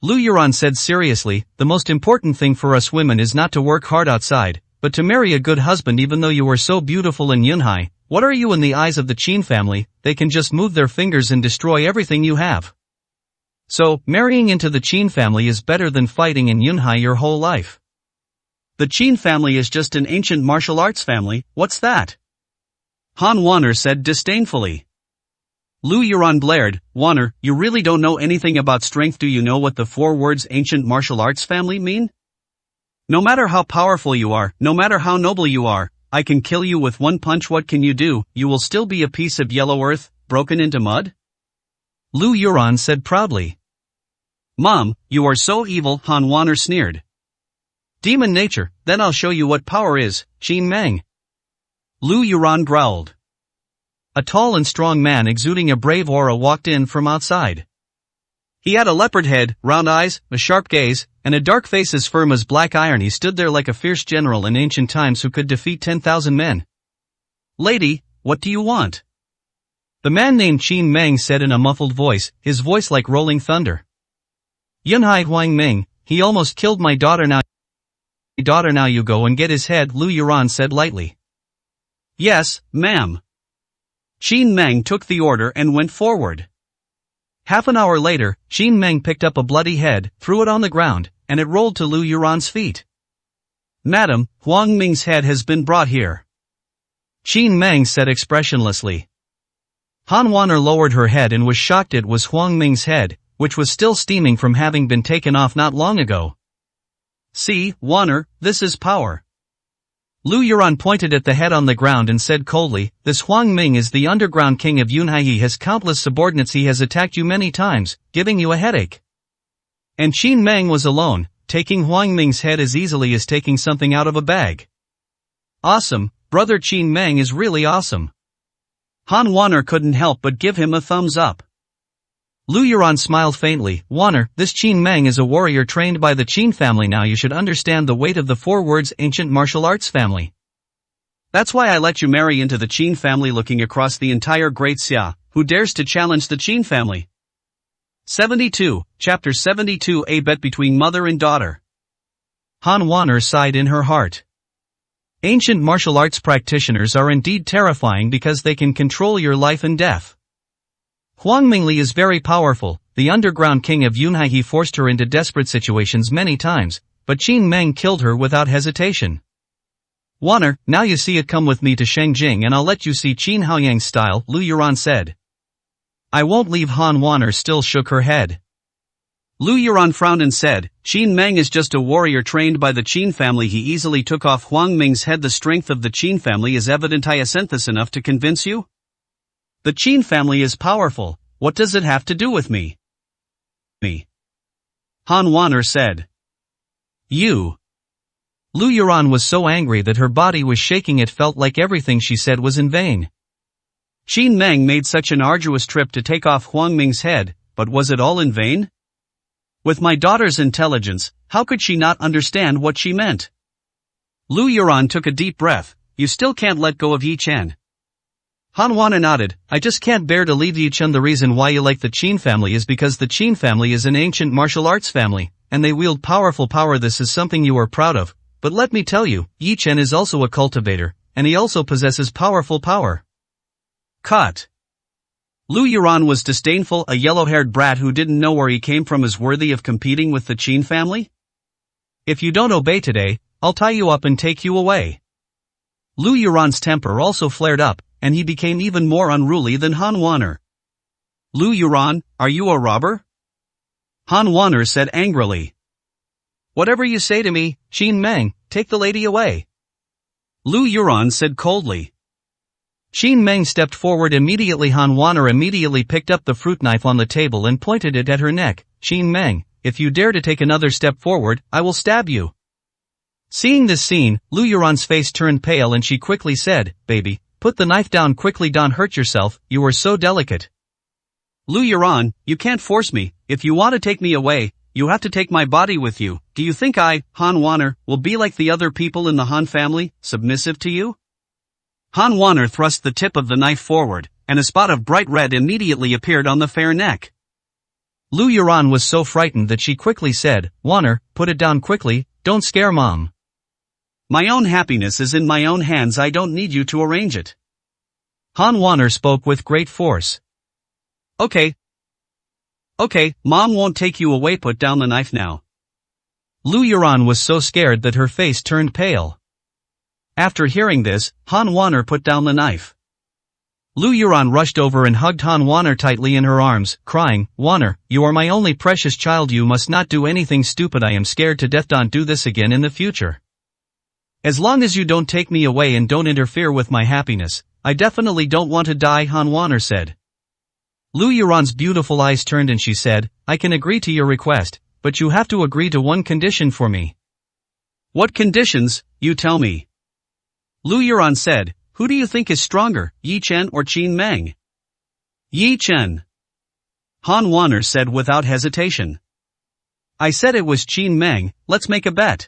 Speaker 1: Lu Yuran said seriously, the most important thing for us women is not to work hard outside, but to marry a good husband. Even though you are so beautiful. And Yunhai, what are you in the eyes of the Qin family? They can just move their fingers and destroy everything you have. So, marrying into the Qin family is better than fighting in Yunhai your whole life. The Qin family is just an ancient martial arts family. What's that? Han Waner said disdainfully. Lu Yuran blared, Waner, you really don't know anything about strength. Do you know what the 4 words ancient martial arts family mean? No matter how powerful you are, no matter how noble you are, I can kill you with one punch. What can you do? You will still be a piece of yellow earth, broken into mud? Lu Yuran said proudly. Mom, you are so evil, Han Waner sneered. Demon nature, then I'll show you what power is, Qin Meng. Lu Yuran growled. A tall and strong man exuding a brave aura walked in from outside. He had a leopard head, round eyes, a sharp gaze, and a dark face as firm as black iron. He stood there like a fierce general in ancient times who could defeat 10,000 men. Lady, what do you want? The man named Qin Meng said in a muffled voice, his voice like rolling thunder. Yunhai Huang Ming, he almost killed my daughter. Now you go and get his head, Lu Yuran said lightly. Yes, ma'am. Qin Meng took the order and went forward. Half an hour later, Qin Meng picked up a bloody head, threw it on the ground, and it rolled to Lu Yuran's feet. Madam, Huang Ming's head has been brought here. Qin Meng said expressionlessly. Han Waner lowered her head and was shocked. It was Huang Ming's head, which was still steaming from having been taken off not long ago. See, Waner, this is power. Lu Yuran pointed at the head on the ground and said coldly, this Huang Ming is the underground king of Yunhai. He has countless subordinates. He has attacked you many times, giving you a headache. And Qin Meng was alone, taking Huang Ming's head as easily as taking something out of a bag. Awesome, brother. Qin Meng is really awesome. Han Waner couldn't help but give him a thumbs up. Lu Yuran smiled faintly, Waner, this Qin Meng is a warrior trained by the Qin family. Now you should understand the weight of the 4 words ancient martial arts family. That's why I let you marry into the Qin family. Looking across the entire Great Xia, who dares to challenge the Qin family? 72, Chapter 72. A bet between mother and daughter. Han Waner sighed in her heart. Ancient martial arts practitioners are indeed terrifying because they can control your life and death. Huang Mingli is very powerful, the underground king of Yunhai. He forced her into desperate situations many times, but Qin Meng killed her without hesitation. Waner, now you see it. Come with me to Shengjing and I'll let you see Qin Haoyang's style, Lu Yuran said. I won't leave. Han Waner still shook her head. Lu Yuran frowned and said, Qin Meng is just a warrior trained by the Qin family. He easily took off Huang Ming's head. The strength of the Qin family is evident. Isn't this enough to convince you? The Qin family is powerful. What does it have to do with me? Han Waner said. You. Lu Yuran was so angry that her body was shaking. It felt like everything she said was in vain. Qin Meng made such an arduous trip to take off Huang Ming's head, but was it all in vain? With my daughter's intelligence, how could she not understand what she meant? Lu Yuran took a deep breath. You still can't let go of Yi Chen. Han Waner nodded, I just can't bear to leave Yi Chen. The reason why you like the Qin family is because the Qin family is an ancient martial arts family, and they wield powerful power. This is something you are proud of, but let me tell you, Yi Chen is also a cultivator, and he also possesses powerful power. Cut. Lu Yuran was disdainful. A yellow-haired brat who didn't know where he came from is worthy of competing with the Qin family? If you don't obey today, I'll tie you up and take you away. Lu Yuran's temper also flared up, and he became even more unruly than Han Waner. Lu Yuran, are you a robber? Han Waner said angrily. Whatever you say to me, Qin Meng, take the lady away. Lu Yuran said coldly. Qin Meng stepped forward immediately. Han Waner immediately picked up the fruit knife on the table and pointed it at her neck. Qin Meng, if you dare to take another step forward, I will stab you. Seeing this scene, Lu Yuran's face turned pale and she quickly said, Baby, put the knife down quickly, don't hurt yourself, you are so delicate. Lu Yuran, you can't force me. If you want to take me away, you have to take my body with you. Do you think I, Han Waner, will be like the other people in the Han family, submissive to you? Han Waner thrust the tip of the knife forward, and a spot of bright red immediately appeared on the fair neck. Lu Yuran was so frightened that she quickly said, Waner, put it down quickly, don't scare Mom. My own happiness is in my own hands, I don't need you to arrange it. Han Waner spoke with great force. Okay, Mom won't take you away, put down the knife now. Lu Yuran was so scared that her face turned pale. After hearing this, Han Waner put down the knife. Lu Yuran rushed over and hugged Han Waner tightly in her arms, crying, Waner, you are my only precious child, you must not do anything stupid, I am scared to death, don't do this again in the future. As long as you don't take me away and don't interfere with my happiness, I definitely don't want to die, Han Waner said. Lu Yuran's beautiful eyes turned and she said, I can agree to your request, but you have to agree to one condition for me. What conditions, you tell me? Lu Yuran said, who do you think is stronger, Yi Chen or Qin Meng? Yi Chen. Han Waner said without hesitation. I said it was Qin Meng, let's make a bet.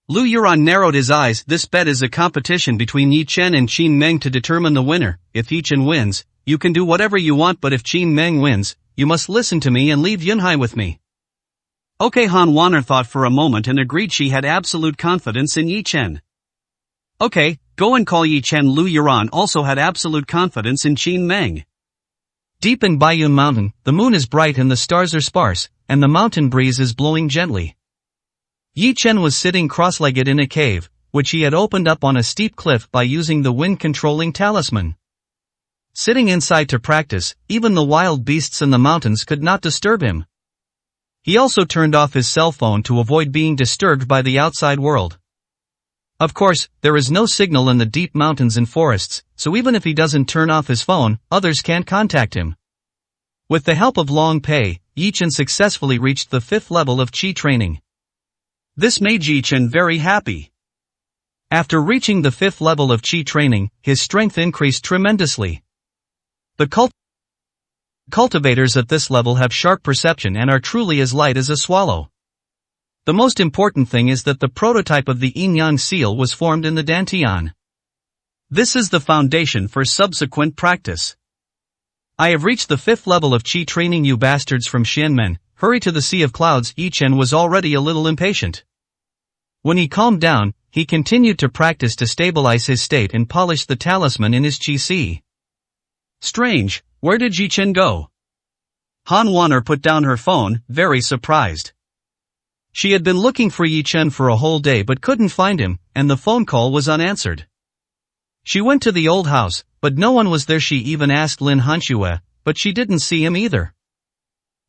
Speaker 1: Lu Yuran narrowed his eyes. This bet is a competition between Yi Chen and Qin Meng to determine the winner. If Yi Chen wins, you can do whatever you want, but if Qin Meng wins, you must listen to me and leave Yunhai with me. Okay, Han Waner thought for a moment and agreed. She had absolute confidence in Yi Chen. Okay, go and call Yi Chen. Lu Yuran also had absolute confidence in Qin Meng. Deep in Baiyun Mountain, the moon is bright and the stars are sparse, and the mountain breeze is blowing gently. Yi Chen was sitting cross-legged in a cave, which he had opened up on a steep cliff by using the wind-controlling talisman. Sitting inside to practice, even the wild beasts in the mountains could not disturb him. He also turned off his cell phone to avoid being disturbed by the outside world. Of course, there is no signal in the deep mountains and forests, so even if he doesn't turn off his phone, others can't contact him. With the help of Long Pei, Yi Chen successfully reached the 5th level of Qi training. This made Yi Chen very happy. After reaching the 5th level of Qi training, his strength increased tremendously. The cultivators at this level have sharp perception and are truly as light as a swallow. The most important thing is that the prototype of the Yin-Yang seal was formed in the Dantian. This is the foundation for subsequent practice. I have reached the 5th level of Qi training, you bastards from Xianmen, hurry to the Sea of Clouds. Yi Chen was already a little impatient. When he calmed down, he continued to practice to stabilize his state and polish the talisman in his Qi Sea. Strange, where did Yi Chen go? Han Waner put down her phone, very surprised. She had been looking for Yi Chen for a whole day but couldn't find him, and the phone call was unanswered. She went to the old house, but no one was there. She even asked Lin Hanxue, but she didn't see him either.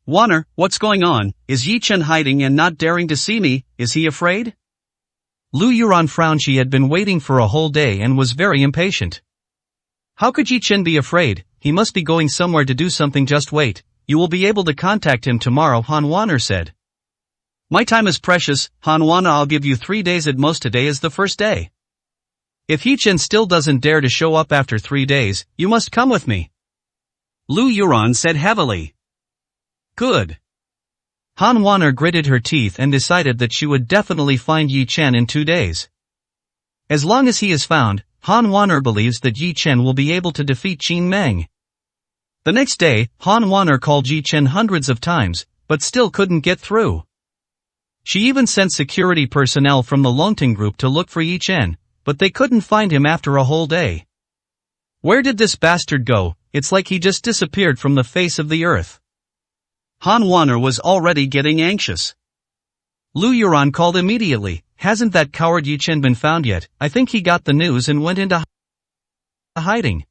Speaker 1: Waner, what's going on? Is Yi Chen hiding and not daring to see me? Is he afraid? Lu Yuran frowned. She had been waiting for a whole day and was very impatient. How could Yi Chen be afraid? He must be going somewhere to do something. Just wait, you will be able to contact him tomorrow, Han Waner said. My time is precious, Han Waner. I'll give you 3 days at most. Today is the first day. If Yi Chen still doesn't dare to show up after 3 days, you must come with me. Lu Yuran said heavily. Good. Han Waner gritted her teeth and decided that she would definitely find Yi Chen in 2 days. As long as he is found, Han Waner believes that Yi Chen will be able to defeat Qin Meng. The next day, Han Waner called Yi Chen hundreds of times, but still couldn't get through. She even sent security personnel from the Longting group to look for Yi Chen, but they couldn't find him after a whole day. Where did this bastard go? it's like he just disappeared from the face of the earth. Han Wanner was already getting anxious. Lu Yuran called immediately, "Hasn't that coward Yi Chen been found yet? I think he got the news and went into hiding.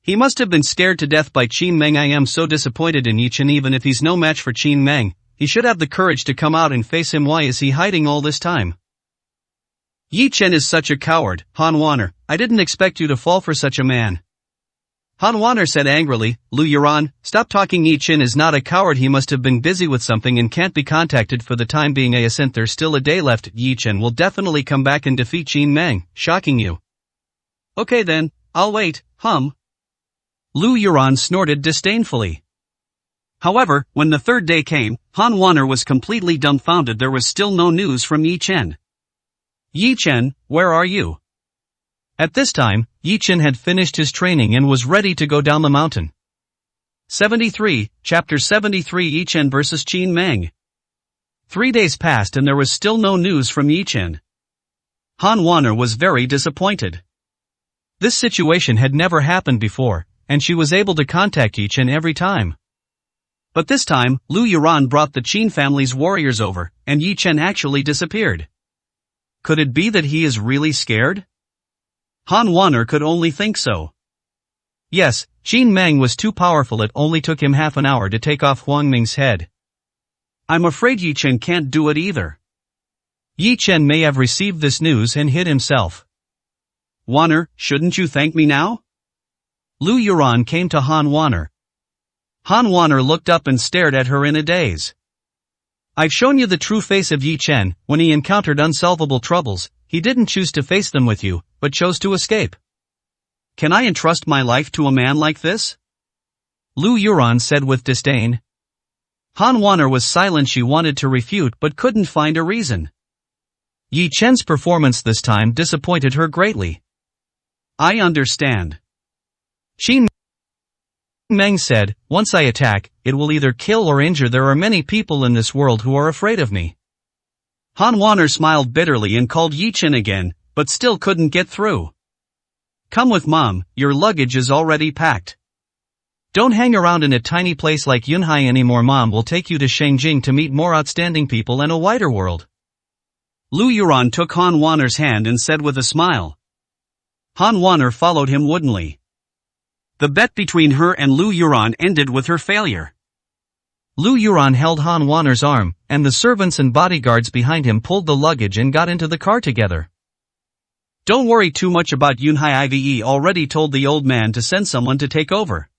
Speaker 1: He must have been scared to death by Qin Meng. I am so disappointed in Yi Chen. Even if he's no match for Qin Meng, he should have the courage to come out and face him. Why is he hiding all this time? Yi Chen is such a coward, Han Wanner. I didn't expect you to fall for such a man." Han Wanner said angrily, "Lu Yuran, stop talking. Yi Chen is not a coward. He must have been busy with something and can't be contacted for the time being. Since there's still a day left, Yi Chen will definitely come back and defeat Qin Meng, shocking you." "Okay then, I'll wait, Lu Yuran snorted disdainfully. However, when the third day came, Han Wanner was completely dumbfounded. There was still no news from Yi Chen. "Yi Chen, where are you?" At this time, Yi Chen had finished his training and was ready to go down the mountain. 73, Chapter 73 Yi Chen vs Qin Meng. 3 days passed and there was still no news from Yi Chen. Han Wanner was very disappointed. This situation had never happened before, and she was able to contact Yi Chen every time. But this time, Lu Yuran brought the Qin family's warriors over, and Yi Chen actually disappeared. Could it be that he is really scared? Han Wanner could only think so. Yes, Qin Meng was too powerful. It only took him half an hour to take off Huang Ming's head. I'm afraid Yi Chen can't do it either. Yi Chen may have received this news and hid himself. "Wanner, shouldn't you thank me now?" Lu Yuran came to Han Wanner. Han Wanner looked up and stared at her in a daze. "I've shown you the true face of Yi Chen. When he encountered unsolvable troubles, he didn't choose to face them with you, but chose to escape. Can I entrust my life to a man like this?" Lu Yuran said with disdain. Han Wanner was silent. She wanted to refute but couldn't find a reason. Yi Chen's performance this time disappointed her greatly. "I understand." Qin Meng said, "Once I attack, it will either kill or injure. There are many people in this world who are afraid of me." Han Wanner smiled bitterly and called Yi Chen again, but still couldn't get through. "Come with Mom, your luggage is already packed. Don't hang around in a tiny place like Yunhai anymore. Mom will take you to Shangjing to meet more outstanding people and a wider world." Lu Yuran took Han Wanner's hand and said with a smile. Han Wanner followed him woodenly. The bet between her and Lu Yuran ended with her failure. Lu Yuran held Han Wanner's arm, and the servants and bodyguards behind him pulled the luggage and got into the car together. "Don't worry too much about Yunhai. I've already told the old man to send someone to take over.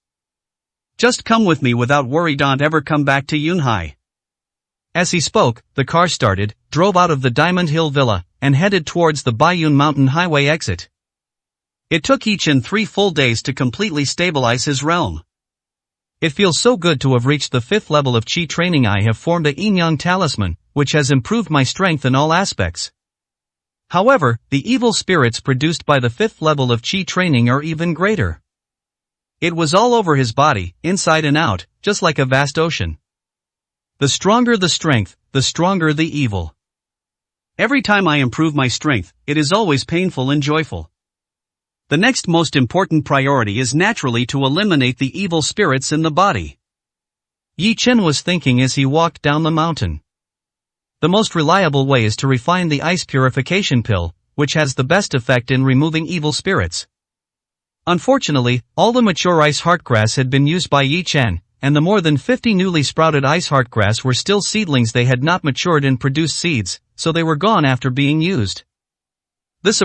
Speaker 1: Just come with me without worry. Don't ever come back to Yunhai." As he spoke, the car started, drove out of the Diamond Hill Villa, and headed towards the Baiyun Mountain Highway exit. It took Yi Chen 3 full days to completely stabilize his realm. "It feels so good to have reached the 5th level of Qi training. I have formed a Yin Yang talisman, which has improved my strength in all aspects. However, the evil spirits produced by the 5th level of Qi training are even greater." It was all over his body, inside and out, just like a vast ocean. The stronger the strength, the stronger the evil. Every time I improve my strength, it is always painful and joyful. The next most important priority is naturally to eliminate the evil spirits in the body. Yi Chen was thinking as he walked down the mountain. The most reliable way is to refine the ice purification pill, which has the best effect in removing evil spirits. Unfortunately, all the mature ice heartgrass had been used by Yi Chen, and the more than 50 newly sprouted ice heartgrass were still seedlings. They had not matured and produced seeds, so they were gone after being used. This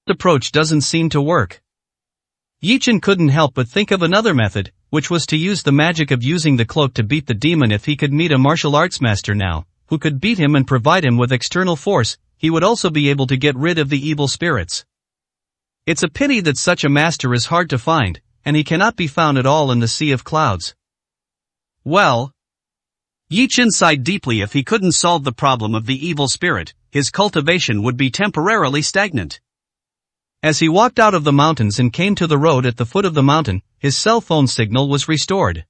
Speaker 1: approach doesn't seem to work. Yi Chen couldn't help but think of another method, which was to use the magic of using the cloak to beat the demon. If he could meet a martial arts master now, who could beat him and provide him with external force, he would also be able to get rid of the evil spirits. It's a pity that such a master is hard to find, and he cannot be found at all in the Sea of Clouds. Well, Yi Chen sighed deeply. If he couldn't solve the problem of the evil spirit, his cultivation would be temporarily stagnant. As he walked out of the mountains and came to the road at the foot of the mountain, his cell phone signal was restored.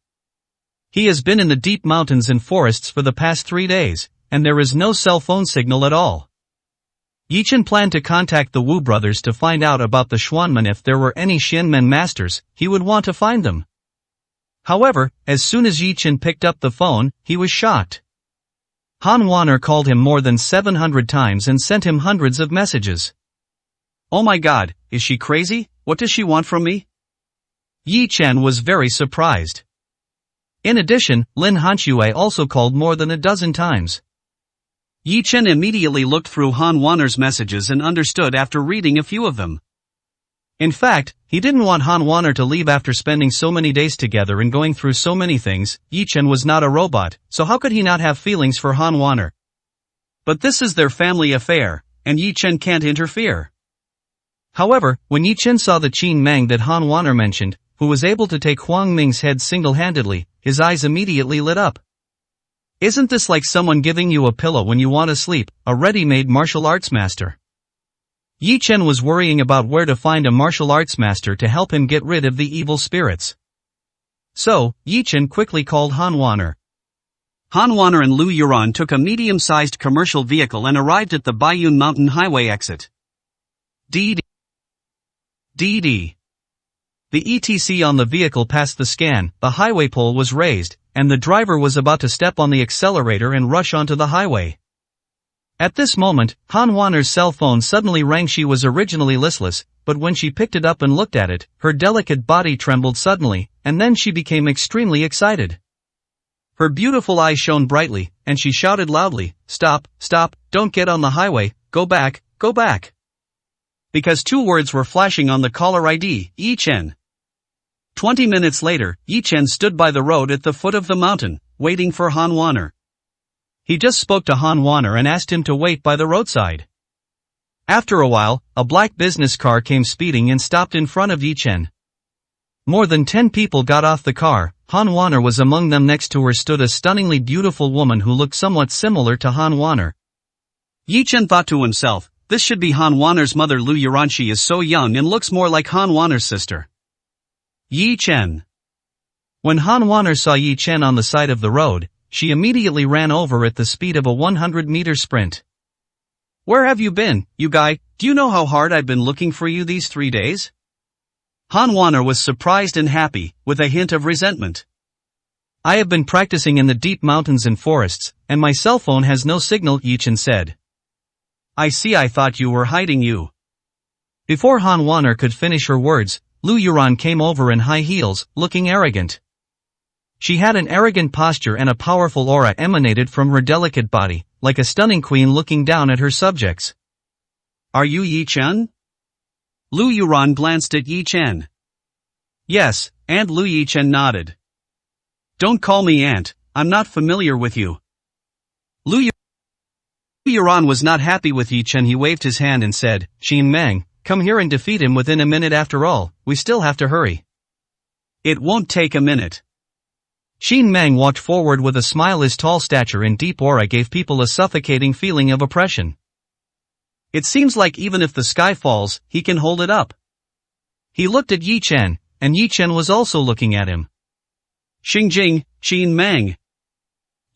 Speaker 1: He has been in the deep mountains and forests for the past 3 days, and there is no cell phone signal at all. Yi Chen planned to contact the Wu brothers to find out about the Xuanmen. If there were any Xianmen masters, he would want to find them. However, as soon as Yi Chen picked up the phone, he was shocked. Han Waner called him more than 700 times and sent him hundreds of messages. Oh my god, is she crazy? What does she want from me? Yi Chen was very surprised. In addition, Lin Hanxue also called more than a dozen times. Yi Chen immediately looked through Han Waner's messages and understood after reading a few of them. In fact, he didn't want Han Waner to leave after spending so many days together and going through so many things. Yi Chen was not a robot, so how could he not have feelings for Han Waner? But this is their family affair, and Yi Chen can't interfere. However, when Yi Chen saw the Qin Meng that Han Waner mentioned, who was able to take Huang Ming's head single-handedly, his eyes immediately lit up. Isn't this like someone giving you a pillow when you want to sleep, a ready-made martial arts master? Yi Chen was worrying about where to find a martial arts master to help him get rid of the evil spirits. So, Yi Chen quickly called Han Waner. Han Waner and Lu Yuran took a medium-sized commercial vehicle and arrived at the Baiyun Mountain Highway exit. DD. The ETC on the vehicle passed the scan, the highway pole was raised, and the driver was about to step on the accelerator and rush onto the highway. At this moment, Han Waner's cell phone suddenly rang. She was originally listless, but when she picked it up and looked at it, her delicate body trembled suddenly, and then she became extremely excited. Her beautiful eyes shone brightly, and she shouted loudly, "Stop, stop, don't get on the highway, go back, go back." Because two words were flashing on the caller ID, Yi Chen. 20 minutes later, Yi Chen stood by the road at the foot of the mountain, waiting for Han Waner. He just spoke to Han Waner and asked him to wait by the roadside. After a while, a black business car came speeding and stopped in front of Yi Chen. More than 10 people got off the car. Han Waner was among them. Next to her stood a stunningly beautiful woman who looked somewhat similar to Han Waner. Yi Chen thought to himself, this should be Han Waner's mother. Lu Yuran. She is so young and looks more like Han Waner's sister. Yi Chen. When Han Waner saw Yi Chen on the side of the road, she immediately ran over at the speed of a 100-meter sprint. Where have you been, you guy? Do you know how hard I've been looking for you these 3 days? Han Waner was surprised and happy, with a hint of resentment. I have been practicing in the deep mountains and forests, and my cell phone has no signal, Yi Chen said. I see, I thought you were hiding you. Before Han Waner could finish her words, Lu Yuran came over in high heels, looking arrogant. She had an arrogant posture and a powerful aura emanated from her delicate body, like a stunning queen looking down at her subjects. Are you Yi Chen? Lu Yuran glanced at Yi Chen. Yes, Aunt Lu. Yi Chen nodded. Don't call me aunt, I'm not familiar with you. Lu Yuran was not happy with Yi Chen. He waved his hand and said, Qin Meng, come here and defeat him within a minute. After all, we still have to hurry. It won't take a minute. Qin Meng walked forward with a smile. His tall stature and deep aura gave people a suffocating feeling of oppression. It seems like even if the sky falls, he can hold it up. He looked at Yi Chen, and Yi Chen was also looking at him. Xingjing, Qin Meng.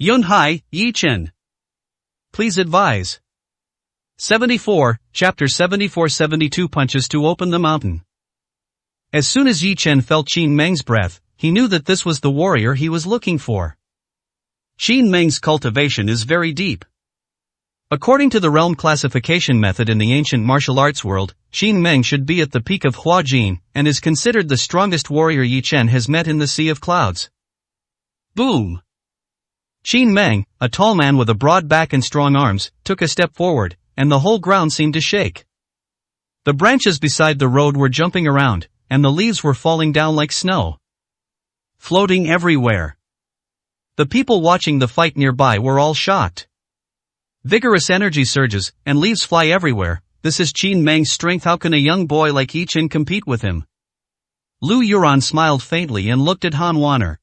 Speaker 1: Yunhai, Yi Chen. Please advise. 74, Chapter 74-72 Punches to open the mountain. As soon as Yi Chen felt Qin Meng's breath, he knew that this was the warrior he was looking for. Qin Meng's cultivation is very deep. According to the realm classification method in the ancient martial arts world, Qin Meng should be at the peak of Huajin, and is considered the strongest warrior Yi Chen has met in the Sea of Clouds. Boom! Qin Meng, a tall man with a broad back and strong arms, took a step forward, and the whole ground seemed to shake. The branches beside the road were jumping around, and the leaves were falling down like snow. Floating everywhere. The people watching the fight nearby were all shocked. Vigorous energy surges, and leaves fly everywhere. This is Qin Meng's strength. How can a young boy like Yi Chen compete with him? Lu Yuran smiled faintly and looked at Han Waner.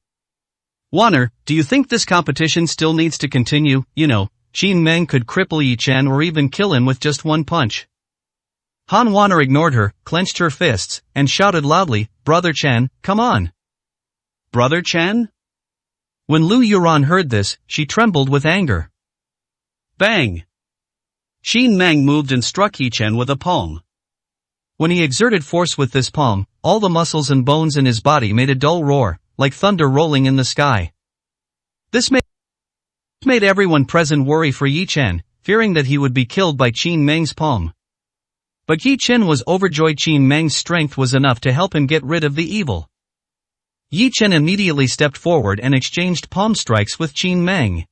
Speaker 1: Waner, do you think this competition still needs to continue? You know, Qin Meng could cripple Yi Chen or even kill him with just one punch. Han Waner ignored her, clenched her fists, and shouted loudly, Brother Chen, come on. Brother Chen? When Lu Yuran heard this, she trembled with anger. Bang! Qin Meng moved and struck Yi Chen with a palm. When he exerted force with this palm, all the muscles and bones in his body made a dull roar, like thunder rolling in the sky. This made everyone present worry for Yi Chen, fearing that he would be killed by Qin Meng's palm. But Yi Chen was overjoyed. Qin Meng's strength was enough to help him get rid of the evil. Yi Chen immediately stepped forward and exchanged palm strikes with Qin Meng.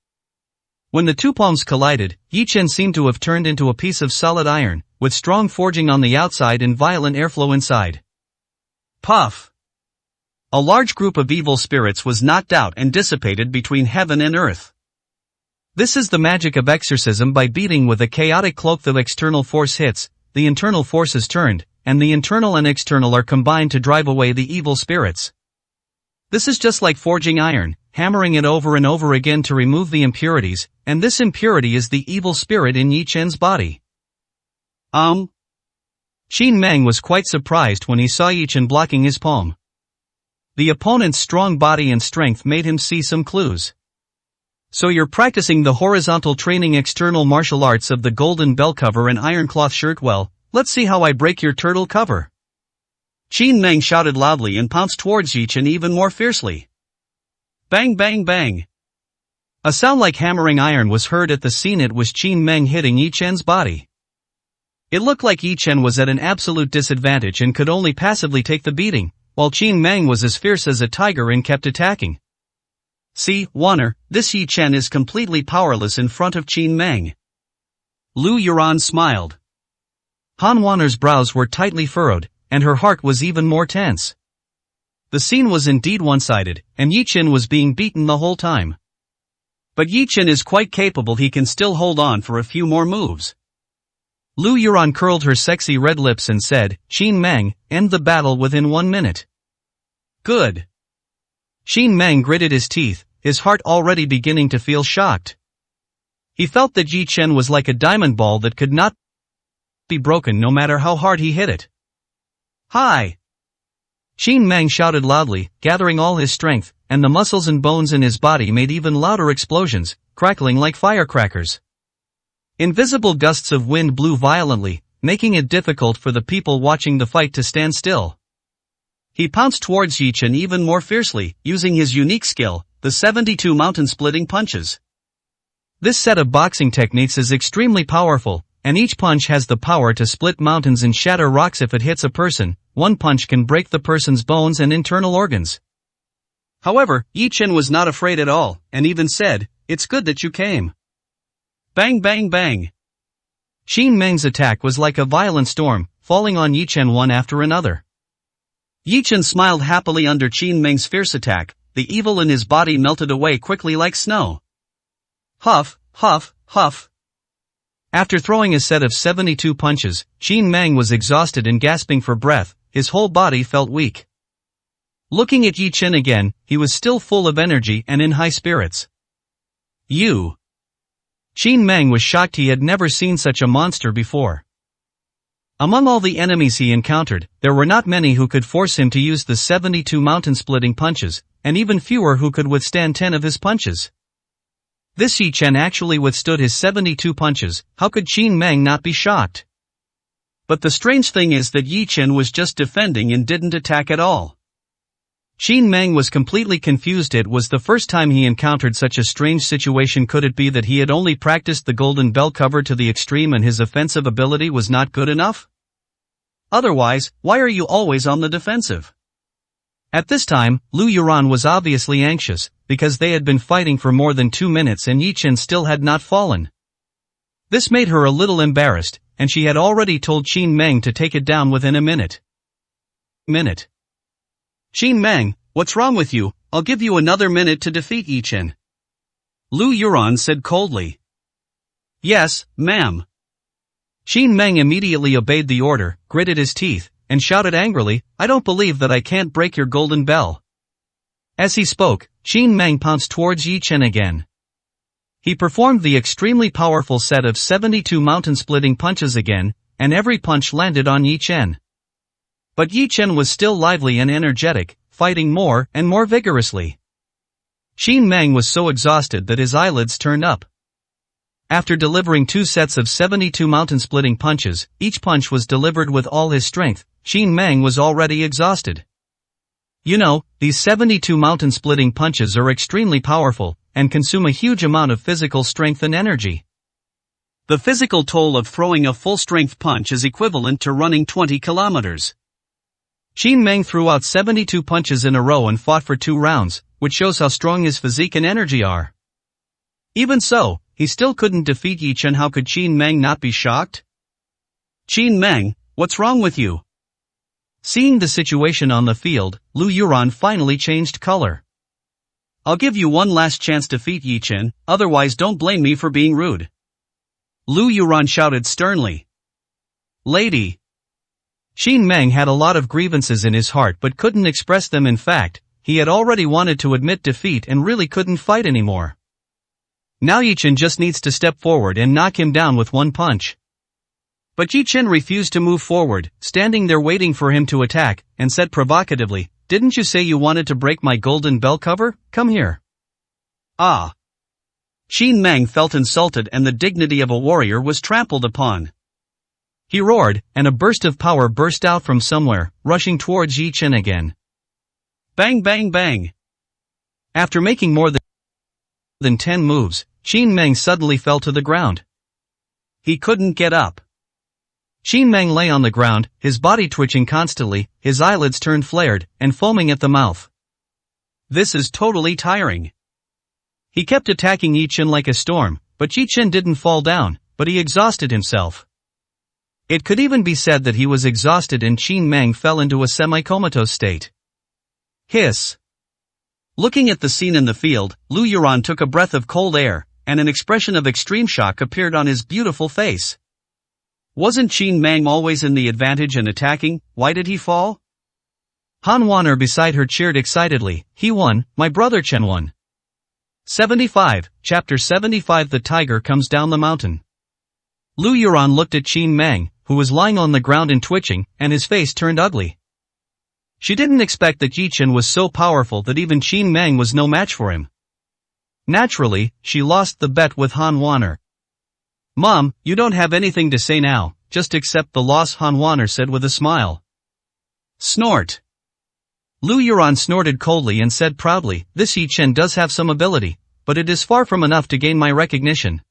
Speaker 1: When the two palms collided, Yi Chen seemed to have turned into a piece of solid iron, with strong forging on the outside and violent airflow inside. Puff! A large group of evil spirits was knocked out and dissipated between heaven and earth. This is the magic of exorcism. By beating with a chaotic cloak the external force hits, the internal force is turned, and the internal and external are combined to drive away the evil spirits. This is just like forging iron, hammering it over and over again to remove the impurities, and this impurity is the evil spirit in Yi Chen's body. Qin Meng was quite surprised when he saw Yi Chen blocking his palm. The opponent's strong body and strength made him see some clues. So you're practicing the horizontal training external martial arts of the golden bell cover and iron cloth shirt. Well, let's see how I break your turtle cover. Qin Meng shouted loudly and pounced towards Yi Chen even more fiercely. Bang bang bang. A sound like hammering iron was heard at the scene. It was Qin Meng hitting Yi Chen's body. It looked like Yi Chen was at an absolute disadvantage and could only passively take the beating, while Qin Meng was as fierce as a tiger and kept attacking. See, Wanner, this Yi Chen is completely powerless in front of Qin Meng. Lu Yuran smiled. Han Wanner's brows were tightly furrowed, and her heart was even more tense. The scene was indeed one-sided, and Yi Chen was being beaten the whole time. But Yi Chen is quite capable. He can still hold on for a few more moves. Lu Yuran curled her sexy red lips and said, Qin Meng, end the battle within 1 minute. Good. Qin Meng gritted his teeth, his heart already beginning to feel shocked. He felt that Yi Chen was like a diamond ball that could not be broken no matter how hard he hit it. Hi! Qin Meng shouted loudly, gathering all his strength, and the muscles and bones in his body made even louder explosions, crackling like firecrackers. Invisible gusts of wind blew violently, making it difficult for the people watching the fight to stand still. He pounced towards Yi Chen even more fiercely, using his unique skill, the 72 mountain-splitting punches. This set of boxing techniques is extremely powerful, and each punch has the power to split mountains and shatter rocks. If it hits a person, one punch can break the person's bones and internal organs. However, Yi Chen was not afraid at all, and even said, "It's good that you came." Bang bang bang. Qin Meng's attack was like a violent storm, falling on Yi Chen one after another. Yi Chen smiled happily under Qin Meng's fierce attack. The evil in his body melted away quickly like snow. Huff, huff, huff. After throwing a set of 72 punches, Qin Meng was exhausted and gasping for breath. His whole body felt weak. Looking at Yi Chen again, he was still full of energy and in high spirits. You. Qin Meng was shocked. He had never seen such a monster before. Among all the enemies he encountered, there were not many who could force him to use the 72 mountain-splitting punches, and even fewer who could withstand 10 of his punches. This Yi Chen actually withstood his 72 punches. How could Qin Meng not be shocked? But the strange thing is that Yi Chen was just defending and didn't attack at all. Qin Meng was completely confused. It was the first time he encountered such a strange situation. Could it be that he had only practiced the golden bell cover to the extreme and his offensive ability was not good enough? Otherwise, why are you always on the defensive? At this time, Lu Yuran was obviously anxious, because they had been fighting for more than 2 minutes and Yi Chen still had not fallen. This made her a little embarrassed, and she had already told Qin Meng to take it down within a minute. Qin Meng, what's wrong with you? I'll give you another minute to defeat Yi Chen. Lu Yuran said coldly. Yes, ma'am. Qin Meng immediately obeyed the order, gritted his teeth, and shouted angrily, I don't believe that I can't break your golden bell. As he spoke, Qin Meng pounced towards Yi Chen again. He performed the extremely powerful set of 72 mountain-splitting punches again, and every punch landed on Yi Chen. But Yi Chen was still lively and energetic, fighting more and more vigorously. Qin Meng was so exhausted that his eyelids turned up. After delivering 2 sets of 72 mountain-splitting punches, each punch was delivered with all his strength, Qin Mang was already exhausted. You know, these 72 mountain-splitting punches are extremely powerful, and consume a huge amount of physical strength and energy. The physical toll of throwing a full-strength punch is equivalent to running 20 kilometers. Qin Mang threw out 72 punches in a row and fought for 2 rounds, which shows how strong his physique and energy are. Even so, he still couldn't defeat Yi Chen. How could Qin Mang not be shocked? Qin Mang, what's wrong with you? Seeing the situation on the field, Lu Yuran finally changed color. I'll give you one last chance to defeat Yi Chen, otherwise don't blame me for being rude. Lu Yuran shouted sternly. Lady. Qin Mang had a lot of grievances in his heart but couldn't express them. In fact, he had already wanted to admit defeat and really couldn't fight anymore. Now Yi Chen just needs to step forward and knock him down with one punch. But Yi Chen refused to move forward, standing there waiting for him to attack, and said provocatively, "Didn't you say you wanted to break my golden bell cover? Come here." Ah! Qin Mang felt insulted and the dignity of a warrior was trampled upon. He roared, and a burst of power burst out from somewhere, rushing towards Yi Chen again. Bang bang bang! After making more than 10 moves, Qin Mang suddenly fell to the ground. He couldn't get up. Qin Mang lay on the ground, his body twitching constantly, his eyelids turned flared, and foaming at the mouth. This is totally tiring. He kept attacking Yi Chen like a storm, but Yi Chen didn't fall down, but he exhausted himself. It could even be said that he was exhausted and Qin Mang fell into a semi-comatose state. Hiss. Looking at the scene in the field, Lu Yuran took a breath of cold air, and an expression of extreme shock appeared on his beautiful face. Wasn't Qin Mang always in the advantage and attacking? Why did he fall? Han Wan'er beside her cheered excitedly. He won, my brother Chen won. 75, Chapter 75. The tiger comes down the mountain. Lu Yuran looked at Qin Mang, who was lying on the ground and twitching, and his face turned ugly. She didn't expect that Yi Chen was so powerful that even Qin Mang was no match for him. Naturally, she lost the bet with Han Wan'er. Mom, you don't have anything to say now, just accept the loss, Han Wan'er said with a smile. Snort. Lu Yuran snorted coldly and said proudly, this Yi Chen does have some ability, but it is far from enough to gain my recognition.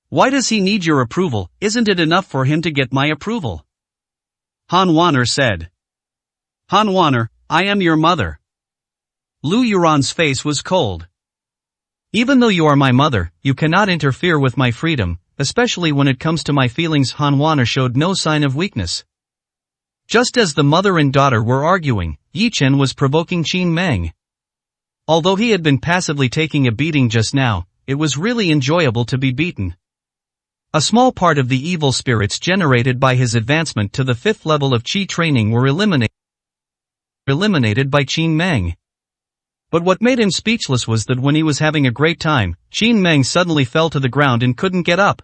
Speaker 1: Why does he need your approval? Isn't it enough for him to get my approval? Han Wan'er said. Han Wan'er, I am your mother. Lu Yuran's face was cold. Even though you are my mother, you cannot interfere with my freedom, especially when it comes to my feelings. Han Wan'er showed no sign of weakness. Just as the mother and daughter were arguing, Yi Chen was provoking Qin Mang. Although he had been passively taking a beating just now, it was really enjoyable to be beaten. A small part of the evil spirits generated by his advancement to the 5th level of Qi training were eliminated by Qin Mang. But what made him speechless was that when he was having a great time, Qin Mang suddenly fell to the ground and couldn't get up.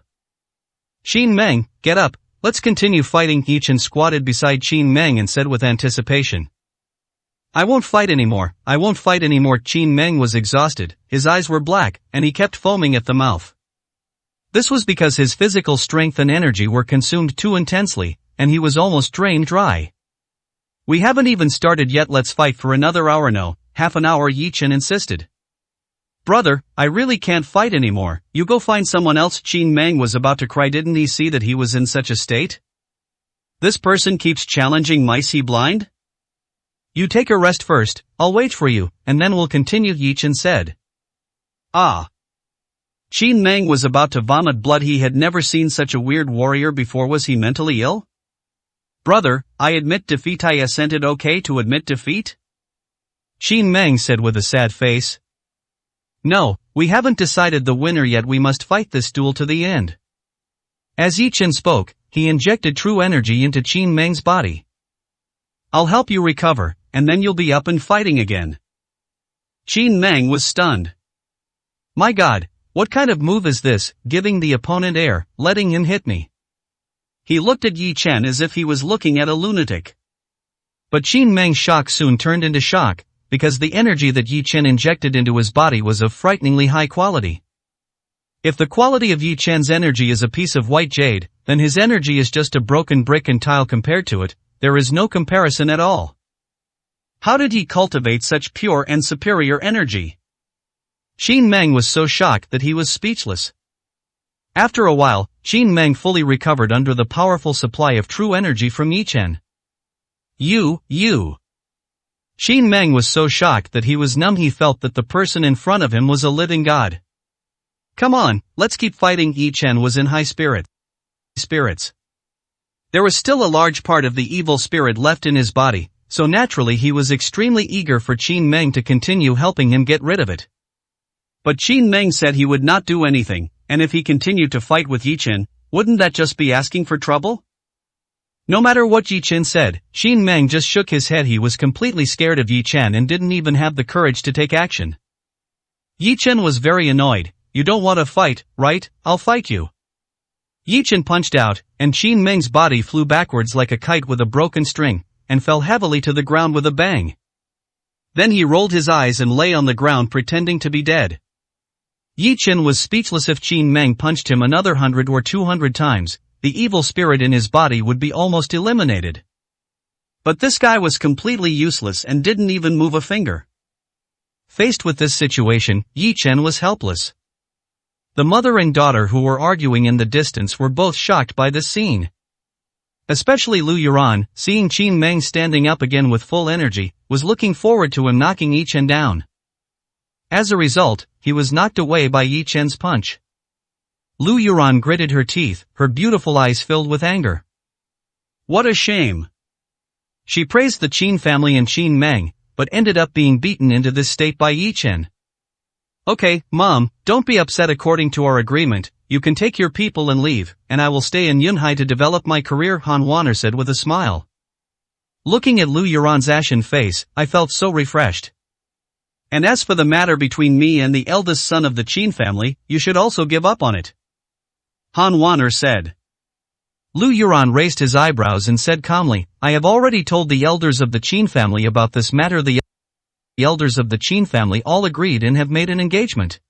Speaker 1: Qin Mang, get up, let's continue fighting. Yi Chen squatted beside Qin Mang and said with anticipation. I won't fight anymore, I won't fight anymore. Qin Mang was exhausted, his eyes were black, and he kept foaming at the mouth. This was because his physical strength and energy were consumed too intensely, and he was almost drained dry. We haven't even started yet, let's fight for another hour. No, half an hour, Yi Chen insisted. Brother, I really can't fight anymore, you go find someone else. Qin Mang was about to cry. Didn't he see that he was in such a state? This person keeps challenging me, is he blind? You take a rest first, I'll wait for you, and then we'll continue, Yi Chen said. Ah. Qin Mang was about to vomit blood. He had never seen such a weird warrior before. Was he mentally ill? Brother, I admit defeat. I isn't it okay to admit defeat? Qin Mang said with a sad face. No, we haven't decided the winner yet. We must fight this duel to the end. As Yi Chen spoke, he injected true energy into Qin Mang's body. I'll help you recover, and then you'll be up and fighting again. Qin Mang was stunned. My God, what kind of move is this, giving the opponent air, letting him hit me? He looked at Yi Chen as if he was looking at a lunatic. But Qin Mang's shock soon turned into shock, because the energy that Yi Chen injected into his body was of frighteningly high quality. If the quality of Yi Chen's energy is a piece of white jade, then his energy is just a broken brick and tile compared to it. There is no comparison at all. How did he cultivate such pure and superior energy? Qin Meng was so shocked that he was speechless. After a while, Qin Meng fully recovered under the powerful supply of true energy from Yi Chen. You. Qin Meng was so shocked that he was numb. He felt that the person in front of him was a living god. Come on, let's keep fighting. Yi Chen was in high spirits. There was still a large part of the evil spirit left in his body, so naturally he was extremely eager for Qin Meng to continue helping him get rid of it. But Qin Meng said he would not do anything, and if he continued to fight with Yi Chen, wouldn't that just be asking for trouble? No matter what Yi Chen said, Qin Meng just shook his head. He was completely scared of Yi Chen and didn't even have the courage to take action. Yi Chen was very annoyed. You don't want to fight, right? I'll fight you. Yi Chen punched out, and Qin Meng's body flew backwards like a kite with a broken string, and fell heavily to the ground with a bang. Then he rolled his eyes and lay on the ground pretending to be dead. Yi Chen was speechless. If Qin Meng punched him another 100 or 200 times, the evil spirit in his body would be almost eliminated. But this guy was completely useless and didn't even move a finger. Faced with this situation, Yi Chen was helpless. The mother and daughter who were arguing in the distance were both shocked by this scene. Especially Lu Yuran, seeing Qin Meng standing up again with full energy, was looking forward to him knocking Yi Chen down. As a result, he was knocked away by Yi Chen's punch. Lu Yuran gritted her teeth, her beautiful eyes filled with anger. What a shame! She praised the Qin family and Qin Meng, but ended up being beaten into this state by Yi Chen. Okay, Mom, don't be upset. According to our agreement, you can take your people and leave, and I will stay in Yunhai to develop my career, Han Wanner said with a smile. Looking at Lu Yuran's ashen face, I felt so refreshed. And as for the matter between me and the eldest son of the Qin family, you should also give up on it, Han Wanner said. Lu Yuran raised his eyebrows and said calmly, I have already told the elders of the Qin family about this matter. The elders of the Qin family all agreed and have made an engagement.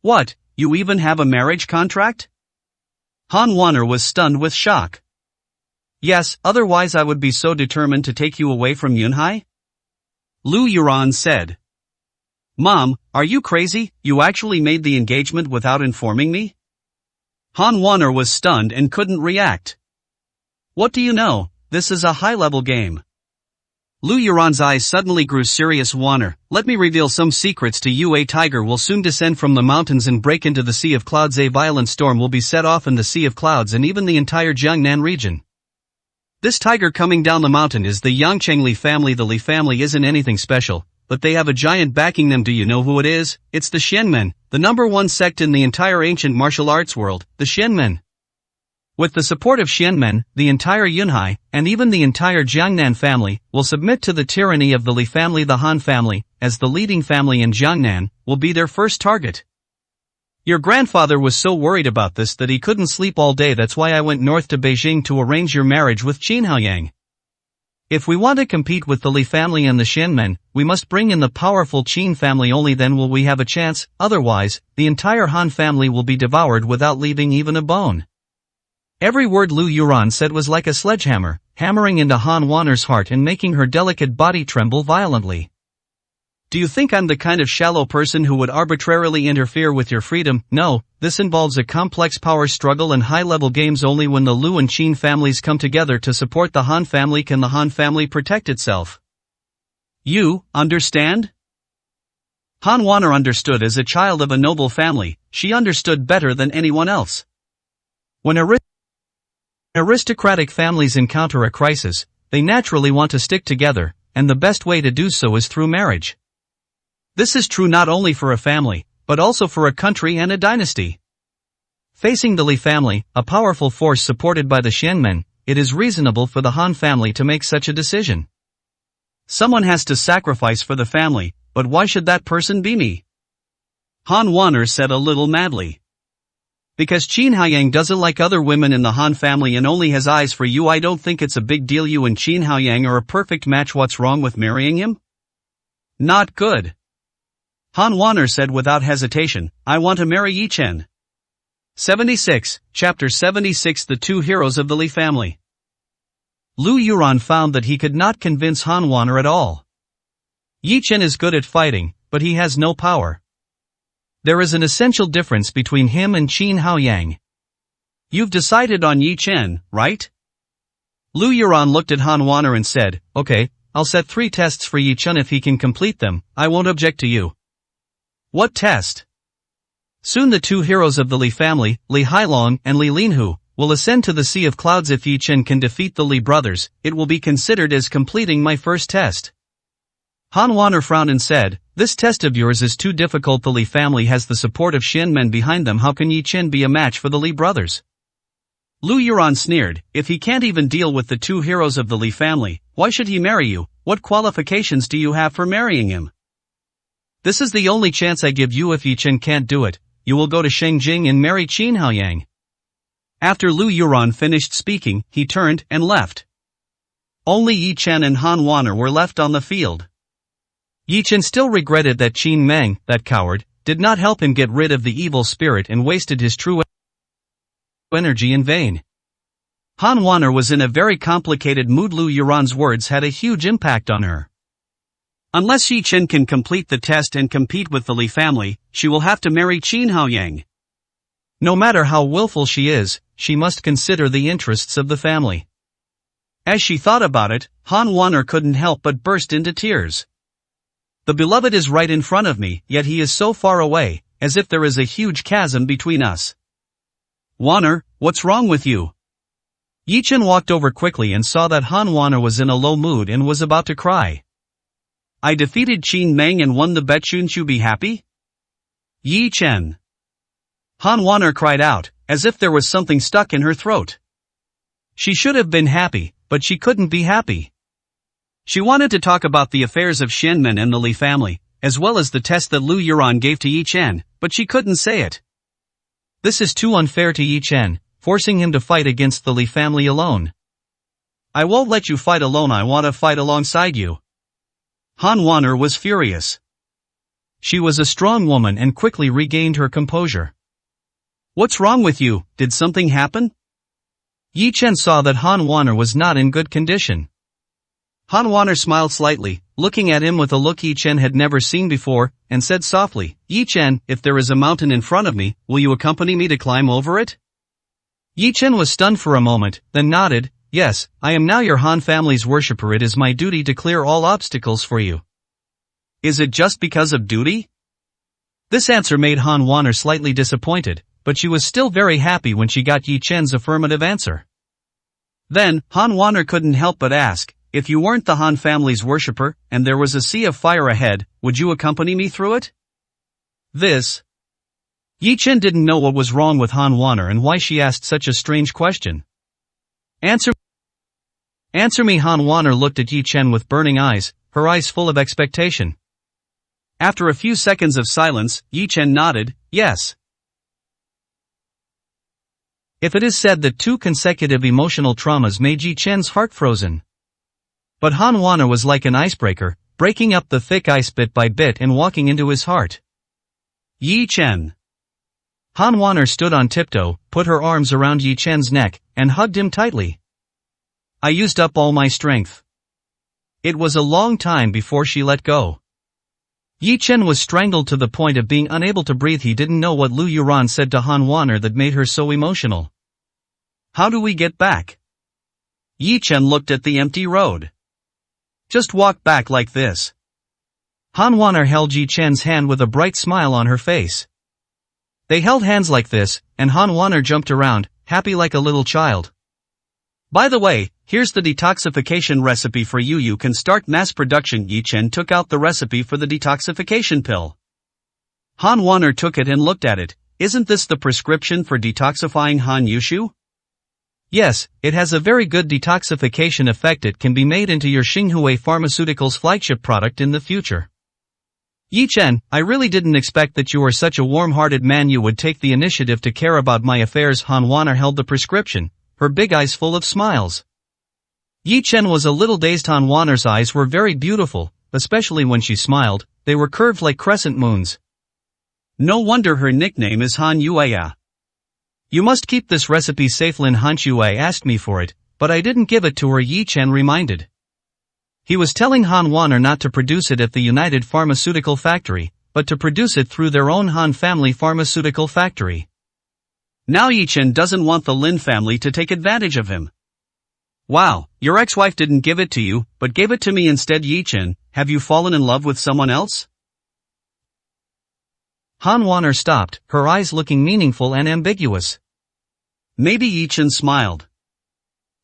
Speaker 1: What, you even have a marriage contract? Han Wanner was stunned with shock. Yes, otherwise I would be so determined to take you away from Yunhai? Lu Yuran said. Mom, are you crazy? You actually made the engagement without informing me? Han Wanner was stunned and couldn't react. What do you know? This is a high-level game. Lu Yuran's eyes suddenly grew serious. Wanner, let me reveal some secrets to you. A tiger will soon descend from the mountains and break into the Sea of Clouds. A violent storm will be set off in the Sea of Clouds and even the entire Jiangnan region. This tiger coming down the mountain is the Yangcheng Li family. The Li family isn't anything special, but they have a giant backing them. Do you know who it is? It's the Xianmen, the #1 sect in the entire ancient martial arts world, the Xianmen. With the support of Xianmen, the entire Yunhai, and even the entire Jiangnan family, will submit to the tyranny of the Li family. The Han family, as the leading family in Jiangnan, will be their first target. Your grandfather was so worried about this that he couldn't sleep all day. That's why I went north to Beijing to arrange your marriage with Qin Haoyang. If we want to compete with the Li family and the Xianmen, we must bring in the powerful Qin family. Only then will we have a chance, otherwise, the entire Han family will be devoured without leaving even a bone. Every word Lu Yuran said was like a sledgehammer, hammering into Han Wanner's heart and making her delicate body tremble violently. Do you think I'm the kind of shallow person who would arbitrarily interfere with your freedom? No, this involves a complex power struggle and high-level games. Only when the Lu and Qin families come together to support the Han family can the Han family protect itself. You understand? Han Wanner understood. As a child of a noble family, she understood better than anyone else. When aristocratic families encounter a crisis, they naturally want to stick together, and the best way to do so is through marriage. This is true not only for a family, but also for a country and a dynasty. Facing the Li family, a powerful force supported by the Xianmen, it is reasonable for the Han family to make such a decision. Someone has to sacrifice for the family, but why should that person be me? Han Wanner said a little madly. Because Qin Haoyang doesn't like other women in the Han family and only has eyes for you. I don't think it's a big deal. You and Qin Haoyang are a perfect match. What's wrong with marrying him? Not good. Han Waner said without hesitation, I want to marry Yi Chen. 76, Chapter 76 The Two Heroes of the Li Family. Lu Yuran found that he could not convince Han Waner at all. Yi Chen is good at fighting, but he has no power. There is an essential difference between him and Qin Haoyang. You've decided on Yi Chen, right? Lu Yuran looked at Han Waner and said, okay, I'll set 3 tests for Yi Chen. If he can complete them, I won't object to you. What test? Soon the 2 heroes of the Li family, Li Hailong and Li Linhu, will ascend to the Sea of Clouds. If Yi Chen can defeat the Li brothers, it will be considered as completing my first test. Han Waner frowned and said, this test of yours is too difficult. The Li family has the support of Xianmen behind them. How can Yi Chen be a match for the Li brothers? Lu Yuran sneered, if he can't even deal with the 2 heroes of the Li family, why should he marry you? What qualifications do you have for marrying him? This is the only chance I give you. If Yi Chen can't do it, you will go to Shengjing and marry Qin Haoyang. After Lu Yuran finished speaking, he turned and left. Only Yi Chen and Han Waner were left on the field. Yi Chen still regretted that Qin Meng, that coward, did not help him get rid of the evil spirit and wasted his true energy in vain. Han Waner was in a very complicated mood. Lu Yuran's words had a huge impact on her. Unless Yi Chen can complete the test and compete with the Li family, she will have to marry Qin Haoyang. No matter how willful she is, she must consider the interests of the family. As she thought about it, Han Waner couldn't help but burst into tears. The beloved is right in front of me, yet he is so far away, as if there is a huge chasm between us. Waner, what's wrong with you? Yi Chen walked over quickly and saw that Han Waner was in a low mood and was about to cry. I defeated Qin Meng and won the bet. Shouldn't you be happy? Yi Chen. Han Waner cried out, as if there was something stuck in her throat. She should have been happy, but she couldn't be happy. She wanted to talk about the affairs of Xianmen and the Li family, as well as the test that Lu Yuran gave to Yi Chen, but she couldn't say it. This is too unfair to Yi Chen, forcing him to fight against the Li family alone. I won't let you fight alone. I want to fight alongside you. Han Waner was furious. She was a strong woman and quickly regained her composure. What's wrong with you? Did something happen? Yi Chen saw that Han Waner was not in good condition. Han Waner smiled slightly, looking at him with a look Yi Chen had never seen before, and said softly, Yi Chen, if there is a mountain in front of me, will you accompany me to climb over it? Yi Chen was stunned for a moment, then nodded, yes, I am now your Han family's worshipper. It is my duty to clear all obstacles for you. Is it just because of duty? This answer made Han Waner slightly disappointed, but she was still very happy when she got Yi Chen's affirmative answer. Then, Han Waner couldn't help but ask, if you weren't the Han family's worshipper, and there was a sea of fire ahead, would you accompany me through it? Yi Chen didn't know what was wrong with Han Waner and why she asked such a strange question. Answer me. Han Waner looked at Yi Chen with burning eyes, her eyes full of expectation. After a few seconds of silence, Yi Chen nodded, yes. If it is said that 2 consecutive emotional traumas made Yi Chen's heart frozen. But Han Waner was like an icebreaker, breaking up the thick ice bit by bit and walking into his heart. Yi Chen. Han Waner stood on tiptoe, put her arms around Yi Chen's neck, and hugged him tightly. I used up all my strength. It was a long time before she let go. Yi Chen was strangled to the point of being unable to breathe. He didn't know what Lu Yuran said to Han Waner that made her so emotional. How do we get back? Yi Chen looked at the empty road. Just walk back like this. Han Waner held Yi Chen's hand with a bright smile on her face. They held hands like this, and Han Waner jumped around, happy like a little child. By the way, here's the detoxification recipe for you. You can start mass production. Yi Chen took out the recipe for the detoxification pill. Han Waner took it and looked at it. Isn't this the prescription for detoxifying Han Yushu? Yes, it has a very good detoxification effect. It can be made into your Xinhui Pharmaceuticals flagship product in the future. Yi Chen, I really didn't expect that you were such a warm-hearted man. You would take the initiative to care about my affairs. Han Waner held the prescription, her big eyes full of smiles. Yi Chen was a little dazed. Han Waner's eyes were very beautiful, especially when she smiled. they were curved like crescent moons. No wonder her nickname is Han Yueya. You must keep this recipe safe. Lin Hanxue asked me for it, but I didn't give it to her, Yi Chen reminded. He was telling Han Waner not to produce it at the United Pharmaceutical Factory, but to produce it through their own Han Family Pharmaceutical Factory. Now Yi Chen doesn't want the Lin family to take advantage of him. Wow, your ex-wife didn't give it to you, but gave it to me instead. Yi Chen, have you fallen in love with someone else? Han Waner stopped, her eyes looking meaningful and ambiguous. Maybe. Yi Chen smiled.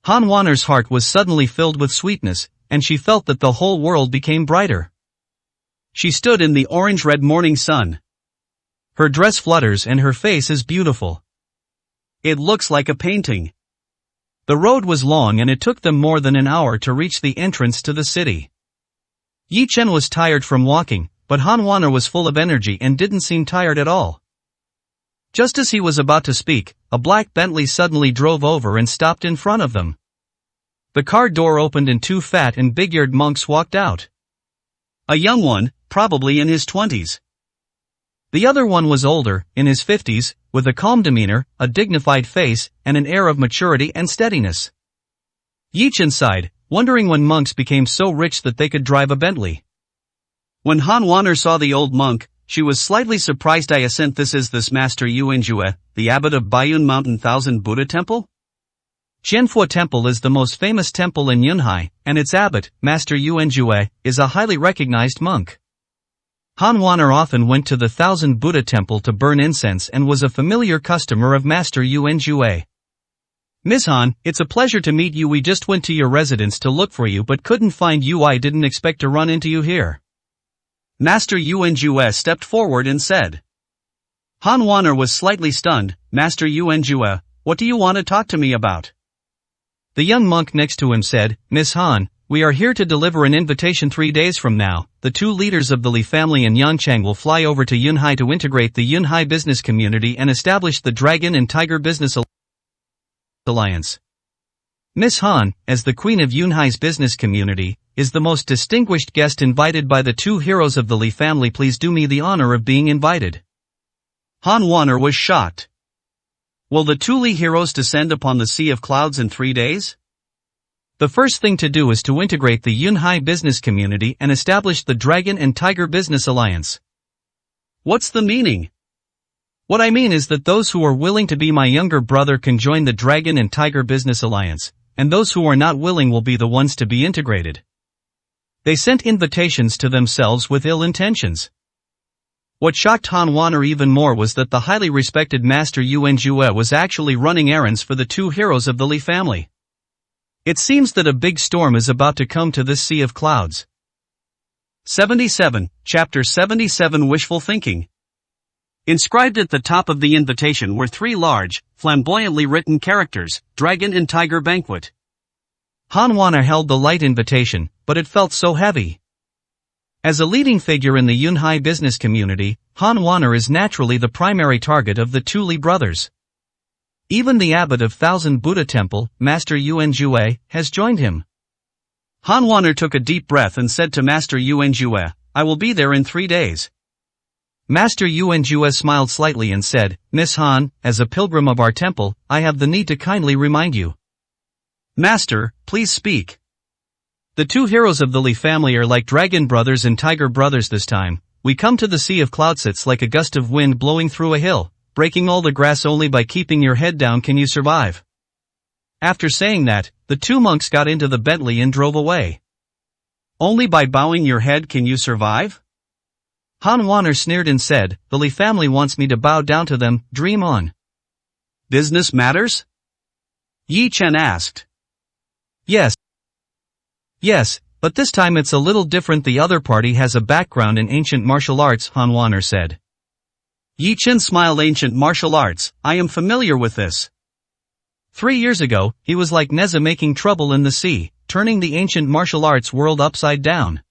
Speaker 1: Han Waner's heart was suddenly filled with sweetness, and she felt that the whole world became brighter. She stood in the orange-red morning sun. Her dress flutters and her face is beautiful. It looks like a painting. The road was long and it took them more than an hour to reach the entrance to the city. Yi Chen was tired from walking, but Han Waner was full of energy and didn't seem tired at all. Just as he was about to speak, a black Bentley suddenly drove over and stopped in front of them. The car door opened and two fat and big-eared monks walked out. A young one, probably in his 20s. The other one was older, in his 50s, with a calm demeanor, a dignified face, and an air of maturity and steadiness. Yi Chen sighed, wondering when monks became so rich that they could drive a Bentley. When Han Waner saw the old monk, she was slightly surprised. I assent this is this Master Yuanjue, the abbot of Baiyun Mountain Thousand Buddha Temple? Qianfu Temple is the most famous temple in Yunhai, and its abbot, Master Yuanjue, is a highly recognized monk. Han Waner often went to the Thousand Buddha Temple to burn incense and was a familiar customer of Master Yuanjue. Ms. Han, it's a pleasure to meet you. We just went to your residence to look for you but couldn't find you. I didn't expect to run into you here. Master Yuanjue stepped forward and said. Han Waner was slightly stunned. Master Yuanjue, what do you want to talk to me about? The young monk next to him said, Miss Han, we are here to deliver an invitation. 3 days from now, the two leaders of the Li family and Yancheng will fly over to Yunhai to integrate the Yunhai business community and establish the Dragon and Tiger Business Alliance. Miss Han, as the queen of Yunhai's business community, is the most distinguished guest invited by the two heroes of the Li family. Please do me the honor of being invited. Han Waner was shocked. Will the two Li heroes descend upon the Sea of Clouds in 3 days? The first thing to do is to integrate the Yunhai business community and establish the Dragon and Tiger Business Alliance. What's the meaning? What I mean is that those who are willing to be my younger brother can join the Dragon and Tiger Business Alliance, and those who are not willing will be the ones to be integrated. They sent invitations to themselves with ill intentions. What shocked Han Waner even more was that the highly respected Master Yuanjue was actually running errands for the two heroes of the Li family. It seems that a big storm is about to come to this Sea of Clouds. 77, Chapter 77 Wishful Thinking. Inscribed at the top of the invitation were 3 large, flamboyantly written characters, Dragon and Tiger Banquet. Han Waner held the light invitation, but it felt so heavy. As a leading figure in the Yunhai business community, Han Waner is naturally the primary target of the two Li brothers. Even the abbot of Thousand Buddha Temple, Master Yuanjue, has joined him. Han Waner took a deep breath and said to Master Yuanjue, I will be there in 3 days. Master Yuanjue smiled slightly and said, Miss Han, as a pilgrim of our temple, I have the need to kindly remind you. Master, please speak. The two heroes of the Li family are like dragon brothers and tiger brothers. This time, we come to the Sea of Clouds. It's like a gust of wind blowing through a hill, breaking all the grass. Only by keeping your head down can you survive. After saying that, the two monks got into the Bentley and drove away. Only by bowing your head can you survive? Han Waner sneered and said, the Li family wants me to bow down to them. Dream on. Business matters? Yi Chen asked. Yes. Yes, but this time it's a little different. The other party has a background in ancient martial arts, Han Waner said. Yi Chen smiled. Ancient martial arts, I am familiar with this. 3 years ago, he was like Neza making trouble in the sea, turning the ancient martial arts world upside down.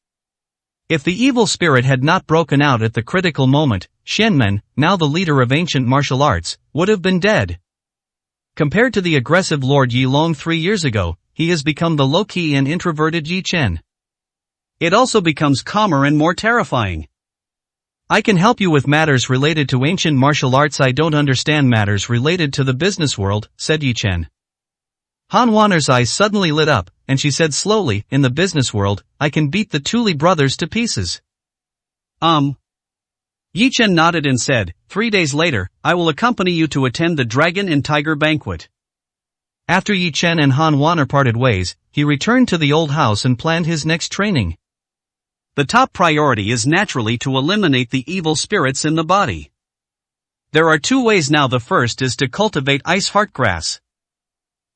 Speaker 1: If the evil spirit had not broken out at the critical moment, Shenmen, now the leader of ancient martial arts, would have been dead. Compared to the aggressive Lord Yi Long 3 years ago, he has become the low-key and introverted Yi Chen. It also becomes calmer and more terrifying. I can help you with matters related to ancient martial arts. I don't understand matters related to the business world, said Yi Chen. Han Wanner's eyes suddenly lit up, and she said slowly, in the business world, I can beat the Tuli brothers to pieces. Yi Chen nodded and said, 3 days later, I will accompany you to attend the Dragon and Tiger banquet. After Yi Chen and Han Wanner parted ways, he returned to the old house and planned his next training. The top priority is naturally to eliminate the evil spirits in the body. There are 2 ways now. The first is to cultivate ice heart grass.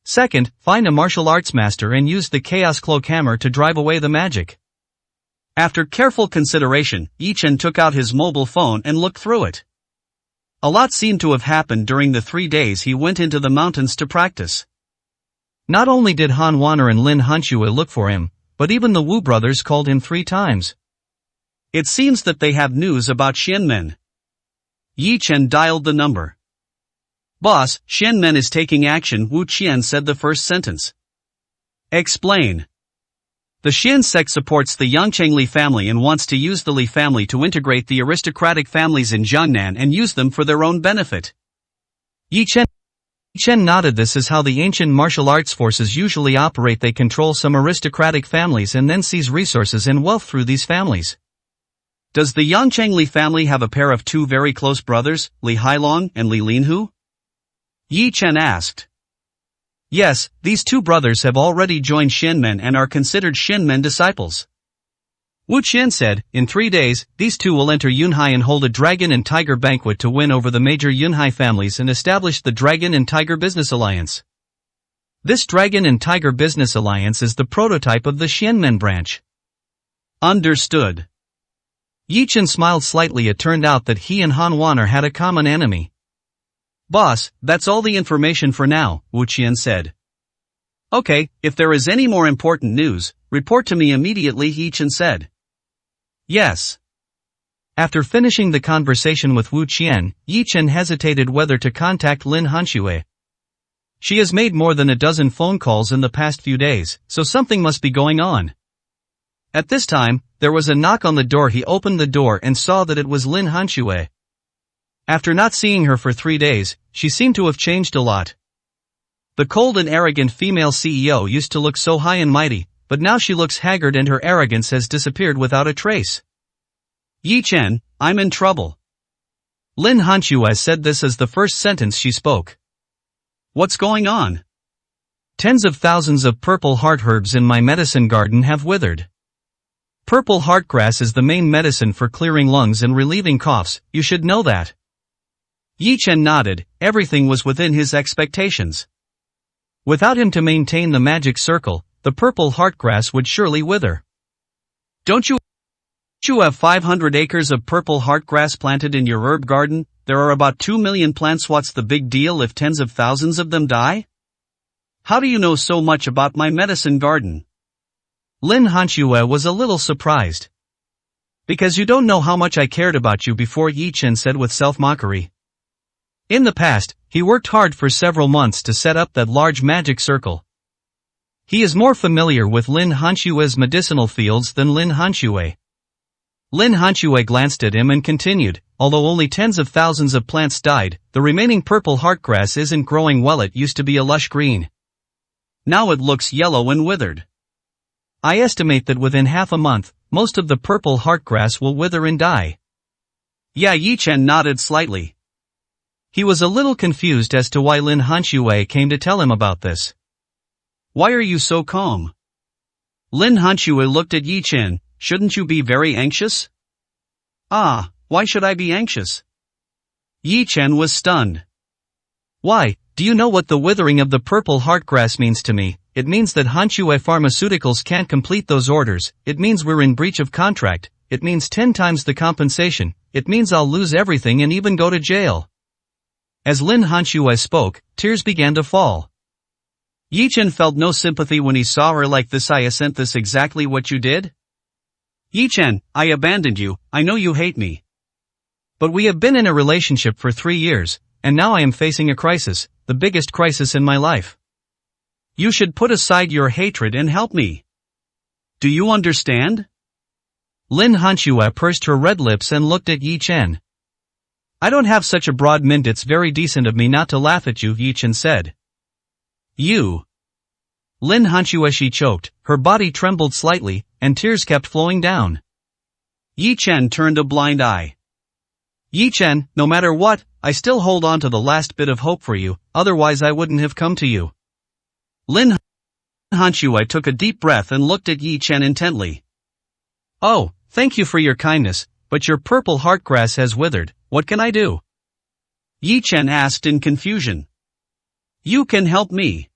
Speaker 1: Second, find a martial arts master and use the chaos cloak hammer to drive away the magic. After careful consideration, Yi Chen took out his mobile phone and looked through it. A lot seemed to have happened during the 3 days he went into the mountains to practice. Not only did Han Wanner and Lin Hanxue look for him, but even the Wu brothers called him 3 times. It seems that they have news about Xianmen. Yi Chen dialed the number. Boss, Xianmen is taking action, Wu Qian said the first sentence. Explain. The Xian sect supports the Yangcheng Li family and wants to use the Li family to integrate the aristocratic families in Jiangnan and use them for their own benefit. Yi Chen nodded. This is how the ancient martial arts forces usually operate. They control some aristocratic families and then seize resources and wealth through these families. Does the Yangcheng Li family have a pair of 2 very close brothers, Li Hailong and Li Linhu? Yi Chen asked. Yes, these 2 brothers have already joined Xianmen and are considered Xianmen disciples. Wu Qian said, in 3 days, these 2 will enter Yunhai and hold a Dragon and Tiger banquet to win over the major Yunhai families and establish the Dragon and Tiger Business Alliance. This Dragon and Tiger Business Alliance is the prototype of the Xianmen branch. Understood. Yi Chen smiled slightly. It turned out that he and Han Wanner had a common enemy. Boss, that's all the information for now, Wu Qian said. Okay, if there is any more important news, report to me immediately, Yi Chen said. Yes. After finishing the conversation with Wu Qian, Yi Chen hesitated whether to contact Lin Hanxue. She has made more than a dozen phone calls in the past few days, so something must be going on. At this time, there was a knock on the door. He opened the door and saw that it was Lin Hanxue. After not seeing her for 3 days, she seemed to have changed a lot. The cold and arrogant female CEO used to look so high and mighty, but now she looks haggard and her arrogance has disappeared without a trace. Yi Chen, I'm in trouble. Lin Hanxue said this as the first sentence she spoke. What's going on? Tens of thousands of purple heart herbs in my medicine garden have withered. Purple heartgrass is the main medicine for clearing lungs and relieving coughs, you should know that. Yi Chen nodded. Everything was within his expectations. Without him to maintain the magic circle, the purple heartgrass would surely wither. Don't you have 500 acres of purple heartgrass planted in your herb garden? There are about 2 million plants. What's the big deal if tens of thousands of them die? How do you know so much about my medicine garden? Lin Hanxue was a little surprised. Because you don't know how much I cared about you before, Yi Chen said with self-mockery. In the past, he worked hard for several months to set up that large magic circle. He is more familiar with Lin Hanxue's medicinal fields than Lin Hanxue. Lin Hanxue glanced at him and continued, although only tens of thousands of plants died, the remaining purple heartgrass isn't growing well. It used to be a lush green. Now it looks yellow and withered. I estimate that within half a month, most of the purple heartgrass will wither and die. Yeah, Yi Chen nodded slightly. He was a little confused as to why Lin Hanxue came to tell him about this. Why are you so calm? Lin Hanxue looked at Yi Chen. Shouldn't you be very anxious? Ah, why should I be anxious? Yi Chen was stunned. Why, do you know what the withering of the purple heartgrass means to me? It means that Hanxue Pharmaceuticals can't complete those orders, it means we're in breach of contract, it means 10 times the compensation, it means I'll lose everything and even go to jail. As Lin Hanxue spoke, tears began to fall. Yi Chen felt no sympathy when he saw her like this. Isn't this exactly what you did? Yi Chen, I abandoned you, I know you hate me. But we have been in a relationship for 3 years, and now I am facing a crisis, the biggest crisis in my life. You should put aside your hatred and help me. Do you understand? Lin Hanxue pursed her red lips and looked at Yi Chen. I don't have such a broad mint, it's very decent of me not to laugh at you, Yi Chen said. You. Lin Hanxue, she choked, her body trembled slightly, and tears kept flowing down. Yi Chen turned a blind eye. Yi Chen, no matter what, I still hold on to the last bit of hope for you, otherwise I wouldn't have come to you. Lin Hanxue took a deep breath and looked at Yi Chen intently. Oh, thank you for your kindness, but your purple heartgrass has withered, what can I do? Yi Chen asked in confusion. You can help me.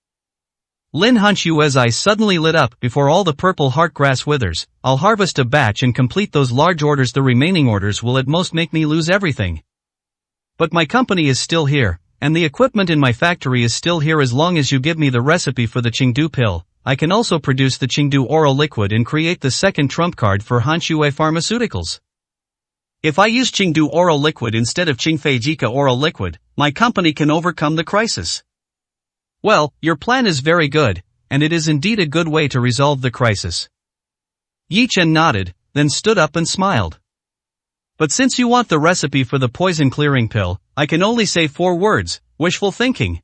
Speaker 1: Lin Hanxue's eyes suddenly lit up. Before all the purple heartgrass withers, I'll harvest a batch and complete those large orders. The remaining orders will at most make me lose everything. But my company is still here, and the equipment in my factory is still here. As long as you give me the recipe for the Qingdu pill, I can also produce the Qingdu oral liquid and create the second trump card for Hanxue Pharmaceuticals. If I use Qingdu oral liquid instead of Qingfei Jika oral liquid, my company can overcome the crisis. Well, your plan is very good, and it is indeed a good way to resolve the crisis. Yi Chen nodded, then stood up and smiled. But since you want the recipe for the poison clearing pill, I can only say 4 words, wishful thinking.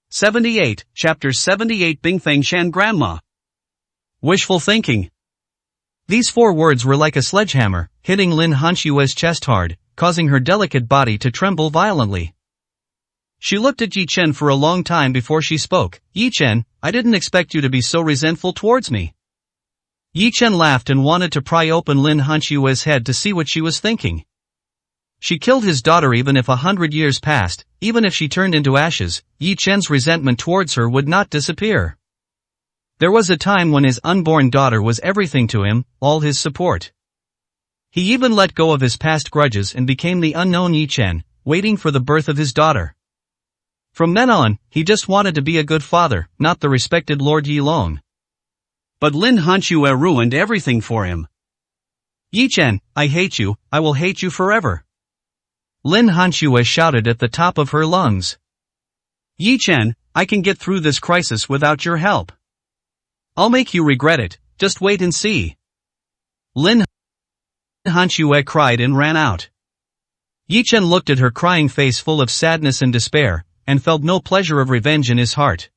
Speaker 1: 78, Chapter 78 Bingfeng Shan Grandma. Wishful thinking. These 4 words were like a sledgehammer, hitting Lin Hanxue's chest hard, causing her delicate body to tremble violently. She looked at Yi Chen for a long time before she spoke. Yi Chen, I didn't expect you to be so resentful towards me. Yi Chen laughed and wanted to pry open Lin Hanxue's head to see what she was thinking. She killed his daughter. Even if 100 years passed, even if she turned into ashes, Yi Chen's resentment towards her would not disappear. There was a time when his unborn daughter was everything to him, all his support. He even let go of his past grudges and became the unknown Yi Chen, waiting for the birth of his daughter. From then on, he just wanted to be a good father, not the respected Lord Yi Long. But Lin Hanxue ruined everything for him. Yi Chen, I hate you, I will hate you forever. Lin Hanxue shouted at the top of her lungs. Yi Chen, I can get through this crisis without your help. I'll make you regret it, just wait and see. Lin Hanxue cried and ran out. Yi Chen looked at her crying face full of sadness and despair, and felt no pleasure of revenge in his heart.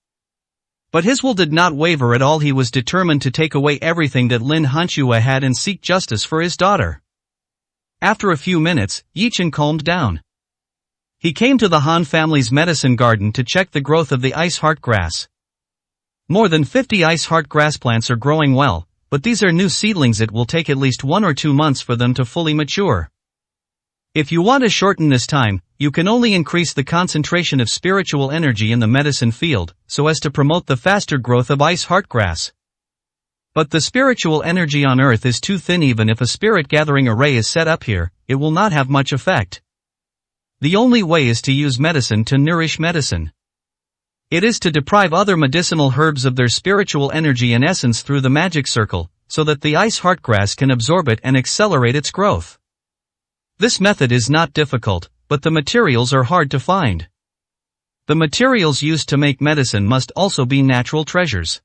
Speaker 1: But his will did not waver at all. He was determined to take away everything that Lin Hanxue had and seek justice for his daughter. After a few minutes, Yi Chen calmed down. He came to the Han family's medicine garden to check the growth of the ice heart grass. More than 50 ice heart grass plants are growing well, but these are new seedlings. It will take at least 1 or 2 months for them to fully mature. If you want to shorten this time, you can only increase the concentration of spiritual energy in the medicine field, so as to promote the faster growth of ice heartgrass. But the spiritual energy on Earth is too thin. Even if a spirit gathering array is set up here, it will not have much effect. The only way is to use medicine to nourish medicine. It is to deprive other medicinal herbs of their spiritual energy and essence through the magic circle, so that the ice heartgrass can absorb it and accelerate its growth. This method is not difficult, but the materials are hard to find. The materials used to make medicine must also be natural treasures.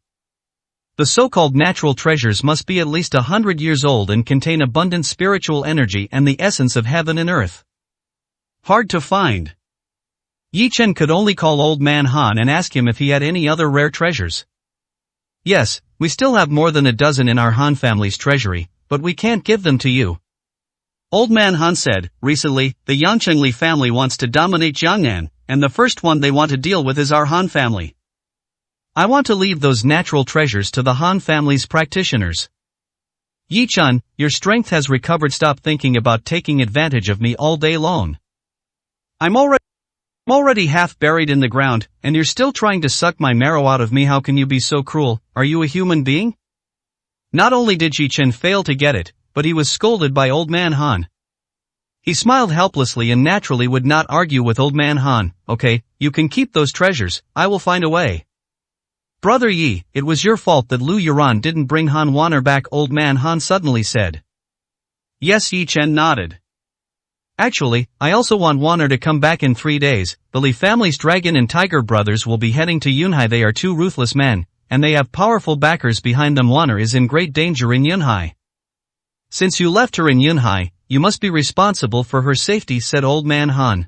Speaker 1: The so-called natural treasures must be at least 100 years old and contain abundant spiritual energy and the essence of heaven and earth. Hard to find. Yi Chen could only call Old Man Han and ask him if he had any other rare treasures. Yes, we still have more than a dozen in our Han family's treasury, but we can't give them to you. Old Man Han said, recently, the Yangchengli family wants to dominate Jiangnan, and the first one they want to deal with is our Han family. I want to leave those natural treasures to the Han family's practitioners. Yi Chen, your strength has recovered. Stop thinking about taking advantage of me all day long. I'm already half buried in the ground, and you're still trying to suck my marrow out of me. How can you be so cruel? Are you a human being? Not only did Yi Chen fail to get it, but he was scolded by Old Man Han. He smiled helplessly and naturally would not argue with Old Man Han. Okay, you can keep those treasures, I will find a way. Brother Yi, it was your fault that Lu Yuran didn't bring Han Waner back, Old Man Han suddenly said. Yes, Yi Chen nodded. Actually, I also want Waner to come back in 3 days. The Li family's dragon and tiger brothers will be heading to Yunhai. They are 2 ruthless men, and they have powerful backers behind them. Waner is in great danger in Yunhai. Since you left her in Yunhai, you must be responsible for her safety, said Old Man Han.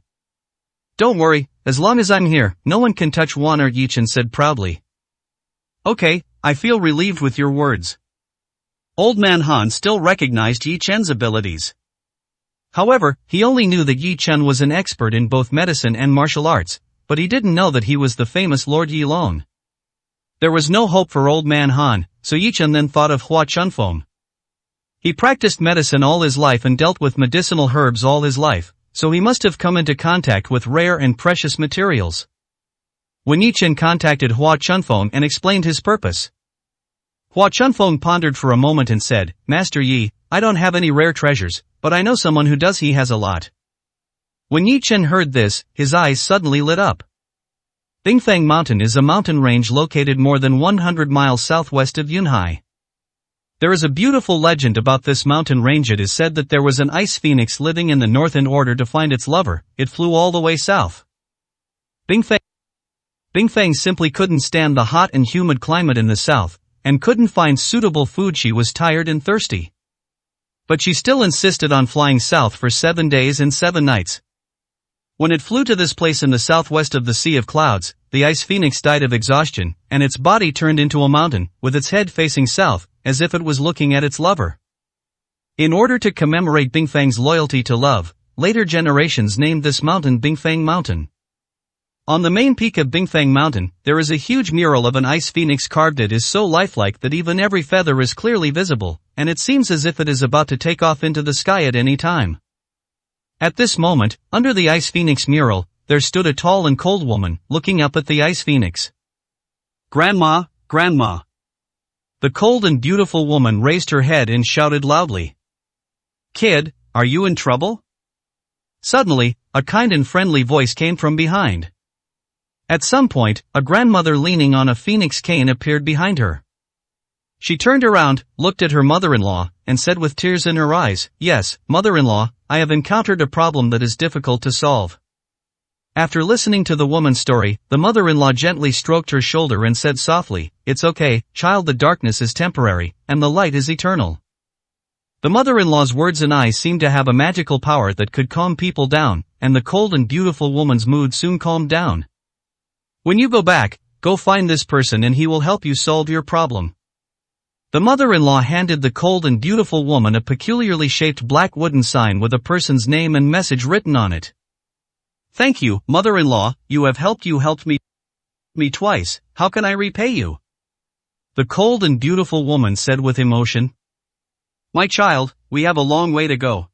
Speaker 1: Don't worry, as long as I'm here, no one can touch Wan, Yi Chen said proudly. Okay, I feel relieved with your words. Old Man Han still recognized Yi Chen's abilities. However, he only knew that Yi Chen was an expert in both medicine and martial arts, but he didn't know that he was the famous Lord Yi Long. There was no hope for Old Man Han, so Yi Chen then thought of Hua Chunfeng. He practiced medicine all his life and dealt with medicinal herbs all his life, so he must have come into contact with rare and precious materials. When Yi Chen contacted Hua Chunfeng and explained his purpose, Hua Chunfeng pondered for a moment and said, Master Yi, I don't have any rare treasures, but I know someone who does. He has a lot. When Yi Chen heard this, his eyes suddenly lit up. Bingfang Mountain is a mountain range located more than 100 miles southwest of Yunhai. There is a beautiful legend about this mountain range. It is said that there was an ice phoenix living in the north. In order to find its lover, it flew all the way south. Bingfang simply couldn't stand the hot and humid climate in the south, and couldn't find suitable food. She was tired and thirsty. But she still insisted on flying south for 7 days and 7 nights. When it flew to this place in the southwest of the Sea of Clouds, the ice phoenix died of exhaustion, and its body turned into a mountain, with its head facing south, as if it was looking at its lover. In order to commemorate Bingfang's loyalty to love, later generations named this mountain Bingfang Mountain. On the main peak of Bingfang Mountain, there is a huge mural of an ice phoenix carved. It is so lifelike that even every feather is clearly visible, and it seems as if it is about to take off into the sky at any time. At this moment, under the ice phoenix mural, there stood a tall and cold woman, looking up at the ice phoenix. Grandma, Grandma. The cold and beautiful woman raised her head and shouted loudly. Kid, are you in trouble? Suddenly, a kind and friendly voice came from behind. At some point, a grandmother leaning on a phoenix cane appeared behind her. She turned around, looked at her mother-in-law, and said with tears in her eyes, Yes, mother-in-law, I have encountered a problem that is difficult to solve. After listening to the woman's story, the mother-in-law gently stroked her shoulder and said softly, It's okay, child, the darkness is temporary, and the light is eternal. The mother-in-law's words and eyes seemed to have a magical power that could calm people down, and the cold and beautiful woman's mood soon calmed down. When you go back, go find this person and he will help you solve your problem. The mother-in-law handed the cold and beautiful woman a peculiarly shaped black wooden sign with a person's name and message written on it. Thank you, mother-in-law, you helped me twice, how can I repay you? The cold and beautiful woman said with emotion. My child, we have a long way to go.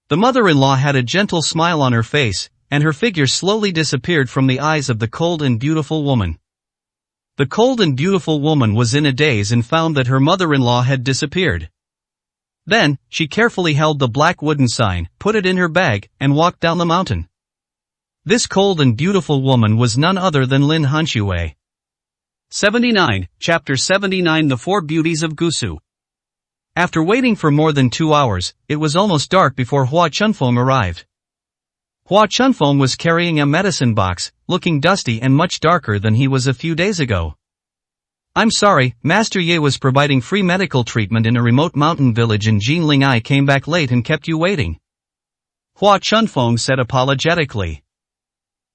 Speaker 1: The mother-in-law had a gentle smile on her face, and her figure slowly disappeared from the eyes of the cold and beautiful woman. The cold and beautiful woman was in a daze and found that her mother-in-law had disappeared. Then, she carefully held the black wooden sign, put it in her bag, and walked down the mountain. This cold and beautiful woman was none other than Lin Hanshui. 79, Chapter 79 The Four Beauties of Gusu. After waiting for more than 2 hours, it was almost dark before Hua Chunfeng arrived. Hua Chunfeng was carrying a medicine box, looking dusty and much darker than he was a few days ago. I'm sorry, Master Ye was providing free medical treatment in a remote mountain village and Jinling I came back late and kept you waiting. Hua Chunfeng said apologetically.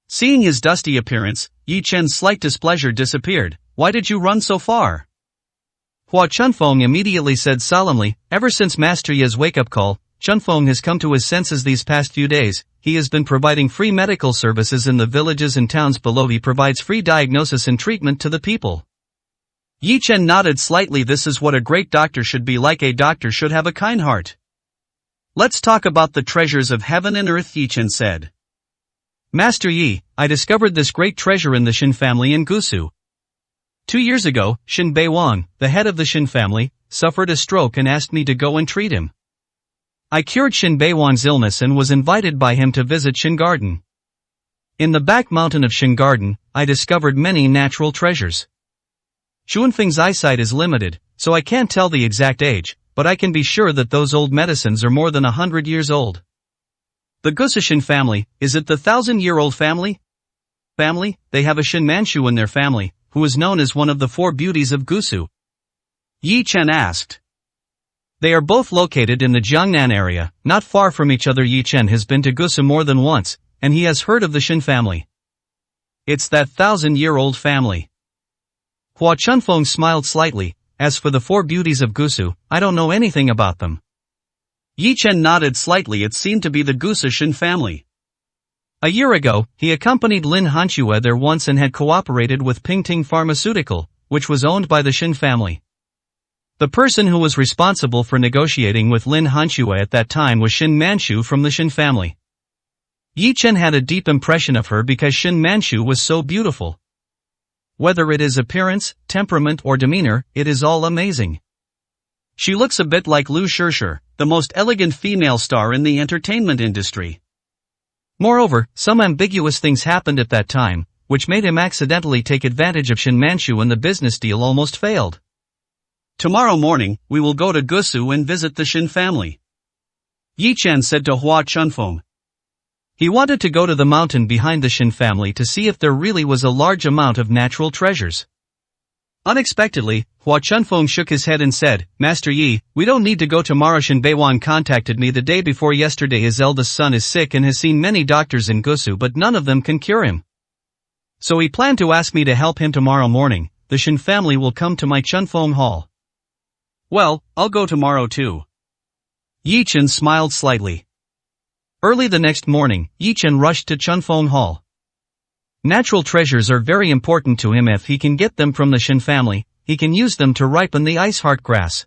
Speaker 1: Seeing his dusty appearance, Yi Chen's slight displeasure disappeared. Why did you run so far? Hua Chunfeng immediately said solemnly, ever since Master Ye's wake-up call, Chunfeng has come to his senses these past few days. He has been providing free medical services in the villages and towns below. He provides free diagnosis and treatment to the people. Yi Chen nodded slightly. This is what a great doctor should be like. A doctor should have a kind heart. Let's talk about the treasures of heaven and earth, Yi Chen said. Master Yi, I discovered this great treasure in the Shin family in Gusu. 2 years ago, Shin Beiwan, the head of the Shin family, suffered a stroke and asked me to go and treat him. I cured Shin Beiwan's illness and was invited by him to visit Shin Garden. In the back mountain of Shin Garden, I discovered many natural treasures. Xuanfeng's eyesight is limited, so I can't tell the exact age, but I can be sure that those old medicines are more than 100 years old. The Gusu Shin family, is it the 1,000-year-old family? They have a Shin Manchu in their family, who is known as one of the four beauties of Gusu. Yi Chen asked. They are both located in the Jiangnan area, not far from each other. Yi Chen has been to Gusu more than once, and he has heard of the Shin family. It's that 1,000-year-old family. Hua Chunfeng smiled slightly. As for the four beauties of Gusu, I don't know anything about them. Yi Chen nodded slightly. It seemed to be the Gusu Shin family. A year ago, he accompanied Lin Hanxue there once and had cooperated with Pingting Pharmaceutical, which was owned by the Shin family. The person who was responsible for negotiating with Lin Hanxue at that time was Shin Manchu from the Shin family. Yi Chen had a deep impression of her because Shin Manchu was so beautiful. Whether it is appearance, temperament or demeanor, it is all amazing. She looks a bit like Lu Shishir, the most elegant female star in the entertainment industry. Moreover, some ambiguous things happened at that time, which made him accidentally take advantage of Shin Manchu and the business deal almost failed. Tomorrow morning, we will go to Gusu and visit the Shin family. Yi Chen said to Hua Chunfeng. He wanted to go to the mountain behind the Shin family to see if there really was a large amount of natural treasures. Unexpectedly, Hua Chunfeng shook his head and said, Master Yi, we don't need to go tomorrow. Shin Beiwan contacted me the day before yesterday. His eldest son is sick and has seen many doctors in Gusu, but none of them can cure him. So he planned to ask me to help him tomorrow morning. The Shin family will come to my Chunfeng Hall. Well, I'll go tomorrow too. Yi Chen smiled slightly. Early the next morning, Yi Chen rushed to Chunfeng Hall. Natural treasures are very important to him. If he can get them from the Shin family, he can use them to ripen the ice heart grass.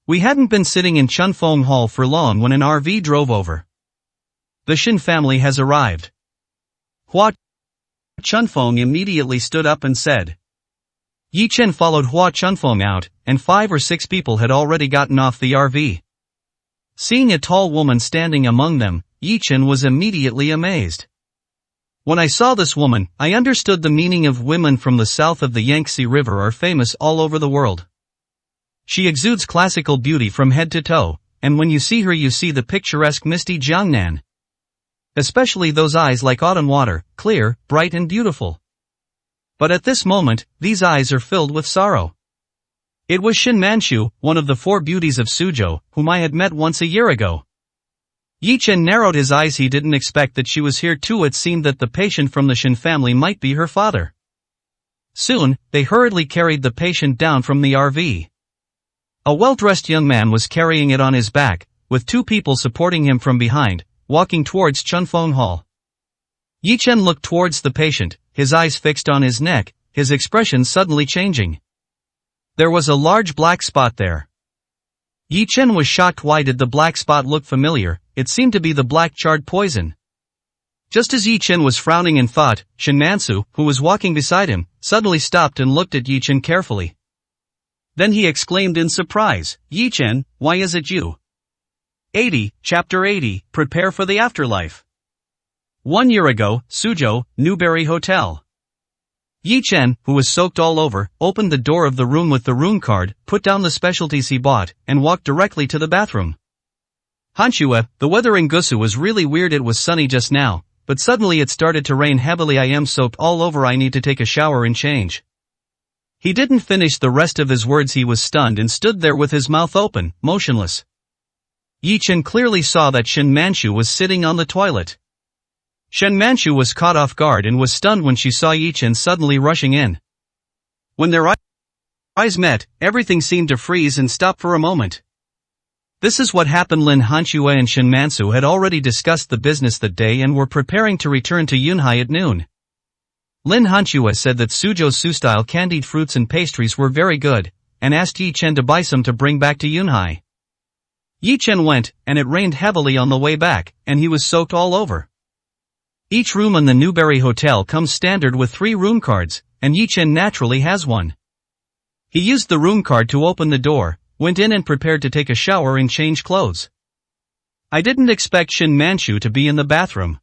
Speaker 1: We hadn't been sitting in Chunfeng Hall for long when an RV drove over. The Shin family has arrived. Hua Chunfeng immediately stood up and said. Yi Chen followed Hua Chunfeng out, and 5 or 6 people had already gotten off the RV. Seeing a tall woman standing among them, Yi Chen was immediately amazed. When I saw this woman, I understood the meaning of women from the south of the Yangtze River are famous all over the world. She exudes classical beauty from head to toe, and when you see her you see the picturesque misty Jiangnan. Especially those eyes like autumn water, clear, bright and beautiful. But at this moment, these eyes are filled with sorrow. It was Shin Manchu, one of the 4 beauties of Suzhou, whom I had met once a year ago. Yi Chen narrowed his eyes. He didn't expect that she was here too. It seemed that the patient from the Shin family might be her father. Soon, they hurriedly carried the patient down from the RV. A well-dressed young man was carrying it on his back, with 2 people supporting him from behind, walking towards Chunfeng Hall. Yi Chen looked towards the patient, his eyes fixed on his neck, his expression suddenly changing. There was a large black spot there. Yi Chen was shocked. Why did the black spot look familiar? It seemed to be the black charred poison. Just as Yi Chen was frowning in thought, Shin Manchu, who was walking beside him, suddenly stopped and looked at Yi Chen carefully. Then he exclaimed in surprise, Yi Chen, why is it you? 80, Chapter 80, Prepare for the Afterlife. 1 year ago, Suzhou, Newberry Hotel. Yi Chen, who was soaked all over, opened the door of the room with the room card, put down the specialties he bought, and walked directly to the bathroom. Hanxue, the weather in Gusu was really weird. It was sunny just now, but suddenly it started to rain heavily. I am soaked all over. I need to take a shower and change. He didn't finish the rest of his words. He was stunned and stood there with his mouth open, motionless. Yi Chen clearly saw that Shin Manchu was sitting on the toilet. Shin Manchu was caught off guard and was stunned when she saw Yi Chen suddenly rushing in. When their eyes met, everything seemed to freeze and stop for a moment. This is what happened. Lin Hanxue and Shin Manchu had already discussed the business that day and were preparing to return to Yunhai at noon. Lin Hanxue said that Suzhou's Su-style candied fruits and pastries were very good, and asked Yi Chen to buy some to bring back to Yunhai. Yi Chen went, and it rained heavily on the way back, and he was soaked all over. Each room in the Newberry Hotel comes standard with 3 room cards, and Yi Chen naturally has one. He used the room card to open the door, went in and prepared to take a shower and change clothes. I didn't expect Shin Manchu to be in the bathroom.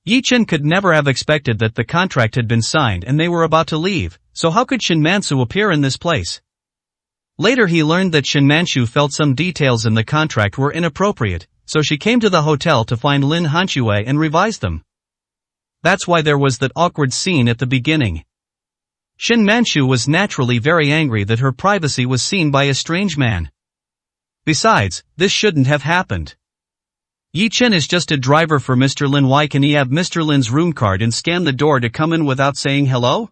Speaker 1: Yi Chen could never have expected that the contract had been signed and they were about to leave, so how could Shin Manchu appear in this place? Later he learned that Shin Manchu felt some details in the contract were inappropriate, so she came to the hotel to find Lin Hanxue and revise them. That's why there was that awkward scene at the beginning. Shin Manchu was naturally very angry that her privacy was seen by a strange man. Besides, this shouldn't have happened. Yi Chen is just a driver for Mr. Lin. Why can he have Mr. Lin's room card and scan the door to come in without saying hello?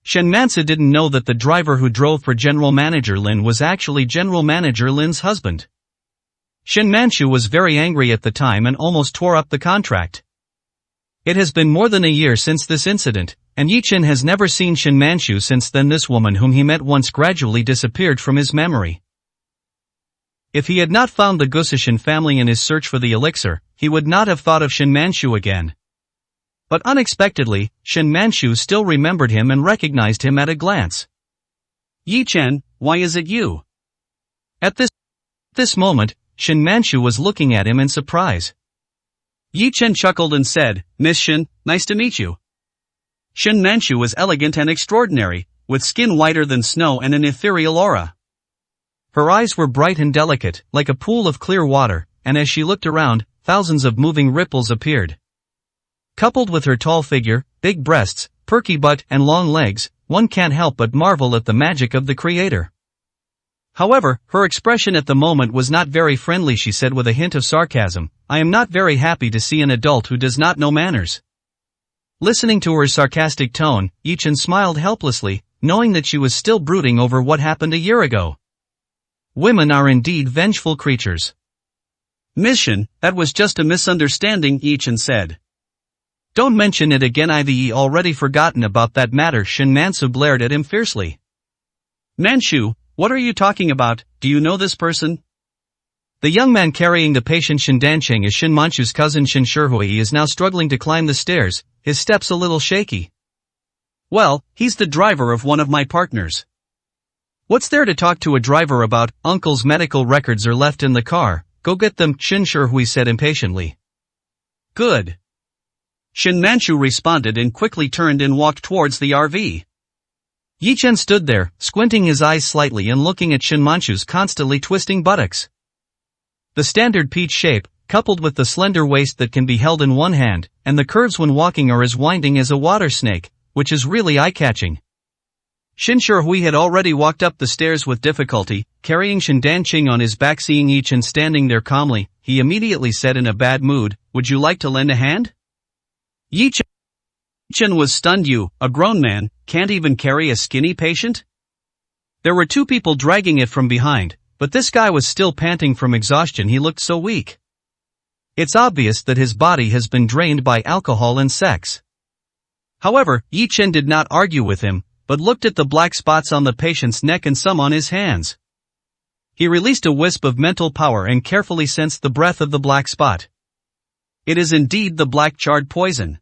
Speaker 1: Shen Mansu didn't know that the driver who drove for General Manager Lin was actually General Manager Lin's husband. Shen Mansu was very angry at the time and almost tore up the contract. It has been more than a year since this incident, and Yi Chen has never seen Shen Mansu since then. This woman whom he met once gradually disappeared from his memory. If he had not found the Gusashin family in his search for the elixir, he would not have thought of Shen Mansu again. But unexpectedly, Shen Mansu still remembered him and recognized him at a glance. Yi Chen, why is it you? At this moment, Shen Mansu was looking at him in surprise. Yi Chen chuckled and said, Miss Shen, nice to meet you. Shen Mansu was elegant and extraordinary, with skin whiter than snow and an ethereal aura. Her eyes were bright and delicate, like a pool of clear water, and as she looked around, thousands of moving ripples appeared. Coupled with her tall figure, big breasts, perky butt and long legs, one can't help but marvel at the magic of the creator. However, her expression at the moment was not very friendly. She said with a hint of sarcasm, I am not very happy to see an adult who does not know manners. Listening to her sarcastic tone, Yi Chen smiled helplessly, knowing that she was still brooding over what happened a year ago. Women are indeed vengeful creatures. Miss Shen, that was just a misunderstanding, Yi Chen said. Don't mention it again. I've already forgotten about that matter. Shen Mansu blared at him fiercely. Mansu, what are you talking about? Do you know this person? The young man carrying the patient Shen Dancheng is Shen Mansu's cousin Shen Shihui. He is now struggling to climb the stairs, his steps a little shaky. Well, he's the driver of one of my partners. What's there to talk to a driver about? Uncle's medical records are left in the car, go get them, Shen Shihui said impatiently. Good. Shen Mansu responded and quickly turned and walked towards the RV. Yi Chen stood there, squinting his eyes slightly and looking at Shen Mansu's constantly twisting buttocks. The standard peach shape, coupled with the slender waist that can be held in one hand, and the curves when walking are as winding as a water snake, which is really eye-catching. Shen Shihui had already walked up the stairs with difficulty, carrying Shen Dancheng on his back. Seeing Yi Chen standing there calmly, he immediately said in a bad mood, would you like to lend a hand? Yi Chen was stunned. You, a grown man, can't even carry a skinny patient? There were two people dragging it from behind, but this guy was still panting from exhaustion. He looked so weak. It's obvious that his body has been drained by alcohol and sex. However, Yi Chen did not argue with him, but looked at the black spots on the patient's neck and some on his hands. He released a wisp of mental power and carefully sensed the breath of the black spot. It is indeed the black charred poison.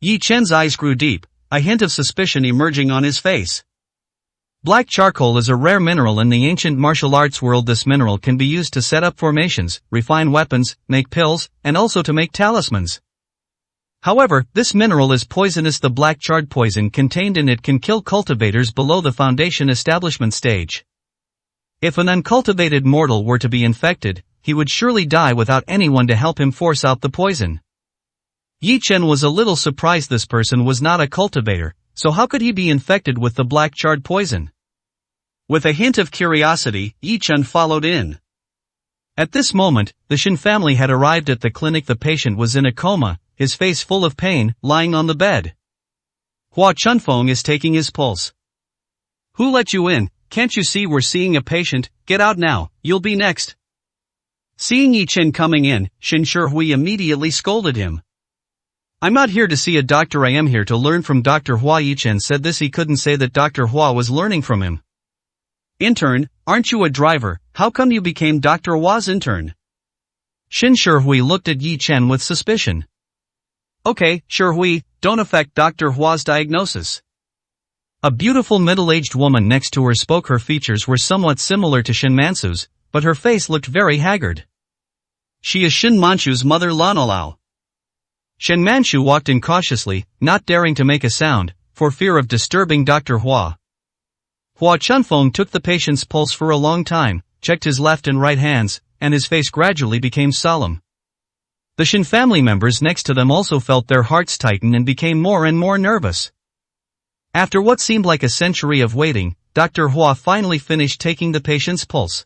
Speaker 1: Yi Chen's eyes grew deep, a hint of suspicion emerging on his face. Black charcoal is a rare mineral in the ancient martial arts world. This mineral can be used to set up formations, refine weapons, make pills, and also to make talismans. However, this mineral is poisonous. The black charred poison contained in it can kill cultivators below the foundation establishment stage. If an uncultivated mortal were to be infected, he would surely die without anyone to help him force out the poison. Yi Chen was a little surprised. This person was not a cultivator, so how could he be infected with the black charred poison? With a hint of curiosity, Yi Chen followed in. At this moment, the Shen family had arrived at the clinic. The patient was in a coma, his face full of pain, lying on the bed. Hua Chunfeng is taking his pulse. Who let you in? Can't you see we're seeing a patient? Get out now, you'll be next. Seeing Yi Chen coming in, Shen Shihui immediately scolded him. I'm not here to see a doctor, I am here to learn from Dr. Hua. Yi Chen said this. He couldn't say that Dr. Hua was learning from him. Intern, aren't you a driver? How come you became Dr. Hua's intern? Shen Shihui looked at Yi Chen with suspicion. Okay, Shihui, don't affect Dr. Hua's diagnosis. A beautiful middle-aged woman next to her spoke. Her features were somewhat similar to Shen Mansu's, but her face looked very haggard. She is Shen Mansu's mother, Lanolao. Shen Mansu walked in cautiously, not daring to make a sound, for fear of disturbing Dr. Hua. Hua Chunfeng took the patient's pulse for a long time, checked his left and right hands, and his face gradually became solemn. The Shen family members next to them also felt their hearts tighten and became more and more nervous. After what seemed like a century of waiting, Dr. Hua finally finished taking the patient's pulse.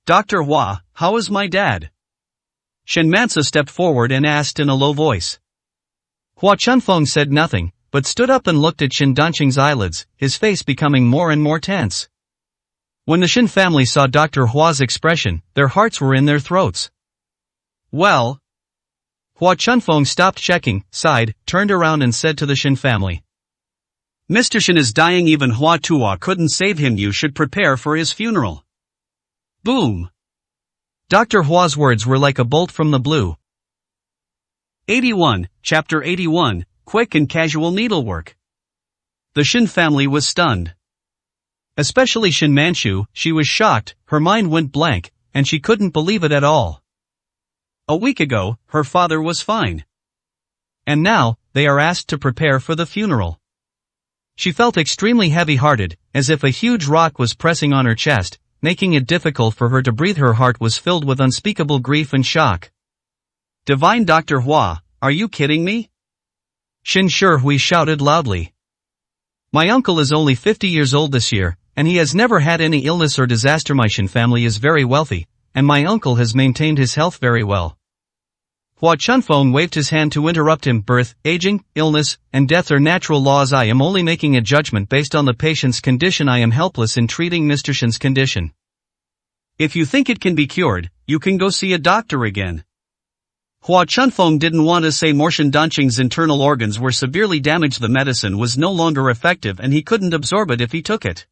Speaker 1: Dr. Hua, how is my dad? Shen Mansa stepped forward and asked in a low voice. Hua Chunfeng said nothing, but stood up and looked at Shen Danqing's eyelids, his face becoming more and more tense. When the Shen family saw Dr. Hua's expression, their hearts were in their throats. Well? Hua Chunfeng stopped checking, sighed, turned around and said to the Shen family. Mr. Shen is dying, even Hua Tuo couldn't save him, you should prepare for his funeral. Boom! Dr. Hua's words were like a bolt from the blue. 81, Chapter 81, Quick and Casual Needlework. The Shen family was stunned. Especially Shen Manchu, she was shocked, her mind went blank, and she couldn't believe it at all. A week ago, her father was fine. And now, they are asked to prepare for the funeral. She felt extremely heavy-hearted, as if a huge rock was pressing on her chest, making it difficult for her to breathe. Her heart was filled with unspeakable grief and shock. Divine Dr. Hua, are you kidding me? Shen Shihui shouted loudly. My uncle is only 50 years old this year, and he has never had any illness or disaster. My Shen family is very wealthy, and my uncle has maintained his health very well. Hua Chunfeng waved his hand to interrupt him. Birth, aging, illness, and death are natural laws. I am only making a judgment based on the patient's condition. I am helpless in treating Mr. Shen's condition. If you think it can be cured, you can go see a doctor again. Hua Chunfeng didn't want to say more. Shen Danqing's internal organs were severely damaged. The medicine was no longer effective and he couldn't absorb it if he took it.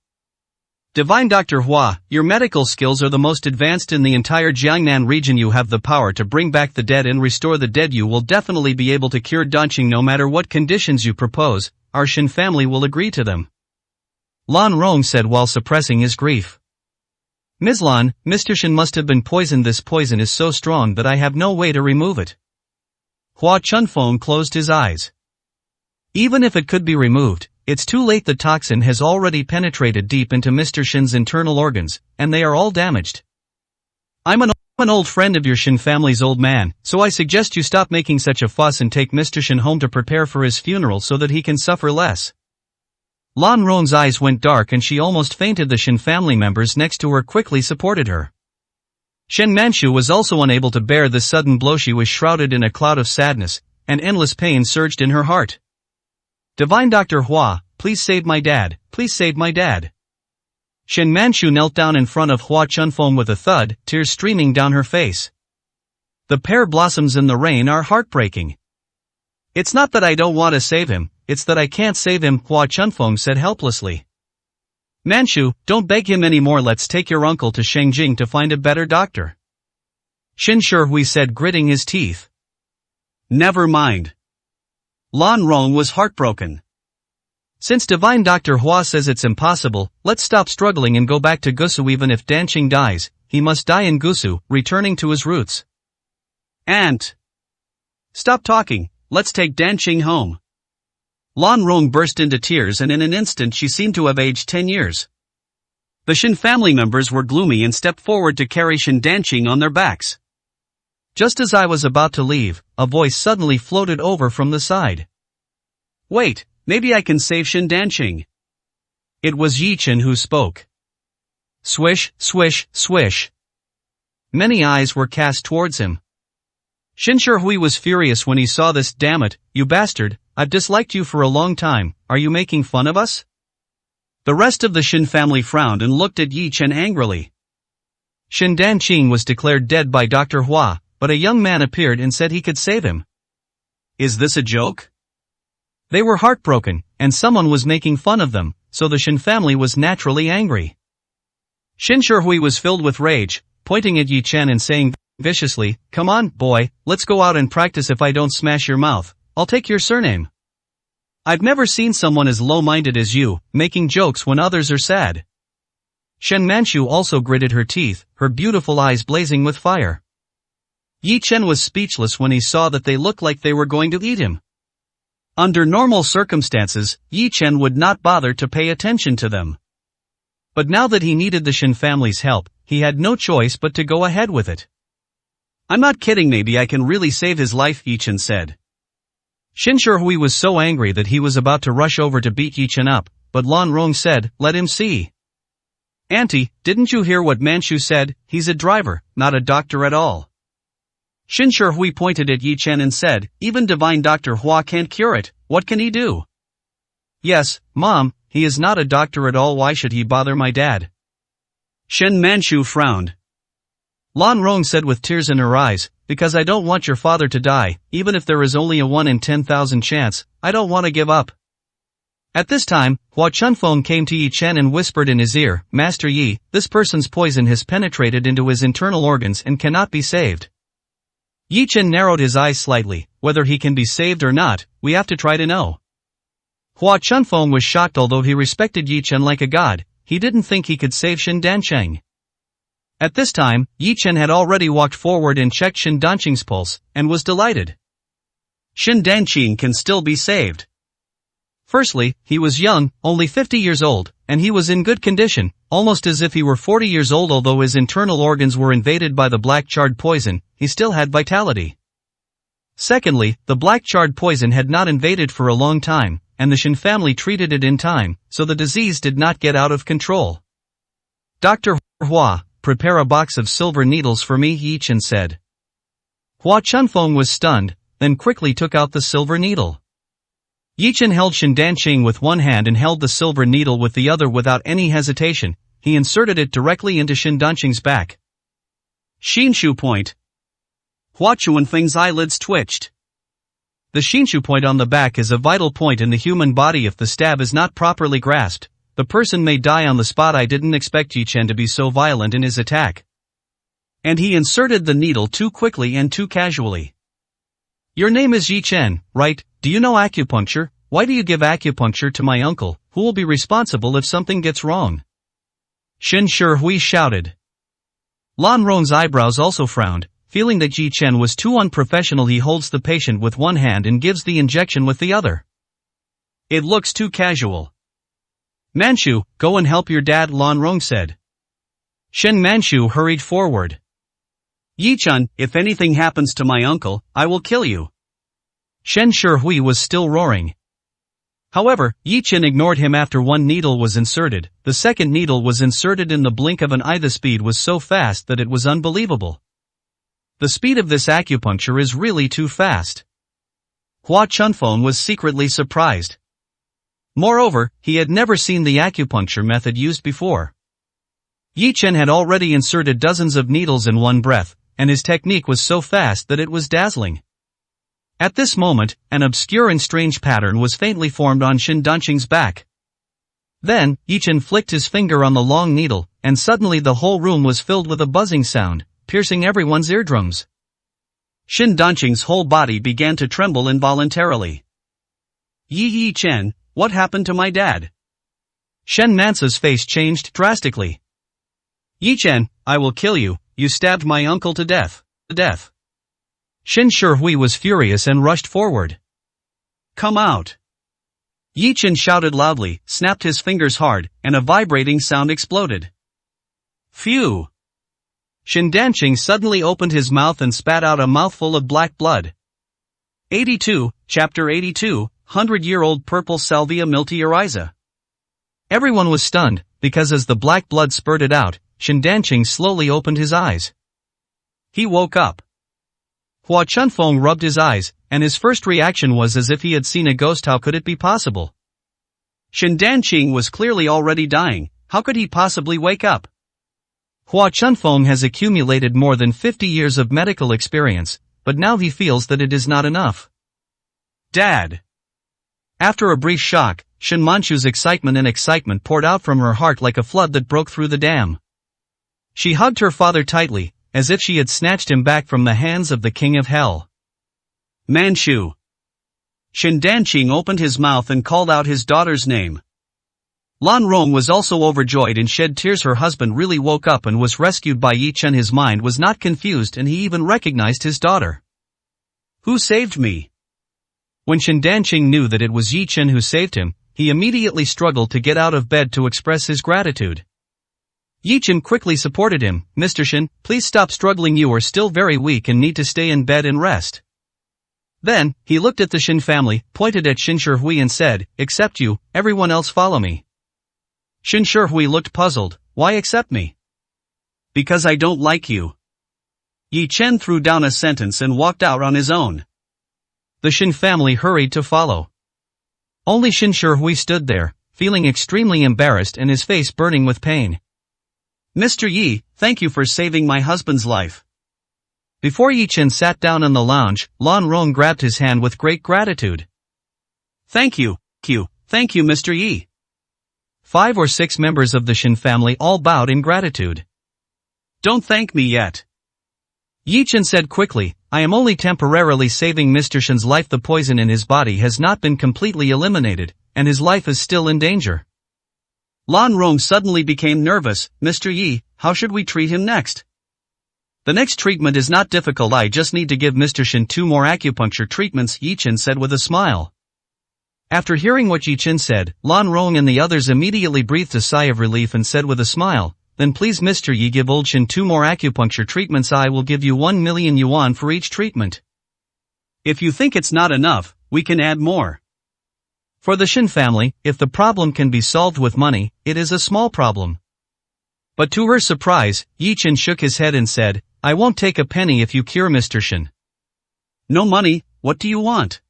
Speaker 1: Divine Dr. Hua, your medical skills are the most advanced in the entire Jiangnan region. You have the power to bring back the dead and restore the dead. You will definitely be able to cure Danqing no matter what conditions you propose. Our Shen family will agree to them. Lan Rong said while suppressing his grief. Ms. Lan, Mr. Shen must have been poisoned. This poison is so strong that I have no way to remove it. Hua Chunfeng closed his eyes. Even if it could be removed, it's too late. The toxin has already penetrated deep into Mr. Shen's internal organs, and they are all damaged. I'm an old friend of your Shen family's, old man, so I suggest you stop making such a fuss and take Mr. Shen home to prepare for his funeral so that he can suffer less. Lan Rong's eyes went dark and she almost fainted. The Shen family members next to her quickly supported her. Shen Manchu was also unable to bear this sudden blow. She was shrouded in a cloud of sadness, and endless pain surged in her heart. Divine Dr. Hua, please save my dad, please save my dad. Shen Manchu knelt down in front of Hua Chunfeng with a thud, tears streaming down her face. The pear blossoms in the rain are heartbreaking. It's not that I don't want to save him, it's that I can't save him, Hua Chunfeng said helplessly. Manchu, don't beg him anymore. Let's take your uncle to Shengjing to find a better doctor. Shen Shihui said, gritting his teeth. Never mind. Lan Rong was heartbroken. Since Divine Dr. Hua says it's impossible, let's stop struggling and go back to Gusu. Even if Danqing dies, he must die in Gusu, returning to his roots. Aunt! Stop talking, let's take Danqing home. Lan Rong burst into tears and in an instant she seemed to have aged 10 years. The Shen family members were gloomy and stepped forward to carry Shen Danqing on their backs. Just as I was about to leave, a voice suddenly floated over from the side. Wait, maybe I can save Shen Danqing. It was Yi Chen who spoke. Swish, swish, swish. Many eyes were cast towards him. Shen Shihui was furious when he saw this. Damn it, you bastard, I've disliked you for a long time, are you making fun of us? The rest of the Shen family frowned and looked at Yi Chen angrily. Shen Danqing was declared dead by Dr. Hua, but a young man appeared and said he could save him. Is this a joke? They were heartbroken, and someone was making fun of them, so the Shen family was naturally angry. Shen Shihui was filled with rage, pointing at Yi Chen and saying viciously, come on, boy, let's go out and practice. If I don't smash your mouth, I'll take your surname. I've never seen someone as low-minded as you, making jokes when others are sad. Shen Manchu also gritted her teeth, her beautiful eyes blazing with fire. Yi Chen was speechless when he saw that they looked like they were going to eat him. Under normal circumstances, Yi Chen would not bother to pay attention to them. But now that he needed the Shen family's help, he had no choice but to go ahead with it. I'm not kidding, maybe I can really save his life, Yi Chen said. Shen Shihui was so angry that he was about to rush over to beat Yi Chen up, but Lan Rong said, let him see. Auntie, didn't you hear what Manchu said? He's a driver, not a doctor at all. Shin Shihui pointed at Yi Chen and said, even divine Dr. Hua can't cure it, what can he do? Yes, Mom, he is not a doctor at all, why should he bother my dad? Shen Manchu frowned. Lan Rong said with tears in her eyes, because I don't want your father to die, even if there is only a 1 in 10,000 chance, I don't want to give up. At this time, Hua Chunfeng came to Yi Chen and whispered in his ear, Master Yi, this person's poison has penetrated into his internal organs and cannot be saved. Yi Chen narrowed his eyes slightly, whether he can be saved or not, we have to try to know. Hua Chunfeng was shocked. Although he respected Yi Chen like a god, he didn't think he could save Shin Dancheng. At this time, Yi Chen had already walked forward and checked Shin Dancheng's pulse, and was delighted. Shin Dancheng can still be saved. Firstly, he was young, only 50 years old, and he was in good condition, almost as if he were 40 years old. Although his internal organs were invaded by the black charred poison, he still had vitality. Secondly, the black charred poison had not invaded for a long time, and the Shin family treated it in time, so the disease did not get out of control. Dr. Hua, prepare a box of silver needles for me, Yi Chen said. Hua Chunfeng was stunned, then quickly took out the silver needle. Yi Chen held Shin Dancheng with one hand and held the silver needle with the other without any hesitation. He inserted it directly into Shin Dancheng's back. Xinshu point. Hua Chunfeng's eyelids twitched. The Xinshu point on the back is a vital point in the human body. If the stab is not properly grasped, the person may die on the spot. I didn't expect Yi Chen to be so violent in his attack. And he inserted the needle too quickly and too casually. Your name is Yi Chen, right? Do you know acupuncture? Why do you give acupuncture to my uncle, who will be responsible if something gets wrong? Shin Shihui shouted. Lan Rong's eyebrows also frowned, feeling that Yi Chen was too unprofessional. He holds the patient with one hand and gives the injection with the other. It looks too casual. Manchu, go and help your dad, Lan Rong said. Shen Manchu hurried forward. Yi Chen, if anything happens to my uncle, I will kill you. Shen Shihui was still roaring. However, Yi Chen ignored him. After one needle was inserted, the second needle was inserted in the blink of an eye. The speed was so fast that it was unbelievable. The speed of this acupuncture is really too fast. Hua Chunfeng was secretly surprised. Moreover, he had never seen the acupuncture method used before. Yi Chen had already inserted dozens of needles in one breath, and his technique was so fast that it was dazzling. At this moment, an obscure and strange pattern was faintly formed on Shin Dancheng's back. Then, Yi Chen flicked his finger on the long needle, and suddenly the whole room was filled with a buzzing sound, piercing everyone's eardrums. Shin Dancheng's whole body began to tremble involuntarily. Yi Chen, what happened to my dad? Shen Mansa's face changed drastically. Yi Chen, I will kill you, you stabbed my uncle to death. Shin Shihui was furious and rushed forward. Come out. Yi Chen shouted loudly, snapped his fingers hard, and a vibrating sound exploded. Phew! Shin Dancheng suddenly opened his mouth and spat out a mouthful of black blood. 82, Chapter 82, 100-year-old purple Salvia militarisca. Everyone was stunned, because as the black blood spurted out, Shin Dancheng slowly opened his eyes. He woke up. Hua Chunfeng rubbed his eyes, and his first reaction was as if he had seen a ghost. How could it be possible? Shin Dancheng was clearly already dying, how could he possibly wake up? Hua Chunfeng has accumulated more than 50 years of medical experience, but now he feels that it is not enough. Dad! After a brief shock, Shin Manchu's excitement poured out from her heart like a flood that broke through the dam. She hugged her father tightly, as if she had snatched him back from the hands of the king of hell. Manchu. Shin Dancheng opened his mouth and called out his daughter's name. Lan Rong was also overjoyed and shed tears. Her husband really woke up and was rescued by Yi Chen. His mind was not confused and he even recognized his daughter. Who saved me? When Shin Dancheng knew that it was Yi Chen who saved him, he immediately struggled to get out of bed to express his gratitude. Yi Chen quickly supported him. Mr. Shin, please stop struggling. You are still very weak and need to stay in bed and rest. Then, he looked at the Shin family, pointed at Shin Shihui and said, except you, everyone else follow me. Shin Shihui looked puzzled. why accept me? Because I don't like you. Yi Chen threw down a sentence and walked out on his own. The Shin family hurried to follow. Only Shin Shihui stood there, feeling extremely embarrassed and his face burning with pain. Mr. Yi, thank you for saving my husband's life. Before Yi Chen sat down on the lounge, Lan Rong grabbed his hand with great gratitude. Thank you, Mr. Yi. 5 or 6 members of the Shin family all bowed in gratitude. Don't thank me yet. Yi Chen said quickly, I am only temporarily saving Mr. Shin's life. The poison in his body has not been completely eliminated, and his life is still in danger. Lan Rong suddenly became nervous. Mr. Yi, how should we treat him next? The next treatment is not difficult. I just need to give Mr. Shin 2 more acupuncture treatments, Yi Chen said with a smile. After hearing what Yi Chen said, Lan Rong and the others immediately breathed a sigh of relief and said with a smile, then please Mr. Yi give old Shin 2 more acupuncture treatments. I will give you 1 million yuan for each treatment. If you think it's not enough, we can add more. For the Shin family, if the problem can be solved with money, it is a small problem. But to her surprise, Yi Chen shook his head and said, I won't take a penny if you cure Mr. Shin. No money, what do you want?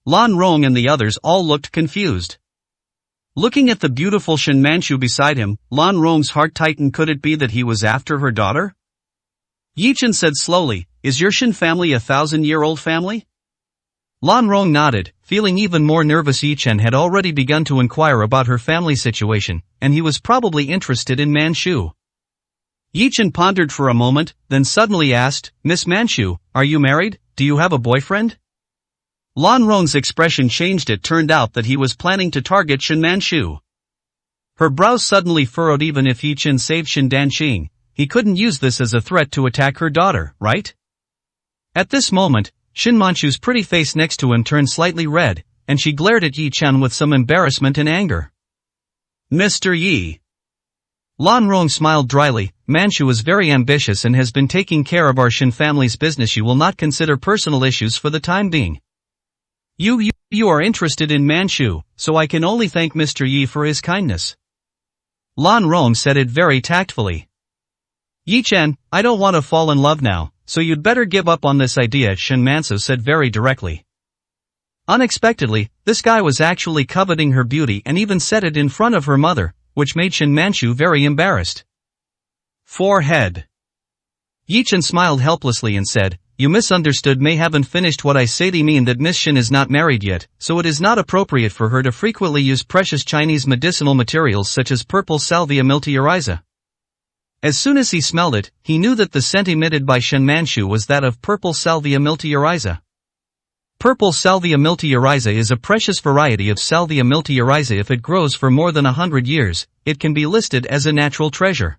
Speaker 1: Lan Rong and the others all looked confused. Looking at the beautiful Shin Manchu beside him, Lan Rong's heart tightened. Could it be that he was after her daughter? Yi Chen said slowly, is your Shin family a 1,000-year-old family? Lan Rong nodded, feeling even more nervous. Yi Chen had already begun to inquire about her family situation, and he was probably interested in Manchu. Yi Chen pondered for a moment, then suddenly asked, Miss Manchu, are you married? Do you have a boyfriend? Lan Rong's expression changed. It turned out that he was planning to target Shin Manchu. Her brows suddenly furrowed. Even if Yi Chen saved Shin Danqing, he couldn't use this as a threat to attack her daughter, right? At this moment, Shin Manchu's pretty face next to him turned slightly red, and she glared at Yi Chen with some embarrassment and anger. Mr. Yi. Lan Rong smiled dryly, Manchu is very ambitious and has been taking care of our Shin family's business. You will not consider personal issues for the time being. You are interested in Manchu, so I can only thank Mr. Yi for his kindness. Lan Rong said it very tactfully. Yi Chen, I don't want to fall in love now, so you'd better give up on this idea, Shin Manchu said very directly. Unexpectedly, this guy was actually coveting her beauty and even said it in front of her mother, which made Shin Manchu very embarrassed. Forehead. Yi Chen smiled helplessly and said, you misunderstood. May haven't finished what I say. To mean that Miss Shin is not married yet, so it is not appropriate for her to frequently use precious Chinese medicinal materials such as purple salvia miltioriza. As soon as he smelled it, he knew that the scent emitted by Shin Manchu was that of purple salvia miltioriza. Purple salvia miltioriza is a precious variety of salvia miltioriza. If it grows for more than 100 years, it can be listed as a natural treasure.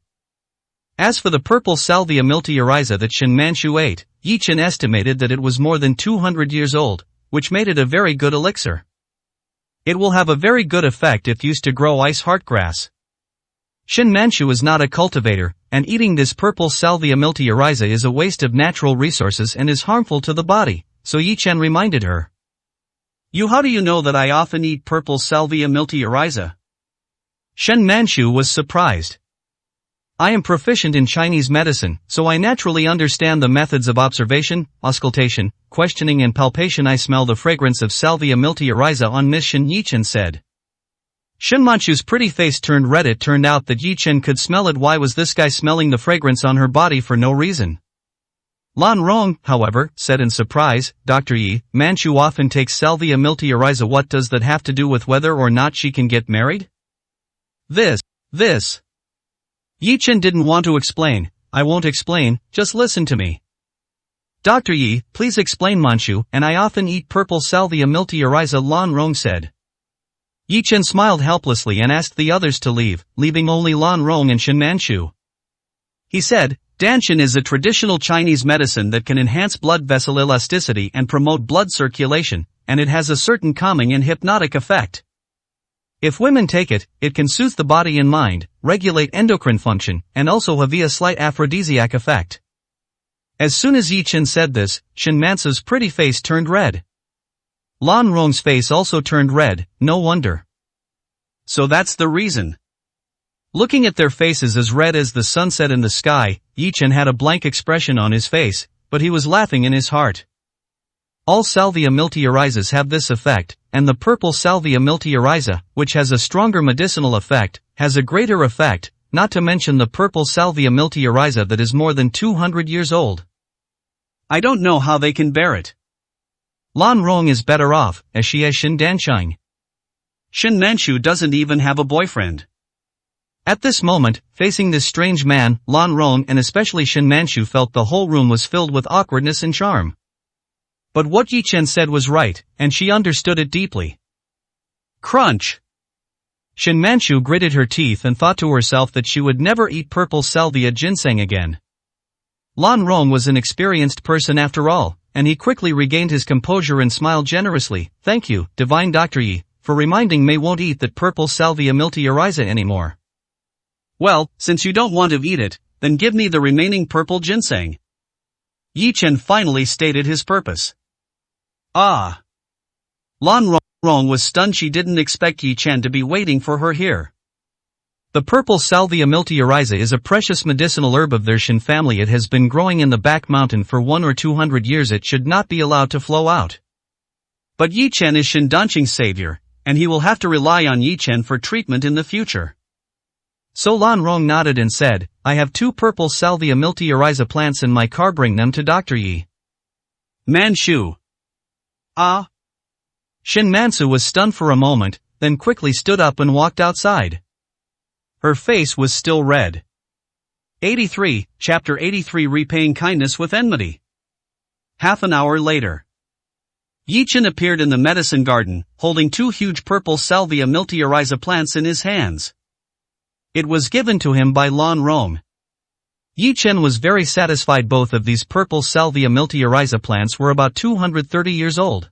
Speaker 1: As for the purple salvia miltioriza that Shin Manchu ate, Yi Chen estimated that it was more than 200 years old, which made it a very good elixir. It will have a very good effect if used to grow ice heart grass. Shin Manchu is not a cultivator, and eating this purple salvia miltioriza is a waste of natural resources and is harmful to the body, so Yi Chen reminded her. How do you know that I often eat purple salvia miltioriza? Shin Manchu was surprised. I am proficient in Chinese medicine, so I naturally understand the methods of observation, auscultation, questioning and palpation. I smell the fragrance of salvia miltioriza on Miss Shin, Yi Chen said. Shin Manchu's pretty face turned red. It turned out that Yi Chen could smell it. Why was this guy smelling the fragrance on her body for no reason? Lan Rong, however, said in surprise, Dr. Yi, Manchu often takes salvia miltioriza. What does that have to do with whether or not she can get married? This. Yi Chen didn't want to explain. I won't explain, just listen to me. Dr. Yi, please explain. Manchu, and I often eat purple salvia miltioriza, Lan Rong said. Yi Chen smiled helplessly and asked the others to leave, leaving only Lan Rong and Shin Manchu. He said, Danshin is a traditional Chinese medicine that can enhance blood vessel elasticity and promote blood circulation, and it has a certain calming and hypnotic effect. If women take it, it can soothe the body and mind, regulate endocrine function, and also have a slight aphrodisiac effect. As soon as Yi Chen said this, Shin Manchu's pretty face turned red. Lan Rong's face also turned red, no wonder. So that's the reason. Looking at their faces as red as the sunset in the sky, Yi Chen had a blank expression on his face, but he was laughing in his heart. All Salvia militarizas have this effect, and the purple Salvia militariza, which has a stronger medicinal effect, has a greater effect, not to mention the purple Salvia militariza that is more than 200 years old. I don't know how they can bear it. Lan Rong is better off, as she has Shen Danqing. Shen Manchu doesn't even have a boyfriend. At this moment, facing this strange man, Lan Rong and especially Shen Manchu felt the whole room was filled with awkwardness and charm. But what Yi Chen said was right, and she understood it deeply. Crunch! Shen Manchu gritted her teeth and thought to herself that she would never eat purple salvia ginseng again. Lan Rong was an experienced person after all, and he quickly regained his composure and smiled generously. Thank you, Divine Dr. Yi, for reminding me won't eat that purple salvia militariza anymore. Well, since you don't want to eat it, then give me the remaining purple ginseng. Yi Chen finally stated his purpose. Ah! Lan Rong was stunned. She didn't expect Yi Chen to be waiting for her here. The purple Salvia militariza is a precious medicinal herb of their Shen family. It has been growing in the back mountain for 100 or 200 years. It should not be allowed to flow out. But Yi Chen is Shen Danqing's savior, and he will have to rely on Yi Chen for treatment in the future. So Lan Rong nodded and said, I have 2 purple Salvia militariza plants in my car. Bring them to Dr. Yi. Manchu. Ah. Shen Manchu was stunned for a moment, then quickly stood up and walked outside. Her face was still red. 83, Chapter 83 Repaying Kindness with Enmity. Half an hour later. Yi Chen appeared in the medicine garden, holding 2 huge purple Salvia militariza plants in his hands. It was given to him by Lan Rong. Yi Chen was very satisfied. Both of these purple Salvia militariza plants were about 230 years old.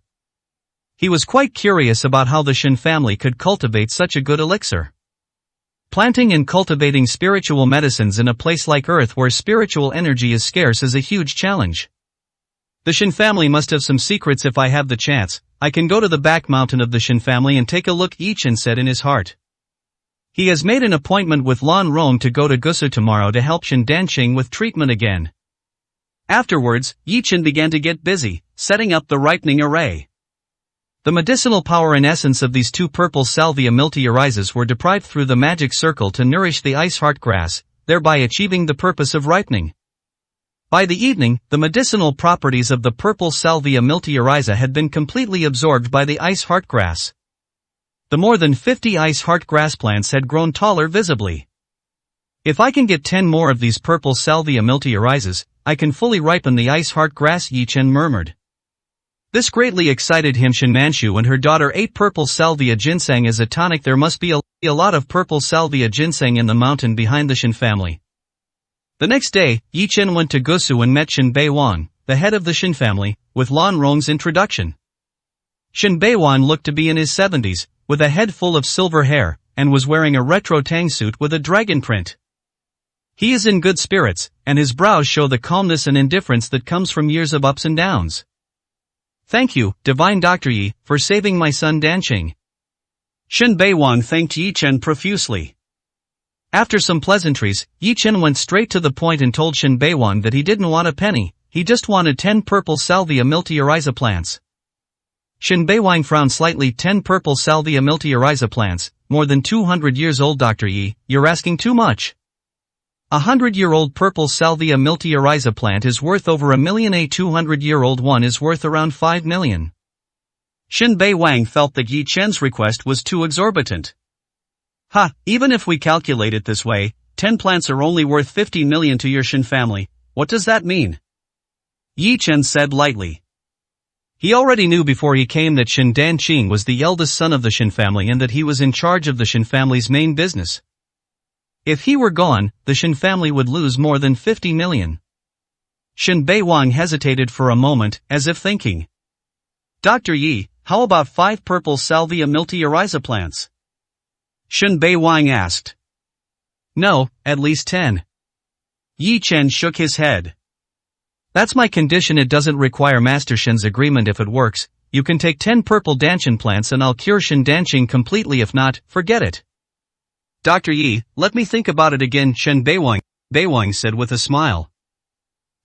Speaker 1: He was quite curious about how the Shen family could cultivate such a good elixir. Planting and cultivating spiritual medicines in a place like Earth where spiritual energy is scarce is a huge challenge. The Shen family must have some secrets. If I have the chance, I can go to the back mountain of the Shen family and take a look, Yi Chen said in his heart. He has made an appointment with Lan Rong to go to Gusu tomorrow to help Shen Danqing with treatment again. Afterwards, Yi Chen began to get busy, setting up the ripening array. The medicinal power and essence of these 2 purple Salvia militarizas were deprived through the magic circle to nourish the ice heart grass, thereby achieving the purpose of ripening. By the evening, the medicinal properties of the purple Salvia militariza had been completely absorbed by the ice heart grass. The more than 50 ice heart grass plants had grown taller visibly. If I can get 10 more of these purple Salvia militarizas, I can fully ripen the ice heart grass, Yi Chen murmured. This greatly excited him. Shen Manchu and her daughter ate purple Salvia ginseng as a tonic. There must be a lot of purple Salvia ginseng in the mountain behind the Shen family. The next day, Yi Chen went to Gusu and met Shen Beiwan, the head of the Shen family, with Lan Rong's introduction. Shen Beiwan looked to be in his 70s, with a head full of silver hair, and was wearing a retro tang suit with a dragon print. He is in good spirits, and his brows show the calmness and indifference that comes from years of ups and downs. Thank you, Divine Dr. Yi, for saving my son Danqing. Shen Beiwan thanked Yi Chen profusely. After some pleasantries, Yi Chen went straight to the point and told Shen Beiwan that he didn't want a penny, he just wanted 10 purple Salvia militariza plants. Shen Beiwan frowned slightly. 10 purple Salvia militariza plants, more than 200 years old. Dr. Yi, you're asking too much. 100-year-old purple Salvia militariza plant is worth over $1 million. A 200-year-old one is worth around $5 million. Shen Beiwan felt that Yi Chen's request was too exorbitant. Even if we calculate it this way, 10 plants are only worth 50 million to your Shen family. What does that mean? Yi Chen said lightly. He already knew before he came that Shen Danqing was the eldest son of the Shen family and that he was in charge of the Shen family's main business. If he were gone, the Shen family would lose more than 50 million. Shen Beiwan hesitated for a moment, as if thinking. Dr. Yi, how about 5 purple Salvia militariza plants? Shen Beiwan asked. No, at least 10. Yi Chen shook his head. That's my condition. It doesn't require Master Shen's agreement. If it works, you can take 10 purple Danqing plants and I'll cure Shen Danqing completely. If not, forget it. Dr. Yi, let me think about it again, Chen Beiwang said with a smile.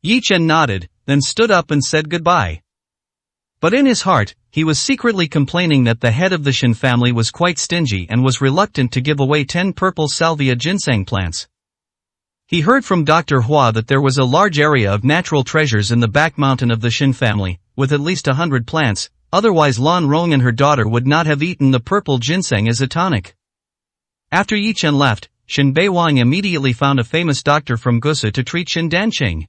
Speaker 1: Yi Chen nodded, then stood up and said goodbye. But in his heart, he was secretly complaining that the head of the Shen family was quite stingy and was reluctant to give away 10 purple salvia ginseng plants. He heard from Dr. Hua that there was a large area of natural treasures in the back mountain of the Shen family, with at least 100 plants, otherwise Lan Rong and her daughter would not have eaten the purple ginseng as a tonic. After Yi Chen left, Shen Beiwang immediately found a famous doctor from Gusa to treat Shen Danqing.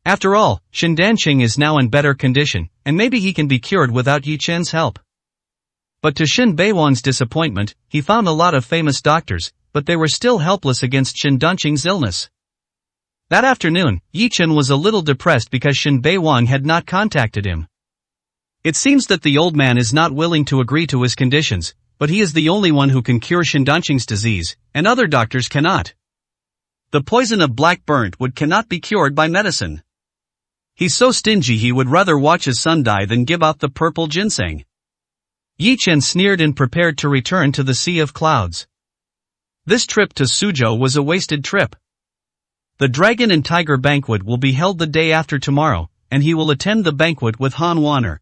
Speaker 1: After all, Shen Danqing is now in better condition, and maybe he can be cured without Yi Chen's help. But to Shen Beiwang's disappointment, he found a lot of famous doctors, but they were still helpless against Shen Danqing's illness. That afternoon, Yi Chen was a little depressed because Shen Beiwang had not contacted him. It seems that the old man is not willing to agree to his conditions, but he is the only one who can cure Shen Danqing's disease, and other doctors cannot. The poison of black burnt wood cannot be cured by medicine. He's so stingy he would rather watch his son die than give out the purple ginseng. Yi Chen sneered and prepared to return to the Sea of Clouds. This trip to Suzhou was a wasted trip. The Dragon and Tiger banquet will be held the day after tomorrow, and he will attend the banquet with Han Wanner.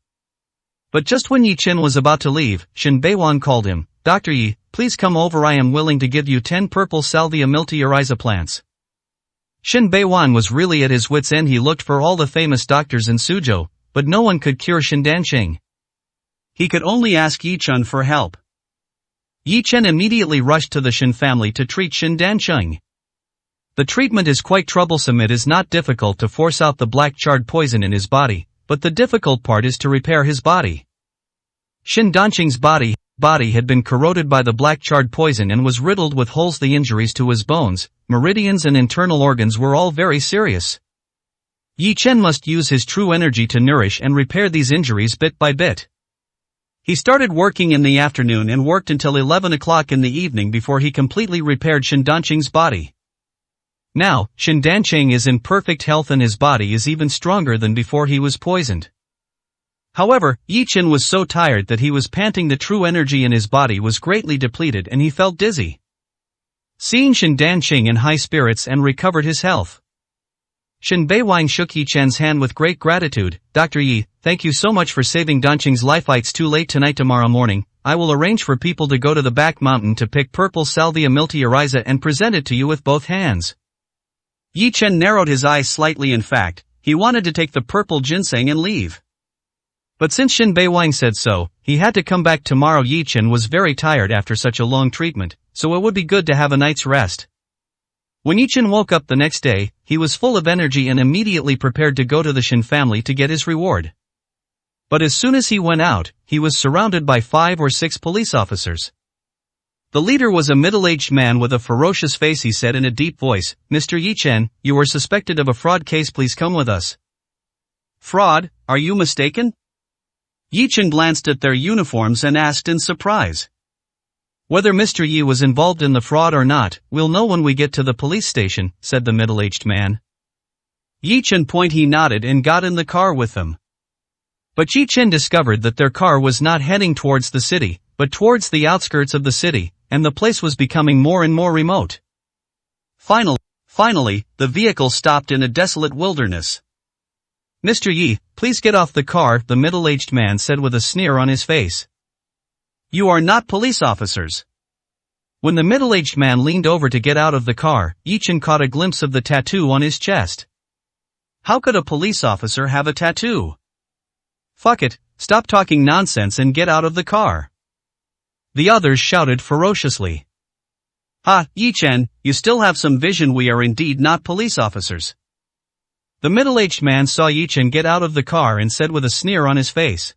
Speaker 1: But just when Yi Chen was about to leave, Shen Beiwang called him, Dr. Yi, please come over, I am willing to give you 10 purple Salvia miltioriza plants. Shen Beiwang was really at his wits' end. He looked for all the famous doctors in Suzhou, but no one could cure Shen Danqing. He could only ask Yi Chen for help. Yi Chen immediately rushed to the Shen family to treat Shen Danqing. The treatment is quite troublesome. It is not difficult to force out the black charred poison in his body, but the difficult part is to repair his body. Shen Danqing's body had been corroded by the black charred poison and was riddled with holes. The injuries to his bones, meridians and internal organs were all very serious. Yi Chen must use his true energy to nourish and repair these injuries bit by bit. He started working in the afternoon and worked until 11 o'clock in the evening before he completely repaired Shen Danqing's body. Now, Shen Danqing is in perfect health and his body is even stronger than before he was poisoned. However, Yi Chen was so tired that he was panting. The true energy in his body was greatly depleted and he felt dizzy. Seeing Shen Danqing in high spirits and recovered his health, Shen Beiwang shook Yi Chen's hand with great gratitude. Dr. Yi, thank you so much for saving Danqing's life. It's too late tonight. Tomorrow morning, I will arrange for people to go to the back mountain to pick purple Salvia miltioriza and present it to you with both hands. Yi Chen narrowed his eyes slightly. In fact, he wanted to take the purple ginseng and leave. But since Shen Beiwang said so, he had to come back tomorrow. Yi Chen was very tired after such a long treatment, so it would be good to have a night's rest. When Yi Chen woke up the next day, he was full of energy and immediately prepared to go to the Shen family to get his reward. But as soon as he went out, he was surrounded by 5 or 6 police officers. The leader was a middle-aged man with a ferocious face. He said in a deep voice, Mr. Yi Chen, you are suspected of a fraud case. Please come with us. Fraud? Are you mistaken? Yi Chen glanced at their uniforms and asked in surprise. Whether Mr. Yi was involved in the fraud or not, we'll know when we get to the police station, said the middle-aged man. Yi Chen he nodded and got in the car with them. But Yi Chen discovered that their car was not heading towards the city, but towards the outskirts of the city, and the place was becoming more and more remote. Finally, the vehicle stopped in a desolate wilderness. Mr. Yi, please get off the car, the middle-aged man said with a sneer on his face. You are not police officers. When the middle-aged man leaned over to get out of the car, Yi Chen caught a glimpse of the tattoo on his chest. How could a police officer have a tattoo? Fuck it, stop talking nonsense and get out of the car. The others shouted ferociously. Ha, Yi Chen, you still have some vision. We are indeed not police officers. The middle-aged man saw Yi Chen get out of the car and said with a sneer on his face.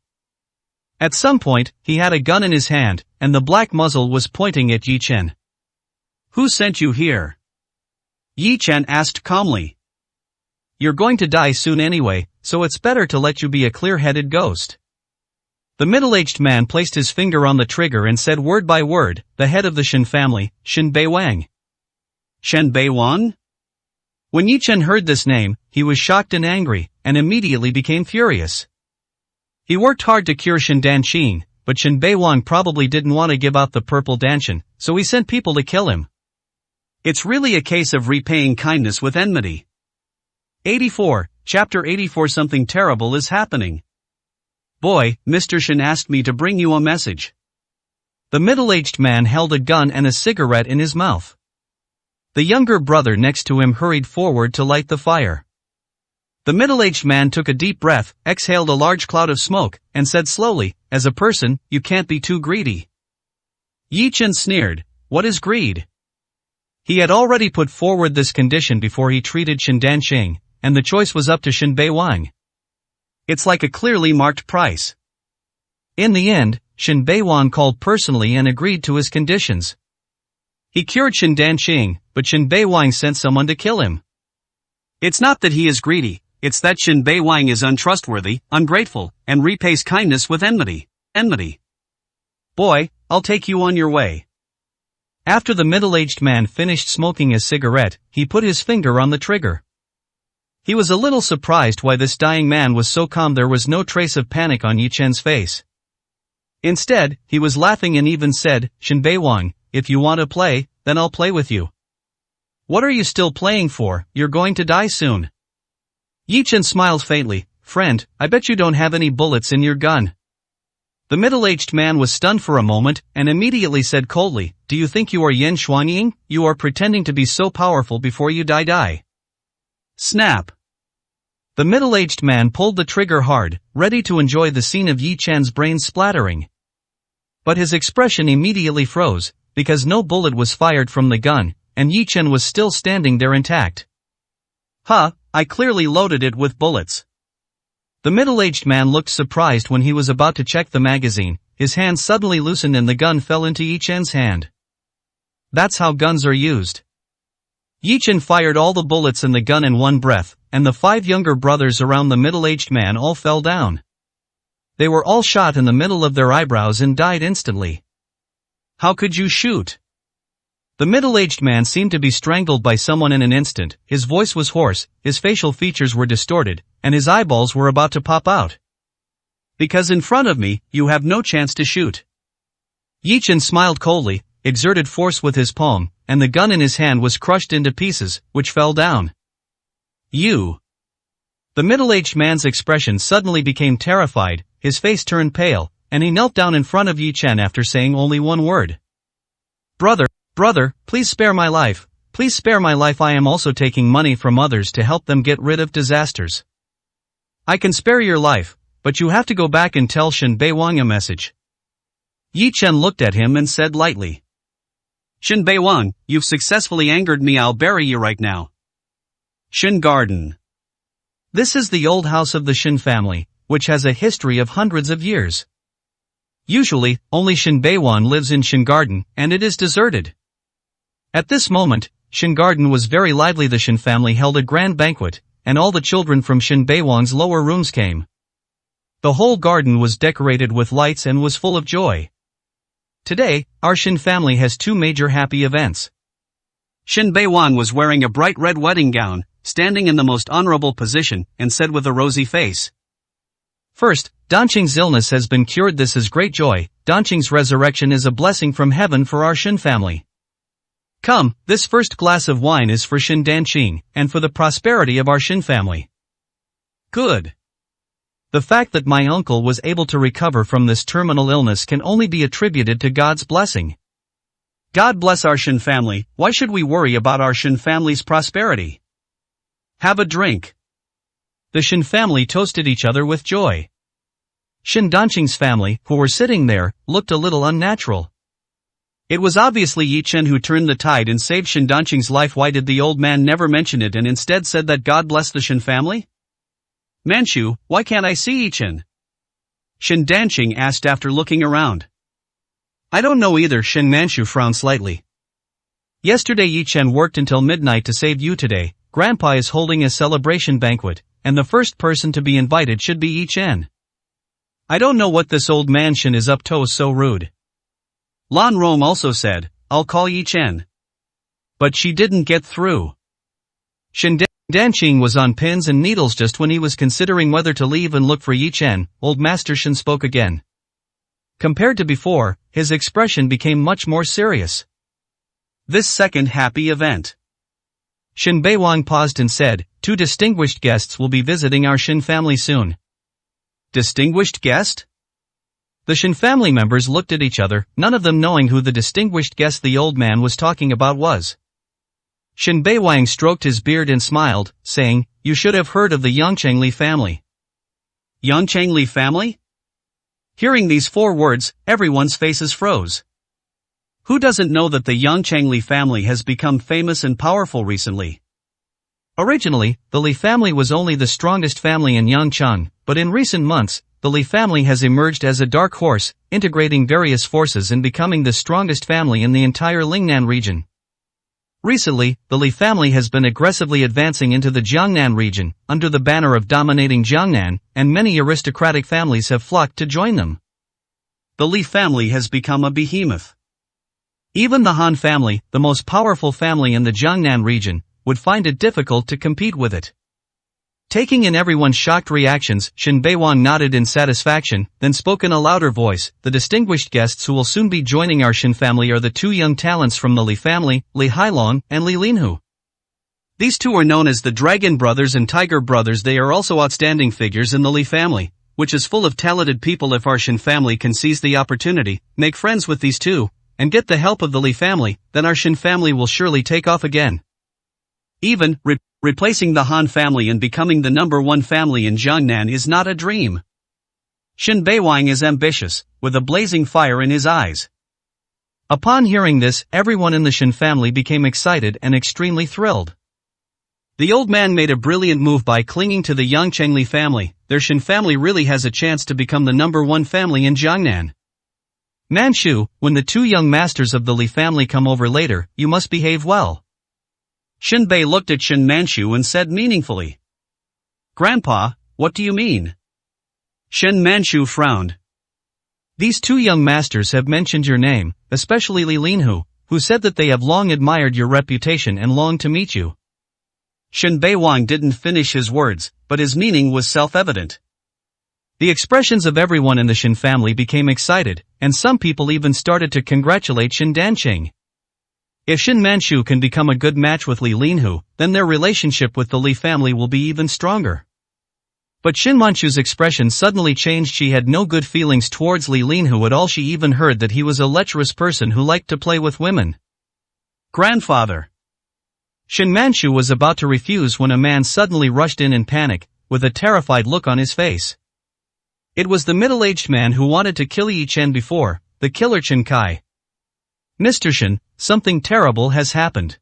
Speaker 1: At some point, he had a gun in his hand, and the black muzzle was pointing at Yi Chen. Who sent you here? Yi Chen asked calmly. You're going to die soon anyway, so it's better to let you be a clear-headed ghost. The middle-aged man placed his finger on the trigger and said word by word, the head of the Shen family, Shen Beiwang. Shen Beiwang? When Yi Chen heard this name, he was shocked and angry, and immediately became furious. He worked hard to cure Shen Danqing, but Shin Beiwang probably didn't want to give out the purple danshan, so he sent people to kill him. It's really a case of repaying kindness with enmity. 84, Chapter 84. Something terrible is happening. Boy, Mr. Shin asked me to bring you a message. The middle-aged man held a gun and a cigarette in his mouth. The younger brother next to him hurried forward to light the fire. The middle-aged man took a deep breath, exhaled a large cloud of smoke, and said slowly, "As a person, you can't be too greedy." Yi Chen sneered, "What is greed?" He had already put forward this condition before he treated Shin Danqing, and the choice was up to Shin Beiwang. It's like a clearly marked price. In the end, Shin Beiwang called personally and agreed to his conditions. He cured Shin Danqing, but Shin Beiwang sent someone to kill him. It's not that he is greedy, it's that Shin Beiwang is untrustworthy, ungrateful, and repays kindness with enmity. Boy, I'll take you on your way. After the middle-aged man finished smoking a cigarette, he put his finger on the trigger. He was a little surprised why this dying man was so calm. There was no trace of panic on Yi Chen's face. Instead, he was laughing and even said, "Shin Beiwang, if you want to play, then I'll play with you." "What are you still playing for? You're going to die soon." Yi Chen smiled faintly, "Friend, I bet you don't have any bullets in your gun." The middle-aged man was stunned for a moment, and immediately said coldly, "Do you think you are Yin Xuanying? You are pretending to be so powerful before you die." Snap! The middle-aged man pulled the trigger hard, ready to enjoy the scene of Yi Chen's brains splattering. But his expression immediately froze, because no bullet was fired from the gun, and Yi Chen was still standing there intact. "Huh, I clearly loaded it with bullets." The middle-aged man looked surprised when he was about to check the magazine. His hand suddenly loosened and the gun fell into Yi Chen's hand. That's how guns are used. Yi Chen fired all the bullets in the gun in one breath, and the 5 younger brothers around the middle-aged man all fell down. They were all shot in the middle of their eyebrows and died instantly. "How could you shoot?" The middle-aged man seemed to be strangled by someone in an instant. His voice was hoarse, his facial features were distorted, and his eyeballs were about to pop out. "Because in front of me, you have no chance to shoot." Yi Chen smiled coldly, exerted force with his palm, and the gun in his hand was crushed into pieces, which fell down. "You." The middle-aged man's expression suddenly became terrified, his face turned pale, and he knelt down in front of Yi Chen after saying only one word. Brother, please spare my life, please spare my life. I am also taking money from others to help them get rid of disasters. I can spare your life, but you have to go back and tell Shin Beiwang a message." Yi Chen looked at him and said lightly, "Shin Beiwang, you've successfully angered me. I'll bury you right now." Shin Garden. This is the old house of the Shin family, which has a history of hundreds of years. Usually, only Shin Beiwang lives in Shin Garden, and it is deserted. At this moment, Shin Garden was very lively. The Shin family held a grand banquet, and all the children from Shin Beiwang's lower rooms came. The whole garden was decorated with lights and was full of joy. Today, our Shin family has 2 major happy events. Shin Beiwang was wearing a bright red wedding gown, standing in the most honorable position, and said with a rosy face. First, Danqing's illness has been cured. This is great joy. Danqing's resurrection is a blessing from heaven for our Shin family. Come, this first glass of wine is for Shin Danqing, and for the prosperity of our Shin family. Good. The fact that my uncle was able to recover from this terminal illness can only be attributed to God's blessing. God bless our Shin family. Why should we worry about our Shin family's prosperity? Have a drink. The Shin family toasted each other with joy. Shin Danqing's family, who were sitting there, looked a little unnatural. It was obviously Yi Chen who turned the tide and saved Shin Danqing's life. Why did the old man never mention it and instead said that God bless the Shin family? Manchu, why can't I see Yi Chen? Shin Danqing asked after looking around. I don't know either. Shin Manchu frowned slightly. Yesterday Yi Chen worked until midnight to save you. Today, Grandpa is holding a celebration banquet, and the first person to be invited should be Yi Chen. I don't know what this old man Shin is up to. So rude. Lan Rome also said, I'll call Yi Chen. But she didn't get through. Shin Danqing was on pins and needles just when he was considering whether to leave and look for Yi Chen. Old Master Shin spoke again. Compared to before, his expression became much more serious. This second happy event. Shin Beiwang paused and said, "Two distinguished guests will be visiting our Shin family soon." Distinguished guest? The Shin family members looked at each other, none of them knowing who the distinguished guest the old man was talking about was. Shin Beiwang stroked his beard and smiled, saying, "You should have heard of the Yangchengli family." Yangchengli family? Hearing these 4 words, everyone's faces froze. Who doesn't know that the Yangchengli family has become famous and powerful recently? Originally, the Li family was only the strongest family in Yangcheng, but in recent months, the Li family has emerged as a dark horse, integrating various forces and becoming the strongest family in the entire Lingnan region. Recently, the Li family has been aggressively advancing into the Jiangnan region, under the banner of dominating Jiangnan, and many aristocratic families have flocked to join them. The Li family has become a behemoth. Even the Han family, the most powerful family in the Jiangnan region, would find it difficult to compete with it. Taking in everyone's shocked reactions, Shin Beiwang nodded in satisfaction, then spoke in a louder voice, "The distinguished guests who will soon be joining our Shin family are the 2 young talents from the Li family, Li Hailong and Li Linhu. These 2 are known as the Dragon Brothers and Tiger Brothers. They are also outstanding figures in the Li family, which is full of talented people. If our Shin family can seize the opportunity, make friends with these 2, and get the help of the Li family, then our Shin family will surely take off again. Even, replacing the Han family and becoming the #1 family in Jiangnan is not a dream." Shin Beiwang is ambitious, with a blazing fire in his eyes. Upon hearing this, everyone in the Shin family became excited and extremely thrilled. The old man made a brilliant move by clinging to the Yangchengli family. Their Shin family really has a chance to become the #1 family in Jiangnan. "Manchu, when the 2 young masters of the Li family come over later, you must behave well." Shin Bei looked at Shin Manchu and said meaningfully, "Grandpa, what do you mean?" Shin Manchu frowned. "These 2 young masters have mentioned your name, especially Li Linhu, who said that they have long admired your reputation and longed to meet you." Shin Beiwang didn't finish his words, but his meaning was self-evident. The expressions of everyone in the Shin family became excited, and some people even started to congratulate Shin Dancheng. If Shin Manchu can become a good match with Li Linhu, then their relationship with the Li family will be even stronger. But Shin Manchu's expression suddenly changed. She had no good feelings towards Li Linhu at all. She even heard that he was a lecherous person who liked to play with women. "Grandfather." Shin Manchu was about to refuse when a man suddenly rushed in panic, with a terrified look on his face. It was the middle-aged man who wanted to kill Yi Chen before, the killer Chen Kai. "Mr. Shin, something terrible has happened."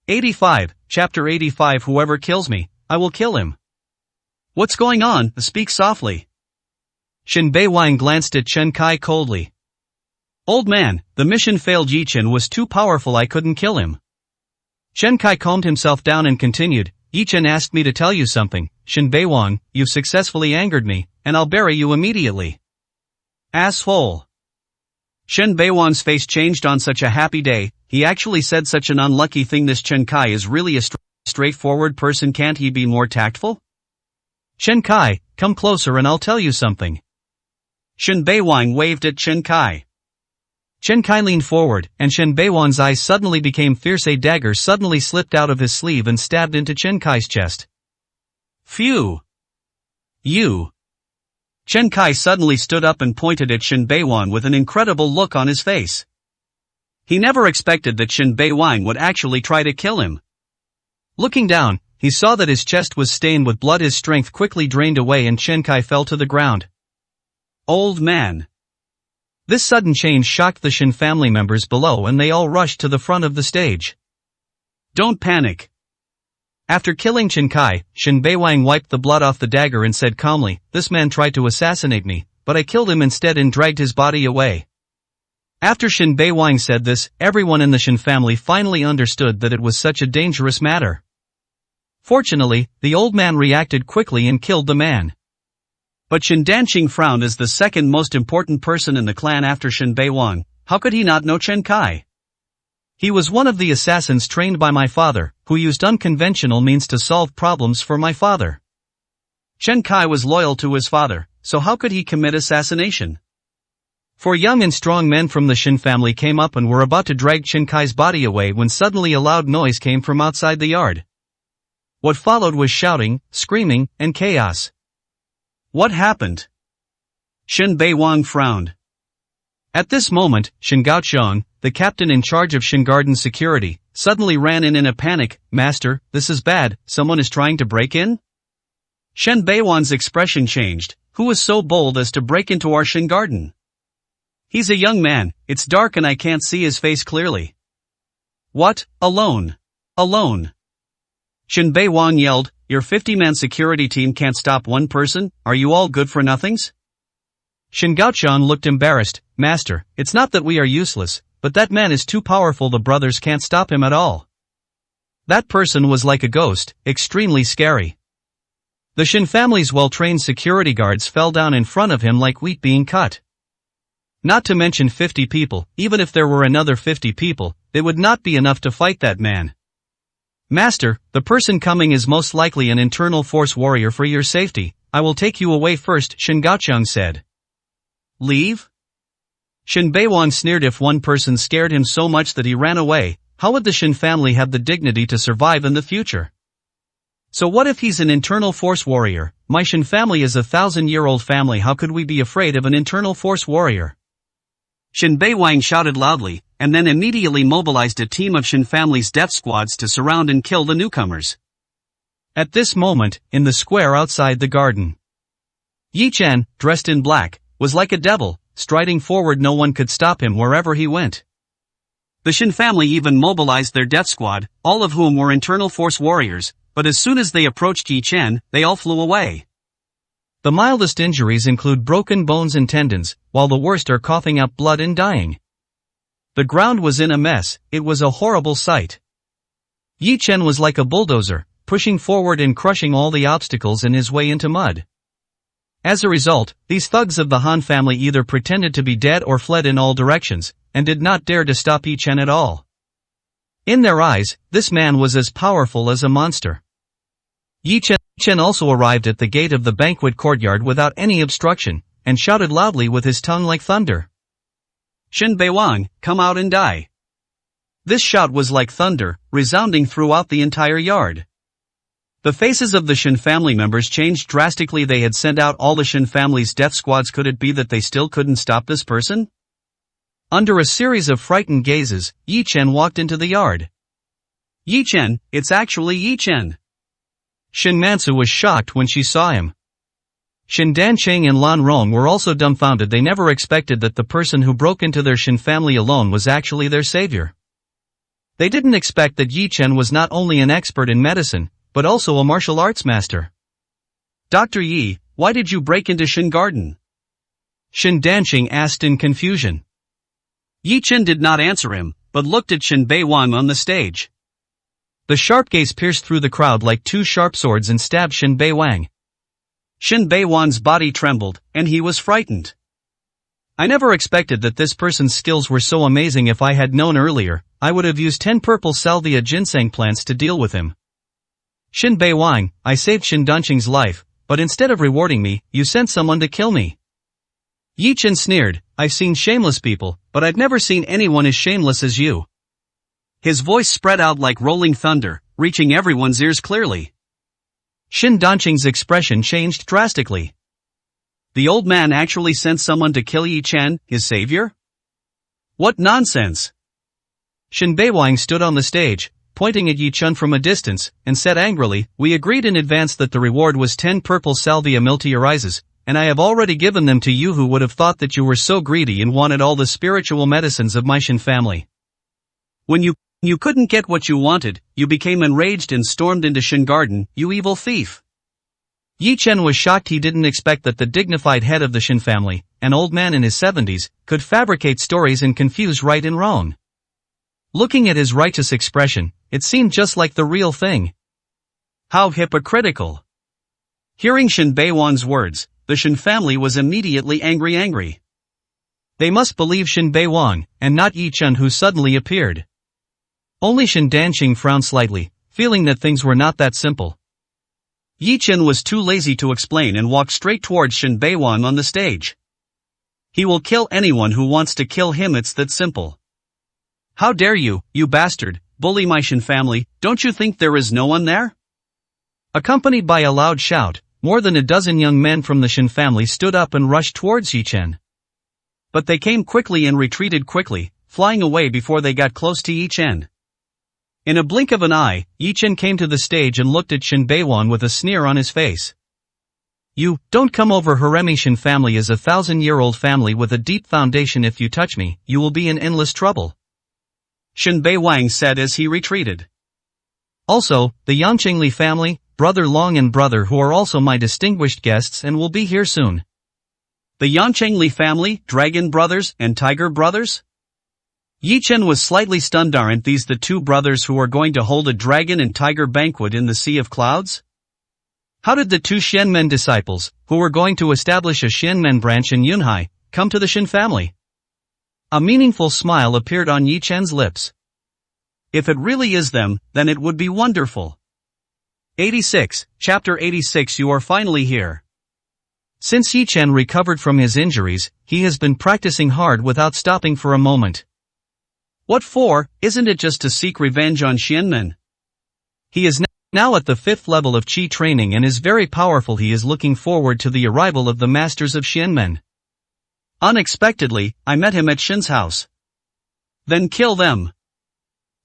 Speaker 1: 85, Chapter 85. "Whoever kills me, I will kill him." "What's going on? Speak softly." Shin Beiwang glanced at Chen Kai coldly. "Old man, the mission failed. Yi Chen was too powerful. I couldn't kill him." Chen Kai calmed himself down and continued, "Yi Chen asked me to tell you something. Shin Beiwang, you've successfully angered me, and I'll bury you immediately." "Asshole." Shin Beiwang's face changed on such a happy day. He actually said such an unlucky thing. This Chen Kai is really a straightforward person. Can't he be more tactful? "Chen Kai, come closer and I'll tell you something." Shin Beiwang waved at Chen Kai. Chen Kai leaned forward, and Shin Beiwang's eyes suddenly became fierce. A dagger suddenly slipped out of his sleeve and stabbed into Chen Kai's chest. "Phew! You!" Chen Kai suddenly stood up and pointed at Shin Beiwang with an incredible look on his face. He never expected that Shin Beiwang would actually try to kill him. Looking down, he saw that his chest was stained with blood. His strength quickly drained away and Chen Kai fell to the ground. "Old man." This sudden change shocked the Shin family members below and they all rushed to the front of the stage. "Don't panic." After killing Chen Kai, Shin Beiwang wiped the blood off the dagger and said calmly, "This man tried to assassinate me, but I killed him instead and dragged his body away." After Shin Beiwang said this, everyone in the Shin family finally understood that it was such a dangerous matter. Fortunately, the old man reacted quickly and killed the man. But Shin Dancheng frowned. As the second most important person in the clan after Shin Beiwang, how could he not know Chen Kai? He was one of the assassins trained by my father, who used unconventional means to solve problems for my father. Chen Kai was loyal to his father, so how could he commit assassination? Four young and strong men from the Shin family came up and were about to drag Shin Kai's body away when suddenly a loud noise came from outside the yard. What followed was shouting, screaming, and chaos. What happened? Shin Beiwang frowned. At this moment, Shin Gaoqiang, the captain in charge of Shin Garden security, suddenly ran in a panic. Master, this is bad, someone is trying to break in? Shen Beiwan's expression changed. Who was so bold as to break into our Shin Garden? He's a young man, it's dark and I can't see his face clearly. What? Alone? Alone? Shin Beiwang yelled, your 50-man security team can't stop one person, are you all good for nothings? Shin Gaoqiang looked embarrassed. Master, it's not that we are useless, but that man is too powerful, the brothers can't stop him at all. That person was like a ghost, extremely scary. The Shin family's well-trained security guards fell down in front of him like wheat being cut. Not to mention 50 people, even if there were another 50 people, it would not be enough to fight that man. Master, the person coming is most likely an internal force warrior. For your safety, I will take you away first, Shin Gaoqiang said. Leave? Shin Beiwang sneered. If one person scared him so much that he ran away, how would the Shin family have the dignity to survive in the future? So what if he's an internal force warrior? My Shin family is a 1,000-year-old family. How could we be afraid of an internal force warrior? Shin Beiwang shouted loudly, and then immediately mobilized a team of Shin family's death squads to surround and kill the newcomers. At this moment, in the square outside the garden, Yi Chen, dressed in black, was like a devil, striding forward. No one could stop him wherever he went. The Shin family even mobilized their death squad, all of whom were internal force warriors, but as soon as they approached Yi Chen, they all flew away. The mildest injuries include broken bones and tendons, while the worst are coughing up blood and dying. The ground was in a mess, it was a horrible sight. Yi Chen was like a bulldozer, pushing forward and crushing all the obstacles in his way into mud. As a result, these thugs of the Han family either pretended to be dead or fled in all directions, and did not dare to stop Yi Chen at all. In their eyes, this man was as powerful as a monster. Yi Chen also arrived at the gate of the banquet courtyard without any obstruction, and shouted loudly with his tongue like thunder. Shin Beiwang, come out and die. This shout was like thunder, resounding throughout the entire yard. The faces of the Shin family members changed drastically. They had sent out all the Shin family's death squads. Could it be that they still couldn't stop this person? Under a series of frightened gazes, Yi Chen walked into the yard. Yi Chen, it's actually Yi Chen. Shin Mansu was shocked when she saw him. Shin Dancheng and Lan Rong were also dumbfounded. They never expected that the person who broke into their Shin family alone was actually their savior. They didn't expect that Yi Chen was not only an expert in medicine, but also a martial arts master. Dr. Yi, why did you break into Shin Garden? Shin Dancheng asked in confusion. Yi Chen did not answer him, but looked at Shin Beiwang on the stage. The sharp gaze pierced through the crowd like two sharp swords and stabbed Shin Beiwang. Shin Beiwang's body trembled, and he was frightened. I never expected that this person's skills were so amazing. If I had known earlier, I would have used 10 purple salvia ginseng plants to deal with him. Shin Beiwang, I saved Shin Dancheng's life, but instead of rewarding me, you sent someone to kill me. Yi Chen sneered, I've seen shameless people, but I've never seen anyone as shameless as you. His voice spread out like rolling thunder, reaching everyone's ears clearly. Shin Dancheng's expression changed drastically. The old man actually sent someone to kill Yi Chen, his savior? What nonsense! Shin Beiwang stood on the stage, pointing at Yi Chen from a distance, and said angrily, we agreed in advance that the reward was 10 purple salvia miltiorises, and I have already given them to you. Who would have thought that you were so greedy and wanted all the spiritual medicines of my Shin family? When you couldn't get what you wanted, you became enraged and stormed into Shin Garden, you evil thief. Yi Chen was shocked. He didn't expect that the dignified head of the Shin family, an old man in his 70s, could fabricate stories and confuse right and wrong. Looking at his righteous expression, it seemed just like the real thing. How hypocritical! Hearing Shin Beiwang's words, the Shin family was immediately angry. They must believe Shin Beiwang, and not Yi Chen, who suddenly appeared. Only Shin Dancheng frowned slightly, feeling that things were not that simple. Yi Chen was too lazy to explain and walked straight towards Shin Beiwang on the stage. He will kill anyone who wants to kill him, it's that simple. How dare you, you bastard, bully my Shen family, don't you think there is no one there? Accompanied by a loud shout, more than a dozen young men from the Shen family stood up and rushed towards Yi Chen. But they came quickly and retreated quickly, flying away before they got close to Yi Chen. In a blink of an eye, Yi Chen came to the stage and looked at Shen Beiwang with a sneer on his face. You, don't come over here. Shen family is a 1,000-year-old family with a deep foundation. If you touch me, you will be in endless trouble. Shen Beiwang said as he retreated. Also, the Yanqingli family, Brother Long and Brother Hu are also my distinguished guests and will be here soon. The Yanqingli family, Dragon Brothers, and Tiger Brothers? Yi Chen was slightly stunned. Aren't these the two brothers who are going to hold a dragon and tiger banquet in the Sea of Clouds? How did the two Xianmen disciples, who were going to establish a Xianmen branch in Yunhai, come to the Shen family? A meaningful smile appeared on Yi Chen's lips. If it really is them, then it would be wonderful. 86, Chapter 86. You are finally here. Since Yi Chen recovered from his injuries, he has been practicing hard without stopping for a moment. What for? Isn't it just to seek revenge on Xianmen? He is now at the 5th level of Qi training and is very powerful. He is looking forward to the arrival of the masters of Xianmen. Unexpectedly, I met him at Shen's house. Then kill them.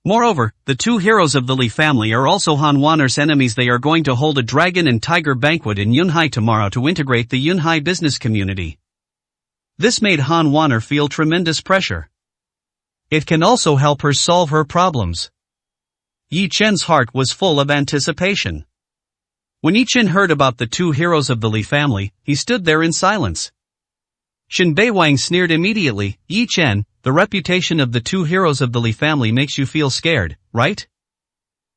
Speaker 1: Moreover, the two heroes of the Li family are also Han Wanner's enemies. They are going to hold a dragon and tiger banquet in Yunhai tomorrow to integrate the Yunhai business community. This made Han Wanner feel tremendous pressure. It can also help her solve her problems. Yi Chen's heart was full of anticipation. When Yi Chen heard about the two heroes of the Li family, he stood there in silence. Shen Beiwang sneered immediately. Yi Chen, the reputation of the two heroes of the Li family makes you feel scared, right?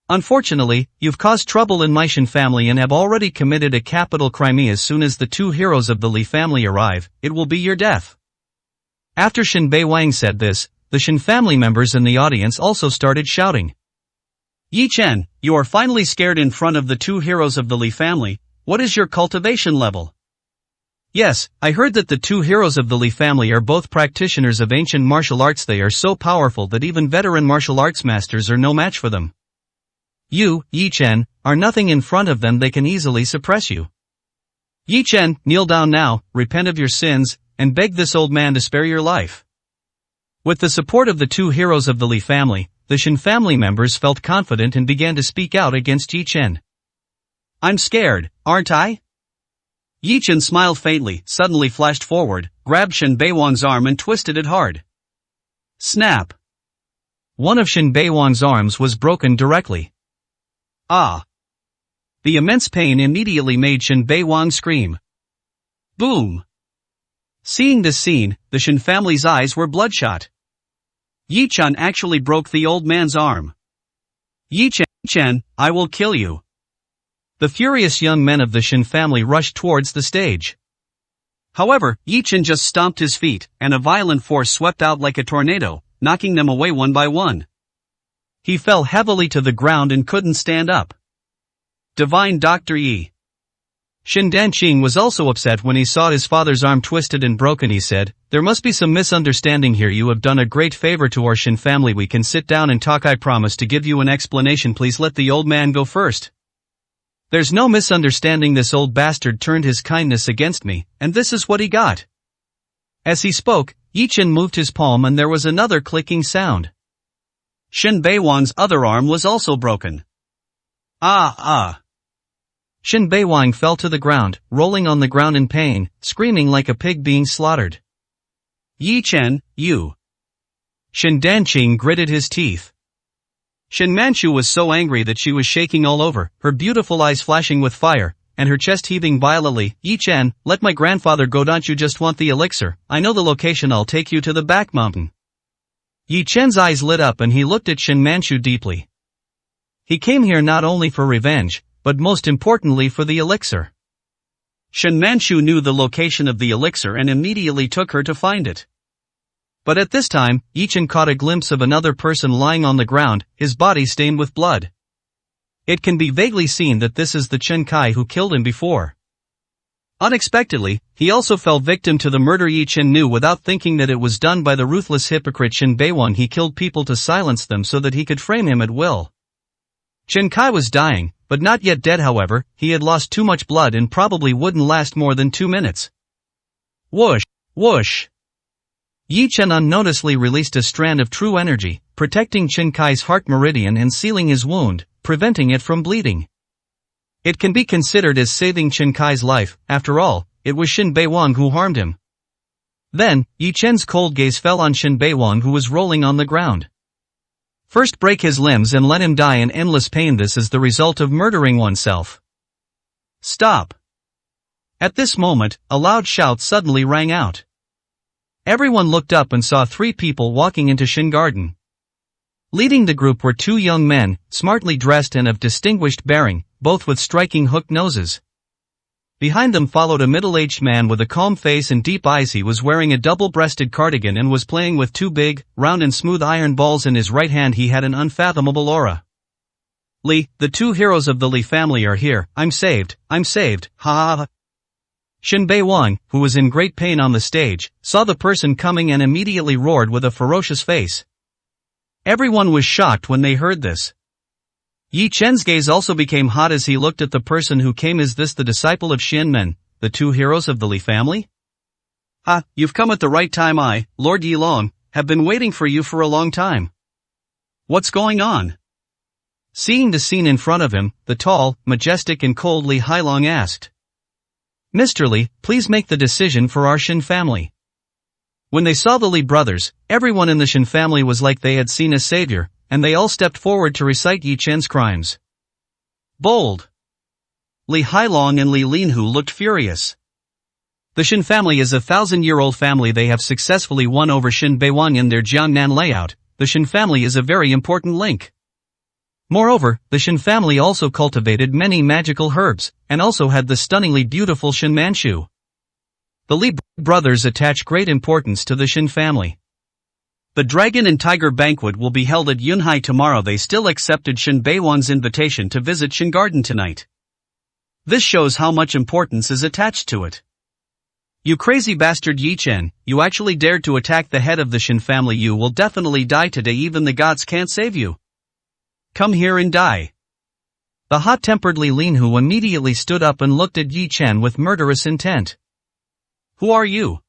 Speaker 1: Unfortunately, you've caused trouble in my Shen family and have already committed a capital crime. As soon as the two heroes of the Li family arrive, it will be your death. After Shen Beiwang said this, the Shen family members in the audience also started shouting. Yi Chen, you are finally scared in front of the two heroes of the Li family. What is your cultivation level? Yes, I heard that the two heroes of the Li family are both practitioners of ancient martial arts. They are so powerful that even veteran martial arts masters are no match for them. You, Yi Chen, are nothing in front of them. They can easily suppress you. Yi Chen, kneel down now, repent of your sins, and beg this old man to spare your life. With the support of the two heroes of the Li family, the Shen family members felt confident and began to speak out against Yi Chen. I'm scared, aren't I? Yi Chen smiled faintly, suddenly flashed forward, grabbed Shen Beiwang's arm and twisted it hard. Snap! One of Shen Beiwang's arms was broken directly. Ah! The immense pain immediately made Shen Beiwang scream. Boom! Seeing this scene, the Shen family's eyes were bloodshot. Yi Chen actually broke the old man's arm. Yi Chen, I will kill you. The furious young men of the Shen family rushed towards the stage. However, Yi Chen just stomped his feet, and a violent force swept out like a tornado, knocking them away one by one. He fell heavily to the ground and couldn't stand up. Divine Dr. Yi. Shen Danqing was also upset when he saw his father's arm twisted and broken. He said, there must be some misunderstanding here. You have done a great favor to our Shen family. We can sit down and talk. I promise to give you an explanation. Please let the old man go first. There's no misunderstanding. This old bastard turned his kindness against me, and this is what he got. As he spoke, Yi Chen moved his palm and there was another clicking sound. Shen Beiwang's other arm was also broken. Shen Beiwang fell to the ground, rolling on the ground in pain, screaming like a pig being slaughtered. Yi Chen, you. Shen Danqing gritted his teeth. Shen Manchu was so angry that she was shaking all over, her beautiful eyes flashing with fire, and her chest heaving violently. Yi Chen, let my grandfather go. Don't you just want the elixir? I know the location. I'll take you to the back mountain. Yi Chen's eyes lit up and he looked at Shen Manchu deeply. He came here not only for revenge, but most importantly for the elixir. Shen Manchu knew the location of the elixir and immediately took her to find it. But at this time, Yi Chen caught a glimpse of another person lying on the ground, his body stained with blood. It can be vaguely seen that this is the Chen Kai who killed him before. Unexpectedly, he also fell victim to the murder. Yi Chen knew without thinking that it was done by the ruthless hypocrite Shin Beiwan. He killed people to silence them so that he could frame him at will. Chen Kai was dying, but not yet dead. However, he had lost too much blood and probably wouldn't last more than 2 minutes. Whoosh, whoosh. Yi Chen unnoticedly released a strand of true energy, protecting Chen Kai's heart meridian and sealing his wound, preventing it from bleeding. It can be considered as saving Chen Kai's life. After all, it was Shin Beiwan who harmed him. Then, Yi Chen's cold gaze fell on Shin Beiwan, who was rolling on the ground. First break his limbs and let him die in endless pain. This is the result of murdering oneself. Stop. At this moment, a loud shout suddenly rang out. Everyone looked up and saw 3 people walking into Shin Garden. Leading the group were 2 young men, smartly dressed and of distinguished bearing, both with striking hooked noses. Behind them followed a middle-aged man with a calm face and deep eyes. He was wearing a double-breasted cardigan and was playing with 2 big, round and smooth iron balls in his right hand. He had an unfathomable aura. Li, the 2 heroes of the Li family are here. I'm saved, ha ha ha. Shin Beiwan, who was in great pain on the stage, saw the person coming and immediately roared with a ferocious face. Everyone was shocked when they heard this. Yi Chen's gaze also became hot as he looked at the person who came. Is this the disciple of Shin Men, the 2 heroes of the Li family? Ha, you've come at the right time. I, Lord Yi Long, have been waiting for you for a long time. What's going on? Seeing the scene in front of him, the tall, majestic and cold Li Hailong asked. Mr. Li, please make the decision for our Shin family. When they saw the Li brothers, everyone in the Shin family was like they had seen a savior, and they all stepped forward to recite Yi Chen's crimes. Bold. Li Hailong and Li Linhu looked furious. The Shin family is a 1,000-year-old family. They have successfully won over Shin Beiwan in their Jiangnan layout. The Shin family is a very important link. Moreover, the Shin family also cultivated many magical herbs, and also had the stunningly beautiful Shin Manchu. The Li brothers attach great importance to the Shin family. The Dragon and Tiger banquet will be held at Yunhai tomorrow. They still accepted Shin Beiwan's invitation to visit Shin Garden tonight. This shows how much importance is attached to it. You crazy bastard Yi Chen, you actually dared to attack the head of the Shin family. You will definitely die today. Even the gods can't save you. Come here and die. The hot-tempered Li Linhu immediately stood up and looked at Yi Chen with murderous intent. Who are you?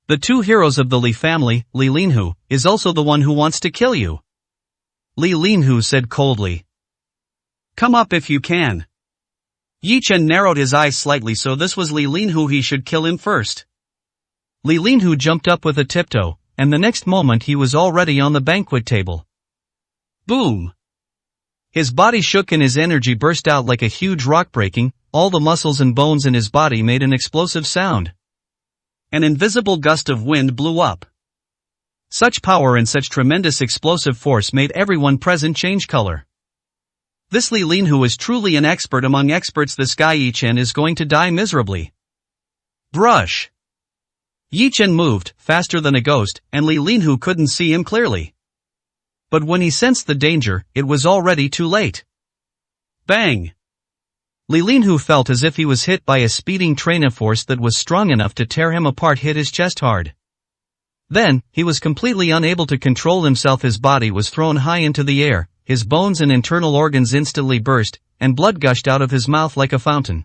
Speaker 1: The 2 heroes of the Li family, Li Linhu, is also the one who wants to kill you. Li Linhu said coldly. Come up if you can. Yi Chen narrowed his eyes slightly. So this was Li Linhu. He should kill him first. Li Linhu jumped up with a tiptoe, and the next moment he was already on the banquet table. Boom! His body shook and his energy burst out like a huge rock, breaking. All the muscles and bones in his body made an explosive sound. An invisible gust of wind blew up. Such power and such tremendous explosive force made everyone present change color. This Li Linhu is truly an expert among experts. This guy Yi Chen is going to die miserably. Brush. Yi Chen moved faster than a ghost, and Li Linhu couldn't see him clearly. But when he sensed the danger, it was already too late. Bang! Li Linhu felt as if he was hit by a speeding train. Of force that was strong enough to tear him apart hit his chest hard. Then, he was completely unable to control himself. His body was thrown high into the air, his bones and internal organs instantly burst, and blood gushed out of his mouth like a fountain.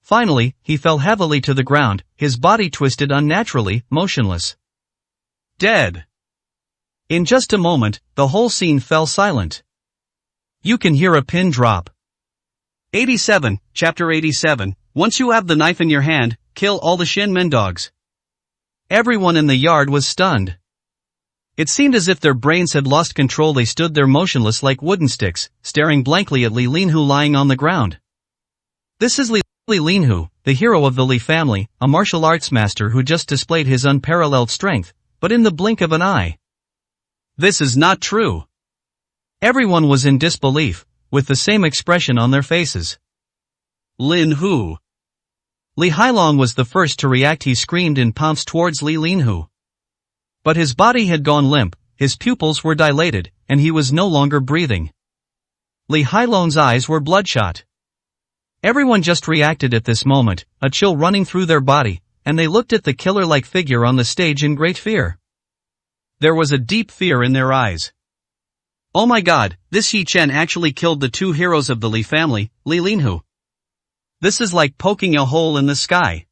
Speaker 1: Finally, he fell heavily to the ground, his body twisted unnaturally, motionless. Dead. In just a moment, the whole scene fell silent. You can hear a pin drop. 87, Chapter 87, Once you have the knife in your hand, kill all the Shin Men dogs. Everyone in the yard was stunned. It seemed as if their brains had lost control. They stood there motionless like wooden sticks, staring blankly at Li Linhu lying on the ground. This is Li Linhu, the hero of the Li family, a martial arts master who just displayed his unparalleled strength, but in the blink of an eye. This is not true. Everyone was in disbelief, with the same expression on their faces. Linhu. Li Hailong was the first to react. He screamed and pounced towards Li Linhu. But his body had gone limp, his pupils were dilated, and he was no longer breathing. Li Hailong's eyes were bloodshot. Everyone just reacted at this moment, a chill running through their body, and they looked at the killer-like figure on the stage in great fear. There was a deep fear in their eyes. Oh my god, this Yi Chen actually killed the two heroes of the Li family, Li Linhu. This is like poking a hole in the sky.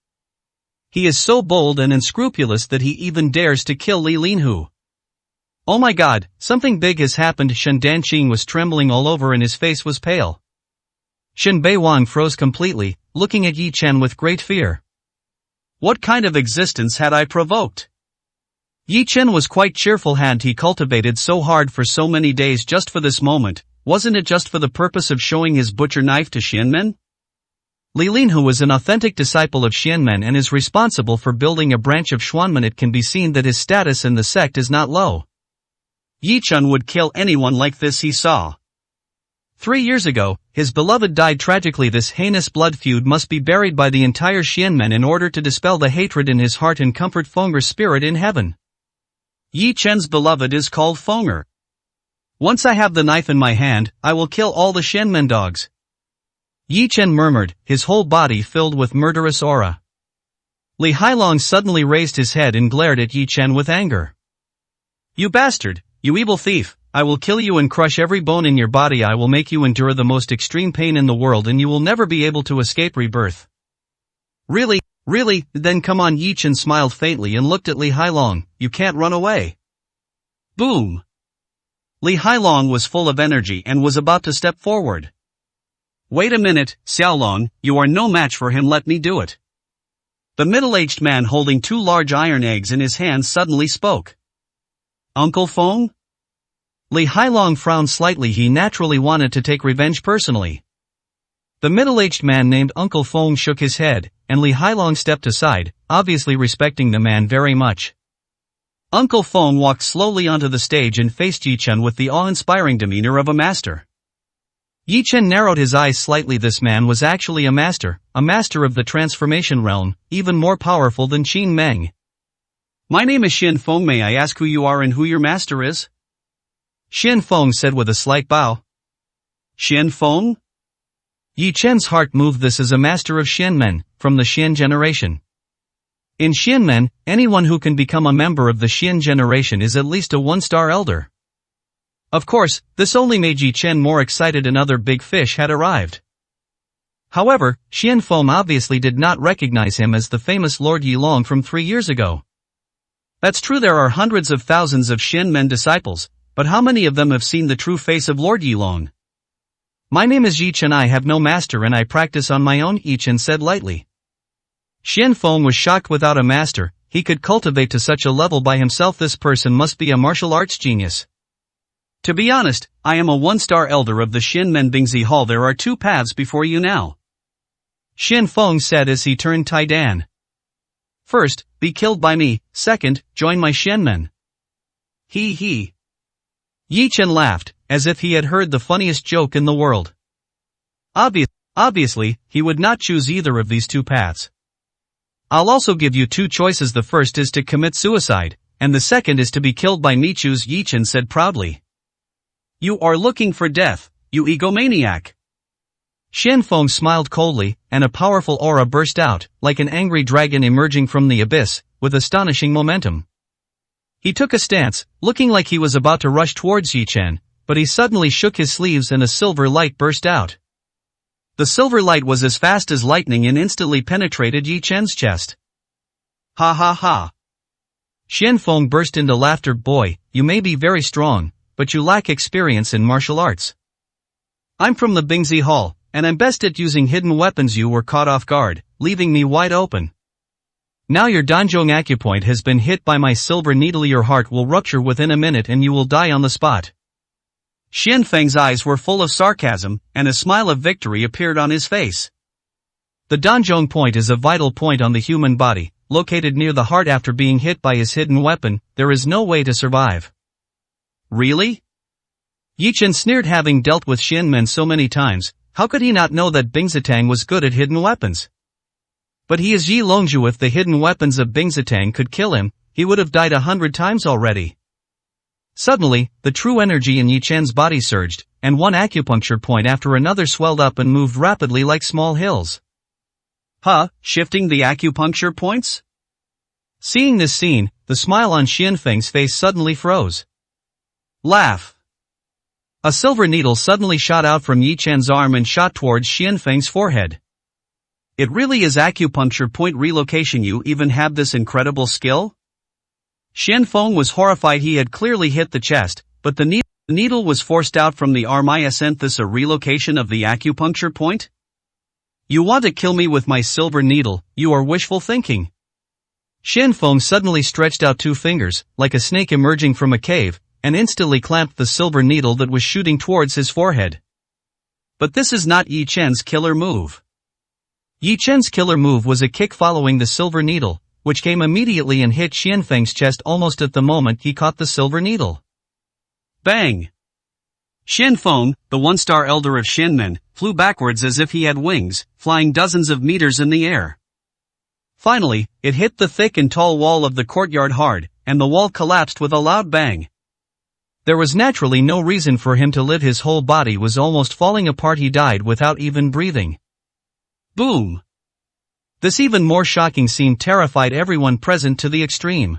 Speaker 1: He is so bold and unscrupulous that he even dares to kill Li Linhu. Oh my god, something big has happened. Shen Danqing was trembling all over and his face was pale. Shen Beiwang froze completely, looking at Yi Chen with great fear. What kind of existence had I provoked? Yi Chen was quite cheerful. Had he cultivated so hard for so many days just for this moment? Wasn't it just for the purpose of showing his butcher knife to Xianmen? Li Linhu was an authentic disciple of Xianmen and is responsible for building a branch of Xuanmen. It can be seen that his status in the sect is not low. Yi Chen would kill anyone like this he saw. 3 years ago, his beloved died tragically. This heinous blood feud must be buried by the entire Xianmen in order to dispel the hatred in his heart and comfort Feng'er's spirit in heaven. Yi Chen's beloved is called Feng'er. Once I have the knife in my hand, I will kill all the Xianmen dogs. Yi Chen murmured, his whole body filled with murderous aura. Li Hailong suddenly raised his head and glared at Yi Chen with anger. You bastard, you evil thief, I will kill you and crush every bone in your body. I will make you endure the most extreme pain in the world and you will never be able to escape rebirth. Really? Really? Then come on. Yi Chen smiled faintly and looked at Li Hailong. You can't run away. Boom! Li Hailong was full of energy and was about to step forward. Wait a minute, Xiaolong, you are no match for him. Let me do it. The middle-aged man holding 2 large iron eggs in his hands suddenly spoke. Uncle Feng? Li Hailong frowned slightly. He naturally wanted to take revenge personally. The middle-aged man named Uncle Feng shook his head, and Li Hailong stepped aside, obviously respecting the man very much. Uncle Feng walked slowly onto the stage and faced Yi Chen with the awe-inspiring demeanor of a master. Yi Chen narrowed his eyes slightly. This man was actually a master of the transformation realm, even more powerful than Qin Meng. My name is Xin Feng. May I ask who you are and who your master is? Xin Feng said with a slight bow. Xin Feng? Yi Chen's heart moved. This is a master of Xianmen, from the Xian generation. In Xianmen, anyone who can become a member of the Xian generation is at least a 1-star elder. Of course, this only made Yi Chen more excited. Another big fish had arrived. However, Xian Feng obviously did not recognize him as the famous Lord Yilong from 3 years ago. That's true, there are hundreds of thousands of Xianmen disciples, but how many of them have seen the true face of Lord Yilong? My name is Yi Chen. I have no master and I practice on my own, Yi Chen said lightly. Xian Feng was shocked. Without a master, he could cultivate to such a level by himself. This person must be a martial arts genius. To be honest, I am a 1-star elder of the Xianmen Bingzi Hall. There are 2 paths before you now. Xian Feng said as he turned Tai Dan. First, be killed by me. Second, join my Xianmen. He. Yi Chen laughed, as if he had heard the funniest joke in the world. Obviously, he would not choose either of these 2 paths. I'll also give you 2 choices. The first is to commit suicide, and the second is to be killed by me. Choose, Yi Chen said proudly. You are looking for death, you egomaniac. Xian Feng smiled coldly, and a powerful aura burst out, like an angry dragon emerging from the abyss, with astonishing momentum. He took a stance, looking like he was about to rush towards Yi Chen, but he suddenly shook his sleeves and a silver light burst out. The silver light was as fast as lightning and instantly penetrated Yi Chen's chest. Ha ha ha. Xian Feng burst into laughter. Boy, you may be very strong, but you lack experience in martial arts. I'm from the Bingzi Hall, and I'm best at using hidden weapons. You were caught off guard, leaving me wide open. Now your Danzhong acupoint has been hit by my silver needle. Your heart will rupture within a minute and you will die on the spot. Xian Feng's eyes were full of sarcasm, and a smile of victory appeared on his face. The Danzhong point is a vital point on the human body, located near the heart. After being hit by his hidden weapon, there is no way to survive. Really? Yi Chen sneered. Having dealt with Xianmen so many times, how could he not know that Bingzitang was good at hidden weapons? But he is Yi Longzhu. If the hidden weapons of Bingzitang could kill him, he would have died 100 times already. Suddenly, the true energy in Yi Chen's body surged, and one acupuncture point after another swelled up and moved rapidly like small hills. Shifting the acupuncture points? Seeing this scene, the smile on Xianfeng's face suddenly froze. Laugh. A silver needle suddenly shot out from Yi Chen's arm and shot towards Xianfeng's forehead. It really is acupuncture point relocation. You even have this incredible skill? Xianfeng was horrified. He had clearly hit the chest, but the needle was forced out from the arm. Isn't this a relocation of the acupuncture point? You want to kill me with my silver needle? You are wishful thinking. Xianfeng suddenly stretched out two fingers, like a snake emerging from a cave, and instantly clamped the silver needle that was shooting towards his forehead. But this is not Yi Chen's killer move. Yi Chen's killer move was a kick following the silver needle, which came immediately and hit Xianfeng's chest almost at the moment he caught the silver needle. Bang! Xianfeng, the one-star elder of Xianmen, flew backwards as if he had wings, flying dozens of meters in the air. Finally, it hit the thick and tall wall of the courtyard hard, and the wall collapsed with a loud bang. There was naturally no reason for him to live. His whole body was almost falling apart. He died without even breathing. Boom! This even more shocking scene terrified everyone present to the extreme.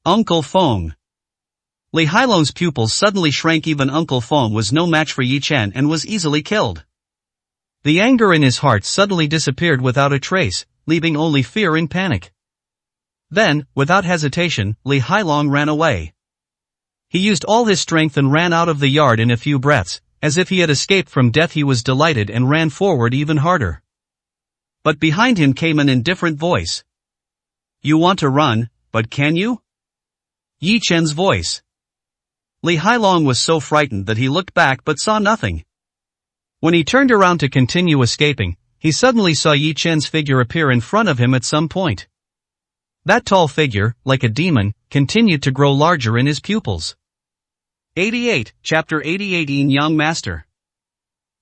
Speaker 1: Uncle Feng. Li Hailong's pupils suddenly shrank. Even Uncle Feng was no match for Yi Chen and was easily killed. The anger in his heart suddenly disappeared without a trace, leaving only fear and panic. Then, without hesitation, Li Hailong ran away. He used all his strength and ran out of the yard in a few breaths, as if he had escaped from death. He was delighted and ran forward even harder. But behind him came an indifferent voice. You want to run, but can you? Yi Chen's voice. Li Hailong was so frightened that he looked back but saw nothing. When he turned around to continue escaping, he suddenly saw Yi Chen's figure appear in front of him at some point. That tall figure, like a demon, continued to grow larger in his pupils. 88, Chapter 88. Yin Yang Master.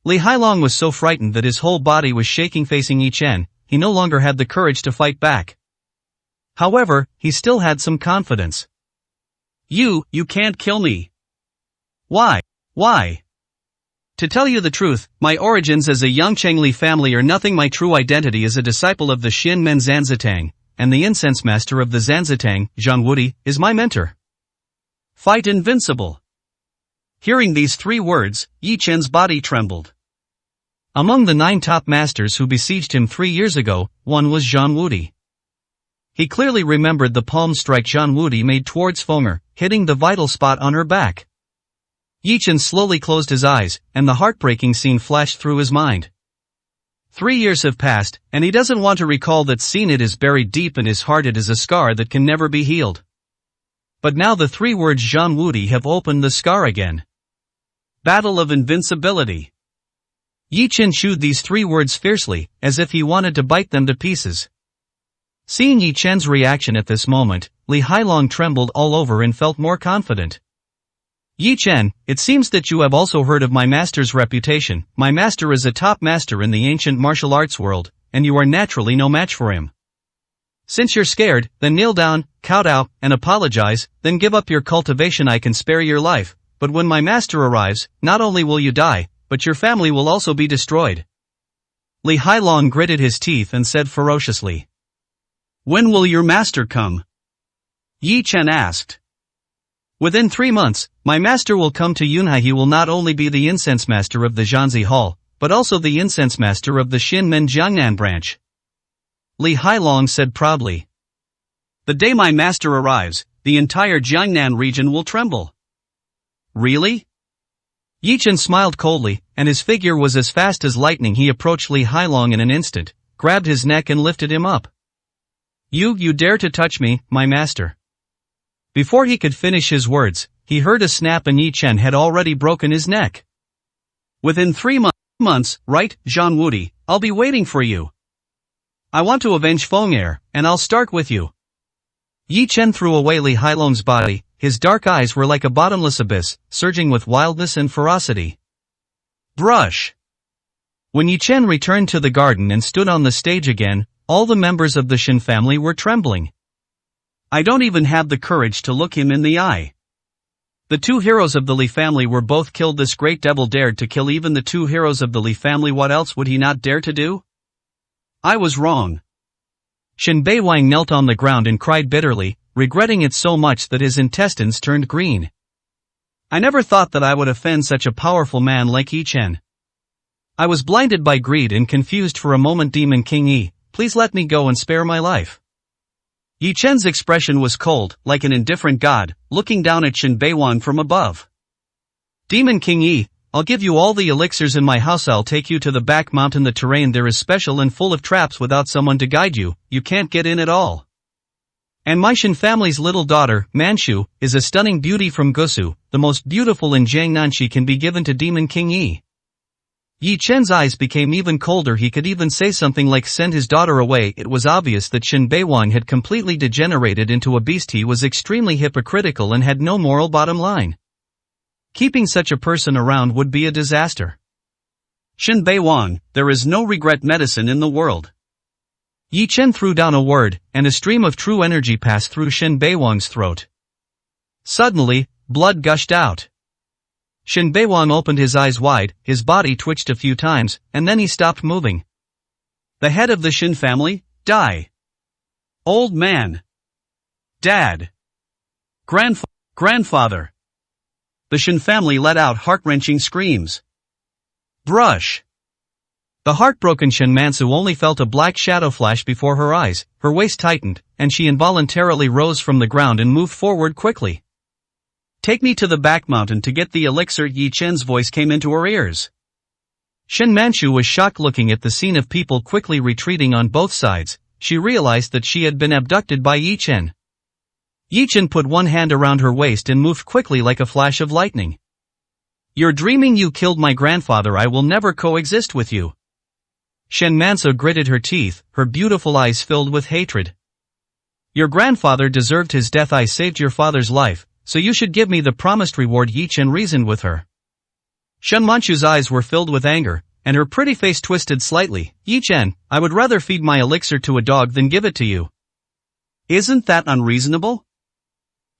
Speaker 1: Li Hailong was so frightened that his whole body was shaking. Facing Yi Chen, he no longer had the courage to fight back. However, he still had some confidence. You can't kill me. Why? To tell you the truth, my origins as a young Chengli family are nothing. My true identity is a disciple of the Xianmen Zanzitang, and the incense master of the Zanzitang, Zhang Wudi, is my mentor. Fight invincible. Hearing these three words, Yi Chen's body trembled. Among the 9 top masters who besieged him 3 years ago, one was Zhang Wudi. He clearly remembered the palm strike Zhang Wudi made towards Fenger, hitting the vital spot on her back. Yi Chen slowly closed his eyes, and the heartbreaking scene flashed through his mind. 3 years have passed, and he doesn't want to recall that scene. It is buried deep in his heart. It is a scar that can never be healed. But now the 3 words Zhang Wudi have opened the scar again. Battle of invincibility. Yi Chen chewed these 3 words fiercely, as if he wanted to bite them to pieces. Seeing Yi Chen's reaction at this moment, Li Hailong trembled all over and felt more confident. Yi Chen, it seems that you have also heard of my master's reputation. My master is a top master in the ancient martial arts world, and you are naturally no match for him. Since you're scared, then kneel down, kowtow, and apologize, then give up your cultivation. I can spare your life, but when my master arrives, not only will you die, but your family will also be destroyed. Li Hailong gritted his teeth and said ferociously. When will your master come? Yi Chen asked. Within 3 months, my master will come to Yunhai. He will not only be the incense master of the Zhanzi Hall, but also the incense master of the Xianmen Jiangnan branch. Li Hailong said proudly. The day my master arrives, the entire Jiangnan region will tremble. Really? Yi Chen smiled coldly, and his figure was as fast as lightning. He approached Li Hailong in an instant, grabbed his neck and lifted him up. You dare to touch me, my master? Before he could finish his words, he heard a snap and Yi Chen had already broken his neck. Within 3 months, right, Zhang Wudi, I'll be waiting for you. I want to avenge Fenger, and I'll start with you. Yi Chen threw away Li Hailong's body. His dark eyes were like a bottomless abyss, surging with wildness and ferocity. Brush. When Yi Chen returned to the garden and stood on the stage again, all the members of the Shin family were trembling. I don't even have the courage to look him in the eye. The two heroes of the Li family were both killed. This great devil dared to kill even the two heroes of the Li family. What else would he not dare to do? I was wrong. Shen Beiwang knelt on the ground and cried bitterly, regretting it so much that his intestines turned green. I never thought that I would offend such a powerful man like Yi Chen. I was blinded by greed and confused for a moment. Demon King Yi, please let me go and spare my life. Yi Chen's expression was cold, like an indifferent god, looking down at Shen Beiwang from above. Demon King Yi, I'll give you all the elixirs in my house. I'll take you to the back mountain. The terrain there is special and full of traps. Without someone to guide you, you can't get in at all. And my Shen family's little daughter, Manchu, is a stunning beauty from Gusu, the most beautiful in Jiangnan. She can be given to Demon King Yi. Yi Chen's eyes became even colder. He could even say something like send his daughter away. It was obvious that Shen Beiwang had completely degenerated into a beast. He was extremely hypocritical and had no moral bottom line. Keeping such a person around would be a disaster. Shen Beiwang, there is no regret medicine in the world. Yi Chen threw down a word, and a stream of true energy passed through Shen Beiwang's throat. Suddenly, blood gushed out. Shen Beiwang opened his eyes wide, his body twitched a few times, and then he stopped moving. The head of the Shen family, die. Old man. Dad. Grandfather. The Shen family let out heart-wrenching screams. Brush. The heartbroken Shen Mansu only felt a black shadow flash before her eyes, her waist tightened, and she involuntarily rose from the ground and moved forward quickly. Take me to the back mountain to get the elixir. Yi Chen's voice came into her ears. Shen Manchu was shocked looking at the scene of people quickly retreating on both sides. She realized that she had been abducted by Yi Chen. Yi Chen put one hand around her waist and moved quickly like a flash of lightning. You're dreaming. You killed my grandfather. I will never coexist with you. Shen Mansu gritted her teeth, her beautiful eyes filled with hatred. Your grandfather deserved his death. I saved your father's life, so you should give me the promised reward. Yi Chen reasoned with her. Shen Manchu's eyes were filled with anger, and her pretty face twisted slightly. Yi Chen, I would rather feed my elixir to a dog than give it to you. Isn't that unreasonable?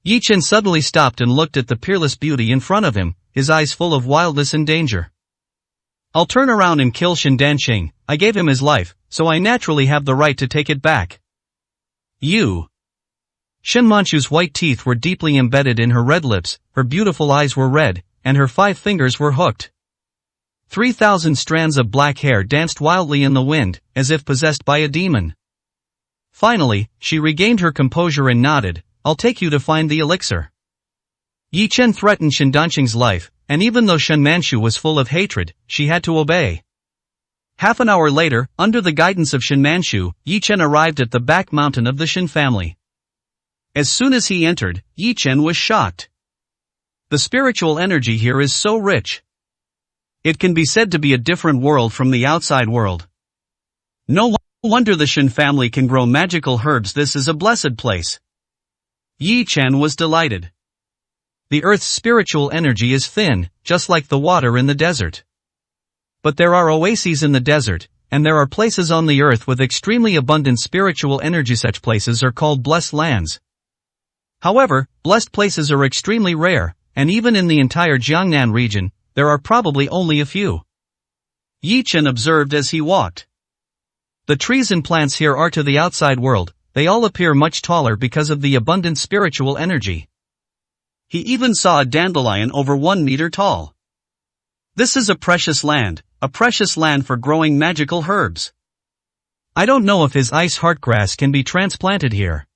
Speaker 1: Yi Chen suddenly stopped and looked at the peerless beauty in front of him, his eyes full of wildness and danger. I'll turn around and kill Shen Danqing. I gave him his life, so I naturally have the right to take it back. You. Shen Manchu's white teeth were deeply embedded in her red lips, her beautiful eyes were red, and her 5 fingers were hooked. 3,000 strands of black hair danced wildly in the wind, as if possessed by a demon. Finally, she regained her composure and nodded, I'll take you to find the elixir. Yi Chen threatened Shen Danqing's life, and even though Shen Manchu was full of hatred, she had to obey. Half an hour later, under the guidance of Shen Manchu, Yi Chen arrived at the back mountain of the Shen family. As soon as he entered, Yi Chen was shocked. The spiritual energy here is so rich. It can be said to be a different world from the outside world. No wonder the Shen family can grow magical herbs. This is a blessed place. Yi Chen was delighted. The earth's spiritual energy is thin, just like the water in the desert. But there are oases in the desert, and there are places on the earth with extremely abundant spiritual energy. Such places are called blessed lands. However, blessed places are extremely rare, and even in the entire Jiangnan region, there are probably only a few. Yi Chen observed as he walked. The trees and plants here are to the outside world, they all appear much taller because of the abundant spiritual energy. He even saw a dandelion over 1 meter tall. This is a precious land for growing magical herbs. I don't know if his ice heartgrass can be transplanted here.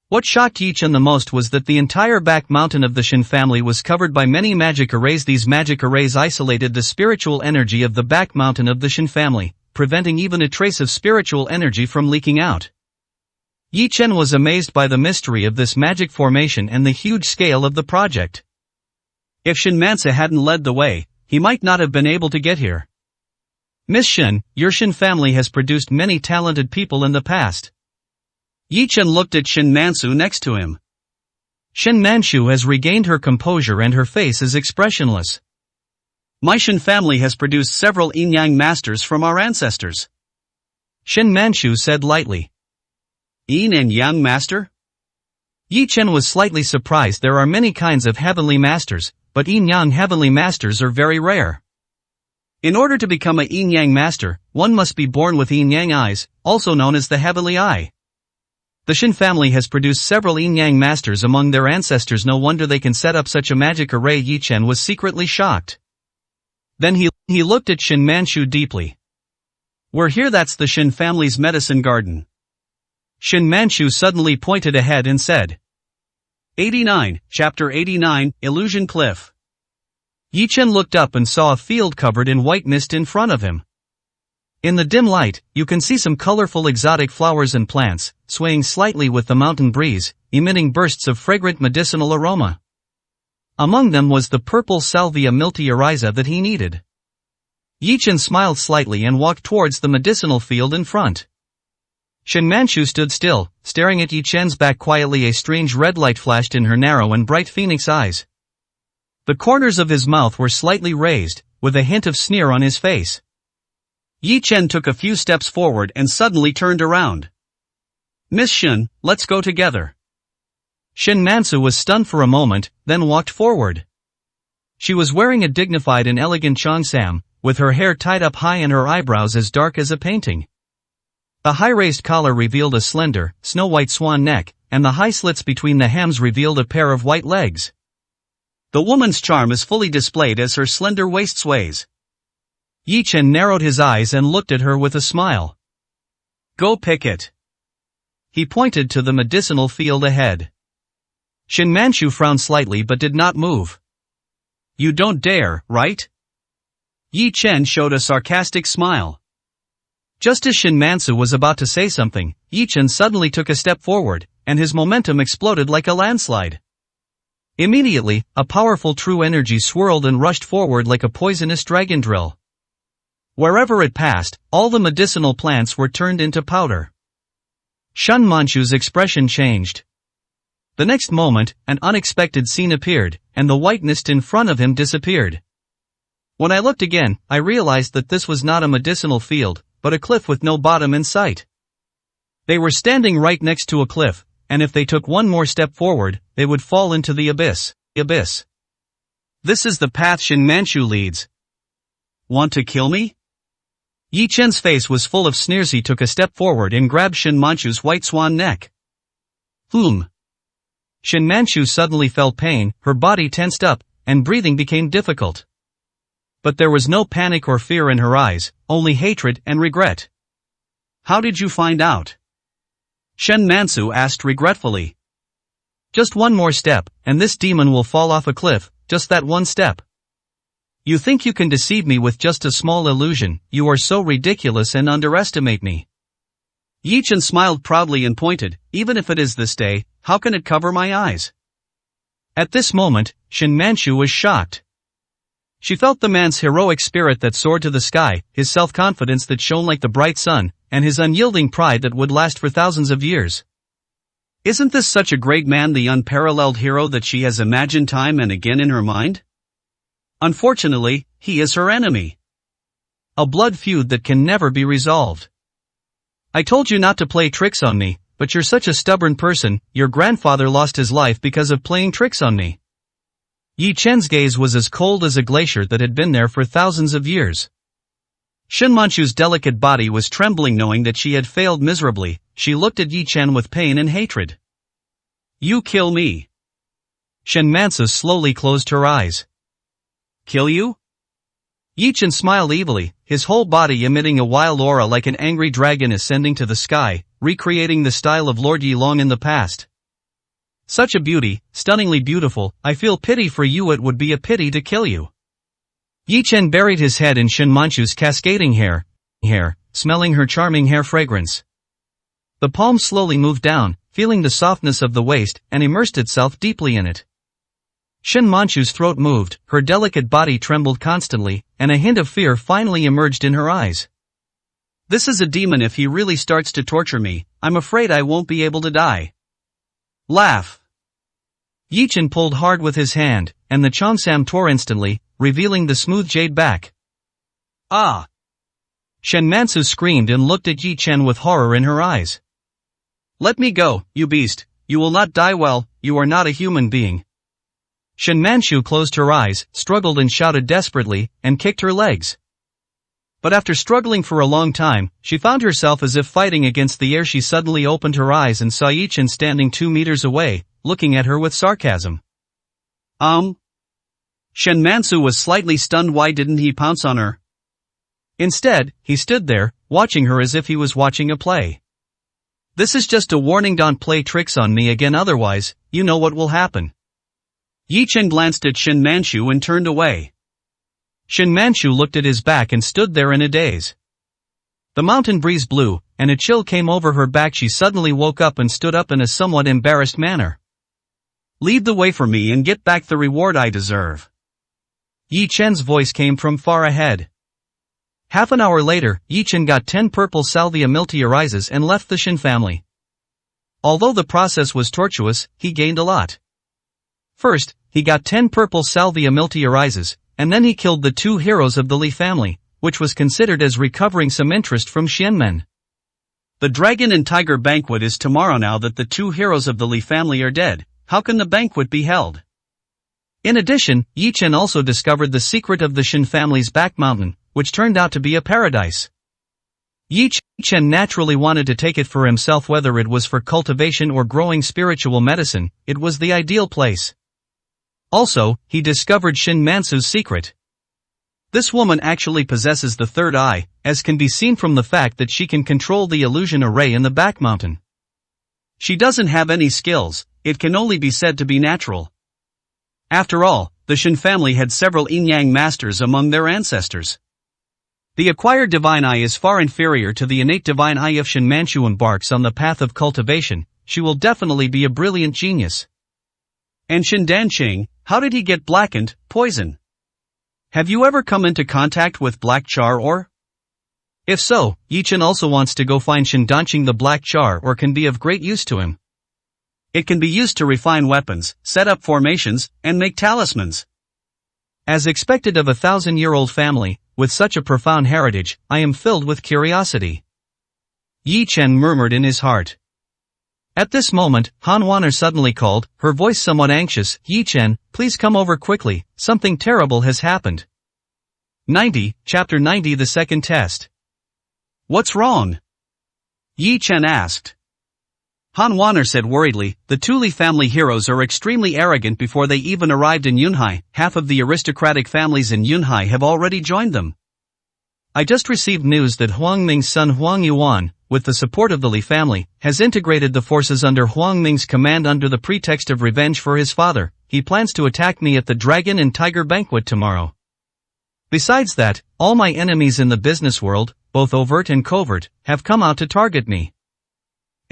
Speaker 1: What shocked Yi Chen the most was that the entire back mountain of the Shen family was covered by many magic arrays. These magic arrays isolated the spiritual energy of the back mountain of the Shen family, preventing even a trace of spiritual energy from leaking out. Yi Chen was amazed by the mystery of this magic formation and the huge scale of the project. If Shen Mansa hadn't led the way, he might not have been able to get here. Miss Shen, your Shen family has produced many talented people in the past. Yi Chen looked at Shen Mansu next to him. Shen Manchu has regained her composure and her face is expressionless. My Shen family has produced several yin-yang masters from our ancestors. Shen Manchu said lightly. Yin and Yang master? Yi Chen was slightly surprised. There are many kinds of heavenly masters, but yin-yang heavenly masters are very rare. In order to become a yin-yang master, one must be born with yin-yang eyes, also known as the heavenly eye. The Shin family has produced several yin-yang masters among their ancestors. No wonder they can set up such a magic array. Yi Chen was secretly shocked. Then he looked at Shin Manchu deeply. We're here. That's the Shin family's medicine garden. Shin Manchu suddenly pointed ahead and said. 89, Chapter 89, Illusion Cliff. Yi Chen looked up and saw a field covered in white mist in front of him. In the dim light, you can see some colorful exotic flowers and plants, swaying slightly with the mountain breeze, emitting bursts of fragrant medicinal aroma. Among them was the purple Salvia miltioriza that he needed. Yi Chen smiled slightly and walked towards the medicinal field in front. Shin Manchu stood still, staring at Yi Chen's back. Quietly a strange red light flashed in her narrow and bright phoenix eyes. The corners of his mouth were slightly raised, with a hint of sneer on his face. Yi Chen took a few steps forward and suddenly turned around. Miss Shin, let's go together. Shin Manchu was stunned for a moment, then walked forward. She was wearing a dignified and elegant cheongsam, with her hair tied up high and her eyebrows as dark as a painting. The high-raised collar revealed a slender, snow-white swan neck, and the high slits between the hams revealed a pair of white legs. The woman's charm is fully displayed as her slender waist sways. Yi Chen narrowed his eyes and looked at her with a smile. Go pick it. He pointed to the medicinal field ahead. Shin Manchu frowned slightly but did not move. You don't dare, right? Yi Chen showed a sarcastic smile. Just as Shin Manchu was about to say something, Yi Chen suddenly took a step forward, and his momentum exploded like a landslide. Immediately, a powerful true energy swirled and rushed forward like a poisonous dragon drill. Wherever it passed, all the medicinal plants were turned into powder. Shin Manchu's expression changed. The next moment, an unexpected scene appeared, and the white mist in front of him disappeared. When I looked again, I realized that this was not a medicinal field, but a cliff with no bottom in sight. They were standing right next to a cliff, and if they took one more step forward, they would fall into the abyss. This is the path Shin Manchu leads. Want to kill me? Yi Chen's face was full of sneers. He took a step forward and grabbed Shin Manchu's white swan neck. Shin Manchu suddenly felt pain, her body tensed up, and breathing became difficult. But there was no panic or fear in her eyes, only hatred and regret. How did you find out? Shin Manchu asked regretfully. Just one more step, and this demon will fall off a cliff, just that one step. You think you can deceive me with just a small illusion? You are so ridiculous and underestimate me. Yi Chen smiled proudly and pointed, even if it is this day, how can it cover my eyes? At this moment, Shin Manchu was shocked. She felt the man's heroic spirit that soared to the sky, his self-confidence that shone like the bright sun, and his unyielding pride that would last for thousands of years. Isn't this such a great man, the unparalleled hero that she has imagined time and again in her mind? Unfortunately, he is her enemy. A blood feud that can never be resolved. I told you not to play tricks on me, but you're such a stubborn person. Your grandfather lost his life because of playing tricks on me. Yi Chen's gaze was as cold as a glacier that had been there for thousands of years. Shin Manchu's delicate body was trembling knowing that she had failed miserably. She looked at Yi Chen with pain and hatred. You kill me. Shin Manchu slowly closed her eyes. Kill you? Yi Chen smiled evilly, his whole body emitting a wild aura like an angry dragon ascending to the sky, recreating the style of Lord Yi long in the past. Such a beauty, stunningly beautiful, I feel pity for you. It would be a pity to kill you. Yi Chen buried his head in Shin Manchu's cascading hair, smelling her charming hair fragrance. The palm slowly moved down, feeling the softness of the waist, and immersed itself deeply in it. Shin Manchu's throat moved, her delicate body trembled constantly, and a hint of fear finally emerged in her eyes. This is a demon. If he really starts to torture me, I'm afraid I won't be able to die. Laugh. Yi Chen pulled hard with his hand, and the cheongsam tore instantly, revealing the smooth jade back. Ah! Shin Manchu screamed and looked at Yi Chen with horror in her eyes. Let me go, you beast, you will not die. Well, you are not a human being. Shin Manchu closed her eyes, struggled and shouted desperately, and kicked her legs. But after struggling for a long time, she found herself as if fighting against the air. She suddenly opened her eyes and saw Yi-Chen standing 2 meters away, looking at her with sarcasm. Shin Manchu was slightly stunned. Why didn't he pounce on her? Instead, he stood there, watching her as if he was watching a play. This is just a warning, don't play tricks on me again, otherwise, you know what will happen. Yi-Chen glanced at Shin Manchu and turned away. Shin Manchu looked at his back and stood there in a daze. The mountain breeze blew, and a chill came over her back. She suddenly woke up and stood up in a somewhat embarrassed manner. Lead the way for me and get back the reward I deserve. Yi-Chen's voice came from far ahead. Half an hour later, Yi-Chen got 10 purple salvia meteorites and left the Shin family. Although the process was tortuous, he gained a lot. First, he got 10 purple salvia meteorites, and then he killed the 2 heroes of the Li family, which was considered as recovering some interest from Xianmen. The Dragon and Tiger banquet is tomorrow. Now that the 2 heroes of the Li family are dead, how can the banquet be held? In addition, Yi-Chen also discovered the secret of the Shin family's back mountain, which turned out to be a paradise. Yi-Chen naturally wanted to take it for himself. Whether it was for cultivation or growing spiritual medicine, it was the ideal place. Also, he discovered Shin Manchu's secret. This woman actually possesses the third eye, as can be seen from the fact that she can control the illusion array in the back mountain. She doesn't have any skills, it can only be said to be natural. After all, the Shin family had several yin-yang masters among their ancestors. The acquired divine eye is far inferior to the innate divine eye. If Shin Manchu embarks on the path of cultivation, she will definitely be a brilliant genius. And Shin Danqing, how did he get blackened, poison? Have you ever come into contact with black char ore? If so, Yi-Chen also wants to go find Shin Danqing. The black char ore can be of great use to him. It can be used to refine weapons, set up formations, and make talismans. As expected of a 1,000-year-old family, with such a profound heritage, I am filled with curiosity. Yi-Chen murmured in his heart. At this moment, Han Wanner suddenly called, her voice somewhat anxious. Yi-Chen, please come over quickly, something terrible has happened. 90, Chapter 90. The second test. What's wrong? Yi-Chen asked. Han Wanner said worriedly, the 2 Li family heroes are extremely arrogant. Before they even arrived in Yunhai, half of the aristocratic families in Yunhai have already joined them. I just received news that Huang Ming's son Huang Yuan, with the support of the Li family, has integrated the forces under Huang Ming's command under the pretext of revenge for his father. He plans to attack me at the Dragon and Tiger banquet tomorrow. Besides that, all my enemies in the business world, both overt and covert, have come out to target me.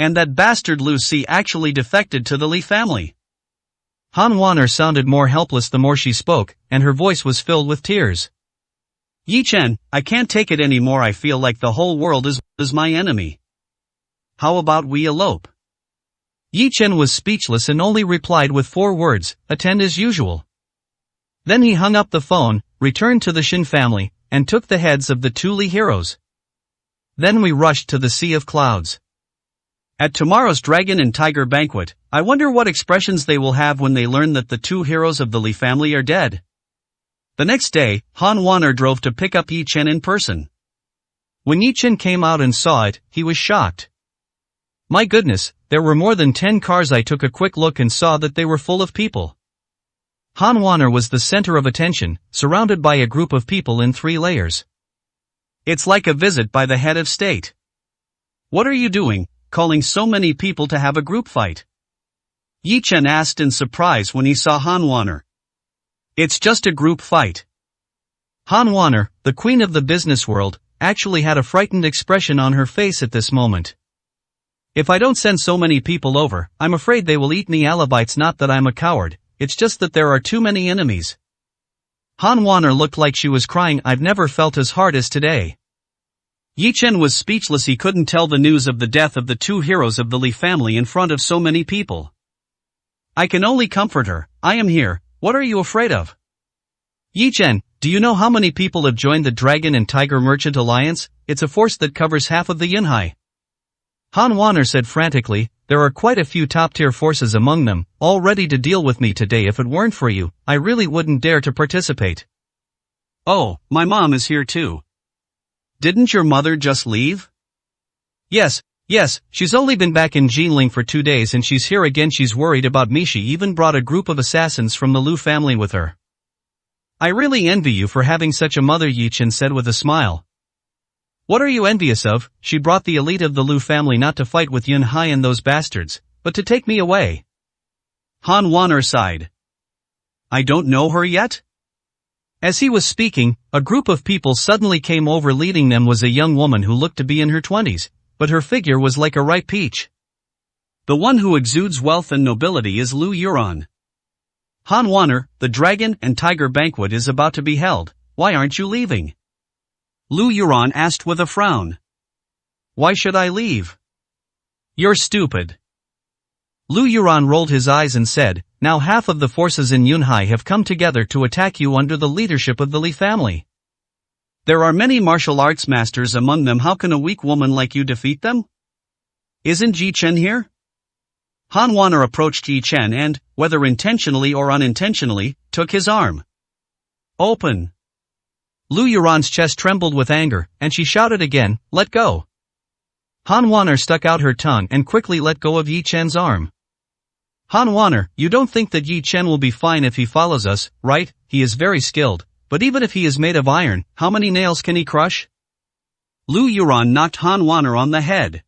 Speaker 1: And that bastard Lu Si actually defected to the Li family. Han Wanner sounded more helpless the more she spoke, and her voice was filled with tears. Yi-Chen, I can't take it anymore. I feel like the whole world is my enemy. How about we elope? Yi-Chen was speechless and only replied with 4 words, attend as usual. Then he hung up the phone, returned to the Shin family, and took the heads of the 2 Li heroes. Then we rushed to the Sea of Clouds. At tomorrow's Dragon and Tiger banquet, I wonder what expressions they will have when they learn that the 2 heroes of the Li family are dead. The next day, Han Wanner drove to pick up Yi-Chen in person. When Yi-Chen came out and saw it, he was shocked. My goodness, there were more than 10 cars. I took a quick look and saw that they were full of people. Han Wanner was the center of attention, surrounded by a group of people in 3 layers. It's like a visit by the head of state. What are you doing, calling so many people to have a group fight? Yi-Chen asked in surprise when he saw Han Wanner. It's just a group fight. Han Wanner, the queen of the business world, actually had a frightened expression on her face at this moment. If I don't send so many people over, I'm afraid they will eat me alive. It's not that I'm a coward, it's just that there are too many enemies. Han Wanner looked like she was crying. I've never felt as hard as today. Yi-Chen was speechless. He couldn't tell the news of the death of the 2 heroes of the Li family in front of so many people. I can only comfort her. I am here, what are you afraid of? Yi-Chen, do you know how many people have joined the Dragon and Tiger Merchant Alliance? It's a force that covers half of the Yunhai. Han Wanner said frantically, There are quite a few top-tier forces among them, all ready to deal with me today. If it weren't for you, I really wouldn't dare to participate.
Speaker 2: Oh, my mom is here too. Didn't your mother just leave?
Speaker 1: Yes, she's only been back in Jinling for 2 days and she's here again. She's worried about me. She even brought a group of assassins from the Lu family with her. I really envy you for having such a mother, Yi Chen said with a smile. What are you envious of? She brought the elite of the Lu family not to fight with Yun Hai and those bastards, but to take me away.
Speaker 2: Han Wan'er sighed. I don't know her yet?
Speaker 1: As he was speaking, a group of people suddenly came over. Leading them was a young woman who looked to be in her 20s, but her figure was like a ripe peach.
Speaker 2: The one who exudes wealth and nobility is Lu Yuran. Han Wan'er, the Dragon and Tiger banquet is about to be held. Why aren't you leaving? Lu Yuran asked with a frown.
Speaker 1: Why should I leave?
Speaker 2: You're stupid.
Speaker 1: Lu Yuran rolled his eyes and said, now half of the forces in Yunhai have come together to attack you under the leadership of the Li family.
Speaker 2: There are many martial arts masters among them. How can a weak woman like you defeat them? Isn't Yi Chen here? Han Wan'er approached Yi Chen and, whether intentionally or unintentionally, took his arm. Open.
Speaker 1: Lu Yuran's chest trembled with anger, and she shouted again, let go. Han Wan'er stuck out her tongue and quickly let go of Yi Chen's arm. Han Wan'er, you don't think that Yi Chen will be fine if he follows us, right? He is very skilled, but even if he is made of iron, how many nails can he crush?
Speaker 2: Lu Yuran knocked Han Wan'er on the head.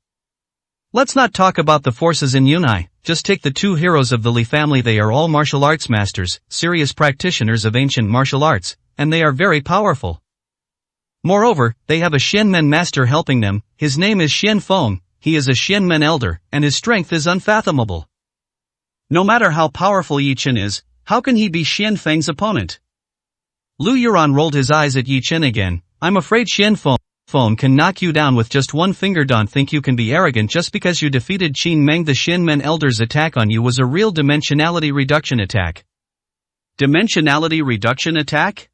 Speaker 1: Let's not talk about the forces in Yunhai, just take the 2 heroes of the Li family. They are all martial arts masters, serious practitioners of ancient martial arts, and they are very powerful. Moreover, they have a Xianmen master helping them. His name is Xian Feng. He is a Xianmen elder, and his strength is unfathomable.
Speaker 2: No matter how powerful Yi Chen is, how can he be Xian Feng's opponent?
Speaker 1: Lu Yuran rolled his eyes at Yi Chen again. I'm afraid Xian Feng can knock you down with just one finger. Don't think you can be arrogant just because you defeated Qin Meng. The Xianmen elder's attack on you was a real dimensionality reduction attack.
Speaker 2: Dimensionality reduction attack?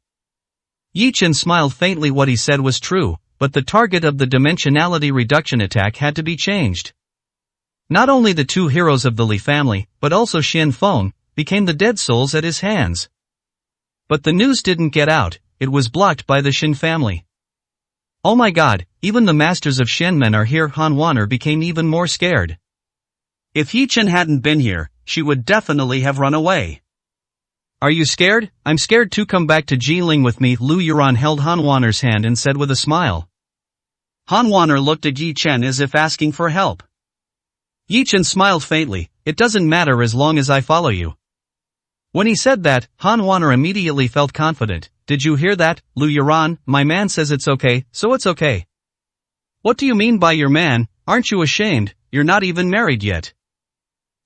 Speaker 1: Yi Chen smiled faintly. What he said was true, but the target of the dimensionality reduction attack had to be changed. Not only the 2 heroes of the Li family, but also Xian Feng, became the dead souls at his hands. But the news didn't get out, it was blocked by the Xin family. Oh my god, even the masters of Xianmen are here. Han Wan'er became even more scared.
Speaker 2: If Yi Chen hadn't been here, she would definitely have run away.
Speaker 1: Are you scared? I'm scared too. Come back to Jinling with me. Lu Yuran held Han Wan'er's hand and said with a smile.
Speaker 2: Han Wan'er looked at Yi Chen as if asking for help.
Speaker 1: Yi Chen smiled faintly. It doesn't matter as long as I follow you. When he said that, Han Wan'er immediately felt confident. Did you hear that, Lu Yuran? My man says it's okay, so it's okay. What do you mean by your man? Aren't you ashamed? You're not even married yet.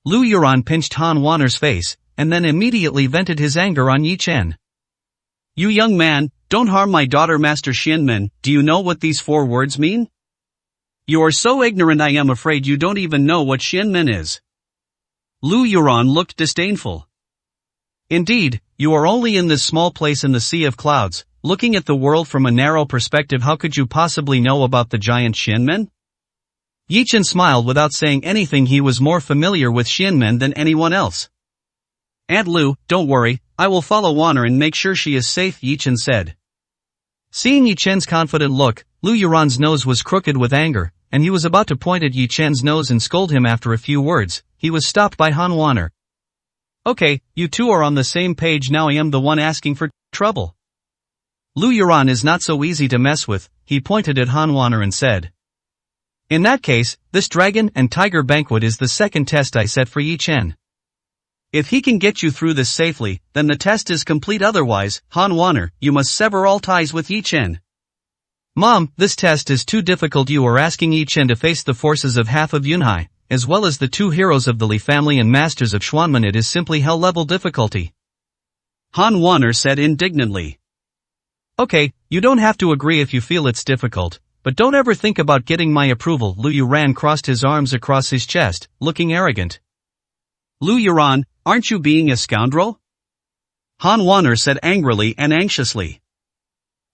Speaker 1: Lu Yuran pinched Han Wan'er's face, and then immediately vented his anger on Yi Chen.
Speaker 2: You young man, don't harm my daughter. Master Xianmen, do you know what these 4 words mean? You are so ignorant. I am afraid you don't even know what Xianmen is. Lu Yuran looked disdainful.
Speaker 1: Indeed, you are only in this small place in the sea of clouds, looking at the world from a narrow perspective. How could you possibly know about the giant Xianmen? Yi Chen smiled without saying anything. He was more familiar with Xianmen than anyone else.
Speaker 2: Aunt Lu, don't worry, I will follow Wan'er and make sure she is safe, Yi Chen said.
Speaker 1: Seeing Yi Chen's confident look, Lu Yuran's nose was crooked with anger, and he was about to point at Yi Chen's nose and scold him. After a few words, he was stopped by Han Wan'er. Okay, you 2 are on the same page now. I am the one asking for trouble. Lu Yuran is not so easy to mess with, he pointed at Han Wan'er and said. In that case, this Dragon and Tiger banquet is the second test I set for Yi Chen. If he can get you through this safely, then the test is complete. Otherwise, Han Wan'er, you must sever all ties with Yi Chen. Mom, this test is too difficult. You are asking Yi Chen to face the forces of half of Yunhai, as well as the 2 heroes of the Li family and masters of Xuanmen. It is simply hell-level difficulty.
Speaker 2: Han Wan'er said indignantly.
Speaker 1: Okay, you don't have to agree if you feel it's difficult, but don't ever think about getting my approval. Lu Yuran crossed his arms across his chest, looking arrogant.
Speaker 2: Lu Yuran, aren't you being a scoundrel? Han Wan'er said angrily and anxiously.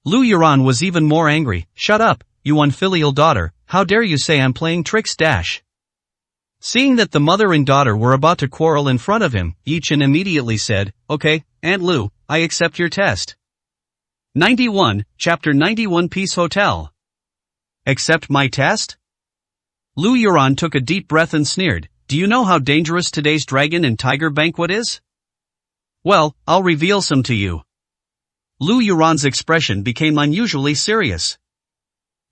Speaker 1: Lu Yuran was even more angry. Shut up, you unfilial daughter, how dare you say I'm playing tricks? Seeing that the mother and daughter were about to quarrel in front of him, Yi Chen immediately said, "Okay, Aunt Lu, I accept your test." 91, Chapter 91 Peace Hotel. Accept my test? Lu Yuran took a deep breath and sneered, "Do you know how dangerous today's dragon and tiger banquet is? Well, I'll reveal some to you." Lu Yuran's expression became unusually serious.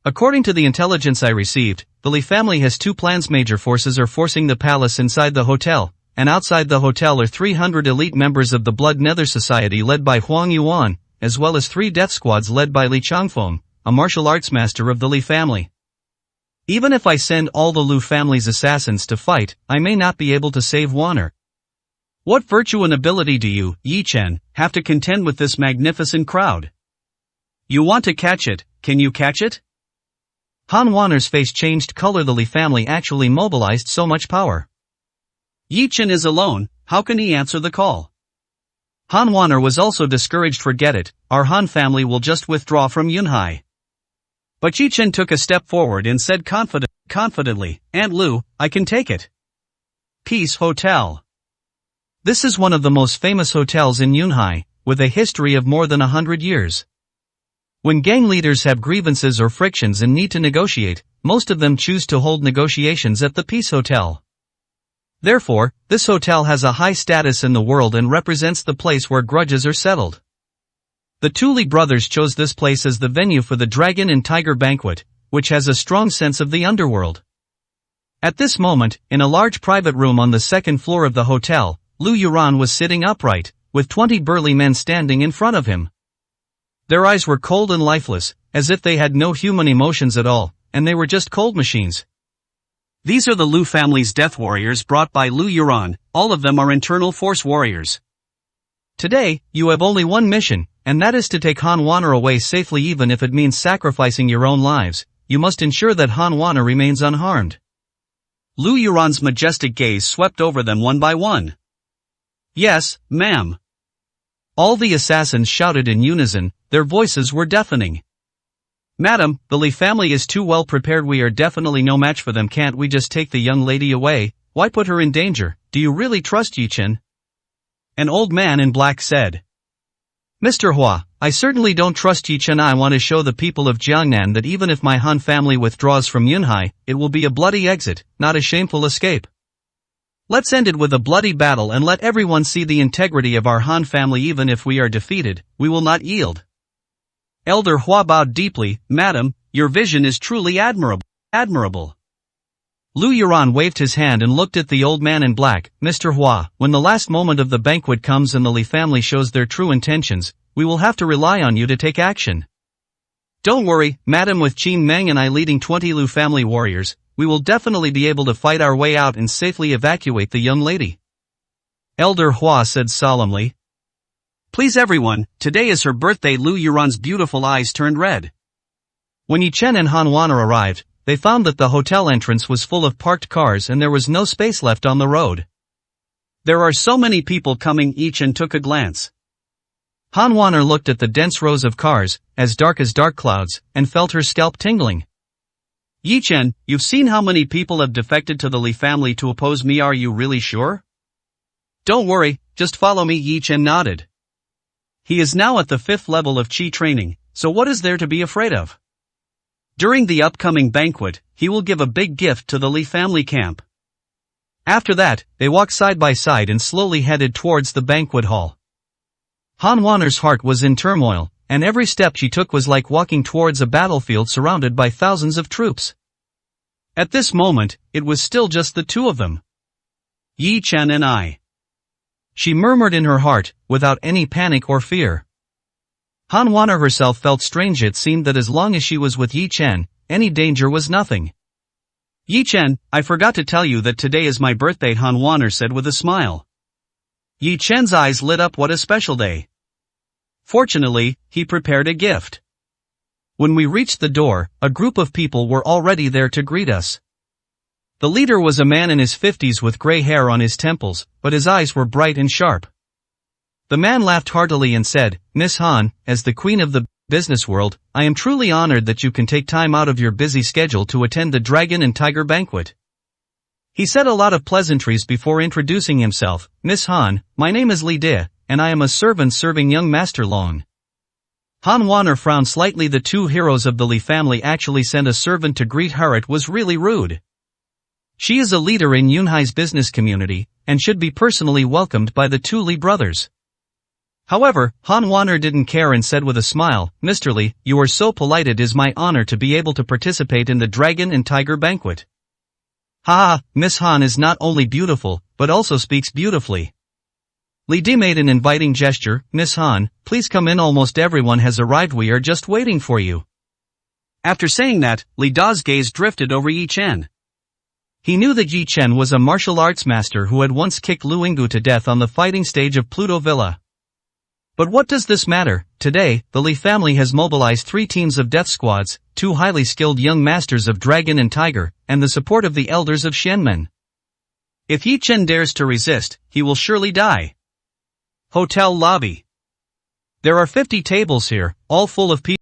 Speaker 1: According to the intelligence I received, the Li family has two plans. Major forces are forcing the palace inside the hotel, and outside the hotel are 300 elite members of the Blood Nether Society led by Huang Yuan, as well as 3 death squads led by Li Changfeng, a martial arts master of the Li family. Even if I send all the Lu family's assassins to fight, I may not be able to save Wanner. What virtue and ability do you, Yi Chen, have to contend with this magnificent crowd? You want to catch it, can you catch it? Han Wanner's face changed color. The Li family actually mobilized so much power. Yi Chen is alone, how can he answer the call? Han Wanner was also discouraged. Forget it, our Han family will just withdraw from Yunhai. But Yi Chen took a step forward and said confidently, "Aunt Lu, I can take it." Peace Hotel. This is one of the most famous hotels in Yunhai, with a history of more than 100 years. When gang leaders have grievances or frictions and need to negotiate, most of them choose to hold negotiations at the Peace Hotel. Therefore, this hotel has a high status in the world and represents the place where grudges are settled. The two Li brothers chose this place as the venue for the Dragon and Tiger Banquet, which has a strong sense of the underworld. At this moment, in a large private room on the second floor of the hotel, Lu Yuran was sitting upright, with 20 burly men standing in front of him. Their eyes were cold and lifeless, as if they had no human emotions at all, and they were just cold machines. These are the Lu family's death warriors brought by Lu Yuran, all of them are internal force warriors. Today, you have only one mission, and that is to take Han Wanner away safely. Even if it means sacrificing your own lives, you must ensure that Han Wanner remains unharmed. Lu Yuran's majestic gaze swept over them one by one. "Yes, ma'am." All the assassins shouted in unison, their voices were deafening. "Madam, the Li family is too well prepared. We are definitely no match for them. Can't we just take the young lady away? Why put her in danger? Do you really trust Yi Chen?" An old man in black said. "Mr. Hua, I certainly don't trust Yi Chen. I want to show the people of Jiangnan that even if my Han family withdraws from Yunhai, it will be a bloody exit, not a shameful escape. Let's end it with a bloody battle and let everyone see the integrity of our Han family. Even if we are defeated, we will not yield." Elder Hua bowed deeply. "Madam, your vision is truly admirable. Lu Yuran waved his hand and looked at the old man in black. "Mr. Hua, when the last moment of the banquet comes and the Li family shows their true intentions, we will have to rely on you to take action. Don't worry, madam, with Qin Meng and I leading 20 Lu family warriors, we will definitely be able to fight our way out and safely evacuate the young lady." Elder Hua said solemnly. "Please everyone, today is her birthday." Lu Yuran's beautiful eyes turned red. When Yi Chen and Han Wanner arrived, they found that the hotel entrance was full of parked cars and there was no space left on the road. "There are so many people coming." Yi Chen took a glance. Han Wanner looked at the dense rows of cars, as dark clouds, and felt her scalp tingling. "Yi Chen, you've seen how many people have defected to the Li family to oppose me. Are you really sure?" "Don't worry, just follow me." Yi Chen nodded. He is now at the 5th level of Qi training, so what is there to be afraid of? During the upcoming banquet, he will give a big gift to the Li family camp. After that, they walked side by side and slowly headed towards the banquet hall. Han Wanner's heart was in turmoil, and every step she took was like walking towards a battlefield surrounded by thousands of troops. At this moment, it was still just the two of them. "Yi Chen and I," she murmured in her heart, without any panic or fear. Han Wanner herself felt strange. It seemed that as long as she was with Yi Chen, any danger was nothing. "Yi Chen, I forgot to tell you that today is my birthday," Han Wanner said with a smile. Yi Chen's eyes lit up. What a special day. Fortunately, he prepared a gift. When we reached the door, a group of people were already there to greet us. The leader was a man in his 50s with gray hair on his temples, but his eyes were bright and sharp. The man laughed heartily and said, "Miss Han, as the queen of the business world, I am truly honored that you can take time out of your busy schedule to attend the Dragon and Tiger Banquet." He said a lot of pleasantries before introducing himself. Miss Han, my name is Li De, and I am a servant serving young Master Long. Han Wanner frowned slightly. The two heroes of the Li family actually sent a servant to greet her. It was really rude. She is a leader in Yunhai's business community, and should be personally welcomed by the two Li brothers. However, Han Wanner didn't care and said with a smile, Mr. Li, you are so polite. It is my honor to be able to participate in the Dragon and Tiger banquet. Haha, Miss Han is not only beautiful, but also speaks beautifully. Li De made an inviting gesture. Miss Han, please come in. Almost everyone has arrived. We are just waiting for you. After saying that, Li Da's gaze drifted over Yi Chen. He knew that Yi Chen was a martial arts master who had once kicked Lu Yinggu to death on the fighting stage of Pluto Villa. But what does this matter? Today, the Li family has mobilized 3 teams of death squads, 2 highly skilled young masters of Dragon and Tiger, and the support of the elders of Xianmen. If Yi Chen dares to resist, he will surely die. Hotel lobby. There are 50 tables here, all full of people.